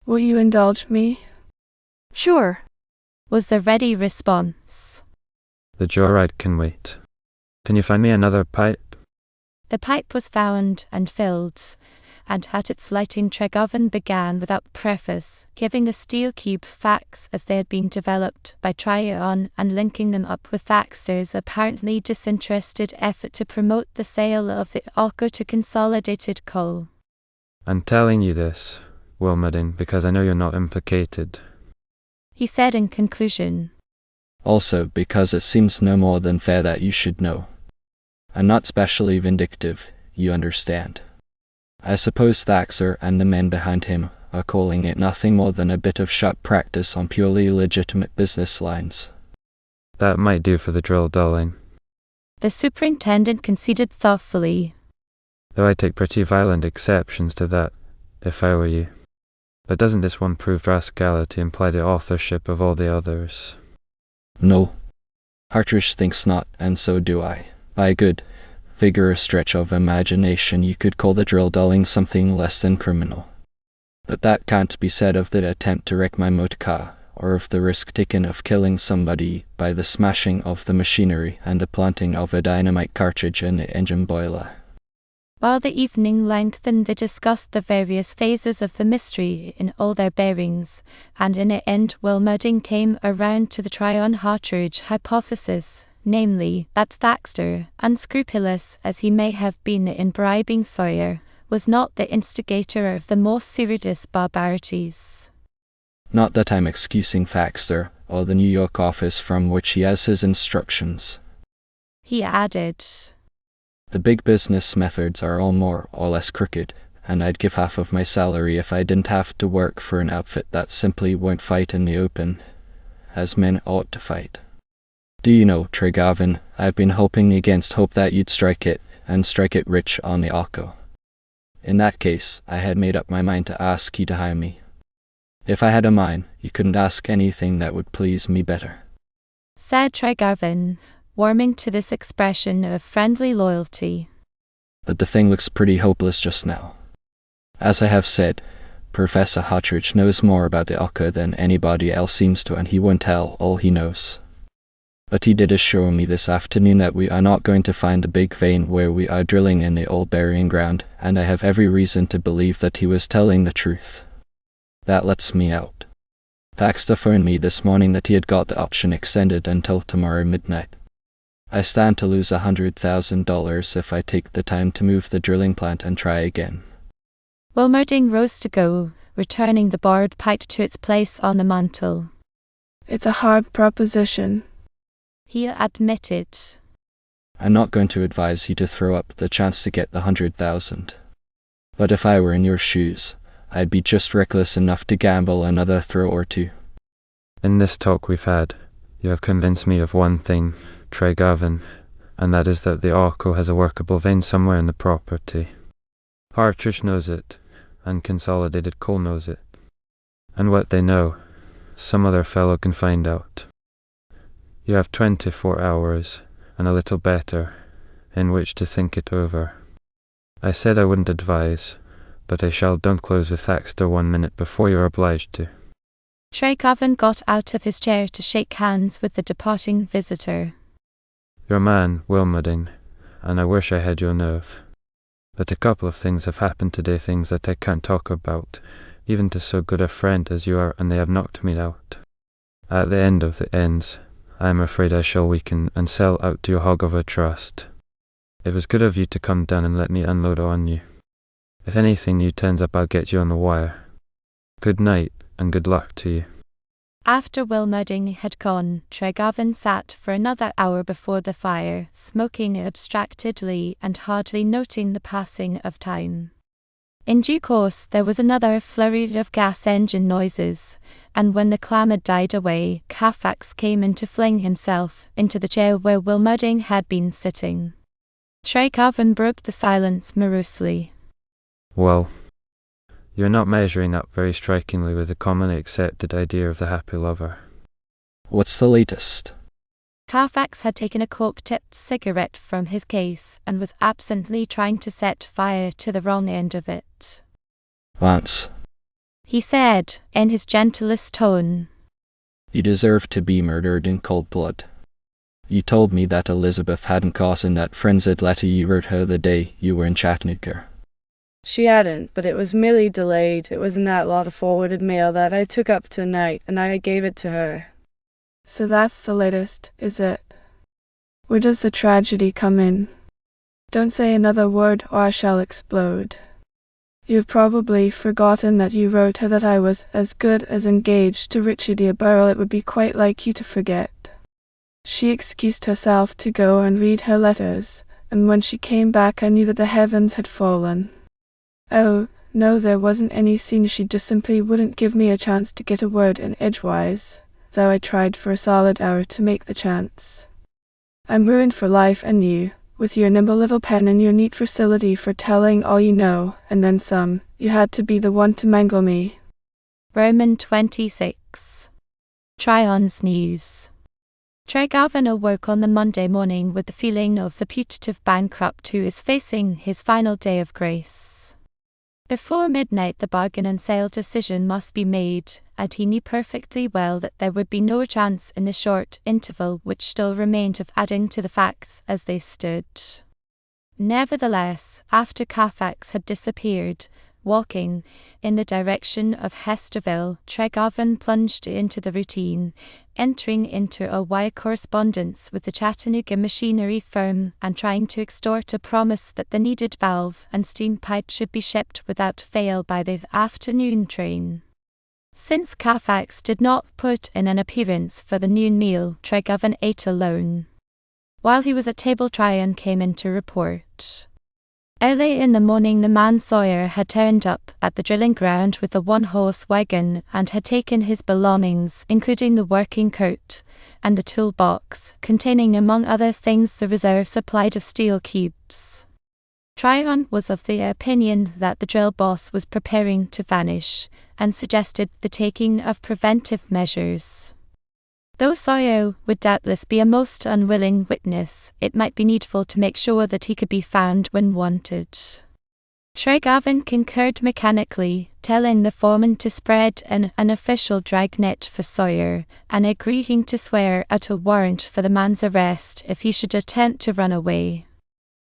Speaker 5: Will you indulge me?
Speaker 6: Sure,
Speaker 1: was the ready response.
Speaker 9: The joyride can wait. Can you find me another pipe?
Speaker 1: The pipe was found and filled, and at its lighting Tregarvan began without preface, giving the steel cube facts as they had been developed by Tryon and linking them up with Thaxter's apparently disinterested effort to promote the sale of the Alco to Consolidated Coal.
Speaker 9: I'm telling you this, Wilmerding, because I know you're not implicated,
Speaker 1: he said in conclusion.
Speaker 2: Also, because it seems no more than fair that you should know. I'm not specially vindictive, you understand. I suppose Thaxter and the men behind him are calling it nothing more than a bit of sharp practice on purely legitimate business lines.
Speaker 9: That might do for the drill dulling,
Speaker 1: the superintendent conceded thoughtfully.
Speaker 9: Though I take pretty violent exceptions to that, if I were you. But doesn't this one proved rascality imply the authorship of all the others?
Speaker 2: No. Hartridge thinks not, and so do I. By a good, vigorous stretch of imagination you could call the drill dulling something less than criminal. But that can't be said of the attempt to wreck my motor car, or of the risk taken of killing somebody by the smashing of the machinery and the planting of a dynamite cartridge in the engine boiler.
Speaker 1: While the evening lengthened, they discussed the various phases of the mystery in all their bearings, and in the end Wilmerding came around to the Tryon-Hartridge hypothesis, namely, that Thaxter, unscrupulous as he may have been in bribing Sawyer, was not the instigator of the more serious barbarities.
Speaker 2: Not that I'm excusing Thaxter, or the New York office from which he has his instructions,
Speaker 1: he added.
Speaker 2: The big business methods are all more or less crooked, and I'd give half of my salary if I didn't have to work for an outfit that simply won't fight in the open, as men ought to fight. Do you know, Tregarvan, I've been hoping against hope that you'd strike it, and strike it rich on the Alco. In that case, I had made up my mind to ask you to hire me. If I had a mind, you couldn't ask anything that would please me better,
Speaker 1: said Tregarvan, warming to this expression of friendly loyalty.
Speaker 2: But the thing looks pretty hopeless just now. As I have said, Professor Hartridge knows more about the Alco than anybody else seems to, and he won't tell all he knows. But he did assure me this afternoon that we are not going to find the big vein where we are drilling in the old burying ground, and I have every reason to believe that he was telling the truth. That lets me out. Thaxter phoned me this morning that he had got the option extended until tomorrow midnight. I stand to lose $100,000 if I take the time to move the drilling plant and try again.
Speaker 1: Wilmerding rose to go, returning the borrowed pipe to its place on the mantel.
Speaker 5: It's a hard proposition,
Speaker 1: he admitted.
Speaker 2: I'm not going to advise you to throw up the chance to get the 100,000. But if I were in your shoes, I'd be just reckless enough to gamble another throw or two.
Speaker 9: In this talk we've had, you have convinced me of one thing, Tregarvan, and that is that the Orco has a workable vein somewhere in the property. Partridge knows it, and Consolidated Coal knows it. And what they know, some other fellow can find out. You have 24 hours, and a little better, in which to think it over. I said I wouldn't advise, but I shall. Don't close with Thaxter 1 minute before you're obliged to.
Speaker 1: Tregarvan got out of his chair to shake hands with the departing visitor.
Speaker 9: Your man, Wilmerding, and I wish I had your nerve. But a couple of things have happened today, things that I can't talk about, even to so good a friend as you are, and they have knocked me out. At the end of the ends, I am afraid I shall weaken and sell out to your hog of a trust. It was good of you to come down and let me unload on you. If anything new turns up, I'll get you on the wire. Good night, and good luck to you.
Speaker 1: After Wilmerding had gone, Tregarvan sat for another hour before the fire, smoking abstractedly and hardly noting the passing of time. In due course there was another flurry of gas engine noises, and when the clamour died away, Carfax came in to fling himself into the chair where Wilmerding had been sitting. Tregarvan broke the silence morosely.
Speaker 9: Well, you're not measuring up very strikingly with the commonly accepted idea of the happy lover.
Speaker 2: What's the latest?
Speaker 1: Carfax had taken a cork-tipped cigarette from his case and was absently trying to set fire to the wrong end of it.
Speaker 2: Vance,
Speaker 1: he said, in his gentlest tone.
Speaker 2: You deserve to be murdered in cold blood. You told me that Elizabeth hadn't gotten that frenzied letter you wrote her the day you were in Chattanooga.
Speaker 3: She hadn't, but it was merely delayed. It was in that lot of forwarded mail that I took up tonight, and I gave it to her.
Speaker 5: So that's the latest, is it? Where does the tragedy come in? Don't say another word or I shall explode. You've probably forgotten that you wrote her that I was as good as engaged to Richie de Burrell. It would be quite like you to forget. She excused herself to go and read her letters, and when she came back I knew that the heavens had fallen. Oh, no, there wasn't any scene. She just simply wouldn't give me a chance to get a word in edgewise, though I tried for a solid hour to make the chance. I'm ruined for life, and you, with your nimble little pen and your neat facility for telling all you know, and then some, you had to be the one to mangle me.
Speaker 1: Roman 26. Tryon's News. Tregarvan awoke on the Monday morning with the feeling of the putative bankrupt who is facing his final day of grace. Before midnight the bargain and sale decision must be made, and he knew perfectly well that there would be no chance in the short interval which still remained of adding to the facts as they stood. Nevertheless, after Carfax had disappeared, walking in the direction of Hesterville, Tregarvan plunged into the routine, entering into a wire correspondence with the Chattanooga machinery firm and trying to extort a promise that the needed valve and steam pipe should be shipped without fail by the afternoon train. Since Carfax did not put in an appearance for the noon meal, Tregarvan ate alone. While he was at table, Tryon came in to report. Early in the morning the man Sawyer had turned up at the drilling ground with a one-horse wagon and had taken his belongings, including the working coat and the toolbox, containing among other things the reserve supply of steel cubes. Tryon was of the opinion that the drill boss was preparing to vanish, and suggested the taking of preventive measures. Though Sawyer would doubtless be a most unwilling witness, it might be needful to make sure that he could be found when wanted. Tregarvan concurred mechanically, telling the foreman to spread an unofficial dragnet for Sawyer, and agreeing to swear out a warrant for the man's arrest if he should attempt to run away.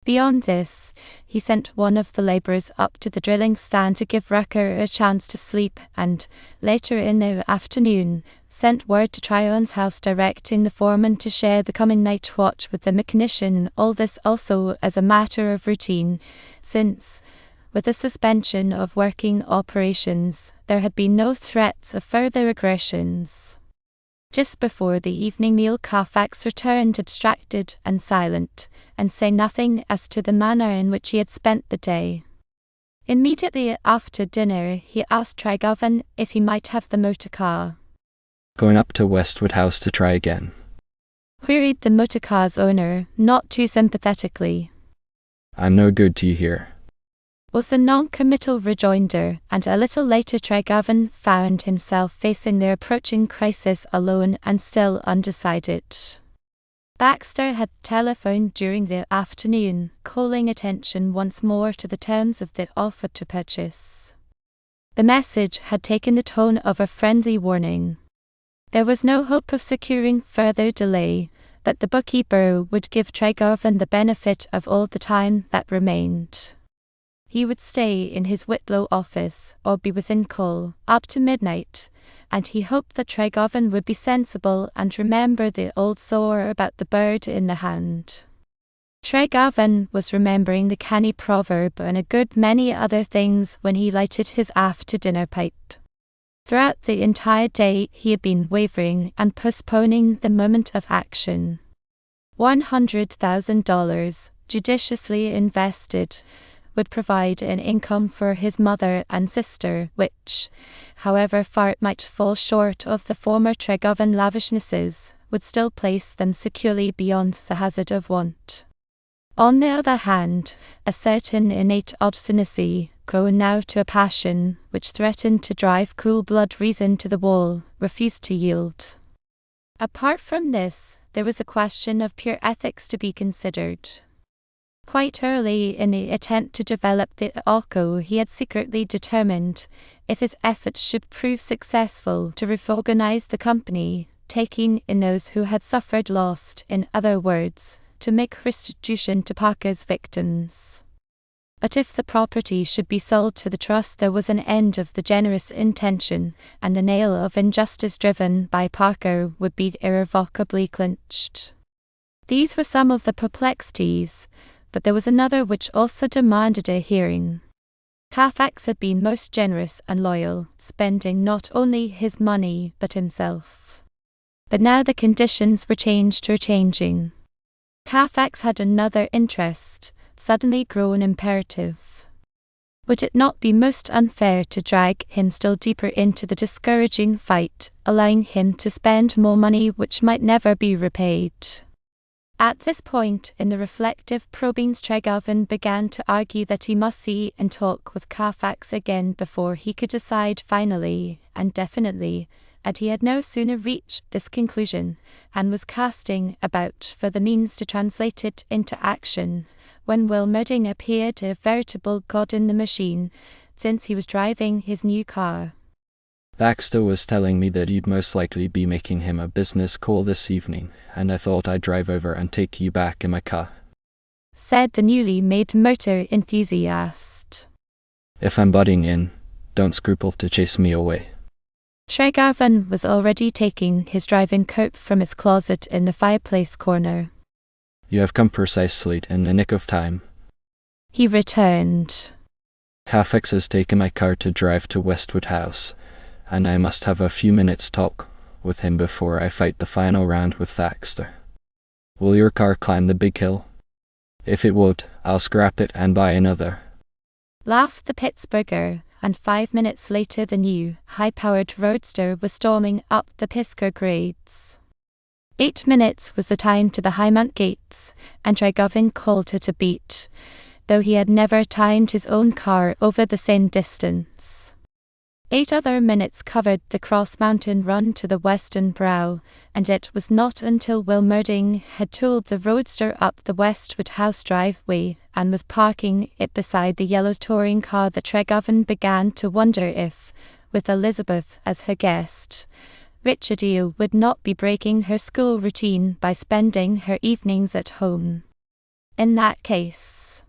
Speaker 1: Beyond this, he sent one of the labourers up to the drilling stand to give Rucker a chance to sleep, and, later in the afternoon, sent word to Tryon's house directing the foreman to share the coming night watch with the mechanician, all this also as a matter of routine, since, with the suspension of working operations, there had been no threats of further aggressions. Just before the evening meal, Carfax returned abstracted and silent, and saying nothing as to the manner in which he had spent the day. Immediately after dinner, he asked Trygovan if he might have the motor car.
Speaker 2: Going up to Westwood House to try again?
Speaker 1: Queried the motor car's owner, not too sympathetically.
Speaker 2: I'm no good to you here,
Speaker 1: Was the non-committal rejoinder, and a little later Trygovan found himself facing the approaching crisis alone and still undecided. Baxter had telephoned during the afternoon, calling attention once more to the terms of the offer to purchase. The message had taken the tone of a friendly warning. There was no hope of securing further delay, but the bookkeeper would give Trygovan the benefit of all the time that remained. He would stay in his Whitlow office, or be within call, up to midnight, and he hoped that Trygovan would be sensible and remember the old saw about the bird in the hand. Trygovan was remembering the canny proverb and a good many other things when he lighted his after-dinner pipe. Throughout the entire day he had been wavering and postponing the moment of action. $100,000, judiciously invested, would provide an income for his mother and sister, which, however far it might fall short of the former Trygovan lavishnesses, would still place them securely beyond the hazard of want. On the other hand, a certain innate obstinacy, grown now to a passion, which threatened to drive cool-blood reason to the wall, refused to yield. Apart from this, there was a question of pure ethics to be considered. Quite early in the attempt to develop the ALCO, he had secretly determined, if his efforts should prove successful, to reorganize the company, taking in those who had suffered loss, in other words, to make restitution to Parker's victims. But if the property should be sold to the trust, there was an end of the generous intention, and the nail of injustice driven by Parker would be irrevocably clinched. These were some of the perplexities, but there was another which also demanded a hearing. Carfax had been most generous and loyal, spending not only his money but himself. But now the conditions were changed or changing. Carfax had another interest, suddenly grown imperative. Would it not be most unfair to drag him still deeper into the discouraging fight, allowing him to spend more money which might never be repaid? At this point in the reflective probings, Trygovan began to argue that he must see and talk with Carfax again before he could decide finally and definitely, and he had no sooner reached this conclusion, and was casting about for the means to translate it into action, when Will Mudding appeared, a veritable god in the machine, since he was driving his new car.
Speaker 2: Baxter was telling me that you'd most likely be making him a business call this evening, and I thought I'd drive over and take you back in my car,
Speaker 1: said the newly made motor enthusiast.
Speaker 2: If I'm butting in, don't scruple to chase me away.
Speaker 1: Trygovan was already taking his driving coat from its closet in the fireplace corner.
Speaker 2: You have come precisely in the nick of time,
Speaker 1: he returned.
Speaker 2: Carfax has taken my car to drive to Westwood House, and I must have a few minutes' talk with him before I fight the final round with Baxter. Will your car climb the big hill? If it would, I'll scrap it and buy another,
Speaker 1: laughed the Pittsburgher, and 5 minutes later the new, high-powered roadster was storming up the Pisgah grades. 8 minutes was the time to the Highmount gates, and Trygovan called it a beat, though he had never timed his own car over the same distance. 8 other minutes covered the cross-mountain run to the western brow, and it was not until Will Mudding had tooled the roadster up the Westwood House driveway and was parking it beside the yellow touring car that Trygovan began to wonder if, with Elizabeth as her guest, Richardia would not be breaking her school routine by spending her evenings at home. In that case.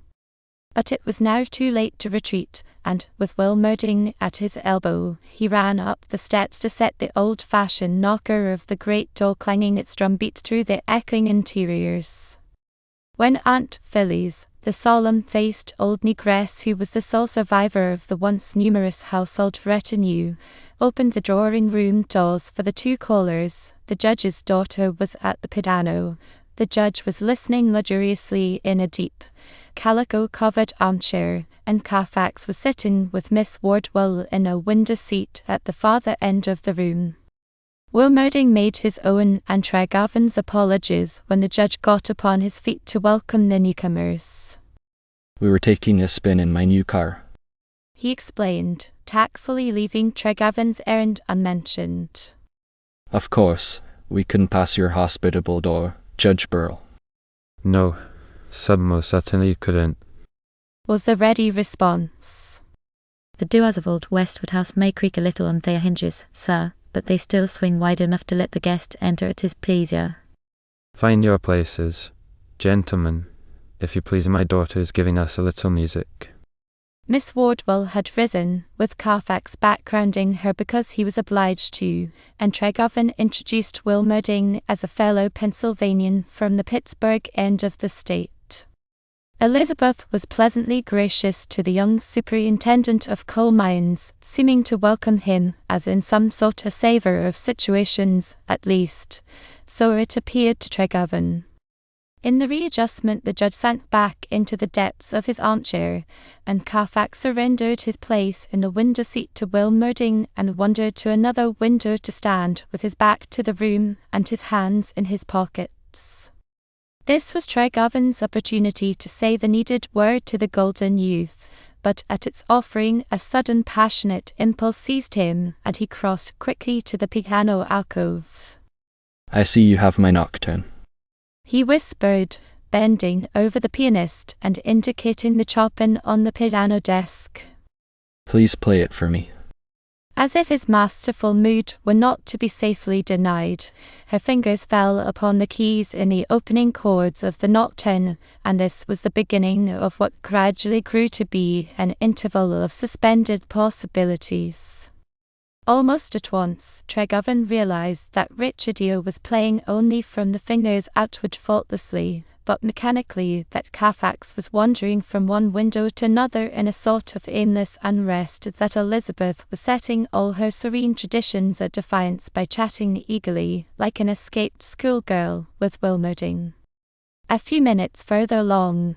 Speaker 1: But it was now too late to retreat, and, with Will Merding at his elbow, he ran up the steps to set the old-fashioned knocker of the great door clanging its drumbeat through the echoing interiors. When Aunt Phyllis, the solemn-faced old negress who was the sole survivor of the once numerous household retinue, opened the drawing-room doors for the two callers, the judge's daughter was at the piano. The judge was listening luxuriously in a deep, calico-covered armchair, and Carfax was sitting with Miss Wardwell in a window seat at the farther end of the room. Will Merding made his own and Tregarvan's apologies when the judge got upon his feet to welcome the newcomers.
Speaker 2: We were taking a spin in my new car,
Speaker 1: he explained, tactfully leaving Tregarvan's errand unmentioned.
Speaker 2: Of course, we couldn't pass your hospitable door, Judge Burrell.
Speaker 9: No, sir, most certainly you couldn't,
Speaker 1: was the ready response.
Speaker 10: The doors of old Westwood House may creak a little on their hinges, sir, but they still swing wide enough to let the guest enter at his pleasure.
Speaker 9: Find your places. Gentlemen, if you please, my daughter is giving us a little music.
Speaker 1: Miss Wardwell had risen, with Carfax backgrounding her because he was obliged to, and Tregarvan introduced Will Merding as a fellow Pennsylvanian from the Pittsburgh end of the state. Elizabeth was pleasantly gracious to the young superintendent of coal mines, seeming to welcome him as in some sort a saver of situations, at least, so it appeared to Tregarvan. In the readjustment the judge sank back into the depths of his armchair, and Carfax surrendered his place in the window seat to Will Merding and wandered to another window to stand with his back to the room and his hands in his pockets. This was Tregarvan's opportunity to say the needed word to the golden youth, but at its offering a sudden passionate impulse seized him, and he crossed quickly to the piano alcove.
Speaker 2: I see you have my nocturne,
Speaker 1: he whispered, bending over the pianist and indicating the Chopin on the piano desk.
Speaker 2: Please play it for me.
Speaker 1: As if his masterful mood were not to be safely denied, her fingers fell upon the keys in the opening chords of the nocturne, and this was the beginning of what gradually grew to be an interval of suspended possibilities. Almost at once, Tregarvan realized that Richardio was playing only from the fingers outward faultlessly, but mechanically that Carfax was wandering from one window to another in a sort of aimless unrest, that Elizabeth was setting all her serene traditions at defiance by chatting eagerly, like an escaped schoolgirl, with Will Merding. A few minutes further along,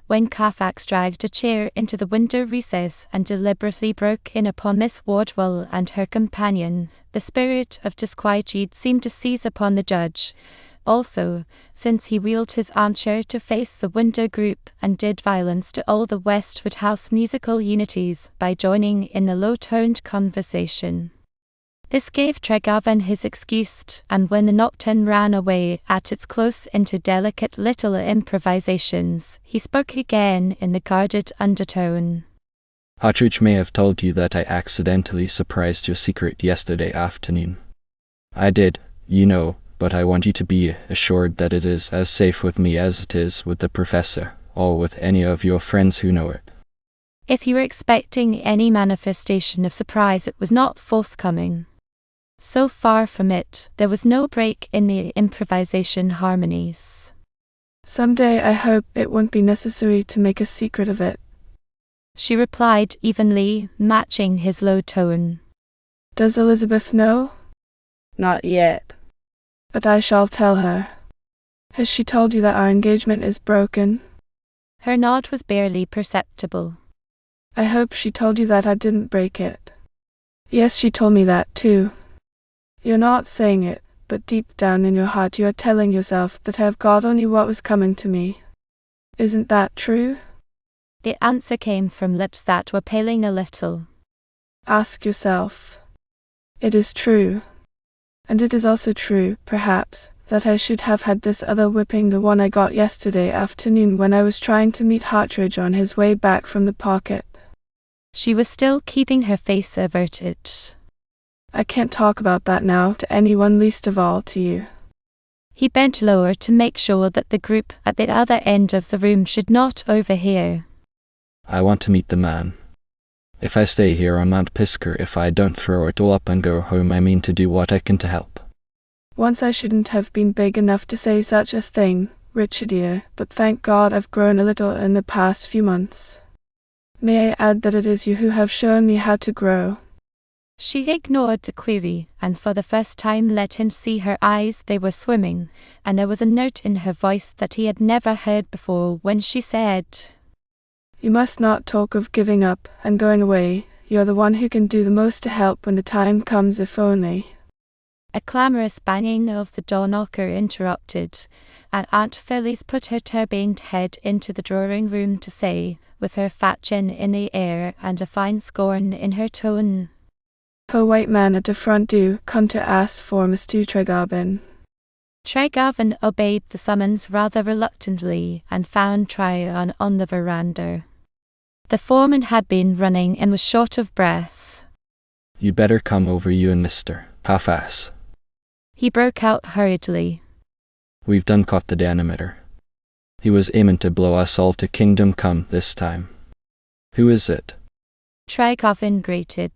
Speaker 1: when Carfax dragged a chair into the window recess and deliberately broke in upon Miss Wardwell and her companion, the spirit of disquietude seemed to seize upon the judge, also, since he wheeled his armchair to face the window group and did violence to all the Westwood House musical unities by joining in the low-toned conversation. This gave Tregarvan his excuse, and when the nocturne ran away at its close into delicate little improvisations, he spoke again in the guarded undertone.
Speaker 2: Partridge may have told you that I accidentally surprised your secret yesterday afternoon. I did, you know, but I want you to be assured that it is as safe with me as it is with the professor, or with any of your friends who know it.
Speaker 1: If you were expecting any manifestation of surprise, it was not forthcoming. So far from it, there was no break in the improvisation harmonies.
Speaker 5: Someday I hope it won't be necessary to make a secret of it,
Speaker 1: she replied evenly, matching his low tone.
Speaker 5: Does Elizabeth know?
Speaker 3: Not yet.
Speaker 5: But I shall tell her. Has she told you that our engagement is broken?
Speaker 1: Her nod was barely perceptible.
Speaker 5: I hope she told you that I didn't break it. Yes, she told me that too. You're not saying it, but deep down in your heart you are telling yourself that I have got only what was coming to me. Isn't that true?
Speaker 1: The answer came from lips that were paling a little.
Speaker 5: Ask yourself. It is true. And it is also true, perhaps, that I should have had this other whipping, the one I got yesterday afternoon when I was trying to meet Hartridge on his way back from the pocket.
Speaker 1: She was still keeping her face averted.
Speaker 5: I can't talk about that now to anyone, least of all to you.
Speaker 1: He bent lower to make sure that the group at the other end of the room should not overhear.
Speaker 2: I want to meet the man. If I stay here on Mount Pisker, if I don't throw it all up and go home, I mean to do what I can to help.
Speaker 5: Once I shouldn't have been big enough to say such a thing, Richard dear, but thank God I've grown a little in the past few months. May I add that it is you who have shown me how to grow?
Speaker 1: She ignored the query, and for the first time let him see her eyes. They were swimming, and there was a note in her voice that he had never heard before when she said,
Speaker 5: You must not talk of giving up and going away. You're the one who can do the most to help when the time comes, if only.
Speaker 1: A clamorous banging of the door knocker interrupted, and Aunt Phyllis put her turbaned head into the drawing room to say, with her fat chin in the air and a fine scorn in her tone,
Speaker 5: "Her white man at the front do come to ask for Mr. Tregarvin."
Speaker 1: Tregarvin obeyed the summons rather reluctantly and found Tryon on the veranda. The foreman had been running and was short of breath.
Speaker 2: You better come over, you and Mr. Half-ass.
Speaker 1: He broke out hurriedly.
Speaker 2: We've done caught the dynamiter. He was aiming to blow us all to kingdom come this time. Who is it?
Speaker 1: Tregarvin grated.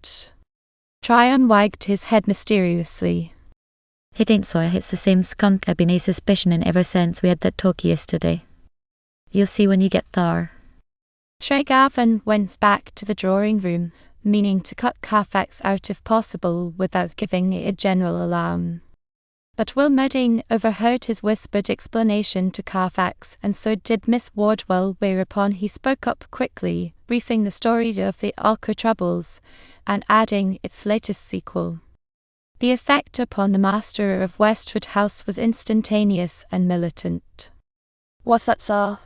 Speaker 1: Tryon wagged his head mysteriously.
Speaker 10: It ain't so, it's the same skunk I've been a suspicioning ever since we had that talk yesterday. You'll see when you get thar.
Speaker 1: Tregarvin went back to the drawing room, meaning to cut Carfax out if possible without giving a general alarm. But Will Mudding overheard his whispered explanation to Carfax, and so did Miss Wardwell, whereupon he spoke up quickly, briefing the story of the Alco troubles, and adding its latest sequel. The effect upon the master of Westwood House was instantaneous and militant.
Speaker 7: What's that, sir?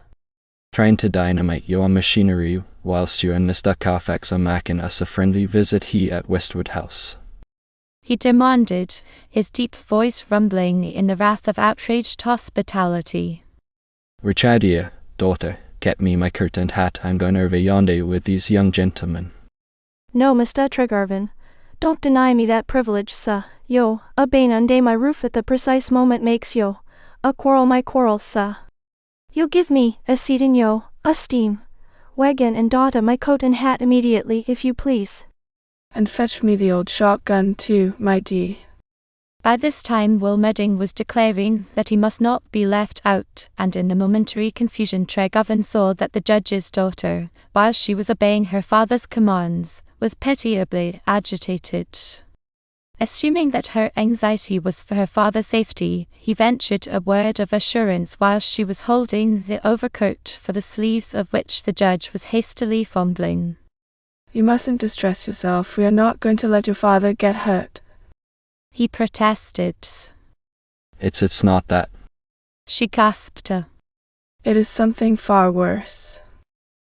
Speaker 2: Trying to dynamite your machinery whilst you and Mr. Carfax are making us a friendly visit here at Westwood House,
Speaker 1: he demanded, his deep voice rumbling in the wrath of outraged hospitality.
Speaker 2: Richard, dear, daughter, get me my coat and hat. I'm going over yonder with these young gentlemen.
Speaker 6: No, Mr. Tregarvin. Don't deny me that privilege, sir. Yo, a bane under my roof at the precise moment makes yo a quarrel my quarrel, sir. You'll give me a seat in yo, a steam wagon, and daughter my coat and hat immediately, if you please.
Speaker 5: And fetch me the old shotgun too, my dear.
Speaker 1: By this time Will Mudding was declaring that he must not be left out, and in the momentary confusion Tregarvin saw that the judge's daughter, while she was obeying her father's commands, was pitiably agitated. Assuming that her anxiety was for her father's safety, he ventured a word of assurance while she was holding the overcoat for the sleeves of which the judge was hastily fumbling.
Speaker 5: You mustn't distress yourself. We are not going to let your father get hurt,
Speaker 1: he protested.
Speaker 2: It's not that.
Speaker 1: She gasped.
Speaker 5: It is something far worse.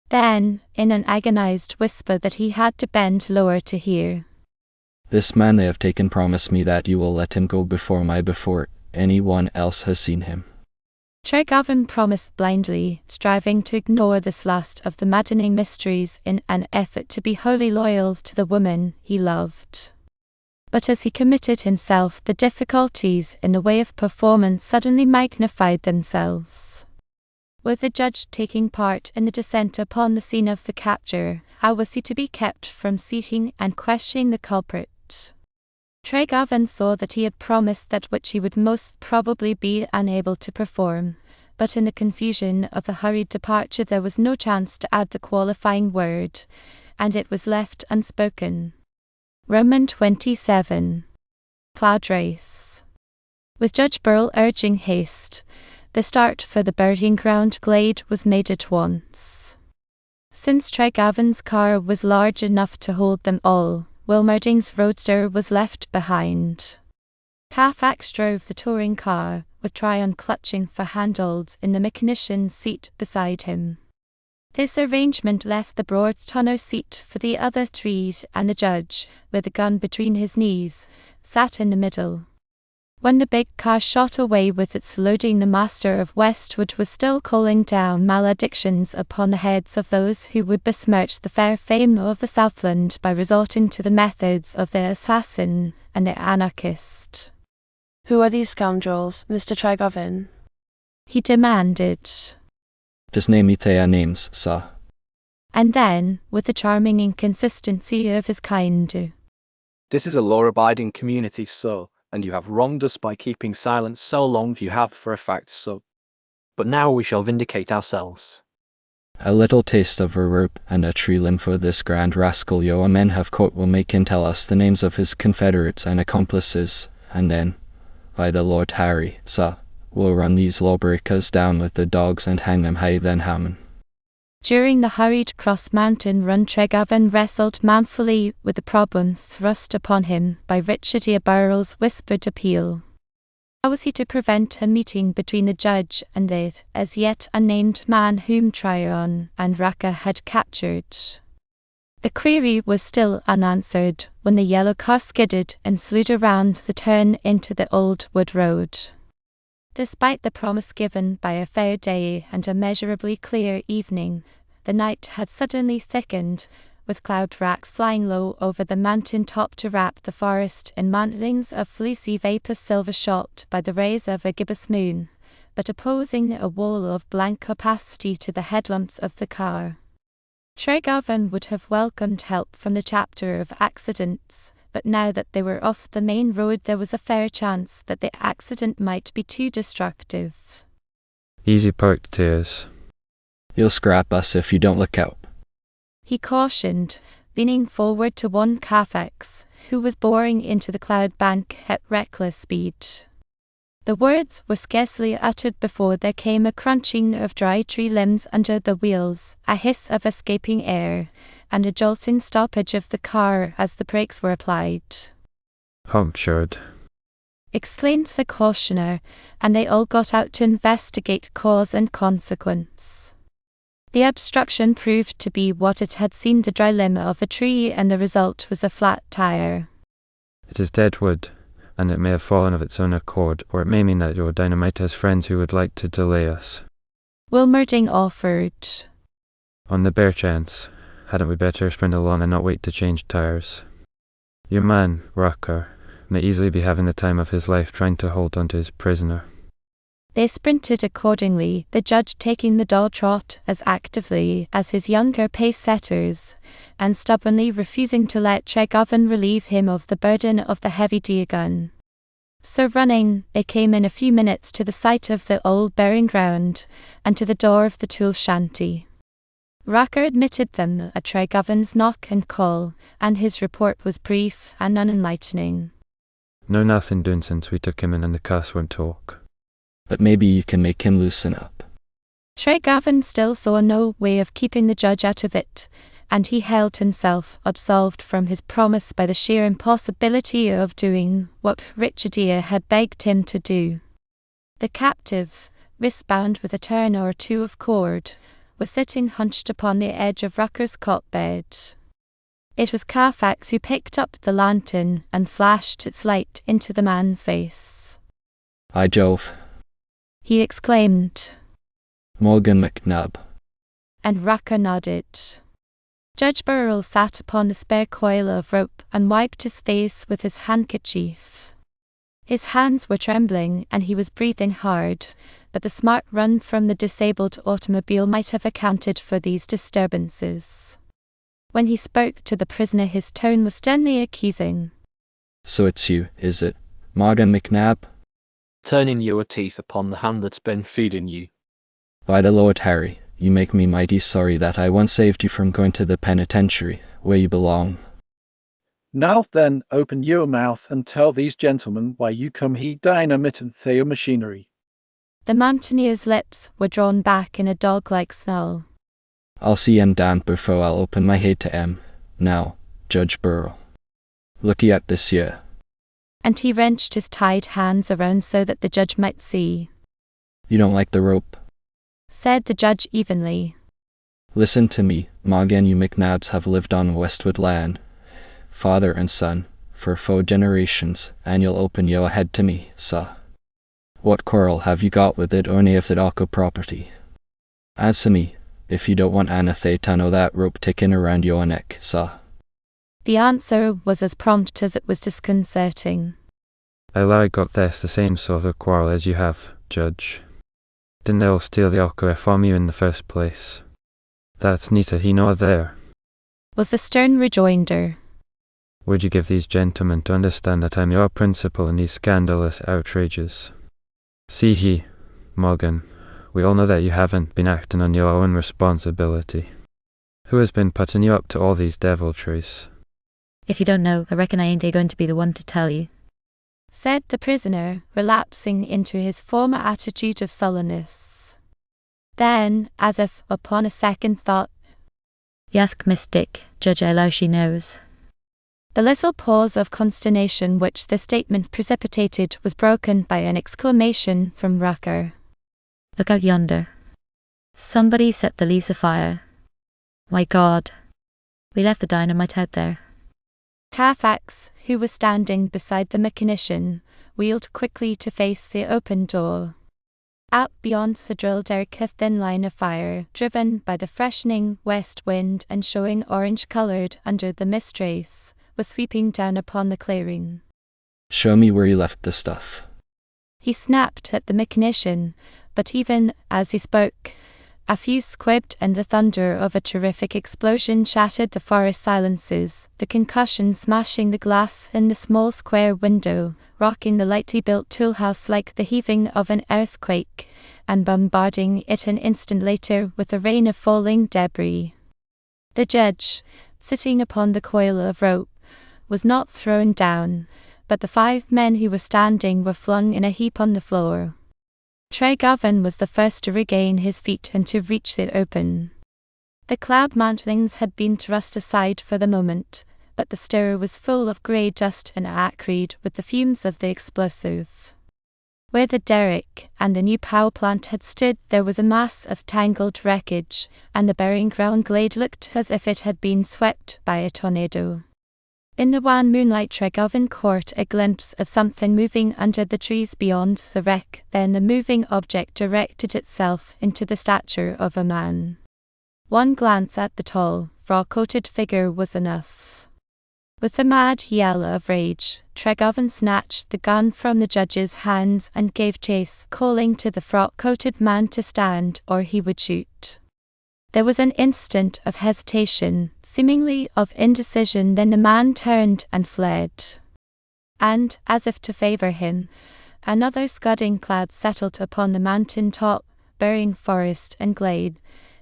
Speaker 1: Then, in an agonized whisper that he had to bend lower to hear,
Speaker 2: This man they have taken promised me that you will let him go before anyone else has seen him.
Speaker 1: Tregarvin promised blindly, striving to ignore this last of the maddening mysteries in an effort to be wholly loyal to the woman he loved. But as he committed himself, the difficulties in the way of performance suddenly magnified themselves. With the judge taking part in the descent upon the scene of the capture, how was he to be kept from seeking and questioning the culprit? Tregarvin saw that he had promised that which he would most probably be unable to perform, but in the confusion of the hurried departure there was no chance to add the qualifying word, and it was left unspoken. Roman 27. Cloud Race. With Judge Burl urging haste, the start for the burying ground glade was made at once. Since Tregarvin's car was large enough to hold them all, Will Mudding's roadster was left behind. Carfax drove the touring car, with Tryon clutching for handles in the mechanician's seat beside him. This arrangement left the broad tonneau seat for the other three, and the judge, with a gun between his knees, sat in the middle. When the big car shot away with its loading, the master of Westwood was still calling down maledictions upon the heads of those who would besmirch the fair fame of the Southland by resorting to the methods of the assassin and the anarchist.
Speaker 7: Who are these scoundrels, Mr. Trygovin?
Speaker 1: He demanded.
Speaker 2: Just name me their names, sir.
Speaker 1: And then, with the charming inconsistency of his kind,
Speaker 18: This is a law-abiding community, sir, and you have wronged us by keeping silence so long. You have for a fact, sir. But now we shall vindicate ourselves.
Speaker 2: A little taste of a rope and a tree limb for this grand rascal your men have caught will make him tell us the names of his confederates and accomplices, and then, by the Lord Harry, sir, we'll run these lawbreakers down with the dogs and hang them high then Hammon.
Speaker 1: During the hurried cross-mountain run, Trygovin wrestled manfully with the problem thrust upon him by Richard Burrell's whispered appeal. How was he to prevent a meeting between the judge and the as yet unnamed man whom Tryon and Raka had captured? The query was still unanswered when the yellow car skidded and slewed around the turn into the old wood road. Despite the promise given by a fair day and a measurably clear evening, the night had suddenly thickened, with cloud racks flying low over the mountain top to wrap the forest in mantlings of fleecy vapour silver shot by the rays of a gibbous moon, but opposing a wall of blank opacity to the headlamps of the car. Trygovin would have welcomed help from the chapter of accidents, but now that they were off the main road there was a fair chance that the accident might be too destructive.
Speaker 9: Easy perked tears.
Speaker 2: You'll scrap us if you don't look out,
Speaker 1: he cautioned, leaning forward to one Carfax, who was boring into the cloud bank at reckless speed. The words were scarcely uttered before there came a crunching of dry tree limbs under the wheels, a hiss of escaping air, and a jolting stoppage of the car as the brakes were applied.
Speaker 9: Punctured,
Speaker 1: exclaimed the cautioner, and they all got out to investigate cause and consequence. The obstruction proved to be what it had seemed, a dry limb of a tree, and the result was a flat tire.
Speaker 9: It is dead wood, and it may have fallen of its own accord, or it may mean that your dynamite has friends who would like to delay us.
Speaker 1: Wilmerding offered.
Speaker 9: On the bare chance, hadn't we better sprint along and not wait to change tires? Your man, Rucker, may easily be having the time of his life trying to hold on to his prisoner.
Speaker 1: They sprinted accordingly, the judge taking the dog trot as actively as his younger pace-setters, and stubbornly refusing to let Trygovin relieve him of the burden of the heavy deer gun. So running, they came in a few minutes to the site of the old burying ground, and to the door of the tool shanty. Rucker admitted them at Trygovin's knock and call, and his report was brief and unenlightening.
Speaker 9: No nothing doing since we took him in and the cuss won't talk.
Speaker 2: But maybe you can make him loosen up.
Speaker 1: Trygovin still saw no way of keeping the judge out of it, and he held himself absolved from his promise by the sheer impossibility of doing what Richardier had begged him to do. The captive, wristbound with a turn or two of cord, was sitting hunched upon the edge of Rucker's cot bed. It was Carfax who picked up the lantern and flashed its light into the man's face.
Speaker 2: By Jove,
Speaker 1: he exclaimed.
Speaker 2: Morgan McNabb.
Speaker 1: And Rucker nodded. Judge Burrell sat upon the spare coil of rope and wiped his face with his handkerchief. His hands were trembling and he was breathing hard, but the smart run from the disabled automobile might have accounted for these disturbances. When he spoke to the prisoner his tone was sternly accusing.
Speaker 2: So it's you, is it, Morgan McNabb?
Speaker 18: Turning your teeth upon the hand that's been feeding you.
Speaker 2: By the Lord Harry, you make me mighty sorry that I once saved you from going to the penitentiary, where you belong.
Speaker 19: Now then, open your mouth and tell these gentlemen why you come he dynamite and their machinery.
Speaker 1: The mountaineer's lips were drawn back in a dog-like snarl.
Speaker 2: I'll see em damned before I'll open my head to em. Now, Judge Burrell, looky at this here.
Speaker 1: And he wrenched his tied hands around so that the judge might see.
Speaker 2: You don't like the rope?
Speaker 1: Said the judge evenly.
Speaker 2: Listen to me, Morgan, you McNabbs have lived on Westwood land, father and son, for 4 generations, and you'll open your head to me, sir. What quarrel have you got with it or any of that Arco property? Answer me, if you don't want Anathay to know that rope ticking around your neck, sir.
Speaker 1: The answer was as prompt as it was disconcerting.
Speaker 9: I allow I got this the same sort of quarrel as you have, Judge. Didn't they all steal the ochre from you in the first place? That's neither he nor there,
Speaker 1: was the stern rejoinder.
Speaker 9: Would you give these gentlemen to understand that I'm your principal in these scandalous outrages? See he, Morgan, we all know that you haven't been acting on your own responsibility. Who has been putting you up to all these deviltries?
Speaker 10: If you don't know, I reckon I ain't going to be the one to tell you,
Speaker 1: said the prisoner, relapsing into his former attitude of sullenness. Then, as if upon a second thought,
Speaker 10: you ask Miss Dick, Judge, I allow she knows.
Speaker 1: The little pause of consternation which the statement precipitated was broken by an exclamation from Rucker.
Speaker 10: Look out yonder. Somebody set the lease afire. My God, we left the dynamite out there.
Speaker 1: Carfax, who was standing beside the mechanician, wheeled quickly to face the open door. Out beyond the drill derrick a thin line of fire, driven by the freshening west wind and showing orange-coloured under the mist wraiths, was sweeping down upon the clearing.
Speaker 2: Show me where you left the stuff.
Speaker 1: He snapped at the mechanician, but even as he spoke, a fuse squibbed and the thunder of a terrific explosion shattered the forest silences, the concussion smashing the glass in the small square window, rocking the lightly built toolhouse like the heaving of an earthquake, and bombarding it an instant later with a rain of falling debris. The judge, sitting upon the coil of rope, was not thrown down, but the 5 men who were standing were flung in a heap on the floor. Tregovan was the first to regain his feet and to reach the open. The cloud mantlings had been thrust aside for the moment, but the stir was full of grey dust and acrid with the fumes of the explosive. Where the derrick and the new power plant had stood there was a mass of tangled wreckage, and the burying ground glade looked as if it had been swept by a tornado. In the wan moonlight Tregovan caught a glimpse of something moving under the trees beyond the wreck, then the moving object directed itself into the stature of a man. One glance at the tall, frock-coated figure was enough. With a mad yell of rage, Tregovan snatched the gun from the judge's hands and gave chase, calling to the frock-coated man to stand or he would shoot. There was an instant of hesitation, seemingly of indecision, then the man turned and fled. And, as if to favour him, another scudding cloud settled upon the mountain top, burying forest and glade,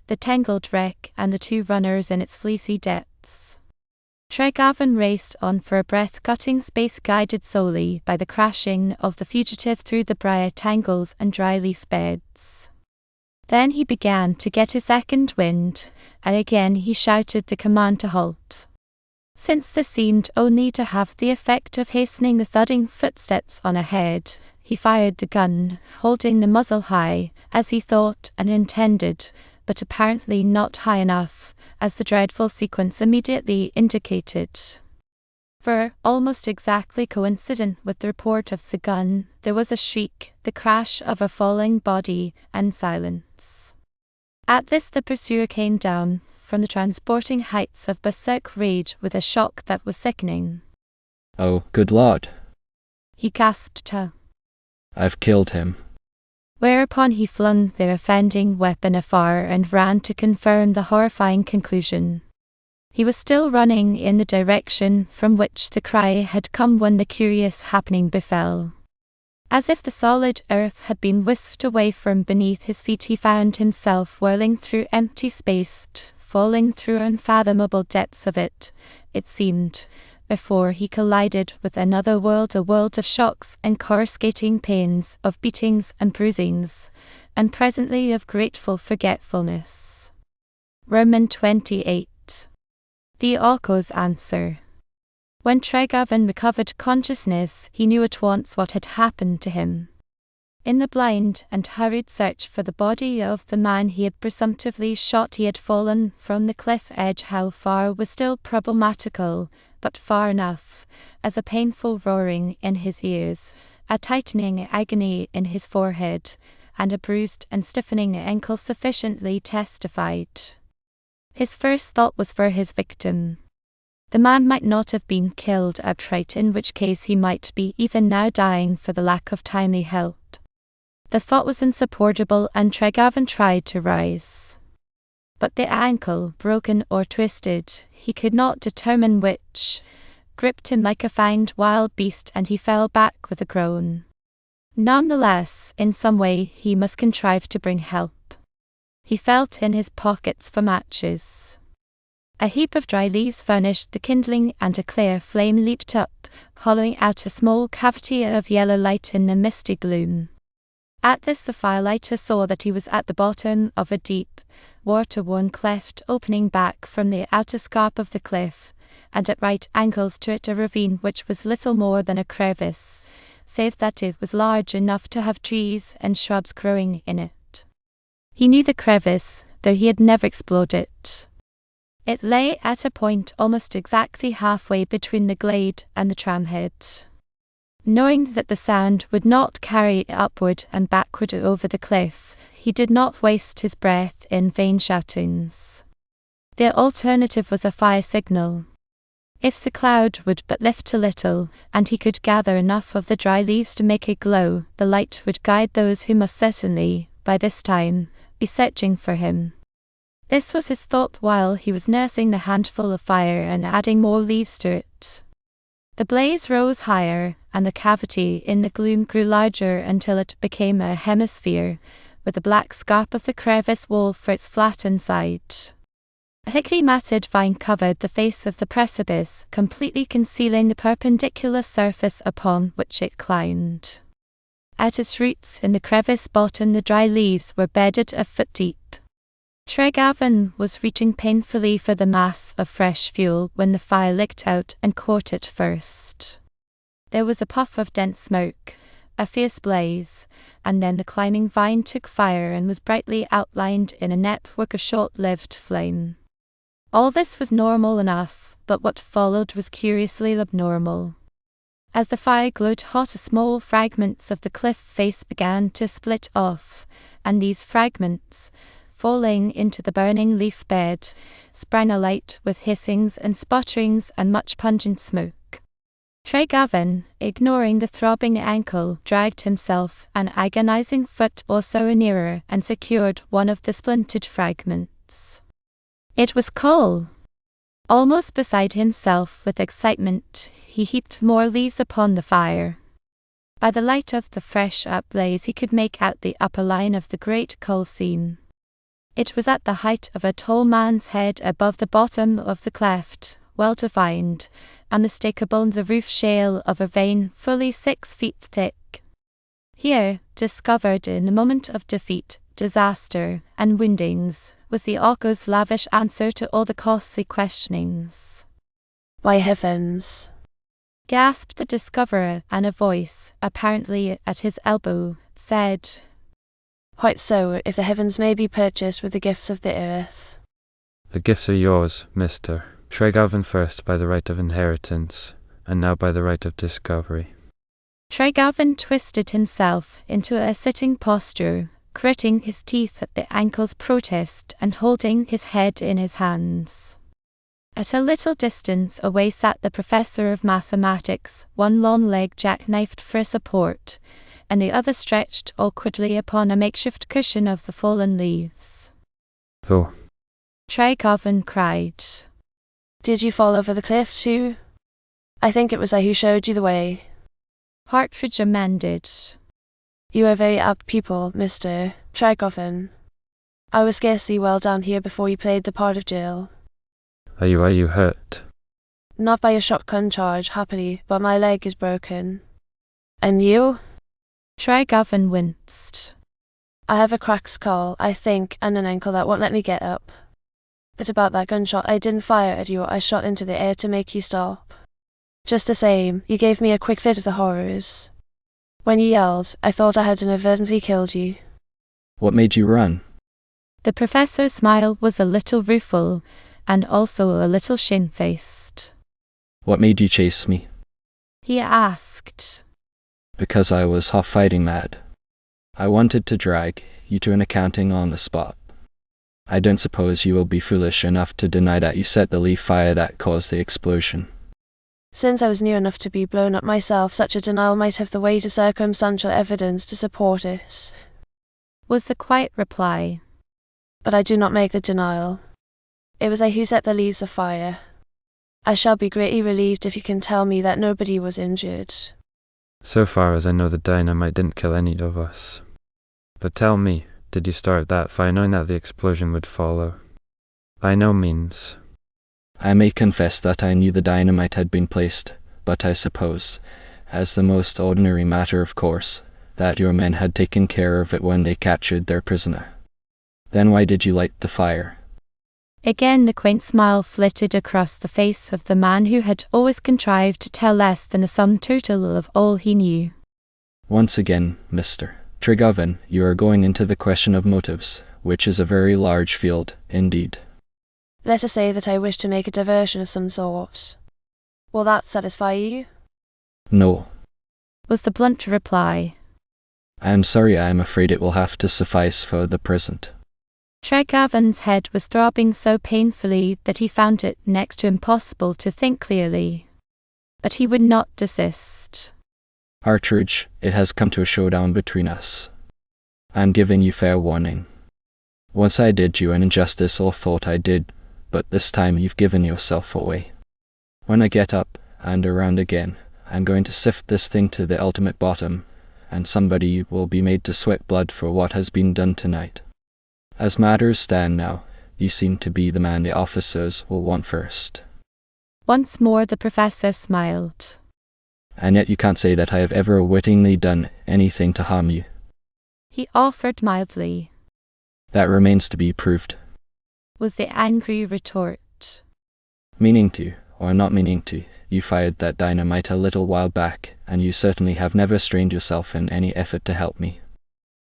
Speaker 1: the tangled wreck and the 2 runners in its fleecy depths. Tregovan raced on for a breath-cutting space, guided solely by the crashing of the fugitive through the briar tangles and dry leaf beds. Then he began to get a second wind, and again he shouted the command to halt. Since this seemed only to have the effect of hastening the thudding footsteps on ahead, he fired the gun, holding the muzzle high, as he thought and intended, but apparently not high enough, as the dreadful sequence immediately indicated. For, almost exactly coincident with the report of the gun, there was a shriek, the crash of a falling body, and silence. At this the pursuer came down from the transporting heights of berserk rage with a shock that was sickening.
Speaker 2: Oh, good Lord!
Speaker 1: He gasped.
Speaker 2: I've killed him.
Speaker 1: Whereupon he flung the offending weapon afar and ran to confirm the horrifying conclusion. He was still running in the direction from which the cry had come when the curious happening befell. As if the solid earth had been whisked away from beneath his feet, he found himself whirling through empty space, falling through unfathomable depths of it, it seemed, before he collided with another world, a world of shocks and coruscating pains, of beatings and bruisings, and presently of grateful forgetfulness. Roman 28. The Orko's answer. When Tregovan recovered consciousness, he knew at once what had happened to him. In the blind and hurried search for the body of the man he had presumptively shot, he had fallen from the cliff edge. How far was still problematical, but far enough, as a painful roaring in his ears, a tightening agony in his forehead, and a bruised and stiffening ankle sufficiently testified. His first thought was for his victim. The man might not have been killed outright, in which case he might be even now dying for the lack of timely help. The thought was insupportable, and Tregarvan tried to rise. But the ankle, broken or twisted, he could not determine which, gripped him like a fanged wild beast, and he fell back with a groan. Nonetheless, in some way he must contrive to bring help. He felt in his pockets for matches. A heap of dry leaves furnished the kindling, and a clear flame leaped up, hollowing out a small cavity of yellow light in the misty gloom. At this the firelighter saw that he was at the bottom of a deep, water-worn cleft opening back from the outer scarp of the cliff, and at right angles to it a ravine which was little more than a crevice, save that it was large enough to have trees and shrubs growing in it. He knew the crevice, though he had never explored it. It lay at a point almost exactly halfway between the glade and the tramhead. Knowing that the sound would not carry upward and backward over the cliff, he did not waste his breath in vain shoutings. The alternative was a fire signal. If the cloud would but lift a little, and he could gather enough of the dry leaves to make it glow, the light would guide those who must certainly, by this time, be searching for him. This was his thought while he was nursing the handful of fire and adding more leaves to it. The blaze rose higher, and the cavity in the gloom grew larger until it became a hemisphere, with the black scarp of the crevice wall for its flattened side. A thickly matted vine covered the face of the precipice, completely concealing the perpendicular surface upon which it climbed. At its roots in the crevice bottom the dry leaves were bedded a foot deep. Tregarvan was reaching painfully for the mass of fresh fuel when the fire licked out and caught it first. There was a puff of dense smoke, a fierce blaze, and then the climbing vine took fire and was brightly outlined in a network of short-lived flame. All this was normal enough, but what followed was curiously abnormal. As the fire glowed hot, small fragments of the cliff face began to split off, and these fragments, falling into the burning leaf bed, sprang alight with hissings and sputterings and much pungent smoke. Tregarvan, ignoring the throbbing ankle, dragged himself an agonizing foot or so nearer and secured one of the splintered fragments. It was coal! Almost beside himself with excitement, he heaped more leaves upon the fire. By the light of the fresh-up blaze he could make out the upper line of the great coal seam. It was at the height of a tall man's head above the bottom of the cleft, well defined, unmistakable in the roof shale of a vein fully 6 feet thick. Here, discovered in the moment of defeat, disaster, and woundings, was the Orko's lavish answer to all the costly questionings.
Speaker 7: "By heavens!"
Speaker 1: gasped the discoverer, and a voice, apparently at his elbow, said,
Speaker 7: "Quite so, if the heavens may be purchased with the gifts of the earth."
Speaker 9: The gifts are yours, mister. Tregarvan first by the right of inheritance, and now by the right of discovery.
Speaker 1: Tregarvan twisted himself into a sitting posture, gritting his teeth at the ankle's protest and holding his head in his hands. At a little distance away sat the professor of mathematics, one long leg jackknifed for support, and the other stretched awkwardly upon a makeshift cushion of the fallen leaves.
Speaker 9: "Though,"
Speaker 1: Tregarvan cried.
Speaker 7: "Did you fall over the cliff too? I think it was I who showed you the way."
Speaker 1: Partridge amended.
Speaker 7: "You are a very apt pupil, Mr. Tregarvan. I was scarcely well down here before you played the part of Jill."
Speaker 9: Are you hurt?"
Speaker 7: "Not by a shotgun charge, happily, but my leg is broken." "And you?"
Speaker 1: Tregarvan winced.
Speaker 7: "I have a cracked skull, I think, and an ankle that won't let me get up. But about that gunshot, I didn't fire at you, I shot into the air to make you stop. Just the same, you gave me a quick fit of the horrors. When you yelled, I thought I had inadvertently killed you."
Speaker 2: What made you run?
Speaker 1: The professor's smile was a little rueful, and also a little shamefaced.
Speaker 2: What made you chase me?
Speaker 1: He asked.
Speaker 2: Because I was half fighting mad. I wanted to drag you to an accounting on the spot. I don't suppose you will be foolish enough to deny that you set the leaf fire that caused the explosion.
Speaker 7: Since I was near enough to be blown up myself, such a denial might have the weight of circumstantial evidence to support it,
Speaker 1: was the quiet reply.
Speaker 7: But I do not make the denial. It was I who set the leaves afire. I shall be greatly relieved if you can tell me that nobody was injured.
Speaker 9: So far as I know, the dynamite didn't kill any of us. But tell me, did you start that fire knowing that the explosion would follow? By no means.
Speaker 2: I may confess that I knew the dynamite had been placed, but I suppose, as the most ordinary matter of course, that your men had taken care of it when they captured their prisoner. Then why did you light the fire?
Speaker 1: Again the quaint smile flitted across the face of the man who had always contrived to tell less than the sum total of all he knew.
Speaker 2: Once again, Mr. Tregovan, you are going into the question of motives, which is a very large field, indeed.
Speaker 7: Let us say that I wish to make a diversion of some sort. Will that satisfy you?
Speaker 2: No.
Speaker 1: Was the blunt reply.
Speaker 2: I am sorry, I am afraid it will have to suffice for the present.
Speaker 1: Tregavan's head was throbbing so painfully that he found it next to impossible to think clearly. But he would not desist.
Speaker 2: Archerage, it has come to a showdown between us. I am giving you fair warning. Once I did you an injustice, or thought I did, but this time you've given yourself away. When I get up, and around again, I'm going to sift this thing to the ultimate bottom, and somebody will be made to sweat blood for what has been done tonight. As matters stand now, you seem to be the man the officers will want first.
Speaker 1: Once more the professor smiled.
Speaker 2: And yet you can't say that I have ever wittingly done anything to harm you.
Speaker 1: He offered mildly.
Speaker 2: That remains to be proved,
Speaker 1: was the angry retort.
Speaker 2: Meaning to, or not meaning to, you fired that dynamite a little while back, and you certainly have never strained yourself in any effort to help me.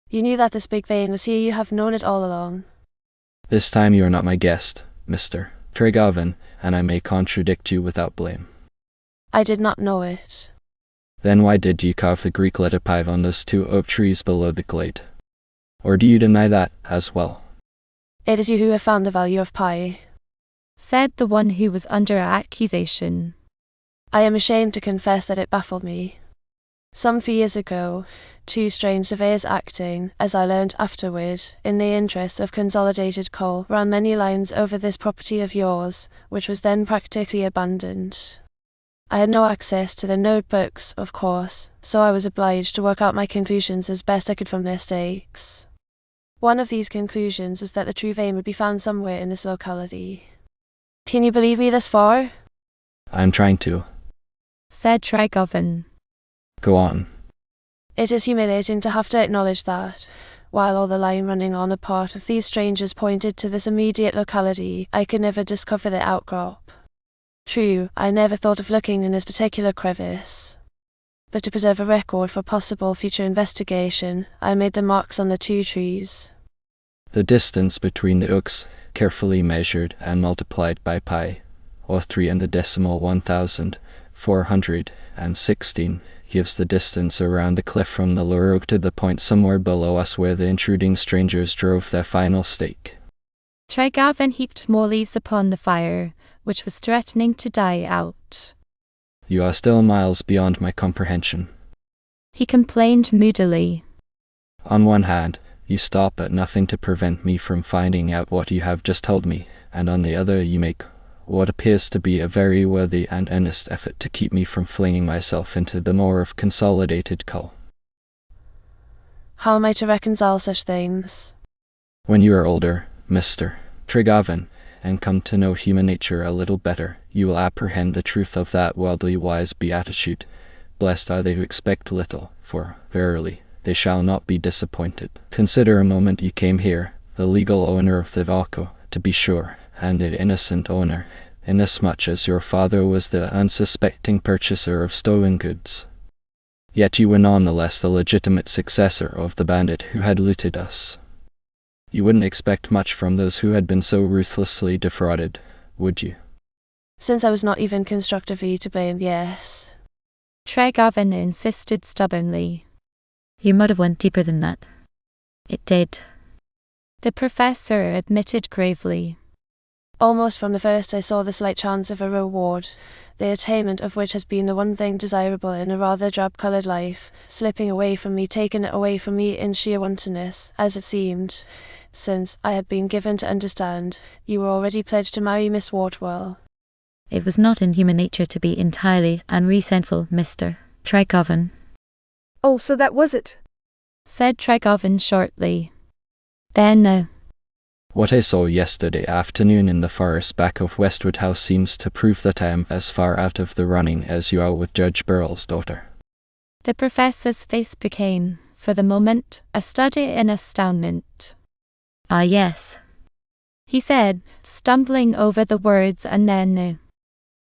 Speaker 7: You knew that this big vein was here, you have known it all along.
Speaker 2: This time you are not my guest, Mr. Tregovan, and I may contradict you without blame.
Speaker 7: I did not know it.
Speaker 2: Then why did you carve the Greek letter pi on those 2 oak trees below the glade? Or do you deny that as well?
Speaker 7: It is you who have found the value of pi,
Speaker 1: said the one who was under accusation.
Speaker 7: I am ashamed to confess that it baffled me. Some few years ago, 2 strange surveyors acting, as I learned afterward, in the interests of consolidated coal, ran many lines over this property of yours, which was then practically abandoned. I had no access to the notebooks, of course, so I was obliged to work out my conclusions as best I could from their stakes. One of these conclusions was that the true vein would be found somewhere in this locality. Can you believe me thus far?
Speaker 2: I am trying to,
Speaker 1: said Tregovan.
Speaker 2: Go on.
Speaker 7: It is humiliating to have to acknowledge that, while all the line running on the part of these strangers pointed to this immediate locality, I could never discover the outcrop. True, I never thought of looking in this particular crevice. But to preserve a record for possible future investigation, I made the marks on the 2 trees.
Speaker 2: The distance between the oaks, carefully measured and multiplied by pi, or 3 and the decimal 1416, gives the distance around the cliff from the lower oak to the point somewhere below us where the intruding strangers drove their final stake.
Speaker 1: Tregovan heaped more leaves upon the fire, which was threatening to die out.
Speaker 2: You are still miles beyond my comprehension,
Speaker 1: he complained moodily.
Speaker 2: On one hand, you stop at nothing to prevent me from finding out what you have just told me, and on the other you make what appears to be a very worthy and earnest effort to keep me from flinging myself into the moor of consolidated coal.
Speaker 7: How am I to reconcile such things?
Speaker 2: When you are older, Mr. Tregovan, and come to know human nature a little better, you will apprehend the truth of that worldly wise beatitude. Blessed are they who expect little, for, verily, they shall not be disappointed. Consider a moment you came here, the legal owner of the Valko, to be sure, and the innocent owner, inasmuch as your father was the unsuspecting purchaser of stolen goods. Yet you were none the less the legitimate successor of the bandit who had looted us. You wouldn't expect much from those who had been so ruthlessly defrauded, would you?
Speaker 7: Since I was not even constructively to blame, yes.
Speaker 1: Tregovan insisted stubbornly.
Speaker 10: You might have went deeper than that. It did.
Speaker 1: the professor admitted gravely.
Speaker 7: Almost from the first I saw the slight chance of a reward, the attainment of which has been the one thing desirable in a rather drab-coloured life, slipping away from me, taken away from me in sheer wantonness, as it seemed, since I had been given to understand you were already pledged to marry Miss Wardwell.
Speaker 10: It was not in human nature to be entirely unresentful, Mr. Trygoven.
Speaker 16: Oh, so that was it,
Speaker 1: said Trygoven shortly. Then,
Speaker 2: What I saw yesterday afternoon in the forest back of Westwood House seems to prove that I am as far out of the running as you are with Judge Burrell's daughter.
Speaker 1: The professor's face became, for the moment, a study in astoundment.
Speaker 10: Ah, yes,
Speaker 1: he said, stumbling over the words, and then,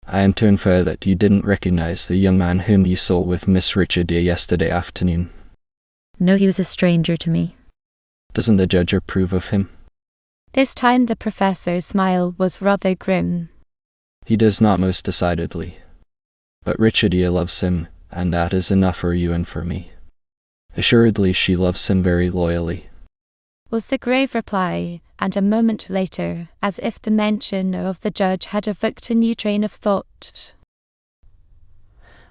Speaker 2: I am to infer that you didn't recognize the young man whom you saw with Miss Richardia yesterday afternoon.
Speaker 10: No, he was a stranger to me.
Speaker 2: Doesn't the judge approve of him?
Speaker 1: This time the professor's smile was rather grim.
Speaker 2: He does not, most decidedly. But Richardia loves him, and that is enough for you and for me. Assuredly she loves him very loyally,
Speaker 1: was the grave reply, and a moment later, as if the mention of the judge had evoked a new train of thought.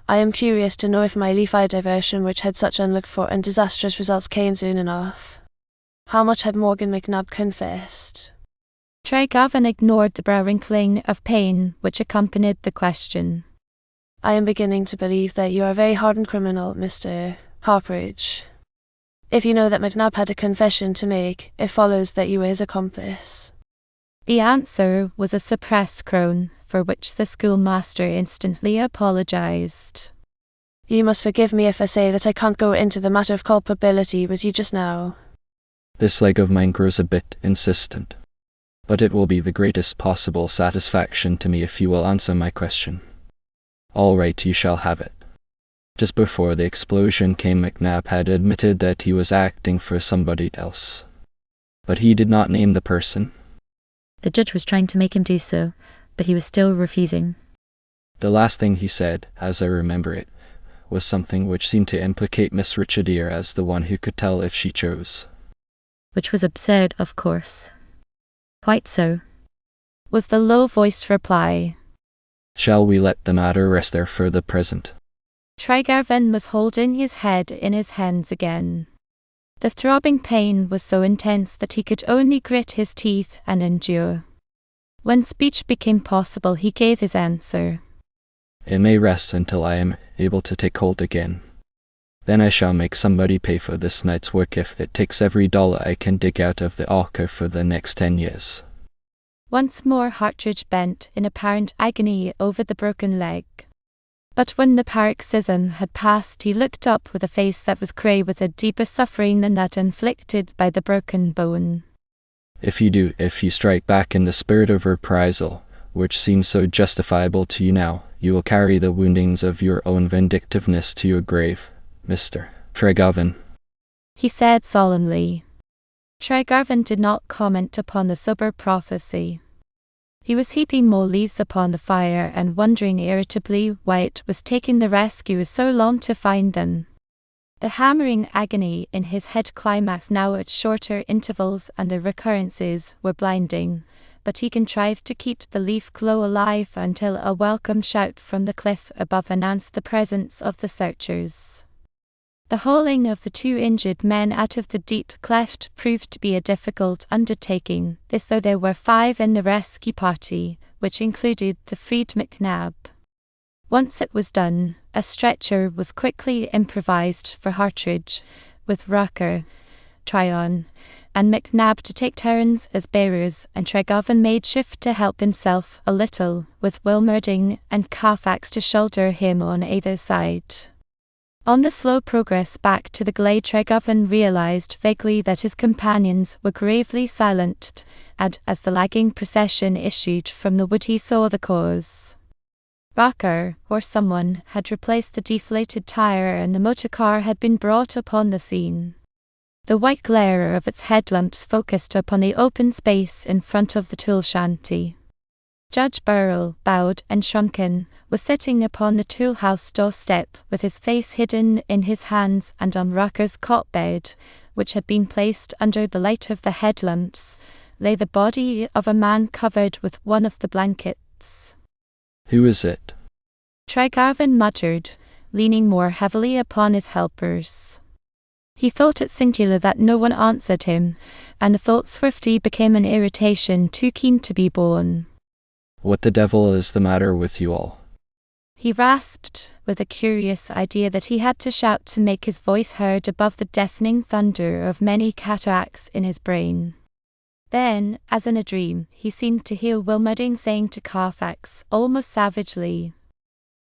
Speaker 7: I am curious to know if my leafy diversion, which had such unlooked-for and disastrous results, came soon enough. How much had Morgan McNabb confessed?
Speaker 1: Trygoven ignored the brow wrinkling of pain which accompanied the question.
Speaker 7: I am beginning to believe that you are a very hardened criminal, Mr. Harpridge. If you know that McNabb had a confession to make, it follows that you were his accomplice.
Speaker 1: The answer was a suppressed groan, for which the schoolmaster instantly apologized.
Speaker 7: You must forgive me if I say that I can't go into the matter of culpability with you just now.
Speaker 2: This leg of mine grows a bit insistent, but it will be the greatest possible satisfaction to me if you will answer my question. All right, you shall have it. Just before the explosion came, McNabb had admitted that he was acting for somebody else. But he did not name the person.
Speaker 10: The judge was trying to make him do so, but he was still refusing.
Speaker 2: The last thing he said, as I remember it, was something which seemed to implicate Miss Richardia as the one who could tell if she chose.
Speaker 10: Which was absurd, of course. Quite so,
Speaker 1: was the low-voiced reply.
Speaker 2: Shall we let the matter rest there for the present?
Speaker 1: Trygoven was holding his head in his hands again. The throbbing pain was so intense that he could only grit his teeth and endure. When speech became possible, he gave his answer.
Speaker 2: It may rest until I am able to take hold again. Then I shall make somebody pay for this night's work if it takes every dollar I can dig out of the Arca for the next 10 years.
Speaker 1: Once more Hartridge bent in apparent agony over the broken leg. But when the paroxysm had passed, he looked up with a face that was grey with a deeper suffering than that inflicted by the broken bone.
Speaker 2: If you strike back in the spirit of reprisal, which seems so justifiable to you now, you will carry the woundings of your own vindictiveness to your grave, Mr. Trygoven,
Speaker 1: he said solemnly. Trygoven did not comment upon the sober prophecy. He was heaping more leaves upon the fire and wondering irritably why it was taking the rescuers so long to find them. The hammering agony in his head climaxed now at shorter intervals, and the recurrences were blinding, but he contrived to keep the leaf glow alive until a welcome shout from the cliff above announced the presence of the searchers. The hauling of the two injured men out of the deep cleft proved to be a difficult undertaking, this though there were 5 in the rescue party, which included the freed McNabb. Once it was done, a stretcher was quickly improvised for Hartridge, with Rucker, Tryon, and McNabb to take turns as bearers, and Trygoven made shift to help himself a little, with Wilmerding and Carfax to shoulder him on either side. On the slow progress back to the glade, Trygoven realized vaguely that his companions were gravely silent, and as the lagging procession issued from the wood he saw the cause. Rucker, or someone, had replaced the deflated tire and the motor car had been brought upon the scene. The white glare of its headlamps focused upon the open space in front of the tool shanty. Judge Burrell, bowed and shrunken, was sitting upon the tool-house doorstep with his face hidden in his hands, and on Rucker's cot bed, which had been placed under the light of the headlamps, lay the body of a man covered with one of the blankets.
Speaker 2: Who is it?
Speaker 1: Tregarvan muttered, leaning more heavily upon his helpers. He thought it singular that no one answered him, and the thought swiftly became an irritation too keen to be borne.
Speaker 2: What the devil is the matter with you all?
Speaker 1: He rasped, with a curious idea that he had to shout to make his voice heard above the deafening thunder of many cataracts in his brain. Then, as in a dream, he seemed to hear Wilmerding saying to Carfax, almost savagely,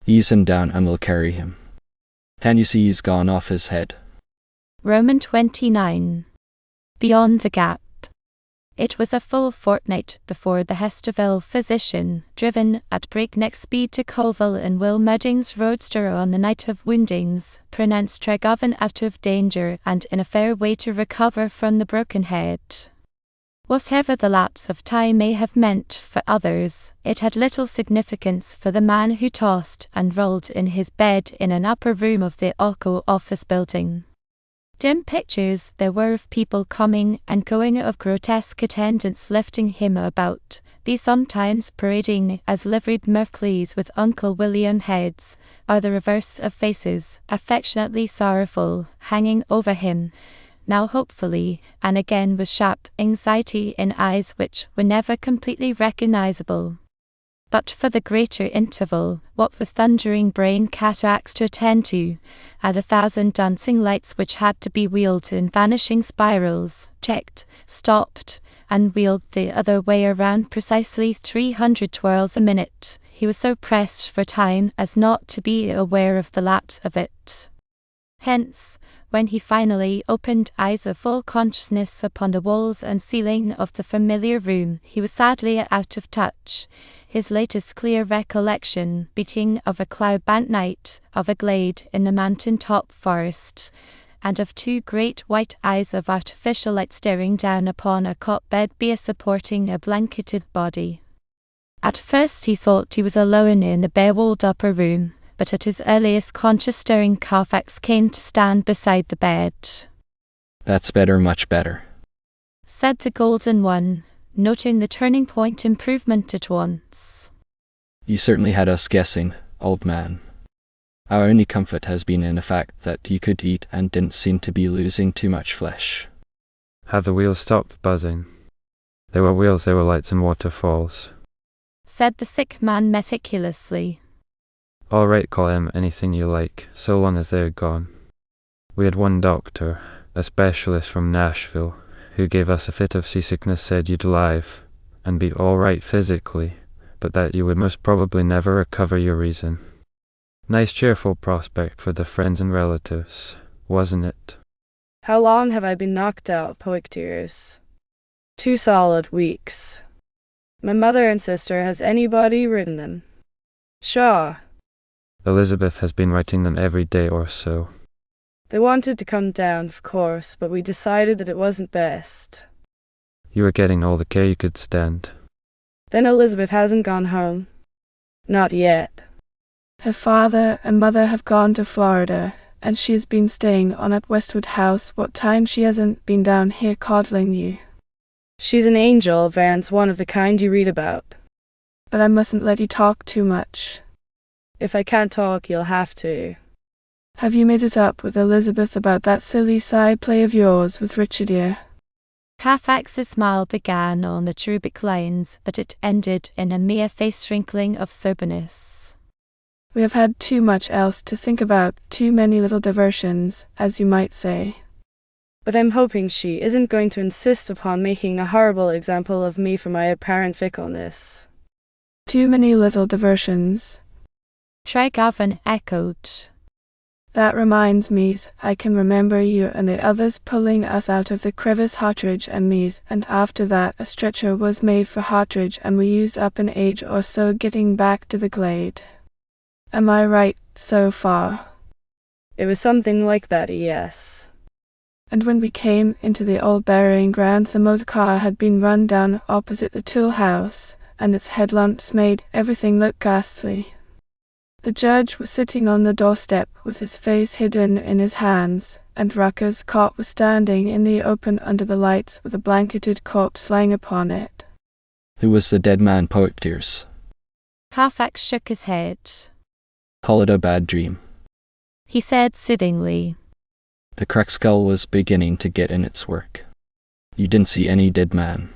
Speaker 2: Ease him down and we'll carry him. Can you see he's gone off his head?
Speaker 1: Roman 29. Beyond the Gap. It was a full fortnight before the Hesterville physician, driven at breakneck speed to Colville in Wilmerding's roadster on the night of woundings, pronounced Tregarvan out of danger and in a fair way to recover from the broken head. Whatever the lapse of time may have meant for others, it had little significance for the man who tossed and rolled in his bed in an upper room of the Alco office building. Dim pictures there were of people coming and going, of grotesque attendants lifting him about, these sometimes parading as liveried Merkleys with Uncle William heads, or the reverse of faces, affectionately sorrowful, hanging over him, now hopefully, and again with sharp anxiety in eyes which were never completely recognizable. But for the greater interval, what with thundering brain cataracts to attend to, and 1,000 dancing lights which had to be wheeled in vanishing spirals, checked, stopped, and wheeled the other way around precisely 300 twirls a minute, he was so pressed for time as not to be aware of the lapse of it. Hence, when he finally opened eyes of full consciousness upon the walls and ceiling of the familiar room, he was sadly out of touch, his latest clear recollection being of a cloud-bound night, of a glade in the mountain-top forest, and of two great white eyes of artificial light staring down upon a cot bed supporting a blanketed body. At first he thought he was alone in the bare-walled upper room, but at his earliest conscious stirring Carfax came to stand beside the bed.
Speaker 2: That's better, much better,
Speaker 1: said the Golden One, noting the turning point improvement at once.
Speaker 2: You certainly had us guessing, old man. Our only comfort has been in the fact that you could eat and didn't seem to be losing too much flesh.
Speaker 9: Have the wheels stopped buzzing? They were wheels, they were lights and waterfalls,
Speaker 1: said the sick man meticulously.
Speaker 9: All right, call him anything you like, so long as they're gone. We had one doctor, a specialist from Nashville, who gave us a fit of seasickness, said you'd live, and be all right physically, but that you would most probably never recover your reason. Nice cheerful prospect for the friends and relatives, wasn't it?
Speaker 3: How long have I been knocked out, Poictiers? 2 solid weeks. My mother and sister, has anybody written them? Sure.
Speaker 9: Elizabeth has been writing them every day or so.
Speaker 3: They wanted to come down, of course, but we decided that it wasn't best.
Speaker 9: You were getting all the care you could stand.
Speaker 3: Then Elizabeth hasn't gone home. Not yet.
Speaker 5: Her father and mother have gone to Florida, and she's been staying on at Westwood House what time she hasn't been down here coddling you.
Speaker 3: She's an angel, Vance, one of the kind you read about.
Speaker 5: But I mustn't let you talk too much.
Speaker 3: If I can't talk, you'll have to.
Speaker 5: Have you made it up with Elizabeth about that silly side play of yours with Richardier?
Speaker 1: Carfax's smile began on the cherubic lines, but it ended in a mere face wrinkling of soberness.
Speaker 5: We have had too much else to think about, too many little diversions, as you might say.
Speaker 3: But I'm hoping she isn't going to insist upon making a horrible example of me for my apparent fickleness.
Speaker 5: Too many little diversions,
Speaker 1: Tregarvan echoed.
Speaker 5: That reminds me, I can remember you and the others pulling us out of the crevice, Hartridge and me, and after that a stretcher was made for Hartridge and we used up an age or so getting back to the glade. Am I right so far?
Speaker 3: It was something like that, yes.
Speaker 5: And when we came into the old burying ground, the motor car had been run down opposite the tool house, and its headlamps made everything look ghastly. The judge was sitting on the doorstep with his face hidden in his hands, and Rucker's cot was standing in the open under the lights with a blanketed corpse lying upon it.
Speaker 2: Who was the dead man, Poet Tears?
Speaker 1: Carfax shook his head.
Speaker 2: Call it a bad dream.
Speaker 1: He said soothingly.
Speaker 2: The crack skull was beginning to get in its work. You didn't see any dead man.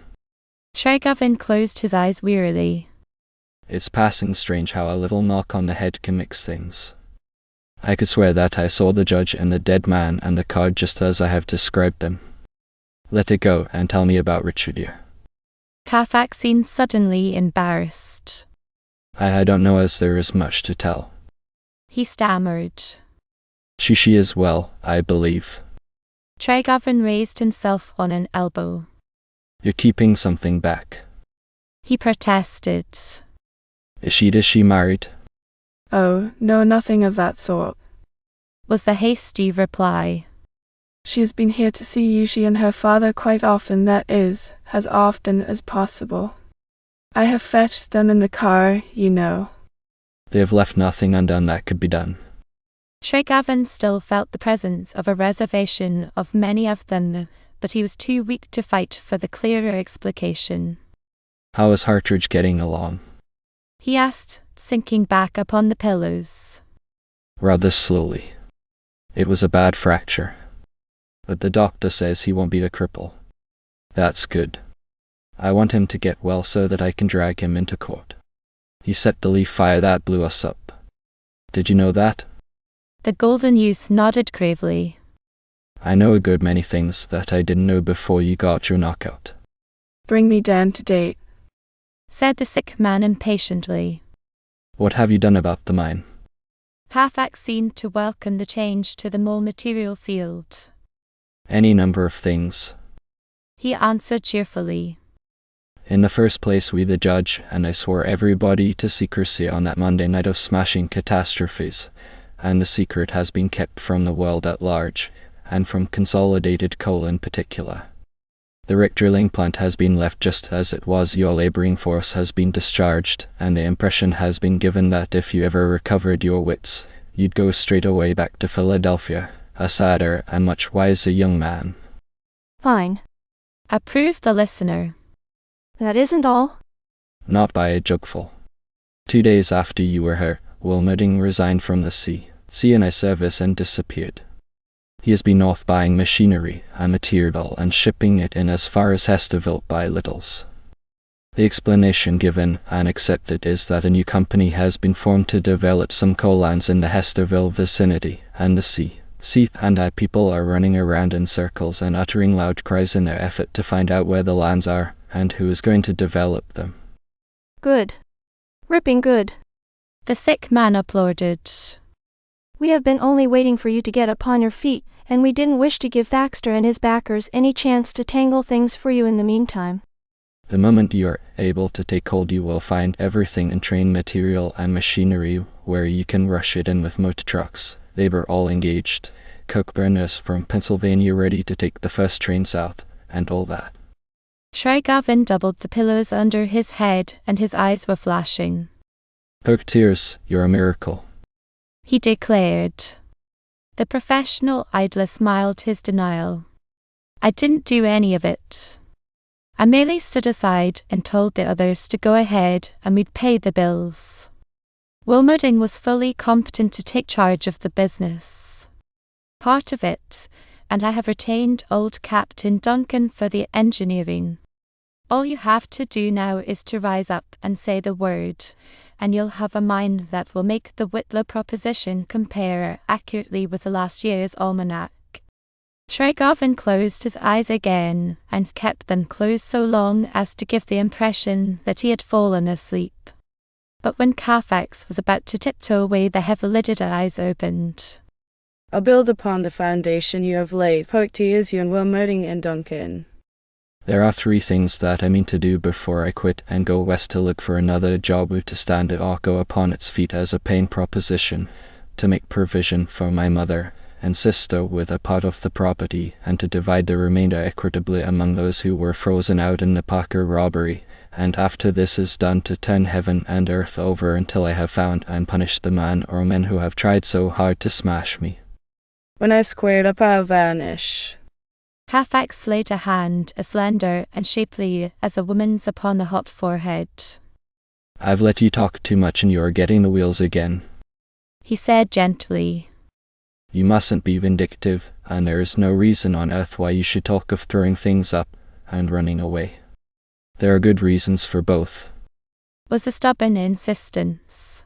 Speaker 1: Shrygavin closed his eyes wearily.
Speaker 2: It's passing strange how a little knock on the head can mix things. I could swear that I saw the judge and the dead man and the card just as I have described them. Let it go and tell me about Richard here.
Speaker 1: Carfax seemed suddenly embarrassed.
Speaker 2: I don't know as there is much to tell.
Speaker 1: He stammered.
Speaker 2: She is well, I believe.
Speaker 1: Shrygavin raised himself on an elbow.
Speaker 2: You're keeping something back.
Speaker 1: He protested.
Speaker 2: Is she married?
Speaker 5: Oh, no, nothing of that sort,
Speaker 1: was the hasty reply.
Speaker 5: She has been here to see you, she and her father, quite often, that is, as often as possible. I have fetched them in the car, you know.
Speaker 2: They have left nothing undone that could be done.
Speaker 1: Shrygavin still felt the presence of a reservation of many of them, but he was too weak to fight for the clearer explication.
Speaker 2: How is Hartridge getting along?
Speaker 1: He asked, sinking back upon the pillows.
Speaker 2: Rather slowly. It was a bad fracture. But the doctor says he won't be a cripple. That's good. I want him to get well so that I can drag him into court. He set the leaf fire that blew us up. Did you know that?
Speaker 1: The golden youth nodded gravely.
Speaker 2: I know a good many things that I didn't know before you got your knockout.
Speaker 5: Bring me down to date,
Speaker 1: said the sick man impatiently.
Speaker 2: What have you done about the mine?
Speaker 1: Carfax seemed to welcome the change to the more material field.
Speaker 2: Any number of things,
Speaker 1: he answered cheerfully.
Speaker 2: In the first place, we the judge and I swore everybody to secrecy on that Monday night of smashing catastrophes, and the secret has been kept from the world at large, and from Consolidated Coal in particular. The Rick drilling plant has been left just as it was, your labouring force has been discharged, and the impression has been given that if you ever recovered your wits, you'd go straight away back to Philadelphia, a sadder and much wiser young man.
Speaker 6: Fine,
Speaker 1: approved the listener.
Speaker 6: That isn't all.
Speaker 2: Not by a jugful. 2 days after you were here, Wilmerding resigned from the C&I service and disappeared. He has been off buying machinery and material and shipping it in as far as Hesterville by littles. The explanation given and accepted is that a new company has been formed to develop some coal lands in the Hesterville vicinity, and the C&I people are running around in circles and uttering loud cries in their effort to find out where the lands are and who is going to develop them.
Speaker 6: Good. Ripping good.
Speaker 1: The sick man applauded.
Speaker 6: We have been only waiting for you to get upon your feet, and we didn't wish to give Thaxter and his backers any chance to tangle things for you in the meantime.
Speaker 2: The moment you are able to take hold, you will find everything in train material and machinery where you can rush it in with motor trucks, labor all engaged, coke burners from Pennsylvania ready to take the first train south, and all that.
Speaker 1: Shrygavin doubled the pillows under his head, and his eyes were flashing.
Speaker 2: Poke Tears, you're a miracle,
Speaker 1: he declared. The professional idler smiled his denial. I didn't do any of it. I merely stood aside and told the others to go ahead and we'd pay the bills. Wilmerding was fully competent to take charge of the business. Part of it, and I have retained old Captain Duncan for the engineering. All you have to do now is to rise up and say the word, and you'll have a mine that will make the Whitlow proposition compare accurately with the last year's almanac. Shrygavin closed his eyes again, and kept them closed so long as to give the impression that he had fallen asleep. But when Carfax was about to tiptoe away, the heavy-lidded eyes opened.
Speaker 3: I'll build upon the foundation you have laid, Poke Tears, you and Wilmerding and Duncan.
Speaker 2: There are 3 things that I mean to do before I quit and go west to look for another job to stand the Arco upon its feet as a paying proposition, to make provision for my mother and sister with a part of the property, and to divide the remainder equitably among those who were frozen out in the Parker robbery, and after this is done to turn heaven and earth over until I have found and punished the man or men who have tried so hard to smash me.
Speaker 3: When I squared up, I'll vanish.
Speaker 1: Half-axe laid a hand as slender and shapely as a woman's upon the hot forehead.
Speaker 2: I've let you talk too much and you're getting the wheels again,
Speaker 1: he said gently.
Speaker 2: You mustn't be vindictive, and there is no reason on earth why you should talk of throwing things up and running away. There are good reasons for both,
Speaker 1: was the stubborn insistence.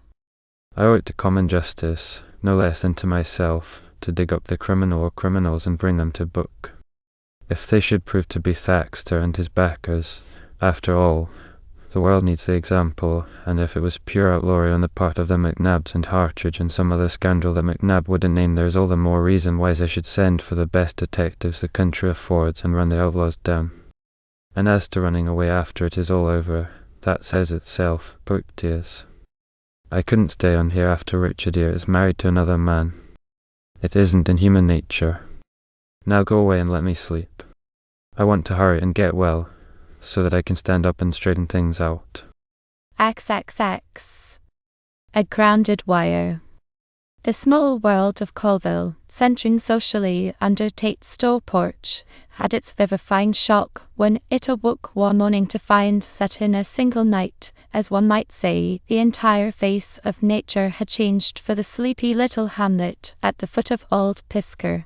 Speaker 9: I owe it to common justice, no less than to myself, to dig up the criminal or criminals and bring them to book. If they should prove to be Thaxter and his backers, after all, the world needs the example, and if it was pure outlawry on the part of the McNabs and Hartridge and some other scoundrel that McNab wouldn't name, there's all the more reason why they should send for the best detectives the country affords and run the outlaws down. And as to running away after it is all over, that says itself, Booktears. I couldn't stay on here after Richard here is married to another man. It isn't in human nature. Now go away and let me sleep. I want to hurry and get well, so that I can stand up and straighten things out.
Speaker 1: XXX. A grounded wire. The small world of Colville, centering socially under Tate's store porch, had its vivifying shock when it awoke one morning to find that in a single night, as one might say, the entire face of nature had changed for the sleepy little hamlet at the foot of Old Pisker.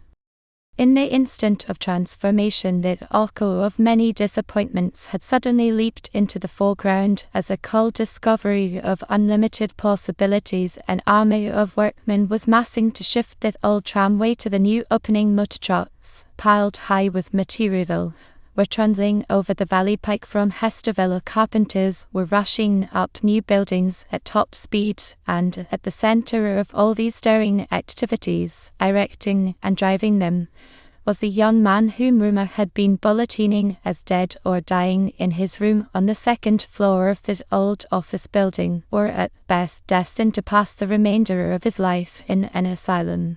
Speaker 1: In the instant of transformation, the echo of many disappointments had suddenly leaped into the foreground as a cold discovery of unlimited possibilities. An army of workmen was massing to shift the old tramway to the new opening. Motor trucks, piled high with material, were trundling over the valley pike from Hesterville. Carpenters were rushing up new buildings at top speed, and at the center of all these stirring activities, erecting and driving them, was the young man whom rumor had been bulleting as dead or dying in his room on the second floor of the old office building, or at best destined to pass the remainder of his life in an asylum.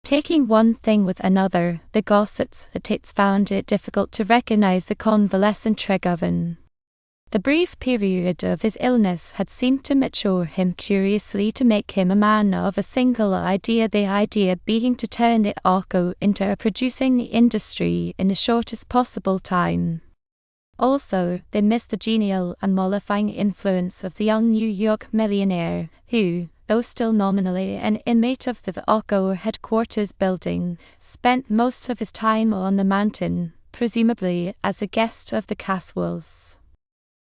Speaker 1: Taking one thing with another, the gossips at Tate's found it difficult to recognize the convalescent Tregovan. The brief period of his illness had seemed to mature him curiously, to make him a man of a single idea, the idea being to turn the Arco into a producing industry in the shortest possible time. Also, they missed the genial and mollifying influence of the young New York millionaire, who, though still nominally an inmate of the Arco headquarters building, spent most of his time on the mountain, presumably as a guest of the Caswells.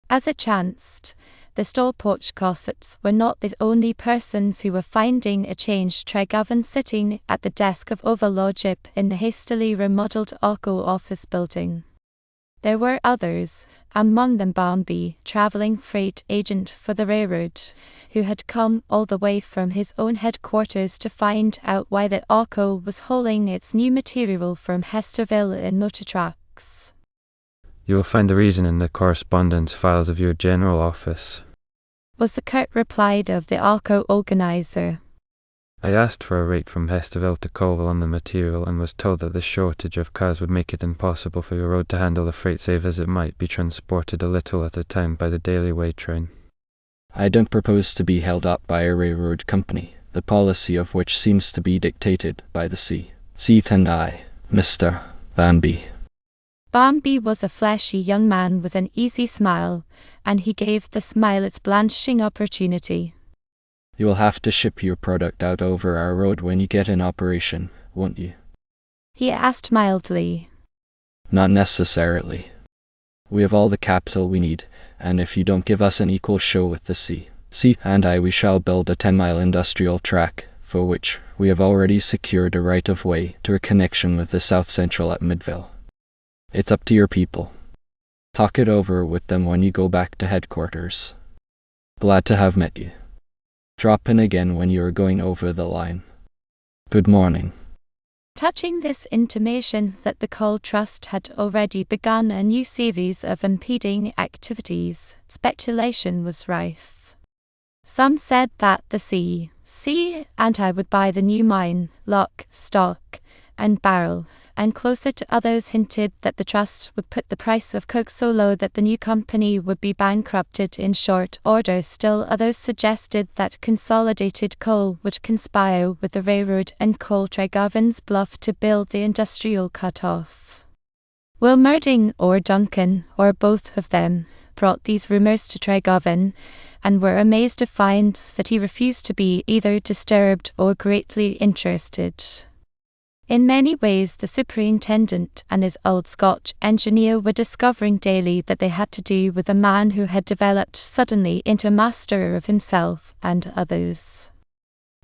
Speaker 1: As it chanced, the store porch gossips were not the only persons who were finding a changed Tregovan sitting at the desk of overlordship in the hastily remodeled Arco office building. There were others, among them Barnby, traveling freight agent for the railroad, who had come all the way from his own headquarters to find out why the Arco was hauling its new material from Hesterville in motor trucks.
Speaker 9: You will find the reason in the correspondence files of your general office,
Speaker 1: was the curt reply of the Arco organizer.
Speaker 9: I asked for a rate from Hesterville to Colville on the material, and was told that the shortage of cars would make it impossible for your road to handle the freight, save as it might be transported a little at a time by the daily way train.
Speaker 2: I don't propose to be held up by a railroad company, the policy of which seems to be dictated by the sea. Seat and I, Mr. Barnby.
Speaker 1: Barnby was a fleshy young man with an easy smile, and he gave the smile its blanching opportunity.
Speaker 2: You will have to ship your product out over our road when you get in operation, won't you?
Speaker 1: He asked mildly.
Speaker 2: Not necessarily. We have all the capital we need, and if you don't give us an equal show with the sea, we shall build a 10-mile industrial track, for which we have already secured a right-of-way to a connection with the South Central at Midville. It's up to your people. Talk it over with them when you go back to headquarters. Glad to have met you. Drop in again when you are going over the line. Good morning.
Speaker 1: Touching this intimation that the Coal Trust had already begun a new series of impeding activities, speculation was rife. Some said that the C&I would buy the new mine, lock, stock, and barrel, and closer to others hinted that the trust would put the price of coke so low that the new company would be bankrupted in short order. Still others suggested that Consolidated Coal would conspire with the railroad and Coal Tregarven's bluff to build the industrial cut-off. Will Murding or Duncan, or both of them, brought these rumours to Tregarven, and were amazed to find that he refused to be either disturbed or greatly interested. In many ways the superintendent and his old Scotch engineer were discovering daily that they had to do with a man who had developed suddenly into a master of himself and others.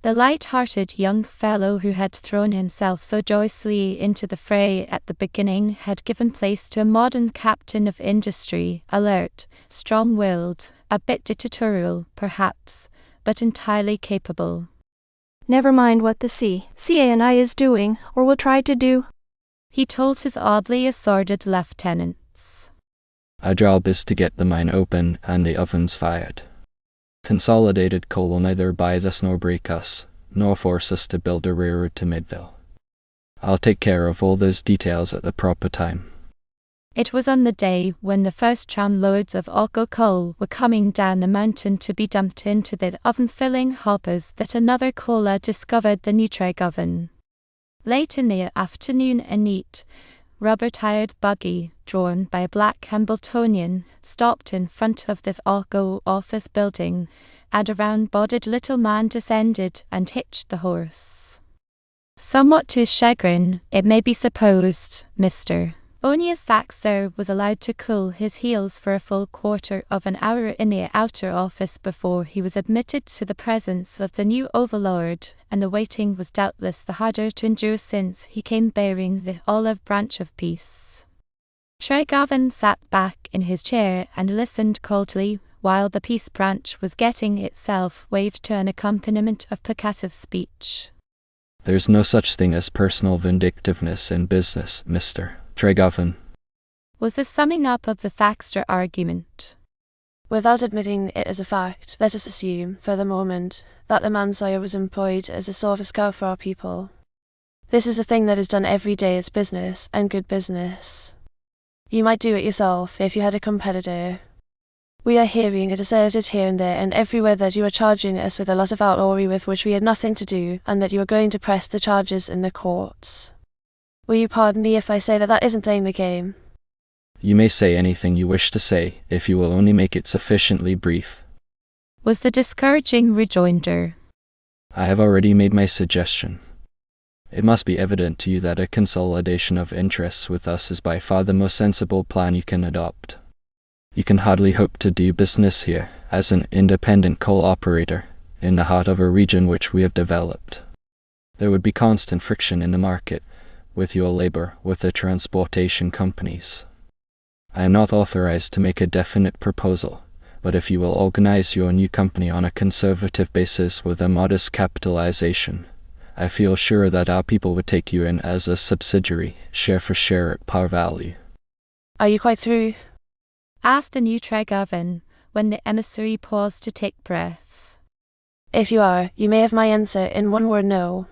Speaker 1: The light-hearted young fellow who had thrown himself so joyously into the fray at the beginning had given place to a modern captain of industry, alert, strong-willed, a bit dictatorial, perhaps, but entirely capable.
Speaker 6: Never mind what the CA&I is doing, or will try to do,
Speaker 1: he told his oddly assorted lieutenants.
Speaker 2: Our job is to get the mine open and the ovens fired. Consolidated Coal will neither buy this nor break us, nor force us to build a railroad to Midville. I'll take care of all those details at the proper time.
Speaker 1: It was on the day when the first tram loads of Alco coal were coming down the mountain to be dumped into the oven-filling hoppers that another caller discovered the new Tregarven. Late in the afternoon a neat, rubber-tired buggy, drawn by a black Hambletonian, stopped in front of the Alco office building, and a round-bodied little man descended and hitched the horse. Somewhat to his chagrin, it may be supposed, Mr. Onias Thaxter was allowed to cool his heels for a full quarter of an hour in the outer office before he was admitted to the presence of the new overlord, and the waiting was doubtless the harder to endure since he came bearing the olive branch of peace. Tregarven sat back in his chair and listened coldly while the peace branch was getting itself waved to an accompaniment of placative speech.
Speaker 2: There's no such thing as personal vindictiveness in business, Mr. Tregarven,
Speaker 1: was the summing up of the Thaxter argument.
Speaker 7: Without admitting it as a fact, let us assume, for the moment, that the manslayer was employed as a sort of scout for our people. This is a thing that is done every day as business, and good business. You might do it yourself if you had a competitor. We are hearing it asserted here and there and everywhere that you are charging us with a lot of outlawry with which we had nothing to do, and that you are going to press the charges in the courts. Will you pardon me if I say that that isn't playing the game?
Speaker 2: You may say anything you wish to say, if you will only make it sufficiently brief,
Speaker 1: was the discouraging rejoinder.
Speaker 2: I have already made my suggestion. It must be evident to you that a consolidation of interests with us is by far the most sensible plan you can adopt. You can hardly hope to do business here, as an independent coal operator, in the heart of a region which we have developed. There would be constant friction in the market, with your labor, with the transportation companies. I am not authorized to make a definite proposal, but if you will organize your new company on a conservative basis with a modest capitalization, I feel sure that our people would take you in as a subsidiary, share for share at par value.
Speaker 7: Are you quite through?
Speaker 1: Asked the new Tregarven, when the emissary paused to take breath.
Speaker 7: If you are, you may have my answer in one word: no.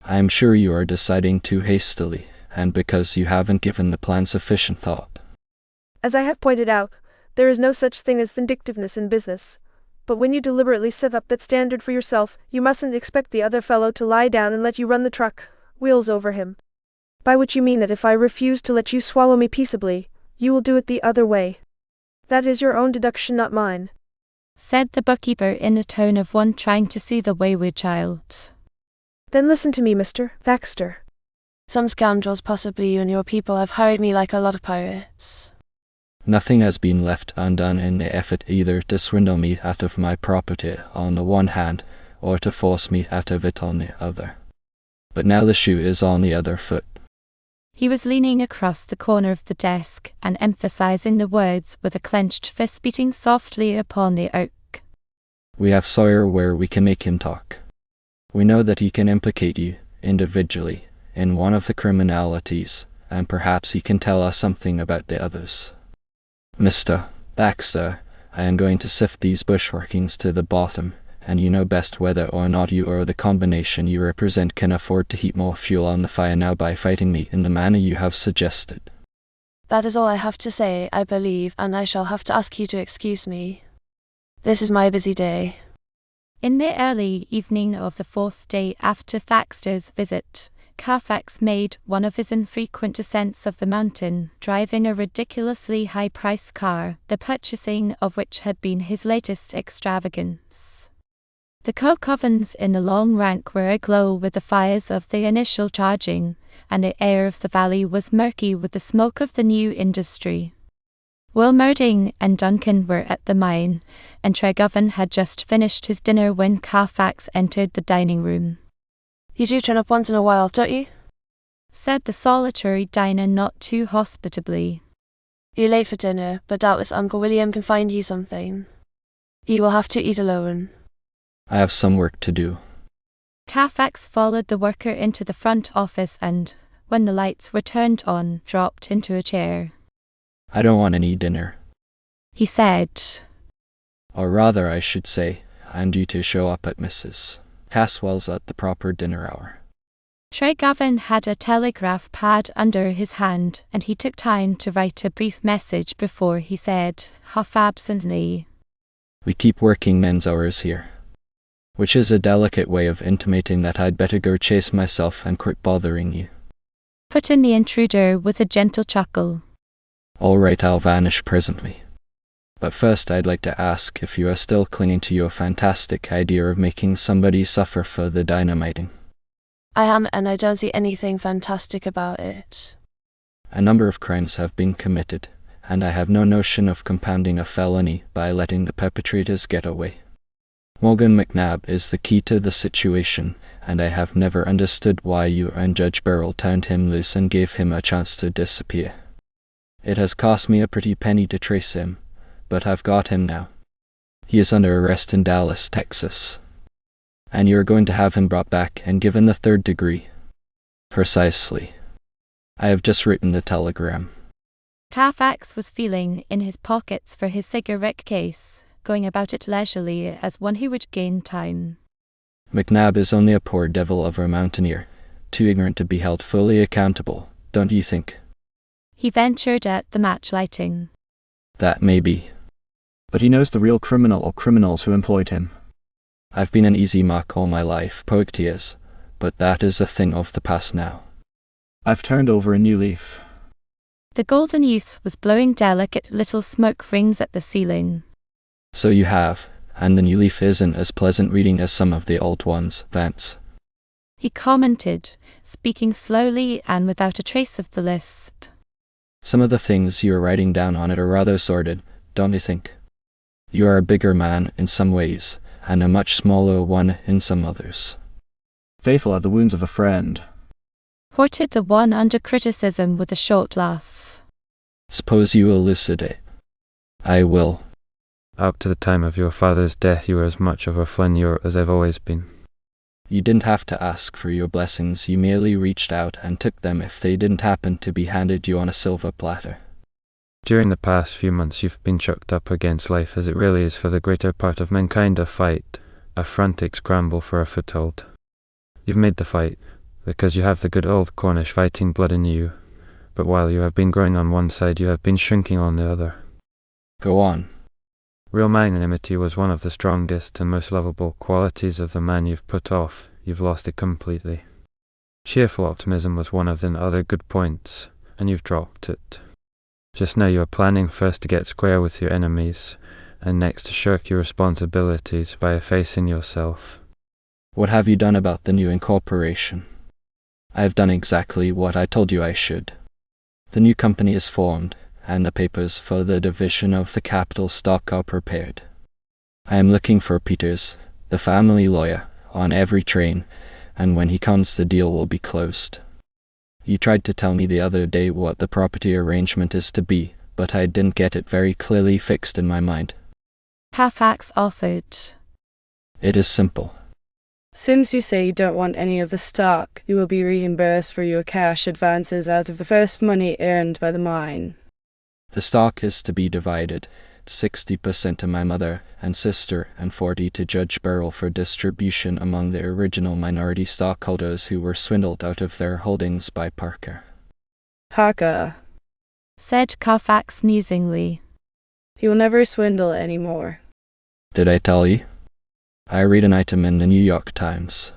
Speaker 2: I am sure you are deciding too hastily, and because you haven't given the plan sufficient thought.
Speaker 16: As I have pointed out, there is no such thing as vindictiveness in business. But when you deliberately set up that standard for yourself, you mustn't expect the other fellow to lie down and let you run the truck, wheels over him. By which you mean that if I refuse to let you swallow me peaceably, you will do it the other way. That is your own deduction, not mine,
Speaker 1: said the bookkeeper in a tone of one trying to soothe a wayward child.
Speaker 16: Then listen to me, Mr. Thaxter.
Speaker 7: Some scoundrels, possibly you and your people, have hired me like a lot of pirates.
Speaker 2: Nothing has been left undone in the effort either to swindle me out of my property on the one hand, or to force me out of it on the other. But now the shoe is on the other foot.
Speaker 1: He was leaning across the corner of the desk and emphasizing the words with a clenched fist beating softly upon the oak.
Speaker 2: We have Sawyer where we can make him talk. We know that he can implicate you, individually, in one of the criminalities, and perhaps he can tell us something about the others. Mr. Thaxter, I am going to sift these bushworkings to the bottom, and you know best whether or not you or the combination you represent can afford to heap more fuel on the fire now by fighting me in the manner you have suggested.
Speaker 7: That is all I have to say, I believe, and I shall have to ask you to excuse me. This is my busy day.
Speaker 1: In the early evening of the fourth day after Thaxter's visit, Carfax made one of his infrequent descents of the mountain, driving a ridiculously high-priced car, the purchasing of which had been his latest extravagance. The coke ovens in the long rank were aglow with the fires of the initial charging, and the air of the valley was murky with the smoke of the new industry. Wilmerding and Duncan were at the mine, and Tregovan had just finished his dinner when Carfax entered the dining room.
Speaker 7: You do turn up once in a while, don't you?
Speaker 1: Said the solitary diner not too hospitably.
Speaker 7: You're late for dinner, but doubtless Uncle William can find you something. You will have to eat alone.
Speaker 2: I have some work to do.
Speaker 1: Carfax followed the worker into the front office and, when the lights were turned on, dropped into a chair.
Speaker 2: I don't want any dinner,
Speaker 1: he said.
Speaker 2: Or rather, I should say, I'm due to show up at Mrs. Caswell's at the proper dinner hour.
Speaker 1: Tregovan had a telegraph pad under his hand, and he took time to write a brief message before he said, half absently,
Speaker 2: We keep working men's hours here. Which is a delicate way of intimating that I'd better go chase myself and quit bothering you.
Speaker 1: Put in the intruder with a gentle chuckle.
Speaker 2: All right, I'll vanish presently. But first I'd like to ask if you are still clinging to your fantastic idea of making somebody suffer for the dynamiting.
Speaker 7: I am, and I don't see anything fantastic about it.
Speaker 2: A number of crimes have been committed, and I have no notion of compounding a felony by letting the perpetrators get away. Morgan McNabb is the key to the situation, and I have never understood why you and Judge Burrell turned him loose and gave him a chance to disappear. It has cost me a pretty penny to trace him, but I've got him now. He is under arrest in Dallas, Texas. And you're going to have him brought back and given the 3rd degree. Precisely. I have just written the telegram.
Speaker 1: Carfax was feeling in his pockets for his cigarette case, going about it leisurely as one who would gain time.
Speaker 2: McNabb is only a poor devil of a mountaineer, too ignorant to be held fully accountable, don't you think?
Speaker 1: He ventured at the match lighting.
Speaker 2: That may be.
Speaker 20: But he knows the real criminal or criminals who employed him.
Speaker 2: I've been an easy mark all my life, Poictiers, but that is a thing of the past now.
Speaker 20: I've turned over a new leaf.
Speaker 1: The golden youth was blowing delicate little smoke rings at the ceiling.
Speaker 2: So you have, and the new leaf isn't as pleasant reading as some of the old ones, Vance.
Speaker 1: He commented, speaking slowly and without a trace of the lisp.
Speaker 2: Some of the things you are writing down on it are rather sordid, don't you think? You are a bigger man in some ways, and a much smaller one in some others.
Speaker 20: Faithful are the wounds of a friend.
Speaker 1: Ported the one under criticism with a short laugh.
Speaker 2: Suppose you elucidate. I will.
Speaker 9: Up to the time of your father's death, you were as much of a flaneur as I've always been.
Speaker 2: You didn't have to ask for your blessings, you merely reached out and took them if they didn't happen to be handed you on a silver platter.
Speaker 9: During the past few months you've been chucked up against life as it really is for the greater part of mankind, a fight, a frantic scramble for a foothold. You've made the fight, because you have the good old Cornish fighting blood in you, but while you have been growing on one side you have been shrinking on the other.
Speaker 2: Go on.
Speaker 9: Real magnanimity was one of the strongest and most lovable qualities of the man you've put off. You've lost it completely. Cheerful optimism was one of the other good points, and you've dropped it. Just now you are planning first to get square with your enemies, and next to shirk your responsibilities by effacing yourself.
Speaker 2: What have you done about the new incorporation? I have done exactly what I told you I should. The new company is formed, and the papers for the division of the capital stock are prepared. I am looking for Peters, the family lawyer, on every train, and when he comes the deal will be closed. You tried to tell me the other day what the property arrangement is to be, but I didn't get it very clearly fixed in my mind.
Speaker 1: Carfax offered.
Speaker 2: It is simple.
Speaker 3: Since you say you don't want any of the stock, you will be reimbursed for your cash advances out of the first money earned by the mine.
Speaker 2: The stock is to be divided, 60% to my mother and sister and 40 to Judge Burrell for distribution among the original minority stockholders who were swindled out of their holdings by Parker.
Speaker 3: Parker,
Speaker 1: said Carfax musingly.
Speaker 3: He will never swindle anymore.
Speaker 2: Did I tell you? I read an item in the New York Times.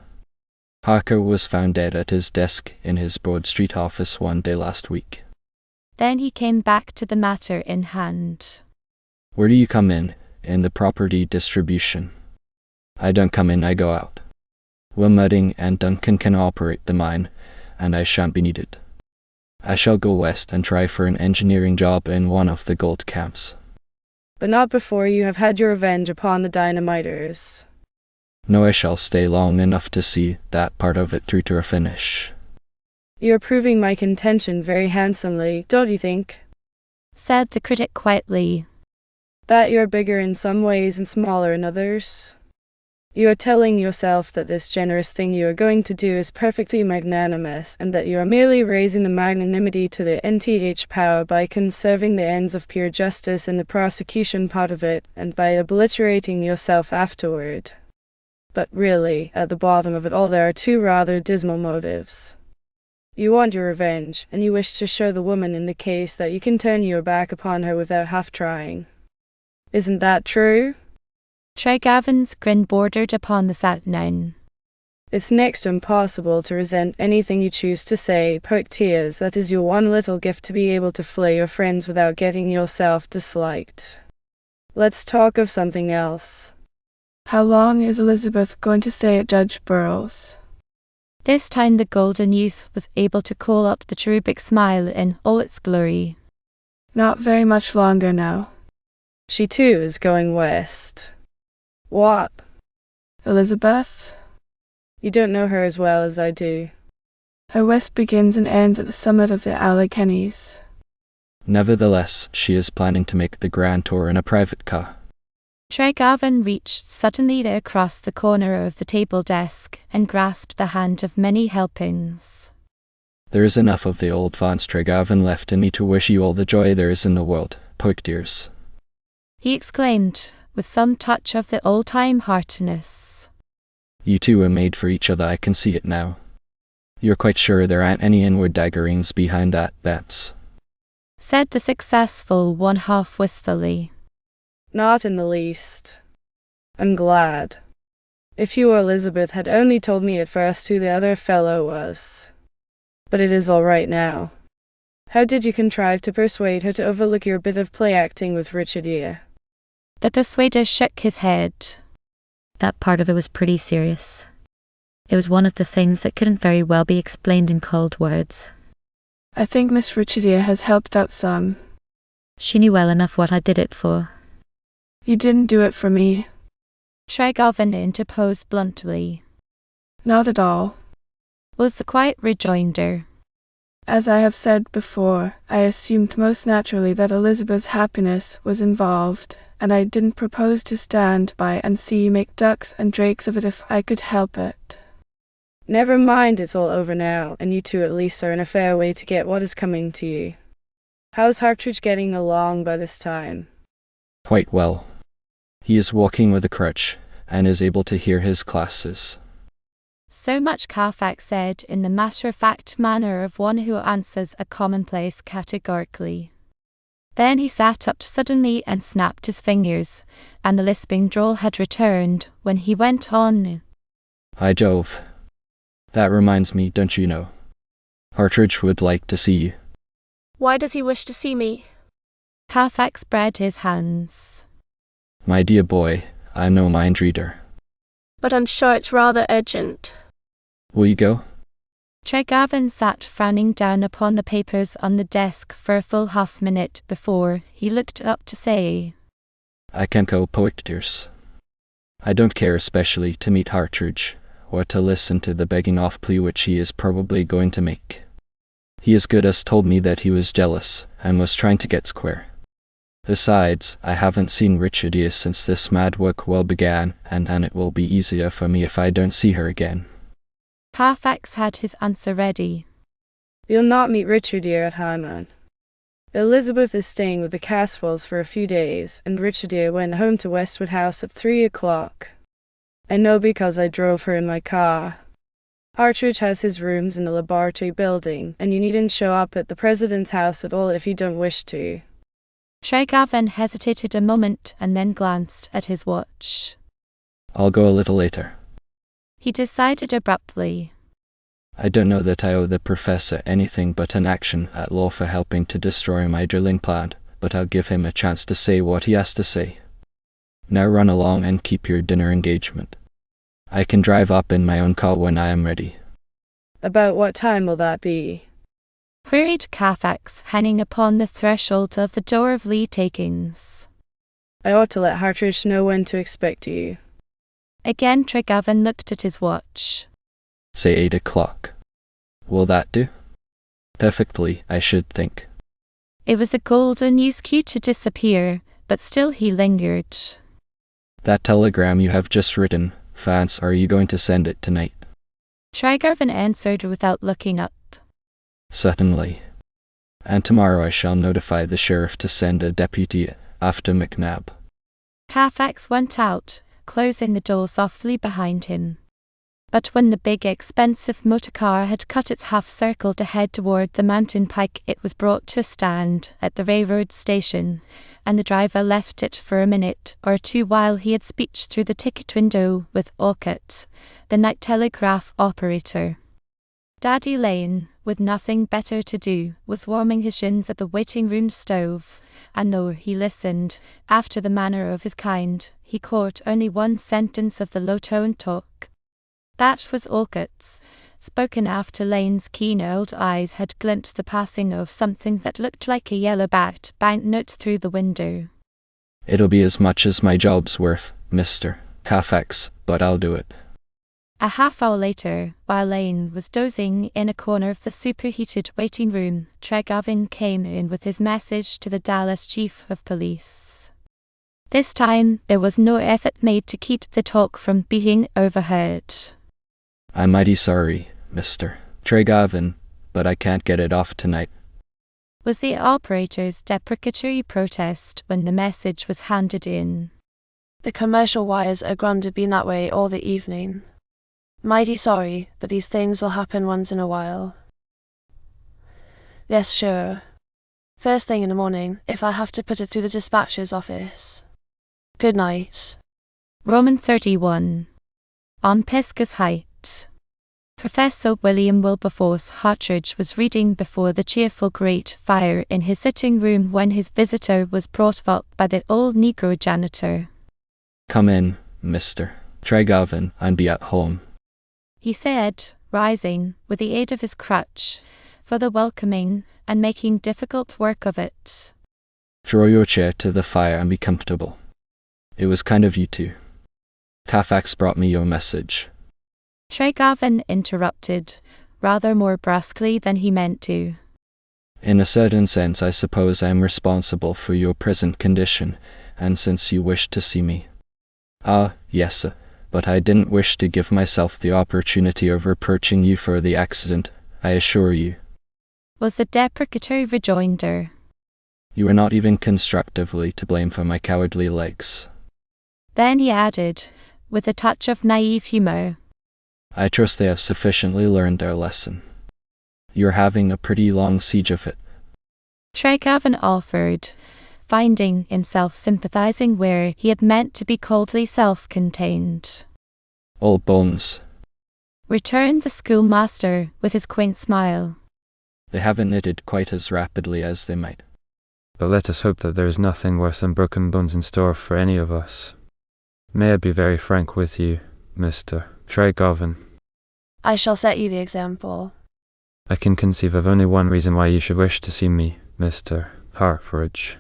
Speaker 2: Parker was found dead at his desk in his Broad Street office one day last week.
Speaker 1: Then he came back to the matter in hand.
Speaker 2: Where do you come in the property distribution? I don't come in, I go out. Will Mudding and Duncan can operate the mine, and I shan't be needed. I shall go west and try for an engineering job in one of the gold camps.
Speaker 3: But not before you have had your revenge upon the dynamiters.
Speaker 2: No, I shall stay long enough to see that part of it through to a finish.
Speaker 3: You are proving my contention very handsomely, don't you think?
Speaker 1: Said the critic quietly.
Speaker 3: That you are bigger in some ways and smaller in others. You are telling yourself that this generous thing you are going to do is perfectly magnanimous, and that you are merely raising the magnanimity to the nth power by conserving the ends of pure justice in the prosecution part of it, and by obliterating yourself afterward. But really, at the bottom of it all there are two rather dismal motives. You want your revenge, and you wish to show the woman in the case that you can turn your back upon her without half trying. Isn't that true?
Speaker 1: Tregavan's grin bordered upon the saturnine.
Speaker 3: It's next to impossible to resent anything you choose to say, Poictiers. That is your one little gift, to be able to flay your friends without getting yourself disliked. Let's talk of something else.
Speaker 5: How long is Elizabeth going to stay at Judge Burrell's?
Speaker 1: This time the golden youth was able to call up the cherubic smile in all its glory.
Speaker 5: Not very much longer now.
Speaker 3: She too is going west. What?
Speaker 5: Elizabeth?
Speaker 3: You don't know her as well as I do.
Speaker 5: Her west begins and ends at the summit of the Alleghenies.
Speaker 2: Nevertheless, she is planning to make the grand tour in a private car.
Speaker 1: Tregavan reached suddenly across the corner of the table desk and grasped the hand of many helpings.
Speaker 2: There is enough of the old Vance Tregavan left in me to wish you all the joy there is in the world, Poictiers.
Speaker 1: He exclaimed, with some touch of the old-time heartiness.
Speaker 2: You two are made for each other, I can see it now. You're quite sure there aren't any inward daggerings behind that's?
Speaker 1: Said the successful one half wistfully.
Speaker 3: Not in the least. I'm glad. If you or Elizabeth had only told me at first who the other fellow was. But it is all right now. How did you contrive to persuade her to overlook your bit of play acting with Richardier?
Speaker 1: The persuader shook his head.
Speaker 10: That part of it was pretty serious. It was one of the things that couldn't very well be explained in cold words.
Speaker 5: I think Miss Richardier has helped out some.
Speaker 10: She knew well enough what I did it for.
Speaker 5: You didn't do it for me.
Speaker 1: Tregavan interposed bluntly.
Speaker 5: Not at all,
Speaker 1: was the quiet rejoinder.
Speaker 5: As I have said before, I assumed most naturally that Elizabeth's happiness was involved, and I didn't propose to stand by and see you make ducks and drakes of it if I could help it.
Speaker 3: Never mind, it's all over now, and you two at least are in a fair way to get what is coming to you. How's Hartridge getting along by this time?
Speaker 2: Quite well. He is walking with a crutch, and is able to hear his classes.
Speaker 1: So much Carfax said in the matter-of-fact manner of one who answers a commonplace categorically. Then he sat up suddenly and snapped his fingers, and the lisping drawl had returned when he went on.
Speaker 2: By Jove. That reminds me, don't you know? Hartridge would like to see you.
Speaker 15: Why does he wish to see me?
Speaker 1: Carfax spread his hands.
Speaker 2: My dear boy, I'm no mind reader.
Speaker 15: But I'm sure it's rather urgent.
Speaker 2: Will you go?
Speaker 1: Tregavan sat frowning down upon the papers on the desk for a full half-minute before he looked up to say,
Speaker 2: I can't go, Poictiers. I don't care especially to meet Hartridge, or to listen to the begging off plea which he is probably going to make. He as good as told me that he was jealous, and was trying to get square. Besides, I haven't seen Richardier since this mad work well began, and it will be easier for me if I don't see her again.
Speaker 1: Carfax had his answer ready.
Speaker 3: You'll not meet Richardier at Hyman. Elizabeth is staying with the Caswells for a few days, and Richardia went home to Westwood House at 3 o'clock. I know because I drove her in my car. Hartridge has his rooms in the laboratory building, and you needn't show up at the president's house at all if you don't wish to.
Speaker 1: Tregarvan hesitated a moment and then glanced at his watch.
Speaker 2: I'll go a little later.
Speaker 1: He decided abruptly.
Speaker 2: I don't know that I owe the professor anything but an action at law for helping to destroy my drilling plant, but I'll give him a chance to say what he has to say. Now run along and keep your dinner engagement. I can drive up in my own car when I am ready.
Speaker 3: About what time will that be?
Speaker 1: Queried Carfax, hanging upon the threshold of the door of Lee Takings.
Speaker 3: I ought to let Hartridge know when to expect you.
Speaker 1: Again Tregarvan looked at his watch.
Speaker 2: Say 8 o'clock. Will that do? Perfectly, I should think.
Speaker 1: It was a golden youth cue to disappear, but still he lingered.
Speaker 2: That telegram you have just written, Vance, are you going to send it tonight?
Speaker 1: Tregarvan answered without looking up.
Speaker 2: Certainly. And tomorrow I shall notify the sheriff to send a deputy after McNabb.
Speaker 1: Carfax went out, closing the door softly behind him. But when the big expensive motorcar had cut its half circle to head toward the mountain pike, it was brought to a stand at the railroad station, and the driver left it for a minute or two while he had speech through the ticket window with Orcutt, the night telegraph operator. Daddy Lane, with nothing better to do, was warming his shins at the waiting room stove, and though he listened, after the manner of his kind, he caught only one sentence of the low-toned talk. That was Orcutt's, spoken after Lane's keen old eyes had glimpsed the passing of something that looked like a yellow-backed banknote through the window.
Speaker 2: It'll be as much as my job's worth, Mr. Carfax, but I'll do it.
Speaker 1: A half hour later, while Lane was dozing in a corner of the superheated waiting room, Tregarvan came in with his message to the Dallas chief of police. This time, there was no effort made to keep the talk from being overheard.
Speaker 2: I'm mighty sorry, Mr. Tregarvan, but I can't get it off tonight,
Speaker 1: was the operator's deprecatory protest when the message was handed in.
Speaker 7: The commercial wires are going to be that way all the evening. Mighty sorry, but these things will happen once in a while. Yes, sure. First thing in the morning, if I have to put it through the dispatcher's office. Good night.
Speaker 1: Roman 31. On Pisgah's Height. Professor William Wilberforce Hartridge was reading before the cheerful grate fire in his sitting room when his visitor was brought up by the old Negro janitor.
Speaker 2: Come in, Mr. Tregarvan, and be at home,
Speaker 1: he said, rising, with the aid of his crutch, for the welcoming and making difficult work of it.
Speaker 2: Draw your chair to the fire and be comfortable. It was kind of you too. Carfax brought me your message.
Speaker 1: Tregarvan interrupted, rather more brusquely than he meant to.
Speaker 2: In a certain sense, I suppose I am responsible for your present condition, and since you wished to see me. Ah, yes, sir. But I didn't wish to give myself the opportunity of reproaching you for the accident, I assure you,
Speaker 1: was the deprecatory rejoinder.
Speaker 2: You were not even constructively to blame for my cowardly legs.
Speaker 1: Then he added, with a touch of naive humor,
Speaker 2: I trust they have sufficiently learned their lesson. You're having a pretty long siege of it.
Speaker 1: Tregarvan offered, finding himself sympathizing where he had meant to be coldly self-contained.
Speaker 2: Old bones,
Speaker 1: returned the schoolmaster with his quaint smile.
Speaker 2: They haven't knitted quite as rapidly as they might.
Speaker 9: But let us hope that there is nothing worse than broken bones in store for any of us. May I be very frank with you, Mr. Tregarvan?
Speaker 7: I shall set you the example.
Speaker 9: I can conceive of only one reason why you should wish to see me, Mr. Hartridge.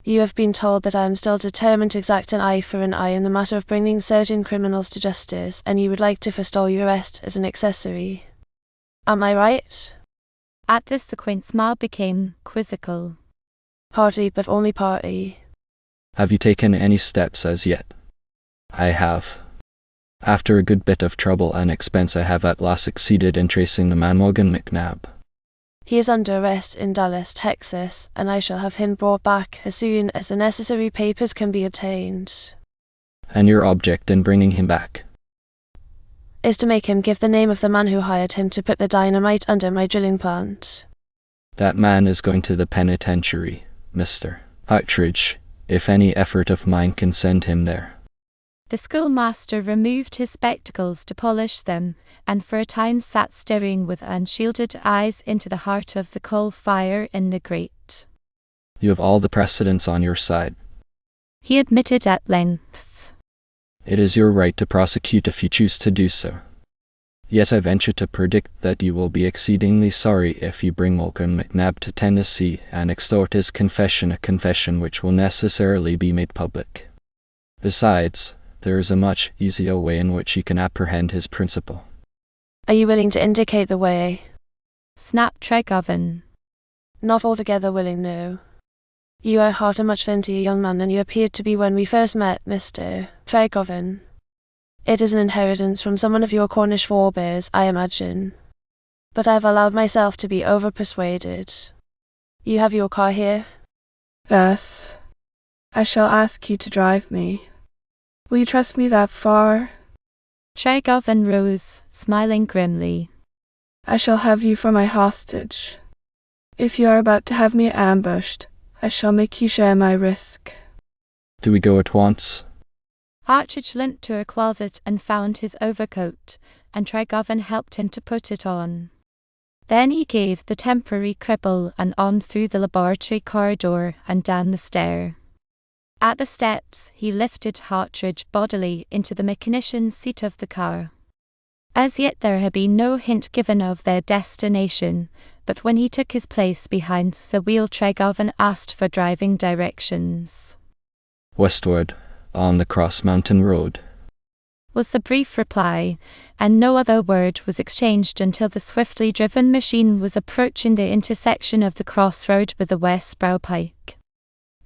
Speaker 7: You have been told that I am still determined to exact an eye for an eye in the matter of bringing certain criminals to justice, and you would like to forestall your arrest as an accessory. Am I right?
Speaker 1: At this the quaint smile became quizzical.
Speaker 7: Partly, but only partly.
Speaker 2: Have you taken any steps as yet? I have. After a good bit of trouble and expense, I have at last succeeded in tracing the man Morgan McNabb.
Speaker 7: He is under arrest in Dallas, Texas, and I shall have him brought back as soon as the necessary papers can be obtained.
Speaker 2: And your object in bringing him back?
Speaker 7: Is to make him give the name of the man who hired him to put the dynamite under my drilling plant.
Speaker 2: That man is going to the penitentiary, Mr. Partridge, if any effort of mine can send him there.
Speaker 1: The schoolmaster removed his spectacles to polish them, and for a time sat staring with unshielded eyes into the heart of the coal fire in the grate.
Speaker 2: You have all the precedents on your side,
Speaker 1: he admitted at length.
Speaker 2: It is your right to prosecute if you choose to do so. Yet I venture to predict that you will be exceedingly sorry if you bring Malcolm McNabb to Tennessee and extort his confession, a confession which will necessarily be made public. Besides, there is a much easier way in which you can apprehend his principal.
Speaker 7: Are you willing to indicate the way?
Speaker 1: Snapped Tregovan.
Speaker 7: Not altogether willing, no. You are heart a much flintier young man than you appeared to be when we first met, Mr. Tregovan. It is an inheritance from someone of your Cornish forebears, I imagine. But I have allowed myself to be over-persuaded. You have your car here?
Speaker 5: Yes. I shall ask you to drive me. Will you trust me that far?
Speaker 1: Tregovan rose, smiling grimly.
Speaker 5: I shall have you for my hostage. If you are about to have me ambushed, I shall make you share my risk.
Speaker 2: Do we go at once?
Speaker 1: Partridge limped to a closet and found his overcoat, and Tregovan helped him to put it on. Then he gave the temporary cripple an arm through the laboratory corridor and down the stair. At the steps, he lifted Partridge bodily into the mechanician's seat of the car. As yet there had been no hint given of their destination, but when he took his place behind the wheel, Tregovan asked for driving directions.
Speaker 2: Westward, on the Cross Mountain Road,
Speaker 1: was the brief reply, and no other word was exchanged until the swiftly driven machine was approaching the intersection of the crossroad with the Westbrow Pike.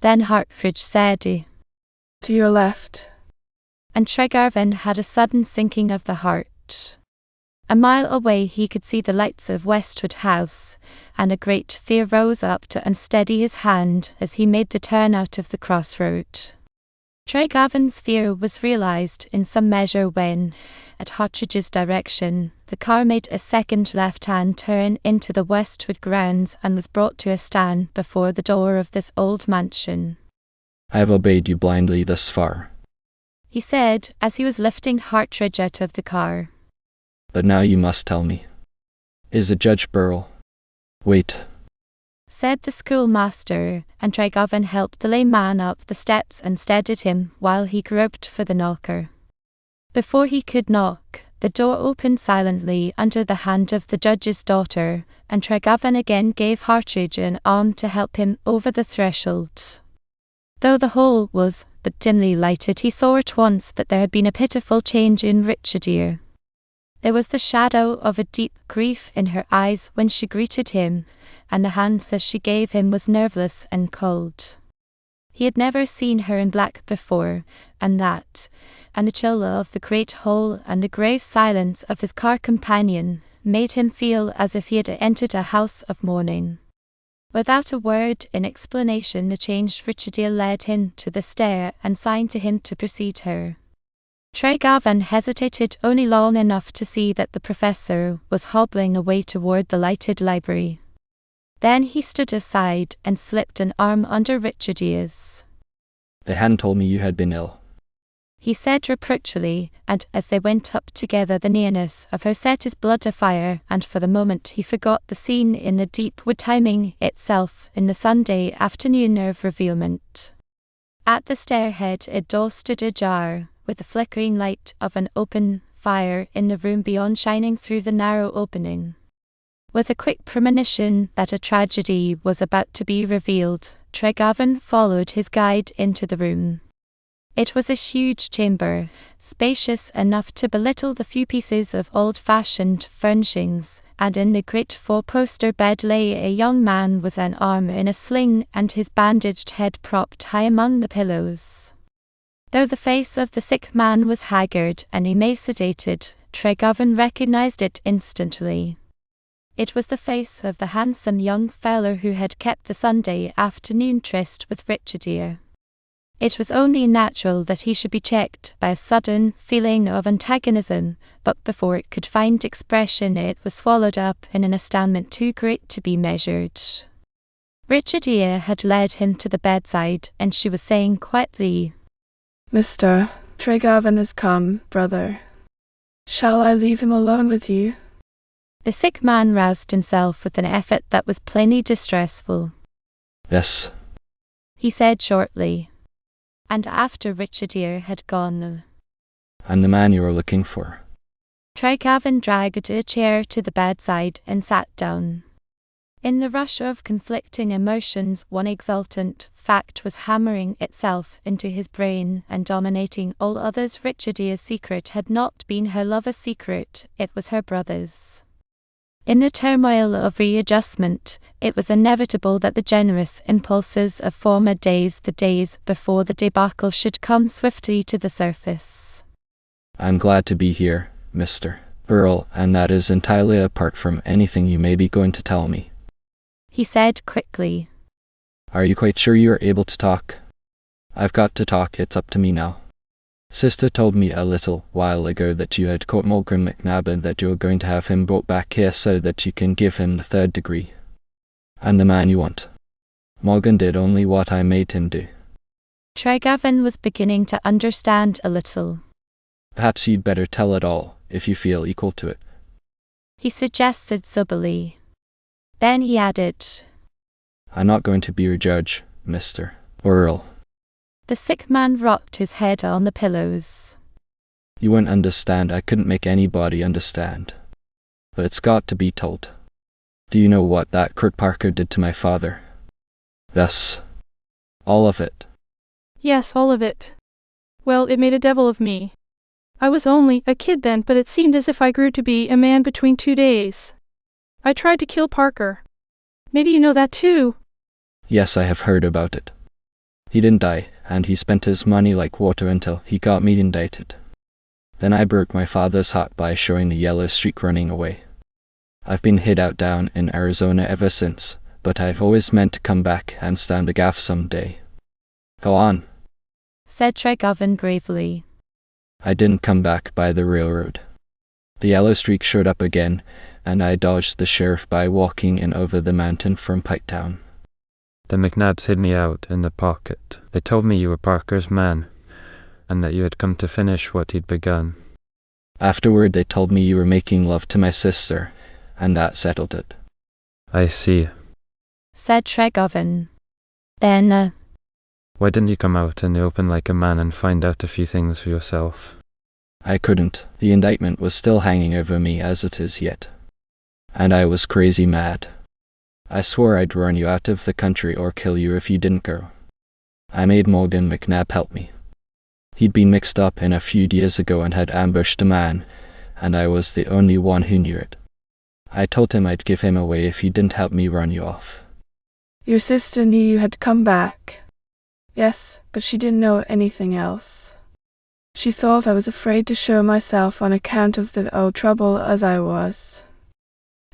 Speaker 1: Then Partridge said, "To
Speaker 5: your left."
Speaker 1: And Tregovan had a sudden sinking of the heart. A mile away he could see the lights of Westwood House, and a great fear rose up to unsteady his hand as he made the turn out of the crossroad. Tregovan's fear was realized in some measure when, at Partridge's direction, the car made a second left-hand turn into the Westwood grounds and was brought to a stand before the door of this old mansion.
Speaker 2: I have obeyed you blindly thus far,
Speaker 1: he said as he was lifting Partridge out of the car.
Speaker 2: But now you must tell me. Is it Judge Burrell? Wait,
Speaker 1: said the schoolmaster, and Tregovan helped the lame man up the steps and steadied him while he groped for the knocker. Before he could knock, the door opened silently under the hand of the judge's daughter, and Tregovan again gave Partridge an arm to help him over the threshold. Though the hall was but dimly lighted, he saw at once that there had been a pitiful change in Richardier. There was the shadow of a deep grief in her eyes when she greeted him, and the hand that she gave him was nerveless and cold. He had never seen her in black before, and the chill of the great hall and the grave silence of his car companion made him feel as if he had entered a house of mourning. Without a word in explanation, the changed Richardier led him to the stair and signed to him to precede her. Tregovan hesitated only long enough to see that the professor was hobbling away toward the lighted library. Then he stood aside and slipped an arm under Richardier's.
Speaker 2: They hadn't told me you had been ill,
Speaker 1: he said reproachfully, and as they went up together the nearness of her set his blood afire, and for the moment he forgot the scene in the deep wood, timing itself in the Sunday afternoon of revealment. At the stairhead a door stood ajar, with the flickering light of an open fire in the room beyond shining through the narrow opening. With a quick premonition that a tragedy was about to be revealed, Tregovan followed his guide into the room. It was a huge chamber, spacious enough to belittle the few pieces of old-fashioned furnishings, and in the great four-poster bed lay a young man with an arm in a sling and his bandaged head propped high among the pillows. Though the face of the sick man was haggard and emaciated, Tregovan recognized it instantly. It was the face of the handsome young fellow who had kept the Sunday afternoon tryst with Richardier. It was only natural that he should be checked by a sudden feeling of antagonism, but before it could find expression it was swallowed up in an astoundment too great to be measured. Richardier had led him to the bedside, and she was saying quietly,
Speaker 5: Mr. Tregarvan has come, brother. Shall I leave him alone with you?
Speaker 1: The sick man roused himself with an effort that was plainly distressful.
Speaker 2: Yes,
Speaker 1: He said shortly. And after Richardier had gone,
Speaker 2: I'm the man you were looking for.
Speaker 1: Tregarvan dragged a chair to the bedside and sat down. In the rush of conflicting emotions, one exultant fact was hammering itself into his brain and dominating all others. Richardier's secret had not been her lover's secret, it was her brother's. In the turmoil of readjustment, it was inevitable that the generous impulses of former days, the days before the debacle, should come swiftly to the surface.
Speaker 2: I'm glad to be here, Mr. Earl, and that is entirely apart from anything you may be going to tell me.
Speaker 1: He said quickly.
Speaker 2: Are you quite sure you are able to talk? I've got to talk, it's up to me now. Sister told me a little while ago that you had caught Morgan McNabb and that you were going to have him brought back here so that you can give him the 3rd degree. I'm the man you want. Morgan did only what I made him do.
Speaker 1: Tregarvan was beginning to understand a little.
Speaker 2: Perhaps you'd better tell it all, if you feel equal to it.
Speaker 1: He suggested soberly. Then he added,
Speaker 2: I'm not going to be your judge, Mr. Earl.
Speaker 1: The sick man rocked his head on the pillows.
Speaker 2: You won't understand, I couldn't make anybody understand. But it's got to be told. Do you know what that Kurt Parker did to my father? Yes. All of it.
Speaker 16: Yes, all of it. Well, it made a devil of me. I was only a kid then, but it seemed as if I grew to be a man between 2 days. I tried to kill Parker. Maybe you know that too?
Speaker 2: Yes, I have heard about it. He didn't die, and he spent his money like water until he got me indicted. Then I broke my father's heart by showing the yellow streak running away. I've been hid out down in Arizona ever since, but I've always meant to come back and stand the gaff someday. Go on,
Speaker 1: said Tregarvan gravely.
Speaker 2: I didn't come back by the railroad. The yellow streak showed up again, and I dodged the sheriff by walking in over the mountain from Piketown.
Speaker 9: The McNabs hid me out in the pocket. They told me you were Parker's man, and that you had come to finish what he'd begun.
Speaker 2: Afterward they told me you were making love to my sister, and that settled it.
Speaker 9: I see,
Speaker 1: said Tregarvan. Then,
Speaker 9: Why didn't you come out in the open like a man and find out a few things for yourself?
Speaker 2: I couldn't. The indictment was still hanging over me as it is yet. And I was crazy mad. I swore I'd run you out of the country or kill you if you didn't go. I made Morgan McNabb help me. He'd been mixed up in a few years ago and had ambushed a man, and I was the only one who knew it. I told him I'd give him away if he didn't help me run you off.
Speaker 5: Your sister knew you had come back. Yes, but she didn't know anything else. She thought I was afraid to show myself on account of the old trouble as I was.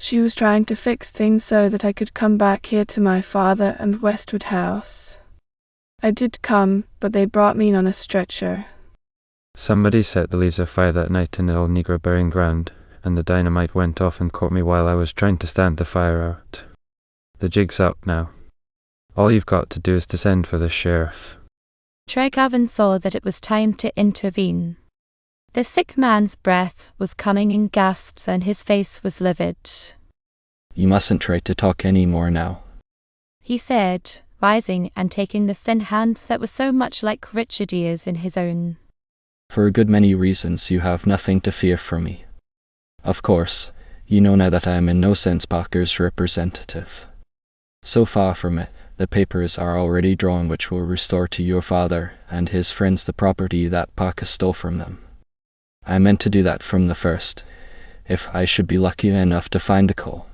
Speaker 5: She was trying to fix things so that I could come back here to my father and Westwood House. I did come, but they brought me in on a stretcher.
Speaker 9: Somebody set the leaves afire that night in the old Negro burying ground, and the dynamite went off and caught me while I was trying to stamp the fire out. The jig's up now. All you've got to do is to send for the sheriff.
Speaker 1: Tregarvan saw that it was time to intervene. The sick man's breath was coming in gasps and his face was livid.
Speaker 2: You mustn't try to talk any more now,
Speaker 1: he said, rising and taking the thin hand that was so much like Richardier's in his own.
Speaker 2: For a good many reasons you have nothing to fear from me. Of course, you know now that I am in no sense Parker's representative. So far from it, the papers are already drawn which will restore to your father and his friends the property that Parker stole from them. I meant to do that from the first, if I should be lucky enough to find the coal.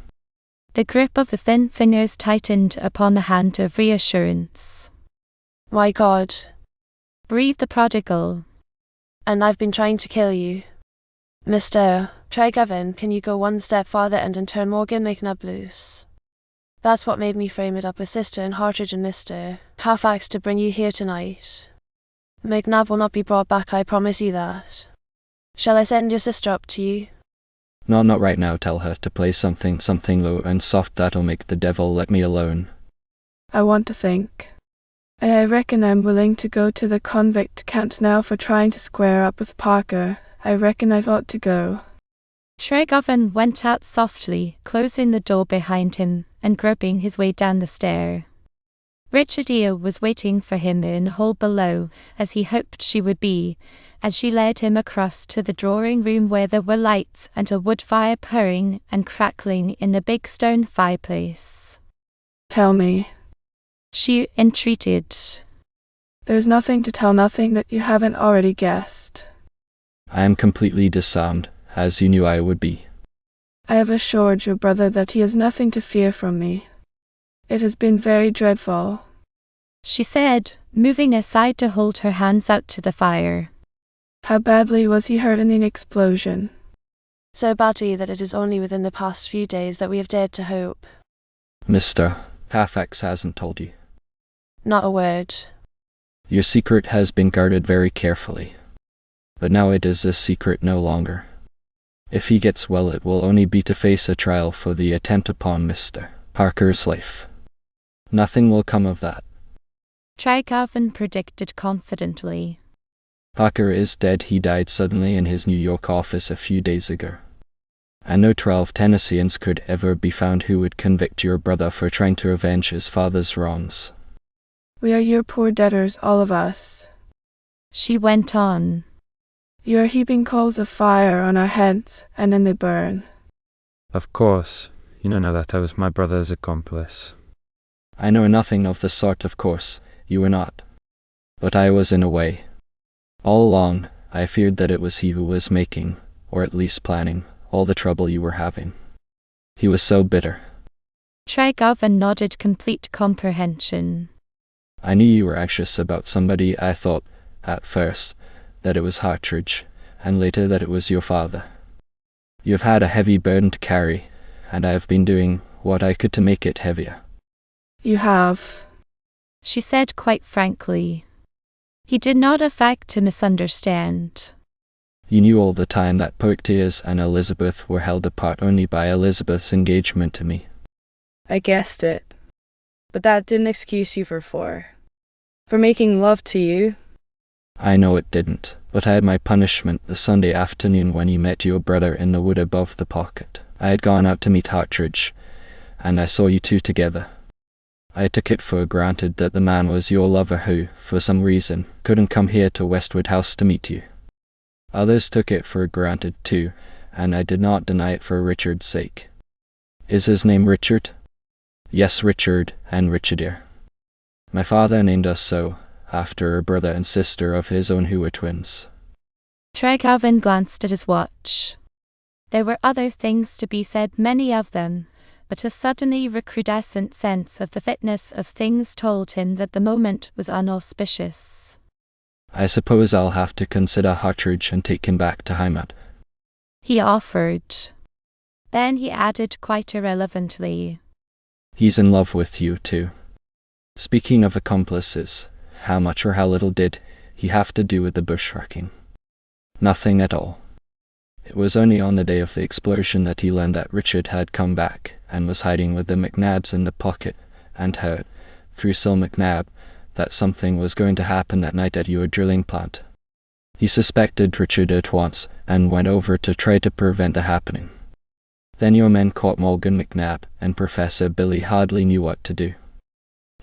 Speaker 1: The grip of the thin fingers tightened upon the hand of reassurance.
Speaker 7: My God,
Speaker 1: breathed the prodigal.
Speaker 7: And I've been trying to kill you. Mr. Tregavin, can you go one step farther and turn Morgan McNabb loose? That's what made me frame it up with Sister and Hartridge and Mr. Carfax to bring you here tonight. McNabb will not be brought back, I promise you that. Shall I send your sister up to you?
Speaker 2: No, not right now. Tell her to play something low and soft that'll make the devil let me alone.
Speaker 5: I want to think. I reckon I'm willing to go to the convict camps now for trying to square up with Parker. I reckon I ought to go.
Speaker 1: Tregovan went out softly, closing the door behind him and groping his way down the stair. Richardia was waiting for him in the hall below, as he hoped she would be, and she led him across to the drawing room where there were lights and a wood fire purring and crackling in the big stone fireplace.
Speaker 5: Tell me,
Speaker 1: she entreated.
Speaker 5: There's nothing to tell, nothing that you haven't already guessed.
Speaker 2: I am completely disarmed, as you knew I would be.
Speaker 5: I have assured your brother that he has nothing to fear from me. It has been very dreadful,
Speaker 1: she said, moving aside to hold her hands out to the fire.
Speaker 5: How badly was he hurt in the explosion?
Speaker 7: So badly that it is only within the past few days that we have dared to hope.
Speaker 2: Mr. Carfax hasn't told you.
Speaker 7: Not a word.
Speaker 2: Your secret has been guarded very carefully. But now it is a secret no longer. If he gets well, it will only be to face a trial for the attempt upon Mr. Parker's life. Nothing will come of that.
Speaker 1: Tregovan predicted confidently.
Speaker 2: Parker is dead. He died suddenly in his New York office a few days ago. And no 12 Tennesseans could ever be found who would convict your brother for trying to avenge his father's wrongs.
Speaker 5: We are your poor debtors, all of us.
Speaker 1: She went on.
Speaker 5: You are heaping coals of fire on our heads, and then they burn.
Speaker 9: Of course. You don't know that I was my brother's accomplice.
Speaker 2: I know nothing of the sort, of course. You were not. But I was in a way. All along, I feared that it was he who was making, or at least planning, all the trouble you were having. He was so bitter.
Speaker 1: Tregovan nodded complete comprehension.
Speaker 2: I knew you were anxious about somebody. I thought, at first, that it was Hartridge, and later that it was your father. You have had a heavy burden to carry, and I have been doing what I could to make it heavier.
Speaker 5: You have,
Speaker 1: she said quite frankly. He did not affect to misunderstand.
Speaker 2: You knew all the time that Poictiers and Elizabeth were held apart only by Elizabeth's engagement to me.
Speaker 3: I guessed it. But that didn't excuse you for making love to you.
Speaker 2: I know it didn't, but I had my punishment the Sunday afternoon when you met your brother in the wood above the pocket. I had gone out to meet Hartridge, and I saw you two together. I took it for granted that the man was your lover who, for some reason, couldn't come here to Westwood House to meet you. Others took it for granted too, and I did not deny it for Richard's sake. Is his name Richard? Yes, Richard and Richardier. My father named us so, after a brother and sister of his own who were twins.
Speaker 1: Tregovan glanced at his watch. There were other things to be said, many of them, but a suddenly recrudescent sense of the fitness of things told him that the moment was unauspicious.
Speaker 2: I suppose I'll have to consider Hartridge and take him back to Heimat,
Speaker 1: he offered. Then he added quite irrelevantly.
Speaker 2: He's in love with you too. Speaking of accomplices, how much or how little did he have to do with the bushwhacking? Nothing at all. It was only on the day of the explosion that he learned that Richard had come back and was hiding with the McNabs in the pocket, and heard, through Sil McNab, that something was going to happen that night at your drilling plant. He suspected Richard at once and went over to try to prevent the happening. Then your men caught Morgan McNab, and Professor Billy hardly knew what to do.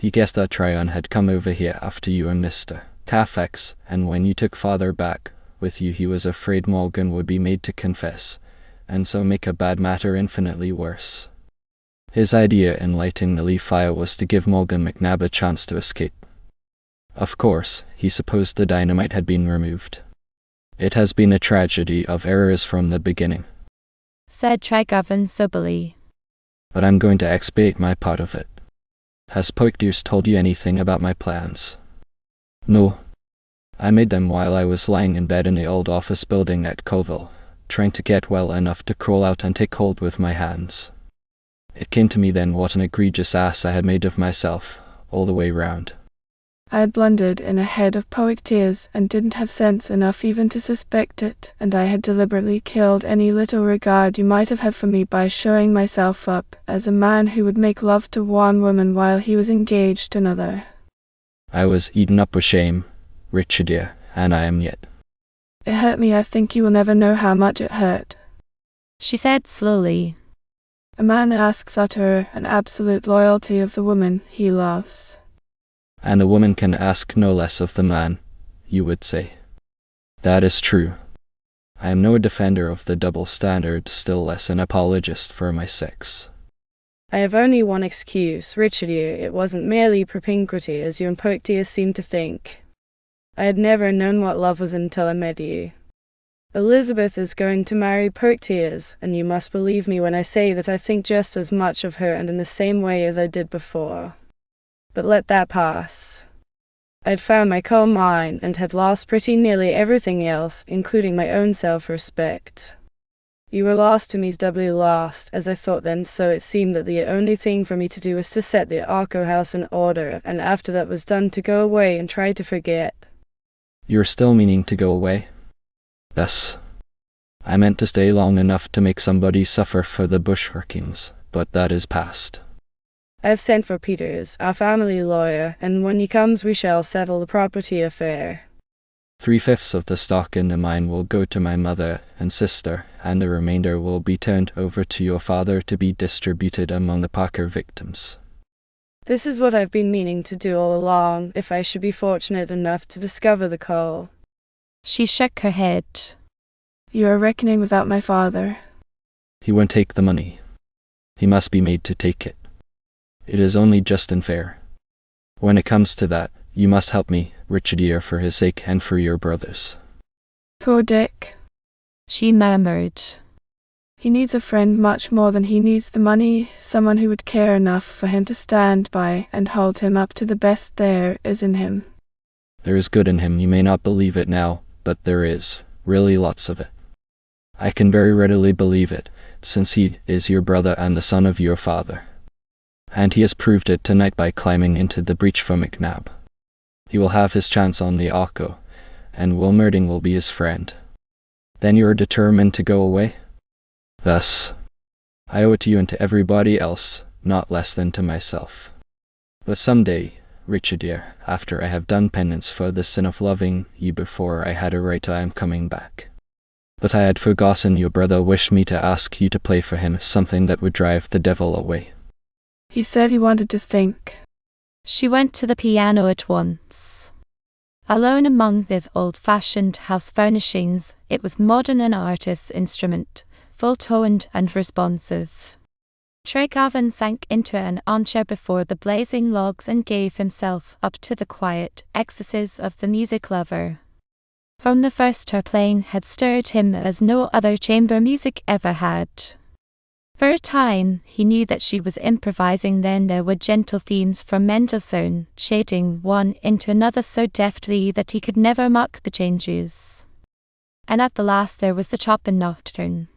Speaker 2: He guessed that Tryon had come over here after you and Mr. Carfax, and when you took father back with you, he was afraid Morgan would be made to confess, and so make a bad matter infinitely worse. His idea in lighting the leaf fire was to give Morgan McNab a chance to escape. Of course, he supposed the dynamite had been removed. It has been a tragedy of errors from the beginning,
Speaker 1: said Tregovan soberly.
Speaker 2: But I'm going to expiate my part of it. Has Poictiers told you anything about my plans? No. I made them while I was lying in bed in the old office building at Colville, trying to get well enough to crawl out and take hold with my hands. It came to me then what an egregious ass I had made of myself, all the way round.
Speaker 5: I had blundered in a head of poetic tears and didn't have sense enough even to suspect it, and I had deliberately killed any little regard you might have had for me by showing myself up as a man who would make love to one woman while he was engaged to another.
Speaker 2: I was eaten up with shame, Richard dear, and I am yet.
Speaker 5: It hurt me. I think you will never know how much it hurt,
Speaker 1: she said slowly.
Speaker 5: A man asks utter and absolute loyalty of the woman he loves.
Speaker 2: And the woman can ask no less of the man, you would say. That is true. I am no defender of the double standard, still less an apologist for my sex.
Speaker 3: I have only one excuse, Richard. It wasn't merely propinquity, as you and Poictiers seem to think. I had never known what love was until I met you. Elizabeth is going to marry Poictiers, and you must believe me when I say that I think just as much of her and in the same way as I did before. But let that pass. I had found my coal mine and had lost pretty nearly everything else, including my own self-respect. You were lost to me, doubly lost, as I thought then, so it seemed that the only thing for me to do was to set the Arco house in order, and after that was done to go away and try to forget.
Speaker 2: You're still meaning to go away? Yes. I meant to stay long enough to make somebody suffer for the bushworkings, but that is past.
Speaker 3: I have sent for Peters, our family lawyer, and when he comes we shall settle the property affair.
Speaker 2: 3/5 of the stock in the mine will go to my mother and sister, and the remainder will be turned over to your father to be distributed among the Parker victims.
Speaker 3: This is what I've been meaning to do all along, if I should be fortunate enough to discover the coal.
Speaker 1: She shook her head.
Speaker 5: You are reckoning without my father.
Speaker 2: He won't take the money. He must be made to take it. It is only just and fair. When it comes to that, you must help me, Richard dear, for his sake and for your brother's.
Speaker 5: Poor Dick,
Speaker 1: she murmured.
Speaker 5: He needs a friend much more than he needs the money, someone who would care enough for him to stand by and hold him up to the best there is in him.
Speaker 2: There is good in him, you may not believe it now, but there is, really lots of it. I can very readily believe it, since he is your brother and the son of your father. And he has proved it tonight by climbing into the breach for McNab. He will have his chance on the Arco, and Wilmerding will be his friend. Then you are determined to go away? Thus, I owe it to you and to everybody else, not less than to myself. But some day, Richard dear, after I have done penance for the sin of loving you before I had a right, I am coming back. But I had forgotten your brother wished me to ask you to play for him something that would drive the devil away.
Speaker 5: He said he wanted to think.
Speaker 1: She went to the piano at once. Alone among the old-fashioned house furnishings, it was modern an artist's instrument, full-toned and responsive. Tregarvan sank into an armchair before the blazing logs and gave himself up to the quiet ecstasies of the music lover. From the first her playing had stirred him as no other chamber music ever had. For a time, he knew that she was improvising, then there were gentle themes from Mendelssohn, shading one into another so deftly that he could never mark the changes. And at the last there was the Chopin Nocturne.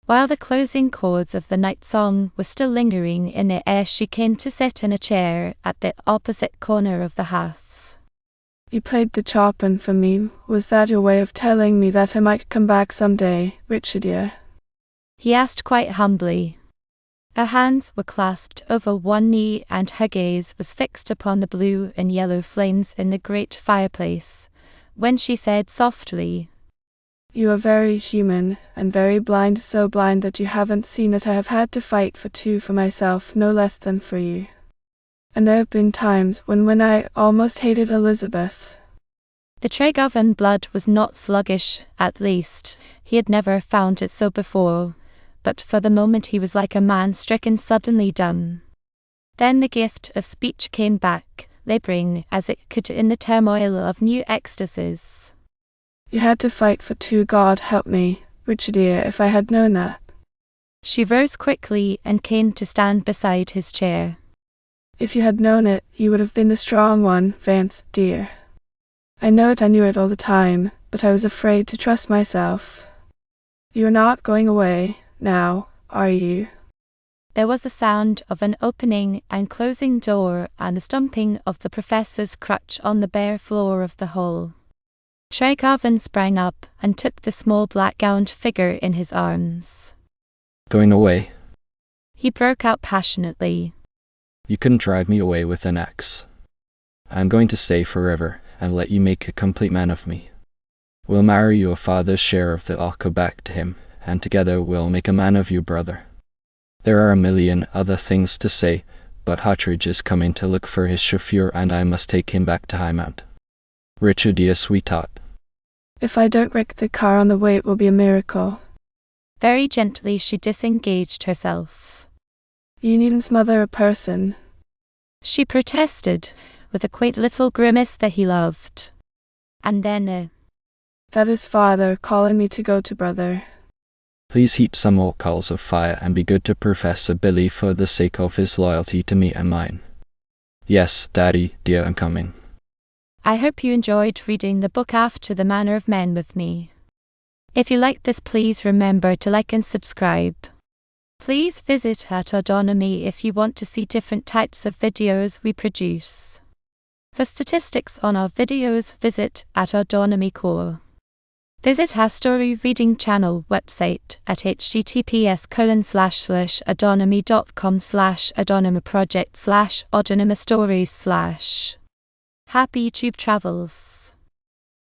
Speaker 1: While the closing chords of the night song were still lingering in the air, she came to sit in a chair at the opposite corner of the hearth.
Speaker 5: You played the Chopin for me. Was that your way of telling me that I might come back some day, Richard dear?
Speaker 1: He asked quite humbly. Her hands were clasped over one knee and her gaze was fixed upon the blue and yellow flames in the great fireplace, when she said softly,
Speaker 5: You are very human, and very blind, so blind that you haven't seen that I have had to fight for two for myself no less than for you. And there have been times when I almost hated Elizabeth.
Speaker 1: The Tregarvan blood was not sluggish, at least, he had never found it so before, but for the moment he was like a man stricken suddenly dumb. Then the gift of speech came back, labouring as it could in the turmoil of new ecstasies.
Speaker 5: You had to fight for two. God help me, Richard dear, if I had known that.
Speaker 1: She rose quickly and came to stand beside his chair.
Speaker 5: If you had known it, you would have been the strong one, Vance, dear. I knew it all the time, but I was afraid to trust myself. You're not going away now, are you?
Speaker 1: There was the sound of an opening and closing door and the stumping of the professor's crutch on the bare floor of the hall. Shreygarvin sprang up and took the small black-gowned figure in his arms.
Speaker 2: Going away?
Speaker 1: He broke out passionately.
Speaker 2: You couldn't drive me away with an axe. I'm going to stay forever and let you make a complete man of me. We'll marry your father's share of the Arco back to him, and together we'll make a man of you, brother. There are a million other things to say, but Hartridge is coming to look for his chauffeur and I must take him back to Highmount. Richard, dear sweetheart.
Speaker 5: If I don't wreck the car on the way, it will be a miracle.
Speaker 1: Very gently she disengaged herself.
Speaker 5: You needn't smother a person,
Speaker 1: she protested, with a quaint little grimace that he loved. And then,
Speaker 5: That is father calling me to go to brother.
Speaker 2: Please heap some more coals of fire and be good to Professor Billy for the sake of his loyalty to me and mine. Yes, Daddy, dear, I'm coming.
Speaker 1: I hope you enjoyed reading the book After the Manner of Men with me. If you liked this, please remember to like and subscribe. Please visit at Autonomy if you want to see different types of videos we produce. For statistics on our videos, visit at Autonomy Core. Visit our story reading channel website at https://autonomy.com/autonomoproject/autonomostories/ Happy YouTube travels!